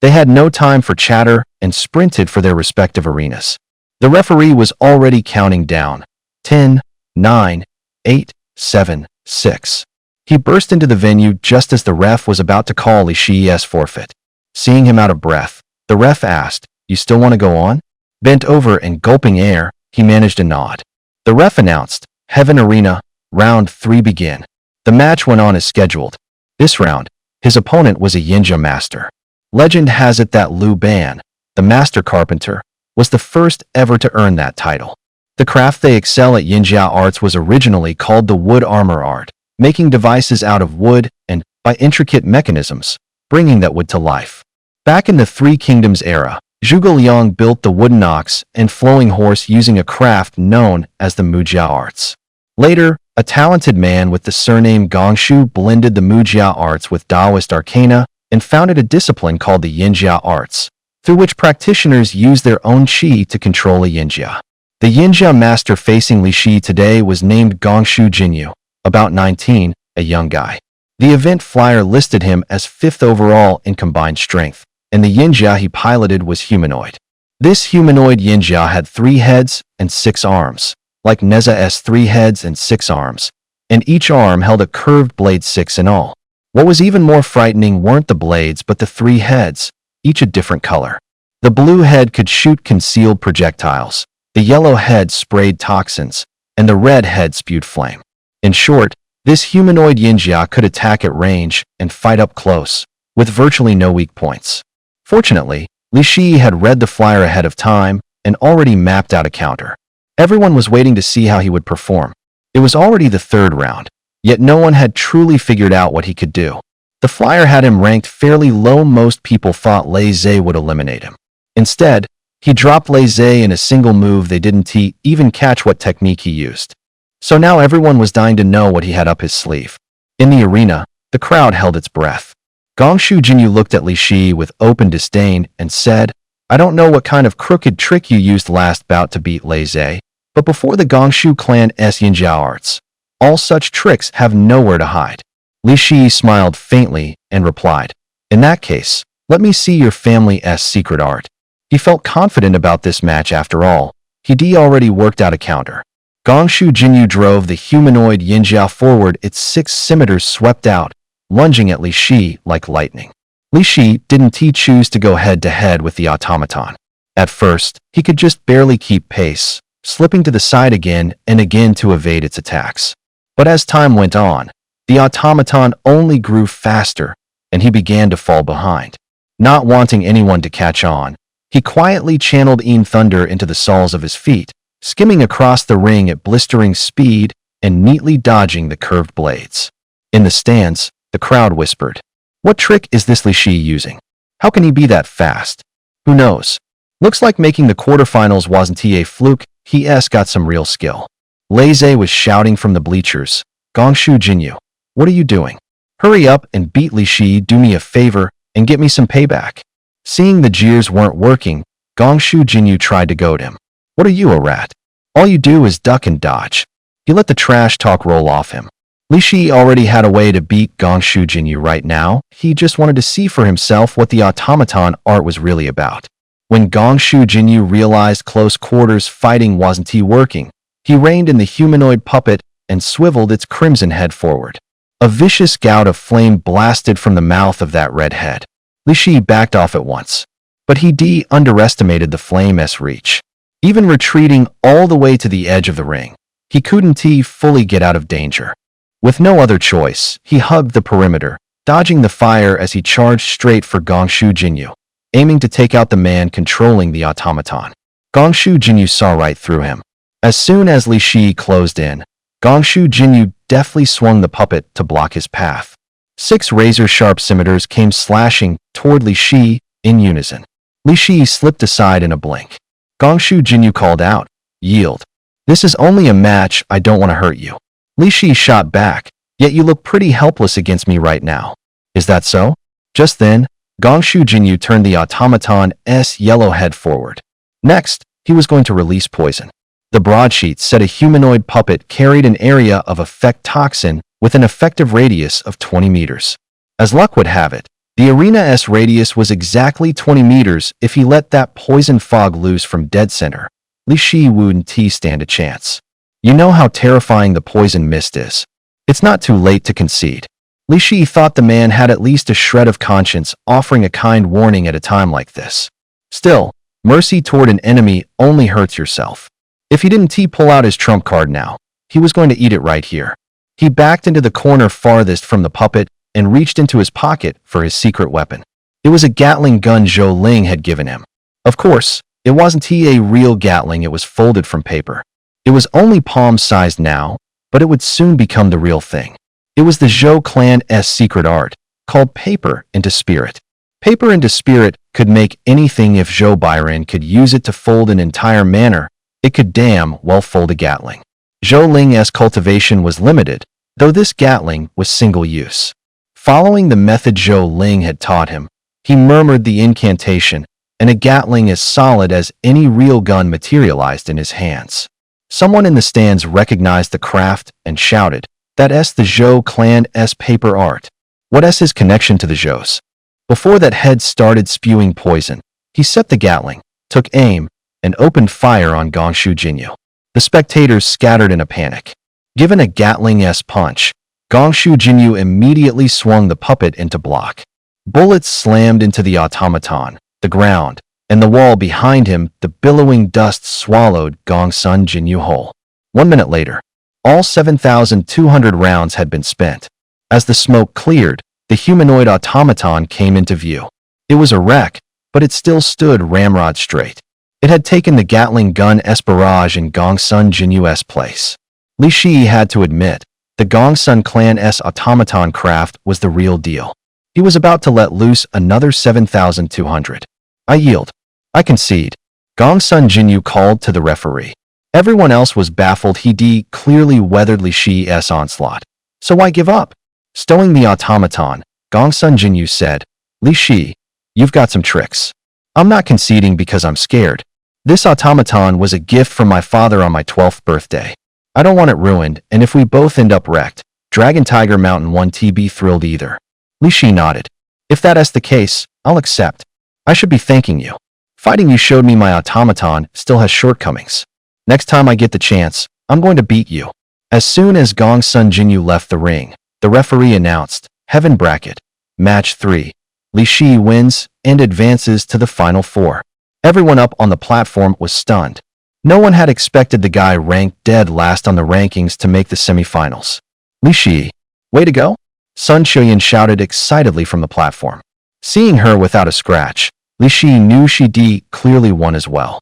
They had no time for chatter and sprinted for their respective arenas. The referee was already counting down. 10, 9, 8, 7, 6. He burst into the venue just as the ref was about to call Li Shi's forfeit. Seeing him out of breath, the ref asked, "You still want to go on?" Bent over and gulping air, he managed a nod. The ref announced, "Heaven Arena, round 3 begin." The match went on as scheduled. This round, his opponent was a Yinjia master. Legend has it that Liu Ban, the master carpenter, was the first ever to earn that title. The craft they excel at Yinjia arts was originally called the wood armor art, making devices out of wood and, by intricate mechanisms, bringing that wood to life. Back in the Three Kingdoms era, Zhuge Liang built the wooden ox and flowing horse using a craft known as the Mujia arts. Later, a talented man with the surname Gongshu blended the Mujia arts with Taoist arcana and founded a discipline called the Yinjia arts, through which practitioners use their own qi to control a Yinjia. The Yinjia master facing Li Shi today was named Gongshu Jinyu, about 19, a young guy. The event flyer listed him as 5th overall in combined strength, and the Yinjia he piloted was humanoid. This humanoid Yinjia had 3 heads and 6 arms, like Neza's 3 heads and 6 arms, and each arm held a curved blade, 6 in all. What was even more frightening weren't the blades but the 3 heads, each a different color. The blue head could shoot concealed projectiles, the yellow head sprayed toxins, and the red head spewed flame. In short, this humanoid Yinjia could attack at range and fight up close, with virtually no weak points. Fortunately, Li Shi had read the flyer ahead of time and already mapped out a counter. Everyone was waiting to see how he would perform. It was already the 3rd round, yet no one had truly figured out what he could do. The flyer had him ranked fairly low. Most people thought Lei Zhe would eliminate him. Instead, he dropped Lei Zhe in a single move. They didn't even catch what technique he used. So now everyone was dying to know what he had up his sleeve. In the arena, the crowd held its breath. Gongshu Jinyu looked at Li Shi with open disdain and said, "I don't know what kind of crooked trick you used last bout to beat Lei Zhe, but before the Gongshu clan's Yinjia arts, all such tricks have nowhere to hide." Li Shi smiled faintly and replied, "In that case, let me see your family's secret art." He felt confident about this match after all. He'd already worked out a counter. Gongshu Jinyu drove the humanoid Yinjia forward. Its 6 scimitars swept out, lunging at Li Shi like lightning. Li Shi didn't choose to go head-to-head with the automaton. At first, he could just barely keep pace, slipping to the side again and again to evade its attacks. But as time went on, the automaton only grew faster, and he began to fall behind. Not wanting anyone to catch on, he quietly channeled Yin Thunder into the soles of his feet, skimming across the ring at blistering speed and neatly dodging the curved blades. In the stands, the crowd whispered, "What trick is this Li Shi using? How can he be that fast? Who knows? Looks like making the quarterfinals wasn't a fluke, he's got some real skill." Laze was shouting from the bleachers, "Gongshu Jinyu, what are you doing? Hurry up and beat Li Shi, do me a favor, and get me some payback." Seeing the jeers weren't working, Gongshu Jinyu tried to goad him. "What are you, a rat? All you do is duck and dodge." He let the trash talk roll off him. Li Shi already had a way to beat Gongshu Jinyu right now. He just wanted to see for himself what the automaton art was really about. When Gongshu Jinyu realized close quarters fighting wasn't working, he reined in the humanoid puppet and swiveled its crimson head forward. A vicious gout of flame blasted from the mouth of that red head. Li Shi backed off at once, but he underestimated the flame's reach. Even retreating all the way to the edge of the ring, he couldn't fully get out of danger. With no other choice, he hugged the perimeter, dodging the fire as he charged straight for Gongshu Jinyu, aiming to take out the man controlling the automaton. Gongshu Jinyu saw right through him. As soon as Li Shi closed in, Gongshu Jinyu deftly swung the puppet to block his path. 6 razor-sharp scimitars came slashing toward Li Shi in unison. Li Shi slipped aside in a blink. Gongshu Jinyu called out, "Yield. This is only a match, I don't want to hurt you." Li Shi shot back, "Yet you look pretty helpless against me right now. Is that so?" Just then, Gongshu Jinyu turned the automaton's yellow head forward. Next, he was going to release poison. The broadsheet said a humanoid puppet carried an area of effect toxin with an effective radius of 20 meters. As luck would have it, the arena's radius was exactly 20 meters. If he let that poison fog loose from dead center, Li Shi wouldn't stand a chance. You know how terrifying the poison mist is. It's not too late to concede. Li Shi thought the man had at least a shred of conscience, offering a kind warning at a time like this. Still, mercy toward an enemy only hurts yourself. If he didn't pull out his trump card now, he was going to eat it right here. He backed into the corner farthest from the puppet and reached into his pocket for his secret weapon. It was a Gatling gun Zhou Ling had given him. Of course, it wasn't a real Gatling, it was folded from paper. It was only palm-sized now, but it would soon become the real thing. It was the Zhou clan's secret art, called Paper into Spirit. Paper into Spirit could make anything. If Zhou Byron could use it to fold an entire manor, it could damn well fold a Gatling. Zhou Ling's cultivation was limited, though this Gatling was single-use. Following the method Zhou Ling had taught him, he murmured the incantation, and a Gatling as solid as any real gun materialized in his hands. Someone in the stands recognized the craft and shouted, "That's the Zhou clan's paper art. What's his connection to the Zhous?" Before that head started spewing poison, he set the Gatling, took aim, and opened fire on Gongshu Jinyu. The spectators scattered in a panic. Given a Gatling-esque punch, Gongshu Jinyu immediately swung the puppet into block. Bullets slammed into the automaton, the ground, and the wall behind him. The billowing dust swallowed Gongshu Jinyu whole. 1 minute later, all 7,200 rounds had been spent. As the smoke cleared, the humanoid automaton came into view. It was a wreck, but it still stood ramrod straight. It had taken the Gatling gun's barrage in Gongshu Jinyu's place. Li Shi had to admit, the Gongshu clan's automaton craft was the real deal. He was about to let loose another 7,200. "I yield. I concede," Gongshu Jinyu called to the referee. Everyone else was baffled. He clearly weathered Li Shi's onslaught. So why give up? Stowing the automaton, Gongshu Jinyu said, "Li Shi, you've got some tricks. I'm not conceding because I'm scared. This automaton was a gift from my father on my 12th birthday. I don't want it ruined, and if we both end up wrecked, Dragon Tiger Mountain won't be thrilled either." Li Shi nodded. "If that's the case, I'll accept. I should be thanking you. Fighting you showed me my automaton still has shortcomings. Next time I get the chance, I'm going to beat you." As soon as Gongshu Jinyu left the ring, the referee announced, "Heaven Bracket, Match 3, Li Shi wins and advances to the final four. Everyone up on the platform was stunned. No one had expected the guy ranked dead last on the rankings to make the semifinals. Li Shi, way to go! Sun Qiuyan shouted excitedly from the platform. Seeing her without a scratch, Li Shi knew she clearly won as well.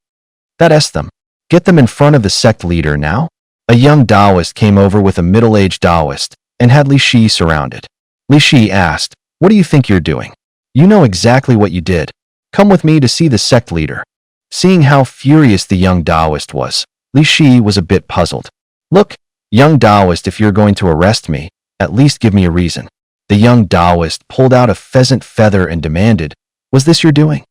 That's them. Get them in front of the sect leader now? A young Taoist came over with a middle-aged Taoist and had Li Shi surrounded. Li Shi asked, "What do you think you're doing? You know exactly what you did. Come with me to see the sect leader." Seeing how furious the young Taoist was, Li Shi was a bit puzzled. "Look, young Taoist, if you're going to arrest me, at least give me a reason." The young Taoist pulled out a pheasant feather and demanded, "Was this your doing?"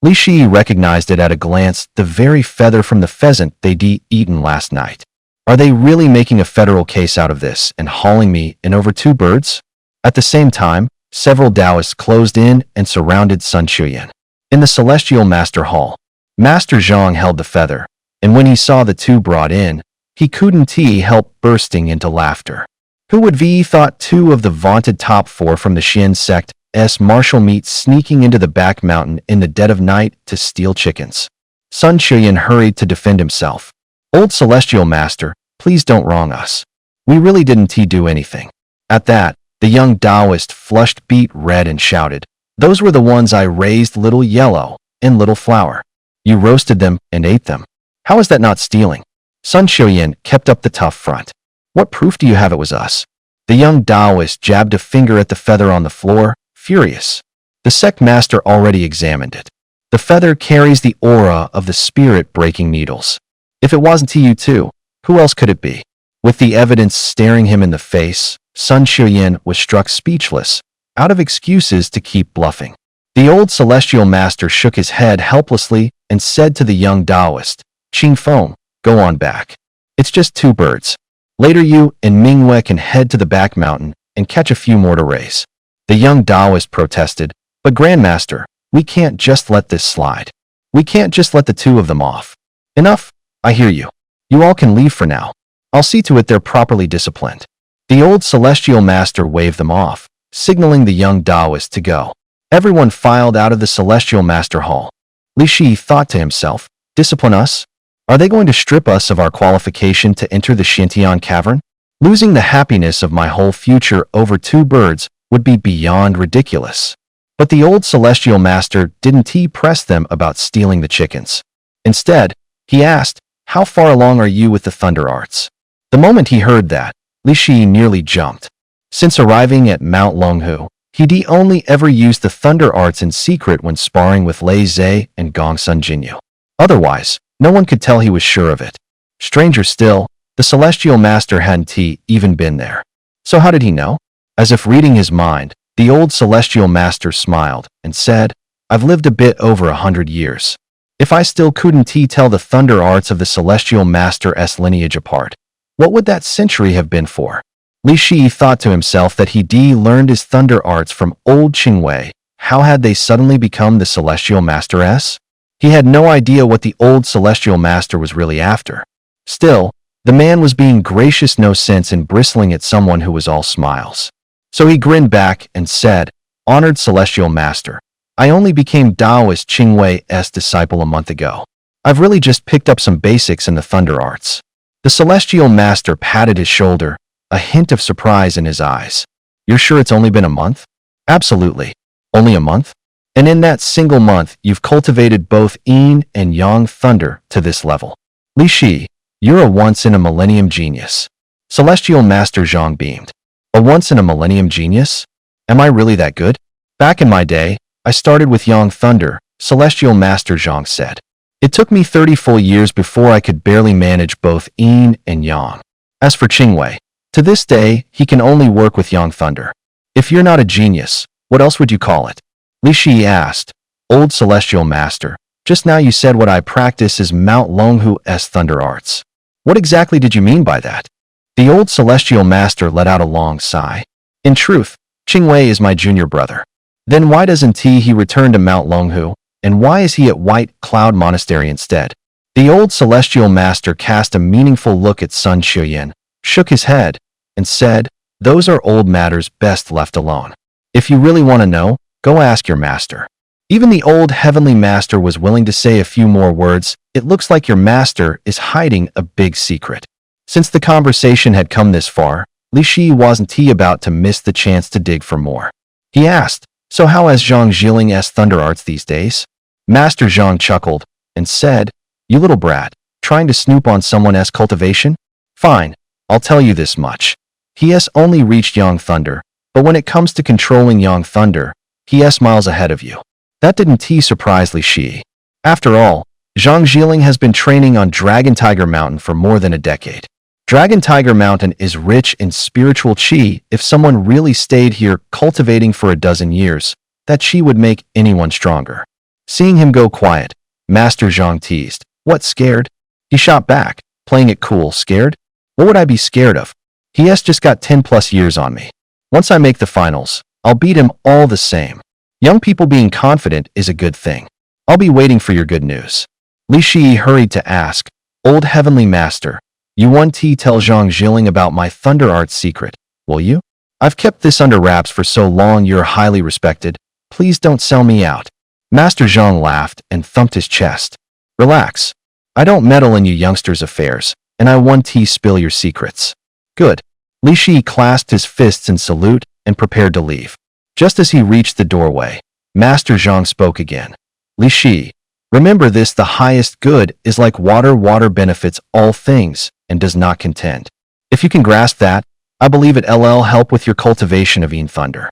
Li Shi recognized it at a glance, the very feather from the pheasant they'd eaten last night. Are they really making a federal case out of this and hauling me in over 2 birds? At the same time, several Taoists closed in and surrounded Sun Qiuyan. In the Celestial Master Hall, Master Zhang held the feather, and when he saw the two brought in, he couldn't help bursting into laughter. Who would have thought 2 of the vaunted top 4 from the Xian sect's martial meet sneaking into the back mountain in the dead of night to steal chickens? Sun Qiuyan hurried to defend himself. "Old Celestial Master, please don't wrong us. We really didn't do anything." At that, the young Taoist flushed beet red and shouted, "Those were the ones I raised, Little Yellow and Little Flower. You roasted them and ate them. How is that not stealing?" Sun Qiuyan kept up the tough front. "What proof do you have it was us?" The young Taoist jabbed a finger at the feather on the floor, furious. The sect master already examined it. The feather carries the aura of the spirit-breaking needles. If it wasn't you two, who else could it be? With the evidence staring him in the face, Sun Qiuyan was struck speechless, out of excuses to keep bluffing. The old celestial master shook his head helplessly and said to the young Taoist, "Qing Feng, go on back. It's just 2 birds. Later you and Mingwei can head to the back mountain and catch a few more to raise." The young Taoist protested, "But Grandmaster, we can't just let this slide. We can't just let the 2 of them off." "Enough, I hear you. You all can leave for now. I'll see to it they're properly disciplined." The old celestial master waved them off, signaling the young Taoist to go. Everyone filed out of the celestial master hall. Li Shi thought to himself, "Discipline us? Are they going to strip us of our qualification to enter the Xintian cavern? Losing the happiness of my whole future over 2 birds would be beyond ridiculous." But the old celestial master didn't press them about stealing the chickens. Instead, he asked, "How far along are you with the thunder arts?" The moment he heard that, Li Shi nearly jumped. Since arriving at Mount Longhu, he'd only ever used the thunder arts in secret when sparring with Lei Zhe and Gong Sun Jinyu. Otherwise, no one could tell he was sure of it. Stranger still, the celestial master hadn't even been there. So how did he know? As if reading his mind, the old celestial master smiled and said, "I've lived a bit over 100 years. If I still couldn't tell the thunder arts of the celestial master's lineage apart, what would that century have been for?" Li Shi thought to himself that he'd learned his thunder arts from old Qingwei. How had they suddenly become the celestial masteress? He had no idea what the old celestial master was really after. Still, the man was being gracious, no sense in bristling at someone who was all smiles. So he grinned back and said, "Honored celestial master, I only became Taoist Qingwei's disciple a month ago. I've really just picked up some basics in the thunder arts." The celestial master patted his shoulder, a hint of surprise in his eyes. "You're sure it's only been a month?" "Absolutely. Only a month? And in that single month, you've cultivated both yin and yang thunder to this level. Li Shi, you're a once-in-a-millennium genius." Celestial Master Zhang beamed. "A once-in-a-millennium genius? Am I really that good?" "Back in my day, I started with yang thunder," Celestial Master Zhang said. "It took me 30 full years before I could barely manage both yin and yang. As for Qingwei, to this day, he can only work with yang thunder. If you're not a genius, what else would you call it?" Li Shi asked, "Old Celestial Master, just now you said what I practice is Mount Longhu's thunder arts. What exactly did you mean by that?" The old Celestial Master let out a long sigh. "In truth, Qingwei is my junior brother. Then why doesn't he return to Mount Longhu, and why is he at White Cloud Monastery instead?" The old Celestial Master cast a meaningful look at Sun Qiuyan, shook his head, and said, "Those are old matters best left alone. If you really want to know, Go ask your master. Even the old heavenly master was willing to say a few more words. It looks like your master is hiding a big secret. Since the conversation had come this far, Li Shi wasn't about to miss the chance to dig for more. He asked, so how is Zhang Zhiling's thunder arts these days? Master Zhang chuckled and said, you little brat, trying to snoop on someone's cultivation? Fine, I'll tell you this much. He has only reached Yang Thunder, but when it comes to controlling Yang Thunder, he is miles ahead of you. That didn't surprise Li Shi. After all, Zhang Zhiling has been training on Dragon Tiger Mountain for more than a decade. Dragon Tiger Mountain is rich in spiritual qi. If someone really stayed here cultivating for a dozen years, that qi would make anyone stronger. Seeing him go quiet, Master Zhang teased, what, scared? He shot back, playing it cool. Scared? What would I be scared of? He has just got 10 plus years on me. Once I make the finals, I'll beat him all the same. Young people being confident is a good thing. I'll be waiting for your good news. Li Shi hurried to ask, Old Heavenly Master, you want to tell Zhang Zhiling about my Thunder Arts secret, will you? I've kept this under wraps for so long. You're highly respected. Please don't sell me out. Master Zhang laughed and thumped his chest. Relax. I don't meddle in you youngsters' affairs, and I want to spill your secrets. Good. Li Shi clasped his fists in salute and prepared to leave. Just as he reached the doorway, Master Zhang spoke again. Li Shi, remember this, the highest good is like water. Water benefits all things and does not contend. If you can grasp that, I believe it'll help with your cultivation of Yin Thunder.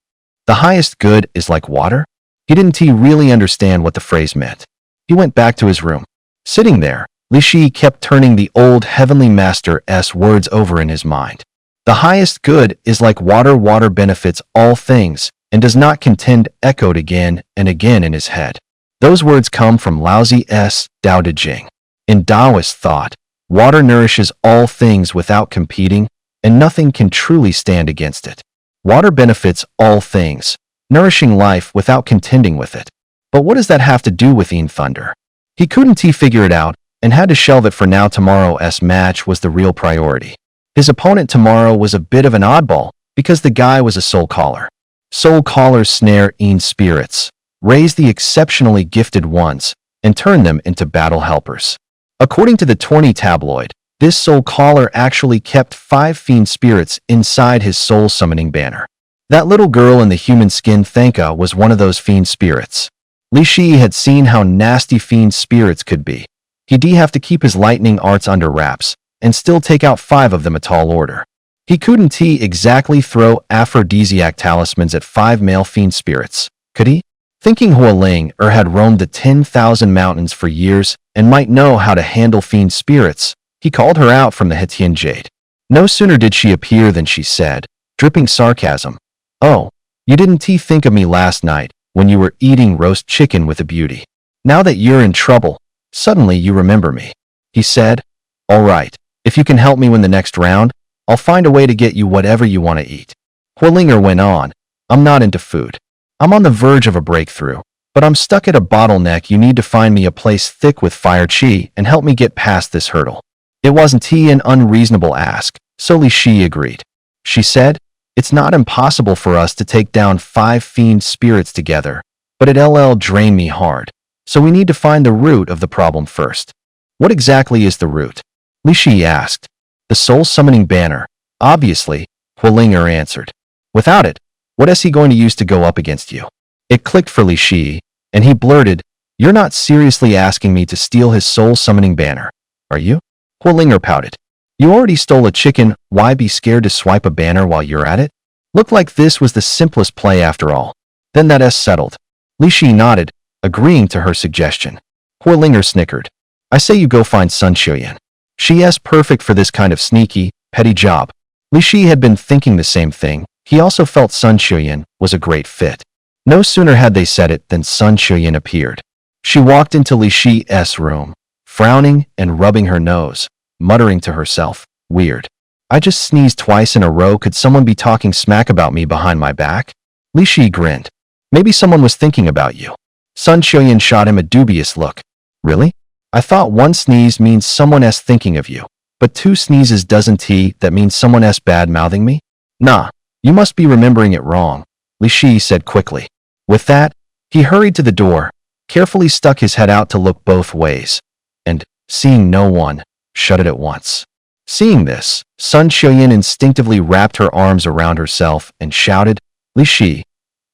The highest good is like water? He didn't really understand what the phrase meant. He went back to his room. Sitting there, Li Shi kept turning the old heavenly master's words over in his mind. The highest good is like water. Water benefits all things and does not contend, echoed again and again in his head. Those words come from Laozi's Tao Te Ching. In Taoist thought, water nourishes all things without competing, and nothing can truly stand against it. Water benefits all things, nourishing life without contending with it. But what does that have to do with Yin Thunder? He couldn't figure it out and had to shelve it for now. Tomorrow's match was the real priority. His opponent tomorrow was a bit of an oddball because the guy was a soul caller. Soul callers snare Yin spirits, raise the exceptionally gifted ones, and turn them into battle helpers. According to the 20 tabloid, this soul caller actually kept 5 fiend spirits inside his soul summoning banner. That little girl in the human skin Thanka was one of those fiend spirits. Li Shi had seen how nasty fiend spirits could be. He'd have to keep his lightning arts under wraps and still take out 5 of them a tall order. He couldn't exactly throw aphrodisiac talismans at 5 male fiend spirits, could he? Thinking Hualing had roamed the 10,000 mountains for years and might know how to handle fiend spirits, he called her out from the Hetian Jade. No sooner did she appear than she said, dripping sarcasm, Oh, you didn't think of me last night when you were eating roast chicken with a beauty. Now that you're in trouble, suddenly you remember me. He said, All right, if you can help me win the next round, I'll find a way to get you whatever you want to eat. Hualinger went on, I'm not into food. I'm on the verge of a breakthrough, but I'm stuck at a bottleneck. You need to find me a place thick with fire qi and help me get past this hurdle. It wasn't an unreasonable ask, so Li Shi agreed. She said, It's not impossible for us to take down 5 fiend spirits together, but it'll drain me hard. So we need to find the root of the problem first. What exactly is the root? Li Shi asked. The soul summoning banner, obviously, Hualinger answered. Without it, what is he going to use to go up against you? It clicked for Li Shi, and he blurted, You're not seriously asking me to steal his soul summoning banner, are you? Hualinger pouted. You already stole a chicken, why be scared to swipe a banner while you're at it? Looked like this was the simplest play after all. Then that settled. Li Shi nodded, agreeing to her suggestion. Hualinger snickered. I say you go find Sun Qiuyan. She is perfect for this kind of sneaky, petty job. Li Shi had been thinking the same thing. He also felt Sun Qiuyan was a great fit. No sooner had they said it than Sun Qiuyan appeared. She walked into Li Shi's room, frowning and rubbing her nose, muttering to herself, Weird. I just sneezed twice in a row. Could someone be talking smack about me behind my back? Li Shi grinned. Maybe someone was thinking about you. Sun Qiuyan shot him a dubious look. Really? I thought 1 sneeze means someone is thinking of you, but 2 sneezes doesn't that means someone is bad-mouthing me? Nah, you must be remembering it wrong, Li Shi said quickly. With that, he hurried to the door, carefully stuck his head out to look both ways, and, seeing no one, shut it at once. Seeing this, Sun Xiuyan instinctively wrapped her arms around herself and shouted, Li Shi,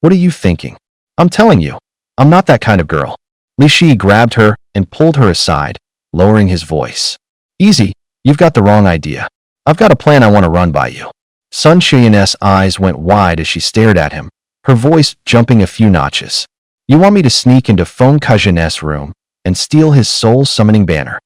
what are you thinking? I'm telling you, I'm not that kind of girl. Li Shi grabbed her and pulled her aside, lowering his voice. Easy, you've got the wrong idea. I've got a plan I want to run by you. Sun Xiuyan's eyes went wide as she stared at him, her voice jumping a few notches. You want me to sneak into Feng Kajin's room and steal his soul-summoning banner?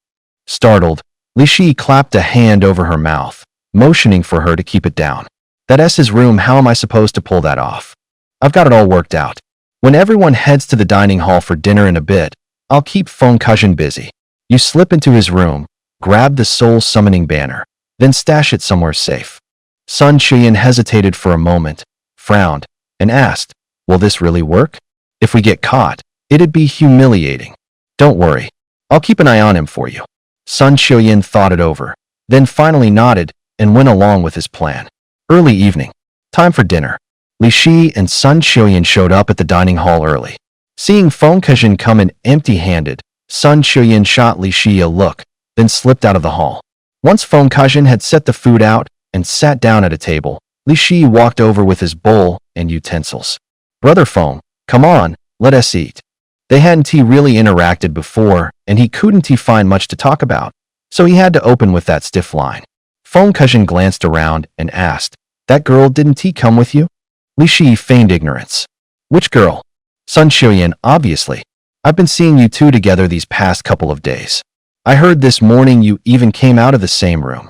Startled, Li Shi clapped a hand over her mouth, motioning for her to keep it down. That's his room, how am I supposed to pull that off? I've got it all worked out. When everyone heads to the dining hall for dinner in a bit, I'll keep Feng Kajin busy. You slip into his room, grab the soul-summoning banner, then stash it somewhere safe. Sun Xiuyan hesitated for a moment, frowned, and asked, will this really work? If we get caught, it'd be humiliating. Don't worry, I'll keep an eye on him for you. Sun Xiuyan thought it over, then finally nodded and went along with his plan. Early evening. Time for dinner. Li Shi and Sun Xiuyan showed up at the dining hall early. Seeing Feng Kajin come in empty-handed, Sun Xiuyan shot Li Shi a look, then slipped out of the hall. Once Feng Kajin had set the food out and sat down at a table, Li Shi walked over with his bowl and utensils. Brother Feng, come on, let us eat. They hadn't really interacted before, and he couldn't find much to talk about, so he had to open with that stiff line. Feng Kajin glanced around and asked, that girl didn't come with you? Li Shi feigned ignorance. Which girl? Sun Xiuyan, obviously. I've been seeing you two together these past couple of days. I heard this morning you even came out of the same room.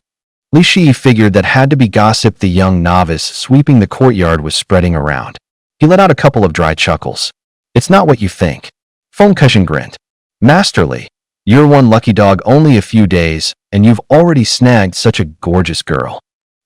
Li Shi figured that had to be gossip the young novice sweeping the courtyard was spreading around. He let out a couple of dry chuckles. It's not what you think. Feng Kajin grinned. Masterly, you're one lucky dog only a few days, and you've already snagged such a gorgeous girl.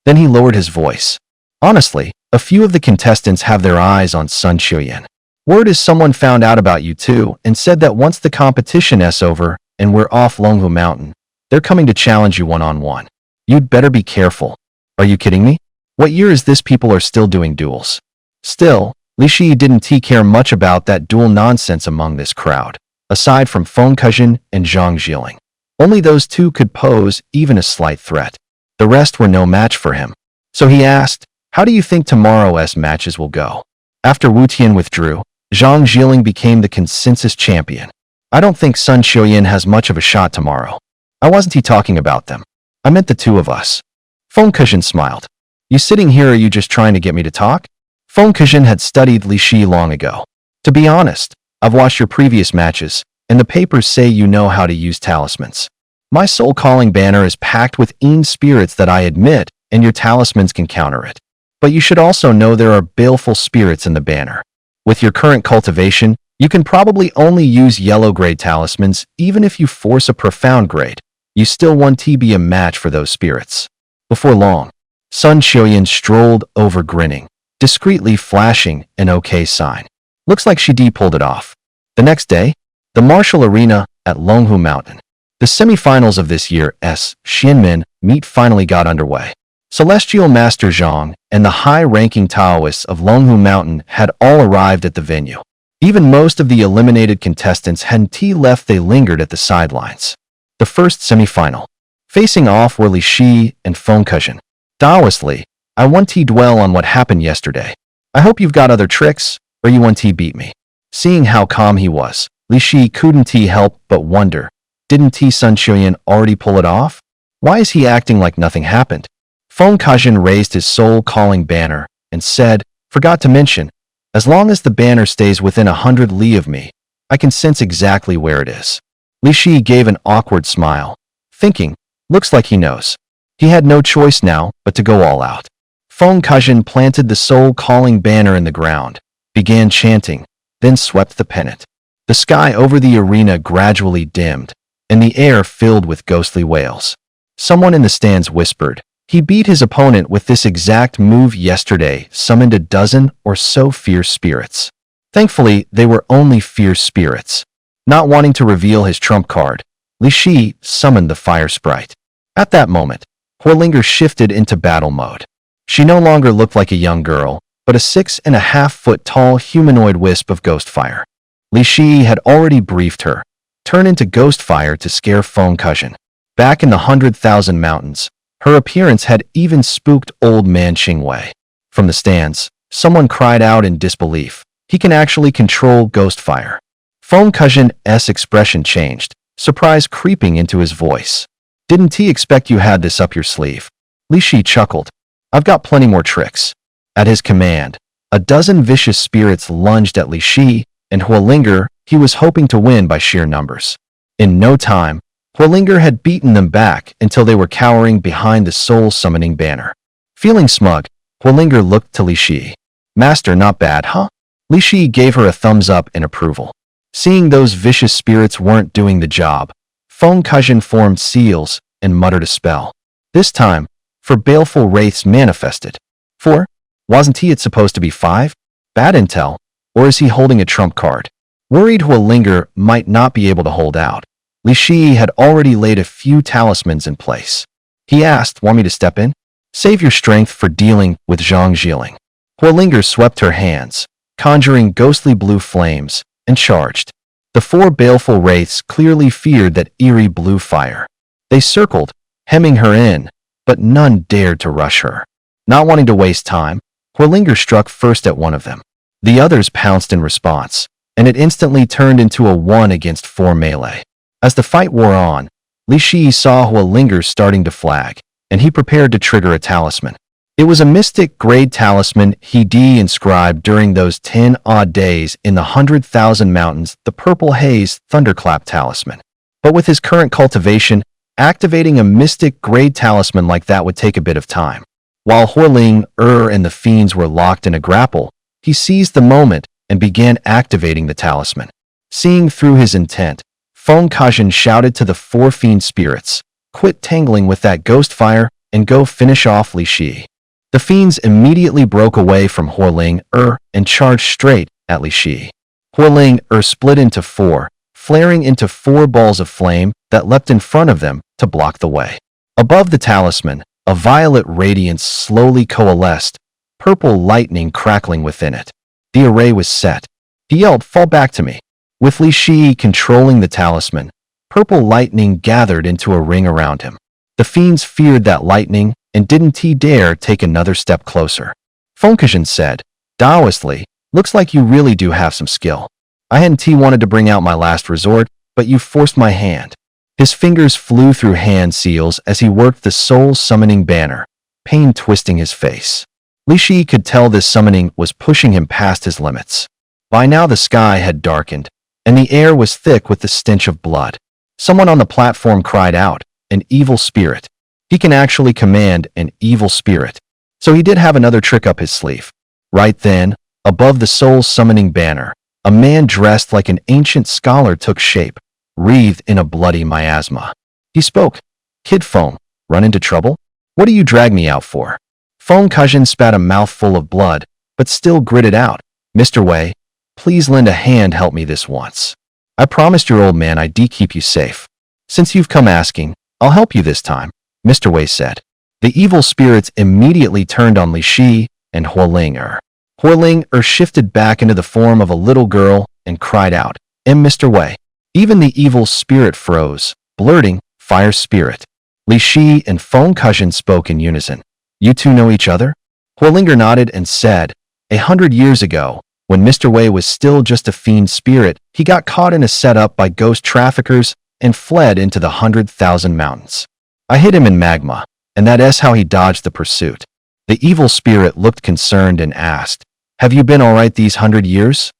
Then he lowered his voice. Honestly, a few of the contestants have their eyes on Sun Xiuyan. Word is someone found out about you two and said that once the competition is over and we're off Longhu Mountain, they're coming to challenge you one-on-one. You'd better be careful. Are you kidding me? What year is this people are still doing duels? Still, Li Shi didn't care much about that duel nonsense among this crowd, aside from Feng Kajin and Zhang Jiling. Only those two could pose even a slight threat. The rest were no match for him. So he asked, how do you think tomorrow's matches will go? After Wu Tian withdrew, Zhang Jiling became the consensus champion. I don't think Sun Xiuyan has much of a shot tomorrow. I wasn't talking about them. I meant the two of us. Feng Kajin smiled. You sitting here, are you just trying to get me to talk? Feng Kajin had studied Li Shi long ago. To be honest, I've watched your previous matches, and the papers say you know how to use talismans. My soul-calling banner is packed with spirits that I admit, and your talismans can counter it. But you should also know there are baleful spirits in the banner. With your current cultivation, you can probably only use yellow-grade talismans, even if you force a profound grade. You still want to be a match for those spirits. Before long, Sun Xiuyan strolled over grinning, discreetly flashing an OK sign. Looks like she pulled it off. The next day, the martial arena at Longhu Mountain. The semifinals of this year's Xianmin meet finally got underway. Celestial Master Zhang and the high-ranking Taoists of Longhu Mountain had all arrived at the venue. Even most of the eliminated contestants hadn't left, they lingered at the sidelines. The first semifinal. Facing off were Li Shi and Feng Kajin. Taoist Li, I want to dwell on what happened yesterday. I hope you've got other tricks, or you want to beat me. Seeing how calm he was, Li Shi couldn't help but wonder, didn't Sun Xiuyan already pull it off? Why is he acting like nothing happened? Feng Kajin raised his soul-calling banner and said, forgot to mention, as long as the banner stays within 100 li of me, I can sense exactly where it is. Li Shi gave an awkward smile, thinking, looks like he knows. He had no choice now but to go all out. Feng Kajin planted the soul-calling banner in the ground, began chanting, then swept the pennant. The sky over the arena gradually dimmed, and the air filled with ghostly wails. Someone in the stands whispered, he beat his opponent with this exact move yesterday, summoned a dozen or so fierce spirits. Thankfully, they were only fierce spirits. Not wanting to reveal his trump card, Li Shi summoned the fire sprite. At that moment, Huolinger shifted into battle mode. She no longer looked like a young girl, but a 6.5-foot tall humanoid wisp of ghost fire. Li Shi had already briefed her. Turn into ghost fire to scare Feng Kajin. Back in the 100,000 Mountains, her appearance had even spooked old man Qingwei. From the stands, someone cried out in disbelief. He can actually control ghost fire. Feng Kajin's expression changed, surprise creeping into his voice. Didn't he expect you had this up your sleeve? Li Shi chuckled. I've got plenty more tricks. At his command, a dozen vicious spirits lunged at Li Shi, and Huolinger, he was hoping to win by sheer numbers. In no time, Huolinger had beaten them back until they were cowering behind the soul-summoning banner. Feeling smug, Huolinger looked to Li Shi. Master, not bad, huh? Li Shi gave her a thumbs up in approval. Seeing those vicious spirits weren't doing the job, Feng Kajin formed seals and muttered a spell. This time, for baleful wraiths manifested. 4? Wasn't it supposed to be 5? Bad intel, or is he holding a trump card? Worried Huolinger might not be able to hold out, Li Shi had already laid a few talismans in place. He asked, want me to step in? Save your strength for dealing with Zhang Jiling. Huolinger swept her hands, conjuring ghostly blue flames, and charged. The 4 baleful wraiths clearly feared that eerie blue fire. They circled, hemming her in, but none dared to rush her. Not wanting to waste time, Huolinger struck first at one of them. The others pounced in response, and it instantly turned into a 1-against-4 melee. As the fight wore on, Li Shi saw Huolinger starting to flag, and he prepared to trigger a talisman. It was a mystic-grade talisman he'd inscribed during those 10-odd days in the 100,000 Mountains, the Purple Haze Thunderclap talisman. But with his current cultivation, activating a mystic-grade talisman like that would take a bit of time. While Huolinger and the fiends were locked in a grapple, he seized the moment and began activating the talisman. Seeing through his intent, Feng Kajin shouted to the 4 fiend spirits, quit tangling with that ghost fire and go finish off Li Shi. The fiends immediately broke away from Huolinger and charged straight at Li Shi. Huolinger split into 4, flaring into 4 balls of flame that leapt in front of them to block the way. Above the talisman, a violet radiance slowly coalesced, purple lightning crackling within it. The array was set. He yelled, fall back to me. With Li Shi controlling the talisman, purple lightning gathered into a ring around him. The fiends feared that lightning and didn't dare take another step closer. Feng Kajin said, Taoistly, looks like you really do have some skill. I hadn't wanted to bring out my last resort, but you forced my hand. His fingers flew through hand seals as he worked the soul-summoning banner, pain twisting his face. Li Shi could tell this summoning was pushing him past his limits. By now the sky had darkened, and the air was thick with the stench of blood. Someone on the platform cried out, an evil spirit. He can actually command an evil spirit. So he did have another trick up his sleeve. Right then, above the soul-summoning banner, a man dressed like an ancient scholar took shape, wreathed in a bloody miasma. He spoke. Kid Feng, run into trouble? What do you drag me out for? Feng Kajin spat a mouthful of blood, but still gritted out. Mr. Wei, please lend a hand, help me this once. I promised your old man I'd keep you safe. Since you've come asking, I'll help you this time, Mr. Wei said. The evil spirits immediately turned on Li Shi and Huolinger. Huolinger shifted back into the form of a little girl and cried out, Mr. Wei. Even the evil spirit froze, blurting, fire spirit. Li Shi and Feng Kajin spoke in unison. You two know each other? Huolinger nodded and said, 100 years ago, when Mr. Wei was still just a fiend spirit, he got caught in a setup by ghost traffickers and fled into the 100,000 Mountains. I hit him in magma, and that's how he dodged the pursuit. The evil spirit looked concerned and asked, have you been all right these 100 years?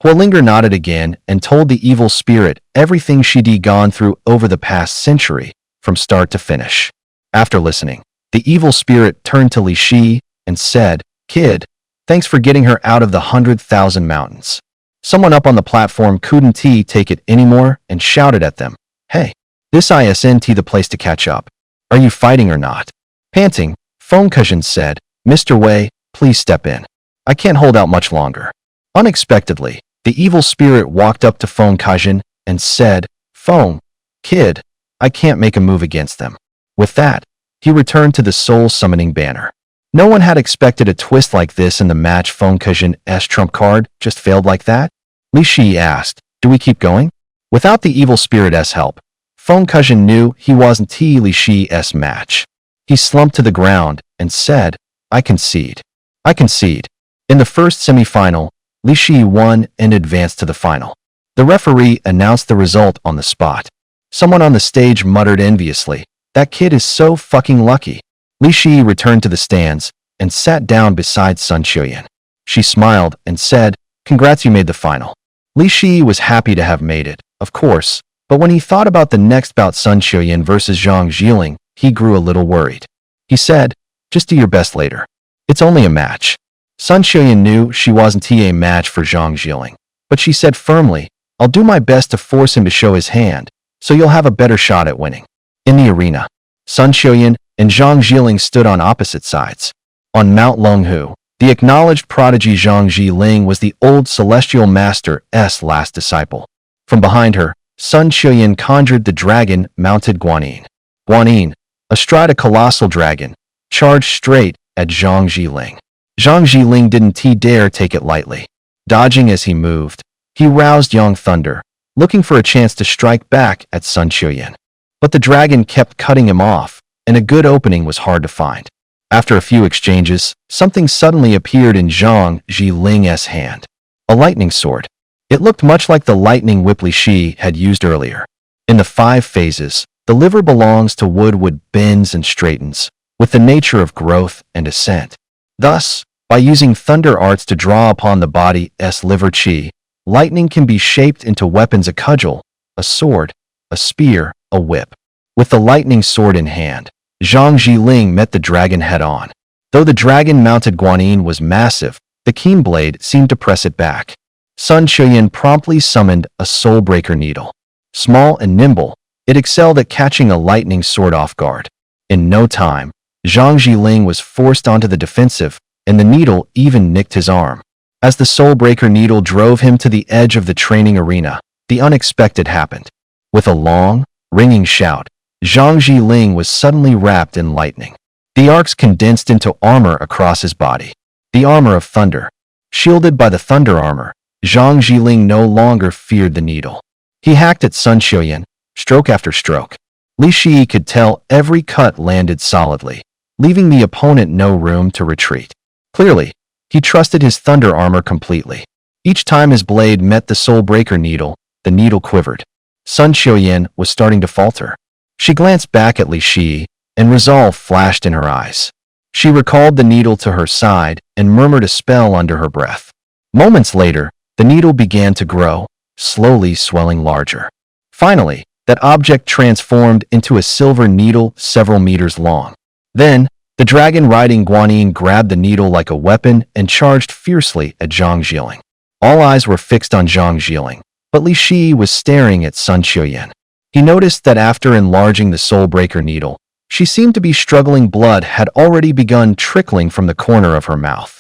Huolinger nodded again and told the evil spirit everything she'd gone through over the past century, from start to finish. After listening, the evil spirit turned to Li Shi and said, Kid, thanks for getting her out of the 100,000 Mountains. Someone up on the platform couldn't take it anymore and shouted at them, Hey, this isn't the place to catch up. Are you fighting or not? Panting, Feng Kajin said, Mr. Wei, please step in. I can't hold out much longer. Unexpectedly, the evil spirit walked up to Feng Kajin and said, Feng, kid, I can't make a move against them. With that, he returned to the soul-summoning banner. No one had expected a twist like this in the match. Feng Kejin's trump card just failed like that? Li Shi asked, do we keep going? Without the evil spirit's help, Feng Kejin knew he wasn't Li Shi's match. He slumped to the ground and said, I concede. I concede. In the first semi-final, Li Shi won and advanced to the final. The referee announced the result on the spot. Someone on the stage muttered enviously, that kid is so fucking lucky. Li Shi returned to the stands and sat down beside Sun Xiuyan. She smiled and said, congrats, you made the final. Li Shi was happy to have made it, of course, but when he thought about the next bout, Sun Xiuyan versus Zhang Jiling, he grew a little worried. He said, just do your best later. It's only a match. Sun Xiuyan knew she wasn't a match for Zhang Jiling, but she said firmly, I'll do my best to force him to show his hand, so you'll have a better shot at winning. In the arena, Sun Xiuyan and Zhang Jiling stood on opposite sides. On Mount Longhu, the acknowledged prodigy Zhang Jiling was the old celestial master's last disciple. From behind her, Sun Xiuyan conjured the dragon-mounted Guanyin. Guanyin, astride a colossal dragon, charged straight at Zhang Jiling. Zhang Jiling didn't dare take it lightly. Dodging as he moved, he roused Yang Thunder, looking for a chance to strike back at Sun Xiuyan. But the dragon kept cutting him off, and a good opening was hard to find. After a few exchanges, something suddenly appeared in Zhang Jiling's hand. A lightning sword. It looked much like the lightning whip Li Shi had used earlier. In the 5 phases, the liver belongs to wood bends and straightens, with the nature of growth and ascent. Thus, by using thunder arts to draw upon the body's liver chi, lightning can be shaped into weapons: a cudgel, a sword, a spear, a whip. With the lightning sword in hand, Zhang Jiling met the dragon head-on. Though the dragon-mounted Guanyin was massive, the keen blade seemed to press it back. Sun Xiuyan promptly summoned a soul-breaker needle. Small and nimble, it excelled at catching a lightning sword off guard. In no time, Zhang Jiling was forced onto the defensive, and the needle even nicked his arm. As the soul-breaker needle drove him to the edge of the training arena, the unexpected happened. With a long, ringing shout, Zhang Jiling was suddenly wrapped in lightning. The arcs condensed into armor across his body. The armor of thunder. Shielded by the thunder armor, Zhang Jiling no longer feared the needle. He hacked at Sun Xiuyan, stroke after stroke. Li Shi could tell every cut landed solidly, leaving the opponent no room to retreat. Clearly, he trusted his thunder armor completely. Each time his blade met the soul-breaker needle, the needle quivered. Sun Xiuyan was starting to falter. She glanced back at Li Shi, and resolve flashed in her eyes. She recalled the needle to her side and murmured a spell under her breath. Moments later, the needle began to grow, slowly swelling larger. Finally, that object transformed into a silver needle several meters long. Then, the dragon-riding Guanyin grabbed the needle like a weapon and charged fiercely at Zhang Jiling. All eyes were fixed on Zhang Jiling, but Li Shi was staring at Sun Xiuyan. He noticed that after enlarging the soul-breaker needle, she seemed to be struggling. Blood had already begun trickling from the corner of her mouth.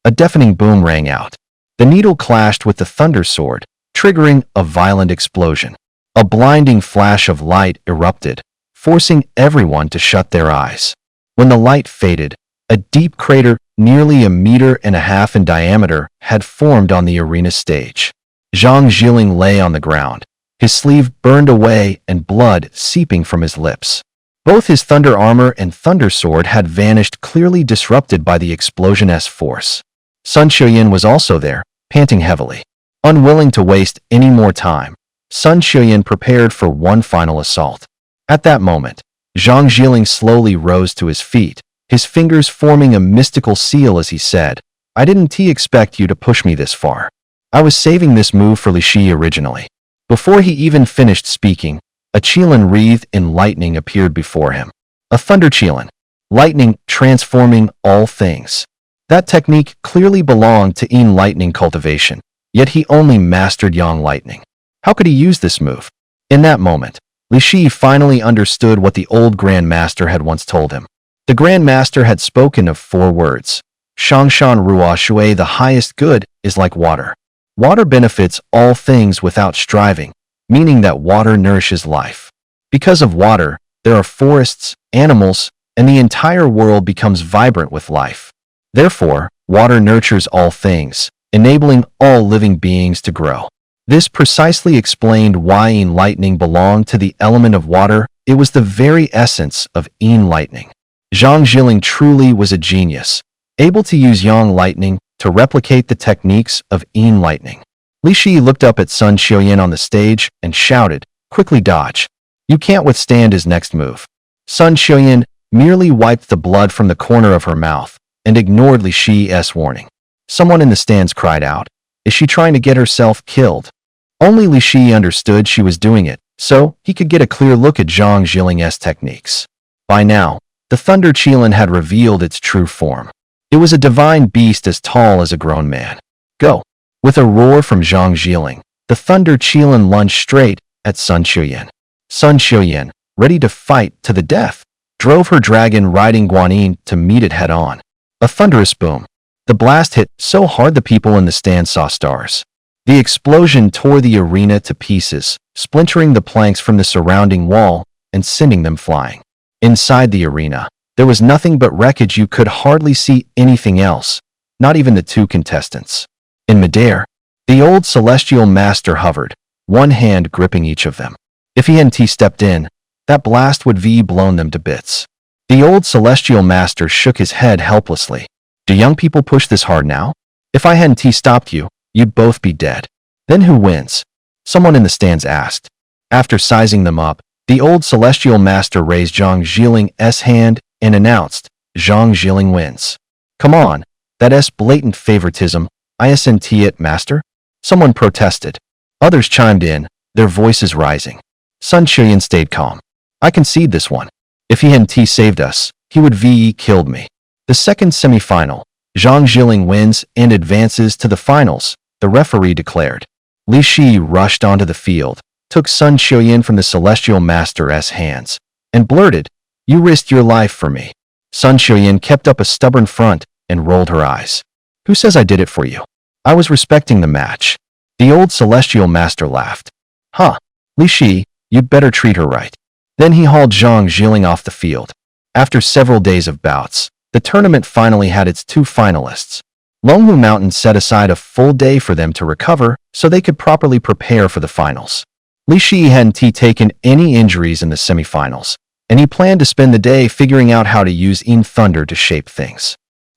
A deafening boom rang out. The needle clashed with the thunder sword, triggering a violent explosion. A blinding flash of light erupted, forcing everyone to shut their eyes. When the light faded, a deep crater, nearly 1.5 meters in diameter, had formed on the arena stage. Zhang Jiling lay on the ground, his sleeve burned away and blood seeping from his lips. Both his thunder armor and thunder sword had vanished, clearly disrupted by the explosion's force. Sun Xiuyan was also there, panting heavily. Unwilling to waste any more time, Sun Xiuyan prepared for one final assault. At that moment, Zhang Jiling slowly rose to his feet, his fingers forming a mystical seal as he said, I didn't expect you to push me this far. I was saving this move for Li Shi originally. Before he even finished speaking, a qilin wreathed in lightning appeared before him. A thunder qilin. Lightning transforming all things. That technique clearly belonged to Yin lightning cultivation, yet he only mastered Yang lightning. How could he use this move? In that moment, Li Shi finally understood what the old Grand Master had once told him. The Grand Master had spoken of 4 words. Shangshan Ruo Shui, the highest good, is like water. Water benefits all things without striving, meaning that water nourishes life. Because of water, there are forests, animals, and the entire world becomes vibrant with life. Therefore, water nurtures all things, enabling all living beings to grow. This precisely explained why Yin lightning belonged to the element of water. It was the very essence of Yin lightning. Zhang Jiling truly was a genius, able to use Yang lightning to replicate the techniques of Yin lightning. Li Shi looked up at Sun Xiuyan on the stage and shouted, "Quickly dodge. You can't withstand his next move." Sun Xiuyan merely wiped the blood from the corner of her mouth and ignored Li Shi's warning. Someone in the stands cried out, "Is she trying to get herself killed?" Only Li Shi understood she was doing it, so he could get a clear look at Zhang Jiling's techniques. By now, the Thunder Qilin had revealed its true form. It was a divine beast as tall as a grown man. "Go!" With a roar from Zhang Jiling, the Thunder Qilin lunged straight at Sun Xiuyan. Sun Xiuyan, ready to fight to the death, drove her dragon-riding Guanyin to meet it head-on. A thunderous boom. The blast hit so hard the people in the stand saw stars. The explosion tore the arena to pieces, splintering the planks from the surrounding wall and sending them flying. Inside the arena, there was nothing but wreckage. You could hardly see anything else, not even the two contestants. In midair, the old Celestial Master hovered, one hand gripping each of them. If he hadn't stepped in, that blast would have blown them to bits. The old Celestial Master shook his head helplessly. "Do young people push this hard now? If I hadn't stopped you, you'd both be dead." "Then who wins?" someone in the stands asked. After sizing them up, the old Celestial Master raised Zhang Jiling's hand and announced, "Zhang Jiling wins." "Come on, that's blatant favoritism, isn't it, Master?" someone protested. Others chimed in, their voices rising. Sun Xiuyan stayed calm. "I concede this one. If he hadn't saved us, he would have killed me." The second semi-final, Zhang Jiling wins and advances to the finals, the referee declared. Li Shi rushed onto the field, took Sun Xiuyan from the Celestial Master's hands, and blurted, "You risked your life for me." Sun Xiuyan kept up a stubborn front and rolled her eyes. "Who says I did it for you? I was respecting the match." The old Celestial Master laughed. "Huh, Li Shi, you'd better treat her right." Then he hauled Zhang Jiling off the field. After several days of bouts, the tournament finally had its two finalists. Longhu Mountain set aside a full day for them to recover so they could properly prepare for the finals. Li Shi hadn't taken any injuries in the semifinals, and he planned to spend the day figuring out how to use Yin Thunder to shape things.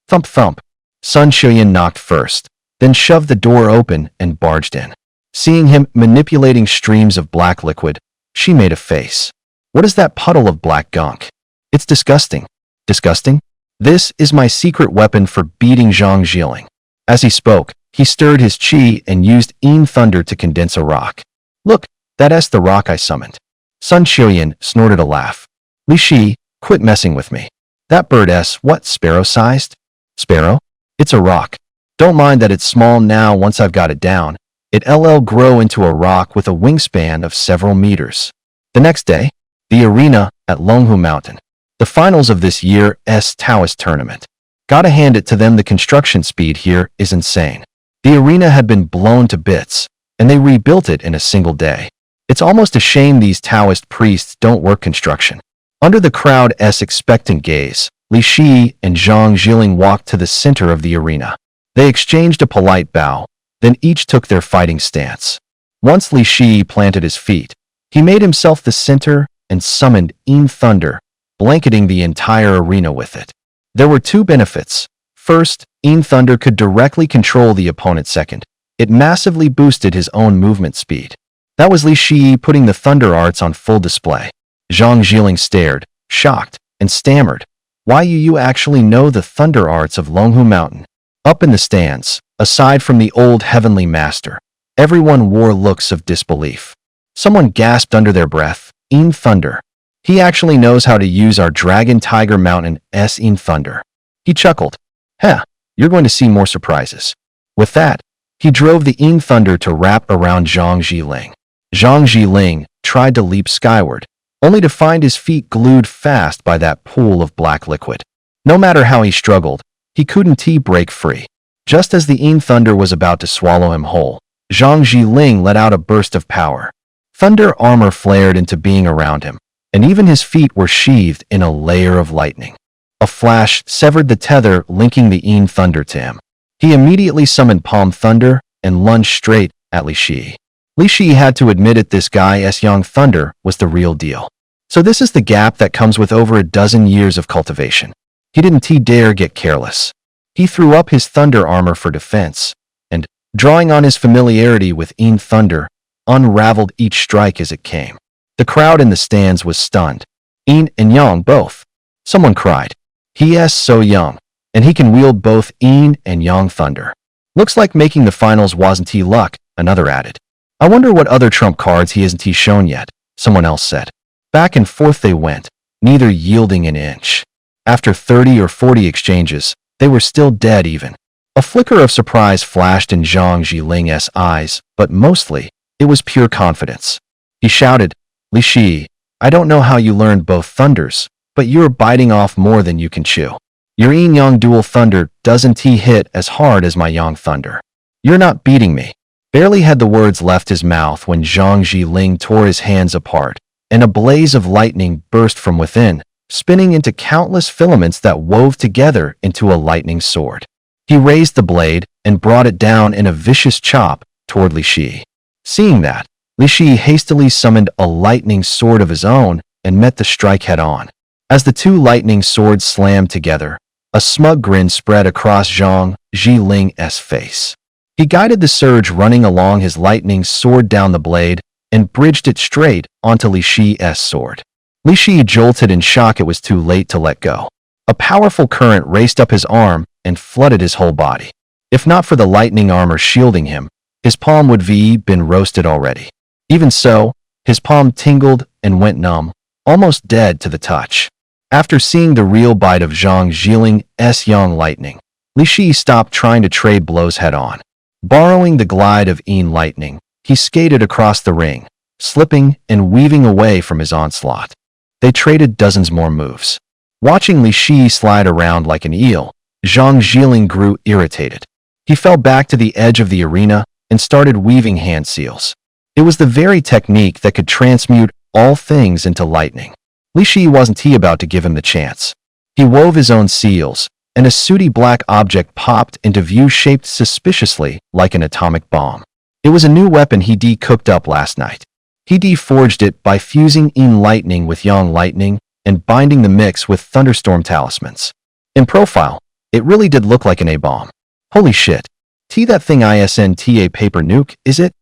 Thump thump. Sun Xiuyan knocked first, then shoved the door open and barged in. Seeing him manipulating streams of black liquid, she made a face. "What is that puddle of black gunk? It's disgusting." "Disgusting? This is my secret weapon for beating Zhang Jiling." As he spoke, he stirred his qi and used Yin Thunder to condense a rock. "Look, that's the rock I summoned." Sun Xiuyan snorted a laugh. "Li Shi, quit messing with me. That bird's what, sparrow-sized?" "Sparrow? It's a rock. Don't mind that it's small now. Once I've got it down, it'll grow into a rock with a wingspan of several meters." The next day, the arena at Longhu Mountain. The finals of this year's Taoist tournament. Gotta hand it to them, the construction speed here is insane. The arena had been blown to bits, and they rebuilt it in a single day. It's almost a shame these Taoist priests don't work construction. Under the crowd's expectant gaze, Li Shi and Zhang Jiling walked to the center of the arena. They exchanged a polite bow, then each took their fighting stance. Once Li Shi planted his feet, he made himself the center and summoned Yin Thunder, blanketing the entire arena with it. There were two benefits. First, Yin Thunder could directly control the opponent. Second, it massively boosted his own movement speed. That was Li Shi putting the Thunder Arts on full display. Zhang Jiling stared, shocked, and stammered, "Why you actually know the Thunder Arts of Longhu Mountain?" Up in the stands, aside from the old Heavenly Master, everyone wore looks of disbelief. Someone gasped under their breath, "Yin Thunder. He actually knows how to use our Dragon Tiger Mountain's Yin Thunder." He chuckled. "Heh, you're going to see more surprises." With that, he drove the Yin Thunder to wrap around Zhang Jiling. Zhang Jiling tried to leap skyward, only to find his feet glued fast by that pool of black liquid. No matter how he struggled, he couldn't break free. Just as the Yin Thunder was about to swallow him whole, Zhang Jiling let out a burst of power. Thunder armor flared into being around him, and even his feet were sheathed in a layer of lightning. A flash severed the tether linking the Yin Thunder to him. He immediately summoned Palm Thunder and lunged straight at Li Shi. Li Shi had to admit it, this guy's Yang Thunder was the real deal. So this is the gap that comes with over a dozen years of cultivation. He didn't dare get careless. He threw up his thunder armor for defense, and, drawing on his familiarity with Yin Thunder, unraveled each strike as it came. The crowd in the stands was stunned. Yin and Yang both. Someone cried. He's so young, and he can wield both Yin and Yang Thunder. Looks like making the finals wasn't luck, another added. I wonder what other trump cards he hasn't shown yet, someone else said. Back and forth they went, neither yielding an inch. After 30 or 40 exchanges, they were still dead even. A flicker of surprise flashed in Zhang Zhiling's eyes, but mostly, it was pure confidence. He shouted, Li Shi, I don't know how you learned both thunders, but you're biting off more than you can chew. Your Yin-Yang dual thunder doesn't hit as hard as my Yang Thunder. You're not beating me. Barely had the words left his mouth when Zhang Zhiling tore his hands apart, and a blaze of lightning burst from within, spinning into countless filaments that wove together into a lightning sword. He raised the blade and brought it down in a vicious chop toward Li Shi. Seeing that, Li Shi hastily summoned a lightning sword of his own and met the strike head-on. As the two lightning swords slammed together, a smug grin spread across Zhang Zhiling's face. He guided the surge running along his lightning sword down the blade and bridged it straight onto Li Shi's sword. Li Shi jolted in shock. It was too late to let go. A powerful current raced up his arm and flooded his whole body. If not for the lightning armor shielding him, his palm would have been roasted already. Even so, his palm tingled and went numb, almost dead to the touch. After seeing the real bite of Zhang Zhiling's Yang Lightning, Li Shi stopped trying to trade blows head-on. Borrowing the glide of Yin Lightning, he skated across the ring, slipping and weaving away from his onslaught. They traded dozens more moves. Watching Li Shi slide around like an eel, Zhang Zhiling grew irritated. He fell back to the edge of the arena and started weaving hand seals. It was the very technique that could transmute all things into lightning. Li Shi wasn't about to give him the chance. He wove his own seals, and a sooty black object popped into view shaped suspiciously like an atomic bomb. It was a new weapon he cooked up last night. He forged it by fusing Yin Lightning with Yang Lightning and binding the mix with thunderstorm talismans. In profile, it really did look like an A-bomb. Holy shit. That thing isn't a paper nuke, is it?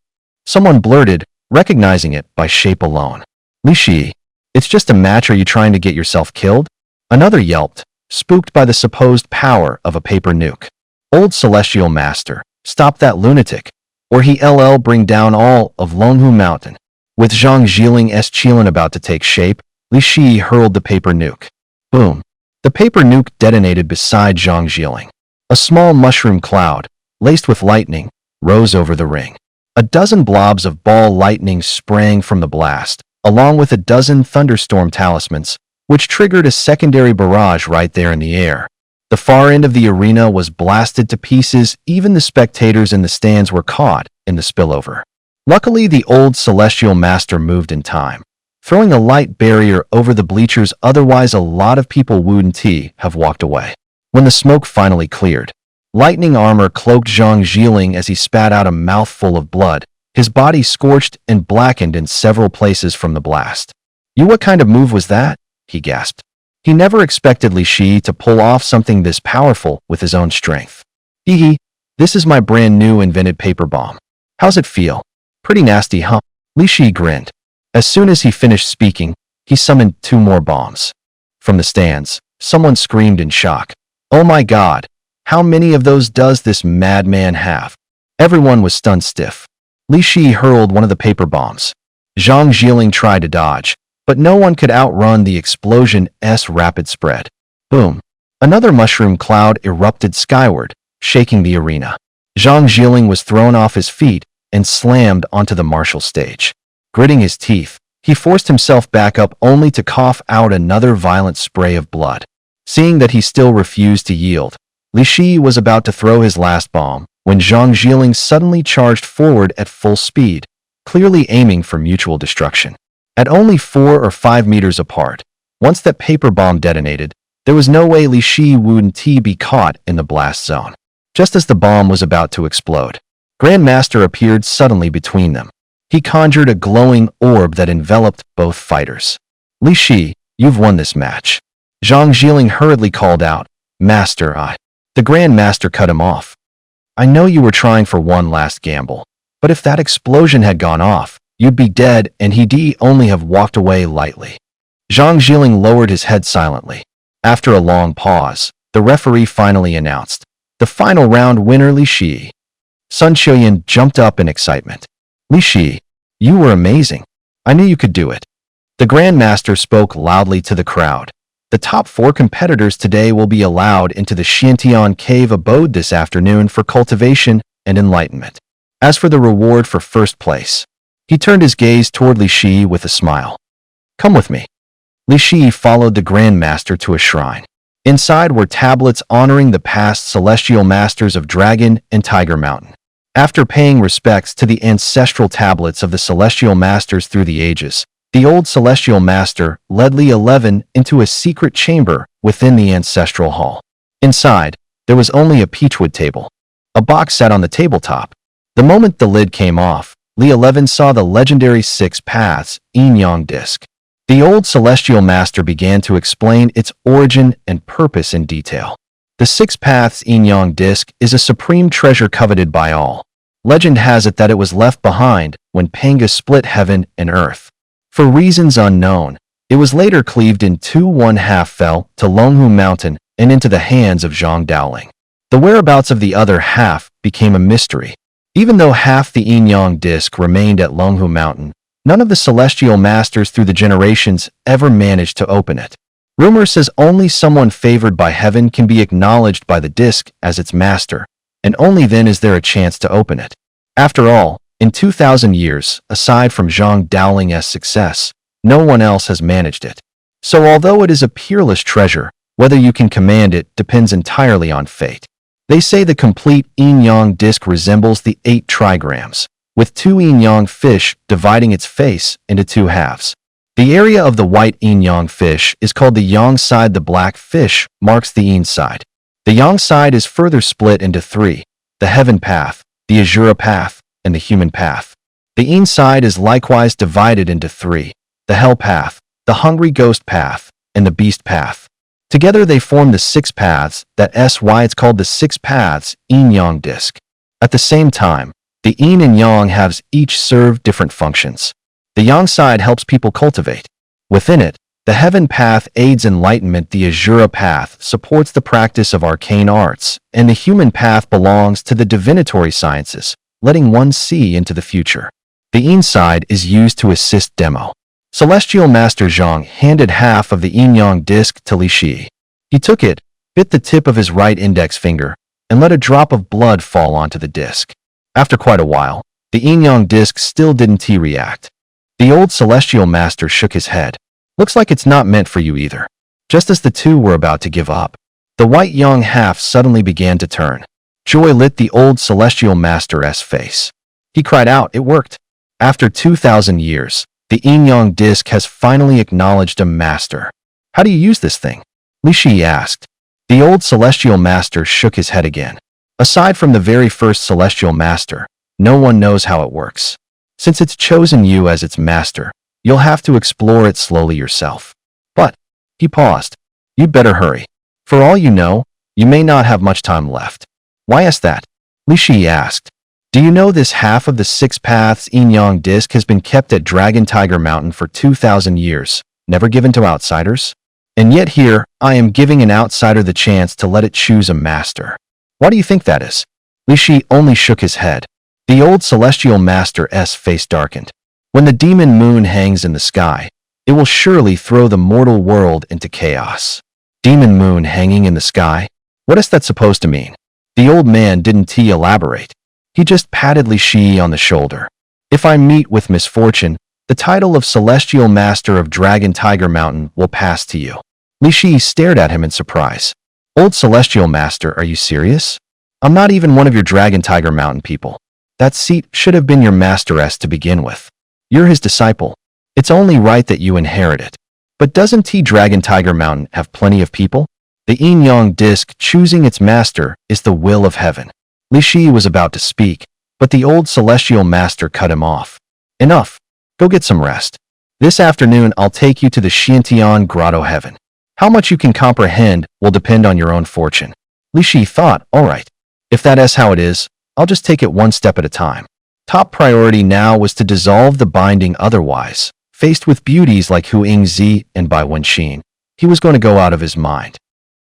Someone blurted, recognizing it by shape alone. Li Shi, it's just a match. Are you trying to get yourself killed? Another yelped, spooked by the supposed power of a paper nuke. Old Celestial Master, stop that lunatic, or he'll bring down all of Longhu Mountain. With Zhang Zhiling's Qilin about to take shape, Li Shi hurled the paper nuke. Boom. The paper nuke detonated beside Zhang Zhiling. A small mushroom cloud, laced with lightning, rose over the ring. A dozen blobs of ball lightning sprang from the blast, along with a dozen thunderstorm talismans, which triggered a secondary barrage right there in the air. The far end of the arena was blasted to pieces. Even the spectators in the stands were caught in the spillover. Luckily, the old Celestial Master moved in time, throwing a light barrier over the bleachers. Otherwise, a lot of people wouldn't have walked away. When the smoke finally cleared, lightning armor cloaked Zhang Zhiling as he spat out a mouthful of blood, his body scorched and blackened in several places from the blast. What kind of move was that? He gasped. He never expected Li Shi to pull off something this powerful with his own strength. This is my brand new invented paper bomb. How's it feel? Pretty nasty, huh? Li Shi grinned. As soon as he finished speaking, he summoned 2 more bombs. From the stands, someone screamed in shock. Oh my god, how many of those does this madman have? Everyone was stunned stiff. Li Shi hurled one of the paper bombs. Zhang Zhiling tried to dodge, but no one could outrun the explosion's rapid spread. Boom. Another mushroom cloud erupted skyward, shaking the arena. Zhang Zhiling was thrown off his feet and slammed onto the martial stage. Gritting his teeth, he forced himself back up only to cough out another violent spray of blood. Seeing that he still refused to yield, Li Shi was about to throw his last bomb when Zhang Zhiling suddenly charged forward at full speed, clearly aiming for mutual destruction. At only 4 or 5 meters apart, once that paper bomb detonated, there was no way Li Shi wouldn't be caught in the blast zone. Just as the bomb was about to explode, Grandmaster appeared suddenly between them. He conjured a glowing orb that enveloped both fighters. Li Shi, you've won this match. Zhang Jiling hurriedly called out, Master, I. The Grandmaster cut him off. I know you were trying for one last gamble, but if that explosion had gone off, you'd be dead and he'd only have walked away lightly. Zhang Jiling lowered his head silently. After a long pause, the referee finally announced, the final round winner Li Shi. Sun Qiuyan jumped up in excitement. Li Shi, you were amazing. I knew you could do it. The Grandmaster spoke loudly to the crowd. The top 4 competitors today will be allowed into the Xiantian Cave abode this afternoon for cultivation and enlightenment. As for the reward for first place, he turned his gaze toward Li Shi with a smile. Come with me. Li Shi followed the Grandmaster to a shrine. Inside were tablets honoring the past celestial masters of Dragon and Tiger Mountain. After paying respects to the ancestral tablets of the celestial masters through the ages, the old celestial master led Li 11 into a secret chamber within the ancestral hall. Inside, there was only a peachwood table. A box sat on the tabletop. The moment the lid came off, Li 11 saw the legendary 6 Paths Yin Yang disc. The old celestial master began to explain its origin and purpose in detail. The 6 Paths Yin Yang disc is a supreme treasure coveted by all. Legend has it that it was left behind when Panga split heaven and earth. For reasons unknown, it was later cleaved in two. One half fell to Longhu Mountain and into the hands of Zhang Daoling. The whereabouts of the other half became a mystery. Even though half the Yin Yang disc remained at Longhu Mountain, none of the celestial masters through the generations ever managed to open it. Rumor says only someone favored by heaven can be acknowledged by the disc as its master, and only then is there a chance to open it. After all, in 2,000 years, aside from Zhang Daoling's success, no one else has managed it. So although it is a peerless treasure, whether you can command it depends entirely on fate. They say the complete Yin Yang disc resembles the 8 trigrams, with 2 Yin Yang fish dividing its face into 2 halves. The area of the white Yin Yang fish is called the Yang side. The black fish marks the Yin side. The Yang side is further split into 3, the heaven path, the Azura path, and the human path. The Yin side is likewise divided into 3, the hell path, the hungry ghost path, and the beast path. Together they form the 6 paths. That's why it's called the 6 Paths Yin Yang disc. At the same time, the Yin and Yang halves each serve different functions. The Yang side helps people cultivate. Within it, the heaven path aids enlightenment, the Azura path supports the practice of arcane arts, and the human path belongs to the divinatory sciences, letting one see into the future. The Yin side is used to assist demo. Celestial Master Zhang handed half of the Yin Yang disc to Li Shi. He took it, bit the tip of his right index finger, and let a drop of blood fall onto the disc. After quite a while, the Yin Yang disc still didn't react. The old Celestial Master shook his head. Looks like it's not meant for you either. Just as the two were about to give up, the white Yang half suddenly began to turn. Joy lit the old Celestial Master's face. He cried out, it worked. After 2,000 years, the Yin Yang disc has finally acknowledged a master. How do you use this thing? Li Shi asked. The old Celestial Master shook his head again. Aside from the very first Celestial Master, no one knows how it works. Since it's chosen you as its master, you'll have to explore it slowly yourself. But, he paused, you'd better hurry. For all you know, you may not have much time left. Why ask that? Li Shi asked. Do you know this half of the 6 Paths Yin Yang disc has been kept at Dragon Tiger Mountain for 2,000 years, never given to outsiders? And yet here, I am giving an outsider the chance to let it choose a master. Why do you think that is? Li Shi only shook his head. The old Celestial Master's face darkened. When the demon moon hangs in the sky, it will surely throw the mortal world into chaos. Demon moon hanging in the sky? What is that supposed to mean? The old man didn't elaborate. He just patted Li Shi on the shoulder. If I meet with misfortune, the title of Celestial Master of Dragon Tiger Mountain will pass to you. Li Shi stared at him in surprise. Old Celestial Master, are you serious? I'm not even one of your Dragon Tiger Mountain people. That seat should have been your master's to begin with. You're his disciple. It's only right that you inherit it. But doesn't T-Dragon Tiger Mountain have plenty of people? The yin-yang disc choosing its master is the will of heaven. Li Shi was about to speak, but the old celestial master cut him off. Enough. Go get some rest. This afternoon I'll take you to the Xiantian Grotto Heaven. How much you can comprehend will depend on your own fortune. Li Shi thought, all right. If that's how it is, I'll just take it one step at a time. Top priority now was to dissolve the binding, otherwise, faced with beauties like Hu Yingzi and Bai Wenxin, he was going to go out of his mind.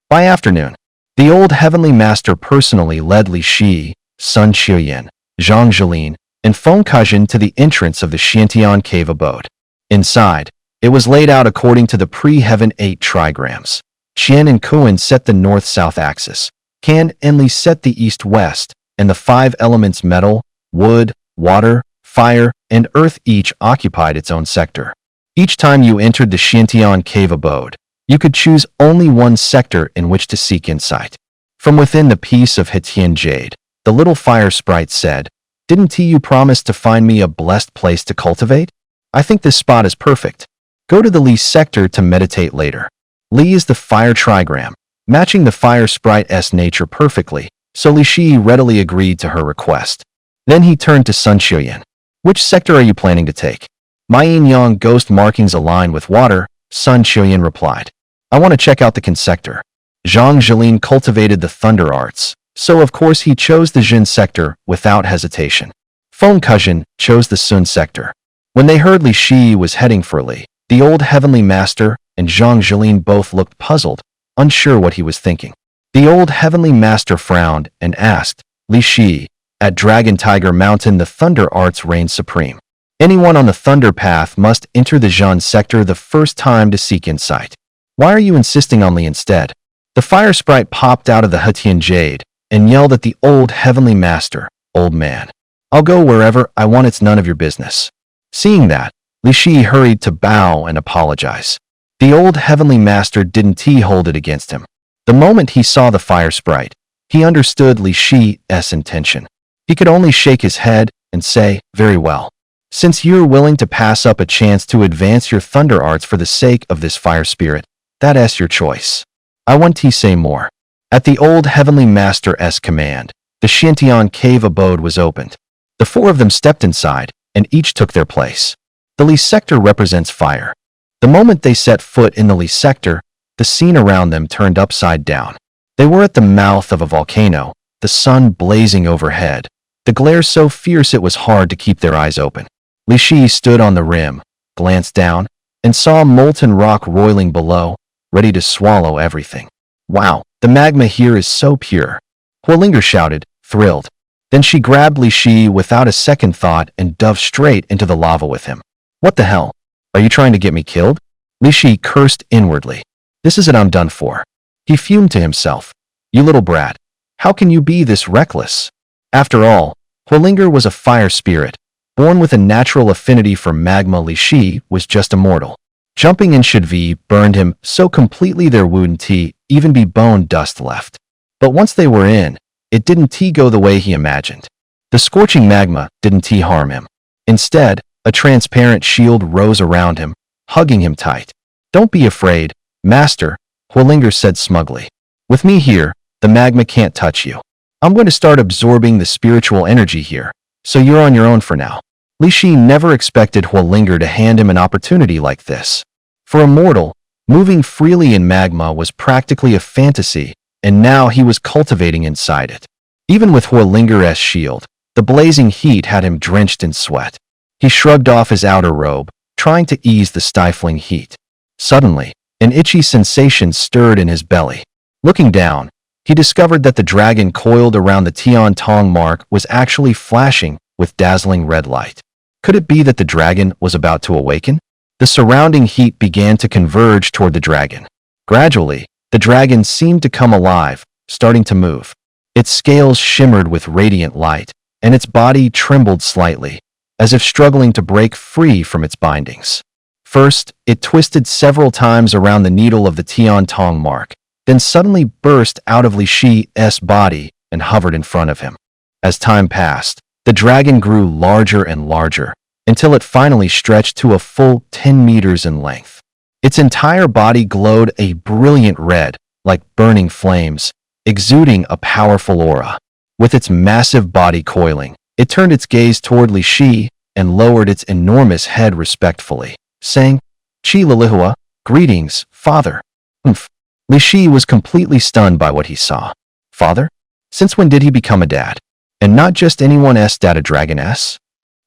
By afternoon, the old heavenly master personally led Li Shi, Sun Qiuyan, Zhang Zhilin, and Feng Kajin to the entrance of the Xiantian cave abode. Inside, it was laid out according to the pre-heaven 8 trigrams. Qian and Kuan set the north-south axis. Kan and Li set the east-west, and the 5 elements metal, wood, water, fire, and earth each occupied its own sector. Each time you entered the Xiantian cave abode, you could choose only one sector in which to seek insight. From within the piece of Hetian jade, the little fire sprite said, "Didn't you promise to find me a blessed place to cultivate? I think this spot is perfect. Go to the Li sector to meditate later." Li is the fire trigram, matching the fire sprite's nature perfectly, so Li Shi readily agreed to her request. Then he turned to Sun Qiuyan. "Which sector are you planning to take?" "My yin-yang ghost markings align with water," Sun Qiuyan replied. "I want to check out the Kan sector." Zhang Zhilin cultivated the thunder arts, so of course he chose the Jin sector without hesitation. Feng Kajin chose the Sun sector. When they heard Li Shi was heading for Li, the old heavenly master and Zhang Zhilin both looked puzzled, unsure what he was thinking. The old heavenly master frowned and asked, "Li Shi, at Dragon Tiger Mountain the thunder arts reign supreme. Anyone on the thunder path must enter the Zhan sector the first time to seek insight. Why are you insisting on Li instead?" The fire sprite popped out of the Hetian jade and yelled at the old heavenly master, "Old man, I'll go wherever I want, it's none of your business." Seeing that, Li Shi hurried to bow and apologize. The old heavenly master didn't hold it against him. The moment he saw the fire sprite, he understood Li Shi's intention. He could only shake his head and say, "Very well. Since you're willing to pass up a chance to advance your thunder arts for the sake of this fire spirit, that's your choice. I want to say more." At the old heavenly master's command, the Xiantian cave abode was opened. The 4 of them stepped inside, and each took their place. The Li sector represents fire. The moment they set foot in the Li sector, the scene around them turned upside down. They were at the mouth of a volcano, the sun blazing overhead, the glare so fierce it was hard to keep their eyes open. Li Shi stood on the rim, glanced down, and saw molten rock roiling below, ready to swallow everything. "Wow, the magma here is so pure," Huolinger shouted, thrilled. Then she grabbed Li Shi without a second thought and dove straight into the lava with him. "What the hell? Are you trying to get me killed?" Li Shi cursed inwardly. "This is it, I'm done for." He fumed to himself. "You little brat. How can you be this reckless?" After all, Huolinger was a fire spirit, born with a natural affinity for magma. Li Shi was just a mortal. Jumping in should be burned him so completely there wouldn't even be bone dust left. But once they were in, it didn't go the way he imagined. The scorching magma didn't harm him. Instead, a transparent shield rose around him, hugging him tight. "Don't be afraid, Master," Huolinger said smugly. "With me here, the magma can't touch you. I'm going to start absorbing the spiritual energy here, so you're on your own for now." Li Shi never expected Huolinger to hand him an opportunity like this. For a mortal, moving freely in magma was practically a fantasy, and now he was cultivating inside it. Even with Huolinger's shield, the blazing heat had him drenched in sweat. He shrugged off his outer robe, trying to ease the stifling heat. Suddenly, an itchy sensation stirred in his belly. Looking down, he discovered that the dragon coiled around the Tian Tong mark was actually flashing with dazzling red light. Could it be that the dragon was about to awaken? The surrounding heat began to converge toward the dragon. Gradually, the dragon seemed to come alive, starting to move. Its scales shimmered with radiant light, and its body trembled slightly, as if struggling to break free from its bindings. First, it twisted several times around the needle of the Tian Tong mark, then suddenly burst out of Li Shi's body and hovered in front of him. As time passed, the dragon grew larger and larger, until it finally stretched to a full 10 meters in length. Its entire body glowed a brilliant red, like burning flames, exuding a powerful aura. With its massive body coiling, it turned its gaze toward Li Shi and lowered its enormous head respectfully, saying, "Chi Lilihua, greetings, father." Humph. Li Shi was completely stunned by what he saw. Father? Since when did he become a dad? And not just anyone's dad, a dragon-s?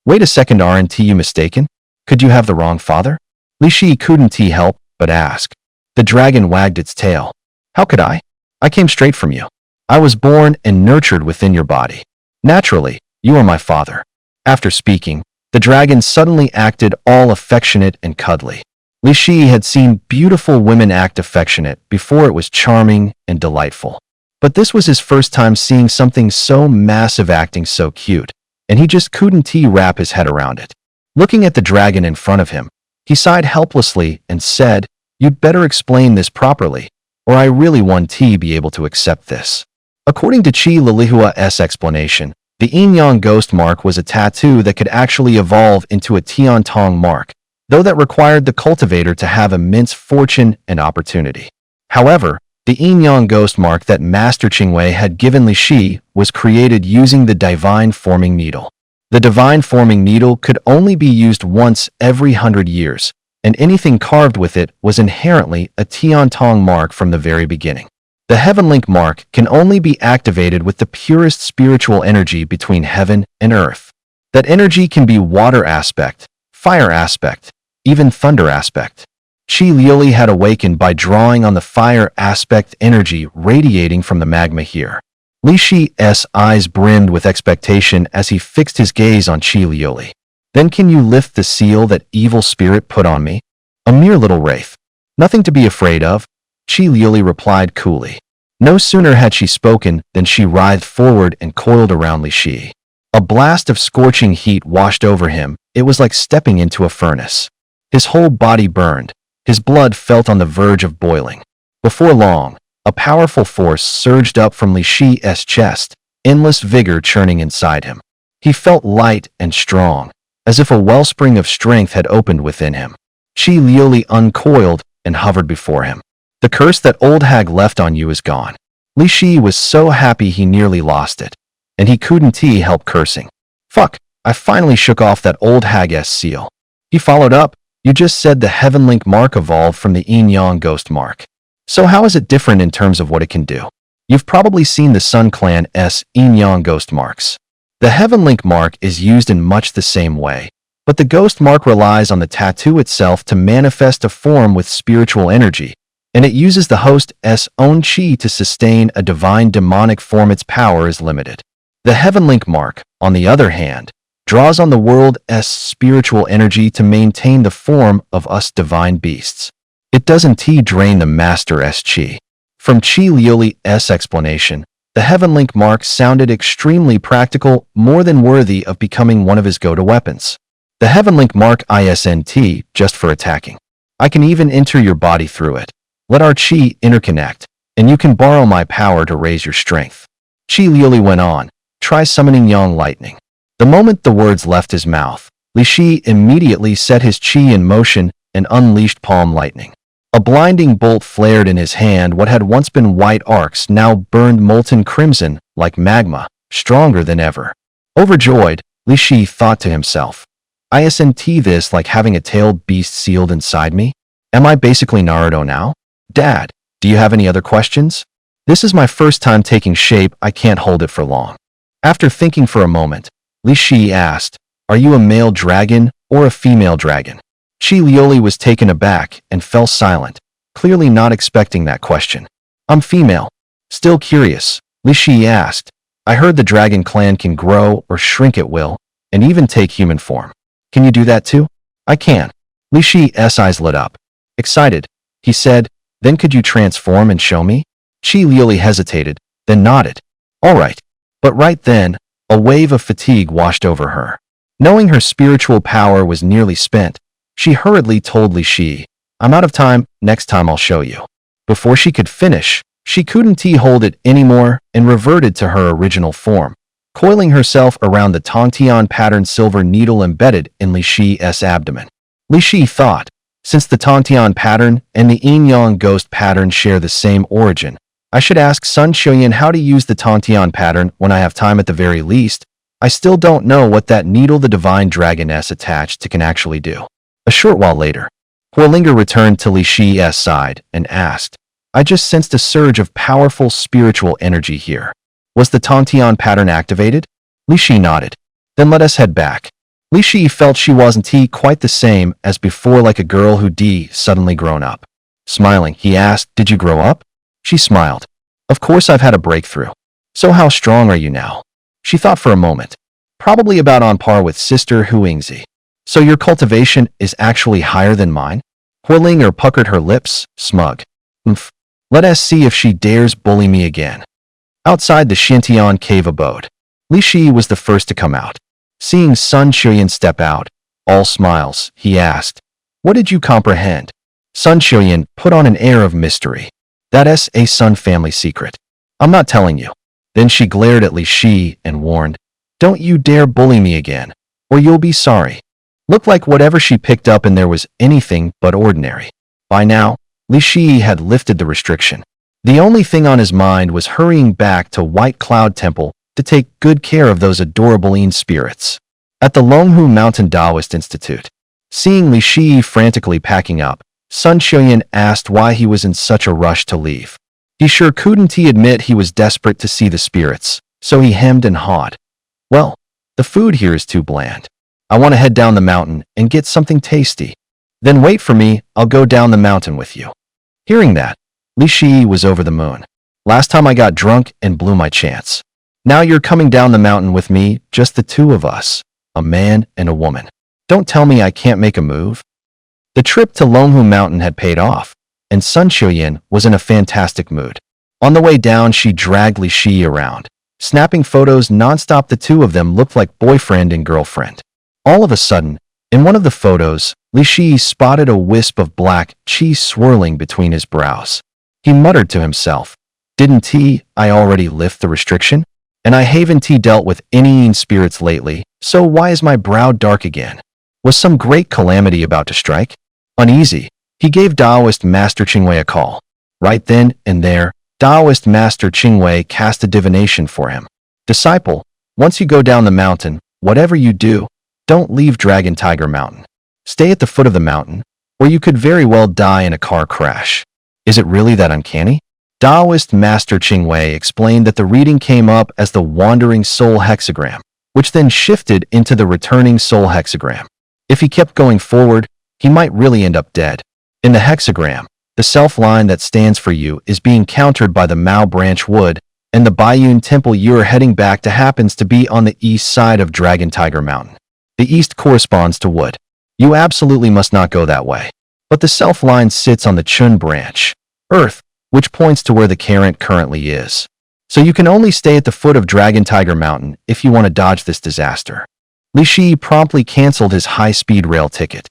Wait a second, aren't you mistaken? Could you have the wrong father? Li Shi couldn't help but ask. The dragon wagged its tail. How could I? I came straight from you. I was born and nurtured within your body. Naturally, you are my father. After speaking, the dragon suddenly acted all affectionate and cuddly. Li Shi had seen beautiful women act affectionate before it was charming and delightful. But this was his first time seeing something so massive acting so cute, and he just couldn't wrap his head around it. Looking at the dragon in front of him, he sighed helplessly and said, "You'd better explain this properly, or I really want to be able to accept this." According to Chi Lilihua's explanation, the Yin Yang ghost mark was a tattoo that could actually evolve into a Tian Tong mark, though that required the cultivator to have immense fortune and opportunity. However, the Yin Yang ghost mark that Master Qingwei had given Li Shi was created using the Divine Forming Needle. The Divine Forming Needle could only be used once every 100 years, and anything carved with it was inherently a Tian Tong mark from the very beginning. The Heaven Link mark can only be activated with the purest spiritual energy between heaven and earth. That energy can be water aspect, fire aspect, even thunder aspect. Chi Liuli had awakened by drawing on the fire aspect energy radiating from the magma here. Li Shi's eyes brimmed with expectation as he fixed his gaze on Chi Liuli. "Then can you lift the seal that evil spirit put on me?" "A mere little wraith. Nothing to be afraid of," Chi Liuli replied coolly. No sooner had she spoken than she writhed forward and coiled around Li Shi. A blast of scorching heat washed over him. It was like stepping into a furnace. His whole body burned. His blood felt on the verge of boiling. Before long, a powerful force surged up from Li Shi's chest, endless vigor churning inside him. He felt light and strong, as if a wellspring of strength had opened within him. Chi Liuli uncoiled and hovered before him. "The curse that old hag left on you is gone." Li Shi was so happy he nearly lost it, and he couldn't help cursing. "Fuck, I finally shook off that old hag's seal." He followed up, "You just said the Heaven Link mark evolved from the Yin Yang ghost mark. So how is it different in terms of what it can do? You've probably seen the Sun Clan's Yin Yang ghost marks. The Heaven Link mark is used in much the same way, but the ghost mark relies on the tattoo itself to manifest a form with spiritual energy, and it uses the host's own chi to sustain a divine demonic form. Its power is limited. The Heaven Link mark, on the other hand, draws on the world's spiritual energy to maintain the form of us divine beasts. It doesn't drain the Master's chi." From Chi Liuli's explanation, the Heaven Link mark sounded extremely practical, more than worthy of becoming one of his go-to weapons. The Heaven Link mark isn't just for attacking. I can even enter your body through it. Let our chi interconnect, and you can borrow my power to raise your strength. Chi Liuli went on, "Try summoning Yang lightning." The moment the words left his mouth, Li Shi immediately set his chi in motion and unleashed palm lightning. A blinding bolt flared in his hand. What had once been white arcs now burned molten crimson, like magma, stronger than ever. Overjoyed, Li Shi thought to himself, "Isn't this like having a tailed beast sealed inside me? Am I basically Naruto now? Dad, do you have any other questions? This is my first time taking shape. I can't hold it for long." After thinking for a moment, Li Shi asked, "Are you a male dragon or a female dragon?" Chi Liuli was taken aback and fell silent, clearly not expecting that question. "I'm female." Still curious, Li Shi asked, "I heard the dragon clan can grow or shrink at will, and even take human form. Can you do that too?" "I can." Li Shi's eyes lit up. Excited, he said, "Then could you transform and show me?" Chi Liuli hesitated, then nodded. "All right." But right then, a wave of fatigue washed over her. Knowing her spiritual power was nearly spent, she hurriedly told Li Shi, "I'm out of time, next time I'll show you." Before she could finish, she couldn't hold it anymore and reverted to her original form. coiling herself around the Tongtian pattern silver needle embedded in Li Shi's abdomen. Li Shi thought, since the Tongtian pattern and the Yin Yang ghost pattern share the same origin, I should ask Sun Qiuyan how to use the Tongtian pattern when I have time at the very least. I still don't know what that needle the divine dragoness attached to can actually do. A short while later, Huolinger returned to Li Shi's side and asked, I just sensed a surge of powerful spiritual energy here. Was the Tongtian pattern activated? Li Shi nodded. Then let us head back. Li Shi felt she wasn't quite the same as before, like a girl who'd suddenly grown up. Smiling, he asked, did you grow up? She smiled. Of course I've had a breakthrough. So how strong are you now? She thought for a moment. Probably about on par with Sister Huingzi. So your cultivation is actually higher than mine? Huolinger puckered her lips, smug. Let us see if she dares bully me again. Outside the Xintian cave abode, Li Shi was the first to come out. Seeing Sun Qiuyan step out, all smiles, he asked, what did you comprehend? Sun Qiuyan put on an air of mystery. That's a Sun family secret. I'm not telling you. Then she glared at Li Shi and warned, don't you dare bully me again, or you'll be sorry. Looked like whatever she picked up in there was anything but ordinary. By now, Li Shi had lifted the restriction. The only thing on his mind was hurrying back to White Cloud Temple to take good care of those adorable Yin spirits. At the Longhu Mountain Taoist Institute, seeing Li Shi frantically packing up, Sun Qiuyan asked why he was in such a rush to leave. He sure couldn't admit he was desperate to see the spirits, so he hemmed and hawed. Well, the food here is too bland. I want to head down the mountain and get something tasty. Then wait for me, I'll go down the mountain with you. Hearing that, Li Shi was over the moon. Last time I got drunk and blew my chance. Now you're coming down the mountain with me, just the two of us, a man and a woman. Don't tell me I can't make a move. The trip to Longhu Mountain had paid off, and Sun Qiuyan was in a fantastic mood. On the way down, she dragged Li Shi around, snapping photos nonstop. The two of them looked like boyfriend and girlfriend. All of a sudden, in one of the photos, Li Shi spotted a wisp of black cheese swirling between his brows. He muttered to himself, didn't I already lift the restriction? And I haven't dealt with any Yin spirits lately, so why is my brow dark again? Was some great calamity about to strike? Uneasy, he gave Taoist Master Qingwei a call. Right then and there, Taoist Master Qingwei cast a divination for him. Disciple, once you go down the mountain, whatever you do, don't leave Dragon Tiger Mountain. Stay at the foot of the mountain, or you could very well die in a car crash. Is it really that uncanny? Taoist Master Qingwei explained that the reading came up as the Wandering Soul Hexagram, which then shifted into the Returning Soul Hexagram. If he kept going forward, he might really end up dead. In the hexagram, the self-line that stands for you is being countered by the Mao Branch Wood, and the Baiyun Temple you're heading back to happens to be on the east side of Dragon Tiger Mountain. The east corresponds to wood. You absolutely must not go that way. But the self-line sits on the Chun branch, earth, which points to where the current currently is. So you can only stay at the foot of Dragon Tiger Mountain if you want to dodge this disaster. Li Shi promptly canceled his high-speed rail ticket.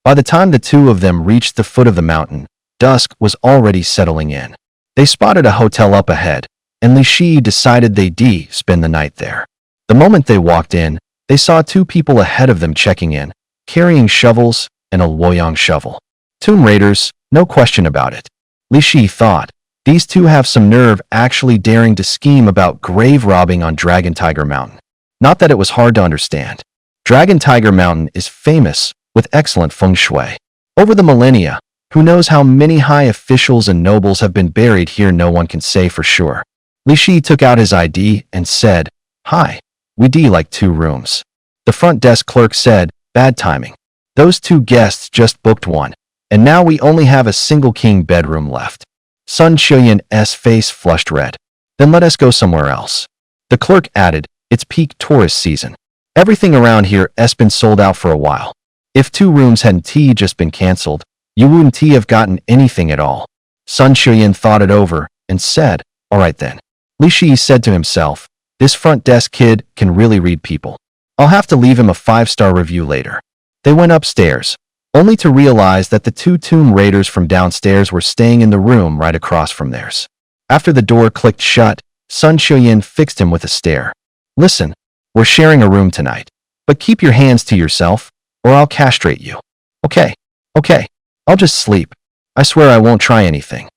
By the time the two of them reached the foot of the mountain, dusk was already settling in. They spotted a hotel up ahead, and Li Shi decided they'd spend the night there. The moment they walked in, they saw two people ahead of them checking in, carrying shovels and a Luoyang shovel. Tomb Raiders, no question about it. Li Shi thought, these two have some nerve actually daring to scheme about grave robbing on Dragon Tiger Mountain. Not that it was hard to understand. Dragon Tiger Mountain is famous with excellent feng shui. Over the millennia, who knows how many high officials and nobles have been buried here, no one can say for sure. Li Shi took out his ID and said, Hi, we'd like 2 rooms. The front desk clerk said, bad timing. Those 2 guests just booked one, and now we only have a single king bedroom left. Sun Qiuyan's face flushed red. Then let us go somewhere else. The clerk added, it's peak tourist season. Everything around here has been sold out for a while. If 2 rooms hadn't just been cancelled, you wouldn't have gotten anything at all. Sun Qiuyan thought it over and said, all right then. Li Shi said to himself, this front desk kid can really read people. I'll have to leave him a 5-star review later. They went upstairs, only to realize that the 2 tomb raiders from downstairs were staying in the room right across from theirs. After the door clicked shut, Sun Qiuyan fixed him with a stare. Listen, we're sharing a room tonight, but keep your hands to yourself, or I'll castrate you. Okay, okay, I'll just sleep. I swear I won't try anything.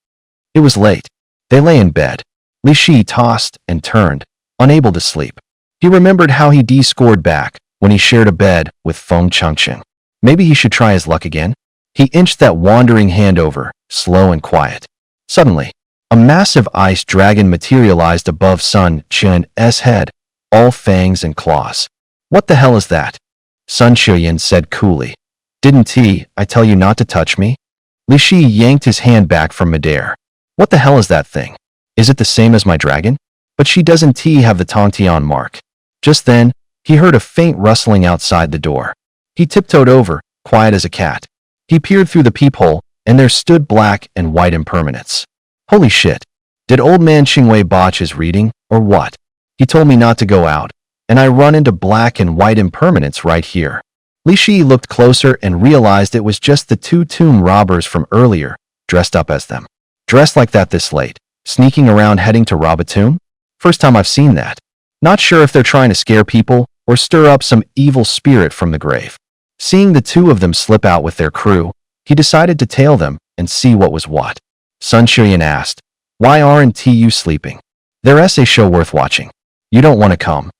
It was late. They lay in bed. Li Shi tossed and turned, unable to sleep. He remembered how he scored back when he shared a bed with Feng Chengqing. Maybe he should try his luck again? He inched that wandering hand over, slow and quiet. Suddenly, a massive ice dragon materialized above Sun Qian's head, all fangs and claws. What the hell is that? Sun Qian said coolly. Didn't I tell you not to touch me? Li Shi yanked his hand back from midair. What the hell is that thing? Is it the same as my dragon? But she doesn't have the Tongtian mark. Just then, he heard a faint rustling outside the door. He tiptoed over, quiet as a cat. He peered through the peephole, and there stood black and white impermanence. Holy shit. Did old man Qingwei botch his reading, or what? He told me not to go out, and I run into black and white impermanence right here. Li Shi looked closer and realized it was just the two tomb robbers from earlier, dressed up as them. Dressed like that this late, sneaking around heading to rob a tomb? First time I've seen that. Not sure if they're trying to scare people or stir up some evil spirit from the grave. Seeing the two of them slip out with their crew, he decided to tail them and see what was what. Sun Qian asked, why aren't you sleeping? Their essay show worth watching. You don't want to come.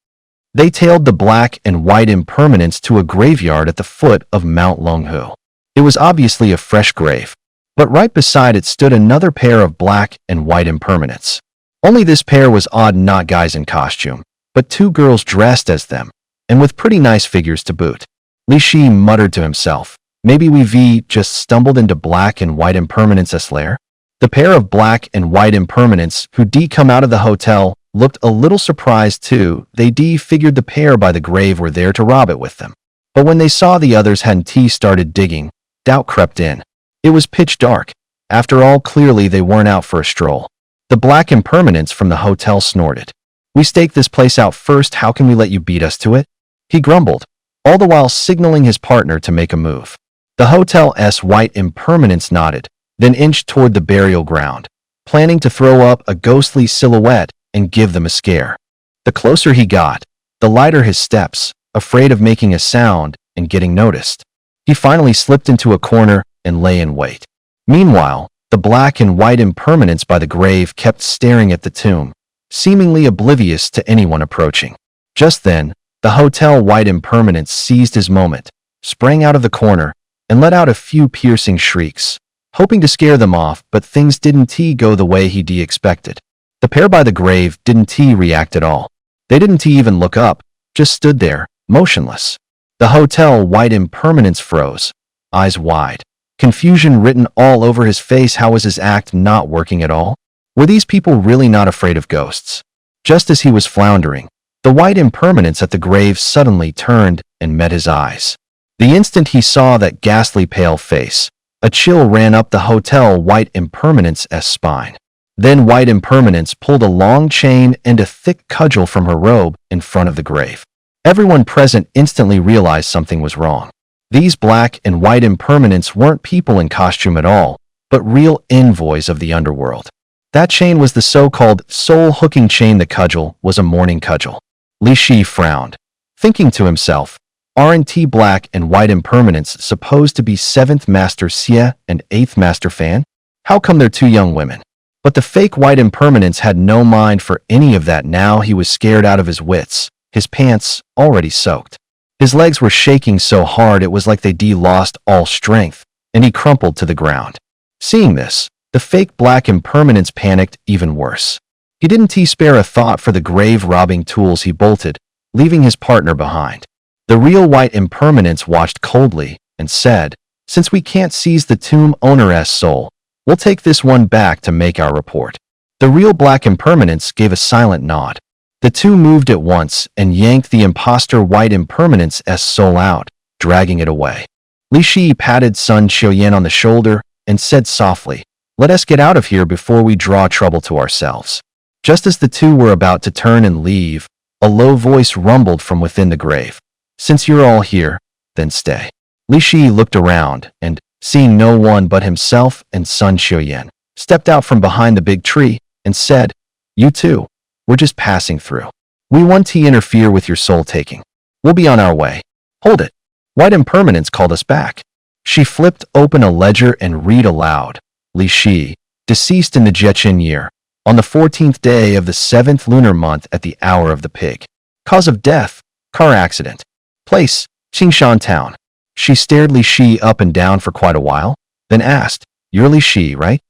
They tailed the black and white impermanence to a graveyard at the foot of Mount Longhu. It was obviously a fresh grave, but right beside it stood another pair of black and white impermanents. Only this pair was odd, not guys in costume, but two girls dressed as them, and with pretty nice figures to boot. Li Shi muttered to himself, maybe we've just stumbled into black and white impermanence's lair? The pair of black and white impermanents who come out of the hotel looked a little surprised too. They figured the pair by the grave were there to rob it with them. But when they saw the others hadn't started digging, doubt crept in. It was pitch dark. After all, clearly they weren't out for a stroll. The black impermanence from the hotel snorted. We staked this place out first, how can we let you beat us to it? He grumbled, all the while signaling his partner to make a move. The hotel's white impermanence nodded, then inched toward the burial ground, planning to throw up a ghostly silhouette and give them a scare. The closer he got, the lighter his steps, afraid of making a sound and getting noticed. He finally slipped into a corner and lay in wait. Meanwhile, the black and white impermanence by the grave kept staring at the tomb, seemingly oblivious to anyone approaching. Just then, the hotel white impermanence seized his moment, sprang out of the corner, and let out a few piercing shrieks, hoping to scare them off, but things didn't go the way he expected. The pair by the grave didn't react at all. They didn't even look up, just stood there, motionless. The hotel white impermanence froze, eyes wide, confusion written all over his face. How was his act not working at all? Were these people really not afraid of ghosts? Just as he was floundering, the white impermanence at the grave suddenly turned and met his eyes. The instant he saw that ghastly pale face, a chill ran up the hotel white impermanence's spine. Then white impermanence pulled a long chain and a thick cudgel from her robe in front of the grave. Everyone present instantly realized something was wrong. These black and white impermanents weren't people in costume at all, but real envoys of the underworld. That chain was the so-called soul-hooking chain. The cudgel was a mourning cudgel. Li Shi frowned, thinking to himself, aren't black and white impermanents supposed to be 7th Master Xie and 8th Master Fan? How come they're two young women? But the fake white impermanence had no mind for any of that. Now he was scared out of his wits, his pants already soaked. His legs were shaking so hard it was like they lost all strength, and he crumpled to the ground. Seeing this, the fake black impermanence panicked even worse. He didn't spare a thought for the grave-robbing tools. He bolted, leaving his partner behind. The real white impermanence watched coldly and said, since we can't seize the tomb owner's soul, we'll take this one back to make our report. The real black impermanence gave a silent nod. The two moved at once and yanked the imposter white impermanence's soul out, dragging it away. Li Shi patted Sun Qian on the shoulder and said softly, let us get out of here before we draw trouble to ourselves. Just as the two were about to turn and leave, a low voice rumbled from within the grave. Since you're all here, then stay. Li Shi looked around and, seeing no one but himself and Sun Qian, stepped out from behind the big tree and said, you two, we're just passing through. We want to interfere with your soul-taking. We'll be on our way. Hold it. White Impermanence called us back. She flipped open a ledger and read aloud. Li Shi, deceased in the Jechin year, on the 14th day of the 7th lunar month at the hour of the pig. Cause of death, car accident. Place, Qingshan Town. She stared Li Shi up and down for quite a while, then asked, You're Li Shi, right?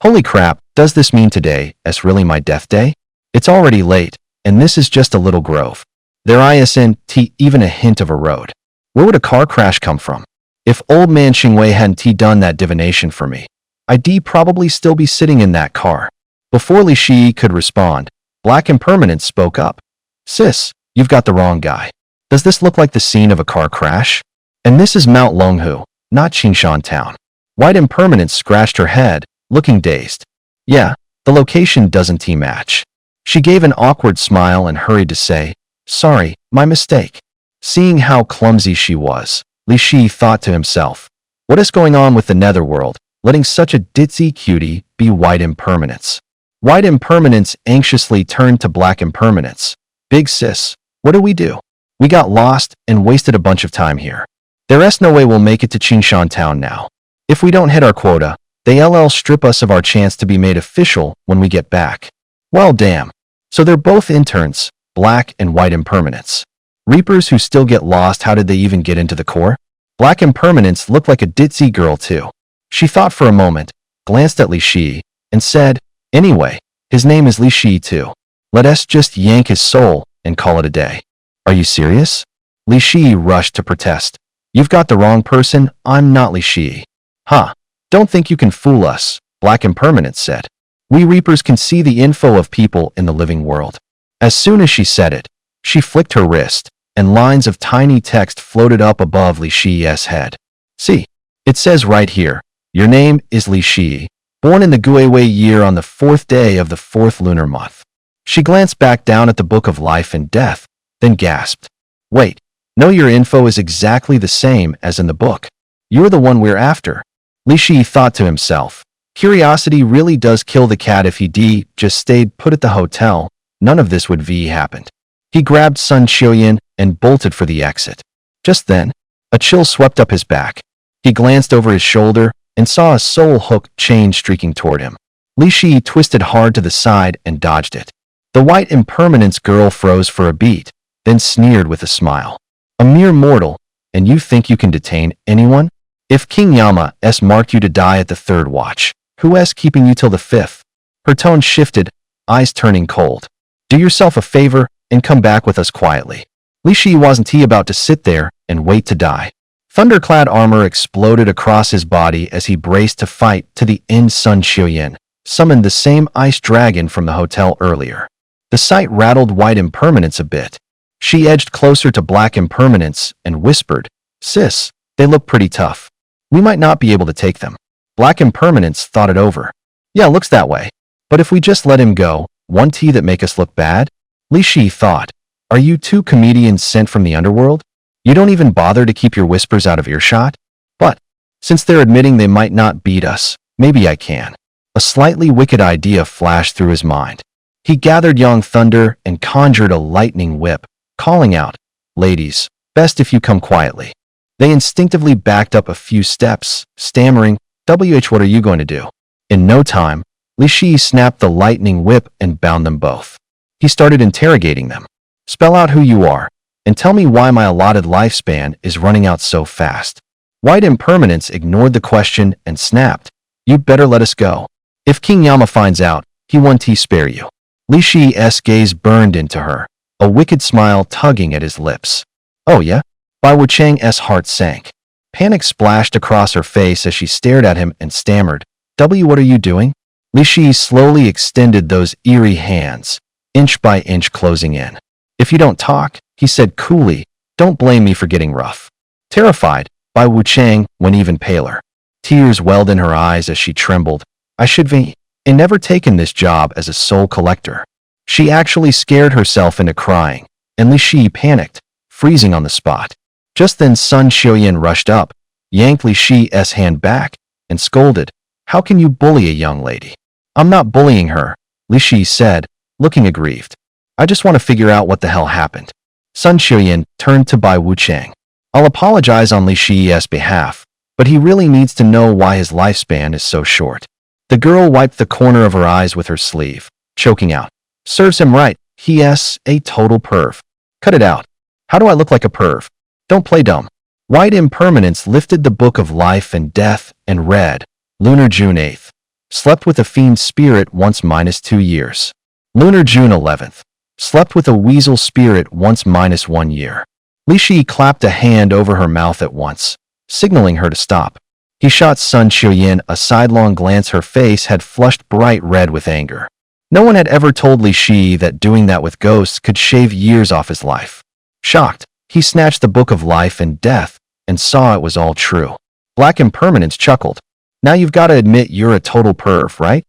Holy crap, does this mean today is really my death day? It's already late, and this is just a little grove. There isn't even a hint of a road. Where would a car crash come from? If old man Xingwei hadn't done that divination for me, I'd probably still be sitting in that car. Before Li Shi could respond, Black Impermanence spoke up. Sis, you've got the wrong guy. Does this look like the scene of a car crash? And this is Mount Longhu, not Qingshan Town. White Impermanence scratched her head, looking dazed. Yeah, the location doesn't match. She gave an awkward smile and hurried to say, Sorry, my mistake. Seeing how clumsy she was, Li Shi thought to himself, What is going on with the netherworld, letting such a ditzy cutie be White Impermanence? White Impermanence anxiously turned to Black Impermanence. Big sis, what do we do? We got lost and wasted a bunch of time here. There's no way we'll make it to Qingshan Town now. If we don't hit our quota, they'll strip us of our chance to be made official when we get back. Well, damn. So they're both interns, Black and White Impermanence. Reapers who still get lost, how did they even get into the core? Black Impermanence looked like a ditzy girl too. She thought for a moment, glanced at Li Shi, and said, Anyway, his name is Li Shi too. Let us just yank his soul and call it a day. Are you serious? Li Shi rushed to protest. You've got the wrong person, I'm not Li Shi. Huh. Don't think you can fool us, Black Impermanence said. We Reapers can see the info of people in the living world. As soon as she said it, she flicked her wrist, and lines of tiny text floated up above Li Shi's head. See, it says right here, your name is Li Shi, born in the Guiwei year on the 4th day of the 4th lunar month. She glanced back down at the Book of Life and Death, then gasped. Wait, no, your info is exactly the same as in the book. You're the one we're after. Li Shi thought to himself. Curiosity really does kill the cat. If he just stayed put at the hotel, none of this would happened. He grabbed Sun Qiuyan and bolted for the exit. Just then, a chill swept up his back. He glanced over his shoulder and saw a soul hook chain streaking toward him. Li Shi twisted hard to the side and dodged it. The White Impermanence girl froze for a beat, then sneered with a smile. A mere mortal, and you think you can detain anyone? If King Yama's marked you to die at the 3rd watch, who's keeping you till the 5th? Her tone shifted, eyes turning cold. Do yourself a favor and come back with us quietly. Li Shi wasn't about to sit there and wait to die. Thunderclad armor exploded across his body as he braced to fight to the end. Sun Qiuyan summoned the same ice dragon from the hotel earlier. The sight rattled White Impermanence a bit. She edged closer to Black Impermanence and whispered, Sis, they look pretty tough. We might not be able to take them. Black Impermanence thought it over. Yeah, looks that way. But if we just let him go, won't that make us look bad? Li Shi thought. Are you 2 comedians sent from the underworld? You don't even bother to keep your whispers out of earshot? But, since they're admitting they might not beat us, maybe I can. A slightly wicked idea flashed through his mind. He gathered Yang Thunder and conjured a lightning whip, calling out, Ladies, best if you come quietly. They instinctively backed up a few steps, stammering, what are you going to do? In no time, Li Shi snapped the lightning whip and bound them both. He started interrogating them. Spell out who you are, and tell me why my allotted lifespan is running out so fast. White Impermanence ignored the question and snapped, You'd better let us go. If King Yama finds out, he won't spare you. Li Shi's gaze burned into her, a wicked smile tugging at his lips. Oh yeah? Bai Wuchang's heart sank. Panic splashed across her face as she stared at him and stammered, What are you doing? Li Shi slowly extended those eerie hands, inch by inch closing in. If you don't talk, he said coolly, don't blame me for getting rough. Terrified, Bai Wuchang went even paler. Tears welled in her eyes as she trembled. I should be never taken this job as a soul collector. She actually scared herself into crying, and Li Shi panicked, freezing on the spot. Just then Sun Qiuyan rushed up, yanked Li Shi's hand back, and scolded, How can you bully a young lady? I'm not bullying her, Li Shi said, looking aggrieved. I just want to figure out what the hell happened. Sun Xiuyan turned to Bai Wuchang. I'll apologize on Li Shi's behalf, but he really needs to know why his lifespan is so short. The girl wiped the corner of her eyes with her sleeve, choking out. Serves him right. He's a total perv. Cut it out. How do I look like a perv? Don't play dumb. White Impermanence lifted the Book of Life and Death and read, Lunar June 8th. Slept with a fiend spirit once -2 years. Lunar June 11th. Slept with a weasel spirit once -1 year. Li Shi clapped a hand over her mouth at once, signaling her to stop. He shot Sun Xiuyan a sidelong glance. Her face had flushed bright red with anger. No one had ever told Li Shi that doing that with ghosts could shave years off his life. Shocked, he snatched the Book of Life and Death and saw it was all true. Black Impermanence chuckled. Now you've got to admit you're a total perv, right?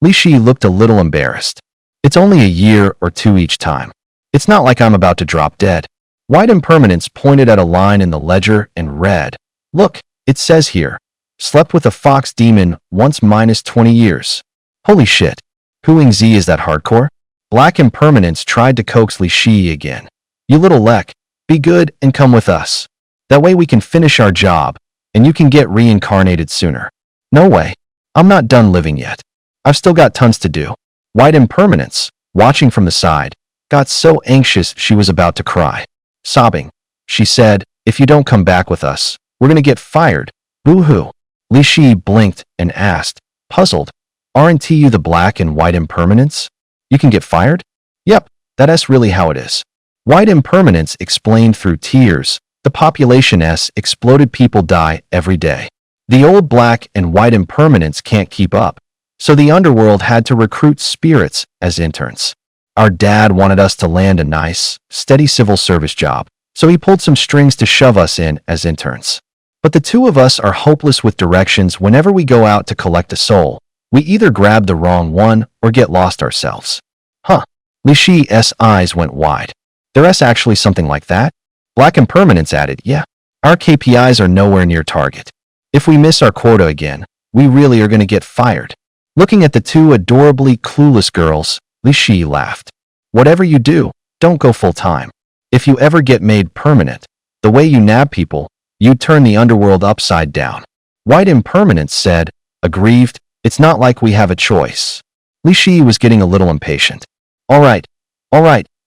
Li Shi looked a little embarrassed. It's only a year or two each time. It's not like I'm about to drop dead. White Impermanence pointed at a line in the ledger and read, Look, it says here, slept with a fox demon once -20 years. Holy shit. Huing Z, is that hardcore? Black Impermanence tried to coax Li Shi again. You little leck, be good and come with us. That way we can finish our job, and you can get reincarnated sooner. No way. I'm not done living yet. I've still got tons to do. White Impermanence, watching from the side, got so anxious she was about to cry. Sobbing, she said, if you don't come back with us, we're gonna get fired. Boo-hoo. Li Shi blinked and asked, puzzled, aren't you the Black and White Impermanence? You can get fired? Yep, that's really how it is. White Impermanence explained through tears. The population's exploded, people die every day. The old Black and White Impermanence can't keep up, so the underworld had to recruit spirits as interns. Our dad wanted us to land a nice, steady civil service job, so he pulled some strings to shove us in as interns. But the two of us are hopeless with directions. Whenever we go out to collect a soul, we either grab the wrong one or get lost ourselves. Huh. Li Shi's eyes went wide. There's actually something like that? Black Impermanence added, yeah. Our KPIs are nowhere near target. If we miss our quota again, we really are going to get fired. Looking at the two adorably clueless girls, Li Shi laughed. Whatever you do, don't go full-time. If you ever get made permanent, the way you nab people, you'd turn the underworld upside down. White Impermanence said, aggrieved, it's not like we have a choice. Li Shi was getting a little impatient. All right,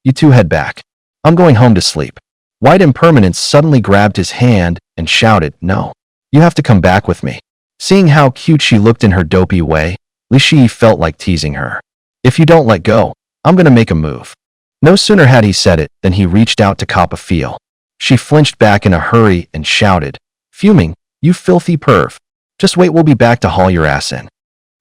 you two head back. I'm going home to sleep. White Impermanence suddenly grabbed his hand and shouted, no. You have to come back with me. Seeing how cute she looked in her dopey way, Li Shi felt like teasing her. If you don't let go, I'm gonna make a move. No sooner had he said it than he reached out to cop a feel. She flinched back in a hurry and shouted, fuming, you filthy perv. Just wait, we'll be back to haul your ass in.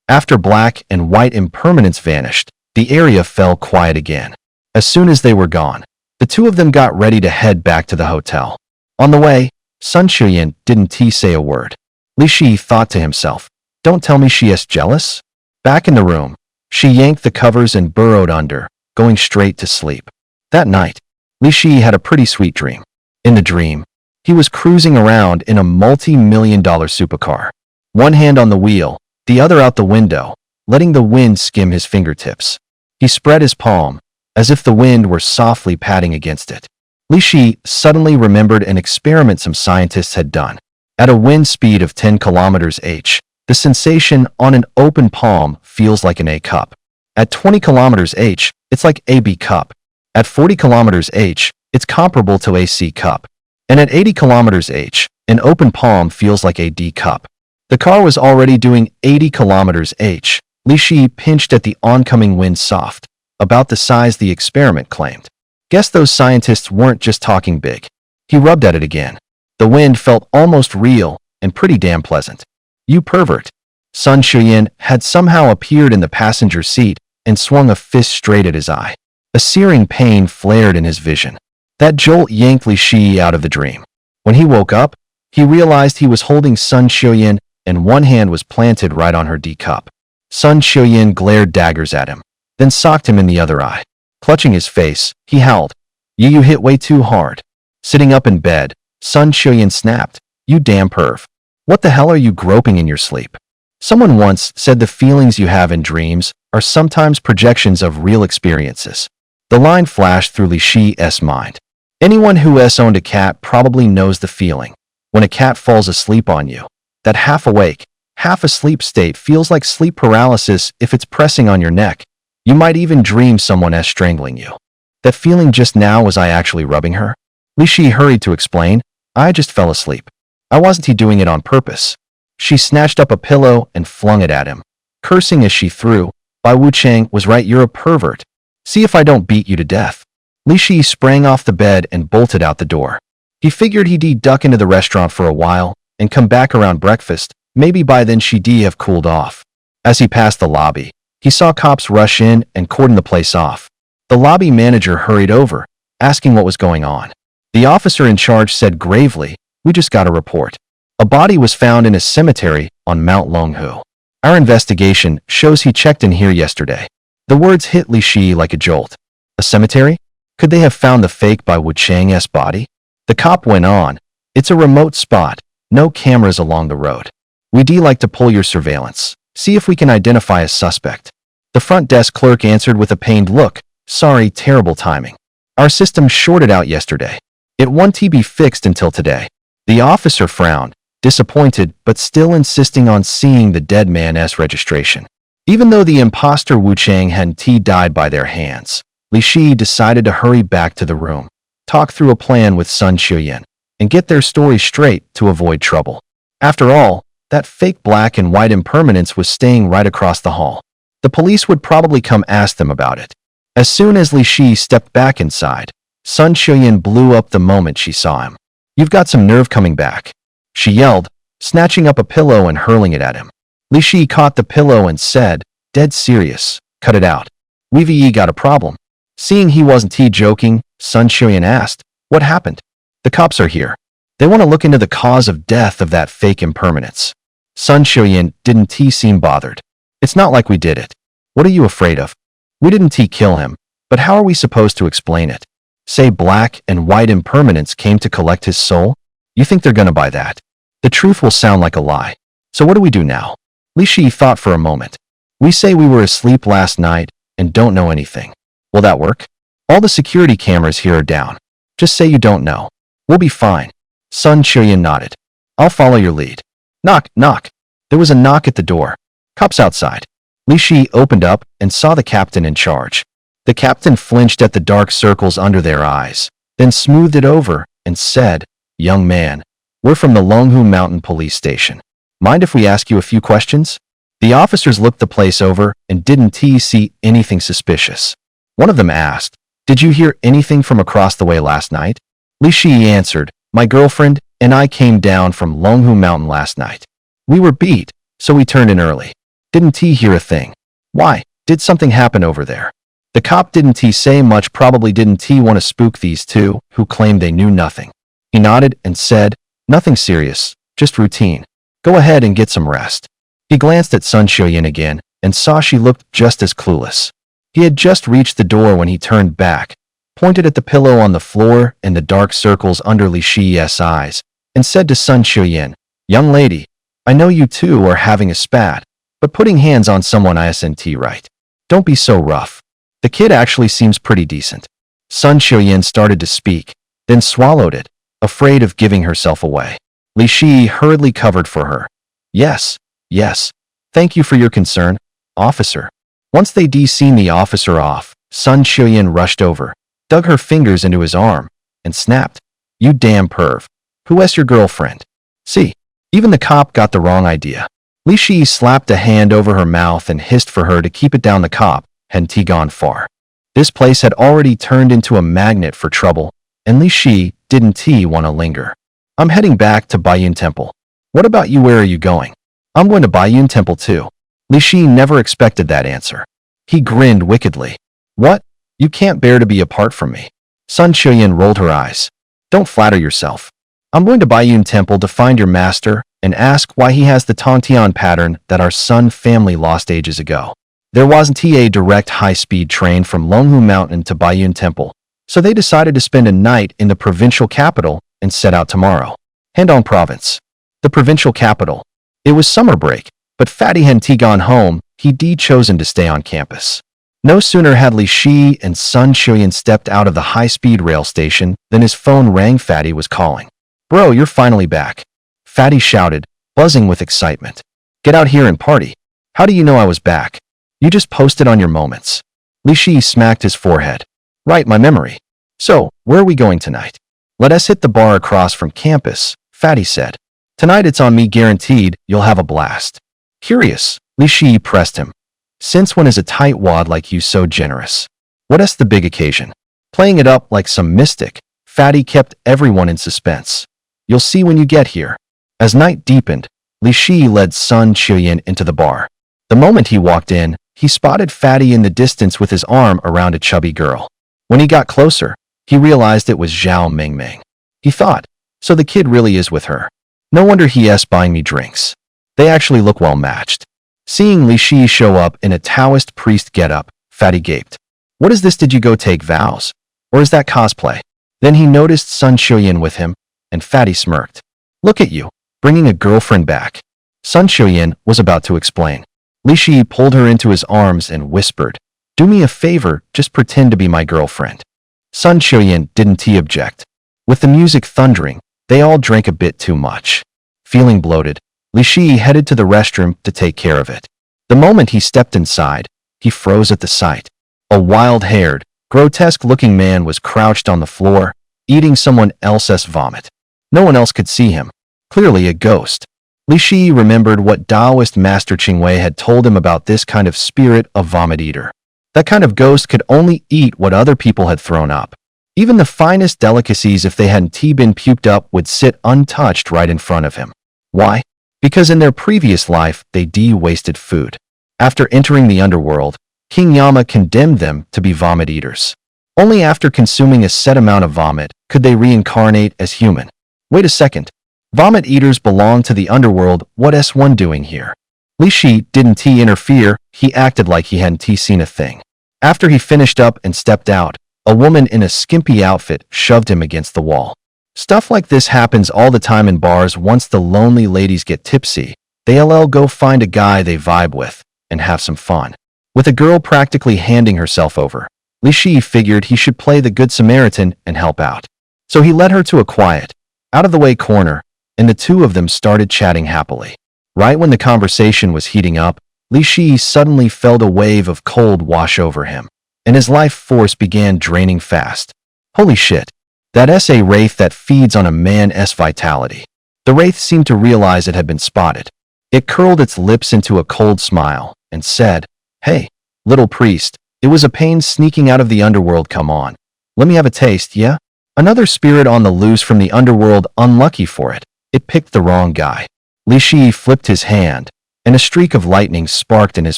After Black and White Impermanence vanished, the area fell quiet again. As soon as they were gone, the two of them got ready to head back to the hotel. On the way, Sun Xiuyan didn't say a word. Li Shi thought to himself, don't tell me she is jealous? Back in the room, she yanked the covers and burrowed under, going straight to sleep. That night, Li Shi had a pretty sweet dream. In the dream, he was cruising around in a multi-million-dollar supercar. One hand on the wheel, the other out the window, letting the wind skim his fingertips. He spread his palm, as if the wind were softly patting against it. Li Shi suddenly remembered an experiment some scientists had done. At a wind speed of 10 km/h, the sensation on an open palm feels like an A cup. At 20 km/h, it's like a B cup. At 40 km/h, it's comparable to a C cup. And at 80 km/h, an open palm feels like a D cup. The car was already doing 80 km/h. Li Shi pinched at the oncoming wind soft, about the size the experiment claimed. Guess those scientists weren't just talking big. He rubbed at it again. The wind felt almost real and pretty damn pleasant. You pervert. Sun Xiuyan had somehow appeared in the passenger seat and swung a fist straight at his eye. A searing pain flared in his vision. That jolt yanked Li Shi out of the dream. When he woke up, he realized he was holding Sun Xiuyan and one hand was planted right on her D cup. Sun Xiuyan glared daggers at him, then socked him in the other eye. Clutching his face, he howled, You hit way too hard. Sitting up in bed, Sun Xiuyan snapped, You damn perv. What the hell are you groping in your sleep? Someone once said the feelings you have in dreams are sometimes projections of real experiences. The line flashed through Li Shi's mind. Anyone who has owned a cat probably knows the feeling. When a cat falls asleep on you, that half-awake, half-asleep state feels like sleep paralysis if it's pressing on your neck. You might even dream someone is strangling you. That feeling just now was I actually rubbing her? Li Shi hurried to explain, I just fell asleep. I wasn't doing it on purpose. She snatched up a pillow and flung it at him, cursing as she threw, Bai Wucheng was right, you're a pervert. See if I don't beat you to death. Li Shi sprang off the bed and bolted out the door. He figured he'd duck into the restaurant for a while and come back around breakfast. Maybe by then she'd have cooled off. As he passed the lobby, he saw cops rush in and cordon the place off. The lobby manager hurried over, asking what was going on. The officer in charge said gravely, we just got a report. A body was found in a cemetery on Mount Longhu. Our investigation shows he checked in here yesterday. The words hit Li Shi like a jolt. A cemetery? Could they have found the fake Bai Wucheng's body? The cop went on. It's a remote spot. No cameras along the road. We'd like to pull your surveillance. See if we can identify a suspect. The front desk clerk answered with a pained look. Sorry, terrible timing. Our system shorted out yesterday. It won't be fixed until today. The officer frowned, disappointed but still insisting on seeing the dead man's registration. Even though the imposter Wucheng hadn't died by their hands, Li Shi decided to hurry back to the room, talk through a plan with Sun Qiuyan, and get their story straight to avoid trouble. After all, that fake black and white impermanence was staying right across the hall. The police would probably come ask them about it. As soon as Li Shi stepped back inside, Sun Qiuyan blew up the moment she saw him. You've got some nerve coming back, she yelled, snatching up a pillow and hurling it at him. Li Shi caught the pillow and said, dead serious, cut it out. We've got a problem. Seeing he wasn't joking, Sun Qiuyan asked, what happened? The cops are here. They want to look into the cause of death of that fake impermanence. Sun Qiuyan didn't seem bothered. It's not like we did it. What are you afraid of? We didn't kill him, but how are we supposed to explain it? Say black and white impermanence came to collect his soul? You think they're gonna buy that? The truth will sound like a lie. So what do we do now? Li Shi thought for a moment. We say we were asleep last night and don't know anything. Will that work? All the security cameras here are down. Just say you don't know. We'll be fine. Sun Qiuyan nodded. I'll follow your lead. Knock, knock. There was a knock at the door. Cops outside. Li Shi opened up and saw the captain in charge. The captain flinched at the dark circles under their eyes, then smoothed it over and said, young man, we're from the Longhu Mountain Police Station. Mind if we ask you a few questions? The officers looked the place over and didn't see anything suspicious. One of them asked, did you hear anything from across the way last night? Li Shi answered, my girlfriend and I came down from Longhu Mountain last night. We were beat, so we turned in early. Didn't hear a thing. Why? Did something happen over there? The cop didn't say much, probably didn't want to spook these two, who claimed they knew nothing. He nodded and said, nothing serious, just routine. Go ahead and get some rest. He glanced at Sun Qiuyan again and saw she looked just as clueless. He had just reached the door when he turned back, pointed at the pillow on the floor and the dark circles under Li Shi's eyes, and said to Sun Qiuyan, young lady, I know you two are having a spat, but putting hands on someone isn't right. Don't be so rough. The kid actually seems pretty decent. Sun Qiuyan started to speak, then swallowed it, afraid of giving herself away. Li Shi hurriedly covered for her. Yes, yes. Thank you for your concern, officer. Once they'd seen the officer off, Sun Qiuyan rushed over, dug her fingers into his arm, and snapped. You damn perv. Who is your girlfriend? See, even the cop got the wrong idea. Li Shi slapped a hand over her mouth and hissed for her to keep it down. The cop hadn't gone far. This place had already turned into a magnet for trouble, and Li Shi didn't want to linger. I'm heading back to Baiyun Temple. What about you? Where are you going? I'm going to Baiyun Temple too. Li Shi never expected that answer. He grinned wickedly. What? You can't bear to be apart from me. Sun Qiuyan rolled her eyes. Don't flatter yourself. I'm going to Baiyun Temple to find your master and ask why he has the Tongtian pattern that our Sun family lost ages ago. There wasn't a direct high-speed train from Longhu Mountain to Baiyun Temple, so they decided to spend a night in the provincial capital and set out tomorrow. Hendong Province. The provincial capital. It was summer break, but Fatty hadn't gone home. He'd chosen to stay on campus. No sooner had Li Shi and Sun Xiuyan stepped out of the high-speed rail station than his phone rang. Fatty was calling. "Bro, you're finally back," Fatty shouted, buzzing with excitement. "Get out here and party. How do you know I was back? You just posted on your moments." Li Shi smacked his forehead. "Right, my memory. So, where are we going tonight?" "Let us hit the bar across from campus," Fatty said. "Tonight it's on me, guaranteed you'll have a blast." Curious, Li Shi pressed him. "Since when is a tightwad like you so generous? What's the big occasion?" Playing it up like some mystic, Fatty kept everyone in suspense. "You'll see when you get here." As night deepened, Li Shi led Sun Xiuyan into the bar. The moment he walked in, he spotted Fatty in the distance with his arm around a chubby girl. When he got closer, he realized it was Zhao Mingming. He thought, so the kid really is with her. No wonder he's buying me drinks. They actually look well matched. Seeing Li Shi show up in a Taoist priest getup, Fatty gaped. "What is this? Did you go take vows? Or is that cosplay?" Then he noticed Sun Xiuyan with him, and Fatty smirked. "Look at you, bringing a girlfriend back." Sun Xiuyan was about to explain. Li Shi pulled her into his arms and whispered, "Do me a favor, just pretend to be my girlfriend." Sun Xiuyan didn't object. With the music thundering, they all drank a bit too much. Feeling bloated, Li Shi headed to the restroom to take care of it. The moment he stepped inside, he froze at the sight. A wild-haired, grotesque-looking man was crouched on the floor, eating someone else's vomit. No one else could see him. Clearly a ghost. Li Shi remembered what Taoist Master Qingwei had told him about this kind of spirit of vomit eater. That kind of ghost could only eat what other people had thrown up. Even the finest delicacies, if they hadn't been puked up, would sit untouched right in front of him. Why? Because in their previous life, they wasted food. After entering the underworld, King Yama condemned them to be vomit eaters. Only after consuming a set amount of vomit could they reincarnate as human. Wait a second. Vomit eaters belong to the underworld. What's one doing here? Li Shi didn't interfere. He acted like he hadn't seen a thing. After he finished up and stepped out, a woman in a skimpy outfit shoved him against the wall. Stuff like this happens all the time in bars. Once the lonely ladies get tipsy, they'll go find a guy they vibe with and have some fun. With a girl practically handing herself over, Li Shi figured he should play the Good Samaritan and help out. So he led her to a quiet, out-of-the-way corner, and the two of them started chatting happily. Right when the conversation was heating up, Li Shi suddenly felt a wave of cold wash over him, and his life force began draining fast. Holy shit. That's a wraith that feeds on a man's vitality. The wraith seemed to realize it had been spotted. It curled its lips into a cold smile and said, "Hey, little priest, it was a pain sneaking out of the underworld. Come on. Let me have a taste, yeah?" Another spirit on the loose from the underworld, unlucky for it. It picked the wrong guy. Li Shi flipped his hand, and a streak of lightning sparked in his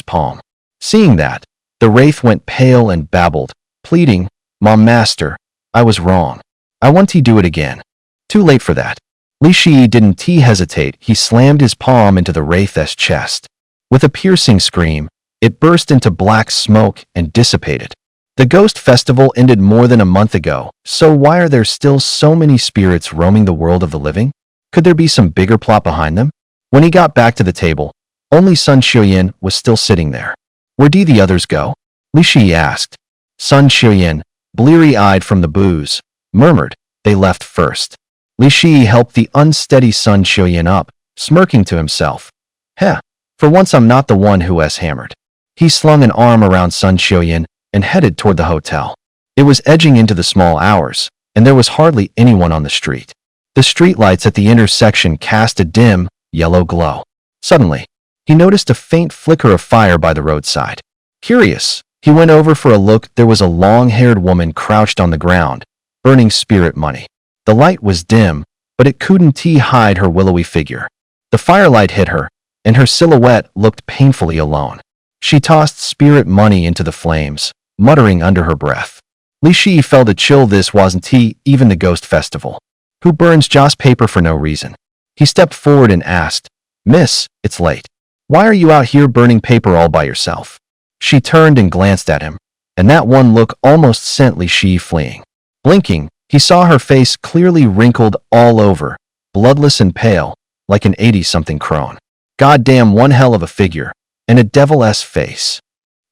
palm. Seeing that, the wraith went pale and babbled, pleading, "Mom master, I was wrong. I want to do it again." Too late for that. Li Shi didn't hesitate. He slammed his palm into the wraith's chest. With a piercing scream, it burst into black smoke and dissipated. The Ghost Festival ended more than a month ago, so why are there still so many spirits roaming the world of the living? Could there be some bigger plot behind them? When he got back to the table, only Sun Xiuyan was still sitting there. "Where did the others go?" Li Shi asked. Sun Xiuyan, bleary-eyed from the booze, murmured, "They left first." Li Shi helped the unsteady Sun Xiuyan up, smirking to himself. "Heh, for once I'm not the one who has hammered." He slung an arm around Sun Xiuyan and headed toward the hotel. It was edging into the small hours, and there was hardly anyone on the street. The streetlights at the intersection cast a dim, yellow glow. Suddenly, he noticed a faint flicker of fire by the roadside. Curious, he went over for a look. There was a long-haired woman crouched on the ground, burning spirit money. The light was dim, but it couldn't hide her willowy figure. The firelight hit her, and her silhouette looked painfully alone. She tossed spirit money into the flames, muttering under her breath. Li Shi felt a chill. This wasn't even the Ghost Festival. Who burns joss paper for no reason? He stepped forward and asked, "Miss, it's late. Why are you out here burning paper all by yourself?" She turned and glanced at him, and that one look almost sent Li Shi fleeing. Blinking, he saw her face clearly wrinkled all over, bloodless and pale, like an 80-something crone. Goddamn, one hell of a figure, and a devil's face.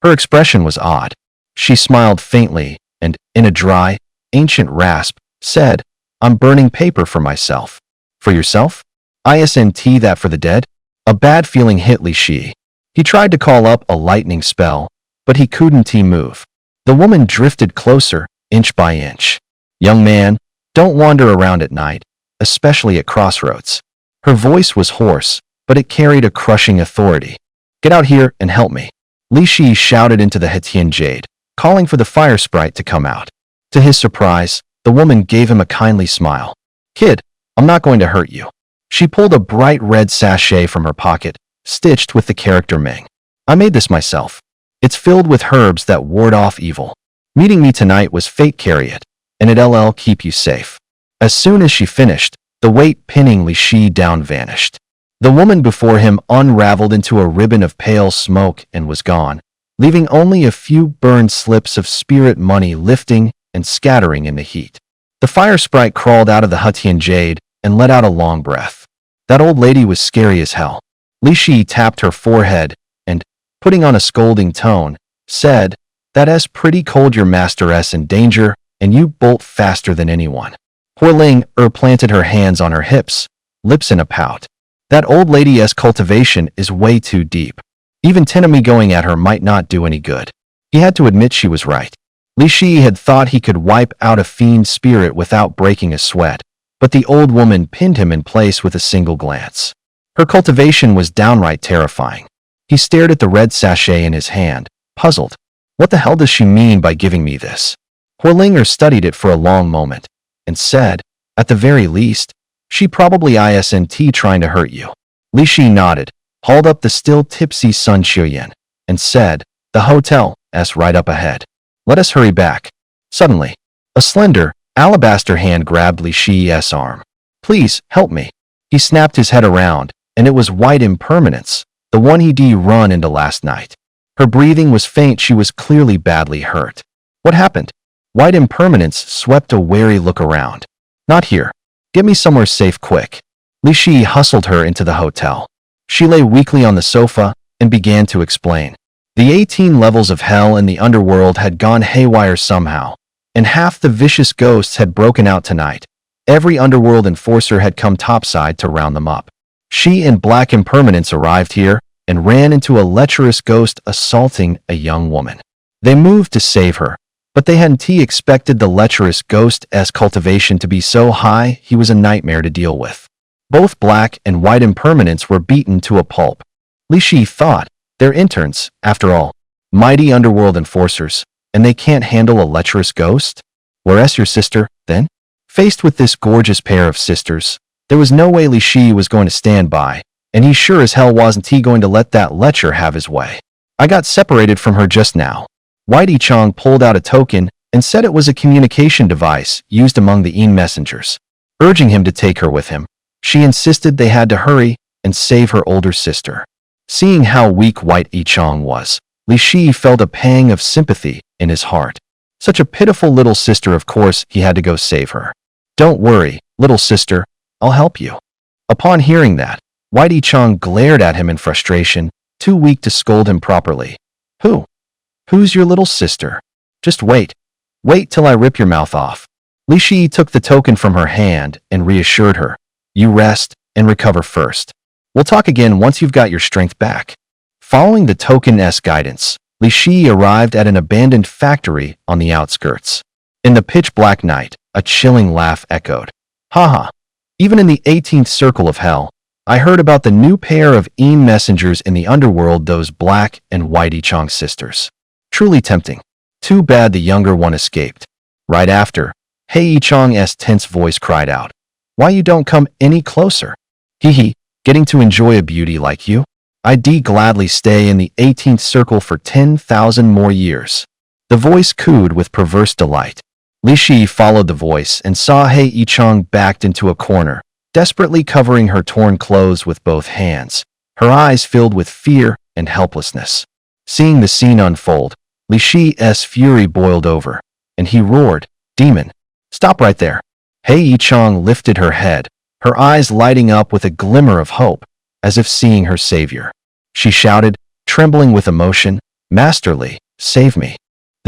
Her expression was odd. She smiled faintly and, in a dry, ancient rasp, said, I'm burning paper for myself. For yourself? Isn't that for the dead? A bad feeling hit Li Shi. He tried to call up a lightning spell, but he couldn't move. The woman drifted closer, inch by inch. Young man, don't wander around at night, especially at crossroads. Her voice was hoarse, but it carried a crushing authority. Get out here and help me. Li Shi shouted into the Hetian Jade, calling for the fire sprite to come out. To his surprise, the woman gave him a kindly smile. Kid, I'm not going to hurt you. She pulled a bright red sachet from her pocket, stitched with the character Ming. I made this myself. It's filled with herbs that ward off evil. Meeting me tonight was fate, carry it, and it'll keep you safe. As soon as she finished, the weight pinning Li Shi down vanished. The woman before him unraveled into a ribbon of pale smoke and was gone, leaving only a few burned slips of spirit money lifting and scattering in the heat. The fire sprite crawled out of the Hetian Jade and let out a long breath. That old lady was scary as hell. Li Shi tapped her forehead and, putting on a scolding tone, said, That's pretty cold, your masteress in danger, and you bolt faster than anyone. Hua Ling planted her hands on her hips, lips in a pout. That old lady's cultivation is way too deep. Even Tenami going at her might not do any good. He had to admit she was right. Li Shi had thought he could wipe out a fiend spirit without breaking a sweat, but the old woman pinned him in place with a single glance. Her cultivation was downright terrifying. He stared at the red sachet in his hand, puzzled. What the hell does she mean by giving me this? Hua Ling studied it for a long moment, and said, at the very least, she probably isn't trying to hurt you. Li Shi nodded, hauled up the still tipsy Sun Qiuyan, and said, the hotel's right up ahead. Let us hurry back. Suddenly, a slender, alabaster hand grabbed Li Shi's arm. Please, help me. He snapped his head around, and it was White Impermanence, the one he'd run into last night. Her breathing was faint, she was clearly badly hurt. What happened? White Impermanence swept a wary look around. Not here. Get me somewhere safe quick. Li Shi hustled her into the hotel. She lay weakly on the sofa and began to explain. The 18 levels of hell in the underworld had gone haywire somehow, and half the vicious ghosts had broken out tonight. Every underworld enforcer had come topside to round them up. She and Black Impermanence arrived here and ran into a lecherous ghost assaulting a young woman. They moved to save her, but they hadn't expected the lecherous ghost's cultivation to be so high he was a nightmare to deal with. Both Black and White Impermanence were beaten to a pulp. Li Shi thought, they're interns, after all, mighty underworld enforcers, and they can't handle a lecherous ghost? Where's your sister, then? Faced with this gorgeous pair of sisters, there was no way Li Shi was going to stand by, and he sure as hell wasn't going to let that lecher have his way. I got separated from her just now. Whitey Chong pulled out a token and said it was a communication device used among the Yin messengers. Urging him to take her with him, she insisted they had to hurry and save her older sister. Seeing how weak White Chong was, Li Shi felt a pang of sympathy in his heart. Such a pitiful little sister, of course he had to go save her. Don't worry, little sister, I'll help you. Upon hearing that, Whitey Chong glared at him in frustration, too weak to scold him properly. Who's your little sister? Just wait. Wait till I rip your mouth off. Li Shi took the token from her hand and reassured her. You rest and recover first. We'll talk again once you've got your strength back. Following the token's guidance, Li Shi arrived at an abandoned factory on the outskirts. In the pitch-black night, a chilling laugh echoed. Haha. Even in the 18th circle of hell, I heard about the new pair of Yin messengers in the underworld, those Black and Whitey Chong sisters. Truly tempting. Too bad the younger one escaped. Right after, Hei Chong's tense voice cried out. Why you don't come any closer? Hee, getting to enjoy a beauty like you? I'd gladly stay in the 18th circle for 10,000 more years. The voice cooed with perverse delight. Li Shi followed the voice and saw Hei Chong backed into a corner, desperately covering her torn clothes with both hands, her eyes filled with fear and helplessness. Seeing the scene unfold, Li Shi's fury boiled over, and he roared, Demon! Stop right there! Hei Chong lifted her head, her eyes lighting up with a glimmer of hope, as if seeing her savior. She shouted, trembling with emotion, Master Li, save me.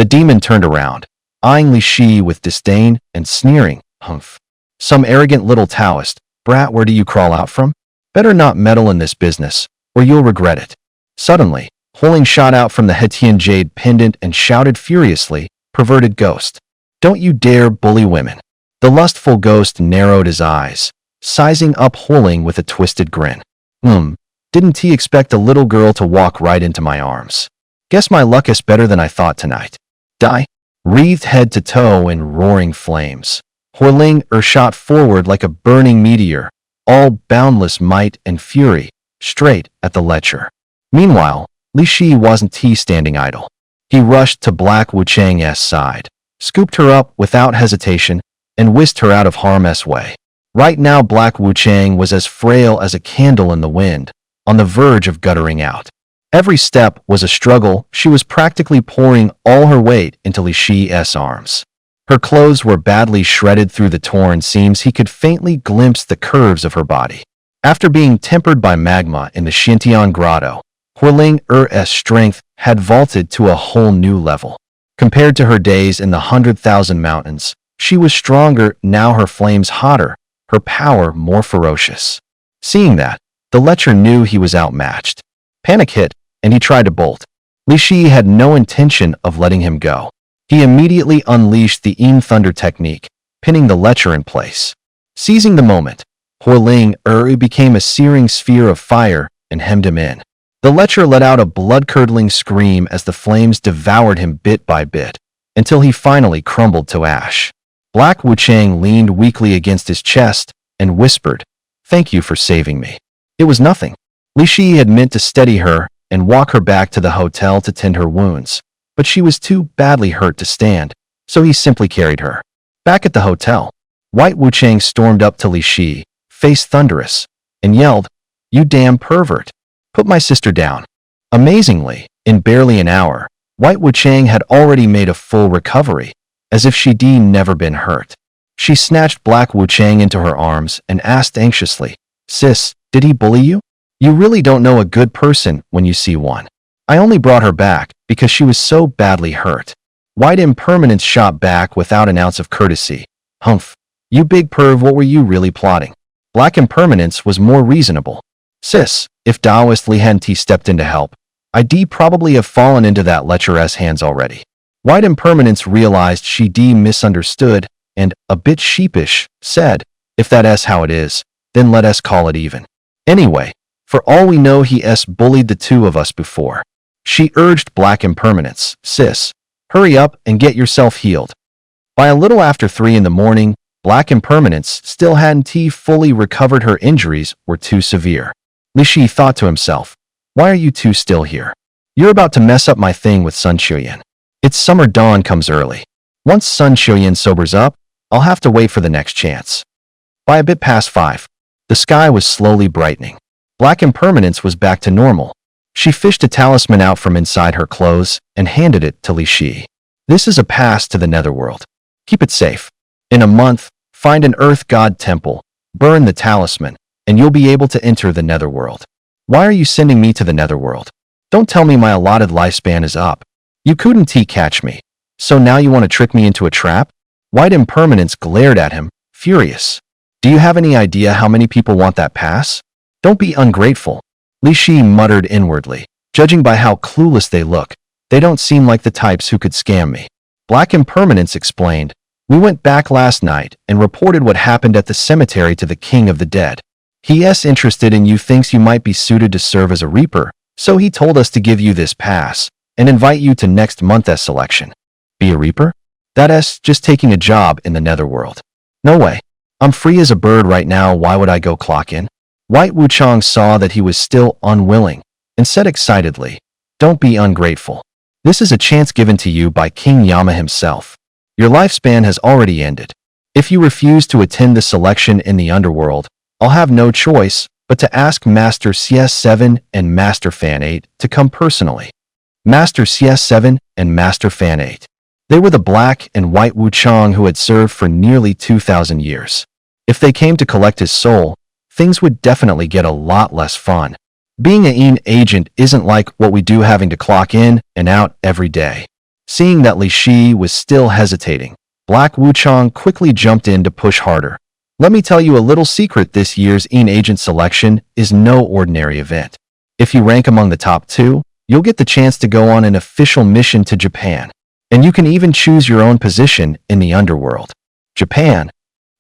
The demon turned around, eyeing Li Shi with disdain and sneering, "Humph. Some arrogant little Taoist. Brat, where do you crawl out from? Better not meddle in this business, or you'll regret it." Suddenly, Huling shot out from the Hetian jade pendant and shouted furiously, "Perverted ghost. Don't you dare bully women." The lustful ghost narrowed his eyes, sizing up Huling with a twisted grin. Didn't he expect a little girl to walk right into my arms? Guess my luck is better than I thought tonight. Die. Wreathed head to toe in roaring flames, Huling shot forward like a burning meteor, all boundless might and fury, straight at the lecher. Meanwhile, Li Shi wasn't standing idle. He rushed to Black Wuchang's side, scooped her up without hesitation, and whisked her out of harm's way. Right now Black Wuchang was as frail as a candle in the wind, on the verge of guttering out. Every step was a struggle. She was practically pouring all her weight into Li Shi's arms. Her clothes were badly shredded through the torn seams. He could faintly glimpse the curves of her body. After being tempered by magma in the Xintian Grotto, Huiling's strength had vaulted to a whole new level. Compared to her days in the 100,000 mountains, she was stronger now, her flames hotter, her power more ferocious. Seeing that, the lecher knew he was outmatched. Panic hit, and he tried to bolt. Li Shi had no intention of letting him go. He immediately unleashed the Yin Thunder technique, pinning the lecher in place. Seizing the moment, Huiling became a searing sphere of fire and hemmed him in. The lecher let out a blood-curdling scream as the flames devoured him bit by bit, until he finally crumbled to ash. Black Wuchang leaned weakly against his chest and whispered, "Thank you for saving me." It was nothing. Li Shi had meant to steady her and walk her back to the hotel to tend her wounds, but she was too badly hurt to stand, so he simply carried her. Back at the hotel, White Wuchang stormed up to Li Shi, face thunderous, and yelled, "You damn pervert! Put my sister down." Amazingly, in barely an hour, White Wuchang had already made a full recovery, as if she'd never been hurt. She snatched Black Wuchang into her arms and asked anxiously, "Sis, did he bully you? You really don't know a good person when you see one." "I only brought her back because she was so badly hurt." White Impermanence shot back without an ounce of courtesy. "Humph, you big perv, what were you really plotting?" Black Impermanence was more reasonable. "Sis, if Daoist Li Henti stepped in to help, I'd probably have fallen into that lecher's hands already." White Impermanence realized she'd misunderstood and, a bit sheepish, said, "If that's how it is, then let us call it even. Anyway, for all we know he's bullied the two of us before." She urged Black Impermanence, "Sis, hurry up and get yourself healed." By a little after 3 in the morning, Black Impermanence still hadn't fully recovered. Her injuries were too severe. Li Shi thought to himself, "Why are you two still here? You're about to mess up my thing with Sun Qiuyan. It's summer dawn comes early. Once Sun Qiuyan sobers up, I'll have to wait for the next chance." By a bit past 5, the sky was slowly brightening. Black Impermanence was back to normal. She fished a talisman out from inside her clothes and handed it to Li Shi. "This is a pass to the netherworld. Keep it safe. In a month, find an earth god temple, burn the talisman, and you'll be able to enter the netherworld." "Why are you sending me to the netherworld? Don't tell me my allotted lifespan is up. You couldn't catch me, so now you want to trick me into a trap?" White Impermanence glared at him, furious. "Do you have any idea how many people want that pass? Don't be ungrateful." Li Shi muttered inwardly, "Judging by how clueless they look, they don't seem like the types who could scam me." Black Impermanence explained, "We went back last night and reported what happened at the cemetery to the King of the Dead. He's interested in you, thinks you might be suited to serve as a Reaper, so he told us to give you this pass and invite you to next month's selection." "Be a Reaper? That's just taking a job in the netherworld." "No way. I'm free as a bird right now, why would I go clock in?" White Wuchang saw that he was still unwilling and said excitedly, "Don't be ungrateful. This is a chance given to you by King Yama himself. Your lifespan has already ended. If you refuse to attend the selection in the underworld, I'll have no choice but to ask Master CS7 and Master Fan 8 to come personally." Master CS7 and Master Fan 8. They were the Black and White Wuchang who had served for nearly 2,000 years. If they came to collect his soul, things would definitely get a lot less fun. Being a Yin agent isn't like what we do, having to clock in and out every day. Seeing that Li Shi was still hesitating, Black Wuchang quickly jumped in to push harder. Let me tell you a little secret: this year's EN agent selection is no ordinary event. If you rank among the top 2, you'll get the chance to go on an official mission to Japan. And you can even choose your own position in the underworld. Japan.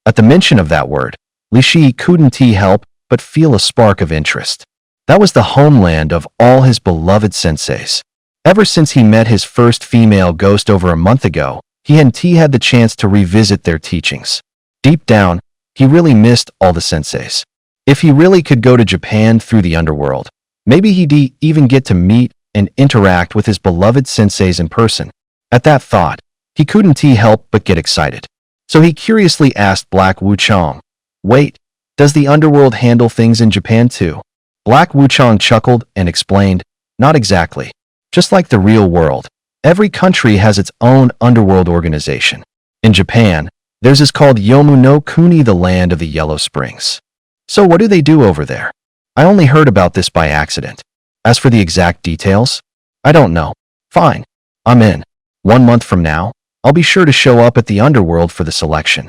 At the mention of that word, Li Shi couldn't help but feel a spark of interest. That was the homeland of all his beloved senseis. Ever since he met his first female ghost over a month ago, he hadn't had the chance to revisit their teachings. Deep down, he really missed all the senseis. If he really could go to Japan through the underworld, maybe he'd even get to meet and interact with his beloved senseis in person. At that thought, he couldn't help but get excited. So he curiously asked Black Wuchang, "Wait, does the underworld handle things in Japan too?" Black Wuchang chuckled and explained, "Not exactly. Just like the real world, every country has its own underworld organization. In Japan, theirs is called Yomu no Kuni, the land of the Yellow Springs. So what do they do over there? I only heard about this by accident. As for the exact details, I don't know. Fine, I'm in. 1 month from now, I'll be sure to show up at the underworld for the selection."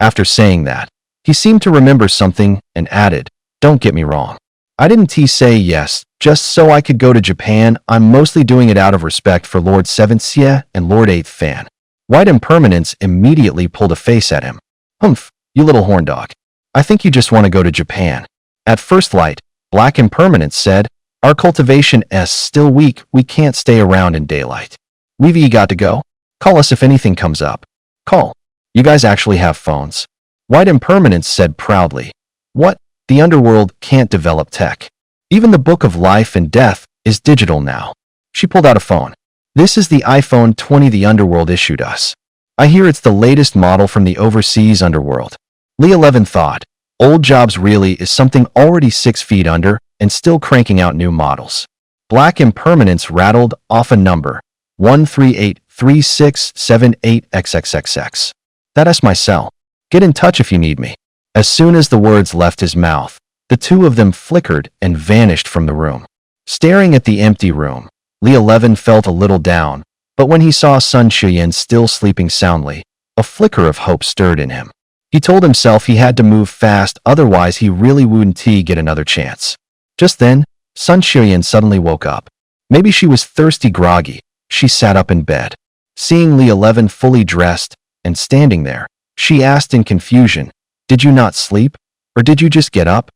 After saying that, he seemed to remember something and added, "Don't get me wrong. I didn't say yes just so I could go to Japan. I'm mostly doing it out of respect for Lord 7th Xie and Lord 8th Fan." White Impermanence immediately pulled a face at him. "Humph, you little horn dog. I think you just want to go to Japan." At first light, Black Impermanence said, "Our cultivation is still weak. We can't stay around in daylight. We've got to go. Call us if anything comes up." "Call? You guys actually have phones?" White Impermanence said proudly. "What? The underworld can't develop tech. Even the Book of Life and Death is digital now." She pulled out a phone. "This is the iPhone 20 the underworld issued us. I hear it's the latest model from the overseas underworld." Lee 11 thought, old Jobs really is something already 6 feet under and still cranking out new models. Black Impermanence rattled off a number, 1383678XXXX. "That's my cell. Get in touch if you need me." As soon as the words left his mouth, the two of them flickered and vanished from the room. Staring at the empty room, Lee 11 felt a little down, but when he saw Sun Shiyan still sleeping soundly, a flicker of hope stirred in him. He told himself he had to move fast, otherwise he really wouldn't get another chance. Just then, Sun Shiyan suddenly woke up. Maybe she was thirsty groggy. She sat up in bed. Seeing Lee 11 fully dressed and standing there, she asked in confusion, "Did you not sleep? Or did you just get up?"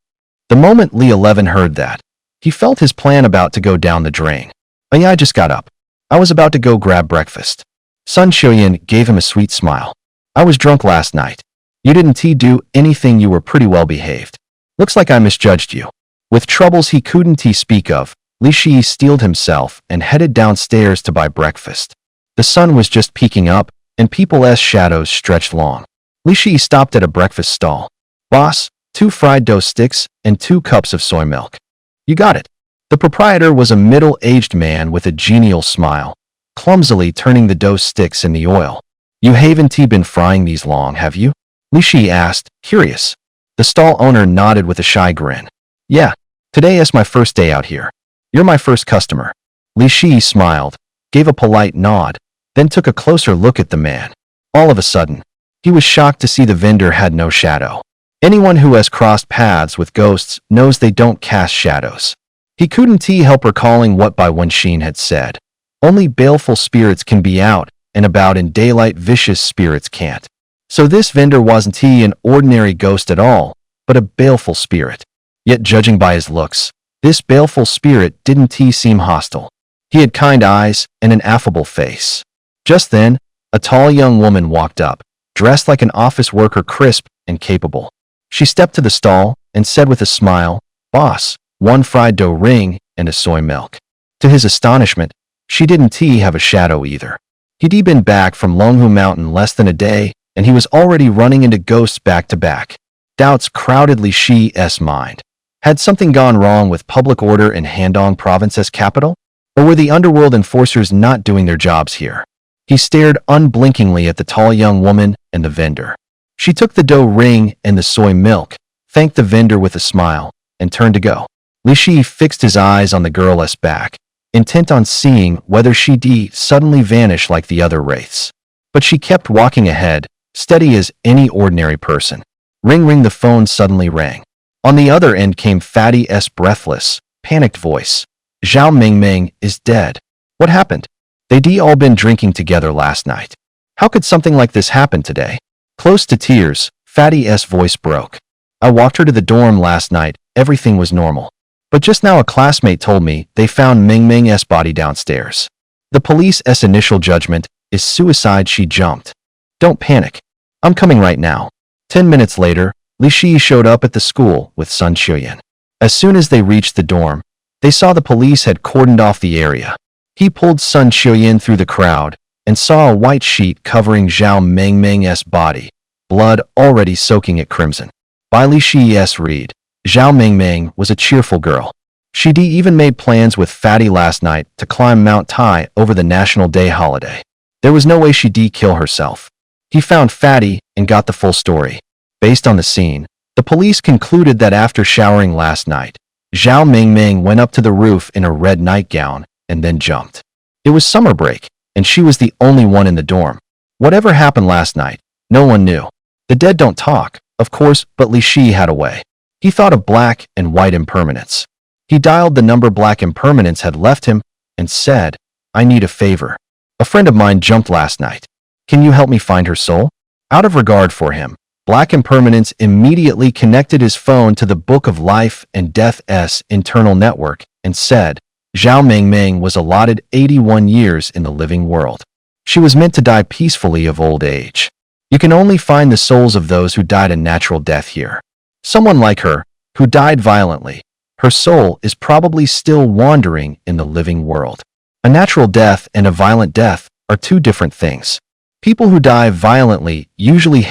The moment Lee 11 heard that, he felt his plan about to go down the drain. "Oh yeah, I just got up. I was about to go grab breakfast." Sun Shiyan gave him a sweet smile. "I was drunk last night. You didn't do anything. You were pretty well behaved. Looks like I misjudged you." With troubles he couldn't speak of, Li Shi steeled himself and headed downstairs to buy breakfast. The sun was just peeking up, and people's shadows stretched long. Li Shi stopped at a breakfast stall. "Boss, 2 fried dough sticks and 2 cups of soy milk." "You got it." The proprietor was a middle-aged man with a genial smile, clumsily turning the dough sticks in the oil. "You haven't been frying these long, have you?" Li Shi asked, curious. The stall owner nodded with a shy grin. "Yeah, today is my first day out here. You're my first customer." Li Shi smiled, gave a polite nod, then took a closer look at the man. All of a sudden, he was shocked to see the vendor had no shadow. Anyone who has crossed paths with ghosts knows they don't cast shadows. He couldn't help recalling what Bai Wenxin had said. Only baleful spirits can be out and about in daylight, vicious spirits can't. So this vendor wasn't an ordinary ghost at all, but a baleful spirit. Yet judging by his looks, this baleful spirit didn't seem hostile. He had kind eyes and an affable face. Just then, a tall young woman walked up, dressed like an office worker, crisp and capable. She stepped to the stall and said with a smile, "Boss, 1 fried dough ring and a soy milk." To his astonishment, she didn't have a shadow either. He'd been back from Longhu Mountain less than a day, and he was already running into ghosts back to back. Doubts crowded Li Shi's mind. Had something gone wrong with public order in Handong Province's capital? Or were the underworld enforcers not doing their jobs here? He stared unblinkingly at the tall young woman and the vendor. She took the dough ring and the soy milk, thanked the vendor with a smile, and turned to go. Li Shi fixed his eyes on the girl's back, intent on seeing whether she'd suddenly vanish like the other wraiths. But she kept walking ahead, steady as any ordinary person. Ring ring, the phone suddenly rang. On the other end came Fatty's breathless, panicked voice. Zhao Mingming is dead. What happened? They'd all been drinking together last night. How could something like this happen today? Close to tears, Fatty's voice broke. I walked her to the dorm last night. Everything was normal. But just now a classmate told me they found Mingming's body downstairs. The police's initial judgment is suicide. She jumped. Don't panic. I'm coming right now. 10 minutes later, Li Shi showed up at the school with Sun Qiuyan. As soon as they reached the dorm, they saw the police had cordoned off the area. He pulled Sun Qiuyan through the crowd and saw a white sheet covering Zhao Mingming's body, blood already soaking it crimson. By Li Shi's read, Zhao Mingming was a cheerful girl. She'd even made plans with Fatty last night to climb Mount Tai over the National Day holiday. There was no way she'd kill herself. He found Fatty and got the full story. Based on the scene, the police concluded that after showering last night, Zhao Mingming went up to the roof in a red nightgown and then jumped. It was summer break, and she was the only one in the dorm. Whatever happened last night, no one knew. The dead don't talk, of course, but Li Shi had a way. He thought of black and white impermanence. He dialed the number black impermanence had left him and said, I need a favor. A friend of mine jumped last night. Can you help me find her soul? Out of regard for him, Black Impermanence immediately connected his phone to the Book of Life and Death's internal network and said, Zhao Mingming was allotted 81 years in the living world. She was meant to die peacefully of old age. You can only find the souls of those who died a natural death here. Someone like her, who died violently, her soul is probably still wandering in the living world. A natural death and a violent death are two different things. People who die violently usually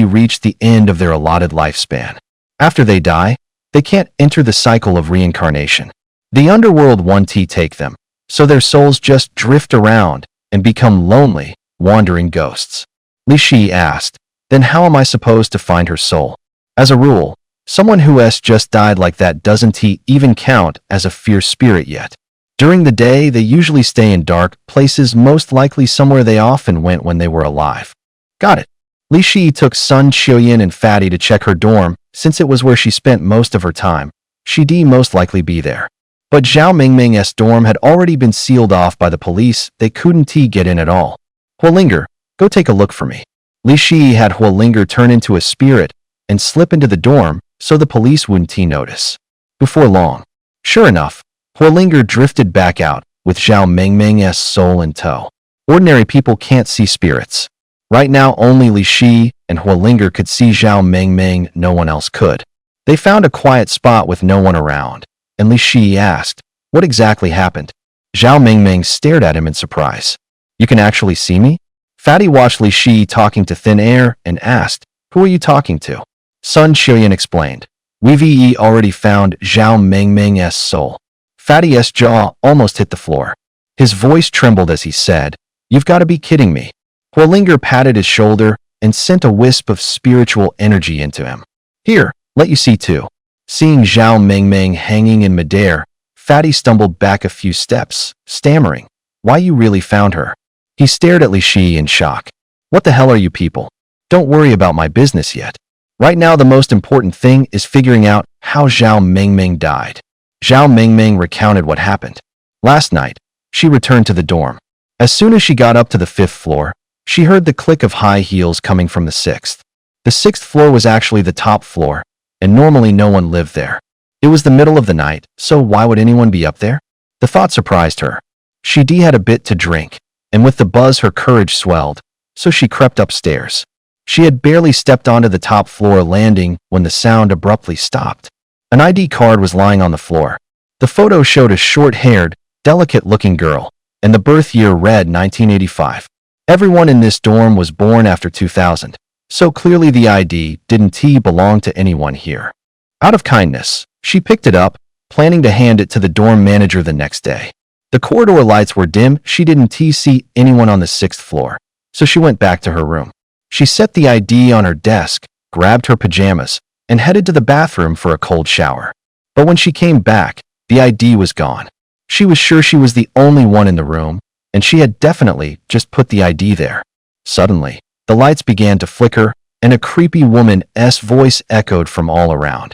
reach the end of their allotted lifespan. After they die, they can't enter the cycle of reincarnation. The underworld won't take them, so their souls just drift around and become lonely, wandering ghosts. Li Shi asked, then how am I supposed to find her soul? As a rule, someone who has just died like that doesn't even count as a fierce spirit yet. During the day, they usually stay in dark places, most likely somewhere they often went when they were alive. Got it. Li Shi took Sun Qiuyan and Fatty to check her dorm, since it was where she spent most of her time. She'd most likely be there. But Zhao Mingming's dorm had already been sealed off by the police. They couldn't get in at all. Huolinger, go take a look for me. Li Shi had Huolinger turn into a spirit and slip into the dorm so the police wouldn't notice. Before long, sure enough, Huolinger drifted back out with Zhao Mingming's soul in tow. Ordinary people can't see spirits. Right now, only Li Shi and Huolinger could see Zhao Mingming. No one else could. They found a quiet spot with no one around, and Li Shi asked, what exactly happened? Zhao Mingming stared at him in surprise. You can actually see me? Fatty watched Li Shi talking to thin air and asked, who are you talking to? Sun Qiuyan explained, we've already found Zhao Mingming's soul. Fatty's jaw almost hit the floor. His voice trembled as he said, you've got to be kidding me. Huolinger patted his shoulder and sent a wisp of spiritual energy into him. Here, let you see too. Seeing Zhao Mingming hanging in midair, Fatty stumbled back a few steps, stammering, why you really found her? He stared at Li Shi in shock. What the hell are you people? Don't worry about my business yet. Right now the most important thing is figuring out how Zhao Mingming died. Zhao Mingming recounted what happened. Last night, she returned to the dorm. As soon as she got up to the 5th floor, she heard the click of high heels coming from the 6th. The 6th floor was actually the top floor, and normally no one lived there. It was the middle of the night, so why would anyone be up there? The thought surprised her. She had a bit to drink, and with the buzz her courage swelled, so she crept upstairs. She had barely stepped onto the top floor landing when the sound abruptly stopped. An ID card was lying on the floor. The photo showed a short-haired, delicate-looking girl, and the birth year read 1985. Everyone in this dorm was born after 2000, so clearly the ID didn't belong to anyone here. Out of kindness, she picked it up, planning to hand it to the dorm manager the next day. The corridor lights were dim. She didn't see anyone on the 6th floor, so she went back to her room. She set the ID on her desk, grabbed her pajamas, and headed to the bathroom for a cold shower. But when she came back, the ID was gone. She was sure she was the only one in the room, and she had definitely just put the ID there. Suddenly, the lights began to flicker, and a creepy woman's voice echoed from all around.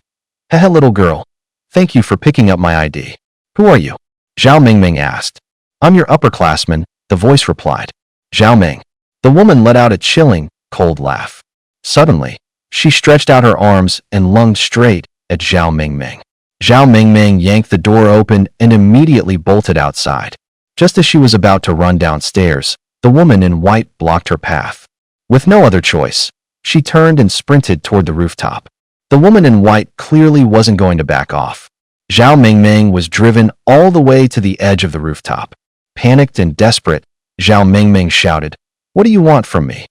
Heh, little girl. Thank you for picking up my ID. Who are you? Zhao Mingming asked. I'm your upperclassman, the voice replied. Zhao Ming. The woman let out a chilling, cold laugh. Suddenly, she stretched out her arms and lunged straight at Zhao Mingming. Zhao Mingming yanked the door open and immediately bolted outside. Just as she was about to run downstairs, the woman in white blocked her path. With no other choice, she turned and sprinted toward the rooftop. The woman in white clearly wasn't going to back off. Zhao Mingming was driven all the way to the edge of the rooftop. Panicked and desperate, Zhao Mingming shouted, "What do you want from me?"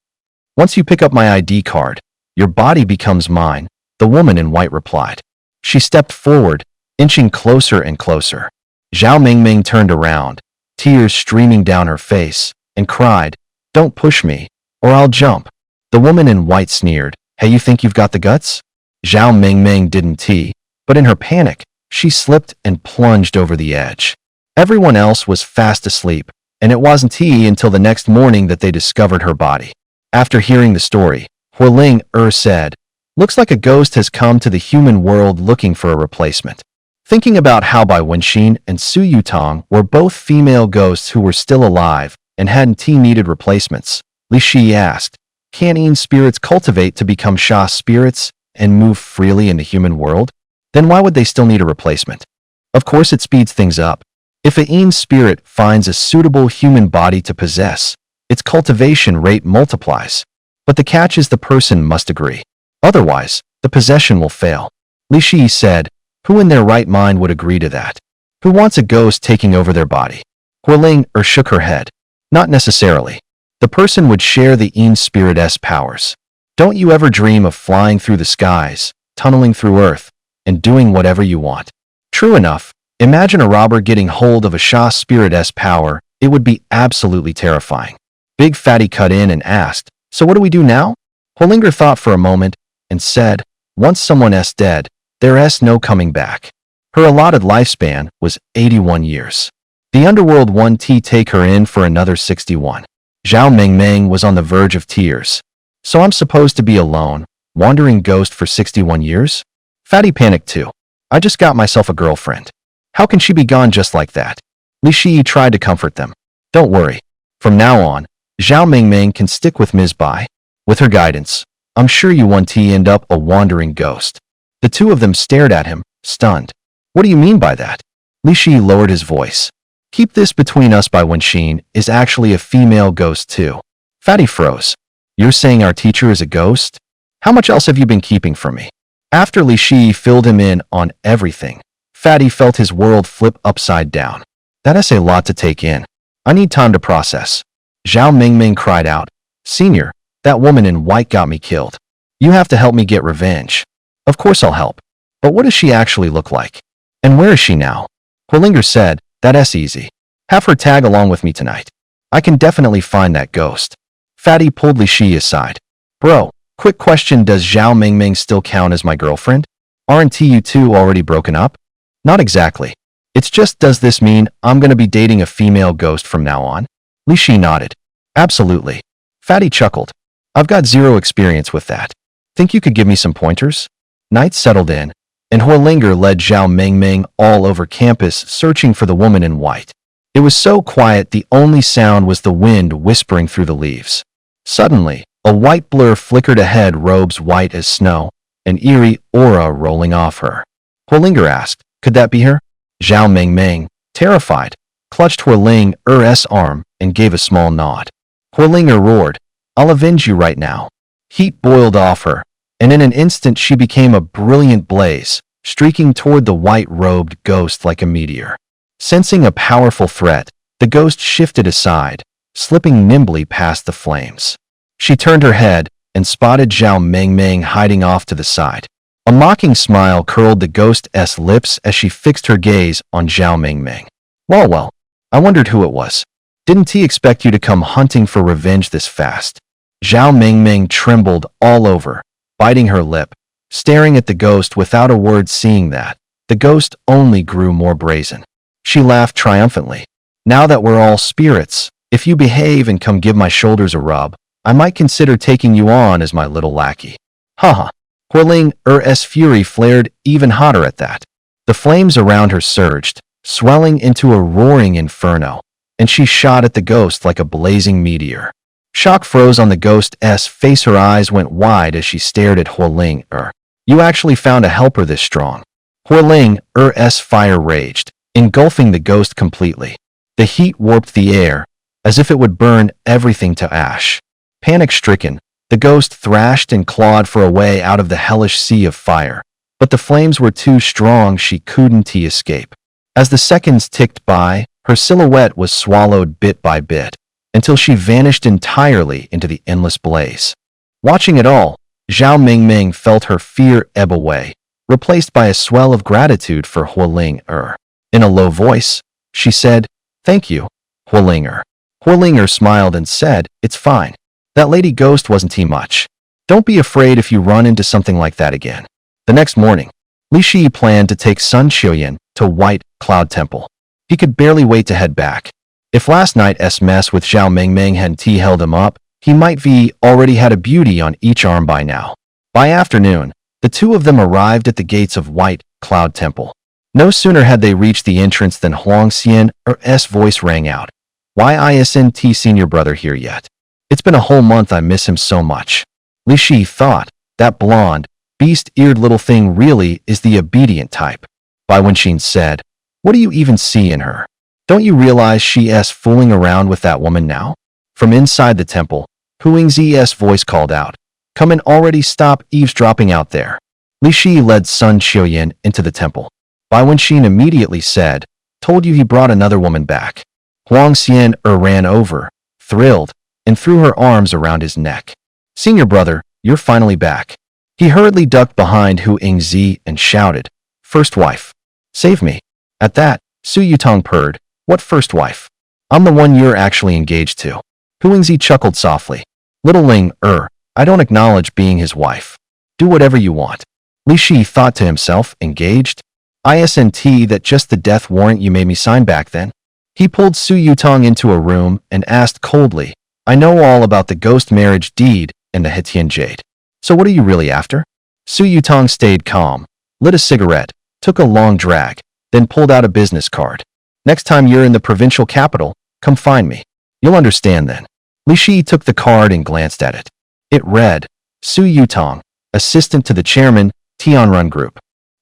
"Once you pick up my ID card, your body becomes mine," the woman in white replied. She stepped forward, inching closer and closer. Zhao Mingming turned around, tears streaming down her face, and cried, "Don't push me, or I'll jump." The woman in white sneered, "Hey, you think you've got the guts?" Zhao Mingming didn't tee, but in her panic, she slipped and plunged over the edge. Everyone else was fast asleep, and it wasn't until the next morning that they discovered her body. After hearing the story, Huiling said, "Looks like a ghost has come to the human world looking for a replacement." Thinking about how Bai Wenxin and Su Yutong were both female ghosts who were still alive and hadn't needed replacements, Li Shi asked, "Can Yin spirits cultivate to become Sha spirits and move freely in the human world? Then why would they still need a replacement?" Of course, it speeds things up. If a Yin spirit finds a suitable human body to possess, its cultivation rate multiplies. But the catch is the person must agree. Otherwise, the possession will fail. Li Shi said, "Who in their right mind would agree to that? Who wants a ghost taking over their body?" Huiling shook her head. "Not necessarily. The person would share the Yin spirit's powers. Don't you ever dream of flying through the skies, tunneling through earth, and doing whatever you want? True enough, imagine a robber getting hold of a Sha spirit's power. It would be absolutely terrifying." Big Fatty cut in and asked, "So what do we do now?" Huilinger thought for a moment and said, "Once someone's dead, there's no coming back." Her allotted lifespan was 81 years. The underworld won't take her in for another 61. Zhao Mingming was on the verge of tears. "So I'm supposed to be alone, wandering ghost for 61 years? Fatty panicked too. "I just got myself a girlfriend. How can she be gone just like that?" Li Shi tried to comfort them. "Don't worry. From now on, Zhao Mingming can stick with Ms. Bai. With her guidance, I'm sure you won't end up a wandering ghost." The two of them stared at him, stunned. "What do you mean by that?" Li Shi lowered his voice. "Keep this between us. Bai Wenxin is actually a female ghost too." Fatty froze. "You're saying our teacher is a ghost? How much else have you been keeping from me?" After Li Shi filled him in on everything, Fatty felt his world flip upside down. "That's a lot to take in. I need time to process." Zhao Mingming cried out, "Senior, that woman in white got me killed. You have to help me get revenge." "Of course I'll help. But what does she actually look like? And where is she now?" Huilinger said, "That's easy. Have her tag along with me tonight. I can definitely find that ghost." Fatty pulled Li Shi aside. "Bro, quick question, does Zhao Mingming still count as my girlfriend? Aren't you two already broken up?" "Not exactly. It's just, does this mean I'm gonna be dating a female ghost from now on?" Li Shi nodded. "Absolutely." Fatty chuckled. "I've got zero experience with that. Think you could give me some pointers?" Night settled in, and Huilinger led Zhao Mingming all over campus searching for the woman in white. It was so quiet the only sound was the wind whispering through the leaves. Suddenly, a white blur flickered ahead, robes white as snow, an eerie aura rolling off her. Huilinger asked, "Could that be her?" Zhao Mingming, terrified, clutched Huiling's arm and gave a small nod. Huilinger roared, "I'll avenge you right now." Heat boiled off her, and in an instant she became a brilliant blaze, streaking toward the white-robed ghost like a meteor. Sensing a powerful threat, the ghost shifted aside, slipping nimbly past the flames. She turned her head and spotted Zhao Mingming hiding off to the side. A mocking smile curled the ghost's lips as she fixed her gaze on Zhao Mingming. Well, I wondered who it was. Didn't he expect you to come hunting for revenge this fast?" Zhao Mingming trembled all over, biting her lip, staring at the ghost without a word. Seeing that, the ghost only grew more brazen. She laughed triumphantly. Now that we're all spirits, if you behave and come give my shoulders a rub, I might consider taking you on as my little lackey. Haha. Huiling Er's fury flared even hotter at that. The flames around her surged, swelling into a roaring inferno, and she shot at the ghost like a blazing meteor. Shock froze on the ghost's face. Her eyes went wide as she stared at Huiling You actually found a helper this strong. Huiling Er's fire raged, engulfing the ghost completely. The heat warped the air, as if it would burn everything to ash. Panic-stricken, the ghost thrashed and clawed for a way out of the hellish sea of fire, but the flames were too strong. She couldn't escape. As the seconds ticked by, her silhouette was swallowed bit by bit, until she vanished entirely into the endless blaze. Watching it all, Zhao Mingming felt her fear ebb away, replaced by a swell of gratitude for Huiling In a low voice, she said, "Thank you, Huiling Huiling smiled and said, "It's fine. That lady ghost wasn't too much. Don't be afraid if you run into something like that again." The next morning, Li Shi planned to take Sun Qiuyan to White Cloud Temple. He could barely wait to head back. If last night's mess with Zhao Mingming hadn't held him up, he might be already had a beauty on each arm by now. By afternoon, the two of them arrived at the gates of White Cloud Temple. No sooner had they reached the entrance than Huang Xian's voice rang out. "Why isn't senior brother here yet? It's been a whole month. I miss him so much." Li Shi thought, that blonde, beast-eared little thing really is the obedient type. Bai Wenxin said, "What do you even see in her? Don't you realize she's fooling around with that woman now?" From inside the temple, Huang Zi's voice called out, "Come and already stop eavesdropping out there." Li Shi led Sun Qiuyan into the temple. Bai Wenxin immediately said, "Told you he brought another woman back." Huang Xian ran over, thrilled, and threw her arms around his neck. "Senior brother, you're finally back." He hurriedly ducked behind Huang Zi and shouted, "First wife. Save me." At that, Su Yutong purred, "What first wife? I'm the one you're actually engaged to." Huang Zi chuckled softly. "Little Ling, I don't acknowledge being his wife. Do whatever you want." Li Shi thought to himself, engaged? Isn't that just the death warrant you made me sign back then? He pulled Su Yutong into a room and asked coldly, "I know all about the ghost marriage deed and the Hetian Jade. So what are you really after?" Su Yutong stayed calm, lit a cigarette, took a long drag, then pulled out a business card. "Next time you're in the provincial capital, come find me. You'll understand then." Li Shi took the card and glanced at it. It read, Su Yutong, assistant to the chairman, Tianrun Group.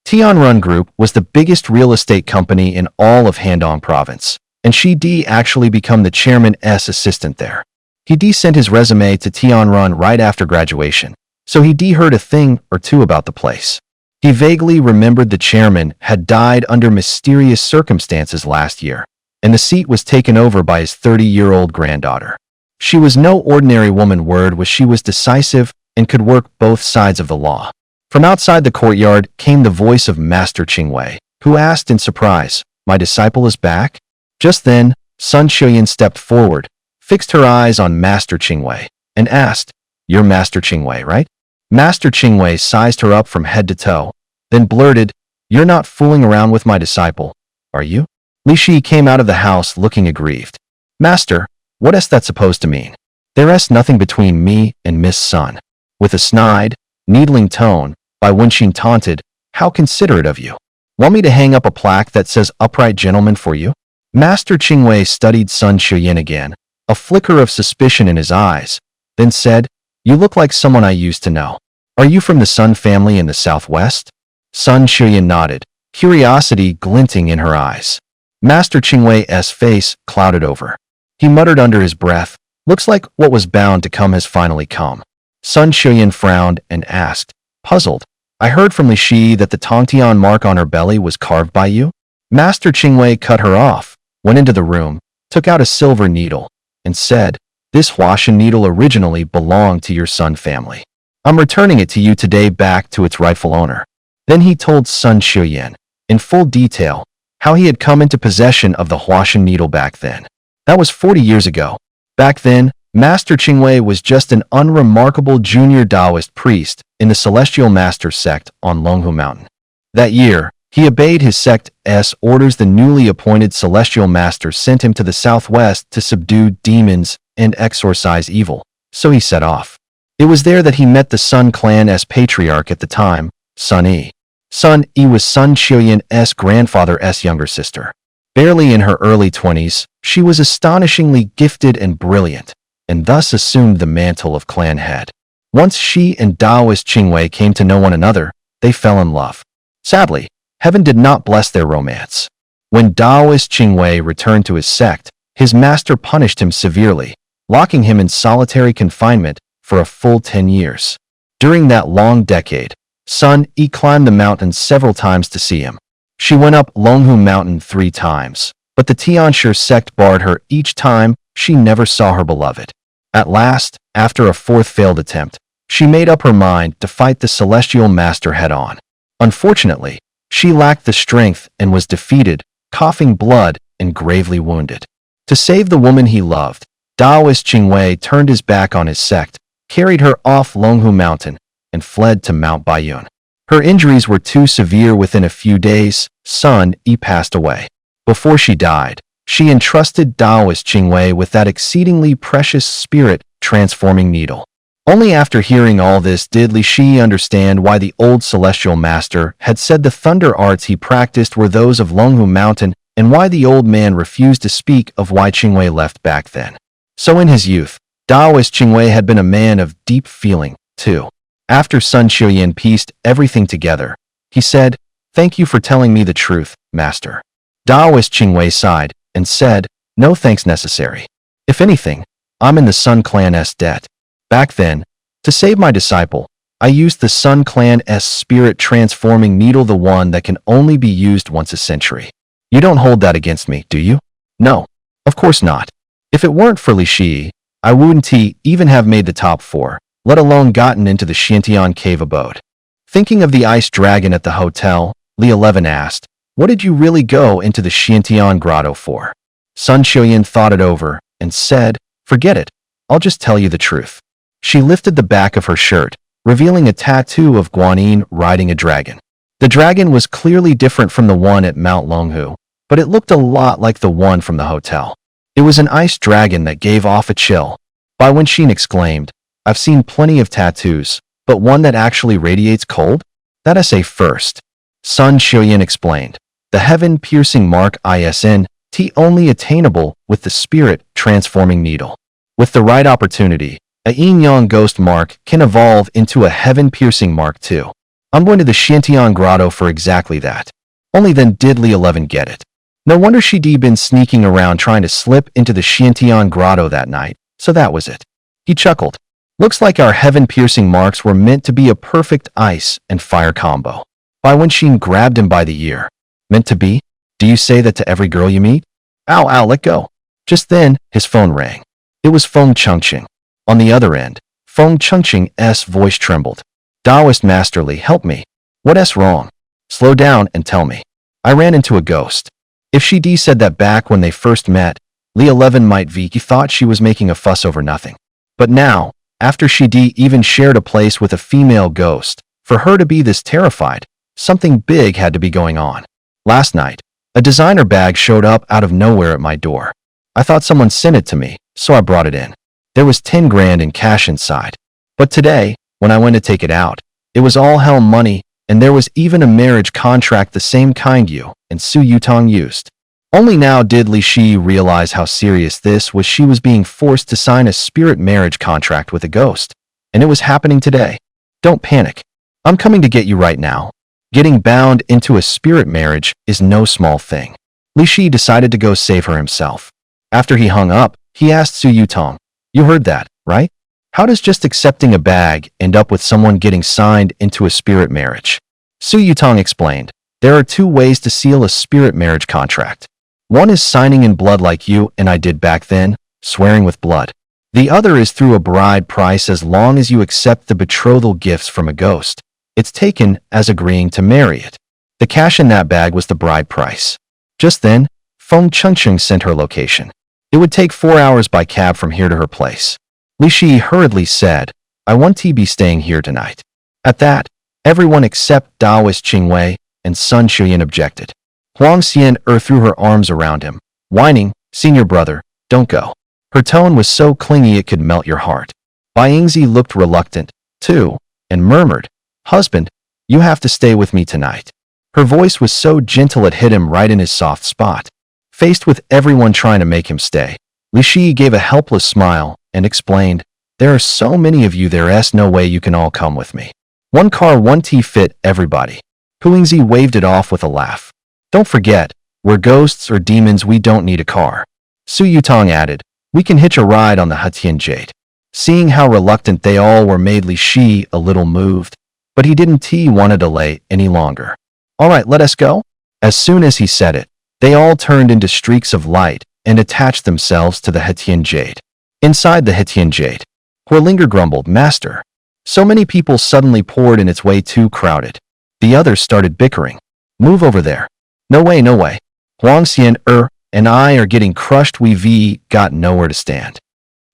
Tianrun Group was the biggest real estate company in all of Handong province, and she actually become the chairman's assistant there. He sent his resume to Tianrun right after graduation, so he heard a thing or two about the place. He vaguely remembered the chairman had died under mysterious circumstances last year, and the seat was taken over by his 30-year-old granddaughter. She was no ordinary woman. Word was she was decisive and could work both sides of the law. From outside the courtyard came the voice of Master Qingwei, who asked in surprise, "My disciple is back?" Just then, Sun Qiuyan stepped forward, fixed her eyes on Master Qingwei, and asked, "You're Master Qingwei, right?" Master Qingwei sized her up from head to toe, then blurted, "You're not fooling around with my disciple, are you?" Li Shi came out of the house looking aggrieved. "Master, what is that supposed to mean? There's nothing between me and Miss Sun." With a snide, needling tone, Bai Wenxin taunted, "How considerate of you. Want me to hang up a plaque that says upright gentleman for you?" Master Qingwei studied Sun Qiuyan again, a flicker of suspicion in his eyes, then said, "You look like someone I used to know. Are you from the Sun family in the southwest?" Sun Qiuyan nodded, curiosity glinting in her eyes. Master Qingwei's face clouded over. He muttered under his breath, "Looks like what was bound to come has finally come." Sun Qiuyan frowned and asked, puzzled, "I heard from Li Shi that the Tongtian mark on her belly was carved by you?" Master Qingwei cut her off, went into the room, took out a silver needle, and said, "This Huashan needle originally belonged to your Sun family. I'm returning it to you today back to its rightful owner." Then he told Sun Qiuyan, in full detail, how he had come into possession of the Huashan needle back then. That was 40 years ago. Back then, Master Qingwei was just an unremarkable junior Taoist priest in the Celestial Master sect on Longhu Mountain. That year, He obeyed his sect's orders. The newly appointed celestial master sent him to the southwest to subdue demons and exorcise evil, so he set off. It was there that he met the Sun Clan's patriarch at the time, Sun Yi. Sun Yi was Sun Qiuyan's grandfather's younger sister. Barely in her early 20s, she was astonishingly gifted and brilliant, and thus assumed the mantle of clan head. Once she and Taoist Qingwei came to know one another, they fell in love. Sadly, heaven did not bless their romance. When Taoist Qingwei returned to his sect, his master punished him severely, locking him in solitary confinement for a full 10 years. During that long decade, Sun Yi climbed the mountain several times to see him. She went up Longhu Mountain 3 times, but the Tianshi sect barred her each time. She never saw her beloved. At last, after a 4th failed attempt, she made up her mind to fight the celestial master head-on. Unfortunately, she lacked the strength and was defeated, coughing blood and gravely wounded. To save the woman he loved, Taoist Qingwei turned his back on his sect, carried her off Longhu Mountain, and fled to Mount Baiyun. Her injuries were too severe. Within a few days, Sun Yi passed away. Before she died, she entrusted Taoist Qingwei with that exceedingly precious spirit-transforming needle. Only after hearing all this did Li Shi understand why the old celestial master had said the thunder arts he practiced were those of Longhu Mountain, and why the old man refused to speak of why Qingwei left back then. So in his youth, Taoist Qingwei had been a man of deep feeling, too. After Sun Qiuyan pieced everything together, he said, "Thank you for telling me the truth, master." Taoist Qingwei sighed and said, "No thanks necessary. If anything, I'm in the Sun Clan's debt. Back then, to save my disciple, I used the Sun Clan's spirit-transforming needle, the one that can only be used once a century. You don't hold that against me, do you?" "No, of course not. If it weren't for Li Shi, I wouldn't even have made the top 4, let alone gotten into the Xiantian cave abode." Thinking of the ice dragon at the hotel, Li 11 asked, "What did you really go into the Xiantian grotto for?" Sun Qiuyan thought it over and said, "Forget it. I'll just tell you the truth." She lifted the back of her shirt, revealing a tattoo of Guanyin riding a dragon. The dragon was clearly different from the one at Mount Longhu, but it looked a lot like the one from the hotel. It was an ice dragon that gave off a chill. Bai Wenxin exclaimed, "I've seen plenty of tattoos, but one that actually radiates cold? That's a first." Sun Qiuyan explained, "The heaven-piercing mark isnt only attainable with the spirit-transforming needle. With the right opportunity, a yin-yang ghost mark can evolve into a heaven-piercing mark too. I'm going to the Xiantian grotto for exactly that." Only then did Li 11 get it. No wonder she'd been sneaking around trying to slip into the Xiantian grotto that night, so that was it. He chuckled. "Looks like our heaven-piercing marks were meant to be a perfect ice and fire combo." Bai Wenxin grabbed him by the ear. "Meant to be? Do you say that to every girl you meet?" Ow, let go." Just then, his phone rang. It was Feng Chengqing. On the other end, Feng Chengqing's voice trembled. "Taoist Masterly, help me. What's wrong? Slow down and tell me. I ran into a ghost." If she said that back when they first met, Li 11 might be thought she was making a fuss over nothing. But now, after she even shared a place with a female ghost, for her to be this terrified, something big had to be going on. "Last night, a designer bag showed up out of nowhere at my door. I thought someone sent it to me, so I brought it in. There was 10 grand in cash inside. But today, when I went to take it out, it was all hell money, and there was even a marriage contract the same kind you and Su Yutong used." Only now did Li Shi realize how serious this was. She was being forced to sign a spirit marriage contract with a ghost, and it was happening today. "Don't panic. I'm coming to get you right now. Getting bound into a spirit marriage is no small thing." Li Shi decided to go save her himself. After he hung up, he asked Su Yutong, "You heard that, right? How does just accepting a bag end up with someone getting signed into a spirit marriage?" Su Yutong explained, "There are 2 ways to seal a spirit marriage contract. One is signing in blood like you and I did back then, swearing with blood. The other is through a bride price. As long as you accept the betrothal gifts from a ghost, it's taken as agreeing to marry it. The cash in that bag was the bride price." Just then, Feng Chengqing sent her location. It would take 4 hours by cab from here to her place. Li Shi hurriedly said, "I want to be staying here tonight." At that, everyone except Taoist Qingwei, and Sun Xian objected. Huang Xian threw her arms around him, whining, "Senior brother, don't go." Her tone was so clingy it could melt your heart. Bai Yingzi looked reluctant, too, and murmured, "Husband, you have to stay with me tonight." Her voice was so gentle it hit him right in his soft spot. Faced with everyone trying to make him stay, Li Shi gave a helpless smile and explained, "There are so many of you, there's no way you can all come with me. One car, one tea fit everybody." Hu Yingzi waved it off with a laugh. "Don't forget, we're ghosts or demons, we don't need a car." Su Yutong added, "We can hitch a ride on the Hetian Jade." Seeing how reluctant they all were made Li Shi a little moved, but he didn't want to delay any longer. "All right, let us go." As soon as he said it, they all turned into streaks of light and attached themselves to the Hetian Jade. Inside the Hetian Jade, Huolinger grumbled, "Master, so many people suddenly poured in, it's way too crowded." The others started bickering. "Move over there." "No way, no way. Huang Xian and I are getting crushed, we've got nowhere to stand."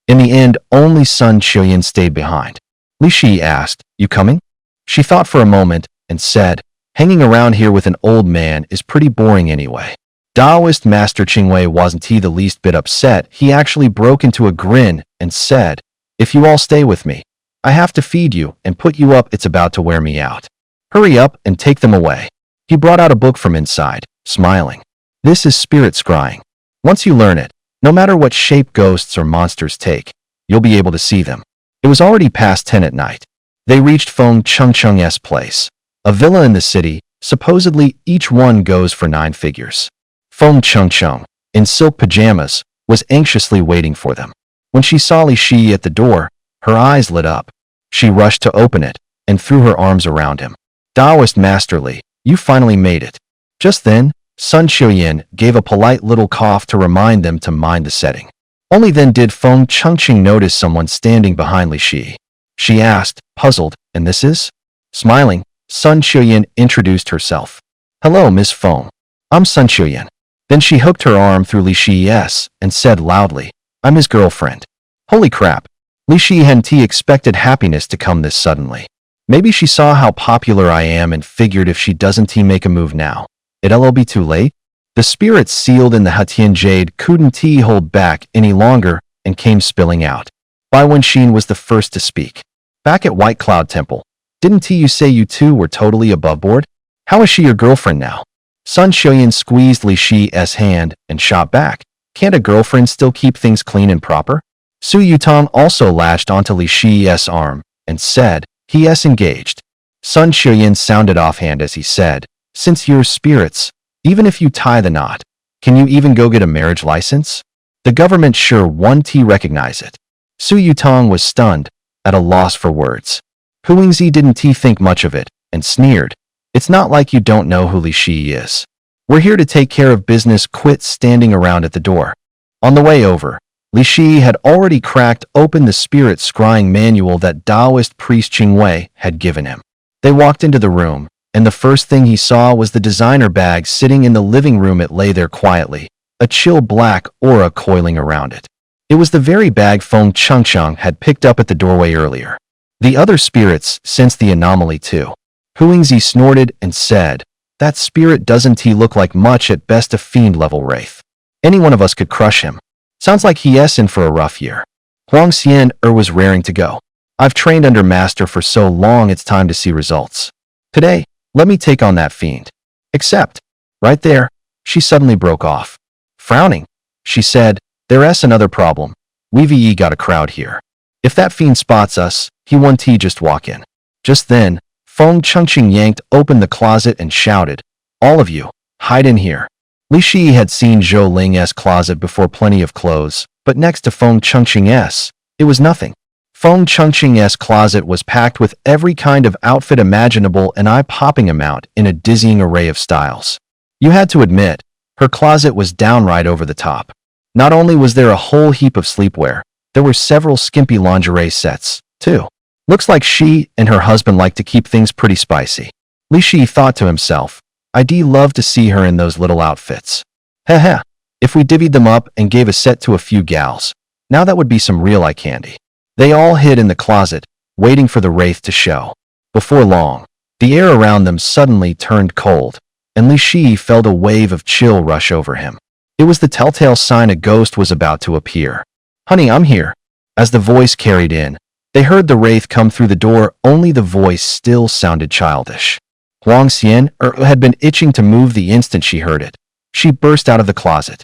In the end, only Sun Xian stayed behind. Li Shi asked, "You coming?" She thought for a moment and said, "Hanging around here with an old man is pretty boring anyway." Taoist Master Qingwei wasn't the least bit upset. He actually broke into a grin and said, "If you all stay with me, I have to feed you and put you up. It's about to wear me out. Hurry up and take them away." He brought out a book from inside, smiling. "This is spirit scrying. Once you learn it, no matter what shape ghosts or monsters take, you'll be able to see them." It was already past 10 at night. They reached Feng Chengcheng's place, a villa in the city. Supposedly, each one goes for 9 figures. Feng Chengcheng, in silk pajamas, was anxiously waiting for them. When she saw Li Shi at the door, her eyes lit up. She rushed to open it and threw her arms around him. "Taoist Master Li, you finally made it." Just then, Sun Xian gave a polite little cough to remind them to mind the setting. Only then did Feng Chengcheng notice someone standing behind Li Shi. She asked, puzzled, "And this is?" Smiling, Sun Xian introduced herself. "Hello, Miss Feng. I'm Sun Xian." Then she hooked her arm through Li Shi's and said loudly, "I'm his girlfriend." Holy crap! Li Shi hadn't expected happiness to come this suddenly. Maybe she saw how popular I am and figured if she doesn't make a move now, it'll be too late. The spirits sealed in the Hetian Jade couldn't hold back any longer and came spilling out. Bai Wenxin was the first to speak. "Back at White Cloud Temple, didn't you say you two were totally above board? How is she your girlfriend now?" Sun Xian squeezed Li Shi's hand and shot back. "Can't a girlfriend still keep things clean and proper?" Su Yutong also latched onto Li Shi's arm and said, "He's engaged." Sun Xian sounded offhand as he said, "Since you're spirits, even if you tie the knot, can you even go get a marriage license? The government sure won't recognize it." Su Yutong was stunned, at a loss for words. Hu Yingzi didn't think much of it and sneered, "It's not like you don't know who Li Shi is. We're here to take care of business. Quit standing around at the door." On the way over, Li Shi had already cracked open the spirit scrying manual that Taoist priest Qingwei had given him. They walked into the room, and the first thing he saw was the designer bag sitting in the living room. It lay there quietly, a chill black aura coiling around it. It was the very bag Feng Chengcheng had picked up at the doorway earlier. The other spirits sensed the anomaly too. Hu Yingzi snorted and said, "That spirit doesn't look like much, at best a fiend-level wraith. Any one of us could crush him. Sounds like he's in for a rough year." Huang Xian was raring to go. "I've trained under Master for so long, it's time to see results. Today, let me take on that fiend." Except, right there, she suddenly broke off. Frowning, she said, "There's another problem. We've got a crowd here. If that fiend spots us, he won't just walk in." Just then, Feng Chengcheng yanked open the closet and shouted, "All of you, hide in here." Li Shi had seen Zhou Ling's closet before, plenty of clothes, but next to Feng Chengcheng's, it was nothing. Feng Chengcheng's closet was packed with every kind of outfit imaginable, an eye-popping amount in a dizzying array of styles. You had to admit, her closet was downright over the top. Not only was there a whole heap of sleepwear, there were several skimpy lingerie sets, too. Looks like she and her husband like to keep things pretty spicy. Li Shi thought to himself, "I'd love to see her in those little outfits. Heh, if we divvied them up and gave a set to a few gals, now that would be some real eye candy." They all hid in the closet, waiting for the wraith to show. Before long, The air around them suddenly turned cold, and Li Shi felt a wave of chill rush over him. It was the telltale sign a ghost was about to appear. "Honey, I'm here." As the voice carried in, they heard the wraith come through the door, only the voice still sounded childish. Huang Xian had been itching to move the instant she heard it. She burst out of the closet.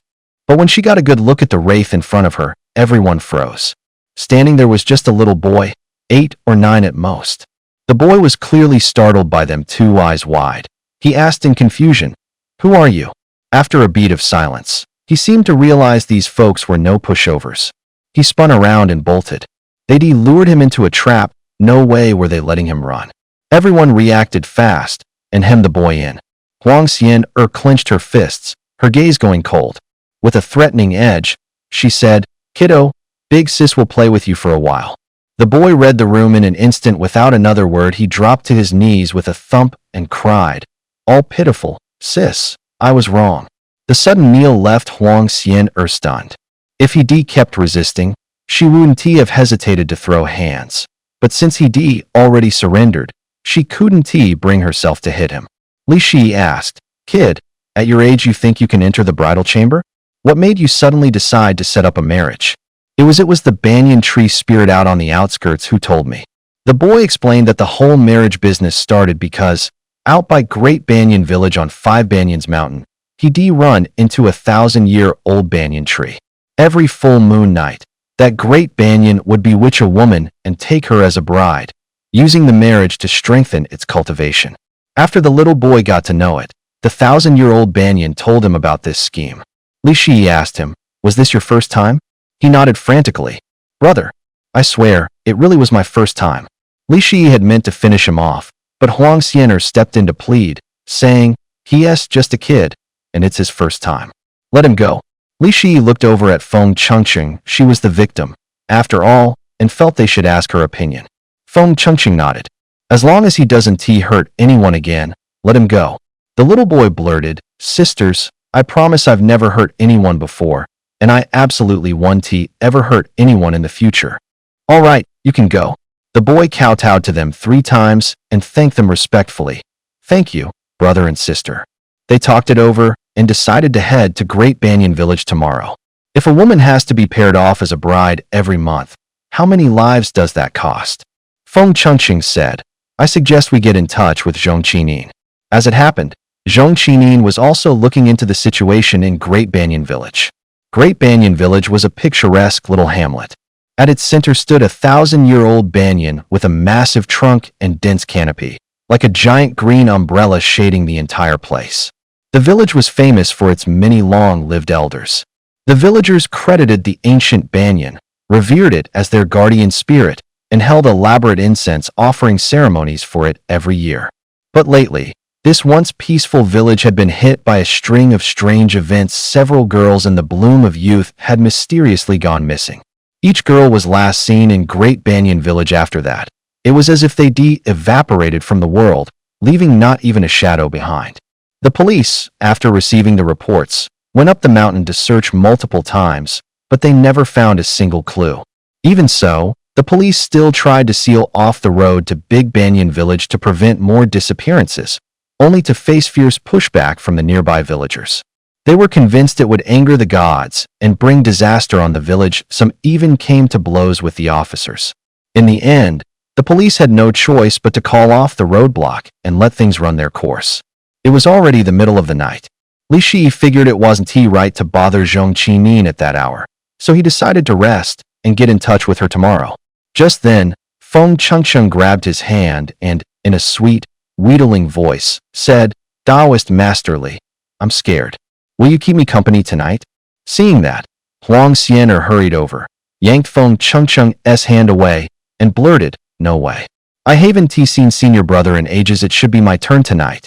But when she got a good look at the wraith in front of her, everyone froze. Standing there was just a little boy, 8 or 9 at most. The boy was clearly startled by them, 2 eyes wide. He asked in confusion, "Who are you?" After a beat of silence, he seemed to realize these folks were no pushovers. He spun around and bolted. They'd lured him into a trap, no way were they letting him run. Everyone reacted fast and hemmed the boy in. Huang Xian clenched her fists, her gaze going cold. With a threatening edge, she said, "Kiddo, big sis will play with you for a while." The boy read the room in an instant. Without another word, he dropped to his knees with a thump and cried, all pitiful, "Sis, I was wrong." The sudden kneel left Huang Xian stunned. If he kept resisting, she wouldn't have hesitated to throw hands. But since he already surrendered, she couldn't bring herself to hit him. Li Shi asked, "Kid, at your age you think you can enter the bridal chamber? What made you suddenly decide to set up a marriage?" It was the banyan tree spirit out on the outskirts who told me." The boy explained that the whole marriage business started because, out by Great Banyan Village on 5 Banyans Mountain, he'd run into a 1,000-year-old banyan tree. Every full moon night, that great banyan would bewitch a woman and take her as a bride, using the marriage to strengthen its cultivation. After the little boy got to know it, the 1,000-year-old banyan told him about this scheme. Li Shi asked him, "Was this your first time?" He nodded frantically. "Brother, I swear, it really was my first time." Li Shi had meant to finish him off, but Huang Xian stepped in to plead, saying, "He's just a kid, and it's his first time. Let him go." Li Shi looked over at Feng Chengqing. She was the victim, after all, and felt they should ask her opinion. Feng Chengqing nodded. "As long as he doesn't hurt anyone again, let him go." The little boy blurted, "Sisters, I promise I've never hurt anyone before, and I absolutely won't ever hurt anyone in the future." "All right, you can go." The boy kowtowed to them 3 times and thanked them respectfully. "Thank you, brother and sister." They talked it over and decided to head to Great Banyan Village tomorrow. If a woman has to be paired off as a bride every month, how many lives does that cost? Feng Chengqing said, "I suggest we get in touch with Zhong Qinin." As it happened, Zhong Qinin was also looking into the situation in Great Banyan Village. Great Banyan Village was a picturesque little hamlet. At its center stood a 1,000-year-old banyan with a massive trunk and dense canopy, like a giant green umbrella shading the entire place. The village was famous for its many long-lived elders. The villagers credited the ancient banyan, revered it as their guardian spirit, and held elaborate incense offering ceremonies for it every year. But lately, this once peaceful village had been hit by a string of strange events. Several girls in the bloom of youth had mysteriously gone missing. Each girl was last seen in Great Banyan Village after that. It was as if they evaporated from the world, leaving not even a shadow behind. The police, after receiving the reports, went up the mountain to search multiple times, but they never found a single clue. Even so, the police still tried to seal off the road to Big Banyan Village to prevent more disappearances, only to face fierce pushback from the nearby villagers. They were convinced it would anger the gods and bring disaster on the village. Some even came to blows with the officers. In the end, the police had no choice but to call off the roadblock and let things run their course. It was already the middle of the night. Li Shi figured it wasn't right to bother Zhong Qinin at that hour, so he decided to rest and get in touch with her tomorrow. Just then, Feng Chengqing grabbed his hand and, in a sweet, wheedling voice, said, "Taoist Master Li, I'm scared. Will you keep me company tonight?" Seeing that, Huang Xian hurried over, yanked Feng Chengqing's hand away, and blurted, "No way. I haven't seen senior brother in ages. It should be my turn tonight."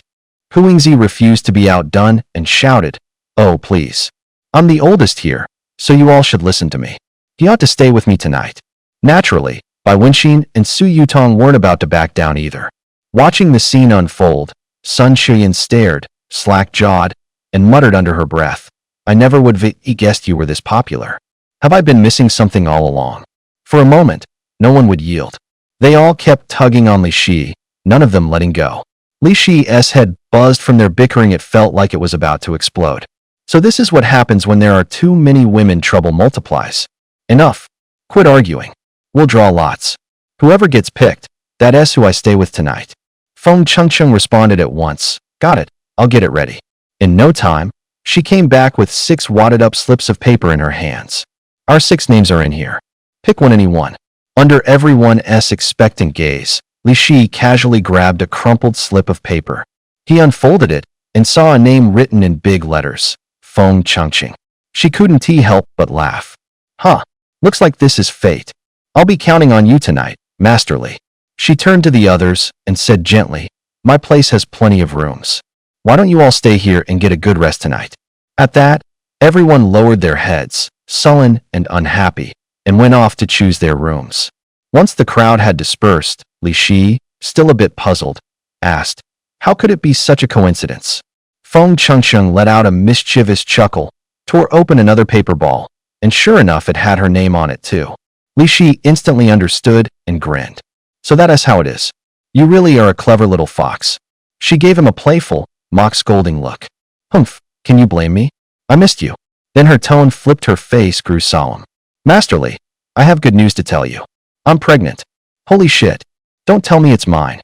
Huangzi refused to be outdone and shouted, "Oh, please. I'm the oldest here, so you all should listen to me. He ought to stay with me tonight." Naturally, Bai Wenxin and Su Yutong weren't about to back down either. Watching the scene unfold, Sun Shiyan stared, slack-jawed, and muttered under her breath, "I never would have guessed you were this popular. Have I been missing something all along?" For a moment, no one would yield. They all kept tugging on Li Shi, none of them letting go. Li Shi's head buzzed from their bickering. It felt like it was about to explode. So this is what happens when there are too many women. Trouble multiplies. Enough. Quit arguing. We'll draw lots. Whoever gets picked, that's who I stay with tonight. Feng Chengcheng responded at once. Got it. I'll get it ready. In no time, she came back with 6 wadded-up slips of paper in her hands. Our 6 names are in here. Pick one, anyone. Under everyone's expectant gaze, Li Shi casually grabbed a crumpled slip of paper. He unfolded it and saw a name written in big letters. Feng Chengcheng. She couldn't help but laugh. Huh. Looks like this is fate. I'll be counting on you tonight, Master Li. She turned to the others and said gently, my place has plenty of rooms. Why don't you all stay here and get a good rest tonight? At that, everyone lowered their heads, sullen and unhappy, and went off to choose their rooms. Once the crowd had dispersed, Li Shi, still a bit puzzled, asked, how could it be such a coincidence? Feng Chengcheng let out a mischievous chuckle, tore open another paper ball, and sure enough it had her name on it too. Li Shi instantly understood and grinned. So that is how it is. You really are a clever little fox. She gave him a playful, mock-scolding look. Humph, can you blame me? I missed you. Then her tone flipped, her face grew solemn. Master Li, I have good news to tell you. I'm pregnant. Holy shit. Don't tell me it's mine.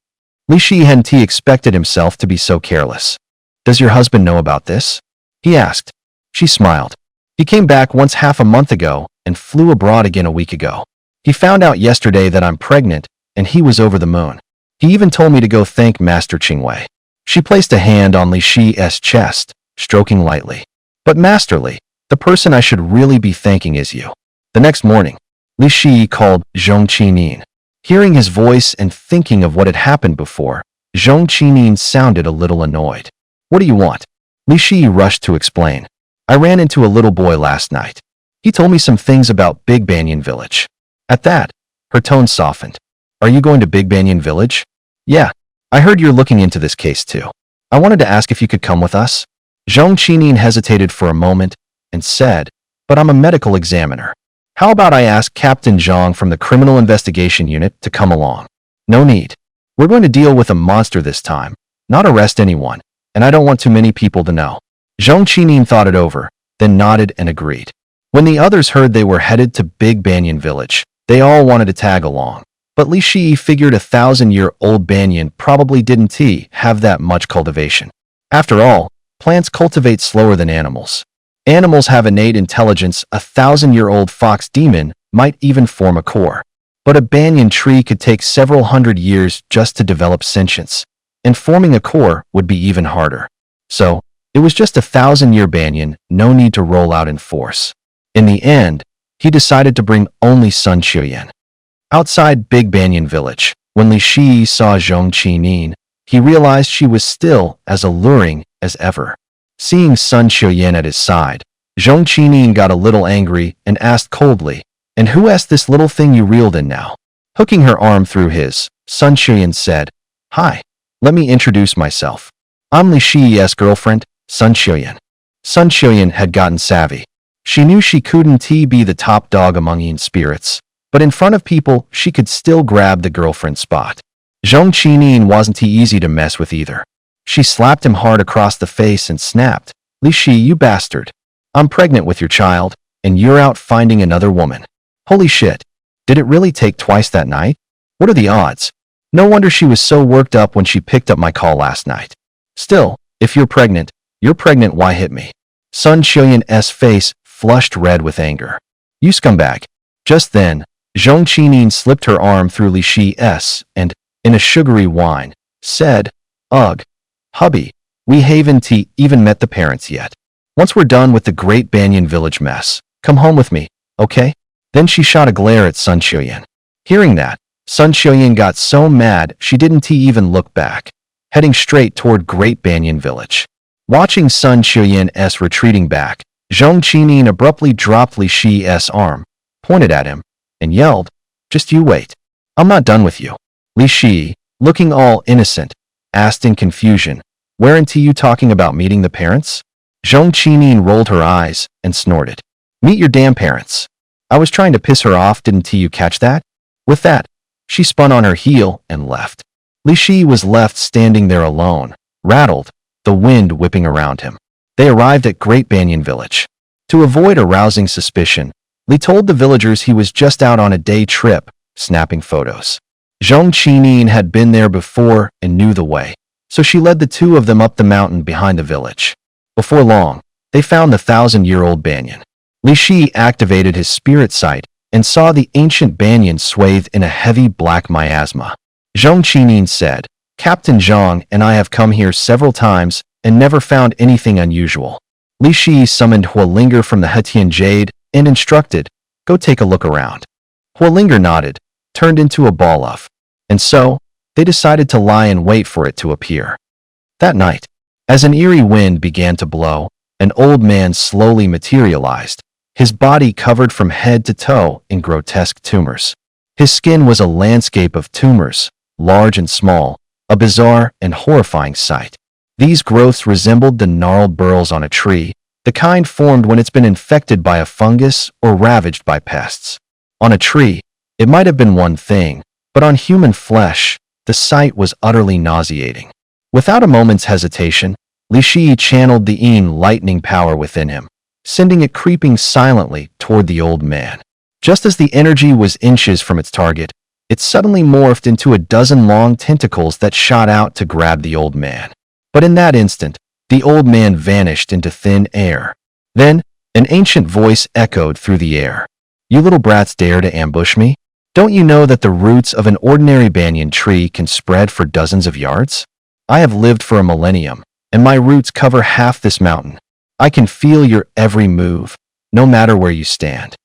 Li Shi hadn't expected himself to be so careless. Does your husband know about this? He asked. She smiled. He came back once half a month ago and flew abroad again a week ago. He found out yesterday that I'm pregnant and he was over the moon. He even told me to go thank Master Qingwei. She placed a hand on Li Shi's chest, stroking lightly. But Master Li, the person I should really be thanking is you. The next morning, Li Shi called Zhong Qinin. Hearing his voice and thinking of what had happened before, Zhong Qinin sounded a little annoyed. What do you want? Li Shi rushed to explain. I ran into a little boy last night. He told me some things about Big Banyan Village. At that, her tone softened. Are you going to Big Banyan Village? Yeah, I heard you're looking into this case too. I wanted to ask if you could come with us. Zhong Qinin hesitated for a moment and said, but I'm a medical examiner. How about I ask Captain Zhang from the Criminal Investigation Unit to come along? No need. We're going to deal with a monster this time, not arrest anyone, and I don't want too many people to know. Zhong Qinin thought it over, then nodded and agreed. When the others heard they were headed to Big Banyan Village, they all wanted to tag along. But Li Shi figured 1,000-year-old banyan probably didn't have that much cultivation. After all, plants cultivate slower than animals. Animals have innate intelligence. 1,000-year-old fox demon might even form a core. But a banyan tree could take several hundred years just to develop sentience, and forming a core would be even harder. So, it was just 1,000-year banyan, no need to roll out in force. In the end, he decided to bring only Sun Qiuyan. Outside Big Banyan Village, when Li Shi saw Zhong Qinin, he realized she was still as alluring as ever. Seeing Sun Qiuyan at his side, Zhong Qinin got a little angry and asked coldly, and who asked this little thing you reeled in now? Hooking her arm through his, Sun Qiuyan said, Hi, let me introduce myself. I'm Li Shi's girlfriend, Sun Qiuyan. Sun Qiuyan had gotten savvy. She knew she couldn't be the top dog among Yin spirits, but in front of people, she could still grab the girlfriend spot. Zhong Qinin wasn't easy to mess with either. She slapped him hard across the face and snapped, Li Shi, you bastard. I'm pregnant with your child, and you're out finding another woman. Holy shit. Did it really take twice that night? What are the odds? No wonder she was so worked up when she picked up my call last night. Still, if you're pregnant, why hit me? Sun Qiuyan's face flushed red with anger. You scumbag. Just then, Zhong Qinin slipped her arm through Li Shi's and, in a sugary whine, said, Ugh, hubby, we haven't even met the parents yet. Once we're done with the Great Banyan Village mess, come home with me, okay? Then she shot a glare at Sun Qiuyan. Hearing that, Sun Qiuyan got so mad she didn't even look back, heading straight toward Great Banyan Village. Watching Sun Qiuyan's retreating back, Zhong Qinin abruptly dropped Li Shi's arm, pointed at him, and yelled, Just you wait. I'm not done with you. Li Shi, looking all innocent, asked in confusion, Weren't you talking about meeting the parents? Zhong Qinin rolled her eyes and snorted. Meet your damn parents. I was trying to piss her off, didn't you catch that? With that, she spun on her heel and left. Li Shi was left standing there alone, rattled, the wind whipping around him. They arrived at Great Banyan Village. To avoid arousing suspicion, Li told the villagers he was just out on a day trip, snapping photos. Zhong Qinin had been there before and knew the way, so she led the two of them up the mountain behind the village. Before long, they found the 1,000-year-old banyan. Li Shi activated his spirit sight and saw the ancient banyan swathed in a heavy black miasma. Zhong Qinin said, "Captain Zhang and I have come here several times and never found anything unusual." Li Shi summoned Huolinger from the Hetian Jade and instructed, "Go take a look around." Huolinger nodded, turned into a ball of, and so, they decided to lie in wait for it to appear. That night, as an eerie wind began to blow, an old man slowly materialized, his body covered from head to toe in grotesque tumors. His skin was a landscape of tumors, large and small, a bizarre and horrifying sight. These growths resembled the gnarled burls on a tree, the kind formed when it's been infected by a fungus or ravaged by pests. On a tree, it might have been one thing, but on human flesh, the sight was utterly nauseating. Without a moment's hesitation, Li Shi channeled the Yin lightning power within him, sending it creeping silently toward the old man. Just as the energy was inches from its target, it suddenly morphed into a dozen long tentacles that shot out to grab the old man. But in that instant, the old man vanished into thin air. Then, an ancient voice echoed through the air. "You little brats dare to ambush me? Don't you know that the roots of an ordinary banyan tree can spread for dozens of yards? I have lived for a millennium, and my roots cover half this mountain. I can feel your every move, no matter where you stand."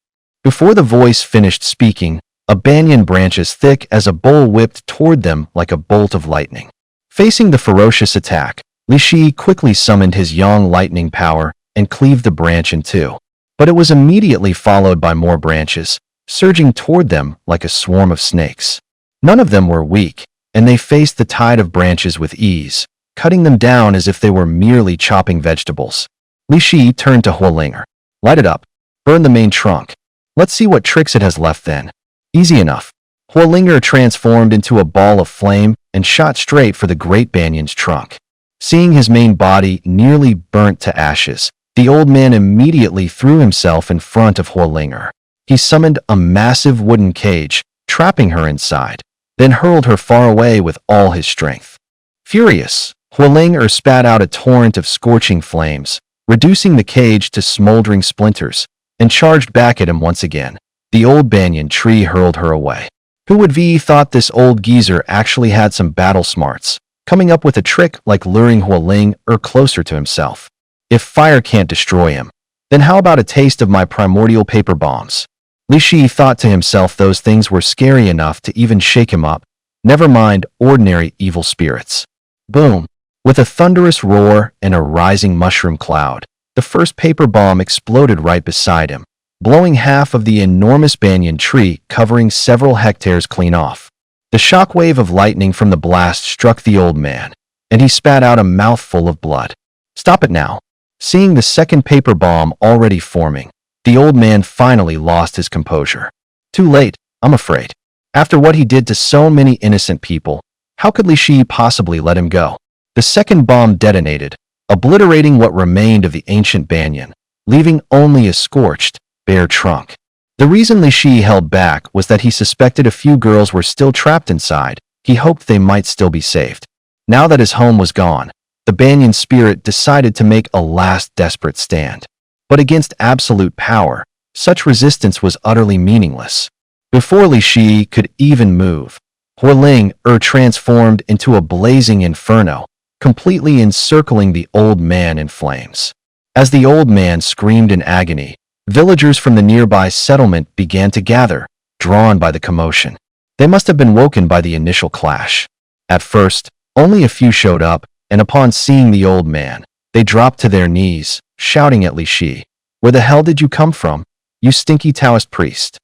Before the voice finished speaking, a banyan branch as thick as a bowl whipped toward them like a bolt of lightning. Facing the ferocious attack, Li Shi quickly summoned his yang lightning power and cleaved the branch in two. But it was immediately followed by more branches, surging toward them like a swarm of snakes. None of them were weak, and they faced the tide of branches with ease, cutting them down as if they were merely chopping vegetables. Li Shi turned to Huolinger. "Light it up. Burn the main trunk. Let's see what tricks it has left then." "Easy enough." Huolinger transformed into a ball of flame and shot straight for the great banyan's trunk. Seeing his main body nearly burnt to ashes, the old man immediately threw himself in front of Huolinger. He summoned a massive wooden cage, trapping her inside, then hurled her far away with all his strength. Furious, Huolinger spat out a torrent of scorching flames, reducing the cage to smoldering splinters, and charged back at him once again. The old banyan tree hurled her away. Who would have thought this old geezer actually had some battle smarts, coming up with a trick like luring Huolinger closer to himself? If fire can't destroy him, then how about a taste of my primordial paper bombs? Li Shi thought to himself those things were scary enough to even shake him up, never mind ordinary evil spirits. Boom! With a thunderous roar and a rising mushroom cloud, the first paper bomb exploded right beside him, blowing half of the enormous banyan tree covering several hectares clean off. The shockwave of lightning from the blast struck the old man, and he spat out a mouthful of blood. "Stop it now." Seeing the second paper bomb already forming, the old man finally lost his composure. Too late, I'm afraid. After what he did to so many innocent people, how could Li Shi possibly let him go? The second bomb detonated, obliterating what remained of the ancient banyan, leaving only a scorched, bare trunk. The reason Li Shi held back was that he suspected a few girls were still trapped inside. He hoped they might still be saved. Now that his home was gone, the banyan spirit decided to make a last desperate stand. But against absolute power, such resistance was utterly meaningless. Before Li Shi could even move, Huolinger transformed into a blazing inferno, completely encircling the old man in flames. As the old man screamed in agony, villagers from the nearby settlement began to gather, drawn by the commotion. They must have been woken by the initial clash. At first, only a few showed up, and upon seeing the old man, they dropped to their knees, shouting at Li Shi. "Where the hell did you come from, you stinky Taoist priest?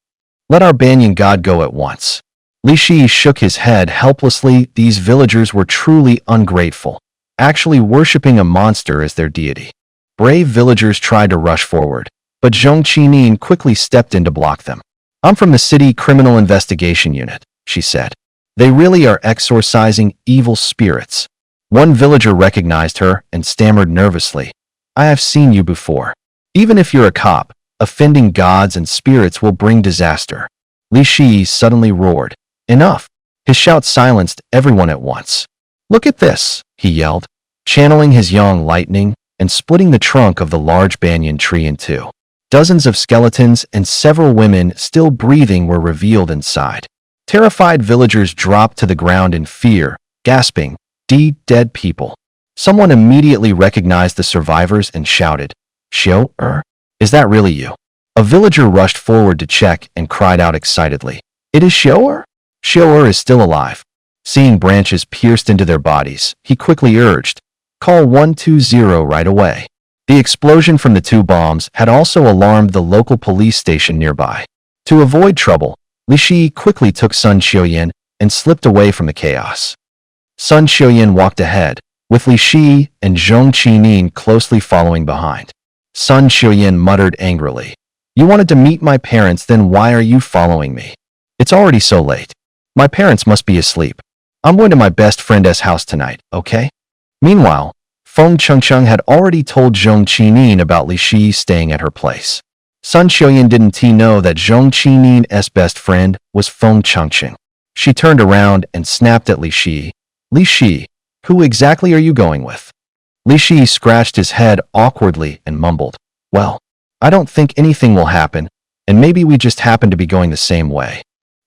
Let our banyan god go at once." Li Shi shook his head helplessly. These villagers were truly ungrateful, actually worshipping a monster as their deity. Brave villagers tried to rush forward, but Zhong Qinin quickly stepped in to block them. "I'm from the City Criminal Investigation Unit," she said. They really are exorcising evil spirits. One villager recognized her and stammered nervously. I have seen you before. Even if you're a cop, offending gods and spirits will bring disaster. Li Shi suddenly roared. Enough! His shout silenced everyone at once. Look at this, he yelled, channeling his yang lightning and splitting the trunk of the large banyan tree in two. Dozens of skeletons and several women still breathing were revealed inside. Terrified villagers dropped to the ground in fear, gasping, Dead people. Someone immediately recognized the survivors and shouted, Xiao-er? Is that really you? A villager rushed forward to check and cried out excitedly. It is Xiao-er? Xiao-er is still alive. Seeing branches pierced into their bodies, he quickly urged, Call 120 right away. The explosion from the two bombs had also alarmed the local police station nearby. To avoid trouble, Li Shi quickly took Sun Xiuyan and slipped away from the chaos. Sun Xiuyan walked ahead, with Li Shi and Zhong Qining closely following behind. Sun Xiuyan muttered angrily, You wanted to meet my parents, then why are you following me? It's already so late. My parents must be asleep. I'm going to my best friend's house tonight, okay? Meanwhile, Feng Chengcheng had already told Zhong Qining about Li Shi staying at her place. Sun Xiuyan didn't know that Zhong Qining's best friend was Feng Chengcheng. She turned around and snapped at Li Shi. Li Shi, who exactly are you going with? Li Shi scratched his head awkwardly and mumbled, Well, I don't think anything will happen, and maybe we just happen to be going the same way.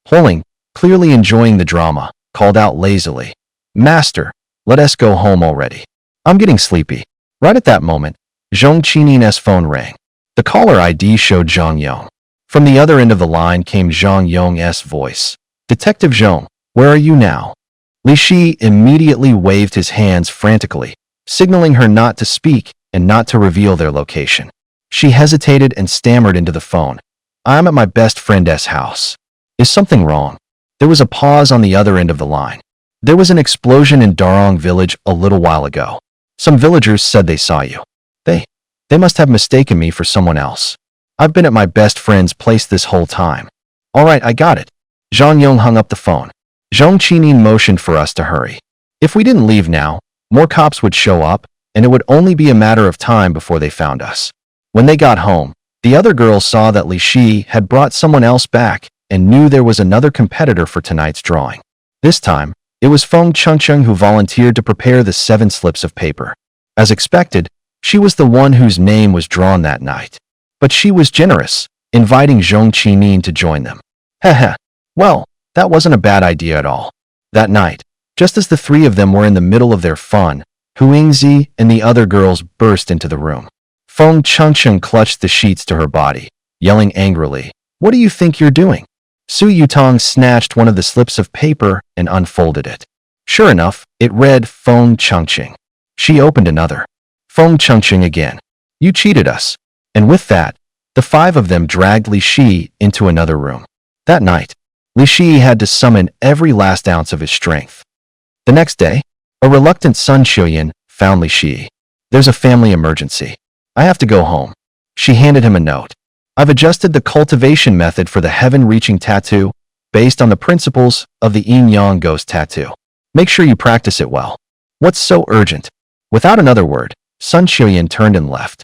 Huling, clearly enjoying the drama, called out lazily, Master, let us go home already. I'm getting sleepy. Right at that moment, Zhong Qining's phone rang. The caller ID showed Zhang Yong. From the other end of the line came Zhang Yong's voice. Detective Zhong, where are you now? Li Shi immediately waved his hands frantically, signaling her not to speak and not to reveal their location. She hesitated and stammered into the phone. I'm at my best friend's house. Is something wrong? There was a pause on the other end of the line. There was an explosion in Darong village a little while ago. Some villagers said they saw you. They must have mistaken me for someone else. I've been at my best friend's place this whole time. All right, I got it. Zhang Yong hung up the phone. Zhong Qining motioned for us to hurry. If we didn't leave now, more cops would show up, and it would only be a matter of time before they found us. When they got home, the other girls saw that Li Shi had brought someone else back and knew there was another competitor for tonight's drawing. This time, it was Feng Chengcheng who volunteered to prepare the 7 slips of paper. As expected, she was the one whose name was drawn that night. But she was generous, inviting Zhong Qining to join them. Heh. Well, that wasn't a bad idea at all. That night, just as the three of them were in the middle of their fun, Huingzi and the other girls burst into the room. Feng Chengcheng clutched the sheets to her body, yelling angrily, What do you think you're doing? Su Yutong snatched one of the slips of paper and unfolded it. Sure enough, it read Feng Chengcheng. She opened another. Feng Chengcheng again. You cheated us. And with that, the 5 of them dragged Li Shi into another room. That night, Li Shi had to summon every last ounce of his strength. The next day, a reluctant Sun Xiuyan found Li Shi. There's a family emergency. I have to go home. She handed him a note. I've adjusted the cultivation method for the heaven-reaching tattoo based on the principles of the yin-yang ghost tattoo. Make sure you practice it well. What's so urgent? Without another word, Sun Xiuyan turned and left.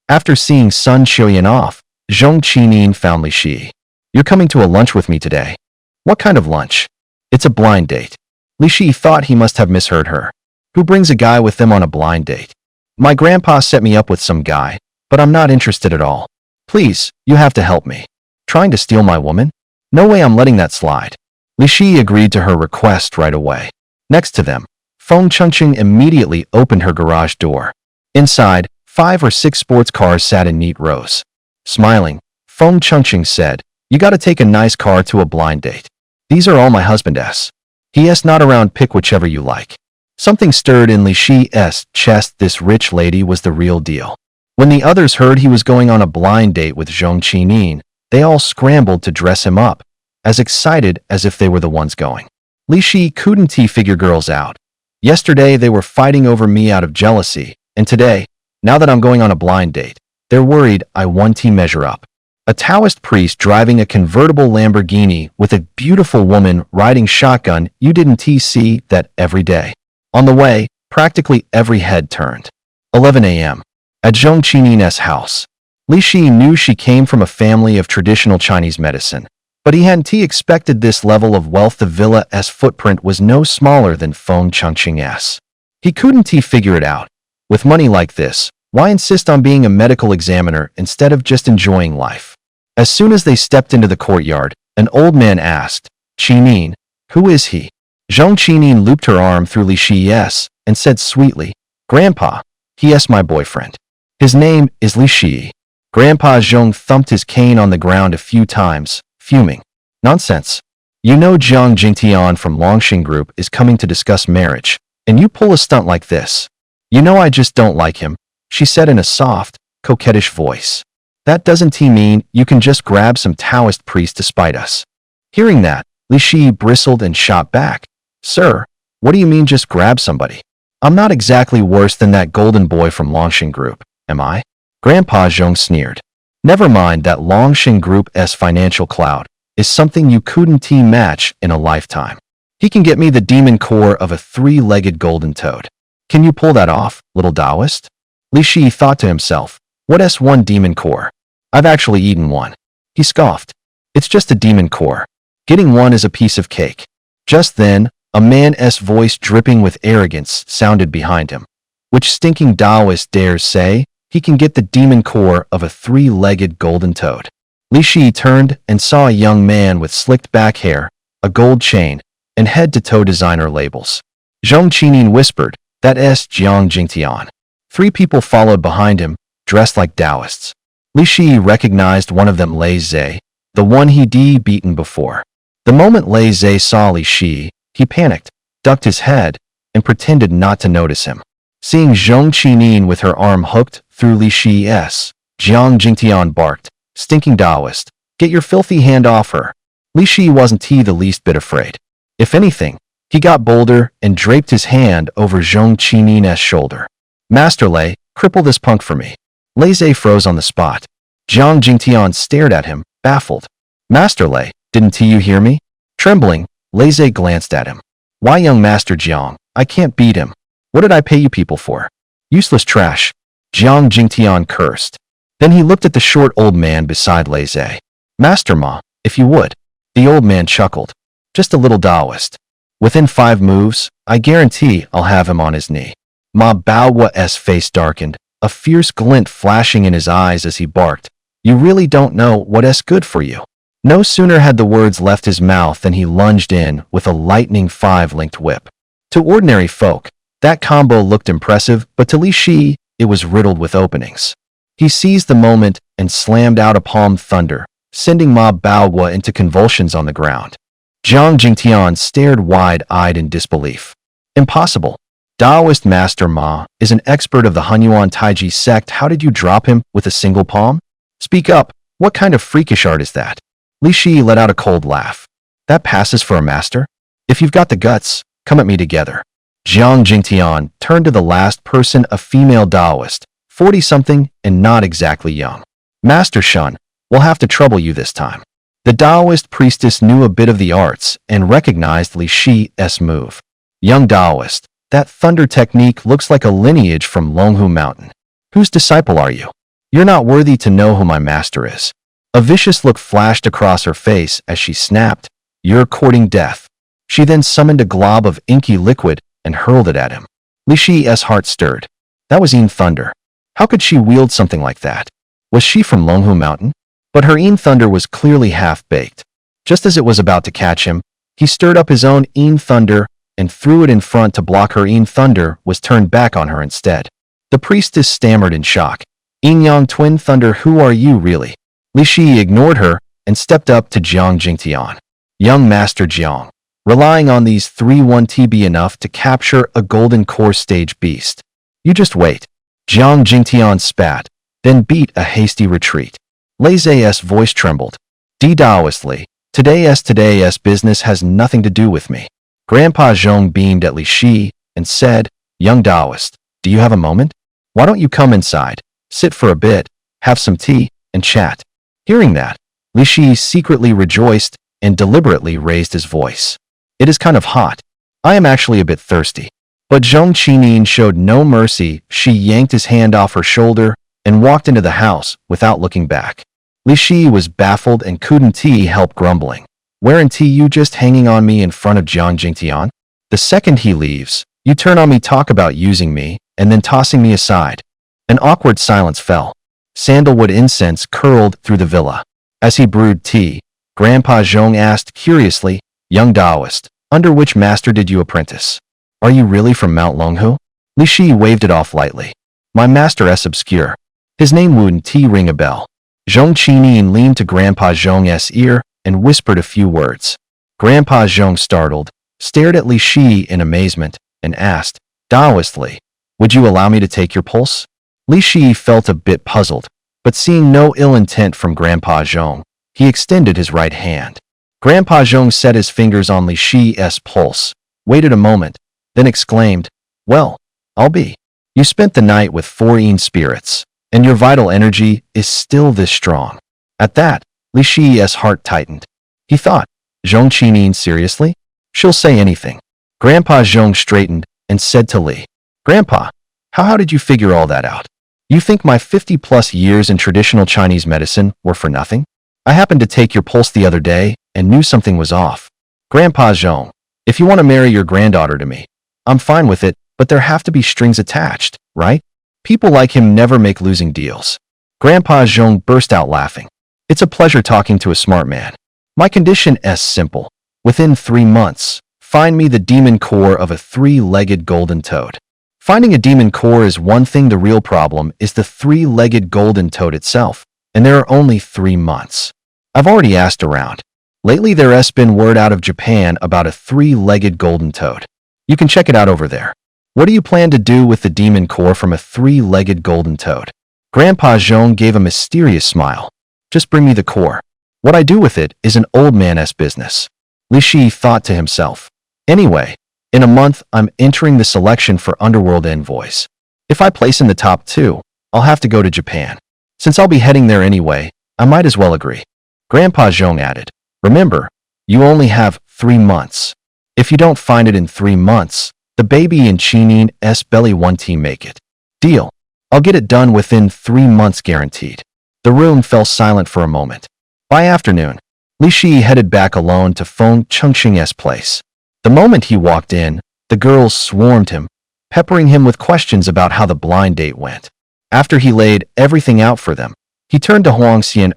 After seeing Sun Xiuyan off, Zhong Qining found Li Shi. You're coming to a lunch with me today. What kind of lunch? It's a blind date. Li Shi thought he must have misheard her. Who brings a guy with them on a blind date? My grandpa set me up with some guy, but I'm not interested at all. Please, you have to help me. Trying to steal my woman? No way I'm letting that slide. Li Shi agreed to her request right away. Next to them, Feng Chengcheng immediately opened her garage door. Inside, 5 or 6 sports cars sat in neat rows. Smiling, Feng Chengcheng said, You gotta take a nice car to a blind date. These are all my husband's. He.s. not around, pick whichever you like. Something stirred in Li Shi's chest. This rich lady was the real deal. When the others heard he was going on a blind date with Zhong Qining, they all scrambled to dress him up, as excited as if they were the ones going. Li Shi couldn't figure girls out. Yesterday they were fighting over me out of jealousy, and today, now that I'm going on a blind date, they're worried I won't measure up. A Taoist priest driving a convertible Lamborghini with a beautiful woman riding shotgun. You didn't see that every day. On the way, practically every head turned. 11 a.m. At Zhong Qinin's house. Li Shi knew she came from a family of traditional Chinese medicine, but he hadn't expected this level of wealth. The villa's footprint was no smaller than Feng Chengqing's. He couldn't figure it out. With money like this, why insist on being a medical examiner instead of just enjoying life? As soon as they stepped into the courtyard, an old man asked, "Qinin, who is he?" Zhong Qinin looped her arm through Li Shi's and said sweetly, "Grandpa, he is my boyfriend. His name is Li Shi." Grandpa Zhong thumped his cane on the ground a few times, fuming. "Nonsense. You know Jiang Jingtian from Longxing Group is coming to discuss marriage, and you pull a stunt like this. You know I just don't like him," she said in a soft, coquettish voice. "That doesn't mean you can just grab some Taoist priest to spite us." Hearing that, Li Shi bristled and shot back. "Sir, what do you mean just grab somebody? I'm not exactly worse than that golden boy from Longxing Group, am I?" Grandpa Zhong sneered. "Never mind that Longxing Group's financial clout is something you couldn't match in a lifetime. He can get me the demon core of a three-legged golden toad. Can you pull that off, little Taoist?" Li Shi thought to himself, "What's one demon core? I've actually eaten one." He scoffed. "It's just a demon core. Getting one is a piece of cake." Just then, a man's voice dripping with arrogance sounded behind him. "Which stinking Taoist dares say he can get the demon core of a three-legged golden toad?" Li Shi turned and saw a young man with slicked back hair, a gold chain, and head-to-toe designer labels. Zhong Qinin whispered, "That's Jiang Jingtian." Three people followed behind him, dressed like Taoists. Li Shi recognized one of them, Lei Zhe, the one he'd beaten before. The moment Lei Zhe saw Li Shi, he panicked, ducked his head, and pretended not to notice him. Seeing Zhong Qinin with her arm hooked through Li Shi's, Jiang Jingtian barked, "Stinking Taoist, get your filthy hand off her." Li Shi wasn't the least bit afraid. If anything, he got bolder and draped his hand over Zhong Qinin's shoulder. "Master Lei, cripple this punk for me." Lei Zhe froze on the spot. Jiang Jingtian stared at him, baffled. "Master Lei, didn't you hear me?" Trembling, Lei Zhe glanced at him. "Why, young Master Jiang, I can't beat him. What did I pay you people for? Useless trash." Jiang Jingtian cursed. Then he looked at the short old man beside Lei Zhe. "Master Ma, if you would." The old man chuckled. "Just a little Taoist. Within 5 moves, I guarantee I'll have him on his knee." Ma Baogua's face darkened, a fierce glint flashing in his eyes as he barked, "You really don't know what's good for you." No sooner had the words left his mouth than he lunged in with a lightning 5-linked whip. To ordinary folk, that combo looked impressive, but to Li Shi, it was riddled with openings. He seized the moment and slammed out a palm thunder, sending Ma Baogua into convulsions on the ground. Jiang Jingtian stared wide-eyed in disbelief. "Impossible. Taoist Master Ma is an expert of the Hunyuan Taiji sect. How did you drop him with a single palm? Speak up. What kind of freakish art is that?" Li Shi let out a cold laugh. "That passes for a master? If you've got the guts, come at me together." Jiang Jingtian turned to the last person, a female Taoist, 40-something and not exactly young. "Master Shun, we'll have to trouble you this time." The Taoist priestess knew a bit of the arts and recognized Li Shi's move. "Young Taoist, that thunder technique looks like a lineage from Longhu Mountain. Whose disciple are you? You're not worthy to know who my master is." A vicious look flashed across her face as she snapped, "You're courting death." She then summoned a glob of inky liquid and hurled it at him. Li Shi's heart stirred. That was Yin Thunder. How could she wield something like that? Was she from Longhu Mountain? But her Yin Thunder was clearly half-baked. Just as it was about to catch him, he stirred up his own Yin Thunder and threw it in front to block. Her Yin Thunder was turned back on her instead. The priestess stammered in shock. "Yin Yang Twin Thunder, who are you really?" Li Shi ignored her and stepped up to Jiang Jingtian. "Young Master Jiang, relying on these 3 won't be enough to capture a golden core stage beast. You just wait." Jiang Jingtian spat, then beat a hasty retreat. Lei Zhe's voice trembled. "Taoist Li, today's business has nothing to do with me." Grandpa Zhong beamed at Li Shi and said, "Young Taoist, do you have a moment? Why don't you come inside, sit for a bit, have some tea, and chat?" Hearing that, Li Shi secretly rejoiced and deliberately raised his voice. It is kind of hot. I am actually a bit thirsty. But Zhong Qinin showed no mercy. She yanked his hand off her shoulder and walked into the house without looking back. Li Shi was baffled and couldn't help grumbling. Weren't you just hanging on me in front of Jiang Jingtian? The second he leaves, you turn on me, talk about using me, and then tossing me aside. An awkward silence fell. Sandalwood incense curled through the villa. As he brewed tea, Grandpa Zhong asked curiously, young Taoist, under which master did you apprentice? Are you really from Mount Longhu? Li Shi waved it off lightly. My master is obscure. His name wouldn't ring a bell. Zhong Qinin leaned to Grandpa Zhong's ear and whispered a few words. Grandpa Zhong, startled, stared at Li Shi in amazement and asked, Taoistly, would you allow me to take your pulse? Li Shi felt a bit puzzled, but seeing no ill intent from Grandpa Zhong, he extended his right hand. Grandpa Zhong set his fingers on Li Shi's pulse, waited a moment, then exclaimed, well, I'll be. You spent the night with 4 yin spirits, and your vital energy is still this strong. At that, Li Shi's heart tightened. He thought, Zhong Qinin, seriously? She'll say anything. Grandpa Zhong straightened and said to Li, Grandpa, how did you figure all that out? You think my 50-plus years in traditional Chinese medicine were for nothing? I happened to take your pulse the other day and knew something was off. Grandpa Zhong, if you want to marry your granddaughter to me, I'm fine with it, but there have to be strings attached, right? People like him never make losing deals. Grandpa Zhong burst out laughing. It's a pleasure talking to a smart man. My condition is simple. Within 3 months, find me the demon core of a 3-legged golden toad. Finding a demon core is one thing, the real problem is the 3-legged golden toad itself, and there are only 3 months. I've already asked around. Lately there has been word out of Japan about a 3-legged golden toad. You can check it out over there. What do you plan to do with the demon core from a 3-legged golden toad? Grandpa Zhong gave a mysterious smile. Just bring me the core. What I do with it is an old man's business. Li Shi thought to himself. Anyway, in a month I'm entering the selection for Underworld Envoys. If I place in the top 2, I'll have to go to Japan. Since I'll be heading there anyway, I might as well agree. Grandpa Zhong added, remember, you only have 3 months. If you don't find it in 3 months, the baby in Qinin's belly won't make it. Deal. I'll get it done within 3 months guaranteed. The room fell silent for a moment. By afternoon, Li Shi headed back alone to Feng Chengxing's place. The moment he walked in, the girls swarmed him, peppering him with questions about how the blind date went. After he laid everything out for them, he turned to Huang Xian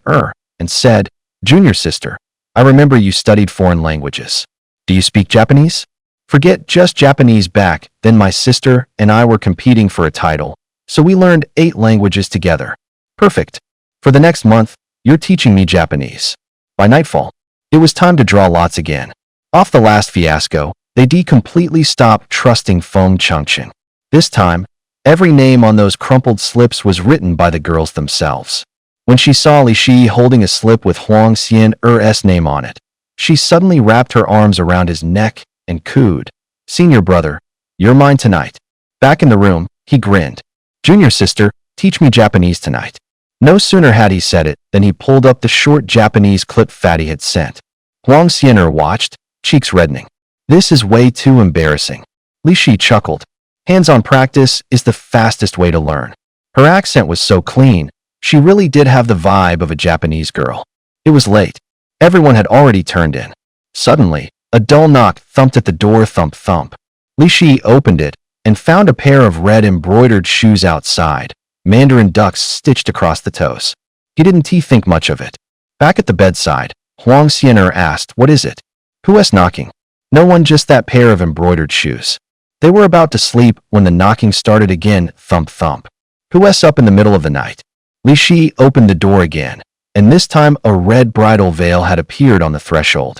and said, Junior sister, I remember you studied foreign languages. Do you speak Japanese? Forget just Japanese back then my sister and I were competing for a title, so we learned 8 languages together. Perfect. For the next month, you're teaching me Japanese. By nightfall, it was time to draw lots again. Off the last fiasco, they completely stopped trusting Feng Chengxing. This time, every name on those crumpled slips was written by the girls themselves. When she saw Li Shi holding a slip with Huang Xian's name on it, she suddenly wrapped her arms around his neck and cooed, Senior brother, you're mine tonight. Back in the room, he grinned. Junior sister, teach me Japanese tonight. No sooner had he said it than he pulled up the short Japanese clip Fatty had sent. Huang Xian watched, cheeks reddening. This is way too embarrassing. Li Shi chuckled. Hands-on practice is the fastest way to learn. Her accent was so clean, she really did have the vibe of a Japanese girl. It was late. Everyone had already turned in. Suddenly, a dull knock thumped at the door, thump thump. Li Shi opened it and found a pair of red embroidered shoes outside, mandarin ducks stitched across the toes. He didn't think much of it. Back at the bedside, Huang Xian asked, what is it? Who is knocking? No one, just that pair of embroidered shoes. They were about to sleep when the knocking started again, thump thump. Who is up in the middle of the night? Li Shi opened the door again, and this time a red bridal veil had appeared on the threshold.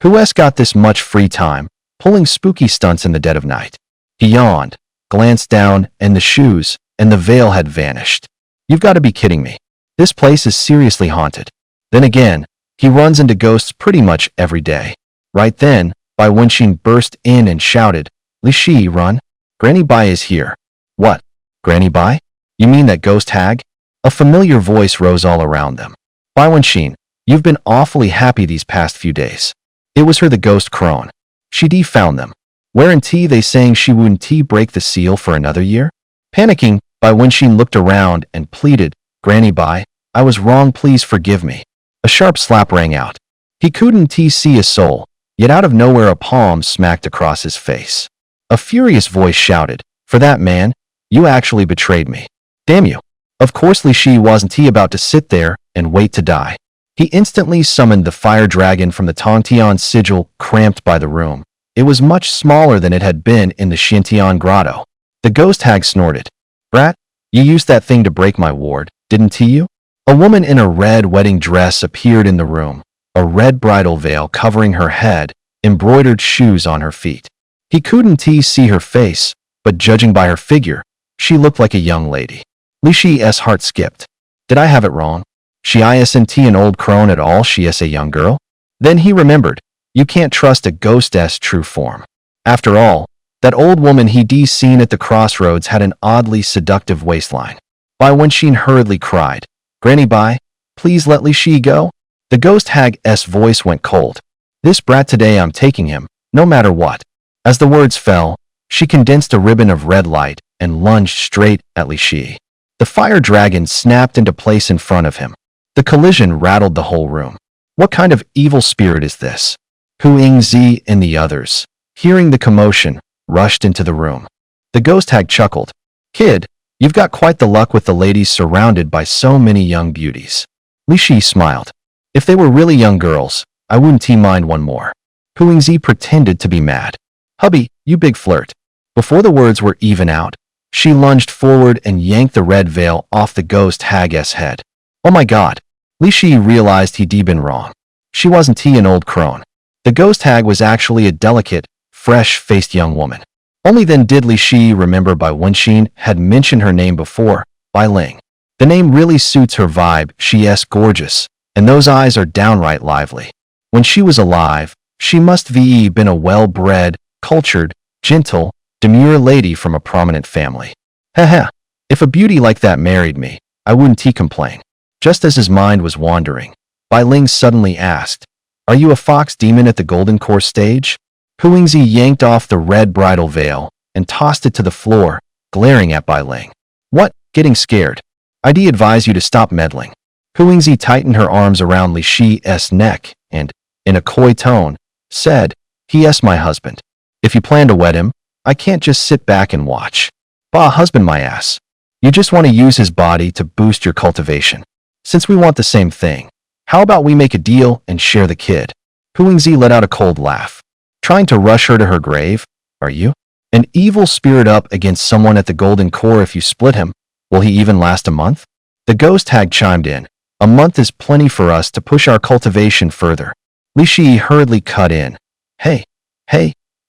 Who has got this much free time, pulling spooky stunts in the dead of night? He yawned, glanced down, and the shoes and the veil had vanished. You've got to be kidding me. This place is seriously haunted. Then again, he runs into ghosts pretty much every day. Right then, Bai Wenxin burst in and shouted, Li Shi, run. Granny Bai is here. What? Granny Bai? You mean that ghost hag? A familiar voice rose all around them. Bai Wenxin, you've been awfully happy these past few days. It was her the ghost crone. She found them. Weren't they saying she wouldn't break the seal for another year? Panicking, Bai Wenxin looked around and pleaded, Granny Bai, I was wrong, please forgive me. A sharp slap rang out. He couldn't see a soul, yet out of nowhere a palm smacked across his face. A furious voice shouted, For that man, you actually betrayed me. Damn you. Of course Li Shi wasn't about to sit there and wait to die. He instantly summoned the fire dragon from the Tongtian sigil, cramped by the room. It was much smaller than it had been in the Xintian grotto. The ghost hag snorted. Brat, you used that thing to break my ward, didn't you? A woman in a red wedding dress appeared in the room, a red bridal veil covering her head, embroidered shoes on her feet. He couldn't see her face, but judging by her figure, she looked like a young lady. Li Shi's heart skipped. Did I have it wrong? She isn't an old crone at all, she is a young girl? Then he remembered, you can't trust a ghost's true form. After all, that old woman he'd seen at the crossroads had an oddly seductive waistline. Bai Wenxin hurriedly cried, Granny Bai, please let Li Shi go? The ghost hag's voice went cold. This brat today I'm taking him, no matter what. As the words fell, she condensed a ribbon of red light and lunged straight at Li Shi. The fire dragon snapped into place in front of him. The collision rattled the whole room. What kind of evil spirit is this? Hu Yingzi and the others, hearing the commotion, rushed into the room. The ghost hag chuckled. Kid, you've got quite the luck with the ladies surrounded by so many young beauties. Li Shi smiled. If they were really young girls, I wouldn't mind one more. Hu Yingzi pretended to be mad. Hubby, you big flirt. Before the words were even out, she lunged forward and yanked the red veil off the ghost hag's head. Oh my god. Li Shi realized he'd been wrong. She wasn't an old crone. The ghost hag was actually a delicate, fresh-faced young woman. Only then did Li Shi remember Bai Wenxin had mentioned her name before, Bai Ling. The name really suits her vibe, she's gorgeous, and those eyes are downright lively. When she was alive, she must have been a well-bred, cultured, gentle, demure lady from a prominent family. Heh. If a beauty like that married me, I wouldn't complain. Just as his mind was wandering, Bai Ling suddenly asked, Are you a fox demon at the Golden Core stage? Hu Yingzi yanked off the red bridal veil and tossed it to the floor, glaring at Bai Ling. What? Getting scared? I'd advise you to stop meddling. Hu Yingzi tightened her arms around Li Shi's neck and, in a coy tone, said, He is my husband. If you plan to wed him, I can't just sit back and watch. Bah, husband my ass. You just want to use his body to boost your cultivation. Since we want the same thing, how about we make a deal and share the kid? Hu Yingzi let out a cold laugh. Trying to rush her to her grave, are you? An evil spirit up against someone at the Golden Core. If you split him, will he even last a month? The ghost hag chimed in. A month is plenty for us to push our cultivation further. Li Shi hurriedly cut in. Hey,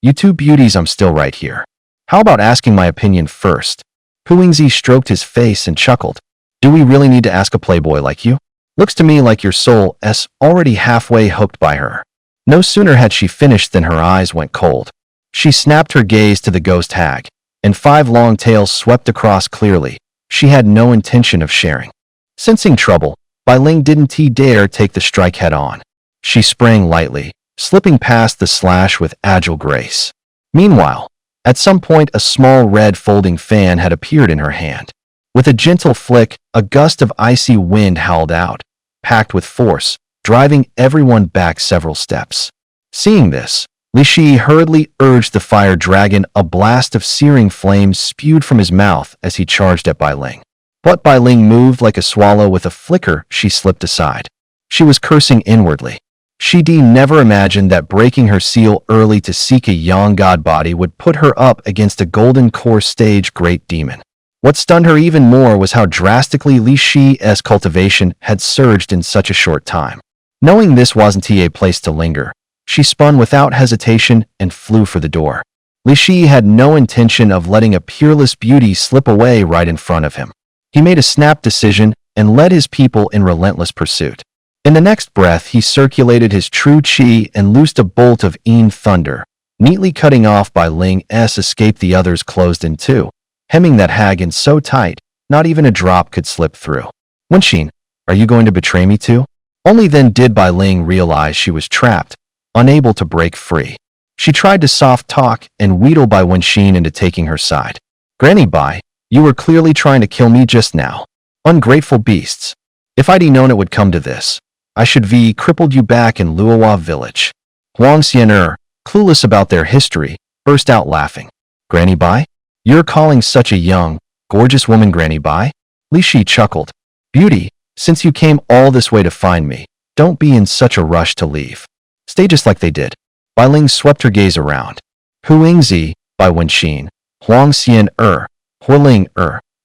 you two beauties, I'm still right here. How about asking my opinion first? Hu Yingzi stroked his face and chuckled. Do we really need to ask a playboy like you? Looks to me like your soul's already halfway hooked by her. No sooner had she finished than her eyes went cold. She snapped her gaze to the ghost hag, and 5 long tails swept across clearly. She had no intention of sharing. Sensing trouble, Bai Ling didn't dare take the strike head on. She sprang lightly, slipping past the slash with agile grace. Meanwhile, at some point a small red folding fan had appeared in her hand. With a gentle flick, a gust of icy wind howled out, packed with force, driving everyone back several steps. Seeing this, Li Shi hurriedly urged the fire dragon. A blast of searing flames spewed from his mouth as he charged at Bai Ling. But Bai Ling moved like a swallow. With a flicker, she slipped aside. She was cursing inwardly. She'd never imagined that breaking her seal early to seek a young god body would put her up against a Golden Core stage great demon. What stunned her even more was how drastically Li Shi's cultivation had surged in such a short time. Knowing this wasn't a place to linger, she spun without hesitation and flew for the door. Li Shi had no intention of letting a peerless beauty slip away right in front of him. He made a snap decision and led his people in relentless pursuit. In the next breath, he circulated his true chi and loosed a bolt of Yin thunder, neatly cutting off Bai Ling's escape. The others closed in too, hemming that hag in so tight, not even a drop could slip through. Wenxin, are you going to betray me too? Only then did Bai Ling realize she was trapped, unable to break free. She tried to soft talk and wheedle Bai Wenxin into taking her side. Granny Bai, you were clearly trying to kill me just now. Ungrateful beasts. If I'd known it would come to this, I should have crippled you back in Luohua village. Huang Xian'er, clueless about their history, burst out laughing. Granny Bai? You're calling such a young, gorgeous woman Granny Bai? Li Shi chuckled. Beauty, since you came all this way to find me, don't be in such a rush to leave. Stay just like they did. Bai Ling swept her gaze around. Hu Yingzi, Bai Wenxin, Huang Xian'er, Huiling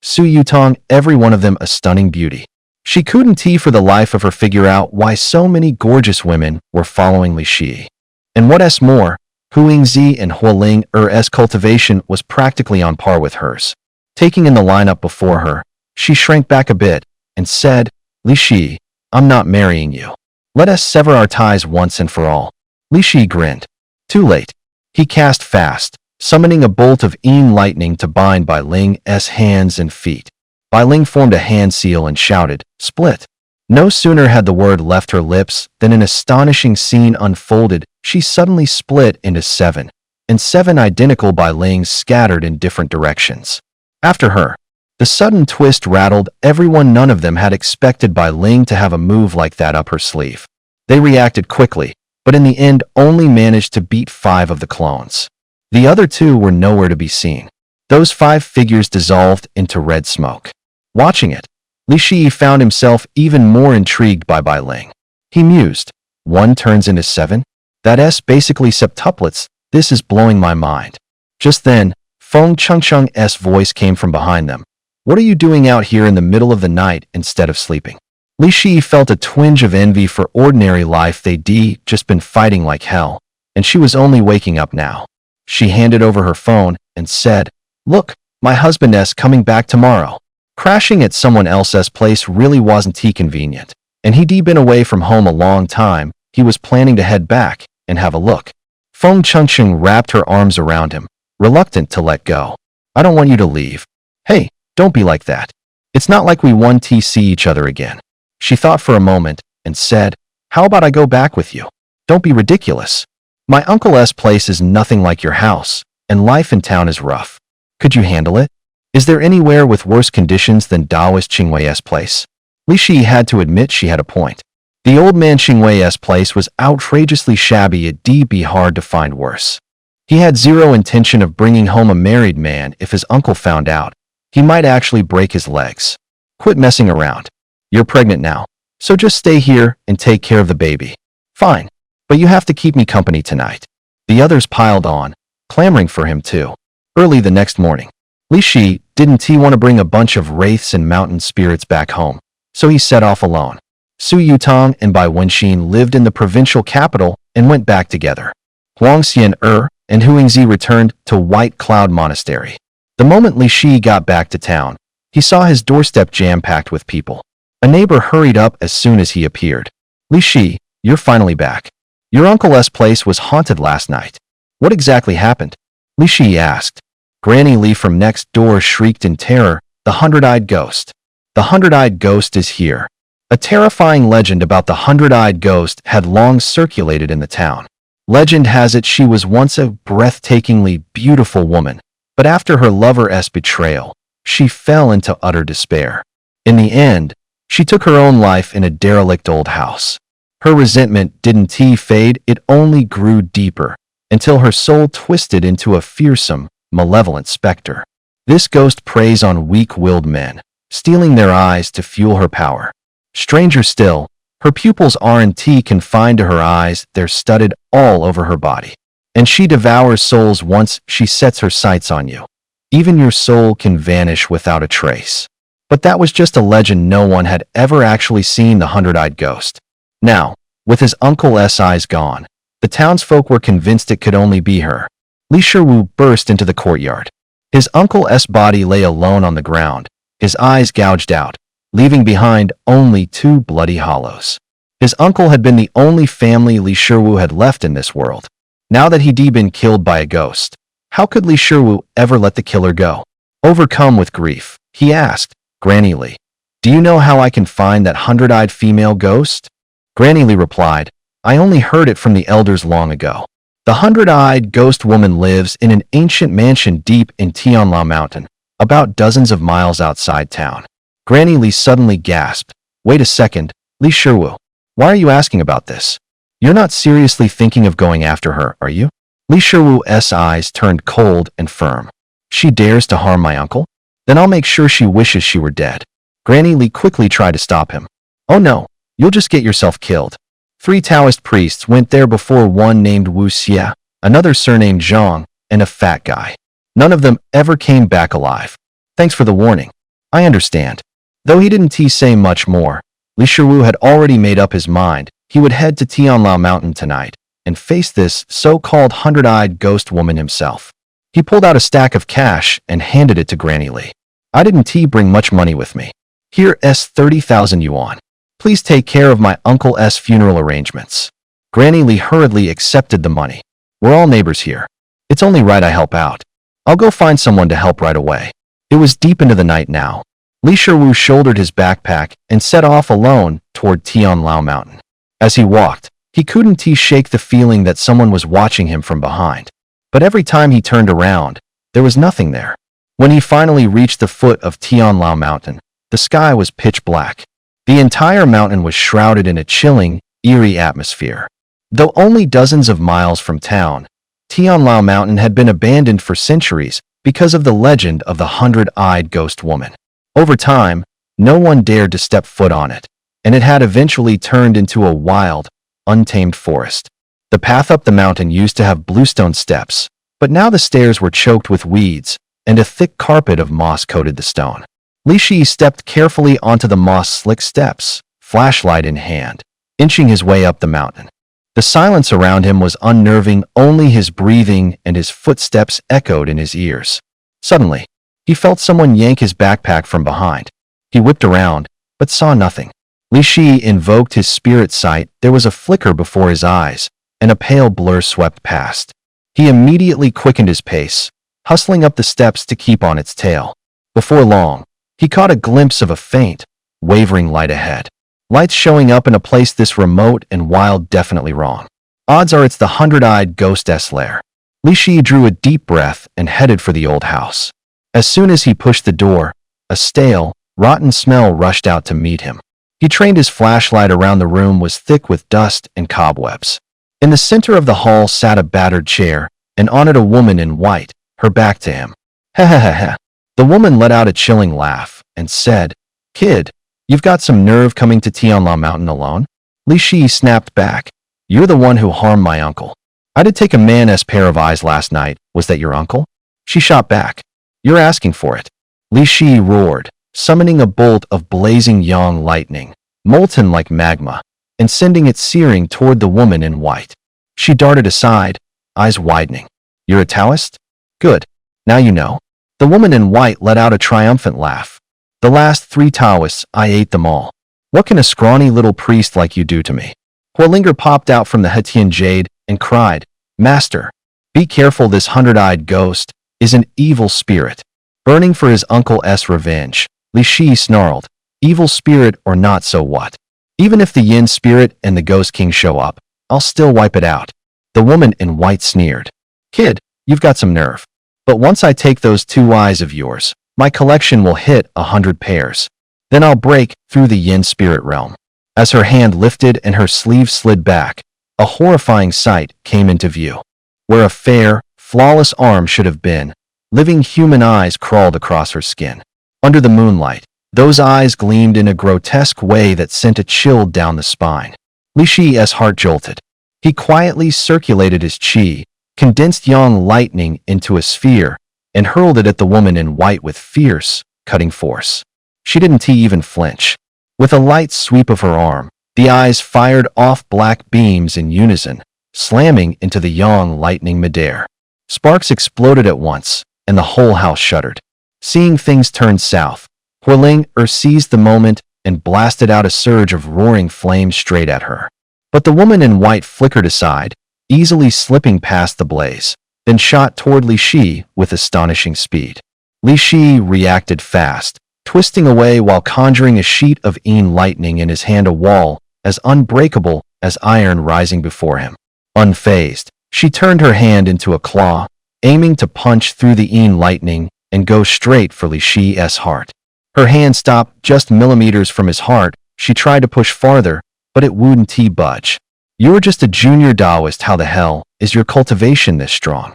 Su Yutong, every one of them a stunning beauty. She couldn't for the life of her figure out why so many gorgeous women were following Li Shi. And what's more, Hu Yingzi and Huiling Er's cultivation was practically on par with hers. Taking in the lineup before her, she shrank back a bit and said, Li Shi, I'm not marrying you. Let us sever our ties once and for all. Li Shi grinned. Too late. He cast fast, summoning a bolt of lightning to bind Bai Ling's hands and feet. Bai Ling formed a hand seal and shouted, Split. No sooner had the word left her lips than an astonishing scene unfolded. She suddenly split into 7, and 7 identical Bai Lings scattered in different directions. After her, the sudden twist rattled everyone. None of them had expected Bai Ling to have a move like that up her sleeve. They reacted quickly, but in the end only managed to beat 5 of the clones. The other 2 were nowhere to be seen. Those 5 figures dissolved into red smoke. Watching it, Li Shi found himself even more intrigued by Bai Ling. He mused, 1 turns into 7? That's basically septuplets. This is blowing my mind. Just then, Feng Chengcheng's voice came from behind them. What are you doing out here in the middle of the night instead of sleeping? Li Shi felt a twinge of envy for ordinary life. They'd just been fighting like hell, and she was only waking up now. She handed over her phone and said, Look, my husband's coming back tomorrow. Crashing at someone else's place really wasn't convenient, and he'd been away from home a long time. He was planning to head back and have a look. Feng Chengcheng wrapped her arms around him, reluctant to let go. I don't want you to leave. Hey, don't be like that. It's not like we want to see each other again. She thought for a moment and said, How about I go back with you? Don't be ridiculous. My uncle's place is nothing like your house, and life in town is rough. Could you handle it? Is there anywhere with worse conditions than Daoist Qingwei's place? Li Shi had to admit she had a point. The old man Qingwei's place was outrageously shabby. It'd be hard to find worse. He had zero intention of bringing home a married man. If his uncle found out, he might actually break his legs. Quit messing around. You're pregnant now, so just stay here and take care of the baby. Fine, but you have to keep me company tonight. The others piled on, clamoring for him too. Early the next morning, Li Shi didn't want to bring a bunch of wraiths and mountain spirits back home, so he set off alone. Su Yutong and Bai Wenxin lived in the provincial capital and went back together. Huang Xian'er and Hu Yingzi returned to White Cloud Monastery. The moment Li Shi got back to town, he saw his doorstep jam-packed with people. A neighbor hurried up as soon as he appeared. Li Shi, you're finally back. Your uncle's place was haunted last night. What exactly happened? Li Shi asked. Granny Li from next door shrieked in terror, The 100-eyed ghost. The 100-eyed ghost is here. A terrifying legend about the 100-eyed ghost had long circulated in the town. Legend has it she was once a breathtakingly beautiful woman, but after her lover's betrayal, she fell into utter despair. In the end, she took her own life in a derelict old house. Her resentment didn't fade, it only grew deeper, until her soul twisted into a fearsome, malevolent specter. This ghost preys on weak-willed men, stealing their eyes to fuel her power. Stranger still, her pupils aren't confined to her eyes, they're studded all over her body. And she devours souls once she sets her sights on you. Even your soul can vanish without a trace. But that was just a legend. No one had ever actually seen the 100-eyed ghost. Now, with his uncle's eyes gone, the townsfolk were convinced it could only be her. Li Shiwu burst into the courtyard. His uncle's body lay alone on the ground, his eyes gouged out, leaving behind only 2 bloody hollows. His uncle had been the only family Li Shiwu had left in this world. Now that he'd been killed by a ghost, how could Li Shiwu ever let the killer go? Overcome with grief, he asked, Granny Li, do you know how I can find that 100-eyed female ghost? Granny Li replied, I only heard it from the elders long ago. The hundred-eyed ghost woman lives in an ancient mansion deep in Tianla Mountain, about dozens of miles outside town. Granny Li suddenly gasped, Wait a second, Li Shiwu. Why are you asking about this? You're not seriously thinking of going after her, are you? Li Shiwu's eyes turned cold and firm. She dares to harm my uncle? Then I'll make sure she wishes she were dead. Granny Li quickly tried to stop him. Oh no, you'll just get yourself killed. 3 Taoist priests went there before, one named Wu Xia, another surnamed Zhang, and a fat guy. None of them ever came back alive. Thanks for the warning. I understand. Though he didn't say much more, Li Shiwu had already made up his mind. He would head to Tianla Mountain tonight and face this so-called hundred-eyed ghost woman himself. He pulled out a stack of cash and handed it to Granny Li. I didn't bring much money with me. Here's 30,000 yuan. Please take care of my uncle's funeral arrangements. Granny Li hurriedly accepted the money. We're all neighbors here. It's only right I help out. I'll go find someone to help right away. It was deep into the night now. Li Shiwu shouldered his backpack and set off alone toward Tianlao Mountain. As he walked, he couldn't shake the feeling that someone was watching him from behind. But every time he turned around, there was nothing there. When he finally reached the foot of Tianlao Mountain, the sky was pitch black. The entire mountain was shrouded in a chilling, eerie atmosphere. Though only dozens of miles from town, Tianlao Mountain had been abandoned for centuries because of the legend of the hundred-eyed ghost woman. Over time, no one dared to step foot on it, and it had eventually turned into a wild, untamed forest. The path up the mountain used to have bluestone steps, but now the stairs were choked with weeds, and a thick carpet of moss coated the stone. Li Shi stepped carefully onto the moss-slick steps, flashlight in hand, inching his way up the mountain. The silence around him was unnerving, only his breathing and his footsteps echoed in his ears. Suddenly, he felt someone yank his backpack from behind. He whipped around, but saw nothing. Li Shi invoked his spirit sight. There was a flicker before his eyes, and a pale blur swept past. He immediately quickened his pace, hustling up the steps to keep on its tail. Before long, he caught a glimpse of a faint, wavering light ahead. Lights showing up in a place this remote and wild, definitely wrong. Odds are it's the hundred-eyed ghost's lair. Li Shi drew a deep breath and headed for the old house. As soon as he pushed the door, a stale, rotten smell rushed out to meet him. He trained his flashlight around the room was thick with dust and cobwebs. In the center of the hall sat a battered chair, and on it a woman in white, her back to him. Ha ha ha ha. The woman let out a chilling laugh and said, Kid, you've got some nerve coming to Tianla Mountain alone? Li Shi snapped back. You're the one who harmed my uncle. I did take a man's pair of eyes last night. Was that your uncle? She shot back. You're asking for it. Li Shi roared, summoning a bolt of blazing yang lightning, molten like magma, and sending it searing toward the woman in white. She darted aside, eyes widening. You're a Taoist? Good. Now you know. The woman in white let out a triumphant laugh. The last 3 Taoists, I ate them all. What can a scrawny little priest like you do to me? Huolinger popped out from the Hetian Jade and cried, Master, be careful, this hundred-eyed ghost is an evil spirit. Burning for his uncle's revenge, Li Shi snarled, evil spirit or not, so what? Even if the yin spirit and the ghost king show up, I'll still wipe it out. The woman in white sneered. Kid, you've got some nerve. But once I take those 2 eyes of yours, my collection will hit 100 pairs. Then I'll break through the yin spirit realm. As her hand lifted and her sleeve slid back, a horrifying sight came into view. Where a fair, flawless arm should have been, living human eyes crawled across her skin. Under the moonlight, those eyes gleamed in a grotesque way that sent a chill down the spine. Li Shi's heart jolted. He quietly circulated his qi, condensed yang lightning into a sphere, and hurled it at the woman in white with fierce, cutting force. She didn't even flinch. With a light sweep of her arm, the eyes fired off black beams in unison, slamming into the yang lightning midair. Sparks exploded at once, and the whole house shuddered. Seeing things turn south, Huolinger seized the moment and blasted out a surge of roaring flames straight at her. But the woman in white flickered aside, easily slipping past the blaze, then shot toward Li Shi with astonishing speed. Li Shi reacted fast, twisting away while conjuring a sheet of yin lightning in his hand. A wall as unbreakable as iron rising before him. Unfazed, she turned her hand into a claw, aiming to punch through the Yin lightning and go straight for Li Shi's heart. Her hand stopped just millimeters from his heart. She tried to push farther, but it wouldn't budge. "You're just a junior Taoist. How the hell is your cultivation this strong?"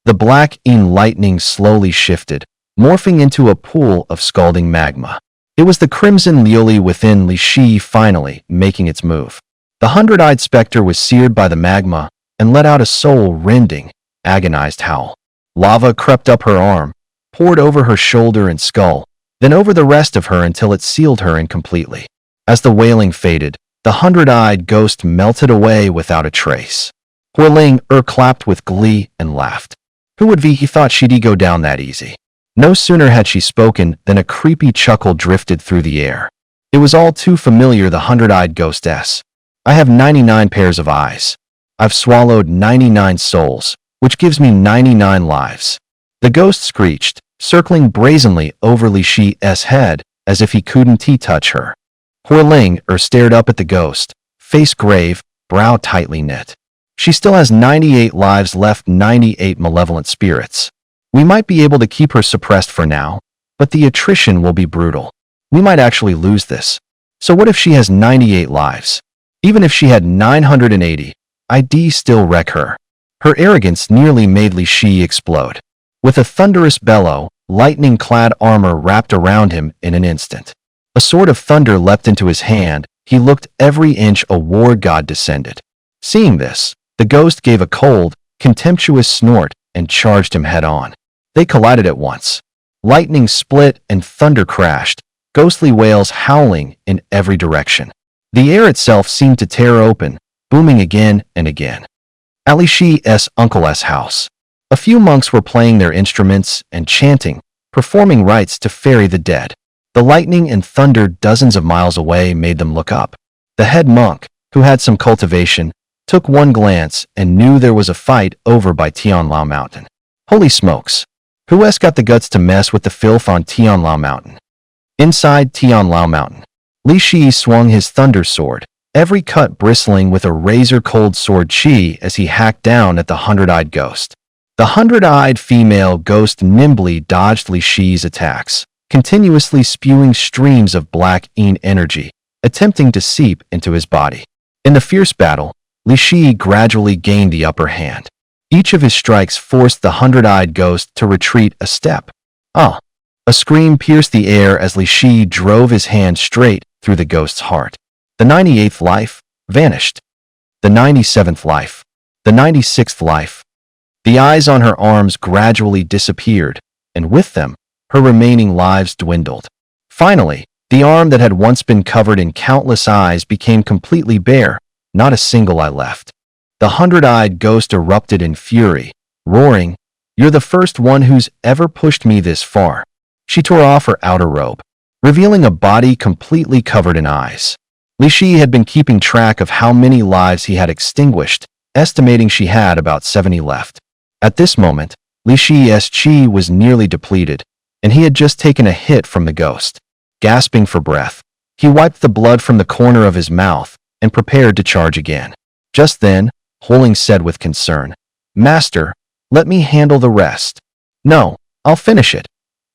The black Yin lightning slowly shifted, morphing into a pool of scalding magma. It was the crimson Liuli within Li Shi finally making its move. The hundred-eyed specter was seared by the magma and let out a soul-rending, agonized howl. Lava crept up her arm, poured over her shoulder and skull, then over the rest of her until it sealed her in completely. As the wailing faded, the hundred-eyed ghost melted away without a trace. Huiling clapped with glee and laughed. Who would he thought she'd go down that easy? No sooner had she spoken than a creepy chuckle drifted through the air. It was all too familiar, the hundred-eyed ghostess. "I have 99 pairs of eyes. I've swallowed 99 souls, which gives me 99 lives." The ghost screeched, circling brazenly over Li Shi's head as if he couldn't touch her. Huiling stared up at the ghost, face grave, brow tightly knit. "She still has 98 lives left, 98 malevolent spirits. We might be able to keep her suppressed for now, but the attrition will be brutal. We might actually lose this. So what if she has 98 lives? Even if she had 980, I'd still wreck her." Her arrogance nearly made Li Shi explode. With a thunderous bellow, lightning-clad armor wrapped around him in an instant. A sword of thunder leapt into his hand. He looked every inch a war god descended. Seeing this, the ghost gave a cold, contemptuous snort and charged him head-on. They collided at once. Lightning split and thunder crashed, ghostly wails howling in every direction. The air itself seemed to tear open, booming again and again. At Li Shi's uncle's house, a few monks were playing their instruments and chanting, performing rites to ferry the dead. The lightning and thunder dozens of miles away made them look up. The head monk, who had some cultivation, took one glance and knew there was a fight over by Tianlao Mountain. Holy smokes! Who's got the guts to mess with the filth on Tianlao Mountain? Inside Tianlao Mountain, Li Shi swung his thunder sword, every cut bristling with a razor-cold sword chi as he hacked down at the hundred-eyed ghost. The hundred-eyed female ghost nimbly dodged Li Shi's attacks, continuously spewing streams of black Yin energy, attempting to seep into his body. In the fierce battle, Li Shi gradually gained the upper hand. Each of his strikes forced the hundred-eyed ghost to retreat a step. "Ah!" A scream pierced the air as Li Shi drove his hand straight through the ghost's heart. The 98th life vanished. The 97th life. The 96th life. The eyes on her arms gradually disappeared, and with them, her remaining lives dwindled. Finally, the arm that had once been covered in countless eyes became completely bare, not a single eye left. The hundred-eyed ghost erupted in fury, roaring, "You're the first one who's ever pushed me this far." She tore off her outer robe, revealing a body completely covered in eyes. Li Shi had been keeping track of how many lives he had extinguished, estimating she had about 70 left. At this moment, Li Shi's chi was nearly depleted, and he had just taken a hit from the ghost. Gasping for breath, he wiped the blood from the corner of his mouth and prepared to charge again. Just then, Huiling said with concern, "Master, let me handle the rest." "No, I'll finish it,"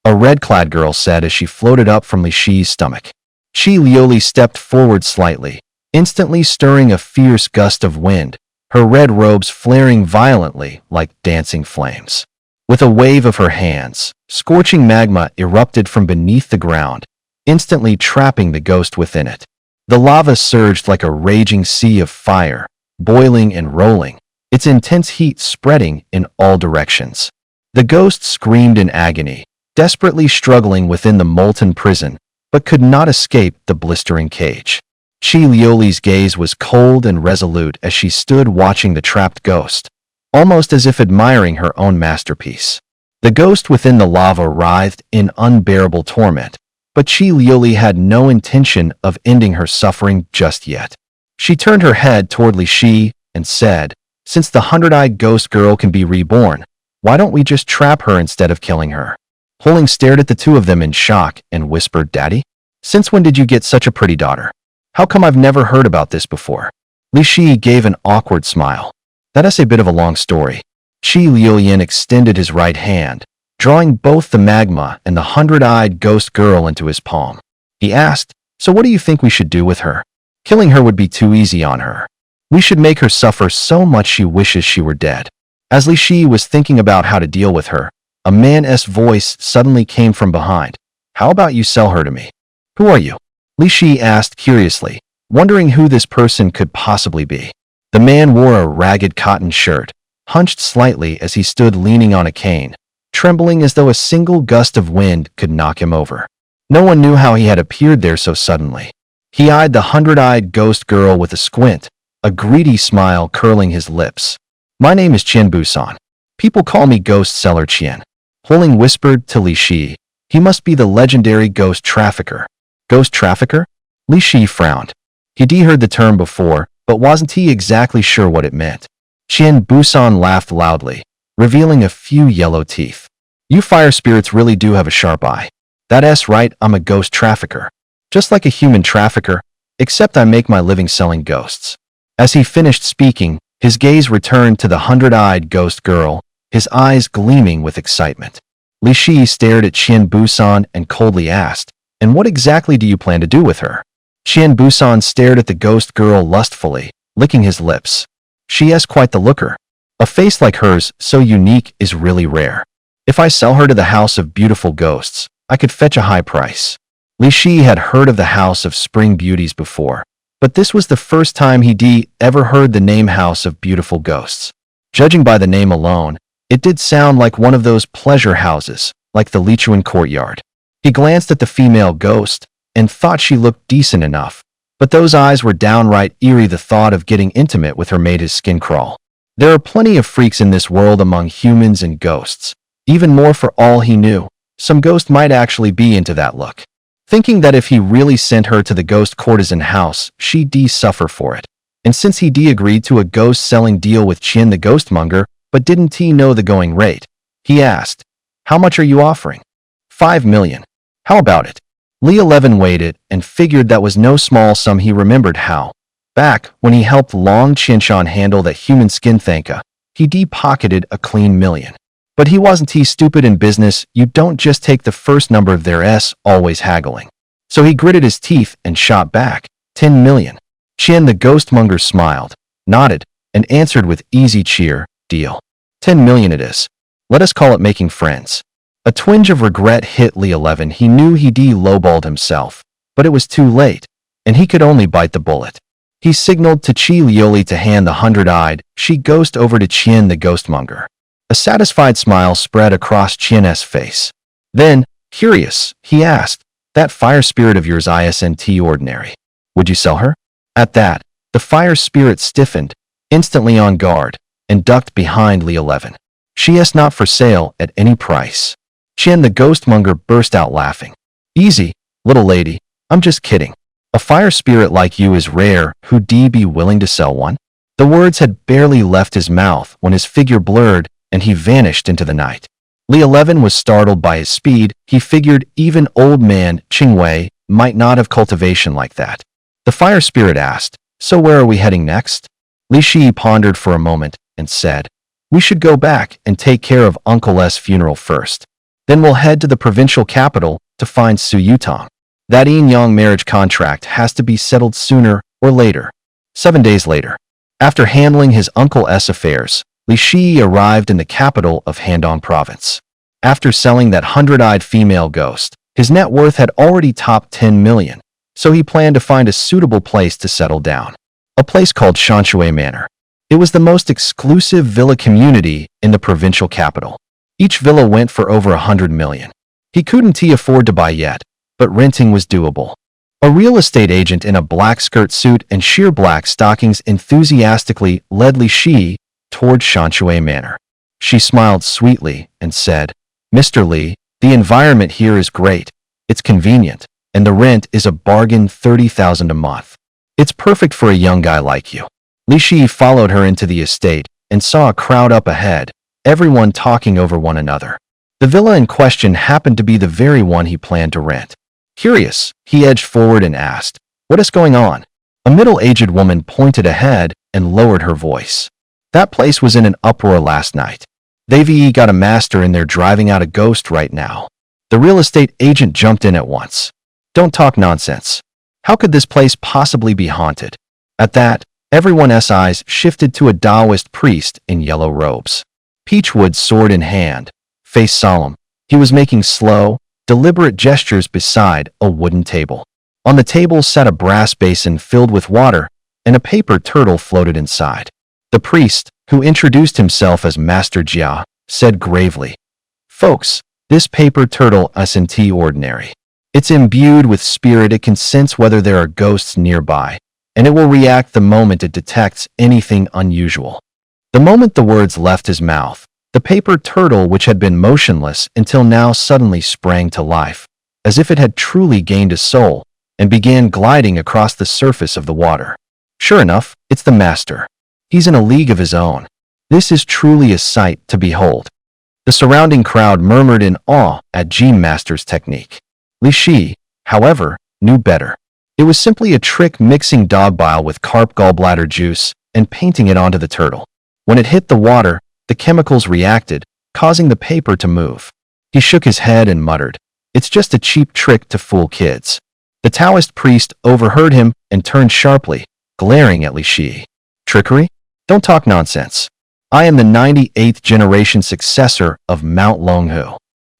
a red-clad girl said as she floated up from Li Shi's stomach. Qi Liuli stepped forward slightly, instantly stirring a fierce gust of wind, her red robes flaring violently like dancing flames. With a wave of her hands, scorching magma erupted from beneath the ground, instantly trapping the ghost within it. The lava surged like a raging sea of fire, boiling and rolling, its intense heat spreading in all directions. The ghost screamed in agony, desperately struggling within the molten prison, but could not escape the blistering cage. Qi Liuli's gaze was cold and resolute as she stood watching the trapped ghost, almost as if admiring her own masterpiece. The ghost within the lava writhed in unbearable torment, but Qi Liuli had no intention of ending her suffering just yet. She turned her head toward Li Shi and said, "Since the hundred-eyed ghost girl can be reborn, why don't we just trap her instead of killing her?" Huiling stared at the two of them in shock and whispered, "Daddy? Since when did you get such a pretty daughter? How come I've never heard about this before? Li Shi gave an awkward smile. That's a bit of a long story. Qi Liulian extended his right hand, drawing both the magma and the hundred-eyed ghost girl into his palm. He asked, "So what do you think we should do with her? Killing her would be too easy on her. We should make her suffer so much she wishes she were dead." As Li Shi was thinking about how to deal with her, a man's voice suddenly came from behind. "How about you sell her to me?" "Who are you?" Li Shi asked curiously, wondering who this person could possibly be. The man wore a ragged cotton shirt, hunched slightly as he stood leaning on a cane, trembling as though a single gust of wind could knock him over. No one knew how he had appeared there so suddenly. He eyed the hundred-eyed ghost girl with a squint, a greedy smile curling his lips. "My name is Qian Busan. People call me Ghost Seller Qian." Huling whispered to Li Shi, "He must be the legendary ghost trafficker." "Ghost trafficker?" Li Shi frowned. He'd heard the term before, but wasn't he exactly sure what it meant. Qian Busan laughed loudly, revealing a few yellow teeth. "You fire spirits really do have a sharp eye. That's right, I'm a ghost trafficker. Just like a human trafficker, except I make my living selling ghosts." As he finished speaking, his gaze returned to the hundred-eyed ghost girl, his eyes gleaming with excitement. Li Shi stared at Qian Busan and coldly asked, "And what exactly do you plan to do with her?" Qian Busan stared at the ghost girl lustfully, licking his lips. She has quite the looker. A face like hers, so unique, is really rare. If I sell her to the House of Beautiful Ghosts, I could fetch a high price. Li Shi had heard of the House of Spring Beauties before, but this was the first time he'd ever heard the name House of Beautiful Ghosts. Judging by the name alone, it did sound like one of those pleasure houses, like the Lichuan Courtyard. He glanced at the female ghost and thought she looked decent enough, but those eyes were downright eerie. The thought of getting intimate with her made his skin crawl. There are plenty of freaks in this world among humans and ghosts. Even more, for all he knew, some ghost might actually be into that look. Thinking that if he really sent her to the ghost courtesan house, she'd suffer for it. And since he'd agreed to a ghost-selling deal with Qian the ghostmonger, but didn't he know the going rate, he asked, "How much are you offering?" 5 million. How about it? Li 11 waited and figured that was no small sum. He remembered how, back when he helped Long Qinshan handle that human skin thanka, he'd pocketed a clean million. But he wasn't stupid in business. You don't just take the first number of their always haggling. So he gritted his teeth and shot back, 10 million. Qian the ghostmonger smiled, nodded, and answered with easy cheer, "Deal. 10 million it is. Let us call it making friends." A twinge of regret hit Li 11. He knew he'd lowballed himself, but it was too late, and he could only bite the bullet. He signaled to Qi Lioli to hand the hundred-eyed she ghost over to Qian the ghostmonger. A satisfied smile spread across Qian's face. Then, curious, he asked, "That fire spirit of yours isn't ordinary. Would you sell her?" At that, the fire spirit stiffened, instantly on guard, and ducked behind Li 11. "She is not for sale at any price." Qian the ghostmonger burst out laughing. "Easy, little lady, I'm just kidding. A fire spirit like you is rare. Who'd be willing to sell one?" The words had barely left his mouth when his figure blurred and he vanished into the night. Li 11 was startled by his speed. He figured even old man Qingwei might not have cultivation like that. The fire spirit asked, "So where are we heading next?" Li Shi pondered for a moment and said, "We should go back and take care of Uncle's funeral first. Then we'll head to the provincial capital to find Su Yutong. That Yin-Yang marriage contract has to be settled sooner or later." 7 days later, after handling his uncle's affairs, Li Shi arrived in the capital of Handong province. After selling that hundred-eyed female ghost, his net worth had already topped 10 million, so he planned to find a suitable place to settle down. A place called Shanshui Manor. It was the most exclusive villa community in the provincial capital. Each villa went for over 100 million. He couldn't afford to buy yet, but renting was doable. A real estate agent in a black skirt suit and sheer black stockings enthusiastically led Li Shi toward Shanshui Manor. She smiled sweetly and said, "Mr. Li, the environment here is great. It's convenient, and the rent is a bargain, 30,000 a month. It's perfect for a young guy like you." Li Shi followed her into the estate and saw a crowd up ahead, everyone talking over one another. The villa in question happened to be the very one he planned to rent. Curious, he edged forward and asked, "What is going on? A middle-aged woman pointed ahead and lowered her voice. That place was in an uproar last night. They've got a master in there driving out a ghost right now. The real estate agent jumped in at once. Don't talk nonsense. How could this place possibly be haunted? At that, everyone's eyes shifted to a Taoist priest in yellow robes. Peachwood sword in hand, face solemn, he was making slow, deliberate gestures beside a wooden table. On the table sat a brass basin filled with water, and a paper turtle floated inside. The priest, who introduced himself as Master Jia, said gravely, "Folks, this paper turtle isn't ordinary. It's imbued with spirit. It can sense whether there are ghosts nearby, and it will react the moment it detects anything unusual." The moment the words left his mouth, the paper turtle, which had been motionless until now, suddenly sprang to life, as if it had truly gained a soul, and began gliding across the surface of the water. Sure enough, it's the master. He's in a league of his own. This is truly a sight to behold. The surrounding crowd murmured in awe at Gene Master's technique. Li Shi, however, knew better. It was simply a trick, mixing dog bile with carp gallbladder juice and painting it onto the turtle. When it hit the water, the chemicals reacted, causing the paper to move. He shook his head and muttered, "It's just a cheap trick to fool kids." The Taoist priest overheard him and turned sharply, glaring at Li Shi. "Trickery? Don't talk nonsense. I am the 98th generation successor of Mount Longhu."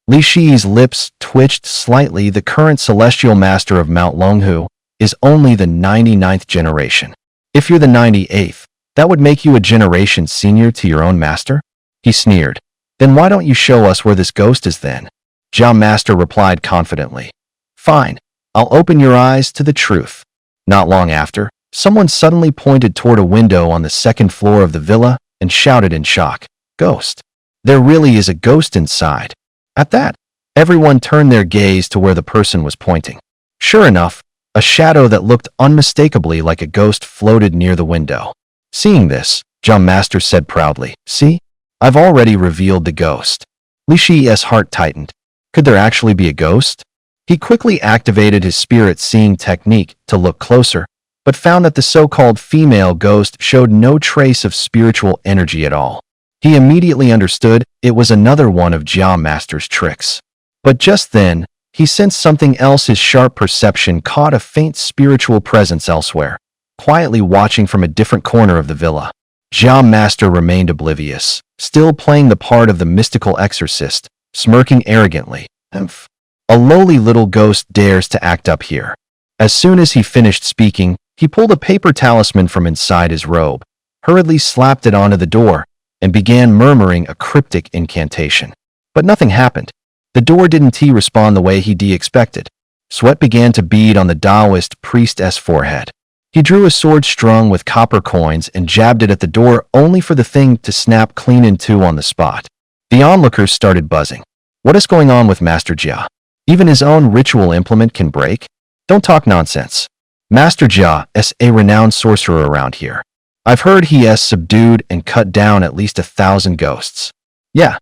Li Shi's lips twitched slightly. The current celestial master of Mount Longhu is only the 99th generation. If you're the 98th, that would make you a generation senior to your own master? He sneered. "Then why don't you show us where this ghost is then?" Jia Master replied confidently. "Fine, I'll open your eyes to the truth." Not long after, someone suddenly pointed toward a window on the second floor of the villa and shouted in shock, "Ghost! There really is a ghost inside." At that, everyone turned their gaze to where the person was pointing. Sure enough, a shadow that looked unmistakably like a ghost floated near the window. Seeing this, Jia Master said proudly, "See? I've already revealed the ghost." Li Shi's heart tightened. Could there actually be a ghost? He quickly activated his spirit-seeing technique to look closer, but found that the so-called female ghost showed no trace of spiritual energy at all. He immediately understood it was another one of Jia Master's tricks. But just then, he sensed something else. His sharp perception caught a faint spiritual presence elsewhere, quietly watching from a different corner of the villa. Jia Master remained oblivious, still playing the part of the mystical exorcist, smirking arrogantly. "Humph. A lowly little ghost dares to act up here." As soon as he finished speaking, he pulled a paper talisman from inside his robe, hurriedly slapped it onto the door, and began murmuring a cryptic incantation. But nothing happened. The door didn't respond the way he expected. Sweat began to bead on the Taoist priest's forehead. He drew a sword strung with copper coins and jabbed it at the door, only for the thing to snap clean in two on the spot. The onlookers started buzzing. What is going on with Master Jia? Even his own ritual implement can break? Don't talk nonsense. Master Jia is a renowned sorcerer around here. I've heard he has subdued and cut down at least 1,000 ghosts. Yeah,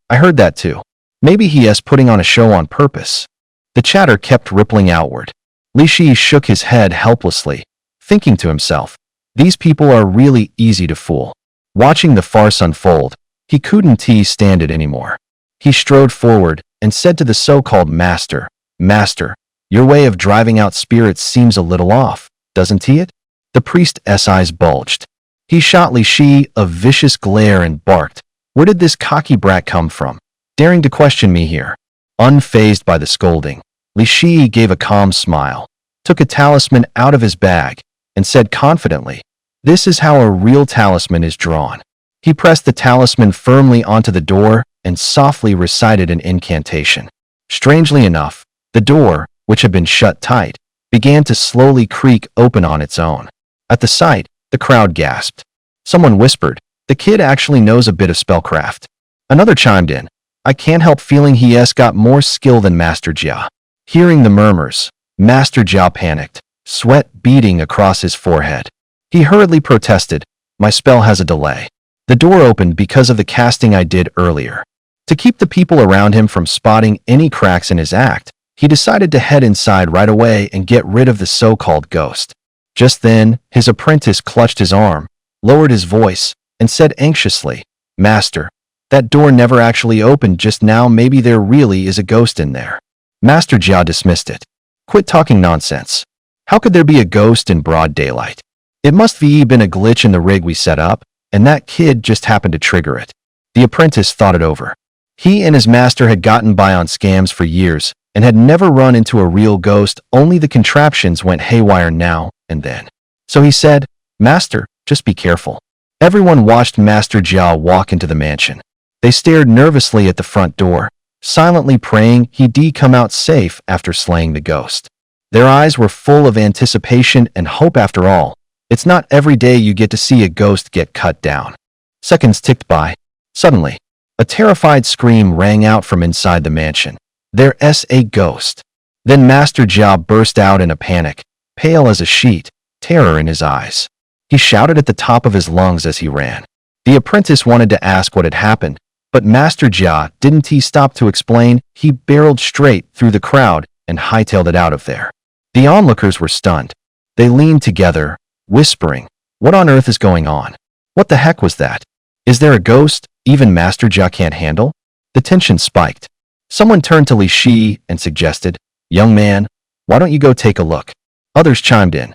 I heard that too. Maybe he is putting on a show on purpose. The chatter kept rippling outward. Li Shi shook his head helplessly, thinking to himself, these people are really easy to fool. Watching the farce unfold, he couldn't stand it anymore. He strode forward and said to the so-called master, "Master, your way of driving out spirits seems a little off, doesn't it?" The priest's eyes bulged. He shot Li Shi a vicious glare and barked, "Where did this cocky brat come from, daring to question me here?" Unfazed by the scolding, Li Shi gave a calm smile, took a talisman out of his bag, and said confidently, "This is how a real talisman is drawn." He pressed the talisman firmly onto the door and softly recited an incantation. Strangely enough, the door, which had been shut tight, began to slowly creak open on its own. At the sight, the crowd gasped. Someone whispered, "The kid actually knows a bit of spellcraft." Another chimed in, "I can't help feeling he has got more skill than Master Jia." Hearing the murmurs, Master Jia panicked, sweat beading across his forehead. He hurriedly protested, "My spell has a delay. The door opened because of the casting I did earlier." To keep the people around him from spotting any cracks in his act, he decided to head inside right away and get rid of the so-called ghost. Just then, his apprentice clutched his arm, lowered his voice, and said anxiously, "Master, that door never actually opened just now. Maybe there really is a ghost in there." Master Jia dismissed it. "Quit talking nonsense. How could there be a ghost in broad daylight? It must have been a glitch in the rig we set up, and that kid just happened to trigger it." The apprentice thought it over. He and his master had gotten by on scams for years and had never run into a real ghost, only the contraptions went haywire now and then. So he said, "Master, just be careful." Everyone watched Master Jiao walk into the mansion. They stared nervously at the front door, silently praying he'd come out safe after slaying the ghost. Their eyes were full of anticipation and hope. After all, it's not every day you get to see a ghost get cut down. Seconds ticked by. Suddenly, a terrified scream rang out from inside the mansion. "There's a ghost." Then Master Jia burst out in a panic, pale as a sheet, terror in his eyes. He shouted at the top of his lungs as he ran. The apprentice wanted to ask what had happened, but Master Jia didn't stop to explain. He barreled straight through the crowd and hightailed it out of there. The onlookers were stunned. They leaned together, whispering, "What on earth is going on? What the heck was that? Is there a ghost even Master Jia can't handle?" The tension spiked. Someone turned to Li Shi and suggested, "Young man, why don't you go take a look?" Others chimed in,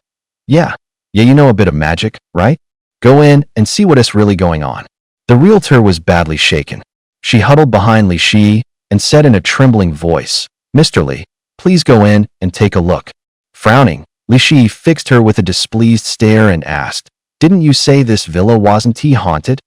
Yeah, you know a bit of magic, right? Go in and see what is really going on." The realtor was badly shaken. She huddled behind Li Shi and said in a trembling voice, "Mr. Li, please go in and take a look." Frowning, Li Shi fixed her with a displeased stare and asked, "Didn't you say this villa wasn't haunted?"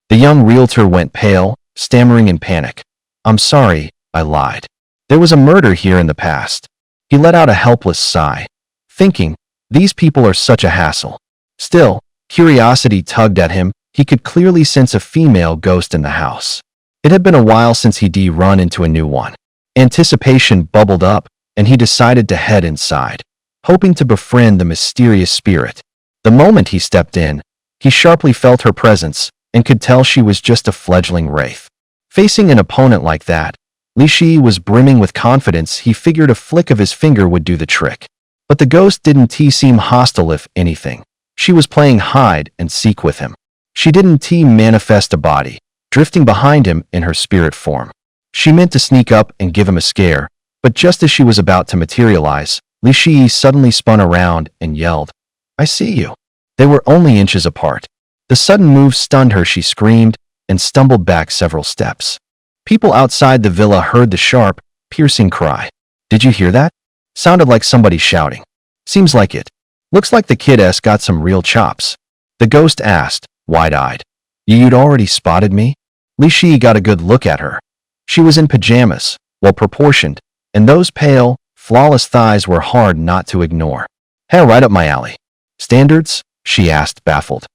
The young realtor went pale, stammering in panic. "I'm sorry, I lied. There was a murder here in the past." He let out a helpless sigh, thinking, these people are such a hassle. Still, curiosity tugged at him. He could clearly sense a female ghost in the house. It had been a while since he'd run into a new one. Anticipation bubbled up, and he decided to head inside, hoping to befriend the mysterious spirit. The moment he stepped in, he sharply felt her presence and could tell she was just a fledgling wraith. Facing an opponent like that, Li Shi was brimming with confidence. He figured a flick of his finger would do the trick. But the ghost didn't seem hostile. If anything, she was playing hide and seek with him. She didn't manifest a body, drifting behind him in her spirit form. She meant to sneak up and give him a scare, but just as she was about to materialize, Li Shi suddenly spun around and yelled, "I see you." They were only inches apart. The sudden move stunned her. She screamed and stumbled back several steps. People outside the villa heard the sharp, piercing cry. "Did you hear that? Sounded like somebody shouting." "Seems like it. Looks like the kid's got some real chops." The ghost asked, wide-eyed. "You'd already spotted me?" Li Shi got a good look at her. She was in pajamas, well-proportioned, and those pale, flawless thighs were hard not to ignore. "Hey, right up my alley." "Standards?" she asked, baffled.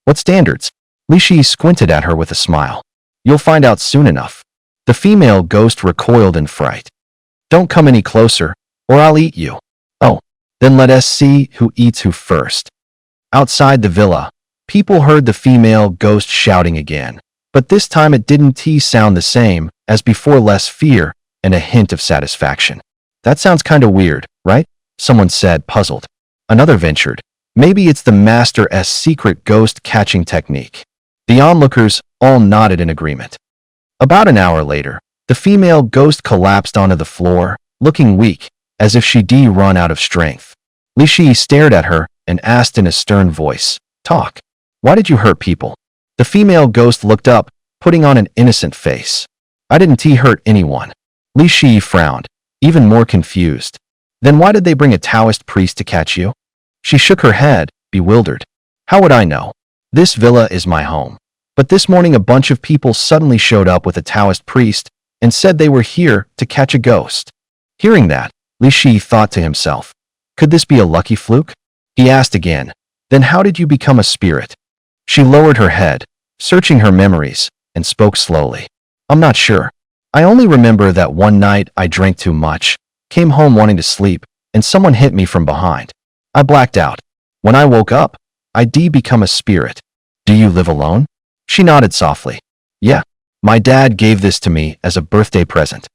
"What standards?" Li Shi squinted at her with a smile. "You'll find out soon enough." The female ghost recoiled in fright. "Don't come any closer, or I'll eat you." "Oh, then let us see who eats who first." Outside the villa, people heard the female ghost shouting again, but this time it didn't sound the same as before. Less fear and a hint of satisfaction. "That sounds kinda weird, right?" someone said, puzzled. Another ventured, "Maybe it's the master's secret ghost catching technique." The onlookers all nodded in agreement. About an hour later, the female ghost collapsed onto the floor, looking weak, as if she'd run out of strength. Li Shi stared at her and asked in a stern voice, "Talk. Why did you hurt people?" The female ghost looked up, putting on an innocent face. "I didn't hurt anyone." Li Shi frowned, even more confused. "Then why did they bring a Taoist priest to catch you?" She shook her head, bewildered. "How would I know? This villa is my home. But this morning a bunch of people suddenly showed up with a Taoist priest and said they were here to catch a ghost." Hearing that, Li Shi thought to himself, "Could this be a lucky fluke?" He asked again, "Then how did you become a spirit?" She lowered her head, searching her memories, and spoke slowly. "I'm not sure. I only remember that one night I drank too much, came home wanting to sleep, and someone hit me from behind. I blacked out. When I woke up, I'd become a spirit." "Do you live alone?" She nodded softly. "Yeah. My dad gave this to me as a birthday present.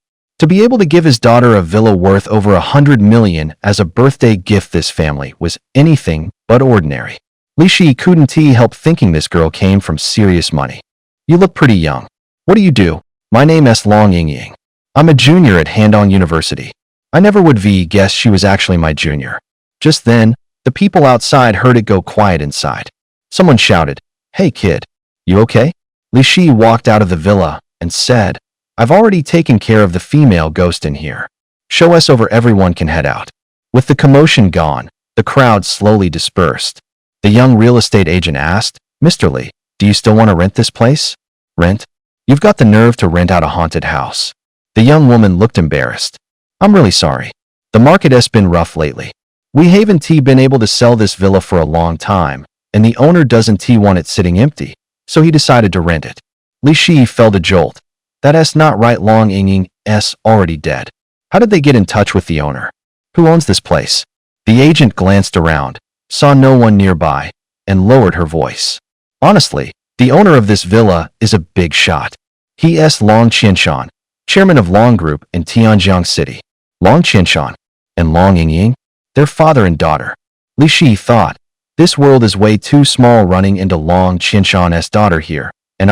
To be able to give his daughter a villa worth over 100 million as a birthday gift this family was anything but ordinary. Li Shi couldn't help thinking this girl came from serious money. You look pretty young. What do you do? My name is Long Yingying. I'm a junior at Handong University. I never would guess she was actually my junior. Just then, the people outside heard it go quiet inside. Someone shouted, "Hey kid, you okay?" Li Shi walked out of the villa and said, "I've already taken care of the female ghost in here. Show us over, everyone can head out." With the commotion gone, the crowd slowly dispersed. The young real estate agent asked, "Mr. Li, do you still want to rent this place?" "Rent? You've got the nerve to rent out a haunted house." The young woman looked embarrassed. "I'm really sorry. The market has been rough lately. We haven't been able to sell this villa for a long time, and the owner doesn't want it sitting empty, so he decided to rent it." Li Shi felt a jolt. That's not right. Long Yingying's already dead. How did they get in touch with the owner? Who owns this place? The agent glanced around, saw no one nearby, and lowered her voice. "Honestly, the owner of this villa is a big shot. He's Long Qinshan, chairman of Long Group in Tianjiang City." Long Qinshan and Long Yingying? They're father and daughter. Li Shi thought, this world is way too small running into Long Qinshan's daughter here, and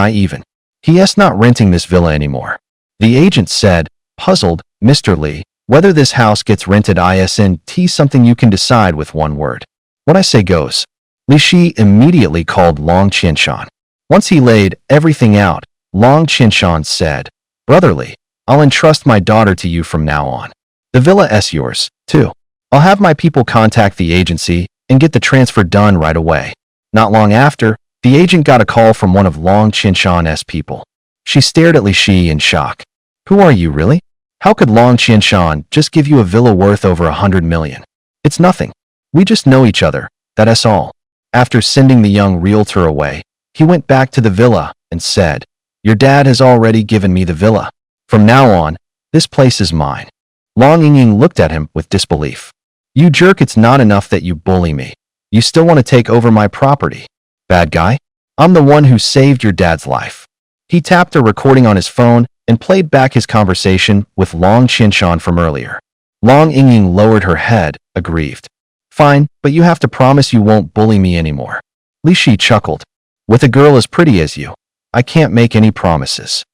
he's not renting this villa anymore. The agent said, puzzled, "Mr. Li, whether this house gets rented isn't something you can decide with one word. What I say goes." Li Shi immediately called Long Qinshan. Once he laid everything out, Long Qinshan said, "Brother Li, I'll entrust my daughter to you from now on. The villa's yours, too. I'll have my people contact the agency and get the transfer done right away." Not long after, the agent got a call from one of Long Qinshan's people. She stared at Li Shi in shock. "Who are you, really? How could Long Qinshan just give you a villa worth over 100 million? It's nothing. We just know each other, that's all." After sending the young realtor away, he went back to the villa and said, "Your dad has already given me the villa. From now on, this place is mine." Long Yingying looked at him with disbelief. "You jerk, it's not enough that you bully me. You still want to take over my property? Bad guy? I'm the one who saved your dad's life." He tapped a recording on his phone and played back his conversation with Long Qinshan from earlier. Long Yingying lowered her head, aggrieved. "Fine, but you have to promise you won't bully me anymore." Li Shi chuckled. "With a girl as pretty as you, I can't make any promises."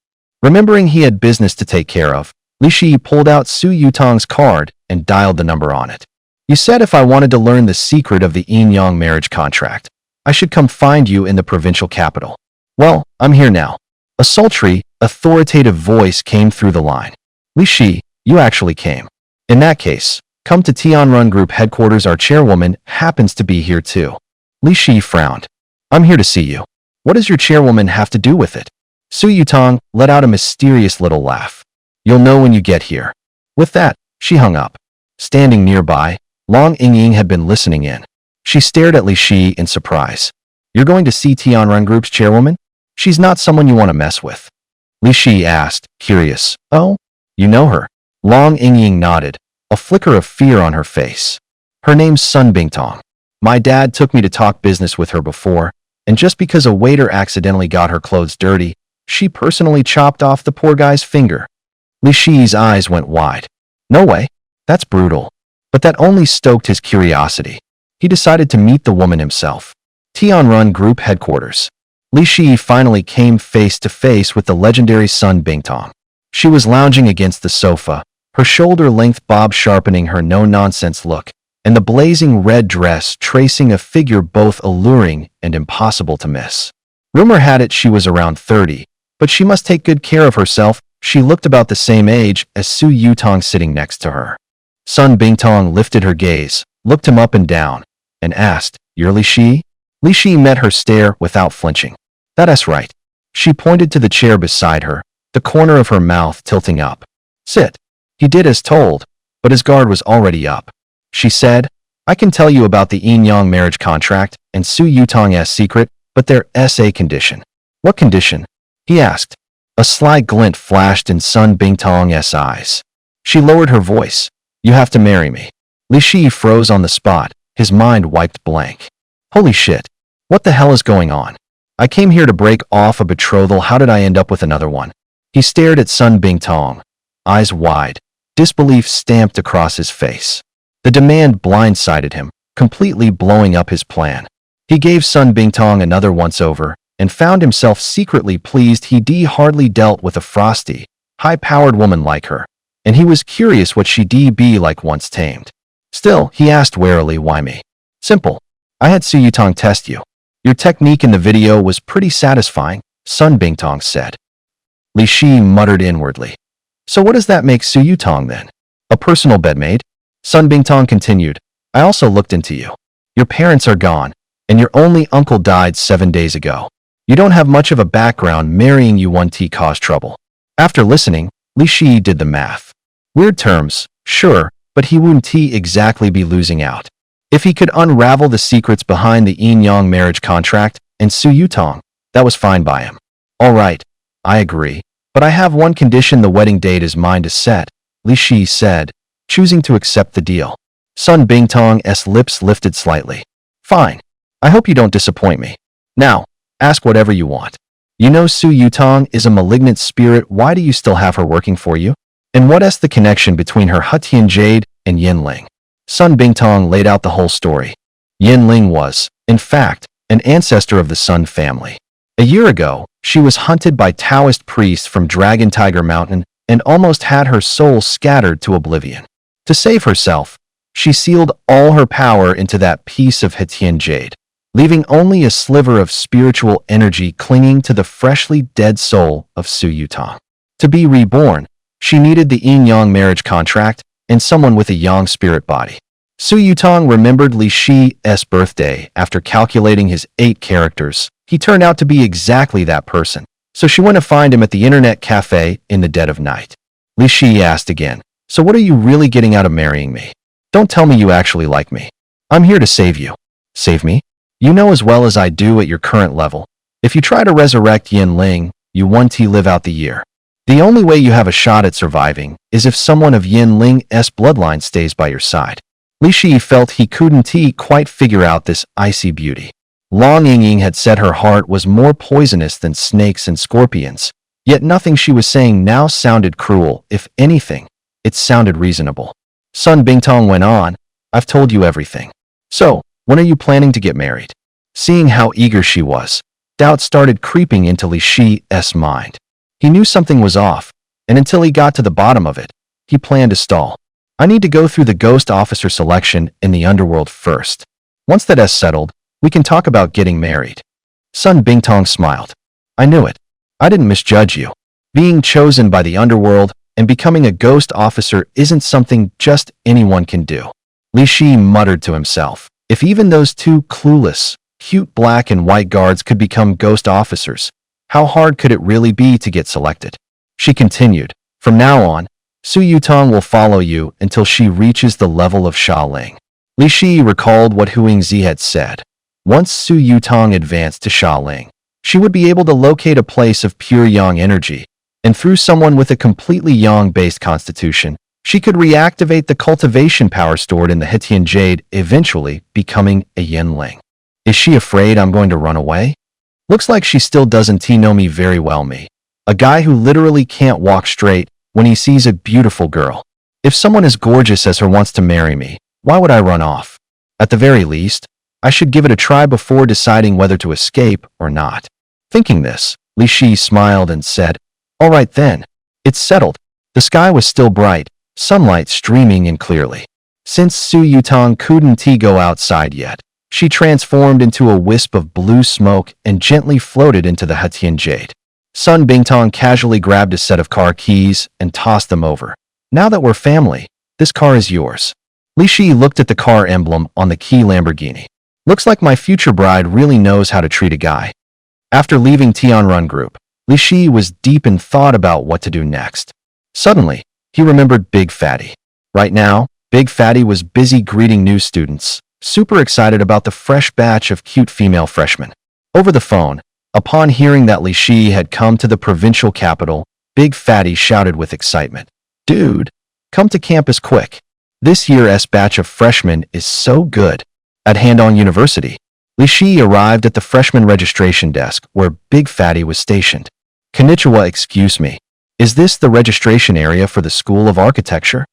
Remembering he had business to take care of, Li Shi pulled out Su Yutong's card and dialed the number on it. "You said if I wanted to learn the secret of the Yin Yang marriage contract, I should come find you in the provincial capital. Well, I'm here now." A sultry, authoritative voice came through the line. "Li Shi, you actually came. In that case, come to Tianrun Group headquarters. Our chairwoman happens to be here too." Li Shi frowned. "I'm here to see you. What does your chairwoman have to do with it?" Su Yutong let out a mysterious little laugh. "You'll know when you get here." With that, she hung up. Standing nearby, Long Yingying had been listening in. She stared at Li Shi in surprise. "You're going to see Tianrun Group's chairwoman? She's not someone you want to mess with." Li Shi asked, curious. "Oh? You know her?" Long Yingying nodded, a flicker of fear on her face. "Her name's Sun Bingtong. My dad took me to talk business with her before, and just because a waiter accidentally got her clothes dirty, she personally chopped off the poor guy's finger." Li Shi's eyes went wide. "No way. That's brutal." But that only stoked his curiosity. He decided to meet the woman himself. Tianrun Group headquarters. Li Shi finally came face to face with the legendary Sun Bingtong. She was lounging against the sofa, her shoulder-length bob sharpening her no-nonsense look, and the blazing red dress tracing a figure both alluring and impossible to miss. Rumor had it she was around 30, but she must take good care of herself. She looked about the same age as Su Yutong sitting next to her. Sun Bingtong lifted her gaze, looked him up and down, and asked, "You're Li Shi?" Li Shi met her stare without flinching. "That's right." She pointed to the chair beside her, the corner of her mouth tilting up. "Sit." He did as told, but his guard was already up. She said, "I can tell you about the Yin Yang marriage contract and Su Yutong's secret, but there's a condition." "What condition?" he asked. A sly glint flashed in Sun Bingtong's eyes. She lowered her voice. "You have to marry me." Li Shi froze on the spot, his mind wiped blank. Holy shit. What the hell is going on? I came here to break off a betrothal. How did I end up with another one? He stared at Sun Bingtong, eyes wide, disbelief stamped across his face. The demand blindsided him, completely blowing up his plan. He gave Sun Bingtong another once-over and found himself secretly pleased he'd hardly dealt with a frosty, high-powered woman like her, and he was curious what she'd be like once tamed. Still, he asked warily, why me? Simple. I had Su Yutong test you. Your technique in the video was pretty satisfying, Sun Bingtong said. Li Shi muttered inwardly. So what does that make Su Yutong then? A personal bedmate? Sun Bingtong continued. I also looked into you. Your parents are gone, and your only uncle died 7 days ago. You don't have much of a background. Marrying you 1T caused trouble. After listening, Li Shi did the math. Weird terms, sure, but he wouldn't exactly be losing out. If he could unravel the secrets behind the Yin-Yang marriage contract and Su Yutong, that was fine by him. All right, I agree, but I have one condition: the wedding date is mine to set, Li Shi said, choosing to accept the deal. Sun Bingtong's lips lifted slightly. Fine. I hope you don't disappoint me. Now, ask whatever you want. You know Su Yutong is a malignant spirit. Why do you still have her working for you? And what's the connection between her Hetian Jade and Yin Ling? Sun Bingtong laid out the whole story. Yin Ling was, in fact, an ancestor of the Sun family. A year ago, she was hunted by Taoist priests from Dragon Tiger Mountain and almost had her soul scattered to oblivion. To save herself, she sealed all her power into that piece of Hetian Jade, leaving only a sliver of spiritual energy clinging to the freshly dead soul of Su Yutong. To be reborn, she needed the Yin-Yang marriage contract and someone with a Yang spirit body. Su Yutong remembered Li Shi's birthday. After calculating his 8 characters, he turned out to be exactly that person, so she went to find him at the internet cafe in the dead of night. Li Shi asked again, so what are you really getting out of marrying me? Don't tell me you actually like me. I'm here to save you. Save me? You know as well as I do at your current level, if you try to resurrect Yin Ling, you 1T live out the year. The only way you have a shot at surviving is if someone of Yin Ling's bloodline stays by your side. Li Shi felt he couldn't quite figure out this icy beauty. Long Yingying had said her heart was more poisonous than snakes and scorpions, yet nothing she was saying now sounded cruel. If anything, it sounded reasonable. Sun Bingtong went on, I've told you everything. So, when are you planning to get married? Seeing how eager she was, doubt started creeping into Li Shi's mind. He knew something was off, and until he got to the bottom of it, he planned to stall. I need to go through the ghost officer selection in the underworld first. Once that's settled, we can talk about getting married. Sun Bingtong smiled. I knew it. I didn't misjudge you. Being chosen by the underworld and becoming a ghost officer isn't something just anyone can do. Li Shi muttered to himself. If even those 2 clueless, cute black and white guards could become ghost officers, how hard could it really be to get selected? She continued, from now on, Su Yutong will follow you until she reaches the level of Xiaoling. Li Shi recalled what Huangzi had said. Once Su Yutong advanced to Xiaoling, she would be able to locate a place of pure Yang energy, and through someone with a completely Yang-based constitution, she could reactivate the cultivation power stored in the Hetian Jade, eventually becoming a Yin Ling. Is she afraid I'm going to run away? Looks like she still doesn't know me very well. Me, a guy who literally can't walk straight when he sees a beautiful girl. If someone as gorgeous as her wants to marry me, why would I run off? At the very least, I should give it a try before deciding whether to escape or not. Thinking this, Li Shi smiled and said, all right then, it's settled. The sky was still bright, sunlight streaming in clearly. Since Su Yutong couldn't go outside yet, she transformed into a wisp of blue smoke and gently floated into the Hetian Jade. Sun Bingtong casually grabbed a set of car keys and tossed them over. Now that we're family, this car is yours. Li Shi looked at the car emblem on the key Lamborghini. Looks like my future bride really knows how to treat a guy. After leaving Tianrun Group, Li Shi was deep in thought about what to do next. Suddenly, he remembered Big Fatty. Right now, Big Fatty was busy greeting new students, super excited about the fresh batch of cute female freshmen. Over the phone, upon hearing that Li Shi had come to the provincial capital, Big Fatty shouted with excitement, dude, come to campus quick. This year's batch of freshmen is so good. At Handong University, Li Shi arrived at the freshman registration desk where Big Fatty was stationed. Konnichiwa, excuse me. Is this the registration area for the School of Architecture?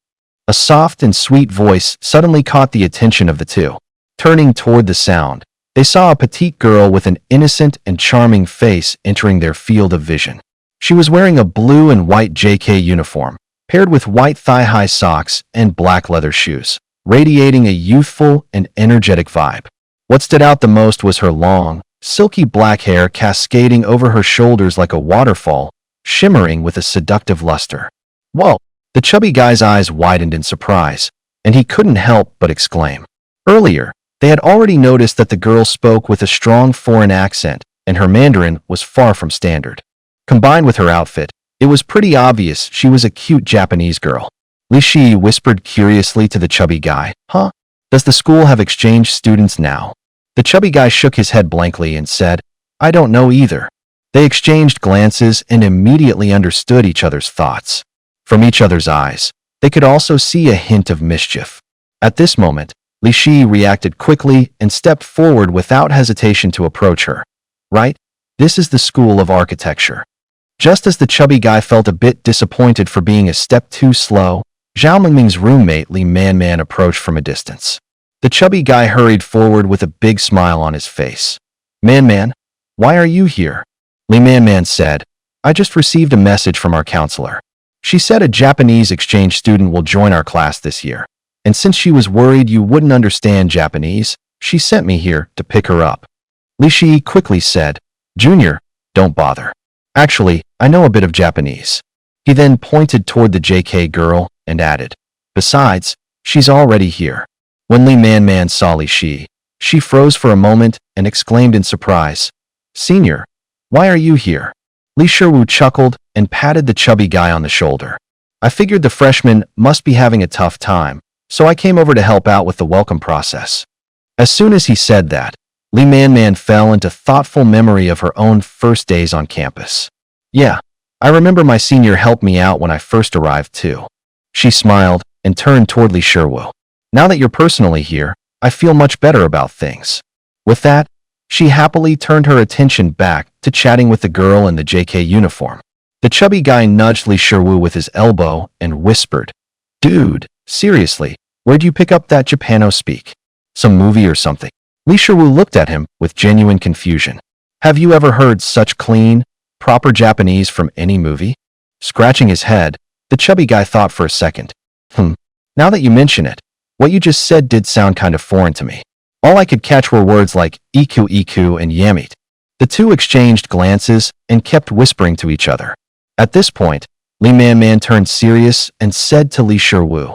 A soft and sweet voice suddenly caught the attention of the two. Turning toward the sound, they saw a petite girl with an innocent and charming face entering their field of vision. She was wearing a blue and white JK uniform, paired with white thigh-high socks and black leather shoes, radiating a youthful and energetic vibe. What stood out the most was her long, silky black hair cascading over her shoulders like a waterfall, shimmering with a seductive luster. Whoa! The chubby guy's eyes widened in surprise, and he couldn't help but exclaim. Earlier, they had already noticed that the girl spoke with a strong foreign accent, and her Mandarin was far from standard. Combined with her outfit, it was pretty obvious she was a cute Japanese girl. Li Shi whispered curiously to the chubby guy, "Huh? Does the school have exchange students now?" The chubby guy shook his head blankly and said, "I don't know either." They exchanged glances and immediately understood each other's thoughts. From each other's eyes, they could also see a hint of mischief. At this moment, Li Shi reacted quickly and stepped forward without hesitation to approach her. "Right? This is the School of Architecture." Just as the chubby guy felt a bit disappointed for being a step too slow, Zhao Mingming's roommate Li Manman approached from a distance. The chubby guy hurried forward with a big smile on his face. "Manman, why are you here?" Li Manman said, "I just received a message from our counselor. She said a Japanese exchange student will join our class this year, and since she was worried you wouldn't understand Japanese, she sent me here to pick her up." Li Shi quickly said, "Junior, don't bother. Actually, I know a bit of Japanese." He then pointed toward the JK girl and added, "Besides, she's already here." When Li Manman saw Li Shi, she froze for a moment and exclaimed in surprise, "Senior, why are you here?" Li Shiwu chuckled and patted the chubby guy on the shoulder. "I figured the freshman must be having a tough time, so I came over to help out with the welcome process." As soon as he said that, Li Manman fell into thoughtful memory of her own first days on campus. "Yeah, I remember my senior helped me out when I first arrived too." She smiled and turned toward Li Shiwu. "Now that you're personally here, I feel much better about things." With that, she happily turned her attention back to chatting with the girl in the JK uniform. The chubby guy nudged Li Shiwu with his elbow and whispered, "Dude, seriously, where'd you pick up that Japano-speak? Some movie or something?" Li Shiwu looked at him with genuine confusion. "Have you ever heard such clean, proper Japanese from any movie?" Scratching his head, the chubby guy thought for a second. Now that you mention it, what you just said did sound kind of foreign to me. All I could catch were words like iku iku and yamit." The two exchanged glances and kept whispering to each other. At this point, Li Manman turned serious and said to Li Shiwu,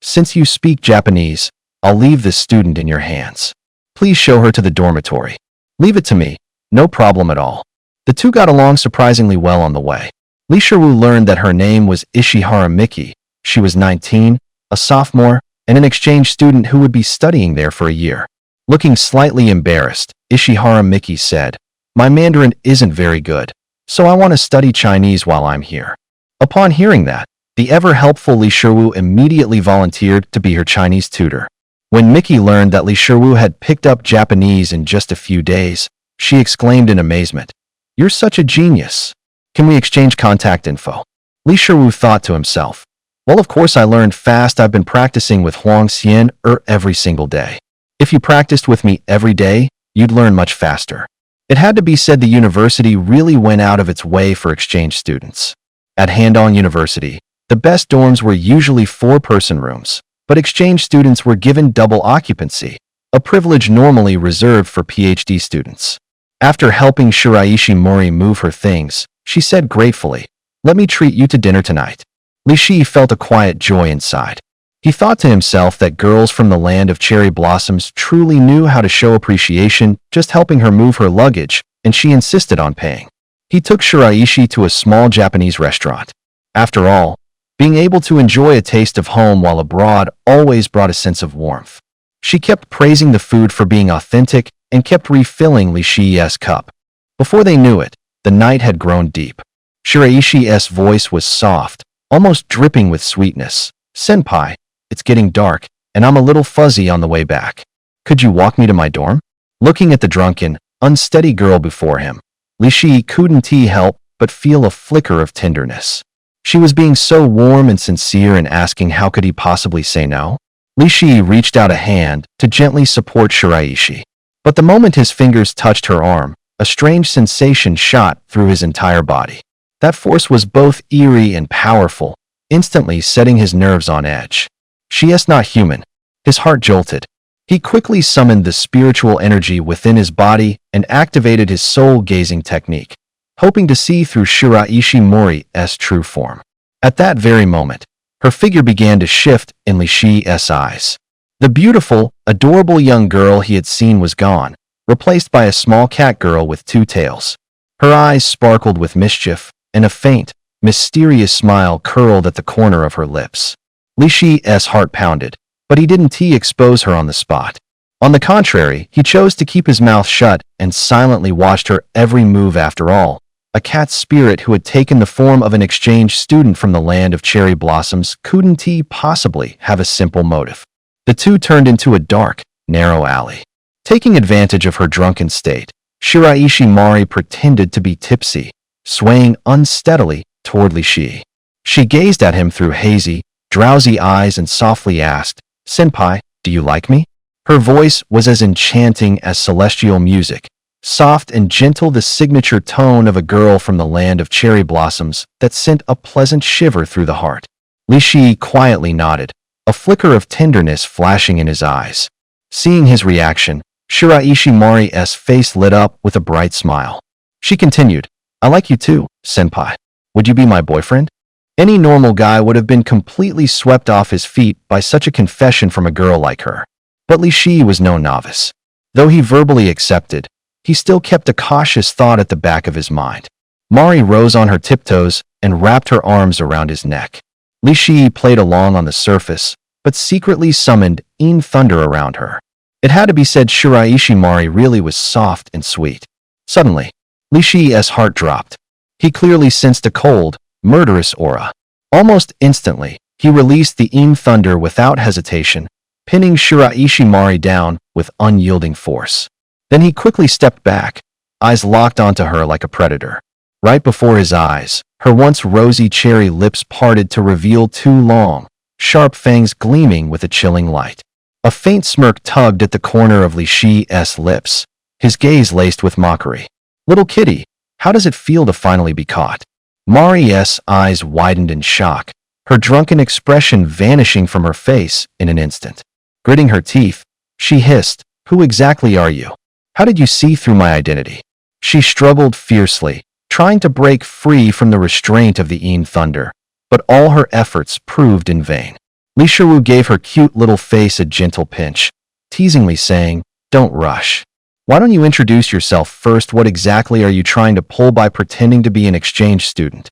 "Since you speak Japanese, I'll leave this student in your hands. Please show her to the dormitory." "Leave it to me, no problem at all." The two got along surprisingly well on the way. Li Shiwu learned that her name was Ishihara Miki. She was 19, a sophomore, and an exchange student who would be studying there for a year. Looking slightly embarrassed, Ishihara Miki said, "My Mandarin isn't very good, so I want to study Chinese while I'm here." Upon hearing that, the ever-helpful Li Shiwu immediately volunteered to be her Chinese tutor. When Miki learned that Li Shiwu had picked up Japanese in just a few days, she exclaimed in amazement, "You're such a genius. Can we exchange contact info?" Li Shiwu thought to himself, "Well, of course I learned fast. I've been practicing with Huang Xian every single day. If you practiced with me every day, you'd learn much faster." It had to be said the university really went out of its way for exchange students. At Handong University, the best dorms were usually 4-person rooms, but exchange students were given double occupancy, a privilege normally reserved for PhD students. After helping Shiraishi Mori move her things, she said gratefully, "Let me treat you to dinner tonight." Li Shi felt a quiet joy inside. He thought to himself that girls from the land of cherry blossoms truly knew how to show appreciation, just helping her move her luggage, and she insisted on paying. He took Shiraishi to a small Japanese restaurant. After all, being able to enjoy a taste of home while abroad always brought a sense of warmth. She kept praising the food for being authentic and kept refilling Li Shi's cup. Before they knew it, the night had grown deep. Shiraishi's voice was soft, almost dripping with sweetness. "Senpai, it's getting dark, and I'm a little fuzzy on the way back. Could you walk me to my dorm?" Looking at the drunken, unsteady girl before him, Li Shi couldn't help but feel a flicker of tenderness. She was being so warm and sincere and asking how could he possibly say no? Li Shi reached out a hand to gently support Shiraishi. But the moment his fingers touched her arm, a strange sensation shot through his entire body. That force was both eerie and powerful, instantly setting his nerves on edge. She is not human. His heart jolted. He quickly summoned the spiritual energy within his body and activated his soul-gazing technique, hoping to see through Shiraishi Mori's true form. At that very moment, her figure began to shift in Li Shi's eyes. The beautiful, adorable young girl he had seen was gone, replaced by a small cat girl with two tails. Her eyes sparkled with mischief, and a faint, mysterious smile curled at the corner of her lips. Li Shi's heart pounded, but he didn't expose her on the spot. On the contrary, he chose to keep his mouth shut and silently watched her every move. After all, a cat spirit who had taken the form of an exchange student from the land of cherry blossoms couldn't possibly have a simple motive. The two turned into a dark, narrow alley. Taking advantage of her drunken state, Shiraishi Mori pretended to be tipsy, swaying unsteadily toward Li Shi. She gazed at him through hazy, drowsy eyes and softly asked, "Senpai, do you like me?" Her voice was as enchanting as celestial music, soft and gentle, the signature tone of a girl from the land of cherry blossoms that sent a pleasant shiver through the heart. Li Shi quietly nodded, a flicker of tenderness flashing in his eyes. Seeing his reaction, Shiraishi Mori's face lit up with a bright smile. She continued, "I like you too, senpai. Would you be my boyfriend?" Any normal guy would have been completely swept off his feet by such a confession from a girl like her. But Li Shi was no novice. Though he verbally accepted, he still kept a cautious thought at the back of his mind. Mari rose on her tiptoes and wrapped her arms around his neck. Li Shi played along on the surface, but secretly summoned Yin thunder around her. It had to be said Shiraishi Mori really was soft and sweet. Suddenly, Li Shi's heart dropped. He clearly sensed a cold, murderous aura. Almost instantly, he released the Yin thunder without hesitation, pinning Shiraishi Mori down with unyielding force. Then he quickly stepped back, eyes locked onto her like a predator. Right before his eyes, her once rosy cherry lips parted to reveal two long, sharp fangs gleaming with a chilling light. A faint smirk tugged at the corner of Li Shi's lips, his gaze laced with mockery. "Little kitty, how does it feel to finally be caught?" Mari's eyes widened in shock, her drunken expression vanishing from her face in an instant. Gritting her teeth, she hissed, "Who exactly are you? How did you see through my identity?" She struggled fiercely, trying to break free from the restraint of the Yin thunder, but all her efforts proved in vain. Li Shiwu gave her cute little face a gentle pinch, teasingly saying, "Don't rush. Why don't you introduce yourself first? What exactly are you trying to pull by pretending to be an exchange student?"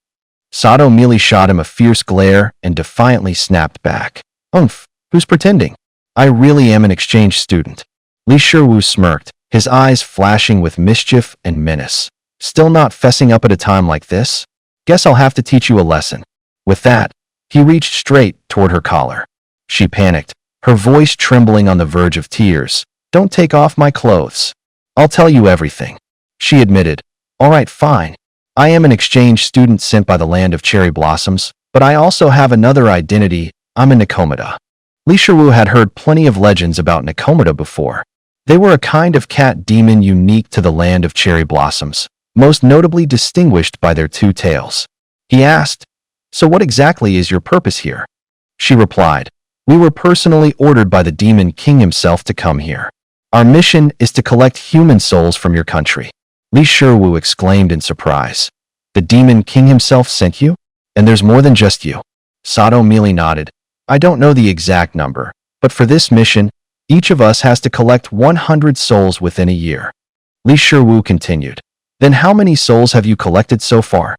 Sato merely shot him a fierce glare and defiantly snapped back, "Umph, who's pretending? I really am an exchange student." Li Shiwu smirked, his eyes flashing with mischief and menace. "Still not fessing up at a time like this? Guess I'll have to teach you a lesson." With that, he reached straight toward her collar. She panicked, her voice trembling on the verge of tears. "Don't take off my clothes. I'll tell you everything." She admitted, "All right, fine. I am an exchange student sent by the land of cherry blossoms, but I also have another identity. I'm a Nikomata." Li Shiwu had heard plenty of legends about Nikomata before. They were a kind of cat demon unique to the land of cherry blossoms, most notably distinguished by their two tails. He asked, "So what exactly is your purpose here?" She replied, "We were personally ordered by the Demon King himself to come here. Our mission is to collect human souls from your country." Li Shiwu exclaimed in surprise. "The Demon King himself sent you? And there's more than just you?" Sato merely nodded. "I don't know the exact number, but for this mission, each of us has to collect 100 souls within a year." Li Shiwu continued, "Then how many souls have you collected so far?"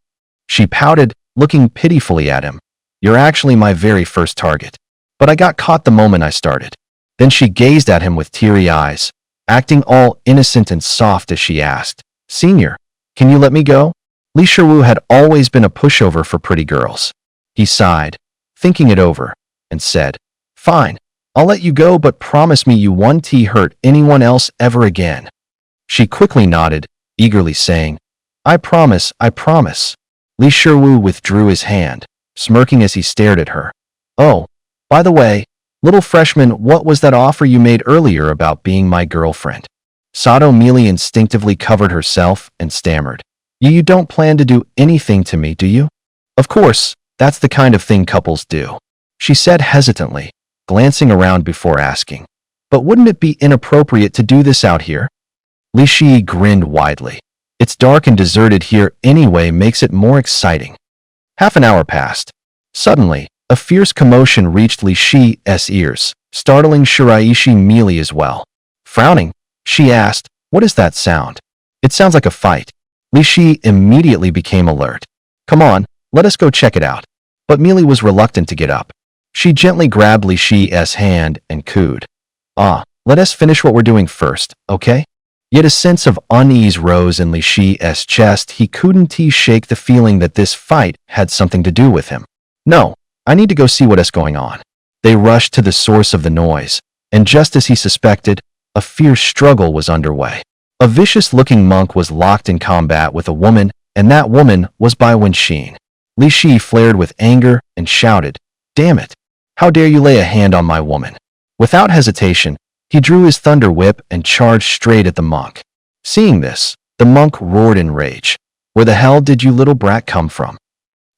She pouted, looking pitifully at him. "You're actually my very first target. But I got caught the moment I started." Then she gazed at him with teary eyes, acting all innocent and soft as she asked, "Senior, can you let me go?" Li Shiwu had always been a pushover for pretty girls. He sighed, thinking it over, and said, "Fine, I'll let you go, but promise me you won't hurt anyone else ever again." She quickly nodded, eagerly saying, I promise." Li Shiwu withdrew his hand, smirking as he stared at her. "Oh, by the way, little freshman, what was that offer you made earlier about being my girlfriend?" Sato Mealy instinctively covered herself and stammered. You don't plan to do anything to me, do you?" "Of course, that's the kind of thing couples do," she said hesitantly, glancing around before asking. "But wouldn't it be inappropriate to do this out here?" Li Shi grinned widely. "It's dark and deserted here anyway, makes it more exciting." Half an hour passed. Suddenly, a fierce commotion reached Li Shi's ears, startling Shiraishi Mealy as well. Frowning, she asked, "What is that sound?" "It sounds like a fight." Li Shi immediately became alert. "Come on, let us go check it out." But Mealy was reluctant to get up. She gently grabbed Li Shi's hand and cooed. Let us finish what we're doing first, okay?" Yet a sense of unease rose in Li Shi's chest. He couldn't shake the feeling that this fight had something to do with him. "No, I need to go see what is going on." They rushed to the source of the noise, and just as he suspected, a fierce struggle was underway. A vicious-looking monk was locked in combat with a woman, and that woman was Bai Wenxin. Li Shi flared with anger and shouted, "Damn it! How dare you lay a hand on my woman?" Without hesitation, he drew his thunder whip and charged straight at the monk. Seeing this, the monk roared in rage. "Where the hell did you little brat come from?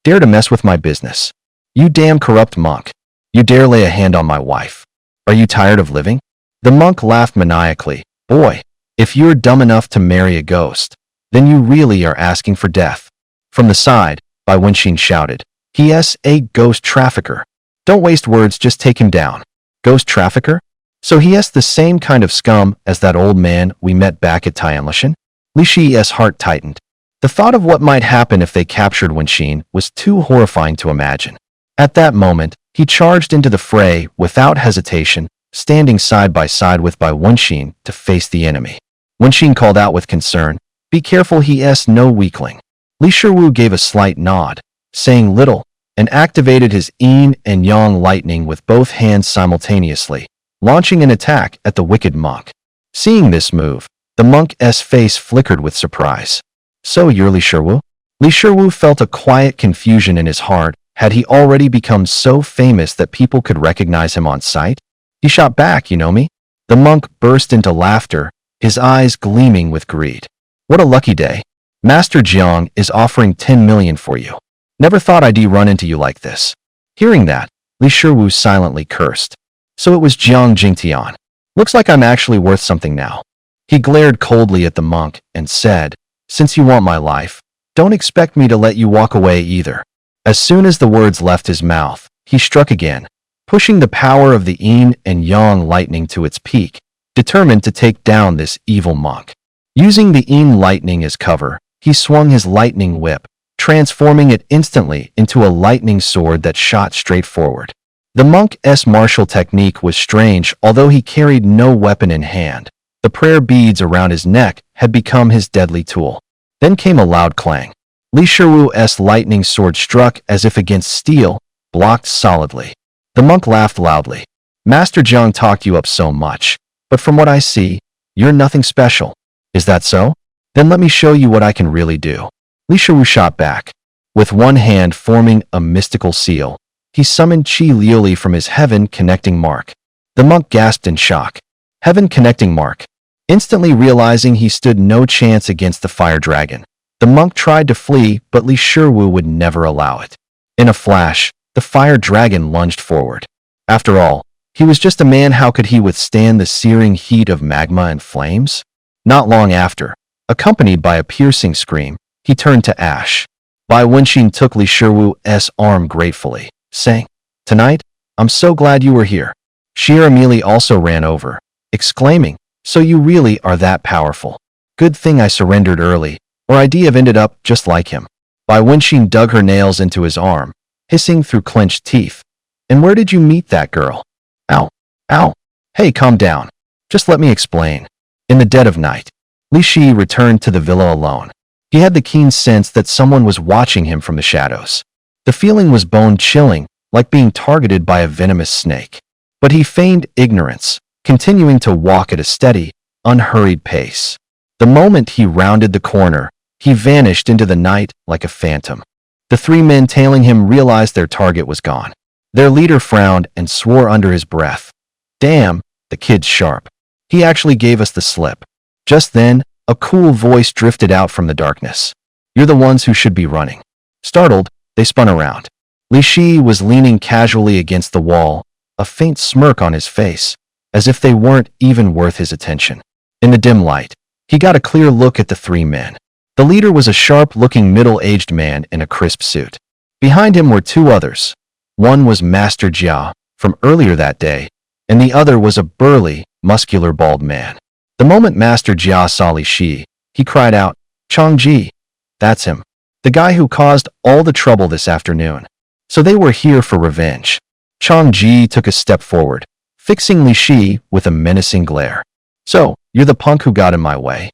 Dare to mess with my business? You damn corrupt monk! You dare lay a hand on my wife? Are you tired of living?" The monk laughed maniacally. "Boy, if you're dumb enough to marry a ghost, then you really are asking for death." From the side, Bai Wenxin shouted, "He's a ghost trafficker. Don't waste words, just take him down." "Ghost trafficker? So he's the same kind of scum as that old man we met back at Tianlishan?" Li Shi's heart tightened. The thought of what might happen if they captured Wenxin was too horrifying to imagine. At that moment, he charged into the fray without hesitation, standing side by side with Bai Wenxin to face the enemy. Wenxin called out with concern, "Be careful, he's no weakling." Li Shiwu gave a slight nod, saying little, and activated his yin and yang lightning with both hands simultaneously, launching an attack at the wicked monk. Seeing this move, the monk's face flickered with surprise. "So you're Li Shiwu?" Li Shiwu felt a quiet confusion in his heart. Had he already become so famous that people could recognize him on sight? He shot back, "You know me?" The monk burst into laughter, his eyes gleaming with greed. "What a lucky day. Master Jiang is offering 10 million for you. Never thought I'd run into you like this." Hearing that, Li Shiwu silently cursed. So it was Jiang Jingtian. "Looks like I'm actually worth something now." He glared coldly at the monk and said, "Since you want my life, don't expect me to let you walk away either." As soon as the words left his mouth, he struck again, pushing the power of the yin and yang lightning to its peak, determined to take down this evil monk. Using the yin lightning as cover, he swung his lightning whip, transforming it instantly into a lightning sword that shot straight forward. The monk's martial technique was strange. Although he carried no weapon in hand, the prayer beads around his neck had become his deadly tool. Then came a loud clang. Li Shiwu's lightning sword struck as if against steel, blocked solidly. The monk laughed loudly. "Master Jiang talked you up so much, but from what I see, you're nothing special. Is that so? Then let me show you what I can really do." Li Shiwu shot back. With one hand forming a mystical seal, he summoned Qi Liuli from his heaven connecting mark. The monk gasped in shock. Heaven connecting mark. Instantly realizing he stood no chance against the fire dragon, the monk tried to flee, but Li Shiwu would never allow it. In a flash, the fire dragon lunged forward. After all, he was just a man. How could he withstand the searing heat of magma and flames? Not long after, accompanied by a piercing scream, he turned to ash. Bai Wenxin took Li Shiwu's arm gratefully, saying, "Tonight, I'm so glad you were here." Shira Mealy also ran over, exclaiming, "So you really are that powerful. Good thing I surrendered early, or I'd have ended up just like him." Bai Wenxin dug her nails into his arm, hissing through clenched teeth. "And where did you meet that girl?" "Ow, ow. Hey, calm down. Just let me explain." In the dead of night, Li Shi returned to the villa alone. He had the keen sense that someone was watching him from the shadows. The feeling was bone-chilling, like being targeted by a venomous snake. But he feigned ignorance, continuing to walk at a steady, unhurried pace. The moment he rounded the corner, he vanished into the night like a phantom. The three men tailing him realized their target was gone. Their leader frowned and swore under his breath. Damn, the kid's sharp. He actually gave us the slip. Just then, a cool voice drifted out from the darkness. You're the ones who should be running. Startled, they spun around. Li Shi was leaning casually against the wall, a faint smirk on his face, as if they weren't even worth his attention. In the dim light, he got a clear look at the three men. The leader was a sharp-looking middle-aged man in a crisp suit. Behind him were two others. One was Master Jia, from earlier that day, and the other was a burly, muscular bald man. The moment Master Jia saw Li Shi, he cried out, Chang Ji. That's him. The guy who caused all the trouble this afternoon. So they were here for revenge. Chang Ji took a step forward, fixing Li Shi with a menacing glare. So, you're the punk who got in my way.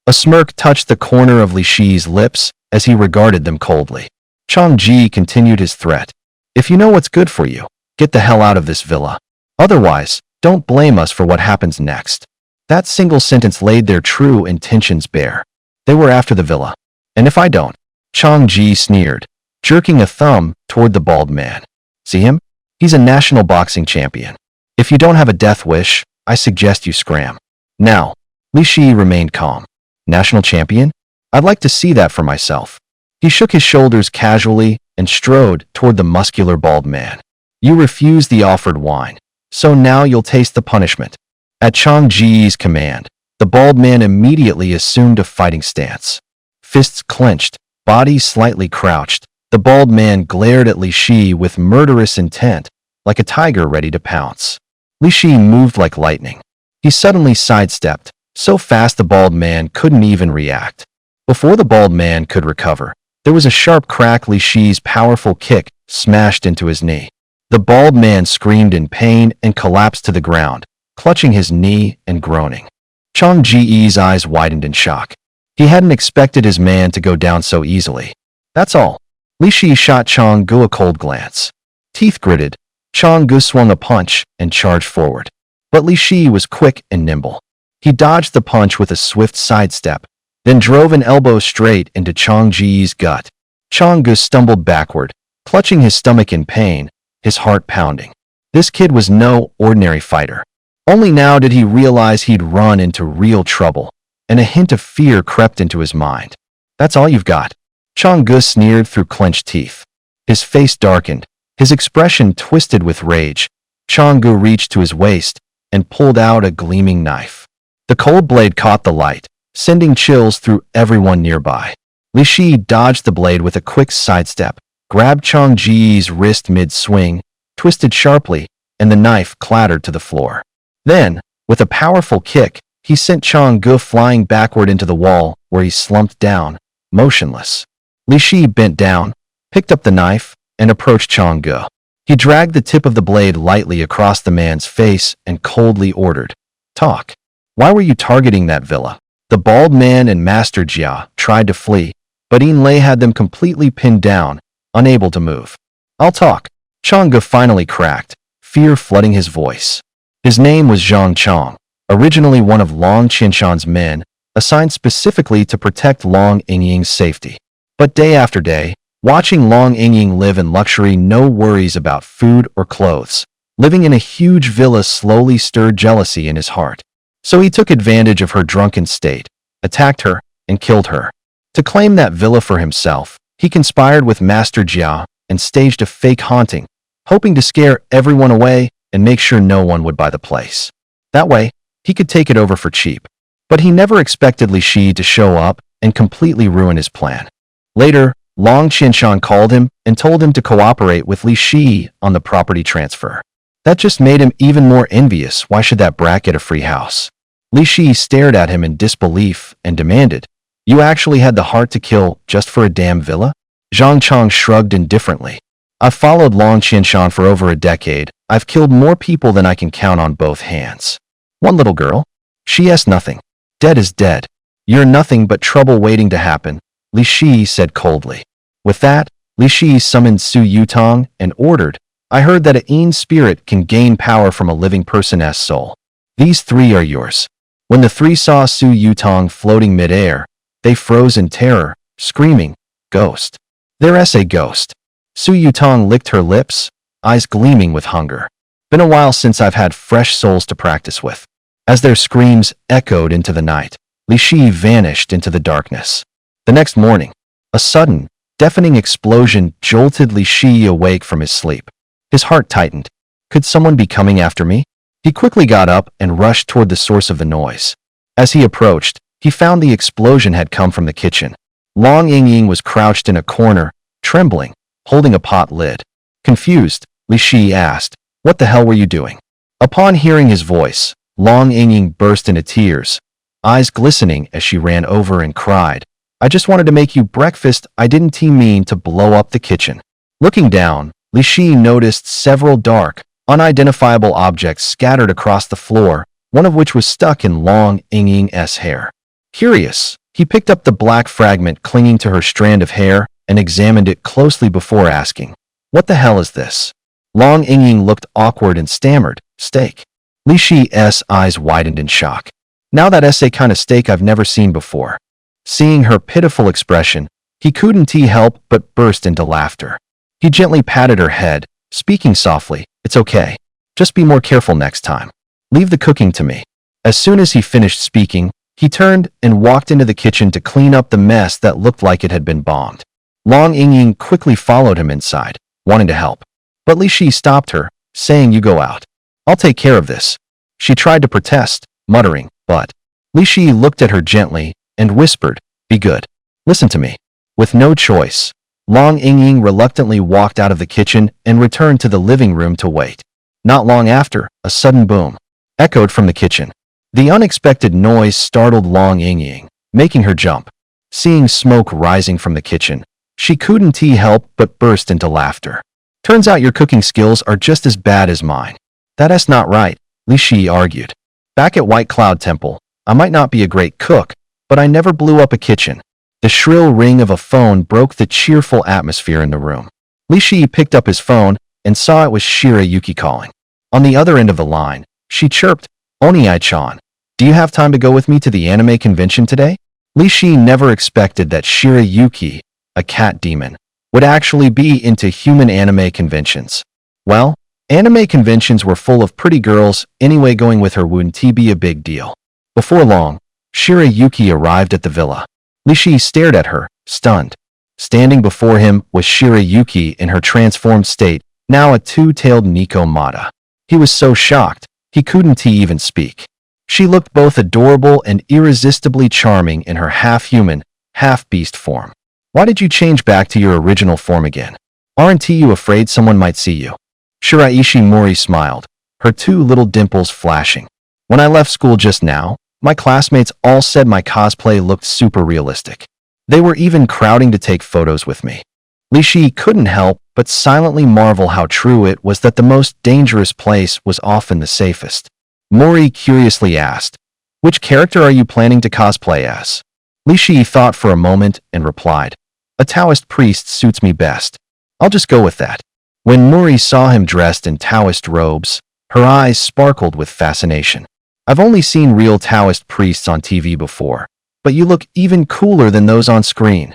A smirk touched the corner of Li Shi's lips as he regarded them coldly. Chang Ji continued his threat. If you know what's good for you, get the hell out of this villa. Otherwise, don't blame us for what happens next. That single sentence laid their true intentions bare. They were after the villa. And if I don't, Chang Ji sneered, jerking a thumb toward the bald man. See him? He's a national boxing champion. If you don't have a death wish, I suggest you scram. Now, Li Shi remained calm. National champion? I'd like to see that for myself. He shook his shoulders casually and strode toward the muscular bald man. You refused the offered wine, so now you'll taste the punishment. At Chang Ji's command, the bald man immediately assumed a fighting stance. Fists clenched, body slightly crouched, the bald man glared at Li Shi with murderous intent, like a tiger ready to pounce. Li Shi moved like lightning. He suddenly sidestepped, so fast the bald man couldn't even react. Before the bald man could recover, there was a sharp crack. Li Shi's powerful kick smashed into his knee. The bald man screamed in pain and collapsed to the ground, clutching his knee and groaning. Chang Ji's eyes widened in shock. He hadn't expected his man to go down so easily. That's all. Li Shi shot Chang Gu a cold glance. Teeth gritted, Chang Gu swung a punch and charged forward. But Li Shi was quick and nimble. He dodged the punch with a swift sidestep, then drove an elbow straight into Chang Ji's gut. Chang Gu stumbled backward, clutching his stomach in pain, his heart pounding. This kid was no ordinary fighter. Only now did he realize he'd run into real trouble, and a hint of fear crept into his mind. That's all you've got? Chang Gu sneered through clenched teeth. His face darkened, his expression twisted with rage. Chang Gu reached to his waist and pulled out a gleaming knife. The cold blade caught the light, sending chills through everyone nearby. Li Shi dodged the blade with a quick sidestep, grabbed Chang Ji's wrist mid-swing, twisted sharply, and the knife clattered to the floor. Then, with a powerful kick, he sent Chang Gu flying backward into the wall, where he slumped down, motionless. Li Shi bent down, picked up the knife, and approached Chang Gu. He dragged the tip of the blade lightly across the man's face and coldly ordered, "Talk. Why were you targeting that villa?" The bald man and Master Jia tried to flee, but Yin Lei had them completely pinned down, unable to move. "I'll talk," Chang Gu finally cracked, fear flooding his voice. His name was Zhang Chong, originally one of Long Qinshan's men, assigned specifically to protect Long Yingying's safety. But day after day, watching Long Yingying live in luxury, no worries about food or clothes, living in a huge villa slowly stirred jealousy in his heart. So he took advantage of her drunken state, attacked her, and killed her. To claim that villa for himself, he conspired with Master Jia and staged a fake haunting, hoping to scare everyone away and make sure no one would buy the place. That way, he could take it over for cheap. But he never expected Li Shi to show up and completely ruin his plan. Later, Long Qinshan called him and told him to cooperate with Li Shi on the property transfer. That just made him even more envious. Why should that brat get a free house? Li Shi stared at him in disbelief and demanded, "You actually had the heart to kill just for a damn villa?" Zhang Chong shrugged indifferently. "I've followed Long Qinshan for over a decade. I've killed more people than I can count on both hands. One little girl? She has nothing. Dead is dead. You're nothing but trouble waiting to happen," Li Shi said coldly. With that, Li Shi summoned Su Yutong and ordered, "I heard that a Yin spirit can gain power from a living person's soul. These three are yours." When the three saw Su Yutong floating mid-air, they froze in terror, screaming, "Ghost!" Their essay ghost. Su Yutong licked her lips, eyes gleaming with hunger. Been a while since I've had fresh souls to practice with. As their screams echoed into the night, Li Shi vanished into the darkness. The next morning, a sudden, deafening explosion jolted Li Shi awake from his sleep. His heart tightened. Could someone be coming after me? He quickly got up and rushed toward the source of the noise. As he approached, he found the explosion had come from the kitchen. Long Yingying was crouched in a corner, trembling, holding a pot lid. Confused, Li Shi asked, "What the hell were you doing?" Upon hearing his voice, Long Yingying burst into tears, eyes glistening as she ran over and cried, "I just wanted to make you breakfast. I didn't mean to blow up the kitchen." Looking down, Li Shi noticed several dark, unidentifiable objects scattered across the floor, one of which was stuck in Long Yingying's hair. Curious, he picked up the black fragment clinging to her strand of hair and examined it closely before asking, "What the hell is this?" Long Yingying looked awkward and stammered, "Steak." Li Shi's eyes widened in shock. "Now that's a kind of steak I've never seen before." Seeing her pitiful expression, he couldn't help but burst into laughter. He gently patted her head, speaking softly, "It's okay. Just be more careful next time. Leave the cooking to me." As soon as he finished speaking, he turned and walked into the kitchen to clean up the mess that looked like it had been bombed. Long Yingying quickly followed him inside, wanting to help. But Li Shi stopped her, saying, "You go out. I'll take care of this." She tried to protest, muttering, but Li Shi looked at her gently and whispered, "Be good. Listen to me." With no choice, Long Yingying reluctantly walked out of the kitchen and returned to the living room to wait. Not long after, a sudden boom echoed from the kitchen. The unexpected noise startled Long Yingying, making her jump. Seeing smoke rising from the kitchen, she couldn't help but burst into laughter. "Turns out your cooking skills are just as bad as mine." "That's not right," Li Shi argued. "Back at White Cloud Temple, I might not be a great cook, but I never blew up a kitchen." The shrill ring of a phone broke the cheerful atmosphere in the room. Li Shi picked up his phone and saw it was Shira Yuki calling. On the other end of the line, she chirped, "Oni-chan, do you have time to go with me to the anime convention today?" Li Shi never expected that Shira Yuki, a cat demon, would actually be into human anime conventions. Well, anime conventions were full of pretty girls anyway, going with her wouldn't be a big deal. Before long, Shira Yuki arrived at the villa. Li Shi stared at her, stunned. Standing before him was Shira Yuki in her transformed state, now a two-tailed Nico Mata. He was so shocked, he couldn't even speak. She looked both adorable and irresistibly charming in her half-human, half-beast form. "Why did you change back to your original form again? Aren't you afraid someone might see you?" Shiraishi Mori smiled, her two little dimples flashing. "When I left school just now, my classmates all said my cosplay looked super realistic. They were even crowding to take photos with me." Li Shi couldn't help but silently marvel how true it was that the most dangerous place was often the safest. Mori curiously asked, "Which character are you planning to cosplay as?" Li Shi thought for a moment and replied, "A Taoist priest suits me best. I'll just go with that." When Mori saw him dressed in Taoist robes, her eyes sparkled with fascination. "I've only seen real Taoist priests on TV before, but you look even cooler than those on screen."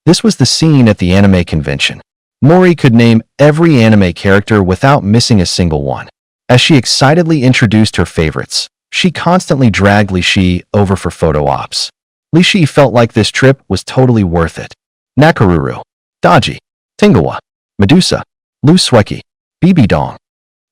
This was the scene at the anime convention. Mori could name every anime character without missing a single one. As she excitedly introduced her favorites, she constantly dragged Li Shi over for photo ops. Li Shi felt like this trip was totally worth it. Nakaruru, Daji, Tingawa, Medusa, Lu Sueki, Bibi Dong.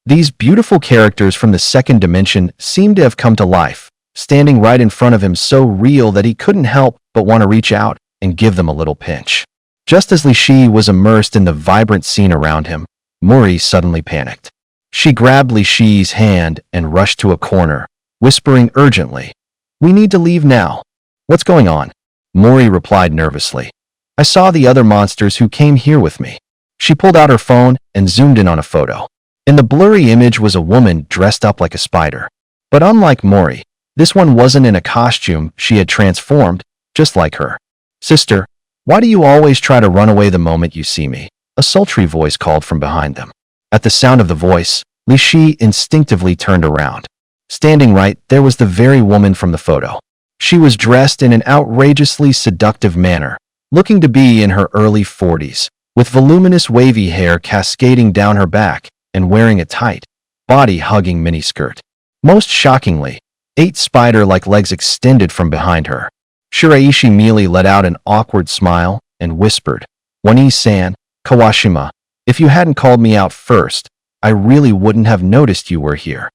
These beautiful characters from the second dimension seemed to have come to life, standing right in front of him, so real that he couldn't help but want to reach out and give them a little pinch. Just as Li Shi was immersed in the vibrant scene around him, Mori suddenly panicked. She grabbed Li Shi's hand and rushed to a corner, whispering urgently, "We need to leave now." "What's going on?" Mori replied nervously. "I saw the other monsters who came here with me." She pulled out her phone and zoomed in on a photo. In the blurry image was a woman dressed up like a spider. But unlike Mori, this one wasn't in a costume. She had transformed, just like her. "Sister, why do you always try to run away the moment you see me?" a sultry voice called from behind them. At the sound of the voice, Li Shi instinctively turned around. Standing right there was the very woman from the photo. She was dressed in an outrageously seductive manner, looking to be in her early 40s, with voluminous wavy hair cascading down her back and wearing a tight, body-hugging miniskirt. Most shockingly, 8 spider-like legs extended from behind her. Shiraishi Meili let out an awkward smile and whispered, "Wani-san, Kawashima, if you hadn't called me out first, I really wouldn't have noticed you were here."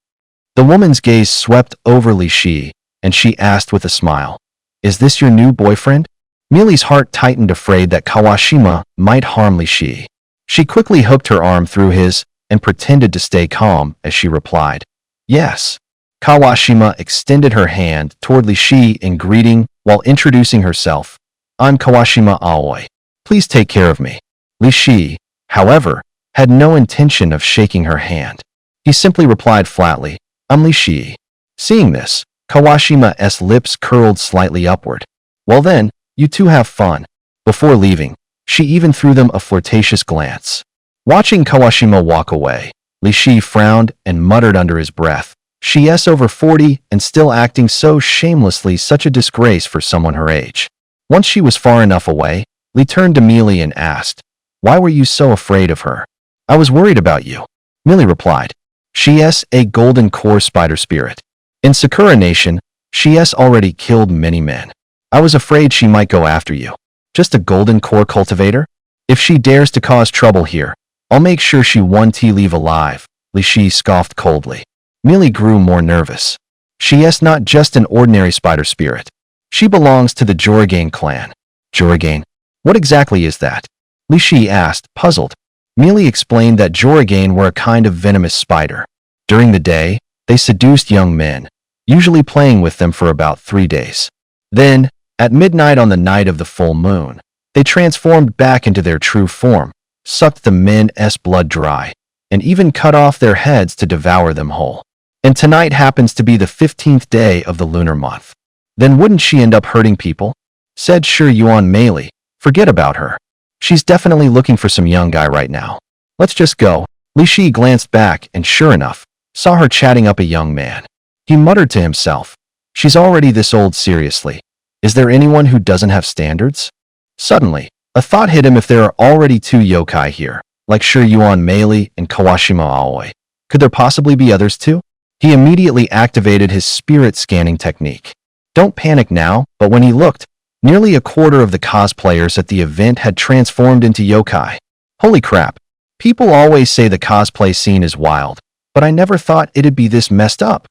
The woman's gaze swept over Li Shi, and she asked with a smile, "Is this your new boyfriend?" Meili's heart tightened, afraid that Kawashima might harm Li Shi. She quickly hooked her arm through his and pretended to stay calm as she replied, "Yes." Kawashima extended her hand toward Li Shi in greeting while introducing herself. "I'm Kawashima Aoi. Please take care of me." Li Shi, however, had no intention of shaking her hand. He simply replied flatly, "I'm Li Shi." Seeing this, Kawashima's lips curled slightly upward. "Well then, you two have fun." Before leaving, she even threw them a flirtatious glance. Watching Kawashima walk away, Li Shi frowned and muttered under his breath, "She's over 40 and still acting so shamelessly, such a disgrace for someone her age." Once she was far enough away, Li turned to Meili and asked, "Why were you so afraid of her?" "I was worried about you," Meili replied. "She's a golden core spider spirit. In Sakura Nation, she's already killed many men. I was afraid she might go after you. Just a golden core cultivator? If she dares to cause trouble here, I'll make sure she won't leave alive," Li Shi scoffed coldly. Meili grew more nervous. She's not just an ordinary spider spirit. She belongs to the Jorigane clan. Jorigane? What exactly is that? Li Shi asked, puzzled. Meili explained that Jorigane were a kind of venomous spider. During the day, they seduced young men, usually playing with them for about 3 days. Then, at midnight on the night of the full moon, they transformed back into their true form, sucked the men's blood dry, and even cut off their heads to devour them whole. And tonight happens to be the 15th day of the lunar month. Then wouldn't she end up hurting people? Said Yuan Meili. Forget about her. She's definitely looking for some young guy right now. Let's just go. Li Shi glanced back and sure enough, saw her chatting up a young man. He muttered to himself, "She's already this old, seriously. Is there anyone who doesn't have standards?" Suddenly, a thought hit him. If there are already 2 yokai here, like Yuan Meili and Kawashima Aoi, could there possibly be others too? He immediately activated his spirit scanning technique. Don't panic now, but when he looked, nearly a quarter of the cosplayers at the event had transformed into yokai. Holy crap. People always say the cosplay scene is wild, but I never thought it'd be this messed up.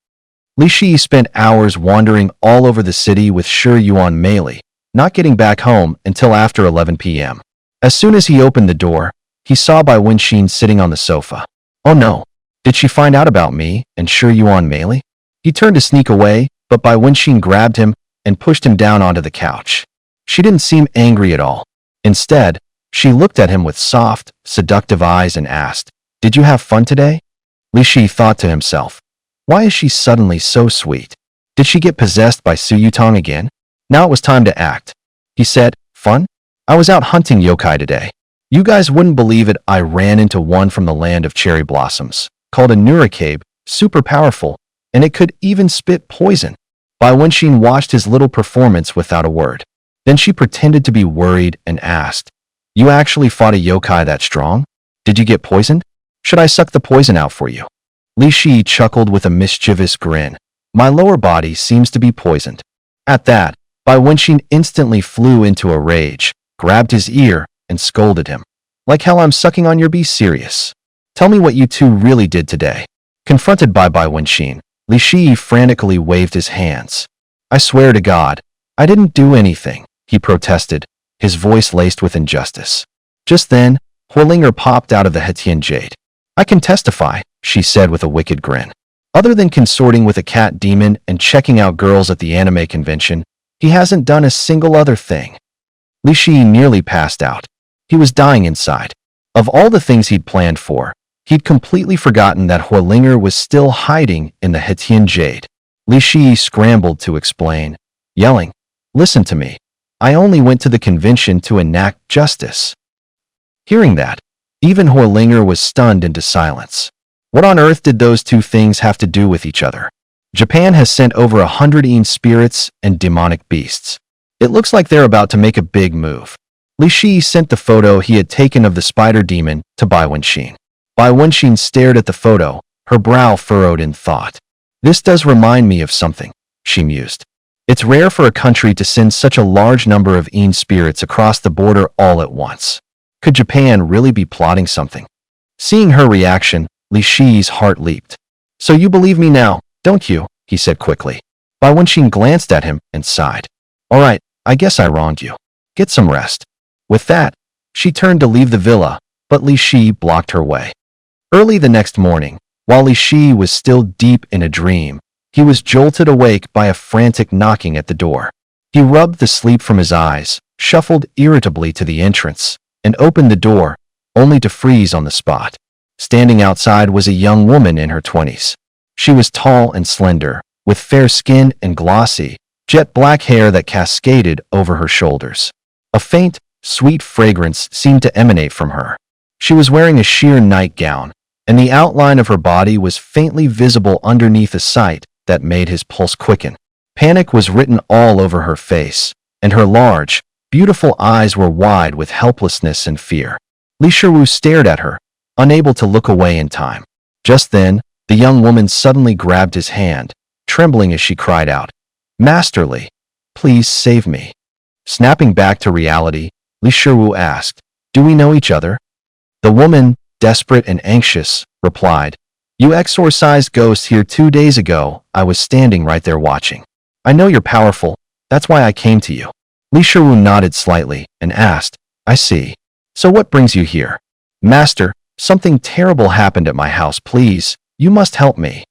Li Shi spent hours wandering all over the city with Yuan Meili, not getting back home until after 11 p.m. As soon as he opened the door, he saw Bai Wenxin sitting on the sofa. Oh no, did she find out about me and Yuan Meili? He turned to sneak away, but Bai Wenxin grabbed him and pushed him down onto the couch. She didn't seem angry at all. Instead, she looked at him with soft, seductive eyes and asked, "Did you have fun today?" Li Shi thought to himself, why is she suddenly so sweet? Did she get possessed by Su Yutong again? Now it was time to act. He said, "Fun? I was out hunting yokai today. You guys wouldn't believe it, I ran into one from the land of cherry blossoms, called a Nuracabe, super powerful, and it could even spit poison." Bai Wenxin watched his little performance without a word. Then she pretended to be worried and asked, "You actually fought a yokai that strong? Did you get poisoned? Should I suck the poison out for you?" Li Shi chuckled with a mischievous grin. "My lower body seems to be poisoned." At that, Bai Wenxin instantly flew into a rage, grabbed his ear, and scolded him. "Like hell I'm sucking on your, be serious. Tell me what you two really did today." Confronted by Bai Wenxin, Li Shi frantically waved his hands. "I swear to God, I didn't do anything," he protested, his voice laced with injustice. Just then, Huolinger popped out of the Hetian Jade. "I can testify," she said with a wicked grin. Other than consorting with a cat demon and checking out girls at the anime convention, he hasn't done a single other thing. Li Shi nearly passed out. He was dying inside. Of all the things he'd planned for, he'd completely forgotten that Huolinger was still hiding in the Hetian Jade. Li Shi scrambled to explain, yelling, "Listen to me. I only went to the convention to enact justice." Hearing that, even Huolinger was stunned into silence. What on earth did those two things have to do with each other? Japan has sent over 100 spirits and demonic beasts. It looks like they're about to make a big move. Li Shi sent the photo he had taken of the spider demon to Bai Wenxin. Bai Wenxin stared at the photo, her brow furrowed in thought. This does remind me of something, she mused. It's rare for a country to send such a large number of Yin spirits across the border all at once. Could Japan really be plotting something? Seeing her reaction, Li Shi's heart leaped. So you believe me now, don't you? He said quickly. Bai Wenxin glanced at him and sighed. All right, I guess I wronged you. Get some rest. With that, she turned to leave the villa, but Li Shi blocked her way. Early the next morning, while Li Shi was still deep in a dream, he was jolted awake by a frantic knocking at the door. He rubbed the sleep from his eyes, shuffled irritably to the entrance, and opened the door, only to freeze on the spot. Standing outside was a young woman in her 20s. She was tall and slender, with fair skin and glossy, jet black hair that cascaded over her shoulders. A faint, sweet fragrance seemed to emanate from her. She was wearing a sheer nightgown, and the outline of her body was faintly visible underneath a sight that made his pulse quicken. Panic was written all over her face, and her large, beautiful eyes were wide with helplessness and fear. Li Shiwu stared at her, unable to look away in time. Just then, the young woman suddenly grabbed his hand, trembling as she cried out, "Master Li, please save me." Snapping back to reality, Li Shiwu asked, "Do we know each other?" The woman, desperate and anxious, replied, "You exorcised ghosts here 2 days ago. I was standing right there watching. I know you're powerful, that's why I came to you." Li Shiwu nodded slightly and asked, "I see. So what brings you here?" "Master, something terrible happened at my house, please. You must help me."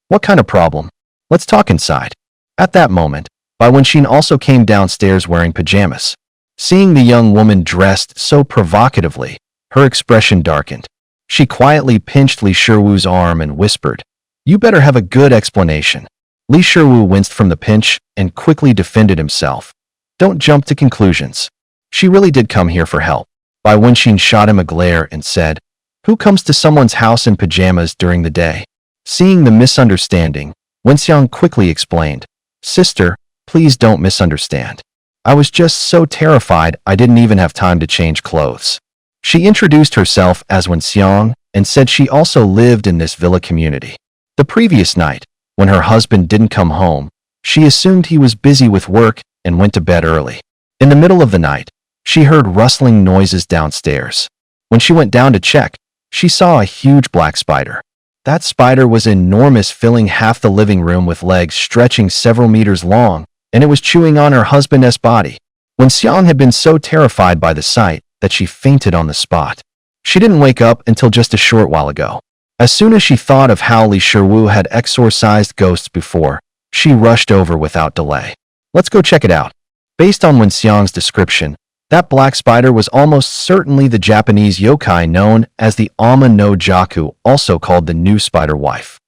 "What kind of problem? Let's talk inside." At that moment, Bai Wenxin also came downstairs wearing pajamas. Seeing the young woman dressed so provocatively, her expression darkened. She quietly pinched Li Shiwu's arm and whispered, "You better have a good explanation." Li Shiwu winced from the pinch and quickly defended himself. "Don't jump to conclusions. She really did come here for help." Bai Wenxin shot him a glare and said, "Who comes to someone's house in pajamas during the day?" Seeing the misunderstanding, Wenxiang quickly explained, "Sister, please don't misunderstand. I was just so terrified I didn't even have time to change clothes." She introduced herself as Wenxiang and said she also lived in this villa community. The previous night, when her husband didn't come home, she assumed he was busy with work and went to bed early. In the middle of the night, she heard rustling noises downstairs. When she went down to check, she saw a huge black spider. That spider was enormous, filling half the living room with legs stretching several meters long, and it was chewing on her husband's body. Wenxiang had been so terrified by the sight that she fainted on the spot. She didn't wake up until just a short while ago. As soon as she thought of how Li Shiwu had exorcised ghosts before, she rushed over without delay. "Let's go check it out." Based on Wenxiang's description, that black spider was almost certainly the Japanese yokai known as the Ama no Jaku, also called the new spider wife.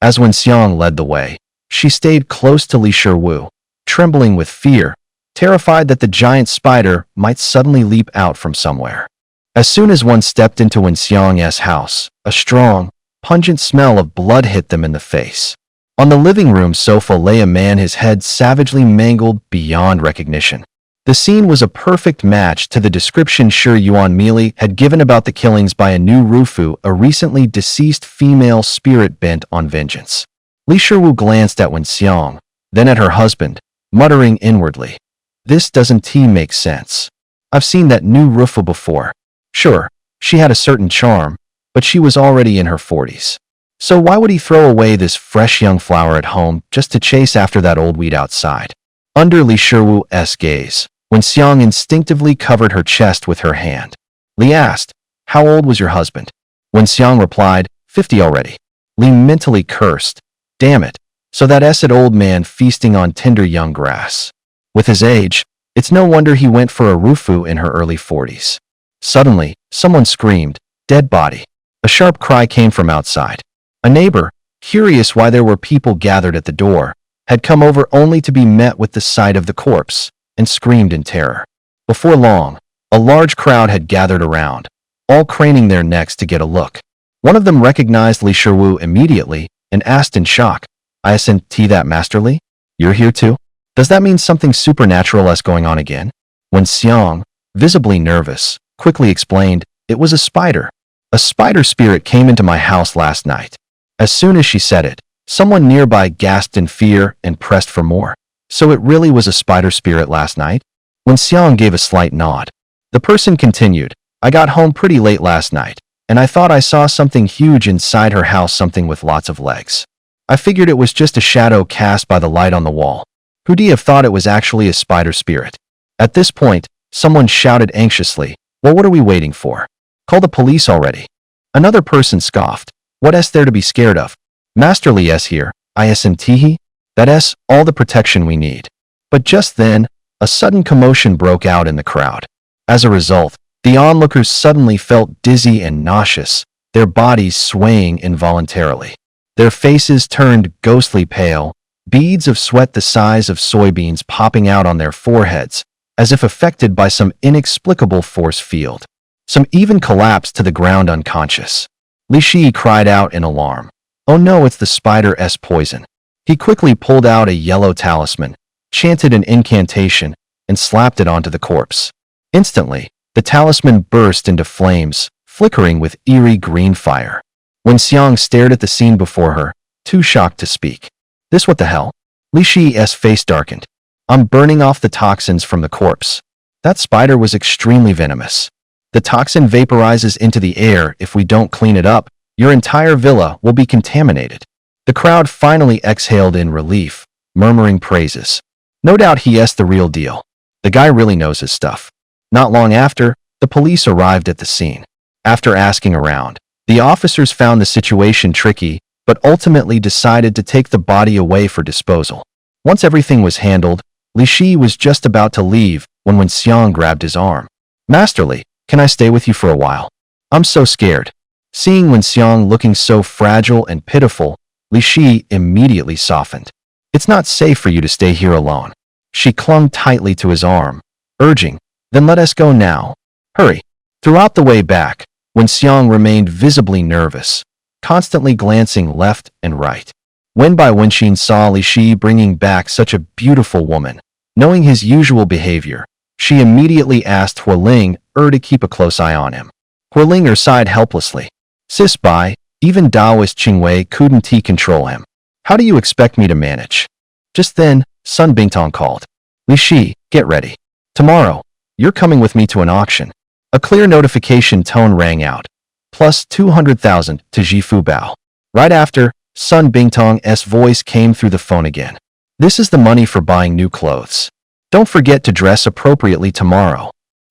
As Wenxiang led the way, she stayed close to Li Shiwu, trembling with fear, terrified that the giant spider might suddenly leap out from somewhere. As soon as one stepped into Wenxiang's house, a strong, pungent smell of blood hit them in the face. On the living room sofa lay a man, his head savagely mangled beyond recognition. The scene was a perfect match to the description Shi Yuan Meili had given about the killings by a new Rufu, a recently deceased female spirit bent on vengeance. Li Shiwu glanced at Wenxiang, then at her husband, muttering inwardly, "This doesn't make sense. I've seen that new Rufu before. Sure, she had a certain charm, but she was already in her 40s. So why would he throw away this fresh young flower at home just to chase after that old weed outside?" Under Li Shiwu's gaze, Wenxiang instinctively covered her chest with her hand. Li asked, "How old was your husband?" Wenxiang replied, 50 already. Li mentally cursed, "Damn it, so that acid old man feasting on tender young grass. With his age, it's no wonder he went for a Rufu in her early 40s. Suddenly, someone screamed, "Dead body." A sharp cry came from outside. A neighbor, curious why there were people gathered at the door, had come over only to be met with the sight of the corpse, and screamed in terror. Before long, a large crowd had gathered around, all craning their necks to get a look. One of them recognized Li Shiwu immediately and asked in shock, "Isn't that Master Li? You're here too? Does that mean something supernatural is going on again?" Wenxiang, visibly nervous, quickly explained, "It was a spider. A spider spirit came into my house last night." As soon as she said it, someone nearby gasped in fear and pressed for more. "So it really was a spider spirit last night?" When Xiang gave a slight nod, the person continued, "I got home pretty late last night, and I thought I saw something huge inside her house, something with lots of legs. I figured it was just a shadow cast by the light on the wall. Who'd have thought it was actually a spider spirit?" At this point, someone shouted anxiously, "Well, what are we waiting for? Call the police already." Another person scoffed, "What is there to be scared of? Master Li is here, ismthe? That's all the protection we need." But just then, a sudden commotion broke out in the crowd. As a result, the onlookers suddenly felt dizzy and nauseous, their bodies swaying involuntarily. Their faces turned ghostly pale, beads of sweat the size of soybeans popping out on their foreheads, as if affected by some inexplicable force field. Some even collapsed to the ground unconscious. Li Shi cried out in alarm. "Oh no, it's the spider's poison." He quickly pulled out a yellow talisman, chanted an incantation, and slapped it onto the corpse. Instantly, the talisman burst into flames, flickering with eerie green fire. When Xiang stared at the scene before her, too shocked to speak. "This what the hell?" Li Shi's face darkened. "I'm burning off the toxins from the corpse. That spider was extremely venomous. The toxin vaporizes into the air. If we don't clean it up, your entire villa will be contaminated." The crowd finally exhaled in relief, murmuring praises. No doubt he's the real deal. The guy really knows his stuff. Not long after, the police arrived at the scene. After asking around, the officers found the situation tricky, but ultimately decided to take the body away for disposal. Once everything was handled, Li Shi was just about to leave when Xiang grabbed his arm. "Master Li, can I stay with you for a while? I'm so scared." Seeing Xiang looking so fragile and pitiful, Li Shi immediately softened. "It's not safe for you to stay here alone." She clung tightly to his arm, urging, "Then let us go now. Hurry." Throughout the way back, Xiang remained visibly nervous, constantly glancing left and right. When Wenxin saw Li Shi bringing back such a beautiful woman, knowing his usual behavior, she immediately asked Hualing to keep a close eye on him. Hualing sighed helplessly. "Sis Bai, even Daoist Qingwei couldn't control him. How do you expect me to manage?" Just then, Sun Bingtong called. "Li Shi, get ready. Tomorrow, you're coming with me to an auction." A clear notification tone rang out. Plus 200,000 to Jifu Bao. Right after, Sun Bingtong's voice came through the phone again. "This is the money for buying new clothes. Don't forget to dress appropriately tomorrow."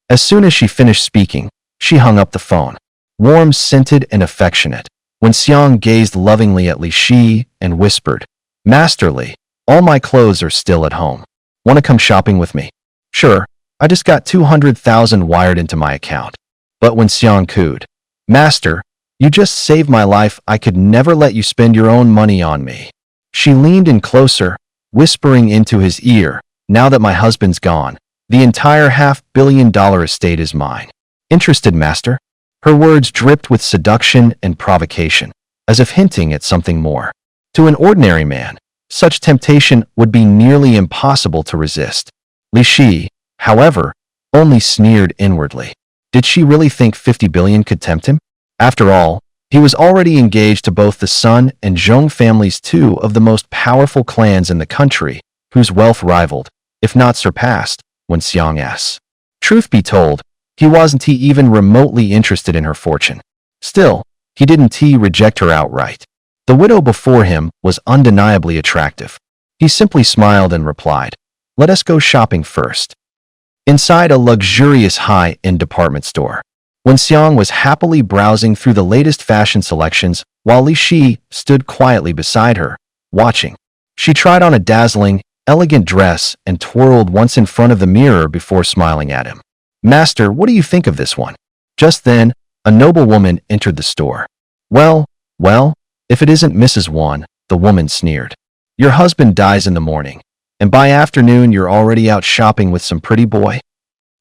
As soon as she finished speaking, she hung up the phone. Warm, scented, and affectionate, Xiang gazed lovingly at Li Shi and whispered, "Master Li, all my clothes are still at home. Want to come shopping with me?" "Sure, I just got 200,000 wired into my account." But Xiang cooed, "Master, you just saved my life. I could never let you spend your own money on me." She leaned in closer, whispering into his ear, "Now that my husband's gone, the entire $500 million estate is mine. Interested, master?" Her words dripped with seduction and provocation, as if hinting at something more. To an ordinary man, such temptation would be nearly impossible to resist. Li Shi, however, only sneered inwardly. Did she really think 50 billion could tempt him? After all, he was already engaged to both the Sun and Zhong families, two of the most powerful clans in the country, whose wealth rivaled, if not surpassed, Xiang's. Truth be told, he wasn't even remotely interested in her fortune. Still, he didn't reject her outright. The widow before him was undeniably attractive. He simply smiled and replied, "Let us go shopping first." Inside a luxurious high-end department store, Xiang was happily browsing through the latest fashion selections while Li Shi stood quietly beside her, watching. She tried on a dazzling, elegant dress and twirled once in front of the mirror before smiling at him. "Master, what do you think of this one?" Just then, a noble woman entered the store. Well, if it isn't Mrs. Wan," the woman sneered. "Your husband dies in the morning, and by afternoon you're already out shopping with some pretty boy?"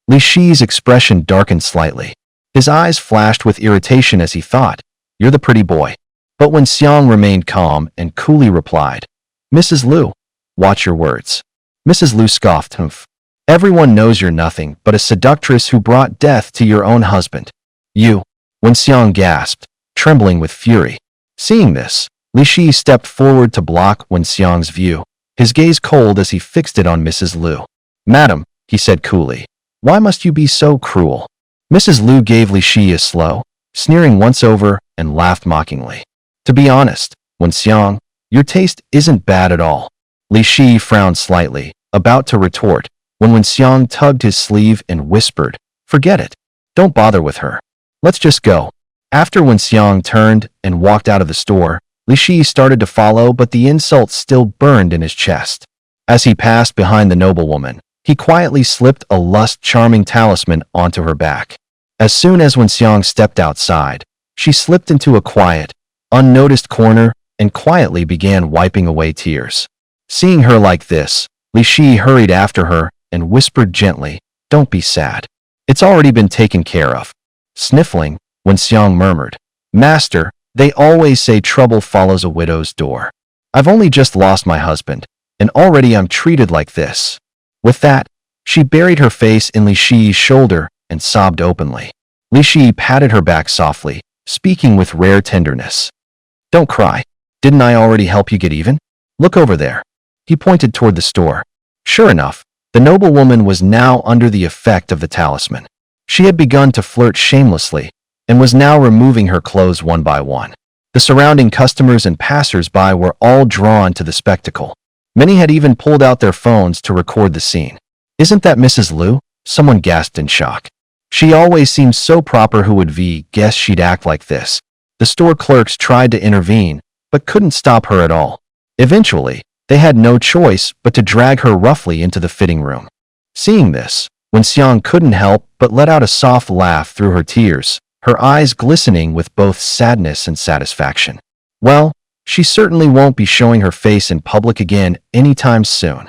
Li Shi's expression darkened slightly. His eyes flashed with irritation as he thought, "You're the pretty boy." But Xiang remained calm and coolly replied, "Mrs. Liu, watch your words." Mrs. Liu scoffed, "Humph. Everyone knows you're nothing but a seductress who brought death to your own husband. You, Wen Xiang gasped, trembling with fury. Seeing this, Li Shi stepped forward to block Wen Xiang's view, his gaze cold as he fixed it on Mrs. Lu. Madam, he said coolly, why must you be so cruel? Mrs. Lu gave Li Shi a slow, sneering once-over and laughed mockingly. To be honest, Wen Xiang, your taste isn't bad at all. Li Shi frowned slightly, about to retort, when Wen Xiang tugged his sleeve and whispered, forget it. Don't bother with her. Let's just go. After Wen Xiang turned and walked out of the store, Li Shi started to follow, but the insult still burned in his chest. As he passed behind the noblewoman, he quietly slipped a lust-charming talisman onto her back. As soon as Wen Xiang stepped outside, she slipped into a quiet, unnoticed corner and quietly began wiping away tears. Seeing her like this, Li Shi hurried after her and whispered gently, don't be sad. It's already been taken care of. Sniffling, Wen Xiang murmured, Master, they always say trouble follows a widow's door. I've only just lost my husband, and already I'm treated like this. With that, she buried her face in Li Shi's shoulder and sobbed openly. Li Shi patted her back softly, speaking with rare tenderness. Don't cry. Didn't I already help you get even? Look over there. He pointed toward the store. Sure enough, the noblewoman was now under the effect of the talisman. She had begun to flirt shamelessly and was now removing her clothes one by one. The surrounding customers and passers-by were all drawn to the spectacle. Many had even pulled out their phones to record the scene. Isn't that Mrs. Lu? Someone gasped in shock. She always seemed so proper. Who would guess she'd act like this? The store clerks tried to intervene, but couldn't stop her at all. Eventually, they had no choice but to drag her roughly into the fitting room. Seeing this, Wen Xiang couldn't help but let out a soft laugh through her tears, her eyes glistening with both sadness and satisfaction. Well, she certainly won't be showing her face in public again anytime soon.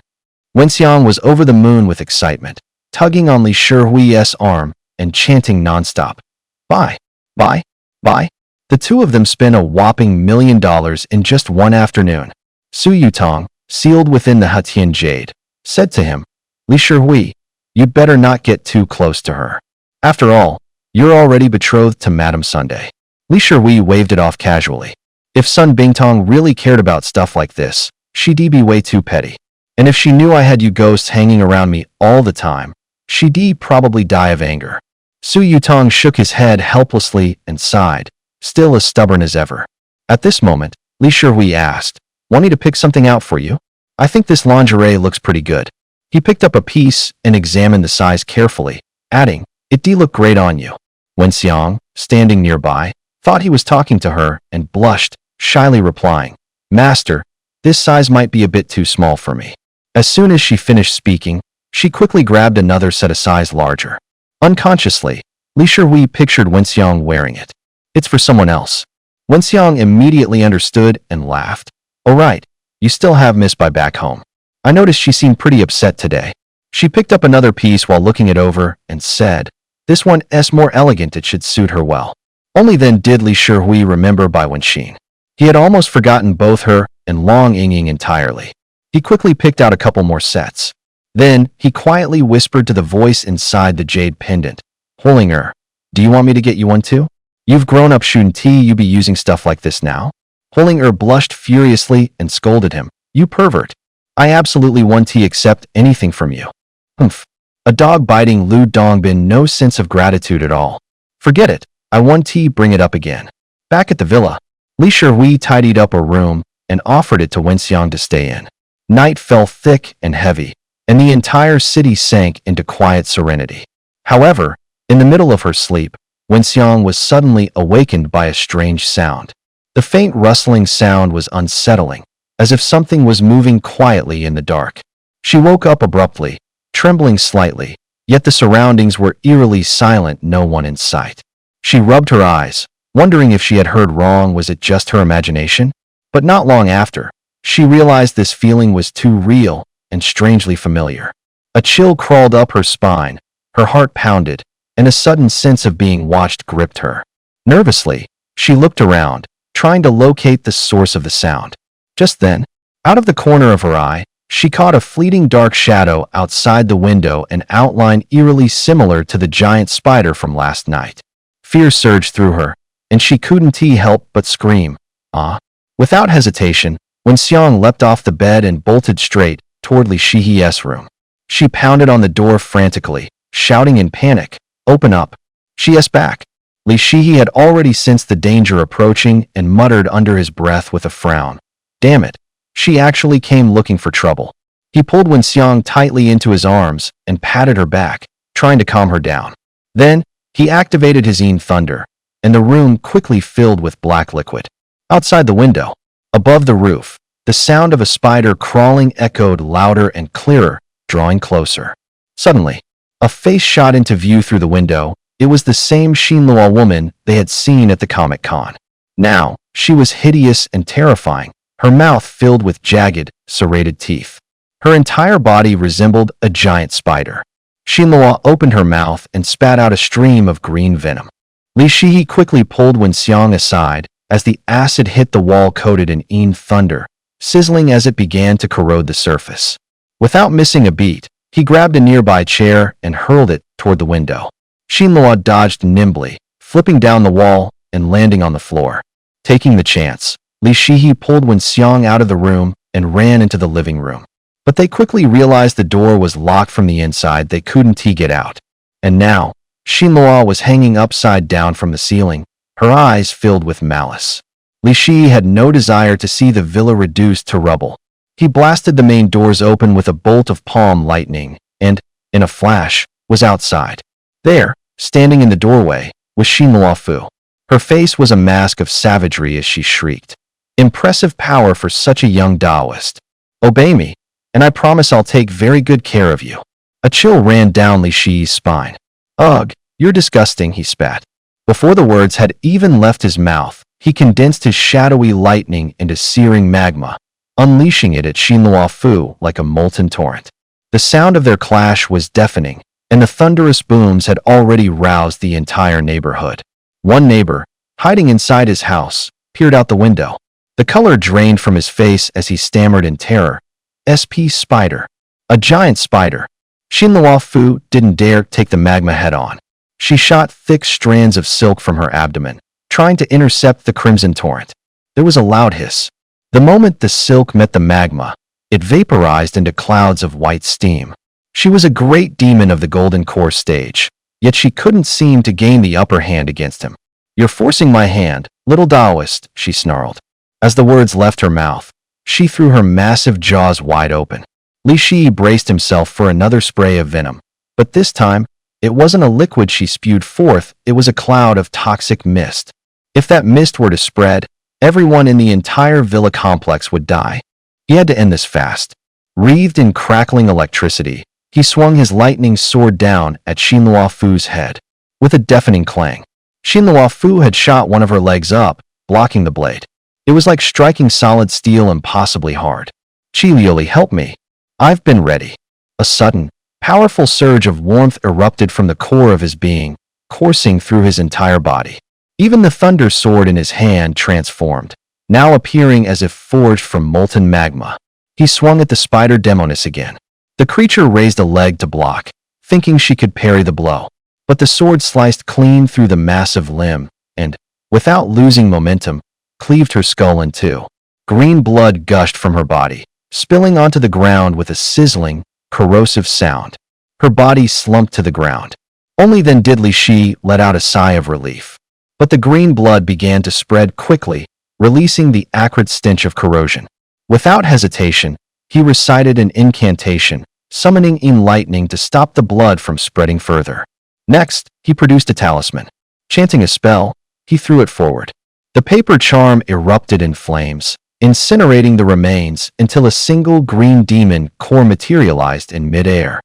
Wen Xiang was over the moon with excitement, tugging on Li Shihui's arm and chanting nonstop. Bye, bye, bye. The two of them spent a whopping $1 million in just one afternoon. Su Yutong, sealed within the Hetian jade, said to him, Li Shihui, you'd better not get too close to her. After all, you're already betrothed to Madame Sunday. Li Shihui waved it off casually. If Sun Bingtong really cared about stuff like this, she'd be way too petty. And if she knew I had you ghosts hanging around me all the time, she'd probably die of anger. Su Yutong shook his head helplessly and sighed, still as stubborn as ever. At this moment, Li Shihui asked, want me to pick something out for you? I think this lingerie looks pretty good. He picked up a piece and examined the size carefully, adding, it look great on you. Wen Xiang, standing nearby, thought he was talking to her and blushed, shyly replying, Master, this size might be a bit too small for me. As soon as she finished speaking, she quickly grabbed another set a size larger. Unconsciously, Li Shihui pictured Wen Xiang wearing it. It's for someone else. Wen Xiang immediately understood and laughed. Oh right, you still have Miss Bai back home. I noticed she seemed pretty upset today. She picked up another piece while looking it over and said, this one's more elegant, it should suit her well. Only then did Li Shihui remember Bai Wenxin. He had almost forgotten both her and Long Yingying entirely. He quickly picked out a couple more sets. Then, he quietly whispered to the voice inside the jade pendant, Holinger, do you want me to get you one too? You've grown up, shouldn't you be using stuff like this now? Holinger blushed furiously and scolded him, you pervert. I absolutely want to accept anything from you. Humph. A dog biting Lu Dongbin, no sense of gratitude at all. Forget it, I want to bring it up again. Back at the villa, Li Shihui tidied up a room and offered it to Wen Xiang to stay in. Night fell thick and heavy, and the entire city sank into quiet serenity. However, in the middle of her sleep, Wen Xiang was suddenly awakened by a strange sound. The faint rustling sound was unsettling, as if something was moving quietly in the dark. She woke up abruptly, trembling slightly, yet the surroundings were eerily silent, no one in sight. She rubbed her eyes, wondering if she had heard wrong. Was it just her imagination? But not long after, she realized this feeling was too real and strangely familiar. A chill crawled up her spine, her heart pounded, and a sudden sense of being watched gripped her. Nervously, she looked around, trying to locate the source of the sound. Just then, out of the corner of her eye, She caught a fleeting dark shadow outside the window, an outline eerily similar to the giant spider from last night. Fear surged through her, and she couldn't help but scream, "Ah!" Without hesitation, Wen Xiang leapt off the bed and bolted straight toward Li Shihi's room. She pounded on the door frantically, shouting in panic, "Open up!" She's back. Li Shihi had already sensed the danger approaching and muttered under his breath with a frown, "Damn it! She actually came looking for trouble." He pulled Wen Xiang tightly into his arms and patted her back, trying to calm her down. Then, he activated his Yin Thunder, and the room quickly filled with black liquid. Outside the window, above the roof, the sound of a spider crawling echoed louder and clearer, drawing closer. Suddenly, a face shot into view through the window. It was the same Xinluo woman they had seen at the Comic-Con. Now, she was hideous and terrifying, her mouth filled with jagged, serrated teeth. Her entire body resembled a giant spider. Xinluo opened her mouth and spat out a stream of green venom. Li Shihi quickly pulled Wen Xiang aside as the acid hit the wall coated in Yin Thunder, sizzling as it began to corrode the surface. Without missing a beat, he grabbed a nearby chair and hurled it toward the window. Xinluo dodged nimbly, flipping down the wall and landing on the floor. Taking the chance, Li Shihi pulled Wen Xiang out of the room and ran into the living room. But they quickly realized the door was locked from the inside. They couldn't get out. And now, Xinluo was hanging upside down from the ceiling, her eyes filled with malice. Li Shihi had no desire to see the villa reduced to rubble. He blasted the main doors open with a bolt of palm lightning and, in a flash, was outside. There, standing in the doorway, was Xinluo Fu. Her face was a mask of savagery as she shrieked. "Impressive power for such a young Taoist. Obey me, and I promise I'll take very good care of you." A chill ran down Li Shi's spine. "Ugh, you're disgusting," he spat. Before the words had even left his mouth, he condensed his shadowy lightning into searing magma, unleashing it at Xinluo Fu like a molten torrent. The sound of their clash was deafening, and the thunderous booms had already roused the entire neighborhood. One neighbor, hiding inside his house, peered out the window. The color drained from his face as he stammered in terror, "SP spider. A giant spider." Xinluo Fu didn't dare take the magma head-on. She shot thick strands of silk from her abdomen, trying to intercept the crimson torrent. There was a loud hiss. The moment the silk met the magma, it vaporized into clouds of white steam. She was a great demon of the Golden Core stage, yet she couldn't seem to gain the upper hand against him. "You're forcing my hand, little Taoist," she snarled. As the words left her mouth, she threw her massive jaws wide open. Li Shi braced himself for another spray of venom, but this time, it wasn't a liquid she spewed forth, it was a cloud of toxic mist. If that mist were to spread, everyone in the entire villa complex would die. He had to end this fast. Wreathed in crackling electricity, he swung his lightning sword down at Xinluo Fu's head. With a deafening clang, Xinluo Fu had shot one of her legs up, blocking the blade. It was like striking solid steel impossibly hard. "Qilioli, help me. I've been ready." A sudden, powerful surge of warmth erupted from the core of his being, coursing through his entire body. Even the thunder sword in his hand transformed, now appearing as if forged from molten magma. He swung at the spider demoness again. The creature raised a leg to block, thinking she could parry the blow. But the sword sliced clean through the massive limb and, without losing momentum, cleaved her skull in two. Green blood gushed from her body, spilling onto the ground with a sizzling, corrosive sound. Her body slumped to the ground. Only then did Li Shi let out a sigh of relief. But the green blood began to spread quickly, releasing the acrid stench of corrosion. Without hesitation, he recited an incantation, summoning in lightning to stop the blood from spreading further. Next, he produced a talisman. Chanting a spell, he threw it forward. The paper charm erupted in flames, incinerating the remains until a single green demon core materialized in midair.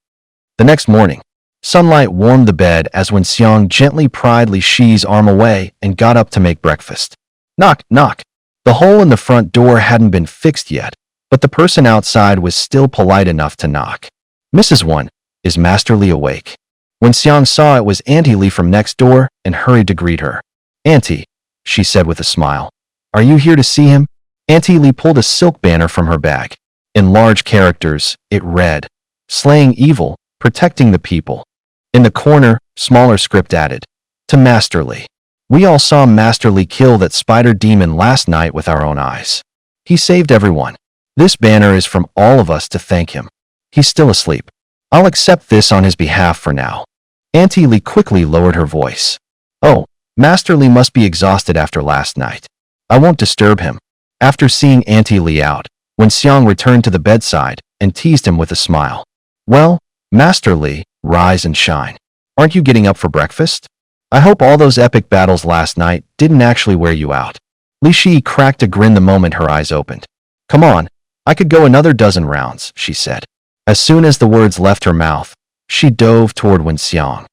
The next morning, sunlight warmed the bed as Wen Xiang gently pried Li Shi's arm away and got up to make breakfast. Knock, knock. The hole in the front door hadn't been fixed yet, but the person outside was still polite enough to knock. "Mrs. Wan, is Master Li awake?" Wen Xiang saw it was Auntie Li from next door and hurried to greet her. "Auntie," she said with a smile, "are you here to see him?" Auntie Li pulled a silk banner from her bag. In large characters, it read, "Slaying evil, protecting the people." In the corner, smaller script added, "To Master Li. We all saw Master Li kill that spider demon last night with our own eyes. He saved everyone. This banner is from all of us to thank him. He's still asleep. I'll accept this on his behalf for now." Auntie Li quickly lowered her voice. "Oh, Master Li must be exhausted after last night. I won't disturb him." After seeing Auntie Li out, Wen Xiang returned to the bedside and teased him with a smile. "Well, Master Li, rise and shine. Aren't you getting up for breakfast? I hope all those epic battles last night didn't actually wear you out." Li Shi cracked a grin the moment her eyes opened. "Come on, I could go another dozen rounds," she said. As soon as the words left her mouth, she dove toward Wen Xiang.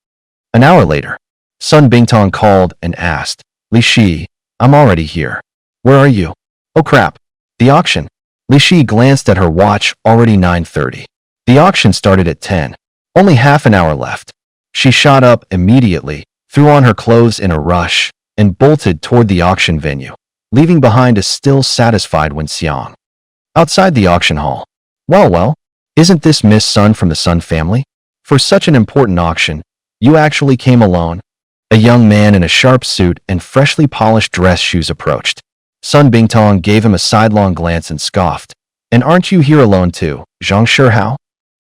An hour later, Sun Bingtong called and asked, "Li Shi, I'm already here. Where are you?" "Oh crap, the auction." Li Shi glanced at her watch, already 9:30. The auction started at 10. Only half an hour left. She shot up immediately, threw on her clothes in a rush, and bolted toward the auction venue, leaving behind a still satisfied Wen Xiang. Outside the auction hall. Well, isn't this Miss Sun from the Sun family? For such an important auction, you actually came alone?" A young man in a sharp suit and freshly polished dress shoes approached. Sun Bingtong gave him a sidelong glance and scoffed. "And aren't you here alone too, Zhang Shihao?"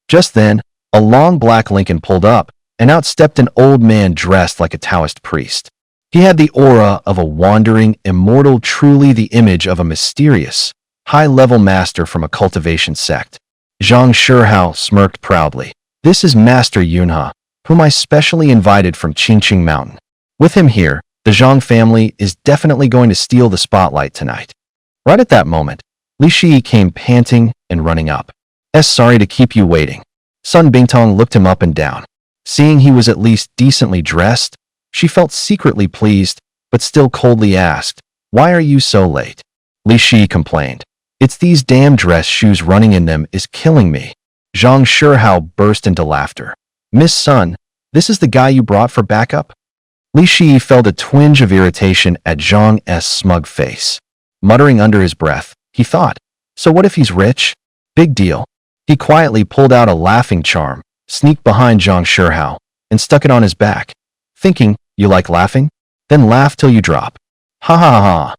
Just then, a long black Lincoln pulled up, and out stepped an old man dressed like a Taoist priest. He had the aura of a wandering immortal, truly the image of a mysterious, high-level master from a cultivation sect. Zhang Shihao smirked proudly. "This is Master Yunhe, whom I specially invited from Qingqing Mountain. With him here, the Zhang family is definitely going to steal the spotlight tonight." Right at that moment, Li Shi came panting and running up. "Sorry to keep you waiting." Sun Bingtong looked him up and down. Seeing he was at least decently dressed, she felt secretly pleased, but still coldly asked, "Why are you so late?" Li Shi complained. "It's these damn dress shoes running in them is killing me." Zhang Shihao burst into laughter. "Miss Sun, this is the guy you brought for backup?" Li Shi felt a twinge of irritation at Zhang's smug face. Muttering under his breath, he thought, "So what if he's rich? Big deal." He quietly pulled out a laughing charm, sneaked behind Zhang Shihao, and stuck it on his back, thinking, "You like laughing? Then laugh till you drop." Ha ha ha.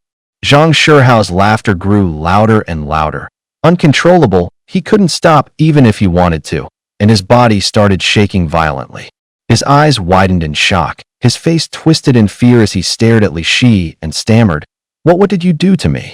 Zhang Shihao's laughter grew louder and louder. Uncontrollable, he couldn't stop even if he wanted to, and his body started shaking violently. His eyes widened in shock, his face twisted in fear as he stared at Li Shi and stammered, What did you do to me?"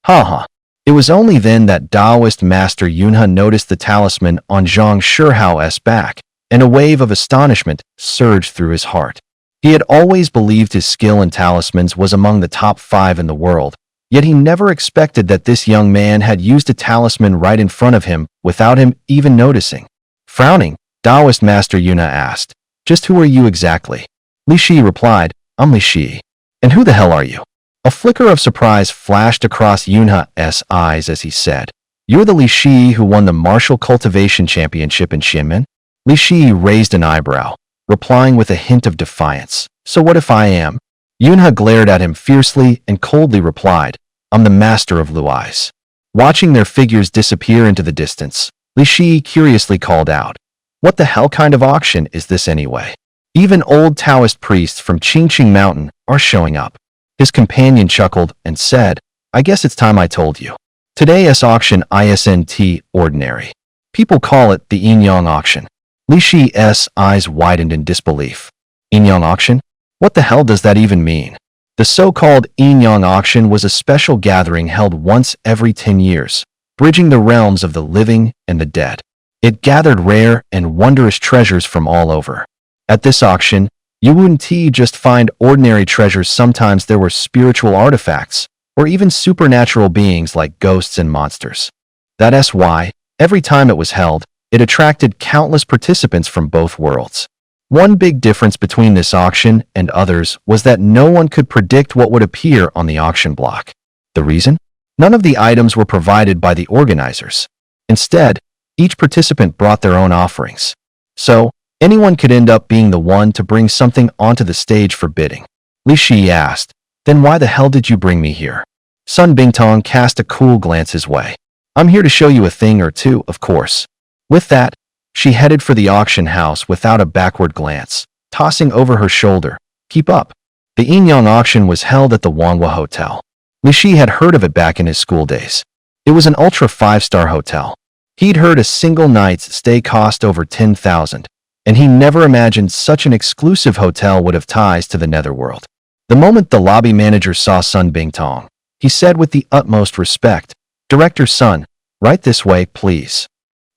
Ha ha. It was only then that Taoist Master Yunhe noticed the talisman on Zhang Shihao's back, and a wave of astonishment surged through his heart. He had always believed his skill in talismans was among the top 5 in the world, yet he never expected that this young man had used a talisman right in front of him without him even noticing. Frowning, Taoist Master Yunhe asked, "Just who are you exactly?" Li Shi replied, "I'm Li Shi. And who the hell are you?" A flicker of surprise flashed across Yunhe's eyes as he said, "You're the Li Shi who won the Martial Cultivation Championship in Xianmen?" Li Shi raised an eyebrow, replying with a hint of defiance, "So what if I am?" Yunhe glared at him fiercely and coldly replied, "I'm the master of Luais." Watching their figures disappear into the distance, Li Shi curiously called out, "What the hell kind of auction is this anyway? Even old Taoist priests from Qingqing Mountain are showing up." His companion chuckled and said, "I guess it's time I told you. Today's auction isn't ordinary. People call it the Yin-Yang auction." Li Shi's eyes widened in disbelief. Yin-Yang auction? What the hell does that even mean? The so-called Yin-Yang auction was a special gathering held once every 10 years, bridging the realms of the living and the dead. It gathered rare and wondrous treasures from all over. At this auction, you wouldn't just find ordinary treasures. Sometimes there were spiritual artifacts, or even supernatural beings like ghosts and monsters. That's why, every time it was held, it attracted countless participants from both worlds. One big difference between this auction and others was that no one could predict what would appear on the auction block. The reason? None of the items were provided by the organizers. Instead, each participant brought their own offerings. So, anyone could end up being the one to bring something onto the stage for bidding. Li Shi asked, "Then why the hell did you bring me here?" Sun Bingtong cast a cool glance his way. I'm here to show you a thing or two, of course. With that, she headed for the auction house without a backward glance, tossing over her shoulder, "Keep up." The Inyang auction was held at the Wanghua Hotel. Li Shi had heard of it back in his school days. It was an ultra five-star hotel. He'd heard a single night's stay cost over 10,000, and he never imagined such an exclusive hotel would have ties to the netherworld. The moment the lobby manager saw Sun Bingtong, he said with the utmost respect, "Director Sun, right this way, please."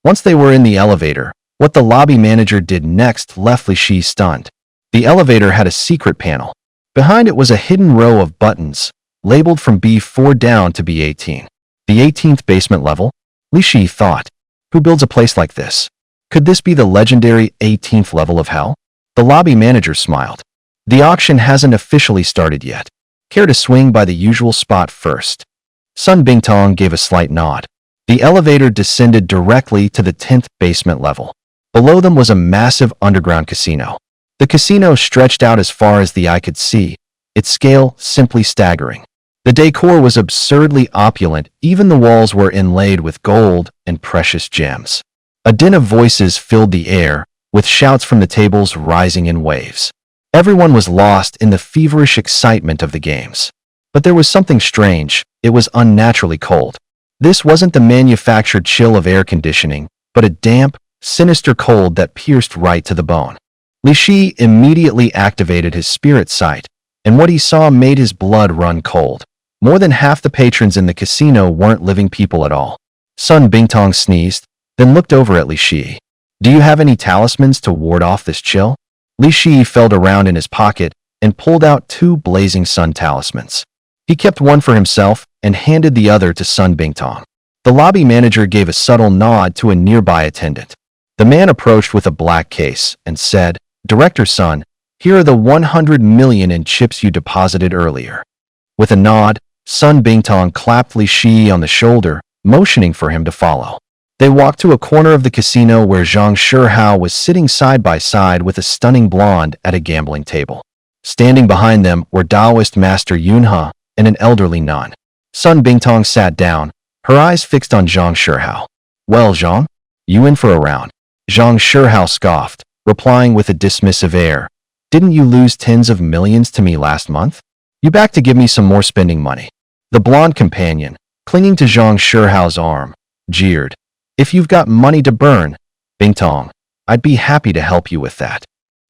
Once they were in the elevator, what the lobby manager did next left Li Shi stunned. The elevator had a secret panel. Behind it was a hidden row of buttons, labeled from B4 down to B18. The 18th basement level? Li Shi thought. Who builds a place like this? Could this be the legendary 18th level of hell? The lobby manager smiled. The auction hasn't officially started yet. Care to swing by the usual spot first? Sun Bingtong gave a slight nod. The elevator descended directly to the 10th basement level. Below them was a massive underground casino. The casino stretched out as far as the eye could see, its scale simply staggering. The decor was absurdly opulent, even the walls were inlaid with gold and precious gems. A din of voices filled the air, with shouts from the tables rising in waves. Everyone was lost in the feverish excitement of the games. But there was something strange. It was unnaturally cold. This wasn't the manufactured chill of air conditioning, but a damp, sinister cold that pierced right to the bone. Li Shi immediately activated his spirit sight, and what he saw made his blood run cold. More than half the patrons in the casino weren't living people at all. Sun Bingtong sneezed, then looked over at Li Shi. "Do you have any talismans to ward off this chill?" Li Shi felt around in his pocket and pulled out 2 blazing sun talismans. He kept one for himself and handed the other to Sun Bingtong. The lobby manager gave a subtle nod to a nearby attendant. The man approached with a black case and said, "Director Sun, here are the 100 million in chips you deposited earlier." With a nod, Sun Bingtong clapped Li Shi on the shoulder, motioning for him to follow. They walked to a corner of the casino where Zhang Shihao was sitting side by side with a stunning blonde at a gambling table. Standing behind them were Taoist Master Yunhe and an elderly nun. Sun Bingtong sat down, her eyes fixed on Zhang Shihao. "Well, Zhang, you in for a round?" Zhang Shihao scoffed, replying with a dismissive air. "Didn't you lose tens of millions to me last month? You back to give me some more spending money?" The blonde companion, clinging to Zhang Shihao's arm, jeered. "If you've got money to burn, Bingtong, I'd be happy to help you with that."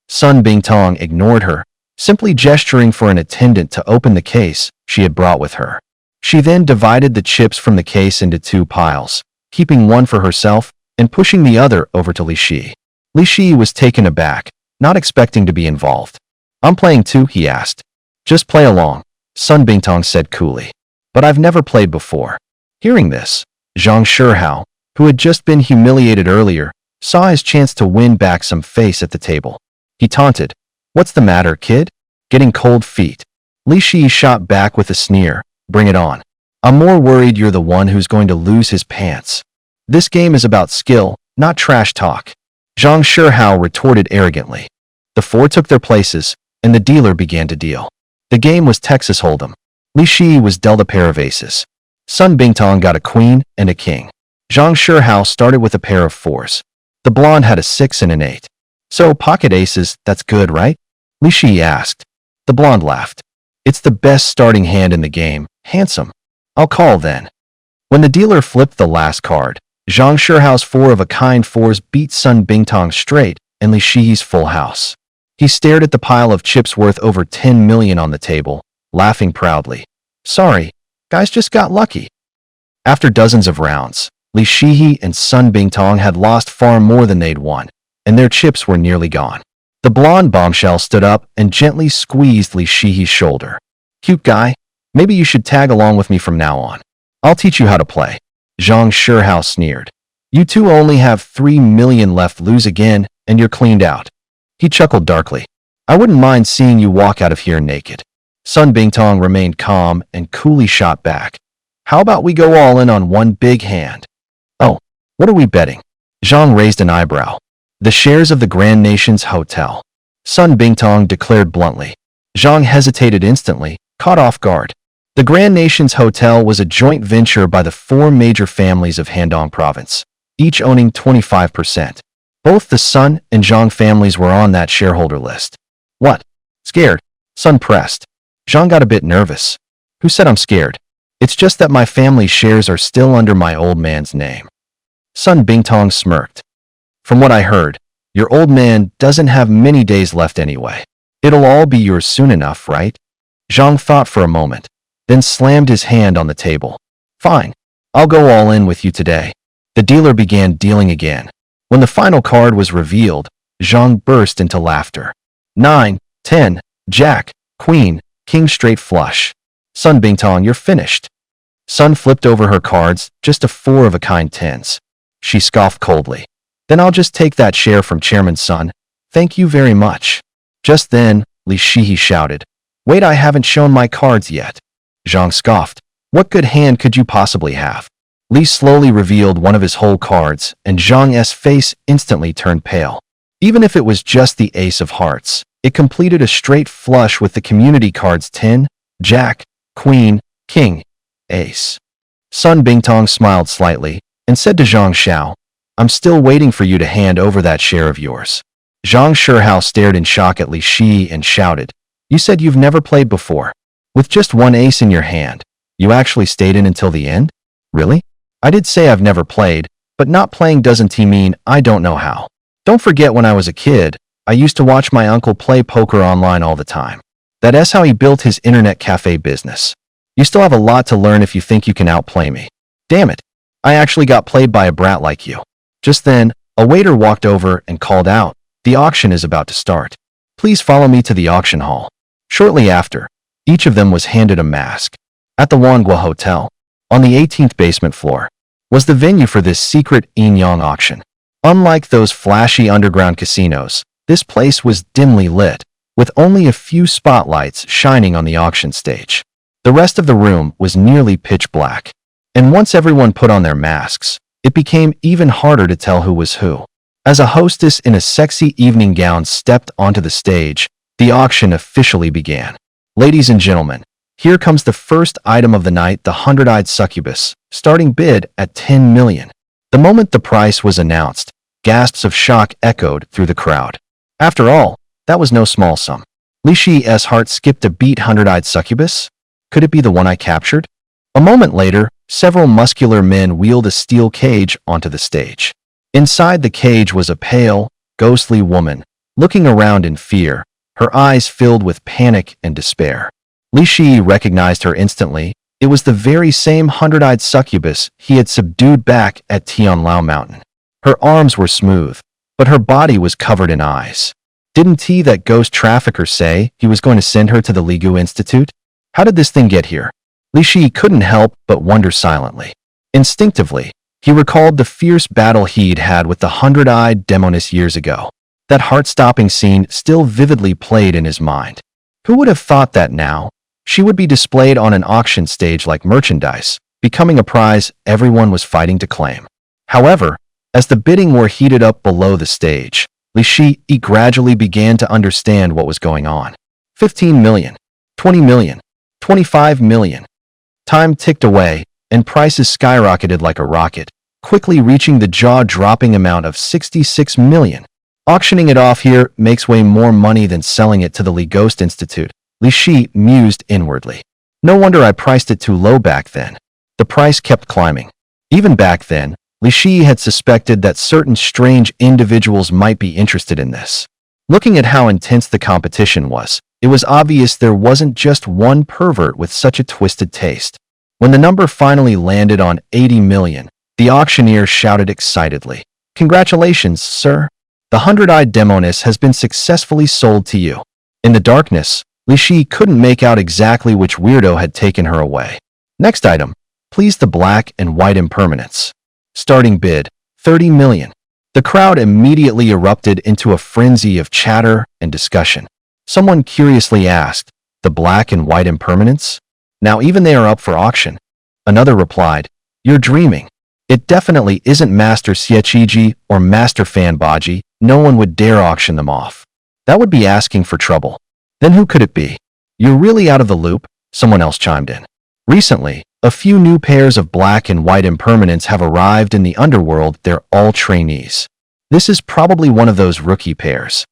Sun Bingtong ignored her, simply gesturing for an attendant to open the case she had brought with her. She then divided the chips from the case into 2 piles, keeping one for herself and pushing the other over to Li Shi. Li Shi was taken aback, not expecting to be involved. "I'm playing too?" he asked. "Just play along," Sun Bingtong said coolly. "But I've never played before." Hearing this, Zhang Shihao, who had just been humiliated earlier, saw his chance to win back some face at the table. He taunted, "What's the matter, kid? Getting cold feet?" Li Shi shot back with a sneer, "Bring it on. I'm more worried you're the one who's going to lose his pants. This game is about skill, not trash talk." Zhang Shihao retorted arrogantly. The 4 took their places, and the dealer began to deal. The game was Texas Hold'em. Li Shi was dealt a pair of aces. Sun Bingtong got a queen and a king. Zhang Shihao started with a pair of 4s. The blonde had a 6 and an 8. "So, pocket aces, that's good, right?" Li Shi asked. The blonde laughed. "It's the best starting hand in the game, handsome. I'll call then." When the dealer flipped the last card, Zhang Shihao's 4-of-a-kind 4s beat Sun Bingtong straight and Li Shi's full house. He stared at the pile of chips worth over 10 million on the table, laughing proudly. "Sorry, guys just got lucky." After dozens of rounds, Li Shi and Sun Bingtong had lost far more than they'd won, and their chips were nearly gone. The blonde bombshell stood up and gently squeezed Li Shi's shoulder. "Cute guy, maybe you should tag along with me from now on. I'll teach you how to play." Zhang Shihao sneered. "You two only have 3 million left, lose again, and you're cleaned out." He chuckled darkly. "I wouldn't mind seeing you walk out of here naked." Sun Bingtong remained calm and coolly shot back. "How about we go all in on one big hand?" "Oh, what are we betting?" Zhang raised an eyebrow. "The shares of the Grand Nations Hotel," Sun Bingtong declared bluntly. Zhang hesitated instantly, caught off guard. The Grand Nations Hotel was a joint venture by the four major families of Handong Province, each owning 25%. Both the Sun and Zhang families were on that shareholder list. What? Scared? Sun pressed. Zhang got a bit nervous. Who said I'm scared? It's just that my family's shares are still under my old man's name. Sun Bingtong smirked. From what I heard, your old man doesn't have many days left anyway. It'll all be yours soon enough, right? Zhang thought for a moment, then slammed his hand on the table. Fine, I'll go all in with you today. The dealer began dealing again. When the final card was revealed, Zhang burst into laughter. 9, 10, Jack, Queen, King straight flush. Sun Bingtong, you're finished. Sun flipped over her cards, just a four-of-a-kind tens. She scoffed coldly. Then I'll just take that share from Chairman Sun. Thank you very much. Just then, Li Shihi shouted, Wait, I haven't shown my cards yet. Zhang scoffed. What good hand could you possibly have? Li slowly revealed one of his whole cards, and Zhang's face instantly turned pale. Even if it was just the ace of hearts, it completed a straight flush with the community cards 10, Jack, Queen, King, Ace. Sun Bingtong smiled slightly and said to Zhang Xiao, I'm still waiting for you to hand over that share of yours. Zhang Shihao stared in shock at Li Shi and shouted, You said you've never played before. With just one ace in your hand, you actually stayed in until the end? Really? I did say I've never played, but not playing doesn't mean I don't know how. Don't forget when I was a kid, I used to watch my uncle play poker online all the time. That's how he built his internet cafe business. You still have a lot to learn if you think you can outplay me. Damn it, I actually got played by a brat like you. Just then, a waiter walked over and called out, The auction is about to start. Please follow me to the auction hall. Shortly after, each of them was handed a mask. At the Wanghua Hotel, on the 18th basement floor, was the venue for this secret Yin-Yang auction. Unlike those flashy underground casinos, this place was dimly lit, with only a few spotlights shining on the auction stage. The rest of the room was nearly pitch black. And once everyone put on their masks, it became even harder to tell who was who. As a hostess in a sexy evening gown stepped onto the stage, the auction officially began. Ladies and gentlemen, here comes the first item of the night, the 100-eyed succubus, starting bid at 10 million. The moment the price was announced, gasps of shock echoed through the crowd. After all, that was no small sum. Li Shi's heart skipped a beat. 100-eyed succubus? Could it be the one I captured? A moment later, several muscular men wheeled a steel cage onto the stage. Inside the cage was a pale, ghostly woman, looking around in fear, her eyes filled with panic and despair. Li Shi recognized her instantly. It was the very same 100-eyed succubus he had subdued back at Tianlao Mountain. Her arms were smooth, but her body was covered in eyes. Didn't that ghost trafficker say he was going to send her to the Ligu Institute? How did this thing get here? Li Shi couldn't help but wonder silently. Instinctively, he recalled the fierce battle he'd had with the 100-eyed demoness years ago. That heart-stopping scene still vividly played in his mind. Who would have thought that now, she would be displayed on an auction stage like merchandise, becoming a prize everyone was fighting to claim. However, as the bidding war heated up below the stage, Li Shi gradually began to understand what was going on. 15 million, 20 million, 25 million. Time ticked away, and prices skyrocketed like a rocket, quickly reaching the jaw-dropping amount of 66 million. Auctioning it off here makes way more money than selling it to the Li Ghost Institute, Li Shi mused inwardly. No wonder I priced it too low back then. The price kept climbing. Even back then, Li Shi had suspected that certain strange individuals might be interested in this. Looking at how intense the competition was, it was obvious there wasn't just one pervert with such a twisted taste. When the number finally landed on 80 million, the auctioneer shouted excitedly, Congratulations, sir! The 100-eyed demoness has been successfully sold to you. In the darkness, Li Shi couldn't make out exactly which weirdo had taken her away. Next item, please, the black and white impermanence. Starting bid, 30 million. The crowd immediately erupted into a frenzy of chatter and discussion. Someone curiously asked, the black and white impermanence? Now even they are up for auction. Another replied, You're dreaming. It definitely isn't Master Xiechiji or Master Fan Baji. No one would dare auction them off. That would be asking for trouble. Then who could it be? You're really out of the loop, someone else chimed in. Recently, a few new pairs of black and white impermanents have arrived in the underworld. They're all trainees. This is probably one of those rookie pairs.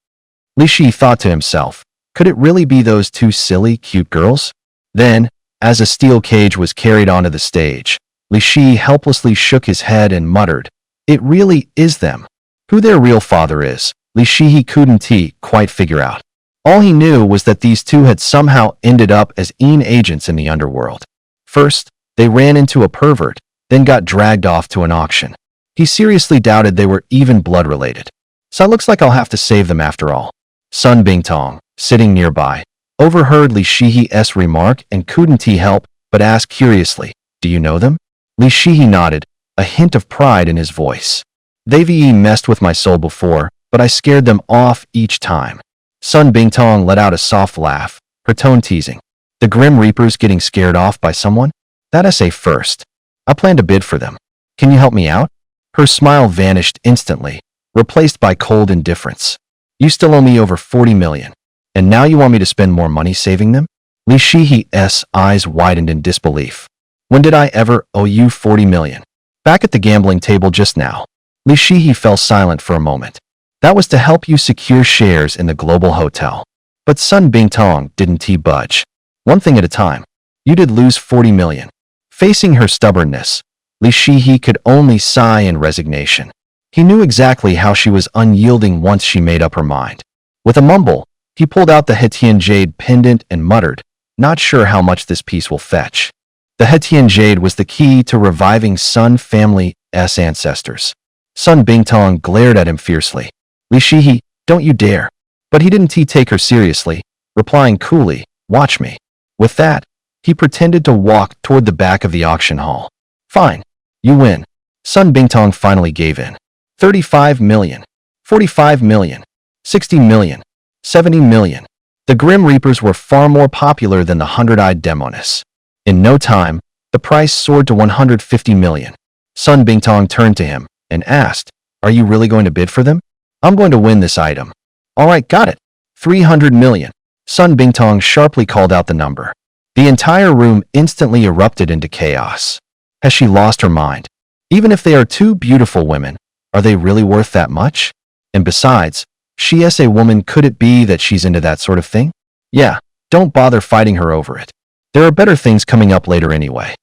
Li Shi thought to himself, could it really be those two silly, cute girls? Then, as a steel cage was carried onto the stage, Li Shi helplessly shook his head and muttered, it really is them. Who their real father is, Li Shi couldn't quite figure out. All he knew was that these two had somehow ended up as agents in the underworld. First, they ran into a pervert, then got dragged off to an auction. He seriously doubted they were even blood-related. So it looks like I'll have to save them after all. Sun Bingtong, sitting nearby, overheard Li Shi's remark and couldn't help but ask curiously, do you know them? Li Shi nodded, a hint of pride in his voice. They've messed with my soul before, but I scared them off each time. Sun Bingtong let out a soft laugh, her tone teasing. The Grim Reapers getting scared off by someone? That essay first. I plan to bid for them. Can you help me out? Her smile vanished instantly, replaced by cold indifference. You still owe me over 40 million, and now you want me to spend more money saving them? Li Shi's eyes widened in disbelief. When did I ever owe you 40 million? Back at the gambling table just now. Li Shi fell silent for a moment. That was to help you secure shares in the global hotel. But Sun Bingtong didn't budge. One thing at a time. You did lose 40 million. Facing her stubbornness, Li Shi could only sigh in resignation. He knew exactly how she was unyielding once she made up her mind. With a mumble, he pulled out the Hetian Jade pendant and muttered, not sure how much this piece will fetch. The Hetian Jade was the key to reviving Sun family's ancestors. Sun Bingtong glared at him fiercely. Li Shi, don't you dare. But he didn't take her seriously, replying coolly, watch me. With that, he pretended to walk toward the back of the auction hall. Fine. You win. Sun Bingtong finally gave in. 35 million. 45 million. 60 million. 70 million. The Grim Reapers were far more popular than the Hundred-Eyed Demoness. In no time, the price soared to 150 million. Sun Bingtong turned to him and asked, are you really going to bid for them? I'm going to win this item. All right, got it. 300 million. Sun Bingtong sharply called out the number. The entire room instantly erupted into chaos. Has she lost her mind? Even if they are two beautiful women, are they really worth that much? And besides, she is a woman, could it be that she's into that sort of thing? Yeah, don't bother fighting her over it. There are better things coming up later anyway.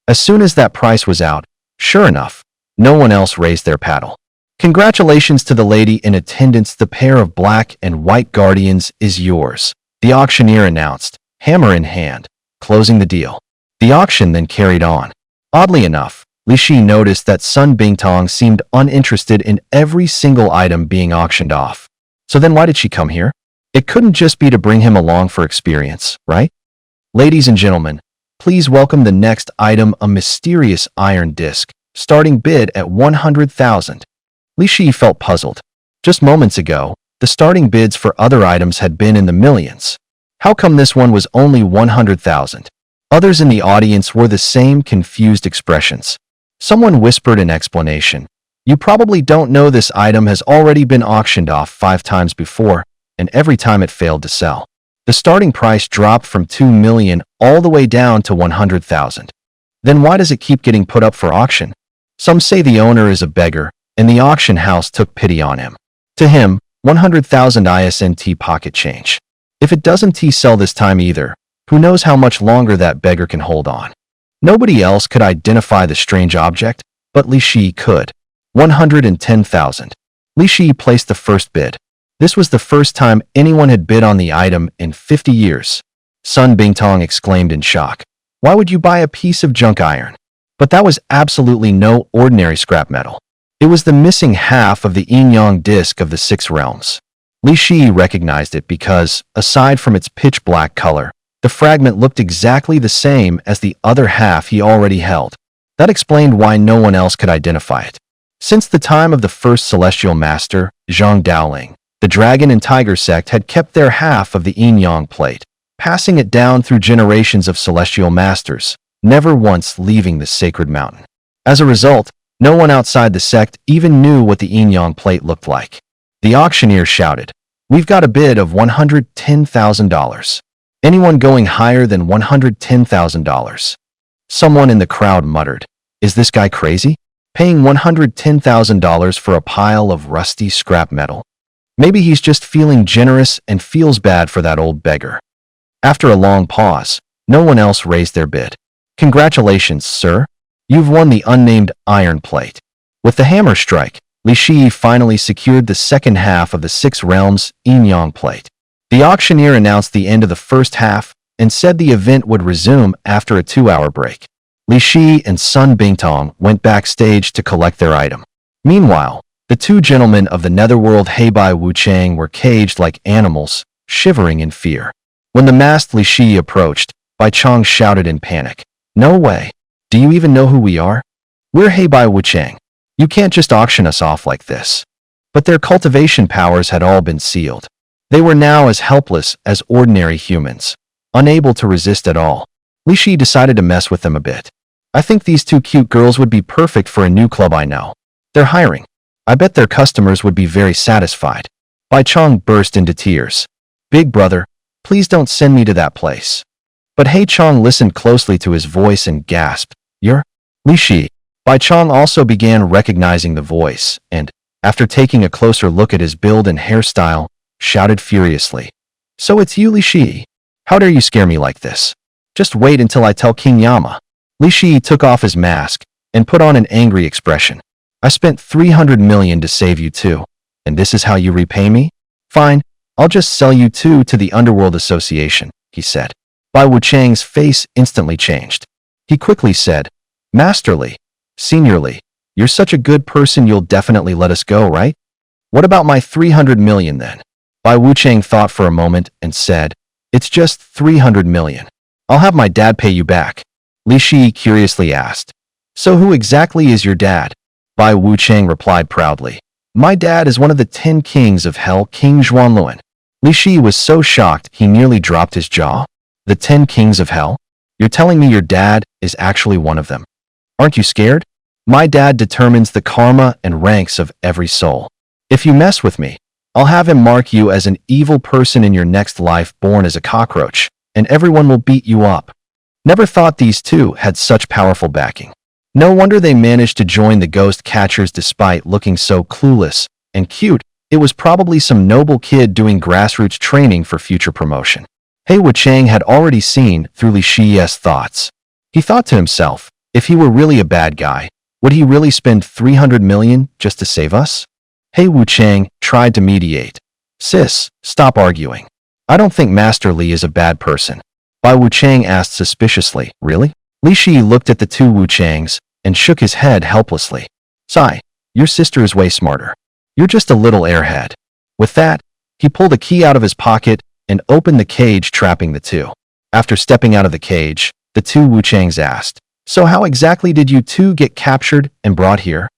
As soon as that price was out, sure enough, no one else raised their paddle. Congratulations to the lady in attendance, the pair of black and white guardians is yours, the auctioneer announced, hammer in hand, closing the deal. The auction then carried on. Oddly enough, Li Shi noticed that Sun Bingtong seemed uninterested in every single item being auctioned off. So then why did she come here? It couldn't just be to bring him along for experience, right? Ladies and gentlemen, please welcome the next item, a mysterious iron disc, starting bid at 100,000. Li Shi felt puzzled. Just moments ago, the starting bids for other items had been in the millions. How come this one was only 100,000? Others in the audience wore the same confused expressions. Someone whispered an explanation. You probably don't know this item has already been auctioned off 5 times before, and every time it failed to sell. The starting price dropped from 2 million all the way down to 100,000. Then why does it keep getting put up for auction? Some say the owner is a beggar, and the auction house took pity on him. To him, 100,000 isn't pocket change. If it doesn't sell this time either, who knows how much longer that beggar can hold on. Nobody else could identify the strange object, but Li Shi could. 110,000. Li Shi placed the first bid. This was the first time anyone had bid on the item in 50 years. Sun Bingtong exclaimed in shock. Why would you buy a piece of junk iron? But that was absolutely no ordinary scrap metal. It was the missing half of the yin-yang disc of the 6 realms. Li Shi recognized it because, aside from its pitch black color, the fragment looked exactly the same as the other half he already held. That explained why no one else could identify it. Since the time of the first celestial master, Zhang Daoling, the dragon and tiger sect had kept their half of the yin-yang plate, passing it down through generations of celestial masters, never once leaving the sacred mountain. As a result, no one outside the sect even knew what the yin-yang plate looked like. The auctioneer shouted, "We've got a bid of $110,000. Anyone going higher than $110,000?" Someone in the crowd muttered, "Is this guy crazy? Paying $110,000 for a pile of rusty scrap metal? Maybe he's just feeling generous and feels bad for that old beggar." After a long pause, no one else raised their bid. "Congratulations, sir. You've won the unnamed iron plate." With the hammer strike, Li Shi finally secured the second half of the Six Realms Yinyang plate. The auctioneer announced the end of the first half and said the event would resume after a 2-hour break. Li Shi and Sun Bingtong went backstage to collect their item. Meanwhile, the two gentlemen of the netherworld Heibai Wuchang were caged like animals, shivering in fear. When the masked Li Shi approached, Bai Chong shouted in panic, "No way! Do you even know who we are? We're Heibai Wuchang. You can't just auction us off like this." But their cultivation powers had all been sealed. They were now as helpless as ordinary humans, unable to resist at all. Li Shi decided to mess with them a bit. "I think these two cute girls would be perfect for a new club I know. They're hiring. I bet their customers would be very satisfied." Bai Chong burst into tears. "Big brother, please don't send me to that place." But Hei Chong listened closely to his voice and gasped, "You're Li Shi." Bai Chong also began recognizing the voice and, after taking a closer look at his build and hairstyle, shouted furiously, "So it's you, Li Shi? How dare you scare me like this? Just wait until I tell King Yama." Li Shi took off his mask and put on an angry expression. "I spent 300 million to save you two, and this is how you repay me? Fine, I'll just sell you two to the Underworld Association," he said. Bai Wuchang's face instantly changed. He quickly said, "Master Li, Senior Li, you're such a good person you'll definitely let us go, right? What about my 300 million then?" Bai Wuchang thought for a moment and said, "It's just 300 million. I'll have my dad pay you back." Li Shi curiously asked, "So who exactly is your dad?" Bai Wuchang replied proudly, "My dad is one of the 10 kings of hell, King Zhuanluan." Li Shi was so shocked he nearly dropped his jaw. "The 10 kings of hell? You're telling me your dad is actually one of them? Aren't you scared? My dad determines the karma and ranks of every soul. If you mess with me, I'll have him mark you as an evil person in your next life born as a cockroach, and everyone will beat you up." Never thought these two had such powerful backing. No wonder they managed to join the Ghost Catchers despite looking so clueless and cute. It was probably some noble kid doing grassroots training for future promotion. Hei Wuchang had already seen through Li Shi's thoughts. He thought to himself, if he were really a bad guy, would he really spend 300 million just to save us? Hei Wuchang tried to mediate. "Sis, stop arguing. I don't think Master Li is a bad person." Bai Wuchang asked suspiciously, "Really?" Li Shi looked at the two Wuchangs and shook his head helplessly. "Sai, your sister is way smarter. You're just a little airhead." With that, he pulled a key out of his pocket and opened the cage trapping the two. After stepping out of the cage, the two Wuchangs asked, "So how exactly did you two get captured and brought here?"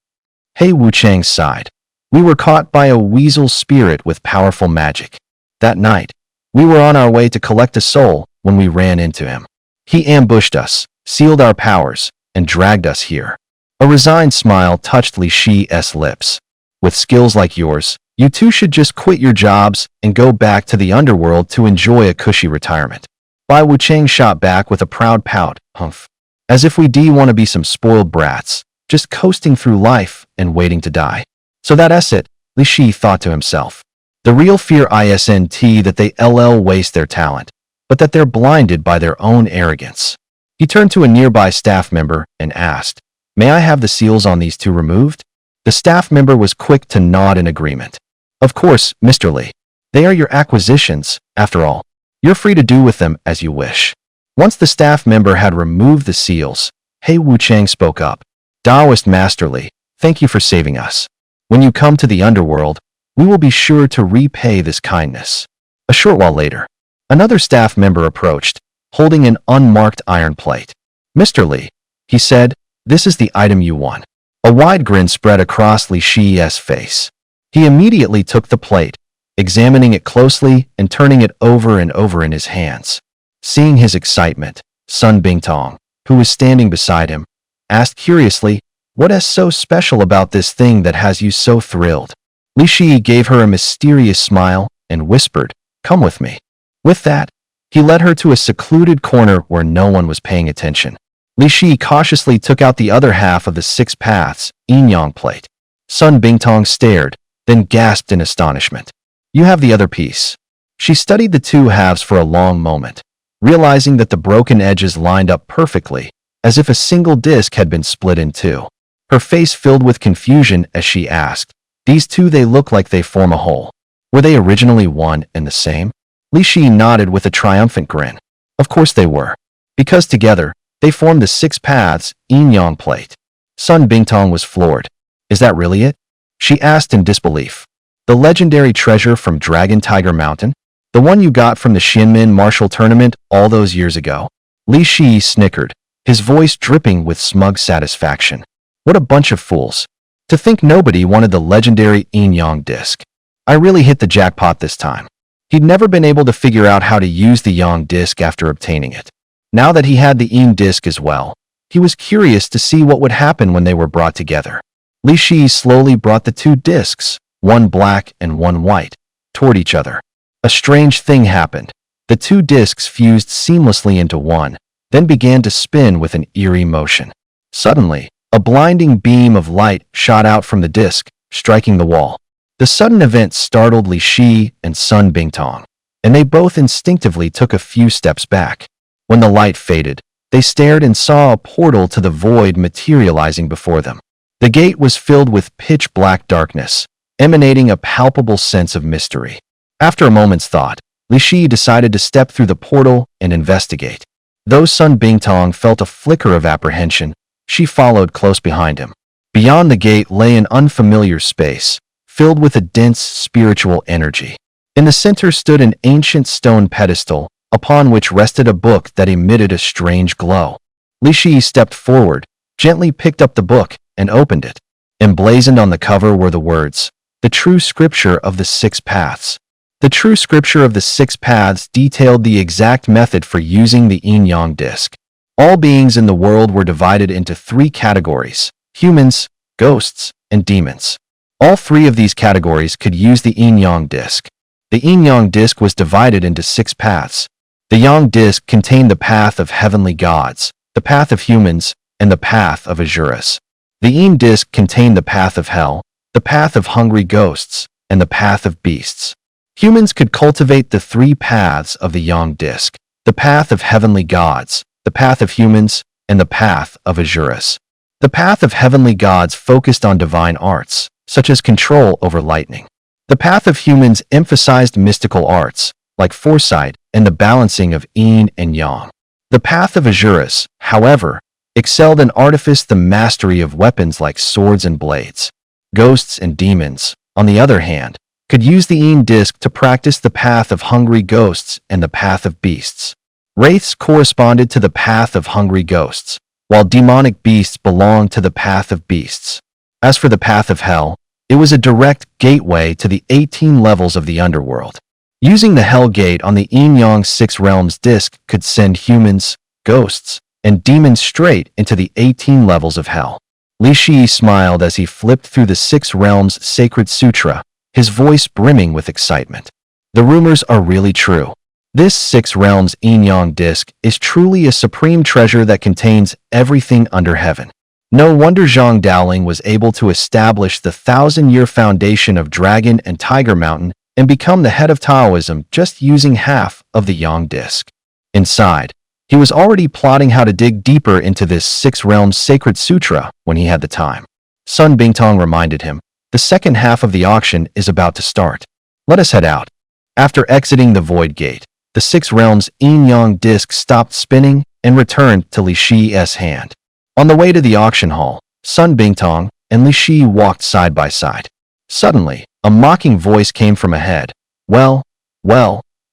Hei Wuchang sighed. "We were caught by a weasel spirit with powerful magic. That night, we were on our way to collect a soul when we ran into him. He ambushed us, sealed our powers, and dragged us here." A resigned smile touched Li Shi's lips. "With skills like yours, you two should just quit your jobs and go back to the underworld to enjoy a cushy retirement." Bai Wuchang shot back with a proud pout, "Humph. As if we want to be some spoiled brats, just coasting through life and waiting to die. So that's it," Li Shi thought to himself. The real fear isn't that they waste their talent, but that they're blinded by their own arrogance. He turned to a nearby staff member and asked, "May I have the seals on these two removed?" The staff member was quick to nod in agreement. "Of course, Mr. Li. They are your acquisitions, after all. You're free to do with them as you wish." Once the staff member had removed the seals, Hei Wuchang spoke up. "Taoist Master Li, thank you for saving us. When you come to the underworld, we will be sure to repay this kindness." A short while later, another staff member approached, holding an unmarked iron plate. "Mr. Li," he said, "this is the item you won." A wide grin spread across Li Shi's face. He immediately took the plate, examining it closely and turning it over and over in his hands. Seeing his excitement, Sun Bingtong, who was standing beside him, asked curiously, "What is so special about this thing that has you so thrilled?" Li Shi gave her a mysterious smile and whispered, "Come with me." With that, he led her to a secluded corner where no one was paying attention. Li Shi cautiously took out the other half of the six paths yin-yang plate. Sun Bingtong stared, then gasped in astonishment. You have the other piece. She studied the two halves for a long moment, realizing that the broken edges lined up perfectly, as if a single disc had been split in two. Her face filled with confusion as she asked, these two, they look like they form a whole. Were they originally one and the same? Li Shi nodded with a triumphant grin. Of course they were. Because together, they formed the six paths yin-yang plate. Sun Bingtong was floored. Is that really it? She asked in disbelief. The legendary treasure from Dragon Tiger Mountain? The one you got from the Xianmin martial tournament all those years ago? Li Shi snickered, his voice dripping with smug satisfaction. What a bunch of fools. To think nobody wanted the legendary yin-yang disc. I really hit the jackpot this time. He'd never been able to figure out how to use the yang disc after obtaining it. Now that he had the yin disc as well, he was curious to see what would happen when they were brought together. Li Shi slowly brought the two discs, one black and one white, toward each other. A strange thing happened. The two discs fused seamlessly into one, then began to spin with an eerie motion. Suddenly, a blinding beam of light shot out from the disc, striking the wall. The sudden event startled Li Shi and Sun Bingtong, and they both instinctively took a few steps back. When the light faded, they stared and saw a portal to the void materializing before them. The gate was filled with pitch-black darkness, emanating a palpable sense of mystery. After a moment's thought, Li Shi decided to step through the portal and investigate. Though Sun Bingtong felt a flicker of apprehension, she followed close behind him. Beyond the gate lay an unfamiliar space, filled with a dense spiritual energy. In the center stood an ancient stone pedestal, upon which rested a book that emitted a strange glow. Li Shi stepped forward, gently picked up the book, and opened it. Emblazoned on the cover were the words, "The True Scripture of the Six Paths." The True Scripture of the Six Paths detailed the exact method for using the yin-yang disc. All beings in the world were divided into three categories: humans, ghosts, and demons. All three of these categories could use the yin-yang disc. The yin-yang disc was divided into six paths. The yang disc contained the path of heavenly gods, the path of humans, and the path of Asuras. The yin disc contained the path of hell, the path of hungry ghosts, and the path of beasts. Humans could cultivate the three paths of the yang disc, the path of heavenly gods, the path of humans, and the path of Asuras. The path of heavenly gods focused on divine arts, such as control over lightning. The path of humans emphasized mystical arts, like foresight and the balancing of yin and yang. The path of Asuras, however, excelled in artifice, the mastery of weapons like swords and blades. Ghosts and demons, on the other hand, could use the yin disc to practice the path of hungry ghosts and the path of beasts. Wraiths corresponded to the path of hungry ghosts, while demonic beasts belonged to the path of beasts. As for the path of hell, it was a direct gateway to the 18 levels of the underworld. Using the Hell Gate on the yin-yang six realms disc could send humans, ghosts, and demons straight into the 18 levels of hell. Li Shi smiled as he flipped through the six realms sacred sutra, his voice brimming with excitement. The rumors are really true. This six realms yin-yang disc is truly a supreme treasure that contains everything under heaven. No wonder Zhang Daoling was able to establish the 1,000-year foundation of Dragon and Tiger Mountain and become the head of Taoism just using half of the yang disc. Inside, he was already plotting how to dig deeper into this six realms sacred sutra when he had the time. Sun Bingtong reminded him, the second half of the auction is about to start. Let us head out. After exiting the void gate, the six realms yin-yang disc stopped spinning and returned to Li Shi's hand. On the way to the auction hall, Sun Bingtong and Li Shi walked side by side. Suddenly, a mocking voice came from ahead. Well,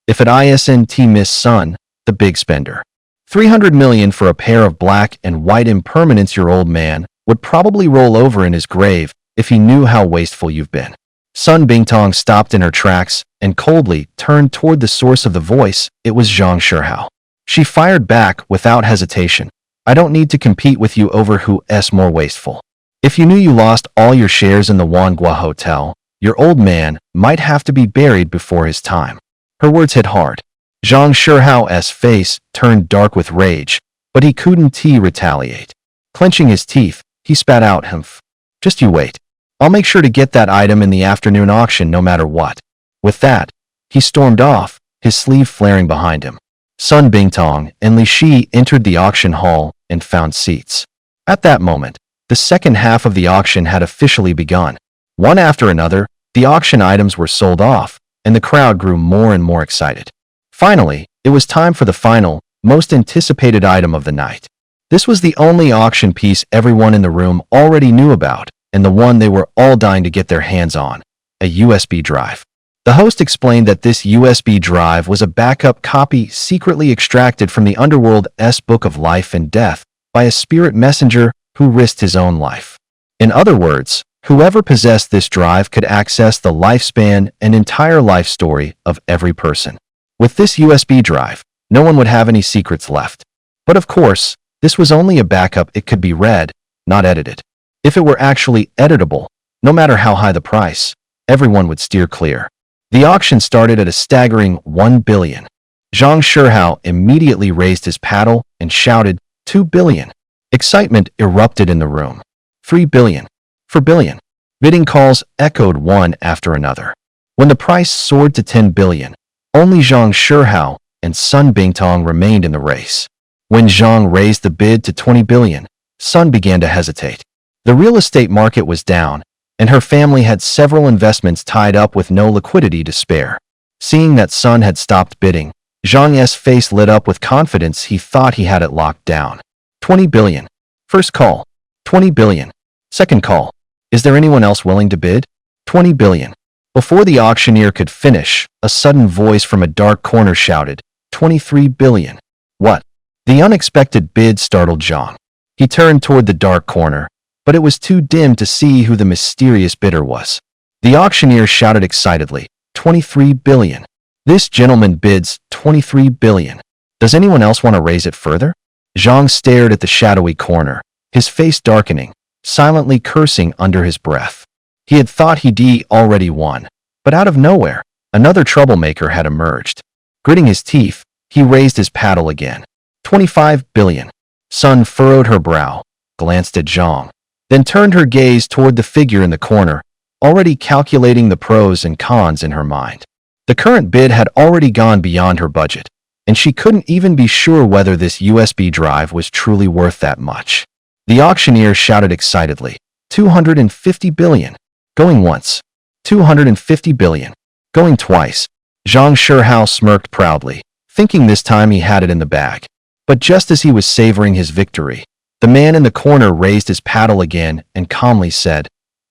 if it isn't Miss Sun, the big spender. 300 million for a pair of black and white impermanents. Your old man would probably roll over in his grave if he knew how wasteful you've been. Sun Bingtong stopped in her tracks and coldly turned toward the source of the voice. It was Zhang Shihao. She fired back without hesitation. I don't need to compete with you over who's more wasteful. If you knew you lost all your shares in the Wanghua Hotel, your old man might have to be buried before his time. Her words hit hard. Zhang Shihao's face turned dark with rage, but he couldn't retaliate. Clenching his teeth, he spat out, "Humph. Just you wait. I'll make sure to get that item in the afternoon auction no matter what." With that, he stormed off, his sleeve flaring behind him. Sun Bingtong and Li Shi entered the auction hall and found seats. At that moment, the second half of the auction had officially begun. One after another, the auction items were sold off, and the crowd grew more and more excited. Finally, it was time for the final, most anticipated item of the night. This was the only auction piece everyone in the room already knew about, and the one they were all dying to get their hands on: a USB drive. The host explained that this USB drive was a backup copy secretly extracted from the Underworld's Book of Life and Death by a spirit messenger who risked his own life. In other words, whoever possessed this drive could access the lifespan and entire life story of every person. With this USB drive, no one would have any secrets left. But of course, this was only a backup. It could be read, not edited. If it were actually editable, no matter how high the price, everyone would steer clear. The auction started at a staggering 1 billion. Zhang Shihao immediately raised his paddle and shouted, 2 billion. Excitement erupted in the room. 3 billion. 4 billion. Bidding calls echoed one after another. When the price soared to 10 billion, only Zhang Shihao and Sun Bingtong remained in the race. When Zhang raised the bid to 20 billion, Sun began to hesitate. The real estate market was down, and her family had several investments tied up with no liquidity to spare. Seeing that Sun had stopped bidding, Zhang's face lit up with confidence. He thought he had it locked down. 20 billion. First call. 20 billion. Second call. Is there anyone else willing to bid? 20 billion. Before the auctioneer could finish, a sudden voice from a dark corner shouted, 23 billion. What? The unexpected bid startled Zhang. He turned toward the dark corner, but it was too dim to see who the mysterious bidder was. The auctioneer shouted excitedly, 23 billion. This gentleman bids 23 billion. Does anyone else want to raise it further? Zhang stared at the shadowy corner, his face darkening, silently cursing under his breath. He had thought he'd already won, but out of nowhere, another troublemaker had emerged. Gritting his teeth, he raised his paddle again. 25 billion. Sun furrowed her brow, glanced at Zhang, then turned her gaze toward the figure in the corner, already calculating the pros and cons in her mind. The current bid had already gone beyond her budget, and she couldn't even be sure whether this USB drive was truly worth that much. The auctioneer shouted excitedly, 250 billion. Going once. 250 billion. Going twice. Zhang Shihao smirked proudly, thinking this time he had it in the bag. But just as he was savoring his victory, the man in the corner raised his paddle again and calmly said,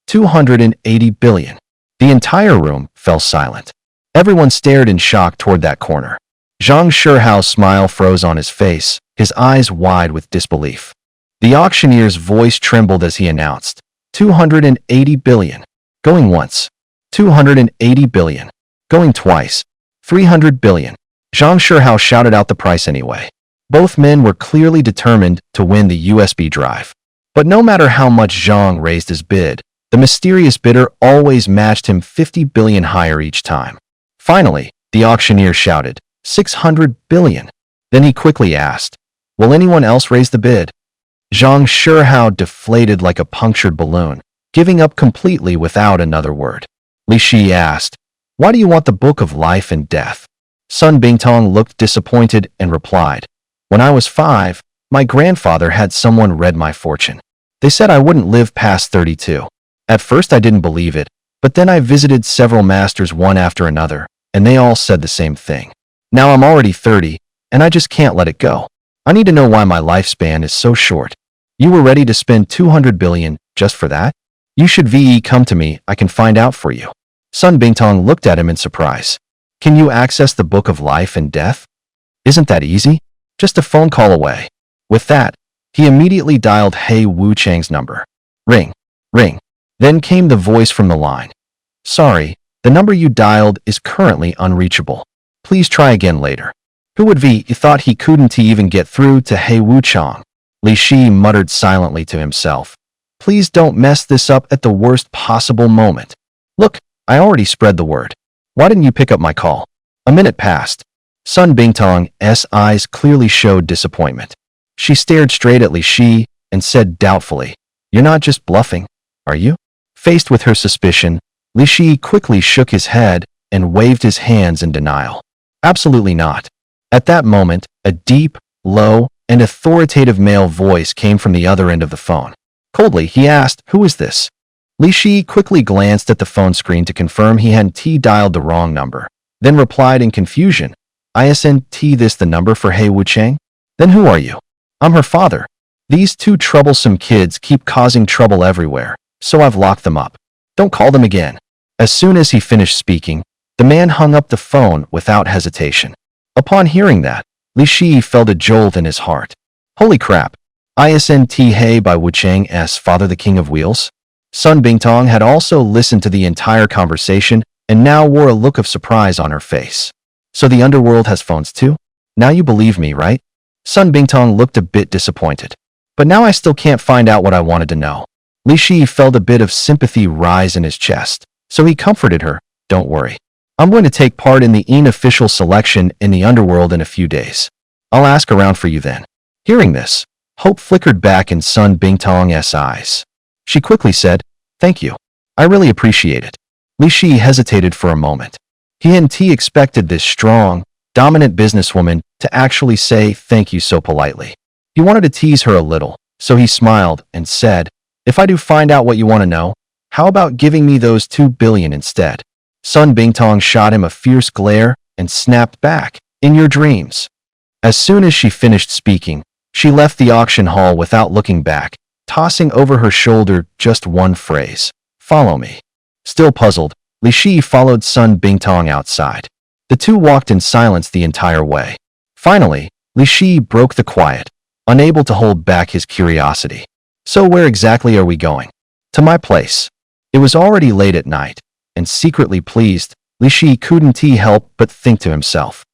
280 billion. The entire room fell silent. Everyone stared in shock toward that corner. Zhang Shihao's smile froze on his face, his eyes wide with disbelief. The auctioneer's voice trembled as he announced, 280 billion. Going once. 280 billion. Going twice. 300 billion. Zhang Shihao shouted out the price anyway. Both men were clearly determined to win the USB drive. But no matter how much Zhang raised his bid, the mysterious bidder always matched him 50 billion higher each time. Finally, the auctioneer shouted, 600 billion. Then he quickly asked, will anyone else raise the bid? Zhang Shihao deflated like a punctured balloon, giving up completely without another word. Li Shi asked, why do you want the Book of Life and Death? Sun Bingtong looked disappointed and replied, when I was 5, my grandfather had someone read my fortune. They said I wouldn't live past 32. At first I didn't believe it, but then I visited several masters one after another, and they all said the same thing. Now I'm already 30, and I just can't let it go. I need to know why my lifespan is so short. You were ready to spend 200 billion just for that? You should come to me, I can find out for you. Sun Bingtong looked at him in surprise. Can you access the Book of Life and Death? Isn't that easy? Just a phone call away. With that, he immediately dialed He Wuchang's number. Ring, ring. Then came the voice from the line. Sorry, the number you dialed is currently unreachable. Please try again later. Who would you thought he couldn't even get through to He Wuchang? Li Shi muttered silently to himself. Please don't mess this up at the worst possible moment. Look, I already spread the word. Why didn't you pick up my call? A minute passed. Sun Bingtong's eyes clearly showed disappointment. She stared straight at Li Shi and said doubtfully, "You're not just bluffing, are you?" Faced with her suspicion, Li Shi quickly shook his head and waved his hands in denial. "Absolutely not." At that moment, a deep, low, and authoritative male voice came from the other end of the phone. Coldly, he asked, "Who is this?" Li Shi quickly glanced at the phone screen to confirm he hadn't dialed the wrong number, then replied in confusion, "Isn't this the number for He Wucheng? Then who are you?" "I'm her father. These two troublesome kids keep causing trouble everywhere, so I've locked them up. Don't call them again." As soon as he finished speaking, the man hung up the phone without hesitation. Upon hearing that, Li Shi felt a jolt in his heart. Holy crap! Isn't He by Wucheng's father the King of Wheels? Sun Bingtong had also listened to the entire conversation and now wore a look of surprise on her face. "So the underworld has phones too? Now you believe me, right?" Sun Bingtong looked a bit disappointed. "But now I still can't find out what I wanted to know." Li Shi felt a bit of sympathy rise in his chest, so he comforted her, "Don't worry. I'm going to take part in the unofficial selection in the underworld in a few days. I'll ask around for you then." Hearing this, hope flickered back in Sun Bingtong's eyes. She quickly said, "Thank you. I really appreciate it." Li Shi hesitated for a moment. He hadn't expected this strong, dominant businesswoman to actually say thank you so politely. He wanted to tease her a little, so he smiled and said, "If I do find out what you want to know, how about giving me those 2 billion instead?" Sun Bingtong shot him a fierce glare and snapped back, "In your dreams." As soon as she finished speaking, she left the auction hall without looking back, tossing over her shoulder just one phrase, "Follow me." Still puzzled, Li Shi followed Sun Bingtong outside. The two walked in silence the entire way. Finally, Li Shi broke the quiet, unable to hold back his curiosity. "So where exactly are we going?" "To my place." It was already late at night, and secretly pleased, Li Shi couldn't help but think to himself,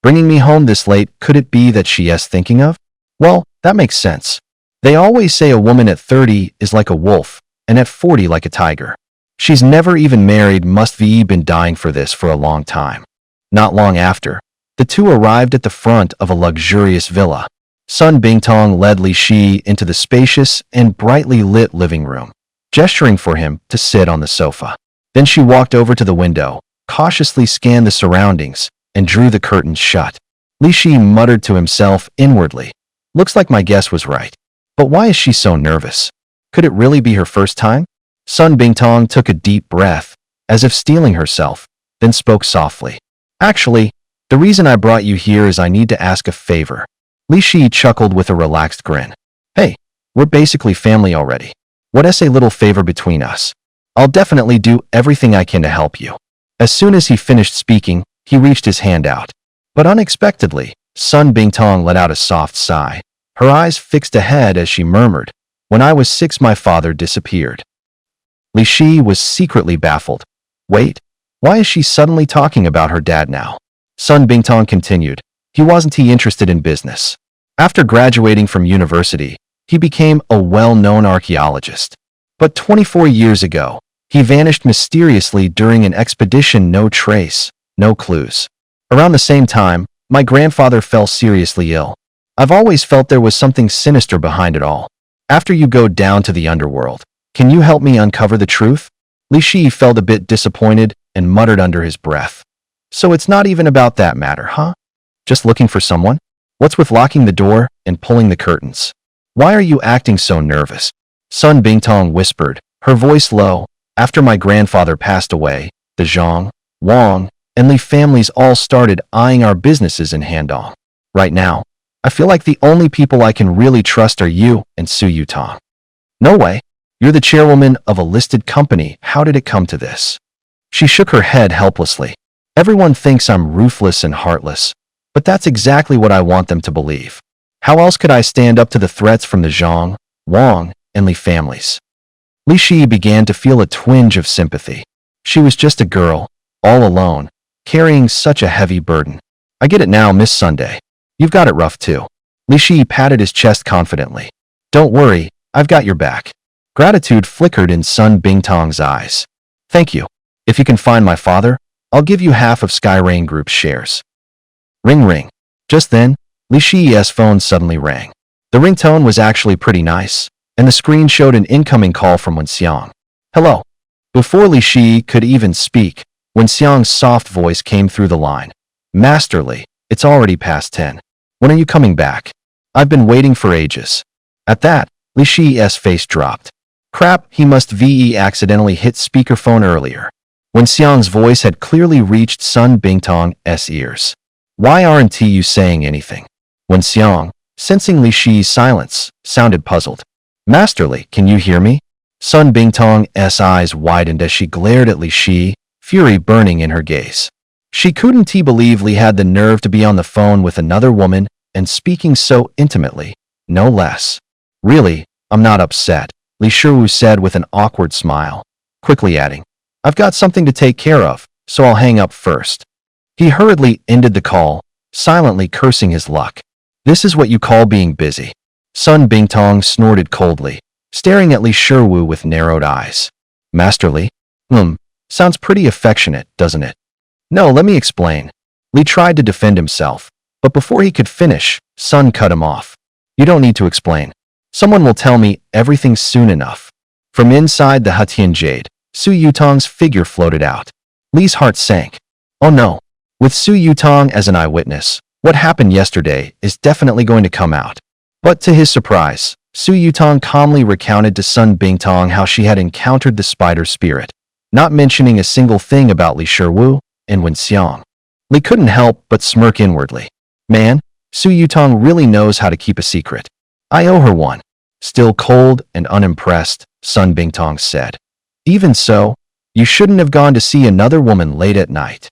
"Bringing me home this late, could it be that she is thinking of?" Well, that makes sense. They always say a woman at 30 is like a wolf, and at 40 like a tiger. She's never even married, must have been dying for this for a long time. Not long after, the two arrived at the front of a luxurious villa. Sun Bingtong led Li Shi into the spacious and brightly lit living room, gesturing for him to sit on the sofa. Then she walked over to the window, cautiously scanned the surroundings, and drew the curtains shut. Li Shi muttered to himself inwardly, "Looks like my guess was right. But why is she so nervous? Could it really be her first time?" Sun Bingtong took a deep breath, as if steeling herself, then spoke softly. "Actually, the reason I brought you here is I need to ask a favor." Li Shi chuckled with a relaxed grin. "Hey, we're basically family already. What's a little favor between us? I'll definitely do everything I can to help you." As soon as he finished speaking, he reached his hand out. But unexpectedly, Sun Bingtong let out a soft sigh. Her eyes fixed ahead as she murmured, "When I was 6, my father disappeared." Li Shi was secretly baffled. Wait, why is she suddenly talking about her dad now? Sun Bingtong continued, "He wasn't interested in business. After graduating from university, he became a well-known archaeologist. But 24 years ago, he vanished mysteriously during an expedition, no trace, no clues. Around the same time, my grandfather fell seriously ill. I've always felt there was something sinister behind it all. After you go down to the underworld, can you help me uncover the truth?" Li Shi felt a bit disappointed and muttered under his breath, "So it's not even about that matter, huh? Just looking for someone? What's with locking the door and pulling the curtains? Why are you acting so nervous?" Sun Bingtong whispered, her voice low. "After my grandfather passed away, the Zhang, Wang, and Li families all started eyeing our businesses in Handong. Right now, I feel like the only people I can really trust are you and Su Yutong." "No way. You're the chairwoman of a listed company. How did it come to this?" She shook her head helplessly. "Everyone thinks I'm ruthless and heartless, but that's exactly what I want them to believe. How else could I stand up to the threats from the Zhang, Wang, and Li families?" Li Shi began to feel a twinge of sympathy. She was just a girl, all alone, carrying such a heavy burden. "I get it now, Miss Sunday. You've got it rough too." Li Shi patted his chest confidently. "Don't worry, I've got your back." Gratitude flickered in Sun Bingtong's eyes. "Thank you. If you can find my father, I'll give you half of Skyrain Group's shares." Ring ring. Just then, Li Shi's phone suddenly rang. The ringtone was actually pretty nice, and the screen showed an incoming call from Wenxiang. Hello. Before Li Shi could even speak, Wenxiang's soft voice came through the line. Master Li, it's already past 10. When are you coming back? I've been waiting for ages. At that, Li Shi's face dropped. Crap, he must have accidentally hit speakerphone earlier. Wenxiang's voice had clearly reached Sun Bingtong's ears. Why aren't you saying anything? Wenxiang, sensing Li Shi's silence, sounded puzzled. Master Li, can you hear me? Sun Bingtong's eyes widened as she glared at Li Shi, fury burning in her gaze. She couldn't believe Li had the nerve to be on the phone with another woman and speaking so intimately, no less. Really, I'm not upset, Li Shiwu said with an awkward smile, quickly adding, I've got something to take care of, so I'll hang up first. He hurriedly ended the call, silently cursing his luck. This is what you call being busy. Sun Bingtong snorted coldly, staring at Li Shiwu with narrowed eyes. Master Li? Sounds pretty affectionate, doesn't it? No, let me explain. Li tried to defend himself, but before he could finish, Sun cut him off. You don't need to explain. Someone will tell me everything soon enough. From inside the Hetian Jade, Su Yutong's figure floated out. Li's heart sank. Oh no. With Su Yutong as an eyewitness, what happened yesterday is definitely going to come out. But to his surprise, Su Yutong calmly recounted to Sun Bingtong how she had encountered the spider spirit, not mentioning a single thing about Li Shiwu and Wenxiang. Li couldn't help but smirk inwardly. Man, Su Yutong really knows how to keep a secret. I owe her one. Still cold and unimpressed, Sun Bingtong said. Even so, you shouldn't have gone to see another woman late at night.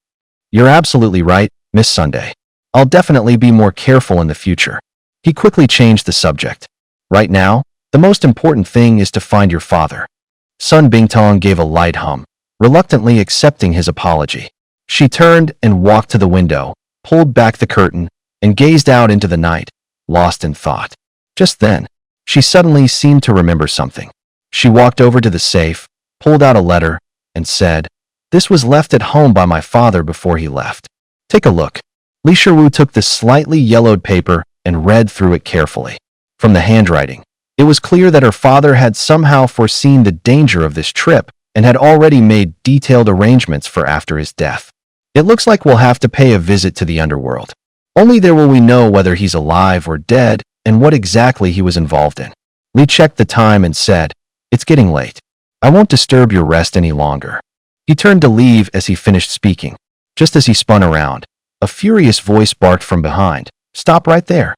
You're absolutely right, Miss Sunday. I'll definitely be more careful in the future. He quickly changed the subject. Right now, the most important thing is to find your father. Sun Bingtong gave a light hum, reluctantly accepting his apology. She turned and walked to the window, pulled back the curtain, and gazed out into the night, lost in thought. Just then, she suddenly seemed to remember something. She walked over to the safe, pulled out a letter, and said, This was left at home by my father before he left. Take a look. Li Shiwu took the slightly yellowed paper and read through it carefully. From the handwriting, it was clear that her father had somehow foreseen the danger of this trip and had already made detailed arrangements for after his death. It looks like we'll have to pay a visit to the underworld. Only there will we know whether he's alive or dead and what exactly he was involved in. Li checked the time and said, It's getting late. I won't disturb your rest any longer. He turned to leave as he finished speaking. Just as he spun around, a furious voice barked from behind, Stop right there.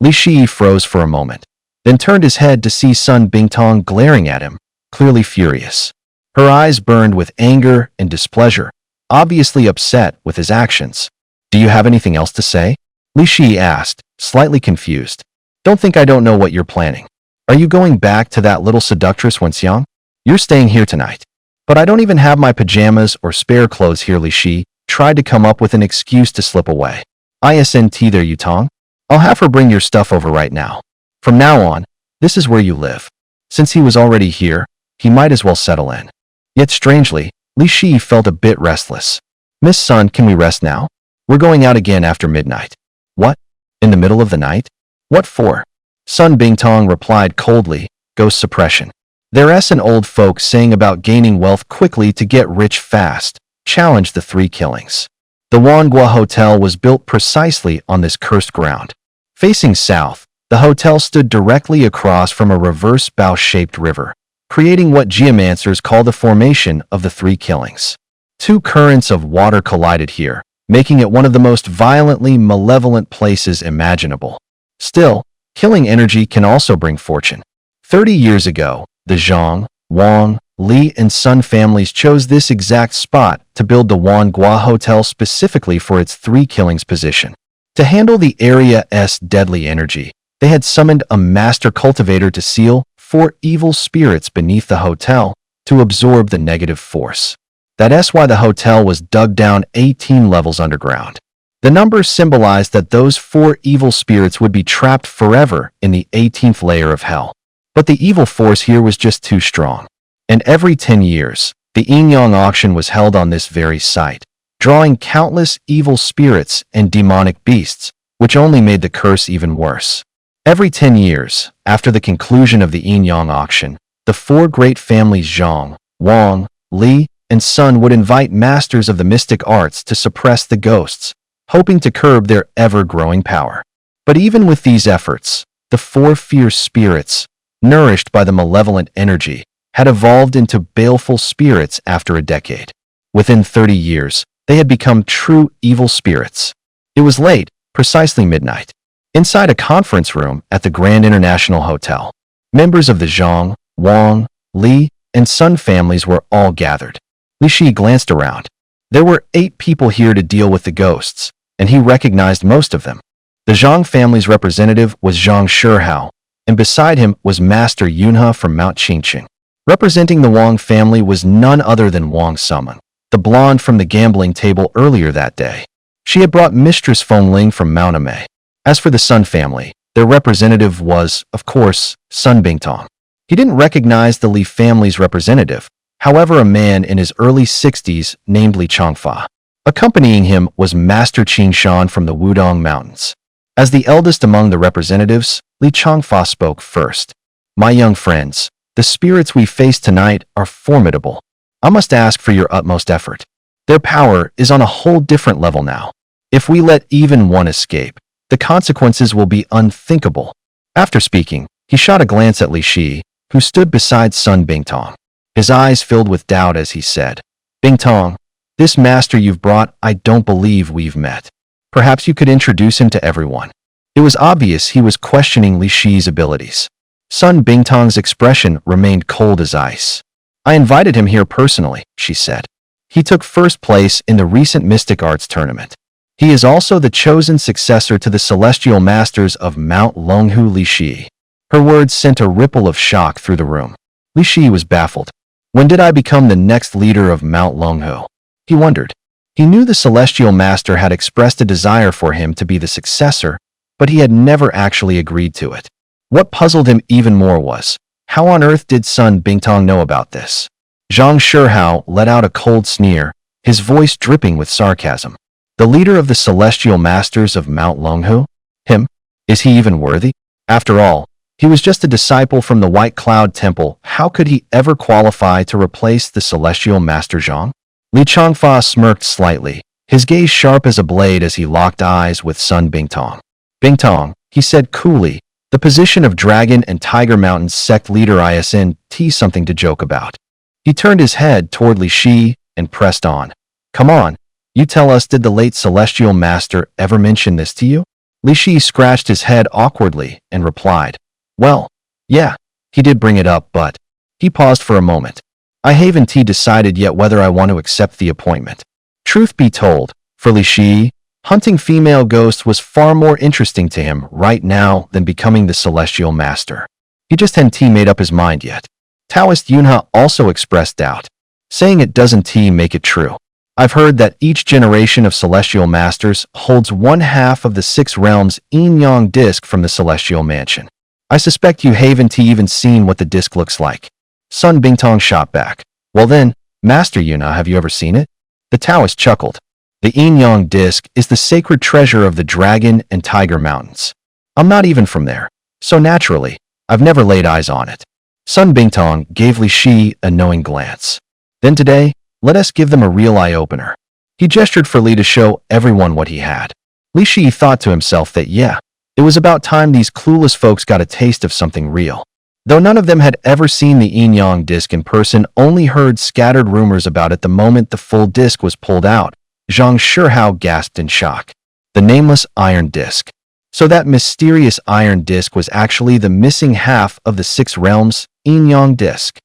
Li Shi froze for a moment, then turned his head to see Sun Bingtong glaring at him, clearly furious. Her eyes burned with anger and displeasure, obviously upset with his actions. Do you have anything else to say? Li Shi asked, slightly confused. Don't think I don't know what you're planning. Are you going back to that little seductress Wenxiang? You're staying here tonight. But I don't even have my pajamas or spare clothes here. Li Shi tried to come up with an excuse to slip away. Isn't there, Yutong? I'll have her bring your stuff over right now. From now on, this is where you live. Since he was already here, he might as well settle in. Yet strangely, Li Shi felt a bit restless. Miss Sun, can we rest now? We're going out again after midnight. What? In the middle of the night? What for? Sun Bingtong replied coldly, Ghost suppression. There's an old folk saying about gaining wealth quickly to get rich fast, challenged the three killings. The Wangua Hotel was built precisely on this cursed ground. Facing south, the hotel stood directly across from a reverse bow-shaped river, creating what geomancers call the formation of the three killings. Two currents of water collided here, making it one of the most violently malevolent places imaginable. Still, killing energy can also bring fortune. 30 years ago, the Zhang, Wang, Li, and Sun families chose this exact spot to build the Wangua Hotel specifically for its three killings position. To handle the area's deadly energy, they had summoned a master cultivator to seal 4 evil spirits beneath the hotel to absorb the negative force. That's why the hotel was dug down 18 levels underground. The numbers symbolized that those 4 evil spirits would be trapped forever in the 18th layer of hell. But the evil force here was just too strong. And every 10 years, the Yingyang auction was held on this very site, drawing countless evil spirits and demonic beasts, which only made the curse even worse. Every 10 years, after the conclusion of the Yin-Yang auction, the four great families Zhang, Wang, Li, and Sun would invite masters of the mystic arts to suppress the ghosts, hoping to curb their ever-growing power. But even with these efforts, the four fierce spirits, nourished by the malevolent energy, had evolved into baleful spirits after a decade. Within 30 years, they had become true evil spirits. It was late, precisely midnight. Inside a conference room at the Grand International Hotel, members of the Zhang, Wang, Li, and Sun families were all gathered. Li Shi glanced around. There were 8 people here to deal with the ghosts, and he recognized most of them. The Zhang family's representative was Zhang Shihao, and beside him was Master Yunhe from Mount Qingqing. Representing the Wang family was none other than Wang Summon, the blonde from the gambling table earlier that day. She had brought Mistress Feng Ling from Mount Amei. As for the Sun family, their representative was, of course, Sun Bingtong. He didn't recognize the Li family's representative, however a man in his early 60s named Li Changfa. Accompanying him was Master Qin Shan from the Wudong Mountains. As the eldest among the representatives, Li Changfa spoke first. My young friends, the spirits we face tonight are formidable. I must ask for your utmost effort. Their power is on a whole different level now. If we let even one escape, the consequences will be unthinkable. After speaking, he shot a glance at Li Shi, who stood beside Sun Bingtong. His eyes filled with doubt as he said, Bingtong, this master you've brought, I don't believe we've met. Perhaps you could introduce him to everyone. It was obvious he was questioning Li Shi's abilities. Sun Bingtong's expression remained cold as ice. I invited him here personally, she said. He took first place in the recent Mystic Arts tournament. He is also the chosen successor to the Celestial Masters of Mount Longhu Li Shi. Her words sent a ripple of shock through the room. Li Shi was baffled. When did I become the next leader of Mount Longhu? He wondered. He knew the Celestial Master had expressed a desire for him to be the successor, but he had never actually agreed to it. What puzzled him even more was, how on earth did Sun Bingtong know about this? Zhang Shihao let out a cold sneer, his voice dripping with sarcasm. The leader of the Celestial Masters of Mount Longhu? Him? Is he even worthy? After all, he was just a disciple from the White Cloud Temple. How could he ever qualify to replace the Celestial Master Zhang? Li Changfa smirked slightly, his gaze sharp as a blade as he locked eyes with Sun Bingtong. Bingtong, he said coolly, the position of Dragon and Tiger Mountain sect leader isn't something to joke about. He turned his head toward Li Shi and pressed on. Come on, you tell us, did the late Celestial Master ever mention this to you? Li Shi scratched his head awkwardly and replied, well, yeah, he did bring it up, but... He paused for a moment. I haven't decided yet whether I want to accept the appointment. Truth be told, for Li Shi, hunting female ghosts was far more interesting to him right now than becoming the Celestial Master. He just hadn't made up his mind yet. Taoist Yunhe also expressed doubt, saying it doesn't make it true. I've heard that each generation of Celestial Masters holds 1/2 of the 6 realms Yin-Yang disc from the Celestial Mansion. I suspect you haven't even seen what the disc looks like. Sun Bingtong shot back. Well then, Master Yunhe, have you ever seen it? The Taoist chuckled. The Yin-Yang disc is the sacred treasure of the Dragon and Tiger Mountains. I'm not even from there, so naturally, I've never laid eyes on it. Sun Bingtong gave Li Shi a knowing glance. Then today, let us give them a real eye-opener. He gestured for Li to show everyone what he had. Li Shi thought to himself that yeah, it was about time these clueless folks got a taste of something real. Though none of them had ever seen the Yin-Yang disc in person, only heard scattered rumors about it the moment the full disc was pulled out. Zhang Shihao gasped in shock. The nameless iron disc. So that mysterious iron disc was actually the missing half of the 6 realms Yin-Yang disc.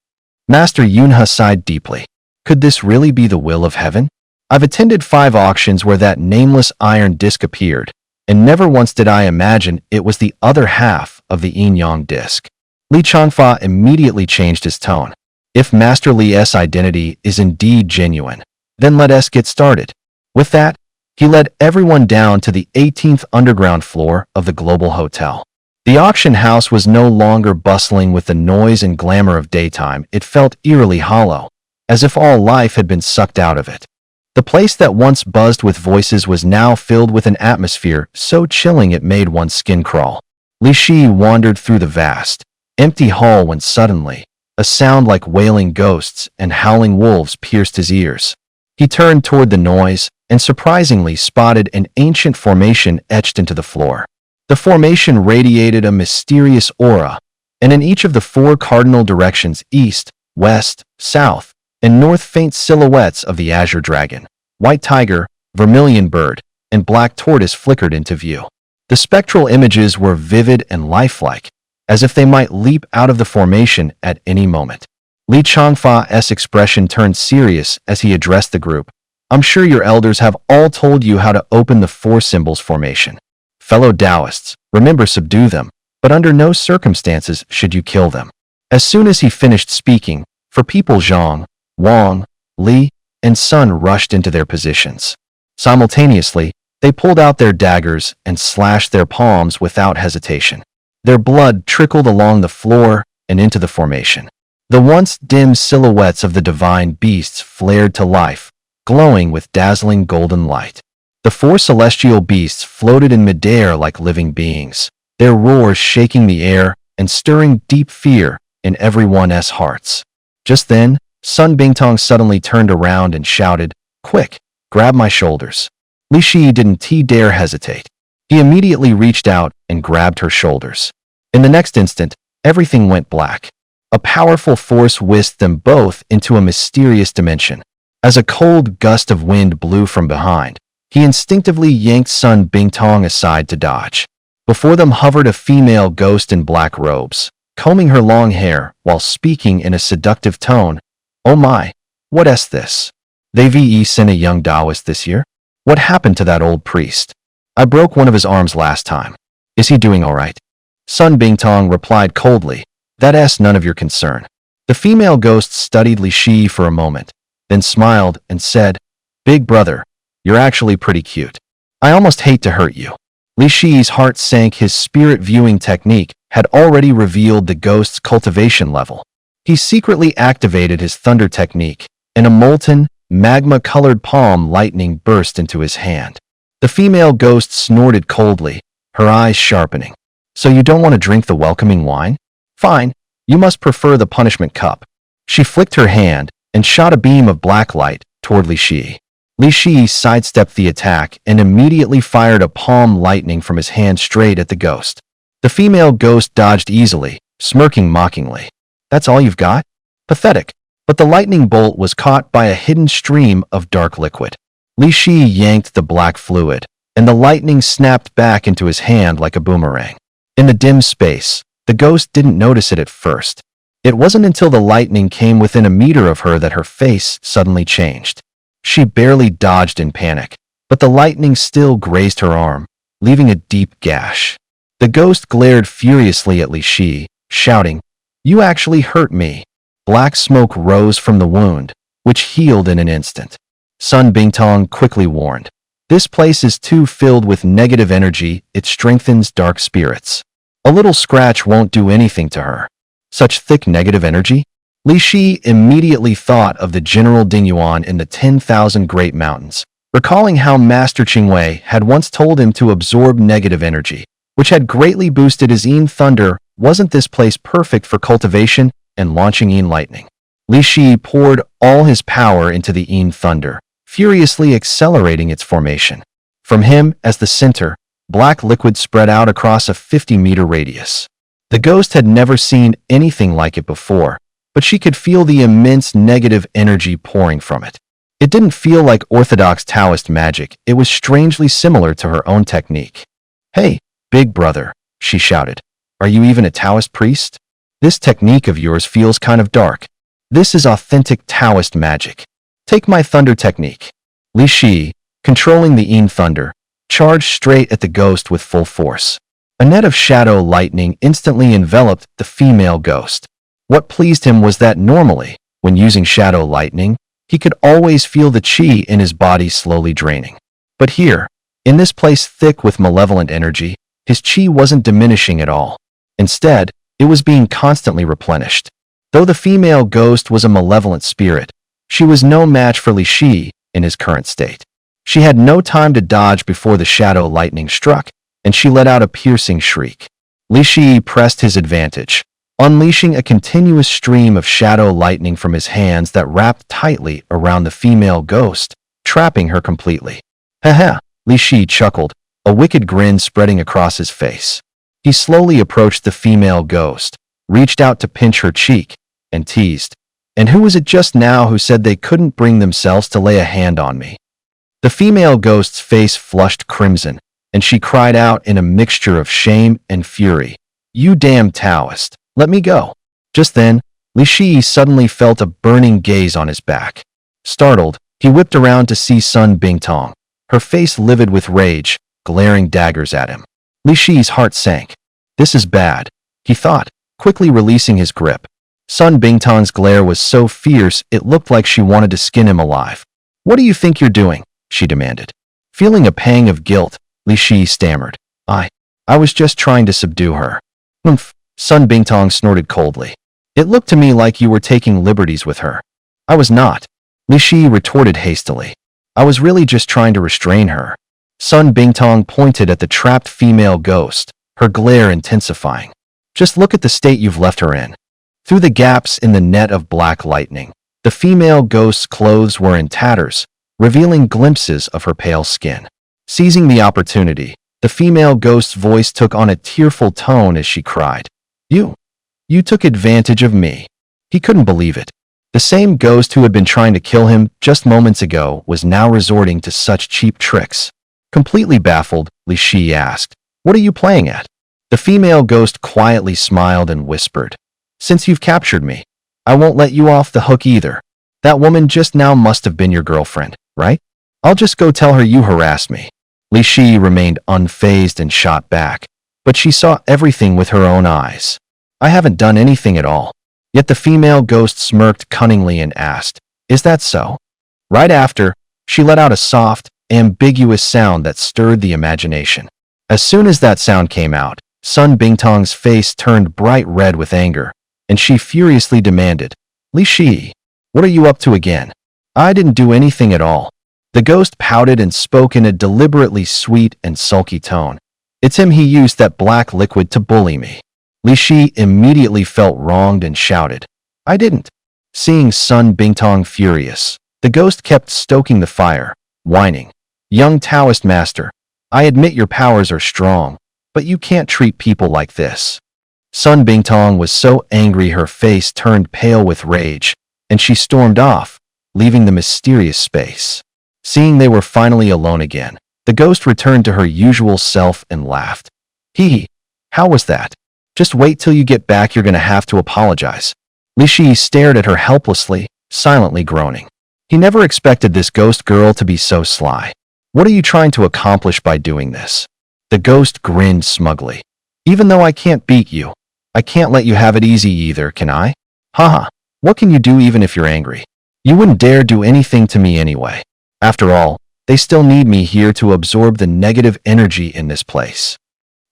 Master Yunhe sighed deeply. Could this really be the will of heaven? I've attended 5 auctions where that nameless iron disc appeared, and never once did I imagine it was the other half of the Yin-Yang disc. Li Changfa immediately changed his tone. If Master Li's identity is indeed genuine, then let us get started. With that, he led everyone down to the 18th underground floor of the Global Hotel. The auction house was no longer bustling with the noise and glamour of daytime. It felt eerily hollow, as if all life had been sucked out of it. The place that once buzzed with voices was now filled with an atmosphere so chilling it made one's skin crawl. Li Shi wandered through the vast, empty hall when suddenly, a sound like wailing ghosts and howling wolves pierced his ears. He turned toward the noise and surprisingly spotted an ancient formation etched into the floor. The formation radiated a mysterious aura, and in each of the four cardinal directions east, west, south, and north faint silhouettes of the azure dragon, white tiger, vermilion bird, and black tortoise flickered into view. The spectral images were vivid and lifelike, as if they might leap out of the formation at any moment. Li Changfa's expression turned serious as he addressed the group. I'm sure your elders have all told you how to open the four symbols formation. Fellow Taoists, remember subdue them, but under no circumstances should you kill them. As soon as he finished speaking, four people Zhang, Wang, Li, and Sun rushed into their positions. Simultaneously, they pulled out their daggers and slashed their palms without hesitation. Their blood trickled along the floor and into the formation. The once dim silhouettes of the divine beasts flared to life, glowing with dazzling golden light. The four celestial beasts floated in midair like living beings, their roars shaking the air and stirring deep fear in everyone's hearts. Just then, Sun Bingtong suddenly turned around and shouted, "Quick, grab my shoulders." Li Shi didn't dare hesitate. He immediately reached out and grabbed her shoulders. In the next instant, everything went black. A powerful force whisked them both into a mysterious dimension. As a cold gust of wind blew from behind, he instinctively yanked Sun Bingtong aside to dodge. Before them hovered a female ghost in black robes, combing her long hair while speaking in a seductive tone. "Oh my, what's this? They've sent a young Taoist this year? What happened to that old priest? I broke one of his arms last time. Is he doing all right?" Sun Bingtong replied coldly, "That's none of your concern." The female ghost studied Li Shi for a moment, then smiled and said, "Big brother, you're actually pretty cute. I almost hate to hurt you." Li Shi's heart sank. His spirit viewing technique had already revealed the ghost's cultivation level. He secretly activated his thunder technique, and a molten, magma-colored palm lightning burst into his hand. The female ghost snorted coldly, her eyes sharpening. "So you don't want to drink the welcoming wine? Fine, you must prefer the punishment cup." She flicked her hand and shot a beam of black light toward Li Shi. Li Shi sidestepped the attack and immediately fired a palm lightning from his hand straight at the ghost. The female ghost dodged easily, smirking mockingly. "That's all you've got? Pathetic." But the lightning bolt was caught by a hidden stream of dark liquid. Li Shi yanked the black fluid, and the lightning snapped back into his hand like a boomerang. In the dim space, the ghost didn't notice it at first. It wasn't until the lightning came within a meter of her that her face suddenly changed. She barely dodged in panic, but the lightning still grazed her arm, leaving a deep gash. The ghost glared furiously at Li Shi, shouting, "You actually hurt me." Black smoke rose from the wound, which healed in an instant. Sun Bingtong quickly warned, "This place is too filled with negative energy, it strengthens dark spirits. A little scratch won't do anything to her." Such thick negative energy? Li Shi immediately thought of the General Dingyuan in the 10,000 Great Mountains, recalling how Master Qingwei had once told him to absorb negative energy, which had greatly boosted his Yin Thunder. Wasn't this place perfect for cultivation and launching Yin Lightning? Li Shi poured all his power into the Yin Thunder, furiously accelerating its formation. From him, as the center, black liquid spread out across a 50-meter radius. The ghost had never seen anything like it before, but she could feel the immense negative energy pouring from it. It didn't feel like orthodox Taoist magic, it was strangely similar to her own technique. "Hey, big brother," she shouted. "Are you even a Taoist priest? This technique of yours feels kind of dark. This is authentic Taoist magic. Take my thunder technique." Li Shi, controlling the Yin Thunder, charged straight at the ghost with full force. A net of shadow lightning instantly enveloped the female ghost. What pleased him was that normally, when using shadow lightning, he could always feel the qi in his body slowly draining. But here, in this place thick with malevolent energy, his qi wasn't diminishing at all. Instead, it was being constantly replenished. Though the female ghost was a malevolent spirit, she was no match for Li Shi in his current state. She had no time to dodge before the shadow lightning struck, and she let out a piercing shriek. Li Shi pressed his advantage, unleashing a continuous stream of shadow lightning from his hands that wrapped tightly around the female ghost, trapping her completely. Haha, Li Shi chuckled, a wicked grin spreading across his face. He slowly approached the female ghost, reached out to pinch her cheek, and teased. And who was it just now who said they couldn't bring themselves to lay a hand on me? The female ghost's face flushed crimson, and she cried out in a mixture of shame and fury. You damn Taoist, let me go. Just then, Li Shi suddenly felt a burning gaze on his back. Startled, he whipped around to see Sun Bingtong, her face livid with rage, glaring daggers at him. Li Shi's heart sank. This is bad, he thought, quickly releasing his grip. Sun Bingtong's glare was so fierce it looked like she wanted to skin him alive. What do you think you're doing? She demanded. Feeling a pang of guilt, Li Shi stammered. I was just trying to subdue her. Humph, Sun Bingtong snorted coldly. It looked to me like you were taking liberties with her. I was not, Li Shi retorted hastily. I was really just trying to restrain her. Sun Bingtong pointed at the trapped female ghost, her glare intensifying. Just look at the state you've left her in. Through the gaps in the net of black lightning, the female ghost's clothes were in tatters, revealing glimpses of her pale skin. Seizing the opportunity, the female ghost's voice took on a tearful tone as she cried, You took advantage of me. He couldn't believe it. The same ghost who had been trying to kill him just moments ago was now resorting to such cheap tricks. Completely baffled, Li Shi asked, What are you playing at? The female ghost quietly smiled and whispered, Since you've captured me, I won't let you off the hook either. That woman just now must have been your girlfriend, right? I'll just go tell her you harassed me. Li Shi remained unfazed and shot back, but she saw everything with her own eyes. I haven't done anything at all. Yet the female ghost smirked cunningly and asked, Is that so? Right after, she let out a soft, ambiguous sound that stirred the imagination. As soon as that sound came out, Sun Bingtong's face turned bright red with anger, and she furiously demanded, Li Shi, what are you up to again? I didn't do anything at all. The ghost pouted and spoke in a deliberately sweet and sulky tone. It's him, he used that black liquid to bully me. Li Shi immediately felt wronged and shouted, I didn't. Seeing Sun Bingtong furious, the ghost kept stoking the fire, whining, Young Taoist master, I admit your powers are strong, but you can't treat people like this. Sun Bingtong was so angry her face turned pale with rage, and she stormed off, leaving the mysterious space. Seeing they were finally alone again, the ghost returned to her usual self and laughed. How was that? Just wait till you get back, you're gonna have to apologize. Li Shi stared at her helplessly, silently groaning. He never expected this ghost girl to be so sly. What are you trying to accomplish by doing this? The ghost grinned smugly. Even though I can't beat you, I can't let you have it easy either, can I? Haha, what can you do even if you're angry? You wouldn't dare do anything to me anyway. After all, they still need me here to absorb the negative energy in this place.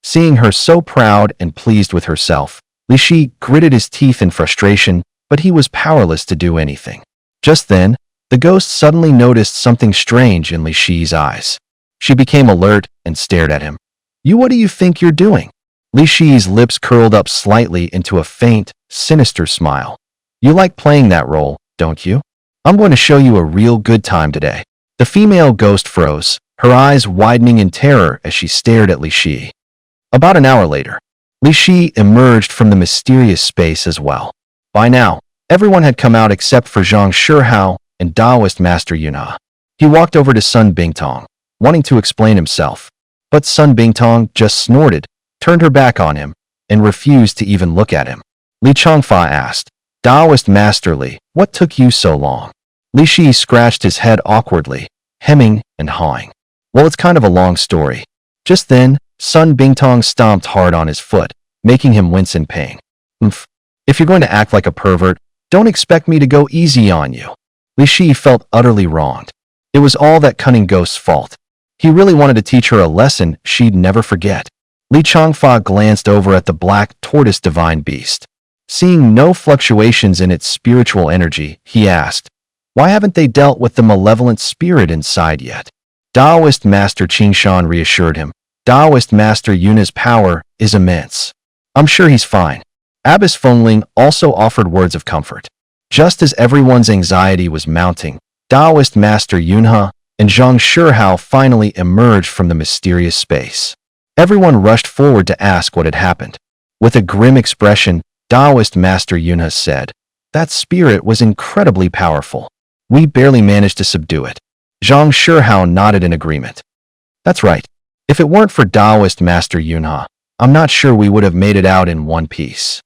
Seeing her so proud and pleased with herself, Li Shi gritted his teeth in frustration, but he was powerless to do anything. Just then, the ghost suddenly noticed something strange in Li Shi's eyes. She became alert and stared at him. What do you think you're doing? Li Shi's lips curled up slightly into a faint, sinister smile. You like playing that role, don't you? I'm going to show you a real good time today. The female ghost froze, her eyes widening in terror as she stared at Li Shi. About an hour later, Li Shi emerged from the mysterious space as well. By now, everyone had come out except for Zhang Shihao and Taoist Master Yuna. He walked over to Sun Bingtong, wanting to explain himself. But Sun Bingtong just snorted, turned her back on him, and refused to even look at him. Li Changfa asked, Taoist Master Li, what took you so long? Li Shi scratched his head awkwardly, hemming and hawing. Well, it's kind of a long story. Just then, Sun Bingtong stomped hard on his foot, making him wince in pain. If you're going to act like a pervert, don't expect me to go easy on you. Li Shi felt utterly wronged. It was all that cunning ghost's fault. He really wanted to teach her a lesson she'd never forget. Li Changfa glanced over at the black tortoise divine beast. Seeing no fluctuations in its spiritual energy, he asked, Why haven't they dealt with the malevolent spirit inside yet? Taoist Master Qingshan reassured him. Taoist Master Yuna's power is immense. I'm sure he's fine. Abbess Fengling also offered words of comfort. Just as everyone's anxiety was mounting, Taoist Master Yunhe and Zhang Shihao finally emerged from the mysterious space. Everyone rushed forward to ask what had happened. With a grim expression, Taoist Master Yunhe said, "That spirit was incredibly powerful. We barely managed to subdue it." Zhang Shihao nodded in agreement. "That's right. If it weren't for Taoist Master Yunhe, I'm not sure we would have made it out in one piece."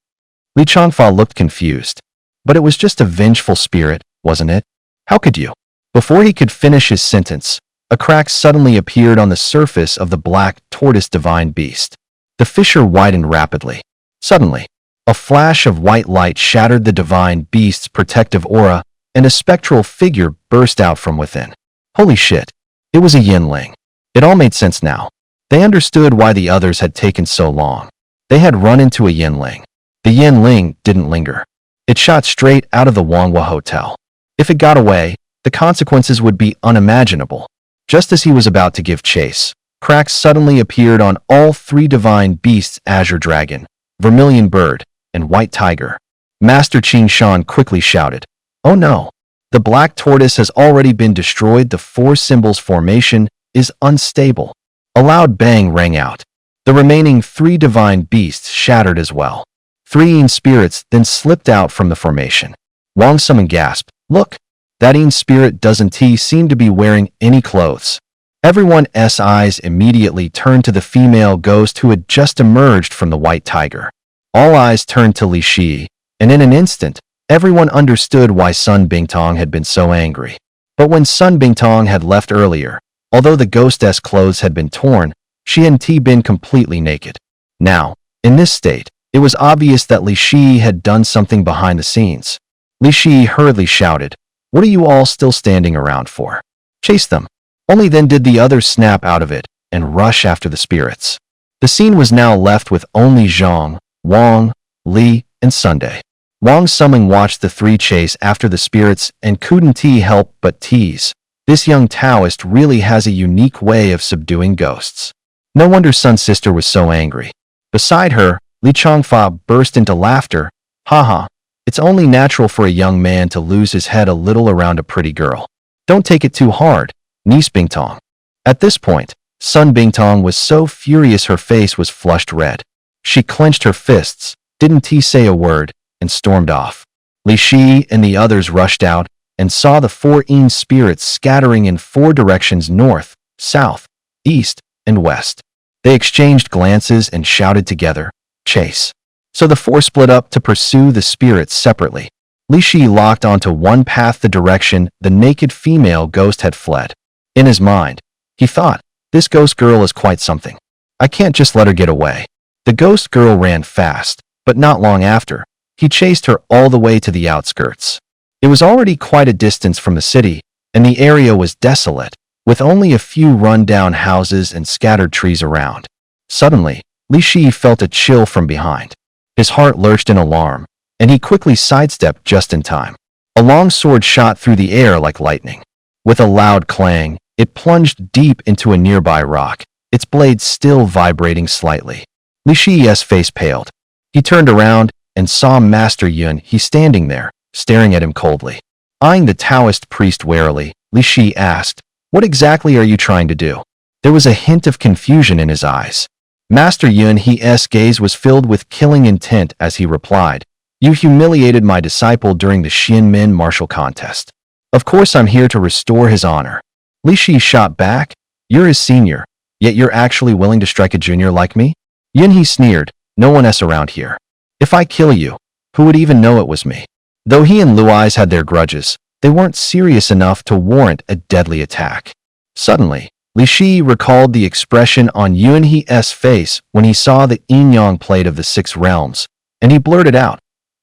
Li Changfa looked confused. "But it was just a vengeful spirit, wasn't it? How could you?" Before he could finish his sentence, a crack suddenly appeared on the surface of the black tortoise divine beast. The fissure widened rapidly. Suddenly, a flash of white light shattered the divine beast's protective aura, and a spectral figure burst out from within. Holy shit! It was a Yinling. It all made sense now. They understood why the others had taken so long. They had run into a Yinling. The Yinling didn't linger. It shot straight out of the Wanghua Hotel. If it got away, the consequences would be unimaginable. Just as he was about to give chase, cracks suddenly appeared on all three divine beasts: Azure Dragon, Vermilion Bird, and White Tiger. Master Qin Shan quickly shouted, "Oh no! The black tortoise has already been destroyed. The four symbols formation is unstable." A loud bang rang out. The remaining three divine beasts shattered as well. Three Yin spirits then slipped out from the formation. Wang Summon gasped, "Look! That Yin spirit doesn't seem to be wearing any clothes." Everyone's eyes immediately turned to the female ghost who had just emerged from the White Tiger. All eyes turned to Li Shi, and in an instant, everyone understood why Sun Bingtong had been so angry. But when Sun Bingtong had left earlier, although the ghostess clothes had been torn, she hadn't been completely naked. Now, in this state, it was obvious that Li Shi had done something behind the scenes. Li Shi hurriedly shouted, "What are you all still standing around for? Chase them." Only then did the others snap out of it and rush after the spirits. The scene was now left with only Zhang, Wang, Li, and Sunday. Wang Summing watched the three chase after the spirits and couldn't help but tease. This young Taoist really has a unique way of subduing ghosts. No wonder Sun's sister was so angry. Beside her, Li Changfa burst into laughter. "Haha, it's only natural for a young man to lose his head a little around a pretty girl. Don't take it too hard, niece Bingtong." At this point, Sun Bingtong was so furious her face was flushed red. She clenched her fists, didn't say a word, and stormed off. Li Shi and the others rushed out and saw the four Yin spirits scattering in four directions: north, south, east, and west. They exchanged glances and shouted together, "Chase." So the four split up to pursue the spirits separately. Li Shi locked onto one path, the direction the naked female ghost had fled. In his mind, he thought, "This ghost girl is quite something. I can't just let her get away." The ghost girl ran fast, but not long after, he chased her all the way to the outskirts. It was already quite a distance from the city, and the area was desolate, with only a few run-down houses and scattered trees around. Suddenly, Li Shi felt a chill from behind. His heart lurched in alarm, and he quickly sidestepped just in time. A long sword shot through the air like lightning. With a loud clang, it plunged deep into a nearby rock, its blade still vibrating slightly. Li Shi's face paled. He turned around and saw Master Yunhe standing there, staring at him coldly. Eyeing the Taoist priest warily, Li Shi asked, "What exactly are you trying to do?" There was a hint of confusion in his eyes. Master Yunhe's gaze was filled with killing intent as he replied, "You humiliated my disciple during the Xianmin martial contest. Of course I'm here to restore his honor." Li Shi shot back, "You're his senior, yet you're actually willing to strike a junior like me?" Yunhe sneered, "No one else around here. If I kill you, who would even know it was me?" Though he and Lui's had their grudges, they weren't serious enough to warrant a deadly attack. Suddenly, Li Shi recalled the expression on Yunhe's face when he saw the Yin-Yang plate of the Six Realms, and he blurted out,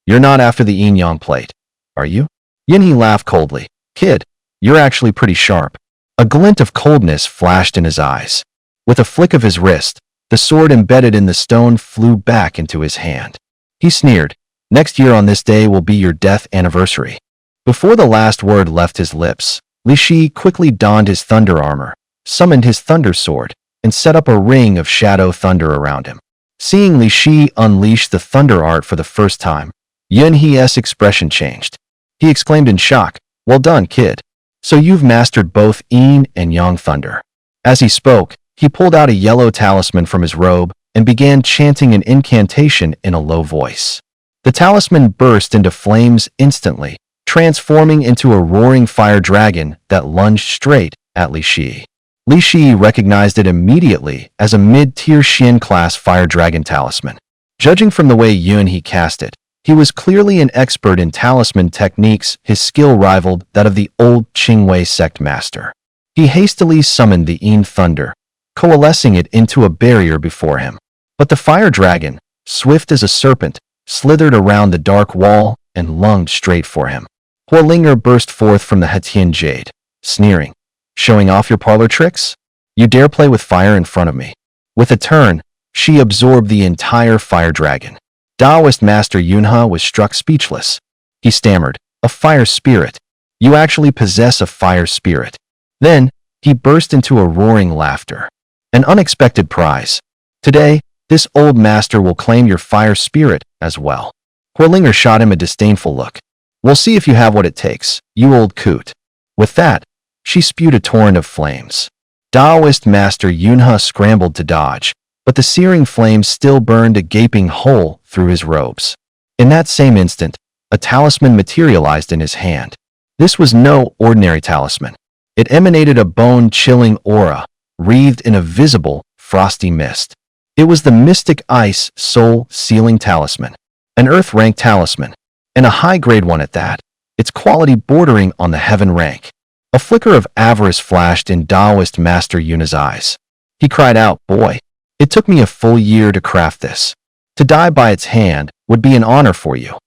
"You're not after the Yin-Yang plate, are you?" Yunhe laughed coldly, "Kid, you're actually pretty sharp." A glint of coldness flashed in his eyes. With a flick of his wrist, the sword embedded in the stone flew back into his hand. He sneered, "Next year on this day will be your death anniversary." Before the last word left his lips, Li Shi quickly donned his thunder armor, summoned his thunder sword, and set up a ring of shadow thunder around him. Seeing Li Shi unleash the thunder art for the first time, Yun He's expression changed. He exclaimed in shock, "Well done, kid. So you've mastered both Yin and Yang thunder." As he spoke, he pulled out a yellow talisman from his robe and began chanting an incantation in a low voice. The talisman burst into flames instantly, transforming into a roaring fire dragon that lunged straight at Li Shi. Li Shi recognized it immediately as a mid-tier Xian-class fire dragon talisman. Judging from the way Yun He cast it, he was clearly an expert in talisman techniques. His skill rivaled that of the old Qingwei sect master. He hastily summoned the Yin thunder, coalescing it into a barrier before him. But the fire dragon, swift as a serpent, slithered around the dark wall and lunged straight for him. Huolinger burst forth from the Hetian Jade, sneering, "Showing off your parlor tricks? You dare play with fire in front of me?" With a turn, she absorbed the entire fire dragon. Taoist Master Yunhe was struck speechless. He stammered, "A fire spirit? You actually possess a fire spirit?" Then, he burst into a roaring laughter. "An unexpected prize. Today, this old master will claim your fire spirit as well." Huolinger shot him a disdainful look. "We'll see if you have what it takes, you old coot." With that, she spewed a torrent of flames. Taoist Master Yunhe scrambled to dodge, but the searing flames still burned a gaping hole through his robes. In that same instant, a talisman materialized in his hand. This was no ordinary talisman. It emanated a bone-chilling aura, wreathed in a visible, frosty mist. It was the Mystic Ice Soul Sealing Talisman, an Earth-rank talisman, and a high-grade one at that, its quality bordering on the heaven rank. A flicker of avarice flashed in Taoist Master Yunhe's eyes. He cried out, "Boy, it took me a full year to craft this. To die by its hand would be an honor for you."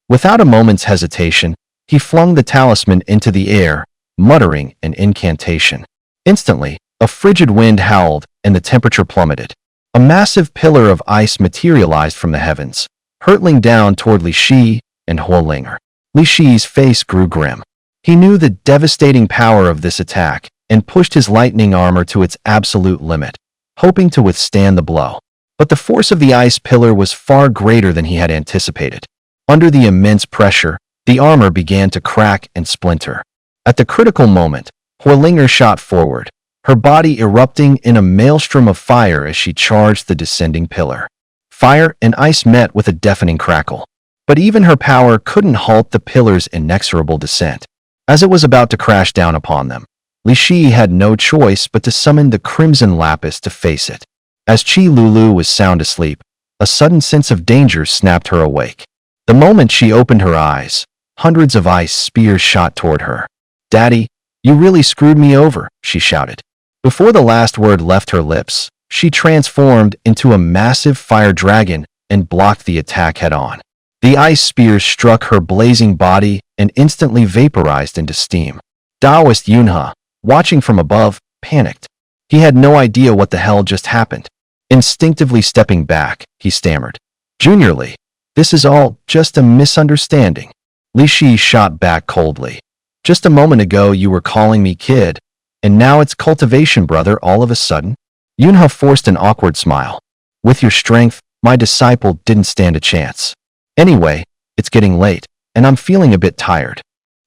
Without a moment's hesitation, he flung the talisman into the air, muttering an incantation. Instantly, a frigid wind howled and the temperature plummeted. A massive pillar of ice materialized from the heavens, hurtling down toward Li Shi and Huolinger. Li Shi's face grew grim. He knew the devastating power of this attack and pushed his lightning armor to its absolute limit, hoping to withstand the blow. But the force of the ice pillar was far greater than he had anticipated. Under the immense pressure, the armor began to crack and splinter. At the critical moment, Huolinger shot forward, her body erupting in a maelstrom of fire as she charged the descending pillar. Fire and ice met with a deafening crackle. But even her power couldn't halt the pillar's inexorable descent. As it was about to crash down upon them, Li Shi had no choice but to summon the Crimson Lapis to face it. As Qi Lulu was sound asleep, a sudden sense of danger snapped her awake. The moment she opened her eyes, hundreds of ice spears shot toward her. "Daddy, you really screwed me over," she shouted. Before the last word left her lips, she transformed into a massive fire dragon and blocked the attack head-on. The ice spears struck her blazing body and instantly vaporized into steam. Taoist Yunhe, watching from above, panicked. He had no idea what the hell just happened. Instinctively stepping back, he stammered, "Junior Li, this is all just a misunderstanding." Li Shi shot back coldly. "Just a moment ago you were calling me kid, and now it's cultivation brother all of a sudden?" Yunhe forced an awkward smile. "With your strength, my disciple didn't stand a chance. Anyway, it's getting late, and I'm feeling a bit tired."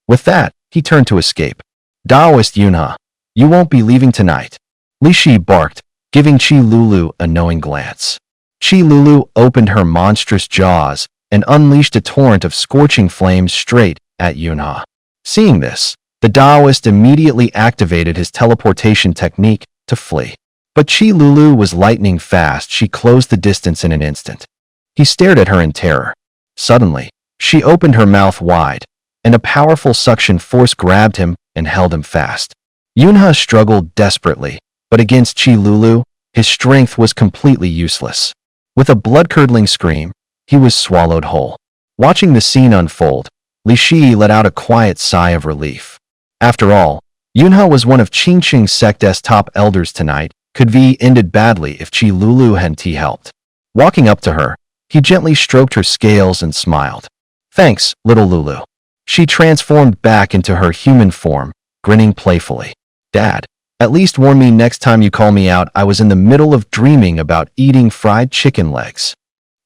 With that, he turned to escape. "Taoist Yunhe, you won't be leaving tonight." Li Shi barked, giving Qi Lulu a knowing glance. Qi Lulu opened her monstrous jaws and unleashed a torrent of scorching flames straight at Yunhe. Seeing this, the Taoist immediately activated his teleportation technique to flee. But Qi Lulu was lightning fast. She closed the distance in an instant. He stared at her in terror. Suddenly, she opened her mouth wide, and a powerful suction force grabbed him and held him fast. Yunhe struggled desperately, but against Qi Lulu, his strength was completely useless. With a blood-curdling scream, he was swallowed whole. Watching the scene unfold, Li Shi let out a quiet sigh of relief. After all, Yunhe was one of Qingqing Sect's top elders tonight. Could be ended badly if Qi Lulu hadn't helped. Walking up to her, he gently stroked her scales and smiled. "Thanks, little Lulu." She transformed back into her human form, grinning playfully. "Dad." At least warn me next time you call me out. I was in the middle of dreaming about eating fried chicken legs.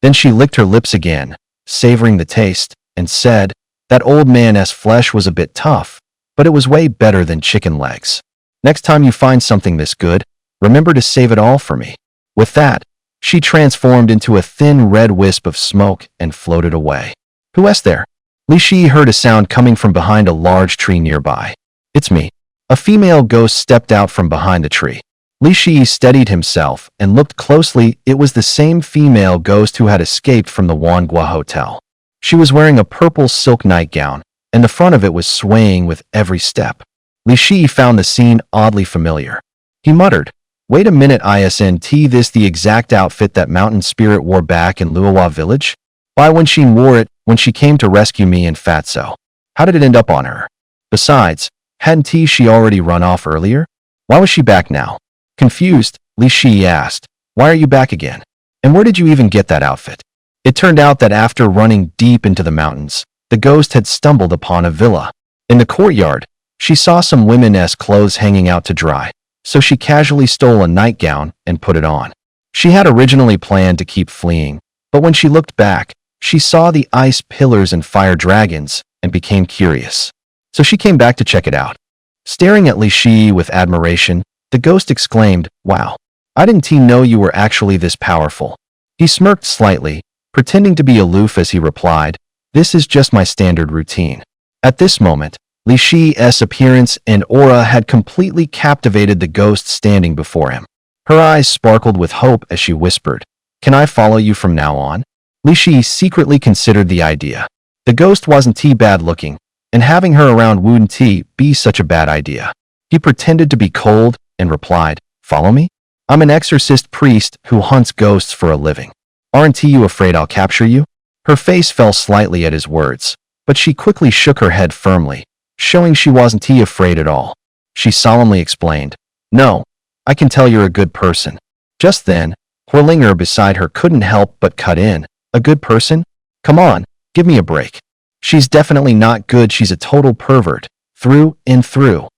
Then she licked her lips again, savoring the taste, and said, that old man's flesh was a bit tough, but it was way better than chicken legs. Next time you find something this good, remember to save it all for me. With that, she transformed into a thin red wisp of smoke and floated away. Who is there? Li Shi heard a sound coming from behind a large tree nearby. It's me. A female ghost stepped out from behind the tree. Li Shi steadied himself and looked closely. It was the same female ghost who had escaped from the Wangua Hotel. She was wearing a purple silk nightgown, and the front of it was swaying with every step. Li Shi found the scene oddly familiar. He muttered, wait a minute, isn't this the exact outfit that Mountain Spirit wore back in Luohua Village? Why, when she wore it when she came to rescue me and Fatso? How did it end up on her? Besides, hadn't she already run off earlier? Why was she back now? Confused, Li Shi asked, why are you back again? And where did you even get that outfit? It turned out that after running deep into the mountains, the ghost had stumbled upon a villa. In the courtyard, she saw some women's clothes hanging out to dry, so she casually stole a nightgown and put it on. She had originally planned to keep fleeing, but when she looked back, she saw the ice pillars and fire dragons and became curious. So she came back to check it out. Staring at Li Shi with admiration, the ghost exclaimed, wow, I didn't know you were actually this powerful. He smirked slightly, pretending to be aloof as he replied, this is just my standard routine. At this moment, Li Shi's appearance and aura had completely captivated the ghost standing before him. Her eyes sparkled with hope as she whispered, can I follow you from now on? Li Shi secretly considered the idea. The ghost wasn't too bad looking, and having her around wouldn't be such a bad idea. He pretended to be cold and replied, follow me? I'm an exorcist priest who hunts ghosts for a living. Aren't you afraid I'll capture you? Her face fell slightly at his words, but she quickly shook her head firmly, showing she wasn't afraid at all. She solemnly explained, no, I can tell you're a good person. Just then, Huolinger beside her couldn't help but cut in, a good person? Come on, give me a break. She's definitely not good, she's a total pervert, through and through.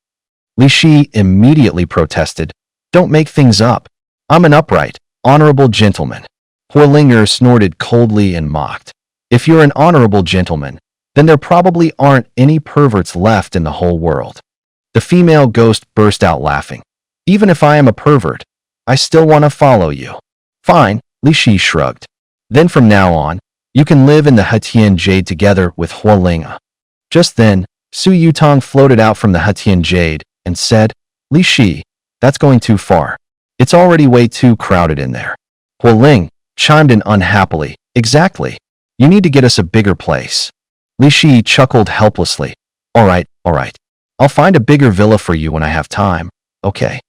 Li Shi immediately protested, don't make things up. I'm an upright, honorable gentleman. Huolinger snorted coldly and mocked, if you're an honorable gentleman, then there probably aren't any perverts left in the whole world. The female ghost burst out laughing. Even if I am a pervert, I still want to follow you. Fine, Li Shi shrugged. Then from now on, you can live in the Hetian Jade together with Huolinger. Just then, Su Yutong floated out from the Hetian Jade and said, Li Shi, that's going too far. It's already way too crowded in there. Huoling chimed in unhappily, exactly. You need to get us a bigger place. Li Shi chuckled helplessly. All right. I'll find a bigger villa for you when I have time, okay?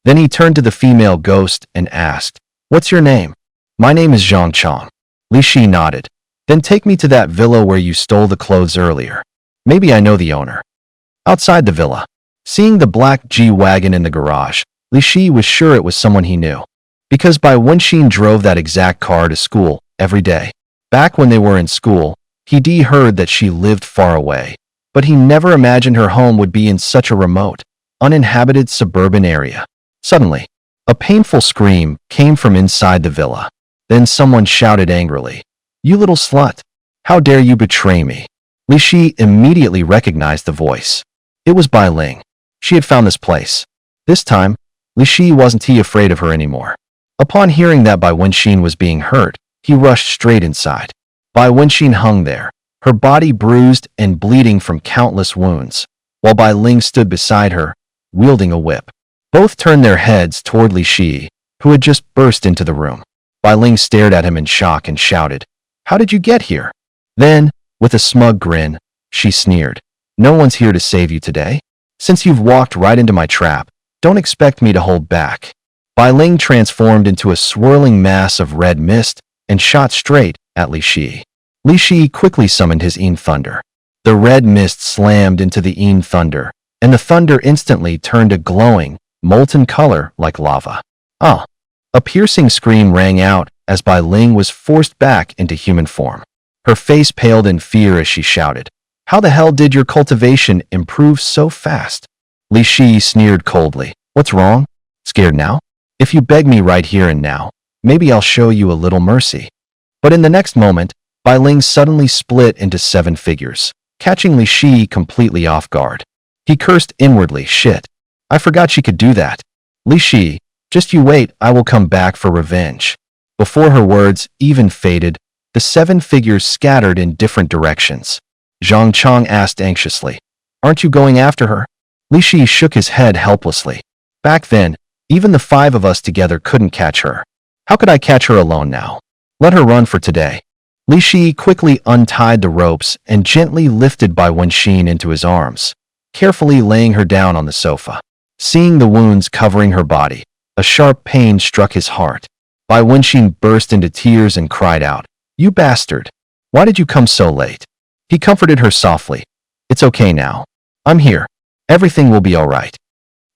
Then he turned to the female ghost and asked, what's your name? My name is Zhang Chong. Li Shi nodded. Then take me to that villa where you stole the clothes earlier. Maybe I know the owner. Outside the villa, seeing the black G-Wagon in the garage, Li Shi was sure it was someone he knew. Because Bai Wenxin drove that exact car to school every day. Back when they were in school, he heard that she lived far away, but he never imagined her home would be in such a remote, uninhabited suburban area. Suddenly, a painful scream came from inside the villa. Then someone shouted angrily, you little slut! How dare you betray me? Li Shi immediately recognized the voice. It was Bai Ling. She had found this place. This time, Li Shi wasn't afraid of her anymore. Upon hearing that Bai Wenxin was being hurt, he rushed straight inside. Bai Wenxin hung there, her body bruised and bleeding from countless wounds, while Bai Ling stood beside her, wielding a whip. Both turned their heads toward Li Shi, who had just burst into the room. Bai Ling stared at him in shock and shouted, how did you get here? Then, with a smug grin, she sneered, no one's here to save you today. Since you've walked right into my trap, don't expect me to hold back. Bai Ling transformed into a swirling mass of red mist and shot straight at Li Shi. Li Shi quickly summoned his Yin Thunder. The red mist slammed into the Yin Thunder, and the thunder instantly turned a glowing, molten color like lava. Ah! A piercing scream rang out as Bai Ling was forced back into human form. Her face paled in fear as she shouted, how the hell did your cultivation improve so fast? Li Shi sneered coldly. What's wrong? Scared now? If you beg me right here and now, maybe I'll show you a little mercy. But in the next moment, Bai Ling suddenly split into 7 figures, catching Li Shi completely off guard. He cursed inwardly, shit. I forgot she could do that. Li Shi, just you wait, I will come back for revenge. Before her words even faded, the 7 figures scattered in different directions. Zhang Chang asked anxiously, Aren't you going after her? Li Shi shook his head helplessly. Back then, even the 5 of us together couldn't catch her. How could I catch her alone now? Let her run for today. Li Shi quickly untied the ropes and gently lifted Bai Wenxin into his arms, carefully laying her down on the sofa. Seeing the wounds covering her body, a sharp pain struck his heart. Bai Wenxin burst into tears and cried out, You bastard! Why did you come so late? He comforted her softly. It's okay now. I'm here. Everything will be all right.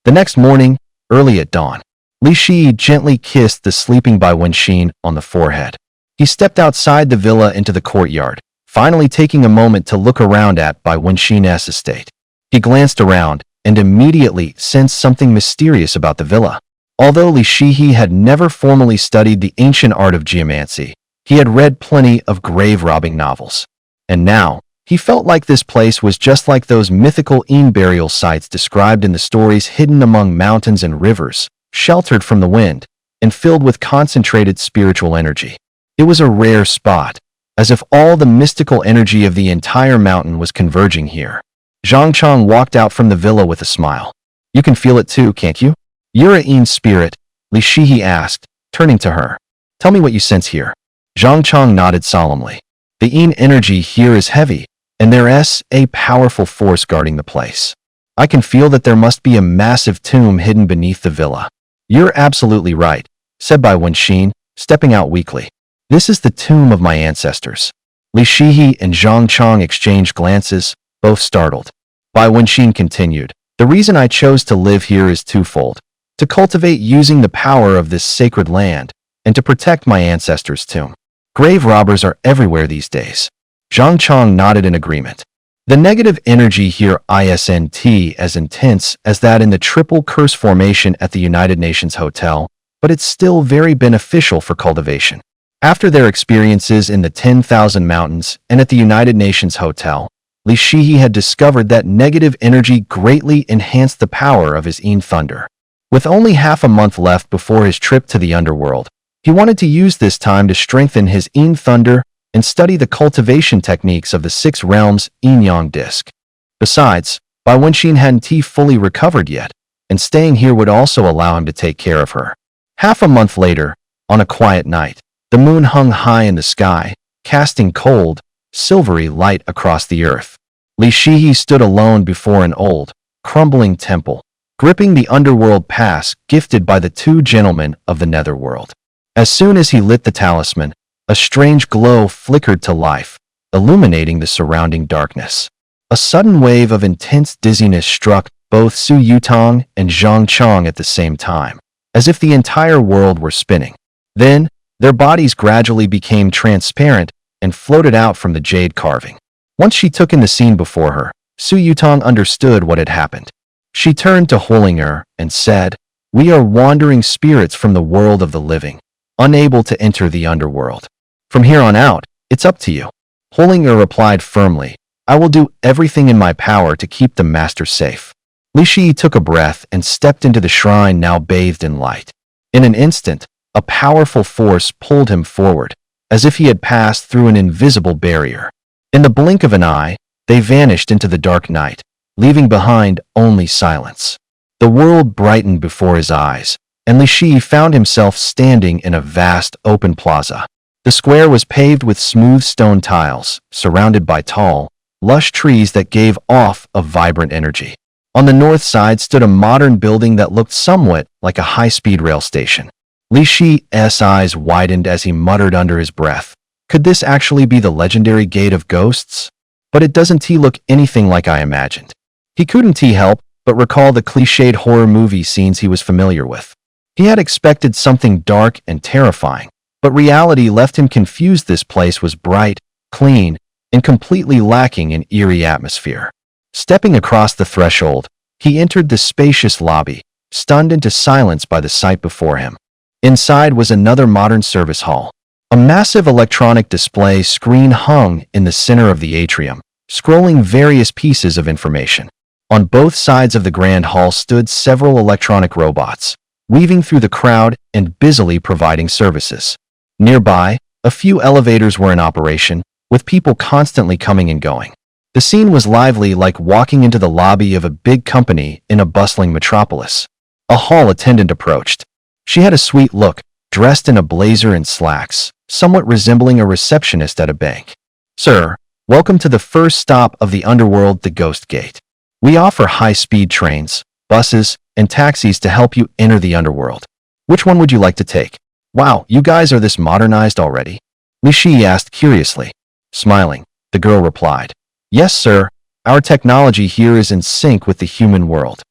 The next morning, early at dawn, Li Shi gently kissed the sleeping Bai Wenxin on the forehead. He stepped outside the villa into the courtyard, finally taking a moment to look around at Bai Wenxin's estate. He glanced around and immediately sensed something mysterious about the villa. Although Li Shihi had never formally studied the ancient art of geomancy, he had read plenty of grave-robbing novels. And now, he felt like this place was just like those mythical burial sites described in the stories, hidden among mountains and rivers, sheltered from the wind, and filled with concentrated spiritual energy. It was a rare spot, as if all the mystical energy of the entire mountain was converging here. Zhang Chang walked out from the villa with a smile. You can feel it too, can't you? You're a Yin spirit, Li Shihi asked, turning to her. Tell me what you sense here. Zhang Chang nodded solemnly. The Yin energy here is heavy, and there's a powerful force guarding the place. I can feel that there must be a massive tomb hidden beneath the villa. You're absolutely right, said Bai Wenxin, stepping out weakly. This is the tomb of my ancestors. Li Shihi and Zhang Chang exchanged glances, both startled. Bai Wenxin continued, The reason I chose to live here is twofold. To cultivate using the power of this sacred land, and to protect my ancestors' tomb. Grave robbers are everywhere these days. Zhang Chang nodded in agreement. The negative energy here isn't as intense as that in the Triple Curse Formation at the United Nations Hotel, but it's still very beneficial for cultivation. After their experiences in the 10,000 Mountains and at the United Nations Hotel, Li Shihi had discovered that negative energy greatly enhanced the power of his Yin Thunder. With only half a month left before his trip to the underworld, he wanted to use this time to strengthen his Yin Thunder and study the cultivation techniques of the 6 realms Yin-Yang disc. Besides, Bai Wenxin hadn't fully recovered yet, and staying here would also allow him to take care of her. Half a month later, on a quiet night, the moon hung high in the sky, casting cold, silvery light across the earth. Li Shihi stood alone before an old, crumbling temple, gripping the underworld pass gifted by the 2 gentlemen of the netherworld. As soon as he lit the talisman, a strange glow flickered to life, illuminating the surrounding darkness. A sudden wave of intense dizziness struck both Su Yutong and Zhang Chang at the same time, as if the entire world were spinning. Then, their bodies gradually became transparent and floated out from the jade carving. Once she took in the scene before her, Su Yutong understood what had happened. She turned to Holinger and said, We are wandering spirits from the world of the living, unable to enter the underworld. From here on out, it's up to you. Holinger replied firmly, I will do everything in my power to keep the master safe. Li Shi took a breath and stepped into the shrine now bathed in light. In an instant, a powerful force pulled him forward, as if he had passed through an invisible barrier. In the blink of an eye, they vanished into the dark night, leaving behind only silence. The world brightened before his eyes, and Li Shi found himself standing in a vast open plaza. The square was paved with smooth stone tiles, surrounded by tall, lush trees that gave off a vibrant energy. On the north side stood a modern building that looked somewhat like a high-speed rail station. Li Shi's eyes widened as he muttered under his breath, Could this actually be the legendary Gate of Ghosts? But it doesn't look anything like I imagined. He couldn't help but recall the cliched horror movie scenes he was familiar with. He had expected something dark and terrifying, but reality left him confused. This place was bright, clean, and completely lacking in eerie atmosphere. Stepping across the threshold, he entered the spacious lobby, stunned into silence by the sight before him. Inside was another modern service hall. A massive electronic display screen hung in the center of the atrium, scrolling various pieces of information. On both sides of the grand hall stood several electronic robots, weaving through the crowd and busily providing services. Nearby, a few elevators were in operation, with people constantly coming and going. The scene was lively, like walking into the lobby of a big company in a bustling metropolis. A hall attendant approached. She had a sweet look, dressed in a blazer and slacks, somewhat resembling a receptionist at a bank. "Sir, welcome to the first stop of the underworld, the Ghost Gate. We offer high-speed trains, buses, and taxis to help you enter the underworld. Which one would you like to take?" "Wow, you guys are this modernized already?" Li Shi asked curiously. Smiling, the girl replied, "Yes, sir. Our technology here is in sync with the human world."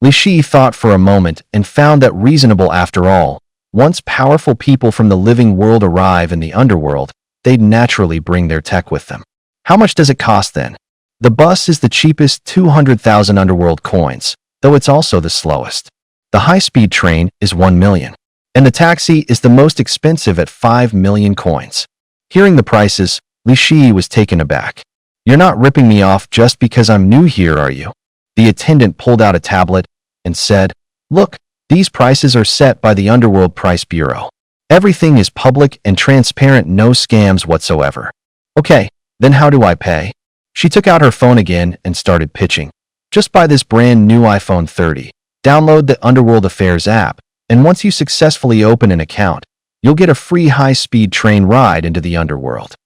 Li Shi thought for a moment and found that reasonable after all. Once powerful people from the living world arrive in the underworld, they'd naturally bring their tech with them. How much does it cost then? The bus is the cheapest, 200,000 underworld coins, though it's also the slowest. The high-speed train is 1 million, and the taxi is the most expensive at 5 million coins. Hearing the prices, Li Shi was taken aback. "You're not ripping me off just because I'm new here, are you?" The attendant pulled out a tablet and said, "Look, these prices are set by the Underworld Price Bureau. Everything is public and transparent, no scams whatsoever." "Okay, then how do I pay?" She took out her phone again and started pitching. "Just buy this brand new iPhone 30, download the Underworld Affairs app, and once you successfully open an account, you'll get a free high-speed train ride into the underworld."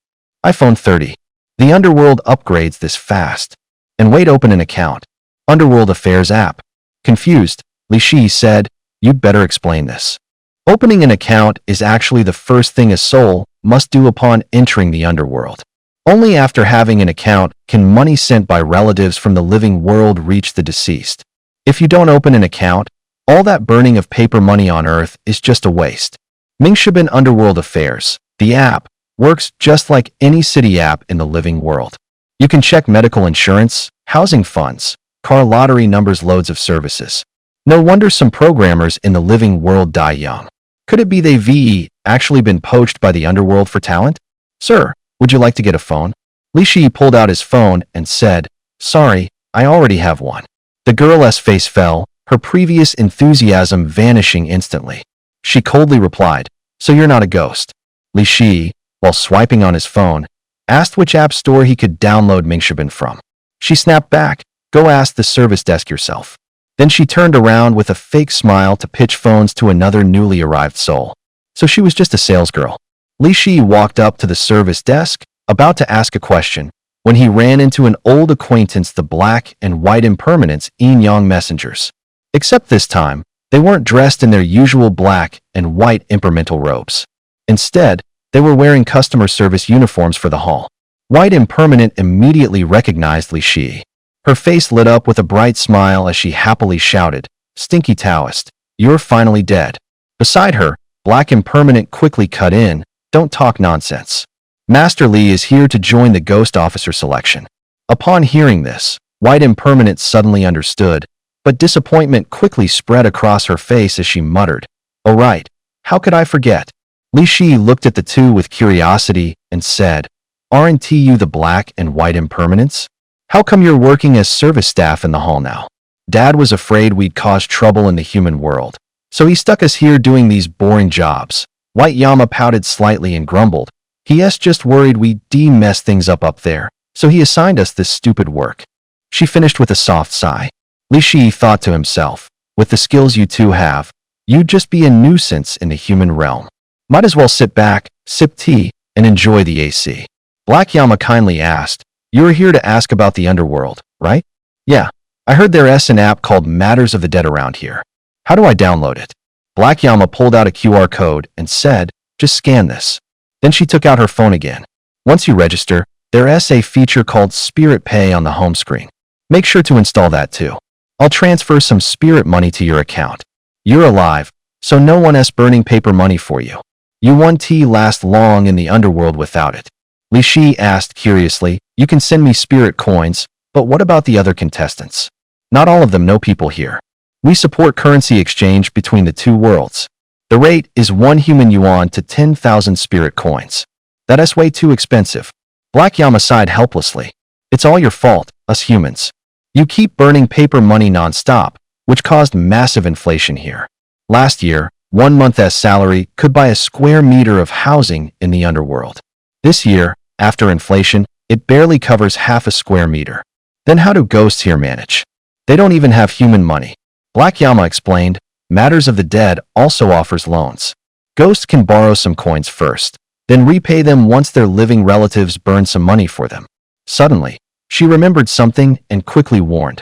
iPhone 30. The underworld upgrades this fast. And wait, open an account. Underworld Affairs app. Confused, Li Shi said, "You'd better explain this." Opening an account is actually the first thing a soul must do upon entering the underworld. Only after having an account can money sent by relatives from the living world reach the deceased. If you don't open an account, all that burning of paper money on Earth is just a waste. Mingshabin Underworld Affairs, the app, works just like any city app in the living world. You can check medical insurance, housing funds, car lottery numbers, loads of services. No wonder some programmers in the living world die young. Could it be they've actually been poached by the underworld for talent? "Sir, would you like to get a phone?" Li Shi pulled out his phone and said, "Sorry, I already have one." The girl's face fell, her previous enthusiasm vanishing instantly. She coldly replied, "So you're not a ghost?" Li Shi, while swiping on his phone, asked which app store he could download Mingshabin from. She snapped back, "Go ask the service desk yourself." Then she turned around with a fake smile to pitch phones to another newly arrived soul. So she was just a salesgirl. Li Shi walked up to the service desk, about to ask a question, when he ran into an old acquaintance, the Black and White Impermanence Yin Yang messengers. Except this time, they weren't dressed in their usual black and white impermental robes. Instead, they were wearing customer service uniforms for the hall. White Impermanent immediately recognized Li Shi. Her face lit up with a bright smile as she happily shouted, "Stinky Taoist, you're finally dead." Beside her, Black Impermanent quickly cut in, "Don't talk nonsense. Master Li is here to join the ghost officer selection." Upon hearing this, White Impermanent suddenly understood, but disappointment quickly spread across her face as she muttered, "Oh right, how could I forget?" Li Shi looked at the two with curiosity and said, "Aren't you the Black and White Impermanence? How come you're working as service staff in the hall now?" "Dad was afraid we'd cause trouble in the human world, so he stuck us here doing these boring jobs." White Yama pouted slightly and grumbled, "He's just worried we'd mess things up there, so he assigned us this stupid work." She finished with a soft sigh. Li Shi thought to himself, "With the skills you two have, you'd just be a nuisance in the human realm. Might as well sit back, sip tea, and enjoy the AC." Black Yama kindly asked, "You're here to ask about the underworld, right?" "Yeah, I heard there's an app called Matters of the Dead around here. How do I download it?" Black Yama pulled out a QR code and said, "Just scan this." Then she took out her phone again. "Once you register, there's a feature called Spirit Pay on the home screen. Make sure to install that too. I'll transfer some spirit money to your account. You're alive, so no one's burning paper money for you. You won't last long in the underworld without it." Li Shi asked curiously, "You can send me spirit coins, but what about the other contestants? Not all of them know people here." We support currency exchange between the two worlds. The rate is 1 human yuan to 10,000 spirit coins. That's way too expensive. Black Yama sighed helplessly. It's all your fault, us humans. You keep burning paper money non-stop, which caused massive inflation here. Last year, 1 month's salary could buy a square meter of housing in the underworld. This year, after inflation, it barely covers half a square meter. Then how do ghosts here manage? They don't even have human money. Black Yama explained, Matters of the Dead also offers loans. Ghosts can borrow some coins first, then repay them once their living relatives burn some money for them. Suddenly, she remembered something and quickly warned.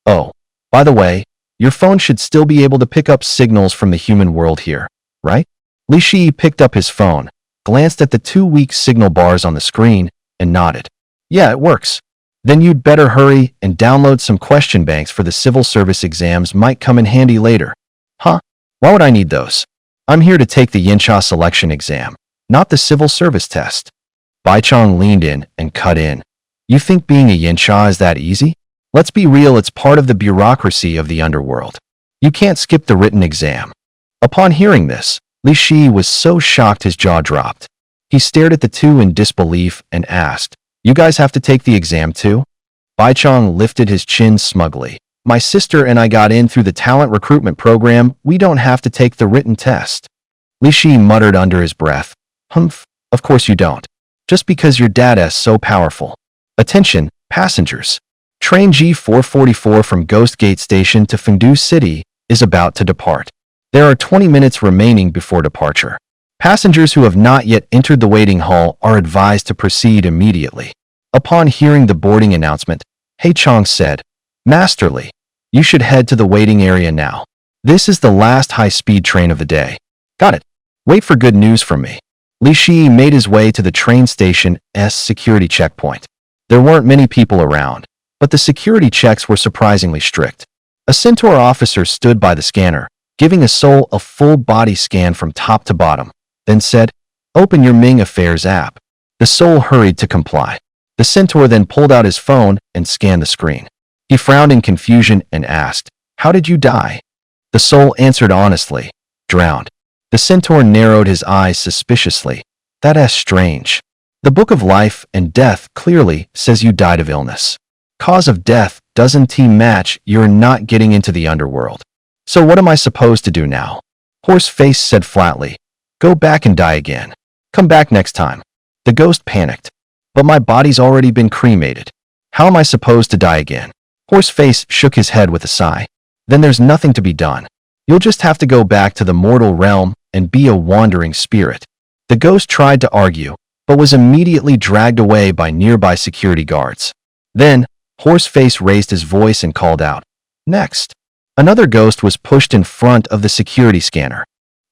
Oh, by the way, your phone should still be able to pick up signals from the human world here, right? Li Shi picked up his phone, glanced at the 2 weak signal bars on the screen, and nodded. Yeah, it works. Then you'd better hurry and download some question banks for the civil service exams might come in handy later. Huh? Why would I need those? I'm here to take the Yinsha selection exam, not the civil service test. Bai Chong leaned in and cut in. You think being a Yinsha is that easy? Let's be real, it's part of the bureaucracy of the underworld. You can't skip the written exam. Upon hearing this, Li Shi was so shocked his jaw dropped. He stared at the two in disbelief and asked, You guys have to take the exam too? Bai Chong lifted his chin smugly. My sister and I got in through the talent recruitment program. We don't have to take the written test. Li Shi muttered under his breath. Humph, of course you don't. Just because your data's so powerful. Attention, passengers. Train G444 from Ghost Gate Station to Fengdu City is about to depart. There are 20 minutes remaining before departure. Passengers who have not yet entered the waiting hall are advised to proceed immediately. Upon hearing the boarding announcement, He Chong said, Masterly, you should head to the waiting area now. This is the last high-speed train of the day. Got it. Wait for good news from me. Li Shi made his way to the train station's security checkpoint. There weren't many people around, but the security checks were surprisingly strict. A Centaur officer stood by the scanner, giving a soul a full-body scan from top to bottom, then said, Open your Ming Affairs app. The soul hurried to comply. The Centaur then pulled out his phone and scanned the screen. He frowned in confusion and asked, How did you die? The soul answered honestly, Drowned. The Centaur narrowed his eyes suspiciously. That's strange. The Book of Life and Death clearly says you died of illness. Cause of death doesn't match. You're not getting into the underworld. So what am I supposed to do now? Horseface said flatly, Go back and die again. Come back next time. The ghost panicked. But my body's already been cremated. How am I supposed to die again? Horseface shook his head with a sigh. Then there's nothing to be done. You'll just have to go back to the mortal realm and be a wandering spirit. The ghost tried to argue, but was immediately dragged away by nearby security guards. Then, Horseface raised his voice and called out, Next. Another ghost was pushed in front of the security scanner.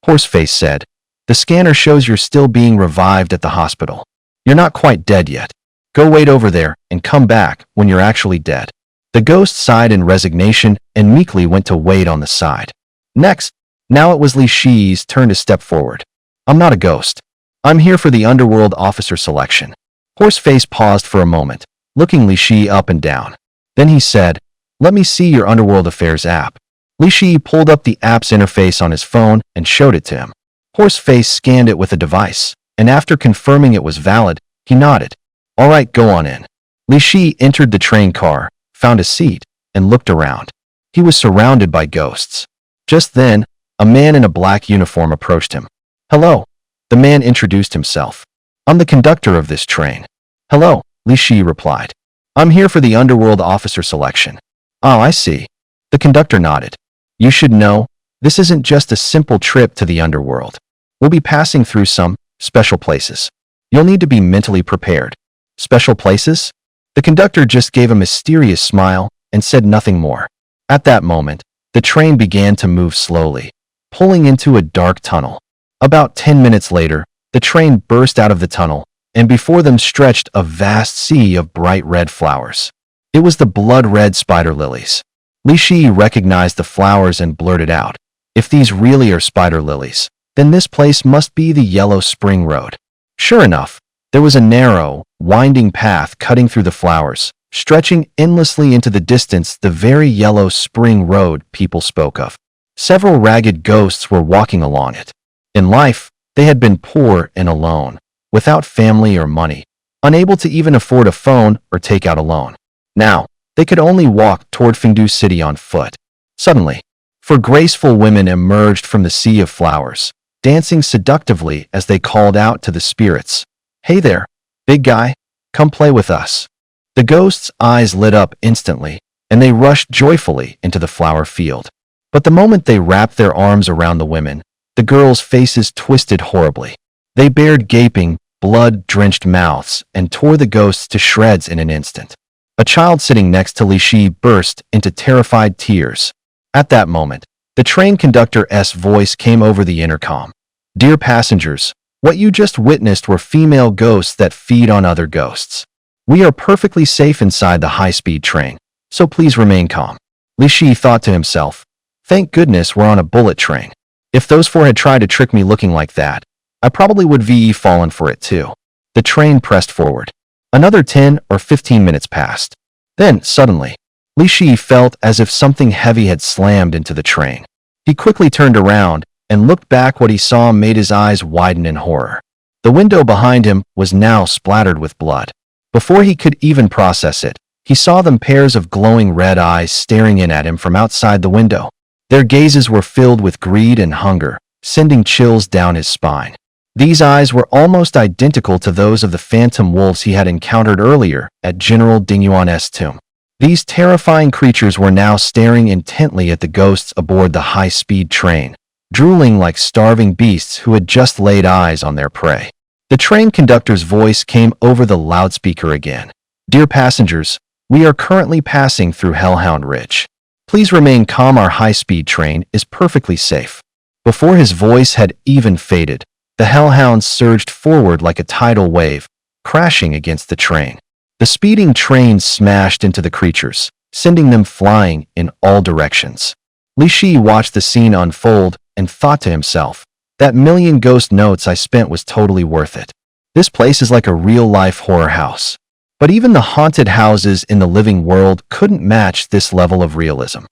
Horseface said, The scanner shows you're still being revived at the hospital. You're not quite dead yet. Go wait over there and come back when you're actually dead. The ghost sighed in resignation and meekly went to wait on the side. Next, now it was Li Shi's turn to step forward. I'm not a ghost. I'm here for the underworld officer selection. Horseface paused for a moment, looking Li Shi up and down. Then he said, Let me see your Underworld Affairs app. Li Shi pulled up the app's interface on his phone and showed it to him. Horseface scanned it with a device, and after confirming it was valid, he nodded. All right, go on in. Li Shi entered the train car, found a seat, and looked around. He was surrounded by ghosts. Just then, a man in a black uniform approached him. Hello. The man introduced himself. I'm the conductor of this train. Hello, Li Shi replied. I'm here for the underworld officer selection. Oh, I see. The conductor nodded. You should know, this isn't just a simple trip to the underworld. We'll be passing through some special places. You'll need to be mentally prepared. Special places? The conductor just gave a mysterious smile and said nothing more. At that moment, the train began to move slowly, pulling into a dark tunnel. About 10 minutes later, the train burst out of the tunnel, and before them stretched a vast sea of bright red flowers. It was the blood-red spider lilies. Li Shi recognized the flowers and blurted out, If these really are spider lilies, then this place must be the Yellow Spring Road. Sure enough, there was a narrow, winding path cutting through the flowers, stretching endlessly into the distance, the very yellow spring road people spoke of. Several ragged ghosts were walking along it. In life, they had been poor and alone, without family or money, unable to even afford a phone or take out a loan. Now, they could only walk toward Fengdu City on foot. Suddenly, four graceful women emerged from the sea of flowers, dancing seductively as they called out to the spirits, "Hey there, big guy, come play with us." The ghosts' eyes lit up instantly, and they rushed joyfully into the flower field. But the moment they wrapped their arms around the women, the girls' faces twisted horribly. They bared gaping, blood-drenched mouths and tore the ghosts to shreds in an instant. A child sitting next to Li Shi burst into terrified tears. At that moment, the train conductor's voice came over the intercom. "Dear passengers, what you just witnessed were female ghosts that feed on other ghosts. We are perfectly safe inside the high-speed train, so please remain calm." Li Shi thought to himself, "Thank goodness we're on a bullet train. If those four had tried to trick me looking like that, I probably would have fallen for it too." The train pressed forward. Another 10 or 15 minutes passed. Then, suddenly, Li Shi felt as if something heavy had slammed into the train. He quickly turned around and looked back. What he saw made his eyes widen in horror. The window behind him was now splattered with blood. Before he could even process it, he saw them pairs of glowing red eyes staring in at him from outside the window. Their gazes were filled with greed and hunger, sending chills down his spine. These eyes were almost identical to those of the phantom wolves he had encountered earlier at General Dingyuan's tomb. These terrifying creatures were now staring intently at the ghosts aboard the high-speed train, drooling like starving beasts who had just laid eyes on their prey. The train conductor's voice came over the loudspeaker again. "Dear passengers, we are currently passing through Hellhound Ridge. Please remain calm. Our high-speed train is perfectly safe." Before his voice had even faded, the hellhounds surged forward like a tidal wave, crashing against the train. The speeding train smashed into the creatures, sending them flying in all directions. Li Shi watched the scene unfold and thought to himself, "That million ghost notes I spent was totally worth it. This place is like a real-life horror house." But even the haunted houses in the living world couldn't match this level of realism.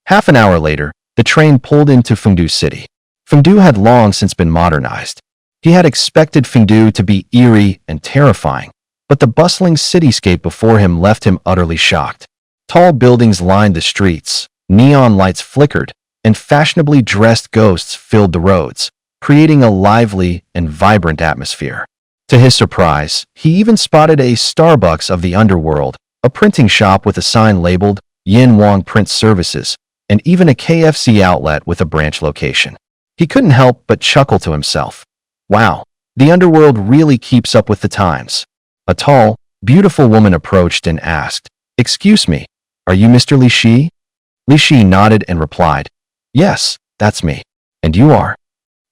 Half an hour later, the train pulled into Fengdu City. Fengdu had long since been modernized. He had expected Fengdu to be eerie and terrifying, but the bustling cityscape before him left him utterly shocked. Tall buildings lined the streets, neon lights flickered, and fashionably dressed ghosts filled the roads, creating a lively and vibrant atmosphere. To his surprise, he even spotted a Starbucks of the underworld, a printing shop with a sign labeled Yin Wang Print Services, and even a KFC outlet with a branch location. He couldn't help but chuckle to himself. Wow, the underworld really keeps up with the times. A tall, beautiful woman approached and asked, "Excuse me, are you Mr. Li Shi?" Li Shi nodded and replied, "Yes, that's me. And you are?"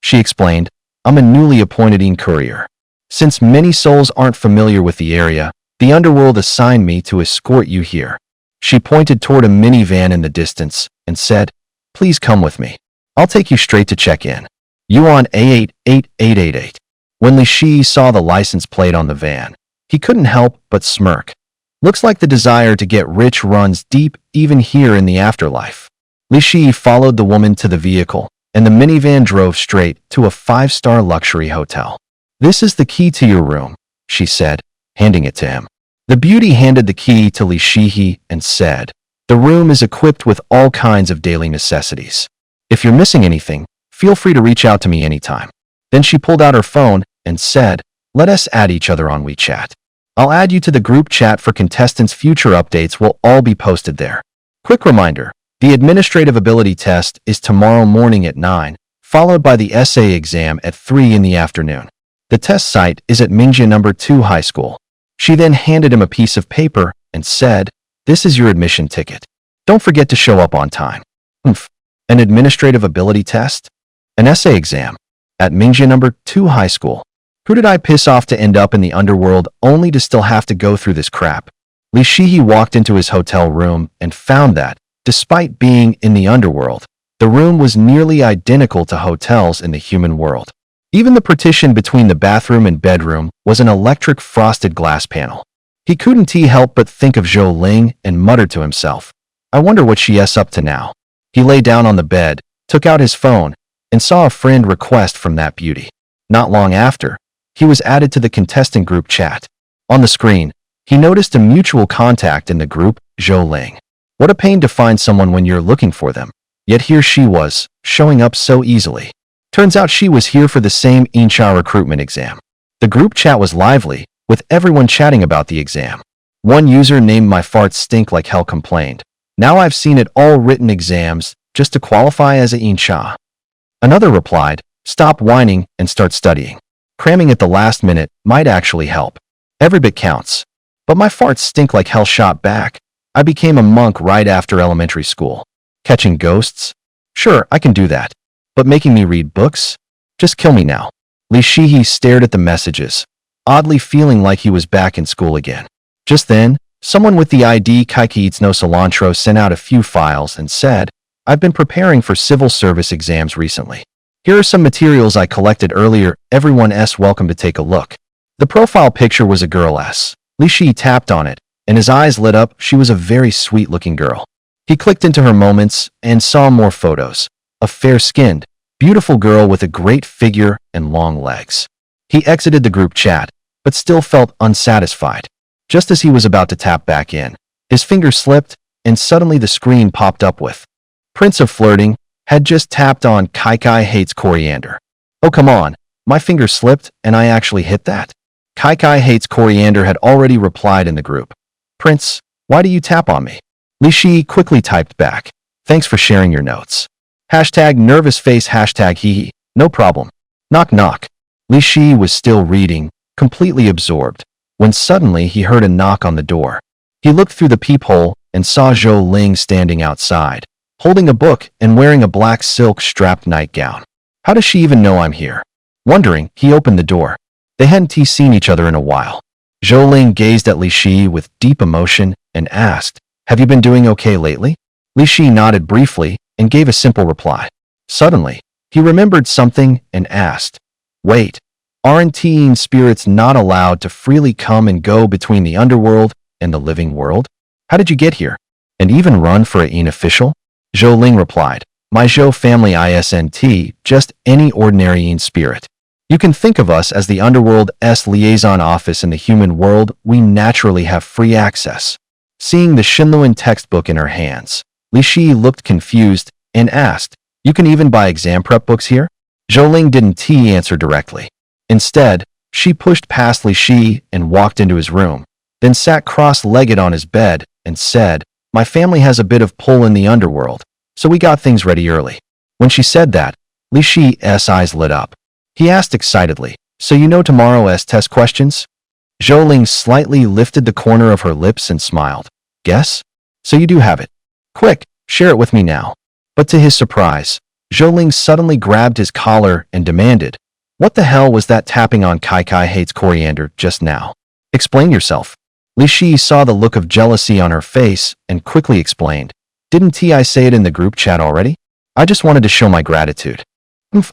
She explained, "I'm a newly appointed courier. Since many souls aren't familiar with the area, the underworld assigned me to escort you here." She pointed toward a minivan in the distance and said, "Please come with me. I'll take you straight to check-in. Yuan A88888. When Li Shi saw the license plate on the van, he couldn't help but smirk. Looks like the desire to get rich runs deep even here in the afterlife. Li Shi followed the woman to the vehicle, and the minivan drove straight to a 5-star luxury hotel. "This is the key to your room," she said, handing it to him. The beauty handed the key to Li Shi and said, "The room is equipped with all kinds of daily necessities. If you're missing anything, feel free to reach out to me anytime." Then she pulled out her phone and said, "Let us add each other on WeChat. I'll add you to the group chat for contestants. Future updates will all be posted there. Quick reminder, the administrative ability test is tomorrow morning at 9, followed by the essay exam at 3 in the afternoon. The test site is at Mingjia No. 2 High School." She then handed him a piece of paper and said, "This is your admission ticket. Don't forget to show up on time." An administrative ability test? An essay exam? At Mingjia No. 2 High School? Who did I piss off to end up in the underworld only to still have to go through this crap? Li Shi walked into his hotel room and found that, despite being in the underworld, the room was nearly identical to hotels in the human world. Even the partition between the bathroom and bedroom was an electric frosted glass panel. He couldn't help but think of Zhou Ling and muttered to himself, I wonder what she's up to now. He lay down on the bed, took out his phone, and saw a friend request from that beauty. Not long after, he was added to the contestant group chat. On the screen, he noticed a mutual contact in the group, Zhou Ling. What a pain to find someone when you're looking for them. Yet here she was, showing up so easily. Turns out she was here for the same Insha recruitment exam. The group chat was lively, with everyone chatting about the exam. One user named My Farts Stink Like Hell complained, now I've seen it all written exams, just to qualify as a Insha. Another replied, stop whining and start studying. Cramming at the last minute might actually help. Every bit counts. But my farts stink like hell shot back. I became a monk right after elementary school. Catching ghosts? Sure, I can do that. But making me read books? Just kill me now. Li Shihi stared at the messages, oddly feeling like he was back in school again. Just then, someone with the ID Kaiki Eats No Cilantro sent out a few files and said, I've been preparing for civil service exams recently. Here are some materials I collected earlier, everyone's welcome to take a look. The profile picture was a girl's. Li Shi tapped on it, and his eyes lit up. She was a very sweet-looking girl. He clicked into her moments and saw more photos. A fair-skinned, beautiful girl with a great figure and long legs. He exited the group chat, but still felt unsatisfied. Just as he was about to tap back in, his finger slipped, and suddenly the screen popped up with Prince of Flirting had just tapped on Kai Kai Hates Coriander. Oh come on, my finger slipped and I actually hit that. Kai Kai Hates Coriander had already replied in the group. Prince, why do you tap on me? Li Shi quickly typed back. Thanks for sharing your notes. Hashtag nervous face hashtag hee. No problem. Knock knock. Li Shi was still reading, completely absorbed, when suddenly he heard a knock on the door. He looked through the peephole and saw Zhou Ling standing outside, holding a book and wearing a black silk-strapped nightgown. How does she even know I'm here? Wondering, he opened the door. They hadn't seen each other in a while. Zhou Ling gazed at Li Shi with deep emotion and asked, have you been doing okay lately? Li Shi nodded briefly and gave a simple reply. Suddenly, he remembered something and asked, wait, aren't teen spirits not allowed to freely come and go between the underworld and the living world? How did you get here? And even run for an official? Zhou Ling replied, my Zhou family isn't just any ordinary teen spirit. You can think of us as the underworld's liaison office in the human world. We naturally have free access. Seeing the Shinluan textbook in her hands, Li Shi looked confused and asked, you can even buy exam prep books here? Zhou Ling didn't answer directly. Instead, she pushed past Li Shi and walked into his room, then sat cross-legged on his bed and said, my family has a bit of pull in the underworld, so we got things ready early. When she said that, Li Shi's eyes lit up. He asked excitedly, so you know tomorrow's test questions? Zhou Ling slightly lifted the corner of her lips and smiled. Guess? So you do have it. Quick, share it with me now. But to his surprise, Zhou Ling suddenly grabbed his collar and demanded, what the hell was that tapping on Kai Kai Hates Coriander just now? Explain yourself. Li Shi saw the look of jealousy on her face and quickly explained, didn't I say it in the group chat already? I just wanted to show my gratitude.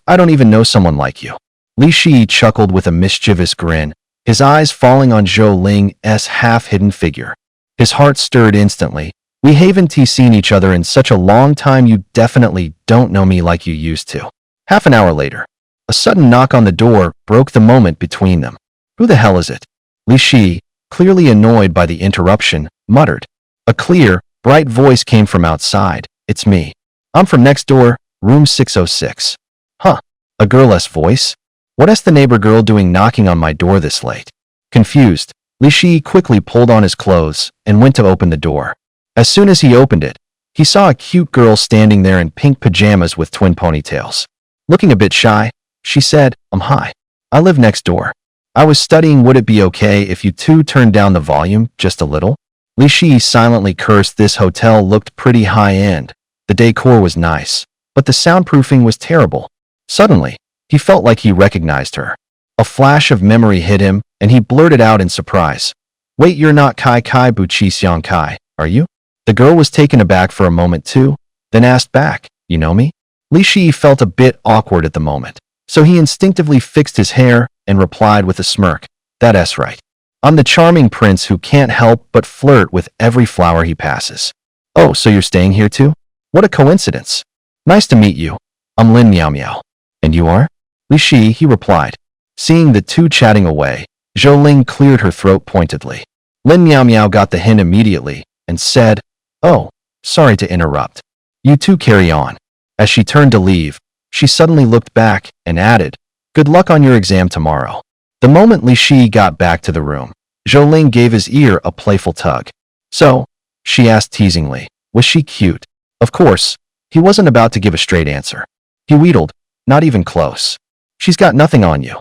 I don't even know someone like you. Li Shi chuckled with a mischievous grin, his eyes falling on Zhou Ling's half-hidden figure. His heart stirred instantly. We haven't seen each other in such a long time. You definitely don't know me like you used to. Half an hour later, a sudden knock on the door broke the moment between them. Who the hell is it? Li Shi, clearly annoyed by the interruption, muttered. A clear, bright voice came from outside. It's me. I'm from next door, room 606. Huh, a girl's voice? What's the neighbor girl doing knocking on my door this late? Confused, Li Shi quickly pulled on his clothes and went to open the door. As soon as he opened it, he saw a cute girl standing there in pink pajamas with twin ponytails. Looking a bit shy, she said, hi. I live next door. I was studying. Would it be okay if you two turned down the volume just a little? Li Shi silently cursed. This hotel looked pretty high-end. The decor was nice, but the soundproofing was terrible. Suddenly, he felt like he recognized her. A flash of memory hit him, and he blurted out in surprise. Wait, you're not Kai Kai Buqi Xiang Kai, are you? The girl was taken aback for a moment too, then asked back, you know me? Li Shi felt a bit awkward at the moment, so he instinctively fixed his hair and replied with a smirk, that's right. I'm the charming prince who can't help but flirt with every flower he passes. Oh, so you're staying here too? What a coincidence. Nice to meet you. I'm Lin Miao Miao. And you are? Li Shi, he replied. Seeing the two chatting away, Zhou Ling cleared her throat pointedly. Lin Miao Miao got the hint immediately and said, Oh, sorry to interrupt. You two carry on. As she turned to leave, she suddenly looked back and added, Good luck on your exam tomorrow. The moment Li Shi got back to the room, Zhou Ling gave his ear a playful tug. So, she asked teasingly, was she cute? Of course, he wasn't about to give a straight answer. He wheedled, not even close. She's got nothing on you.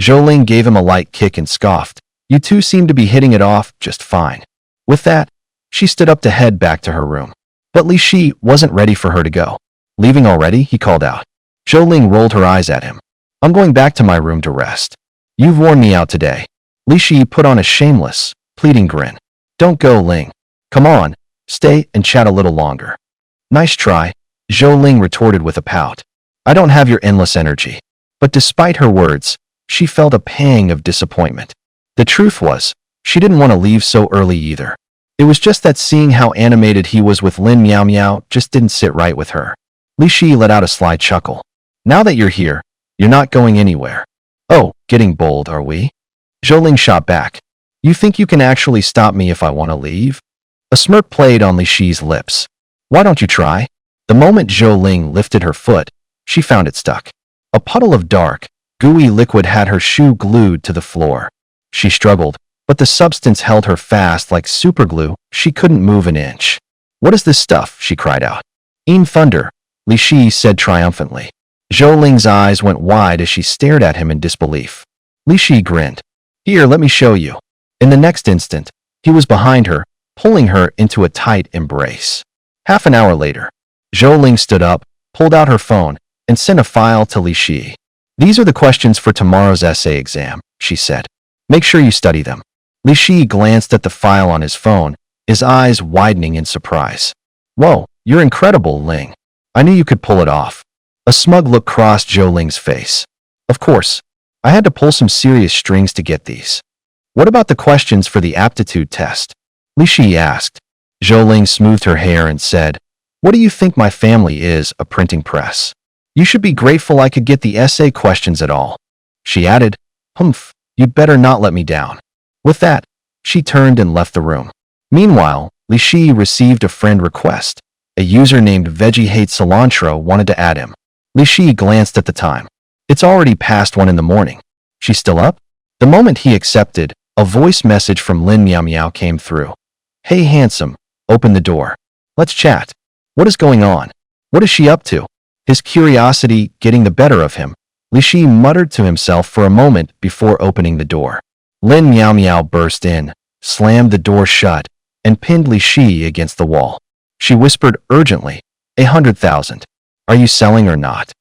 Zhou Ling gave him a light kick and scoffed. You two seem to be hitting it off just fine. With that, she stood up to head back to her room. But Li Shi wasn't ready for her to go. Leaving already? He called out. Zhou Ling rolled her eyes at him. I'm going back to my room to rest. You've worn me out today. Li Shi put on a shameless, pleading grin. Don't go, Ling. Come on, stay and chat a little longer. Nice try, Zhou Ling retorted with a pout. I don't have your endless energy. But despite her words, she felt a pang of disappointment. The truth was, she didn't want to leave so early either. It was just that seeing how animated he was with Lin Miao Miao just didn't sit right with her. Li Shi let out a sly chuckle. Now that you're here, you're not going anywhere. Oh, getting bold, are we? Zhou Ling shot back. You think you can actually stop me if I want to leave? A smirk played on Li Shi's lips. Why don't you try? The moment Zhou Ling lifted her foot, she found it stuck. A puddle of dark, gooey liquid had her shoe glued to the floor. She struggled, but the substance held her fast like superglue. She couldn't move an inch. What is this stuff? She cried out. Ean Thunder, Li Shi said triumphantly. Zhou Ling's eyes went wide as she stared at him in disbelief. Li Shi grinned. Here, let me show you. In the next instant, he was behind her, pulling her into a tight embrace. Half an hour later, Zhou Ling stood up, pulled out her phone, and sent a file to Li Shi. These are the questions for tomorrow's essay exam, she said. Make sure you study them. Li Shi glanced at the file on his phone, his eyes widening in surprise. Whoa, you're incredible, Ling. I knew you could pull it off. A smug look crossed Zhou Ling's face. Of course, I had to pull some serious strings to get these. What about the questions for the aptitude test? Li Shi asked. Zhou Ling smoothed her hair and said, What do you think my family is, a printing press? You should be grateful I could get the essay questions at all. She added, Humph, you'd better not let me down. With that, she turned and left the room. Meanwhile, Li Shi received a friend request. A user named Veggie Hates Cilantro wanted to add him. Li Shi glanced at the time. It's already past 1 in the morning. She's still up? The moment he accepted, a voice message from Lin Miao Miao came through. Hey handsome, open the door. Let's chat. What is going on? What is she up to? His curiosity getting the better of him, Li Shi muttered to himself for a moment before opening the door. Lin Miao Miao burst in, slammed the door shut, and pinned Li Shi against the wall. She whispered urgently, 100,000. Are you selling or not?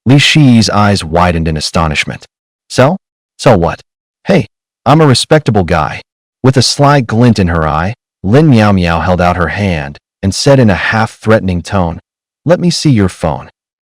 Li Shi's eyes widened in astonishment. Sell? Sell what? Hey, I'm a respectable guy. With a sly glint in her eye, Lin Miao Miao held out her hand and said in a half-threatening tone, Let me see your phone.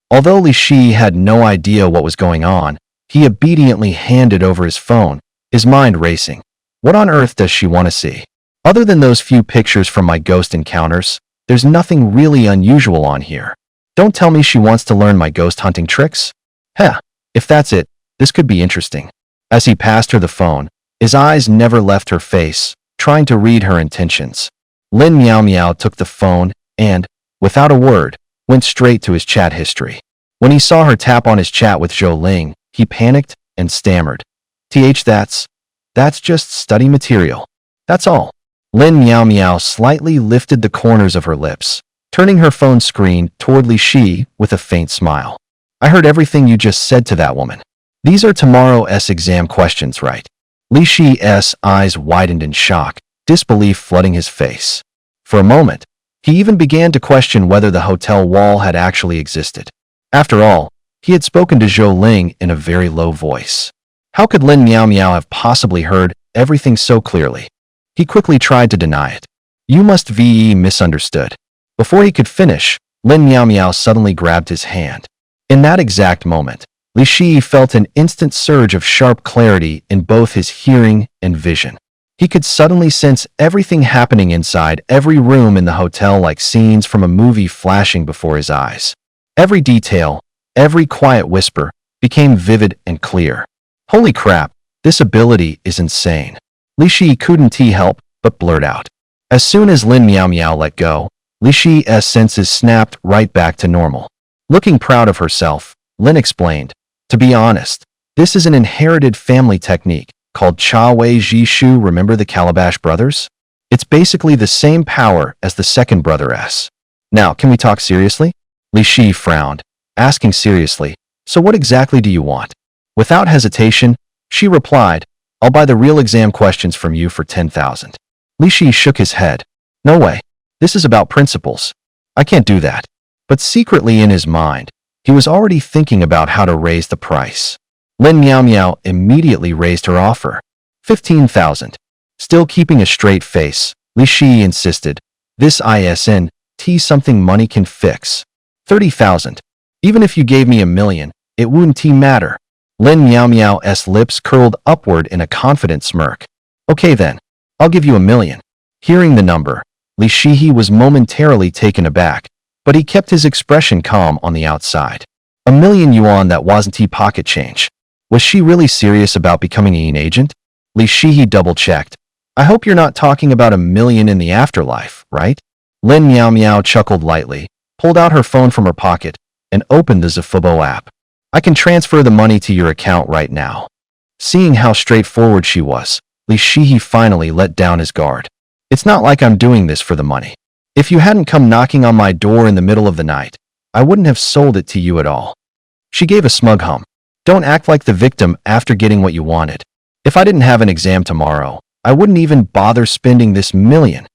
Although Li Shi had no idea what was going on, he obediently handed over his phone, his mind racing. What on earth does she want to see? Other than those few pictures from my ghost encounters, there's nothing really unusual on here. Don't tell me she wants to learn my ghost hunting tricks? Heh, if that's it, this could be interesting. As he passed her the phone, his eyes never left her face, trying to read her intentions. Lin Miao Miao took the phone and, without a word, went straight to his chat history. When he saw her tap on his chat with Zhou Ling, he panicked and stammered. That's just study material. That's all. Lin Miao Miao slightly lifted the corners of her lips, turning her phone screen toward Li Shi with a faint smile. I heard everything you just said to that woman. These are tomorrow's exam questions, right? Li Shi's eyes widened in shock, disbelief flooding his face. For a moment, he even began to question whether the hotel wall had actually existed. After all, he had spoken to Zhou Ling in a very low voice. How could Lin Miao Miao have possibly heard everything so clearly? He quickly tried to deny it. You must be misunderstood. Before he could finish, Lin Miao Miao suddenly grabbed his hand. In that exact moment, Li Shi felt an instant surge of sharp clarity in both his hearing and vision. He could suddenly sense everything happening inside every room in the hotel, like scenes from a movie flashing before his eyes. Every detail, every quiet whisper became vivid and clear. Holy crap, this ability is insane. Li Shi couldn't help but blurt out. As soon as Lin Miao Miao let go, Li Shi's senses snapped right back to normal. Looking proud of herself, Lin explained, "To be honest, this is an inherited family technique called Cha Wei Ji Shu. Remember the Calabash brothers? It's basically the same power as the second brother S. Now, can we talk seriously?" Li Shi frowned, asking seriously, "So what exactly do you want?" Without hesitation, she replied, "I'll buy the real exam questions from you for 10,000. Li Shi shook his head. "No way. This is about principles. I can't do that." But secretly in his mind, he was already thinking about how to raise the price. Lin Miao Miao immediately raised her offer. 15,000. Still keeping a straight face, Li Shi insisted, "This isn't something money can fix." 30,000. "Even if you gave me 1,000,000, it wouldn't matter." Lin Miao Miao's lips curled upward in a confident smirk. "Okay then, I'll give you 1,000,000. Hearing the number, Li Shihi was momentarily taken aback, but he kept his expression calm on the outside. 1,000,000 yuan, that wasn't pocket change. Was she really serious about becoming an agent? Li Shihi double-checked. "I hope you're not talking about 1,000,000 in the afterlife, right?" Lin Miao Miao chuckled lightly, pulled out her phone from her pocket, and opened the Zfubo app. "I can transfer the money to your account right now." Seeing how straightforward she was, Li Shihi finally let down his guard. "It's not like I'm doing this for the money. If you hadn't come knocking on my door in the middle of the night, I wouldn't have sold it to you at all." She gave a smug hum. "Don't act like the victim after getting what you wanted. If I didn't have an exam tomorrow, I wouldn't even bother spending this 1,000,000.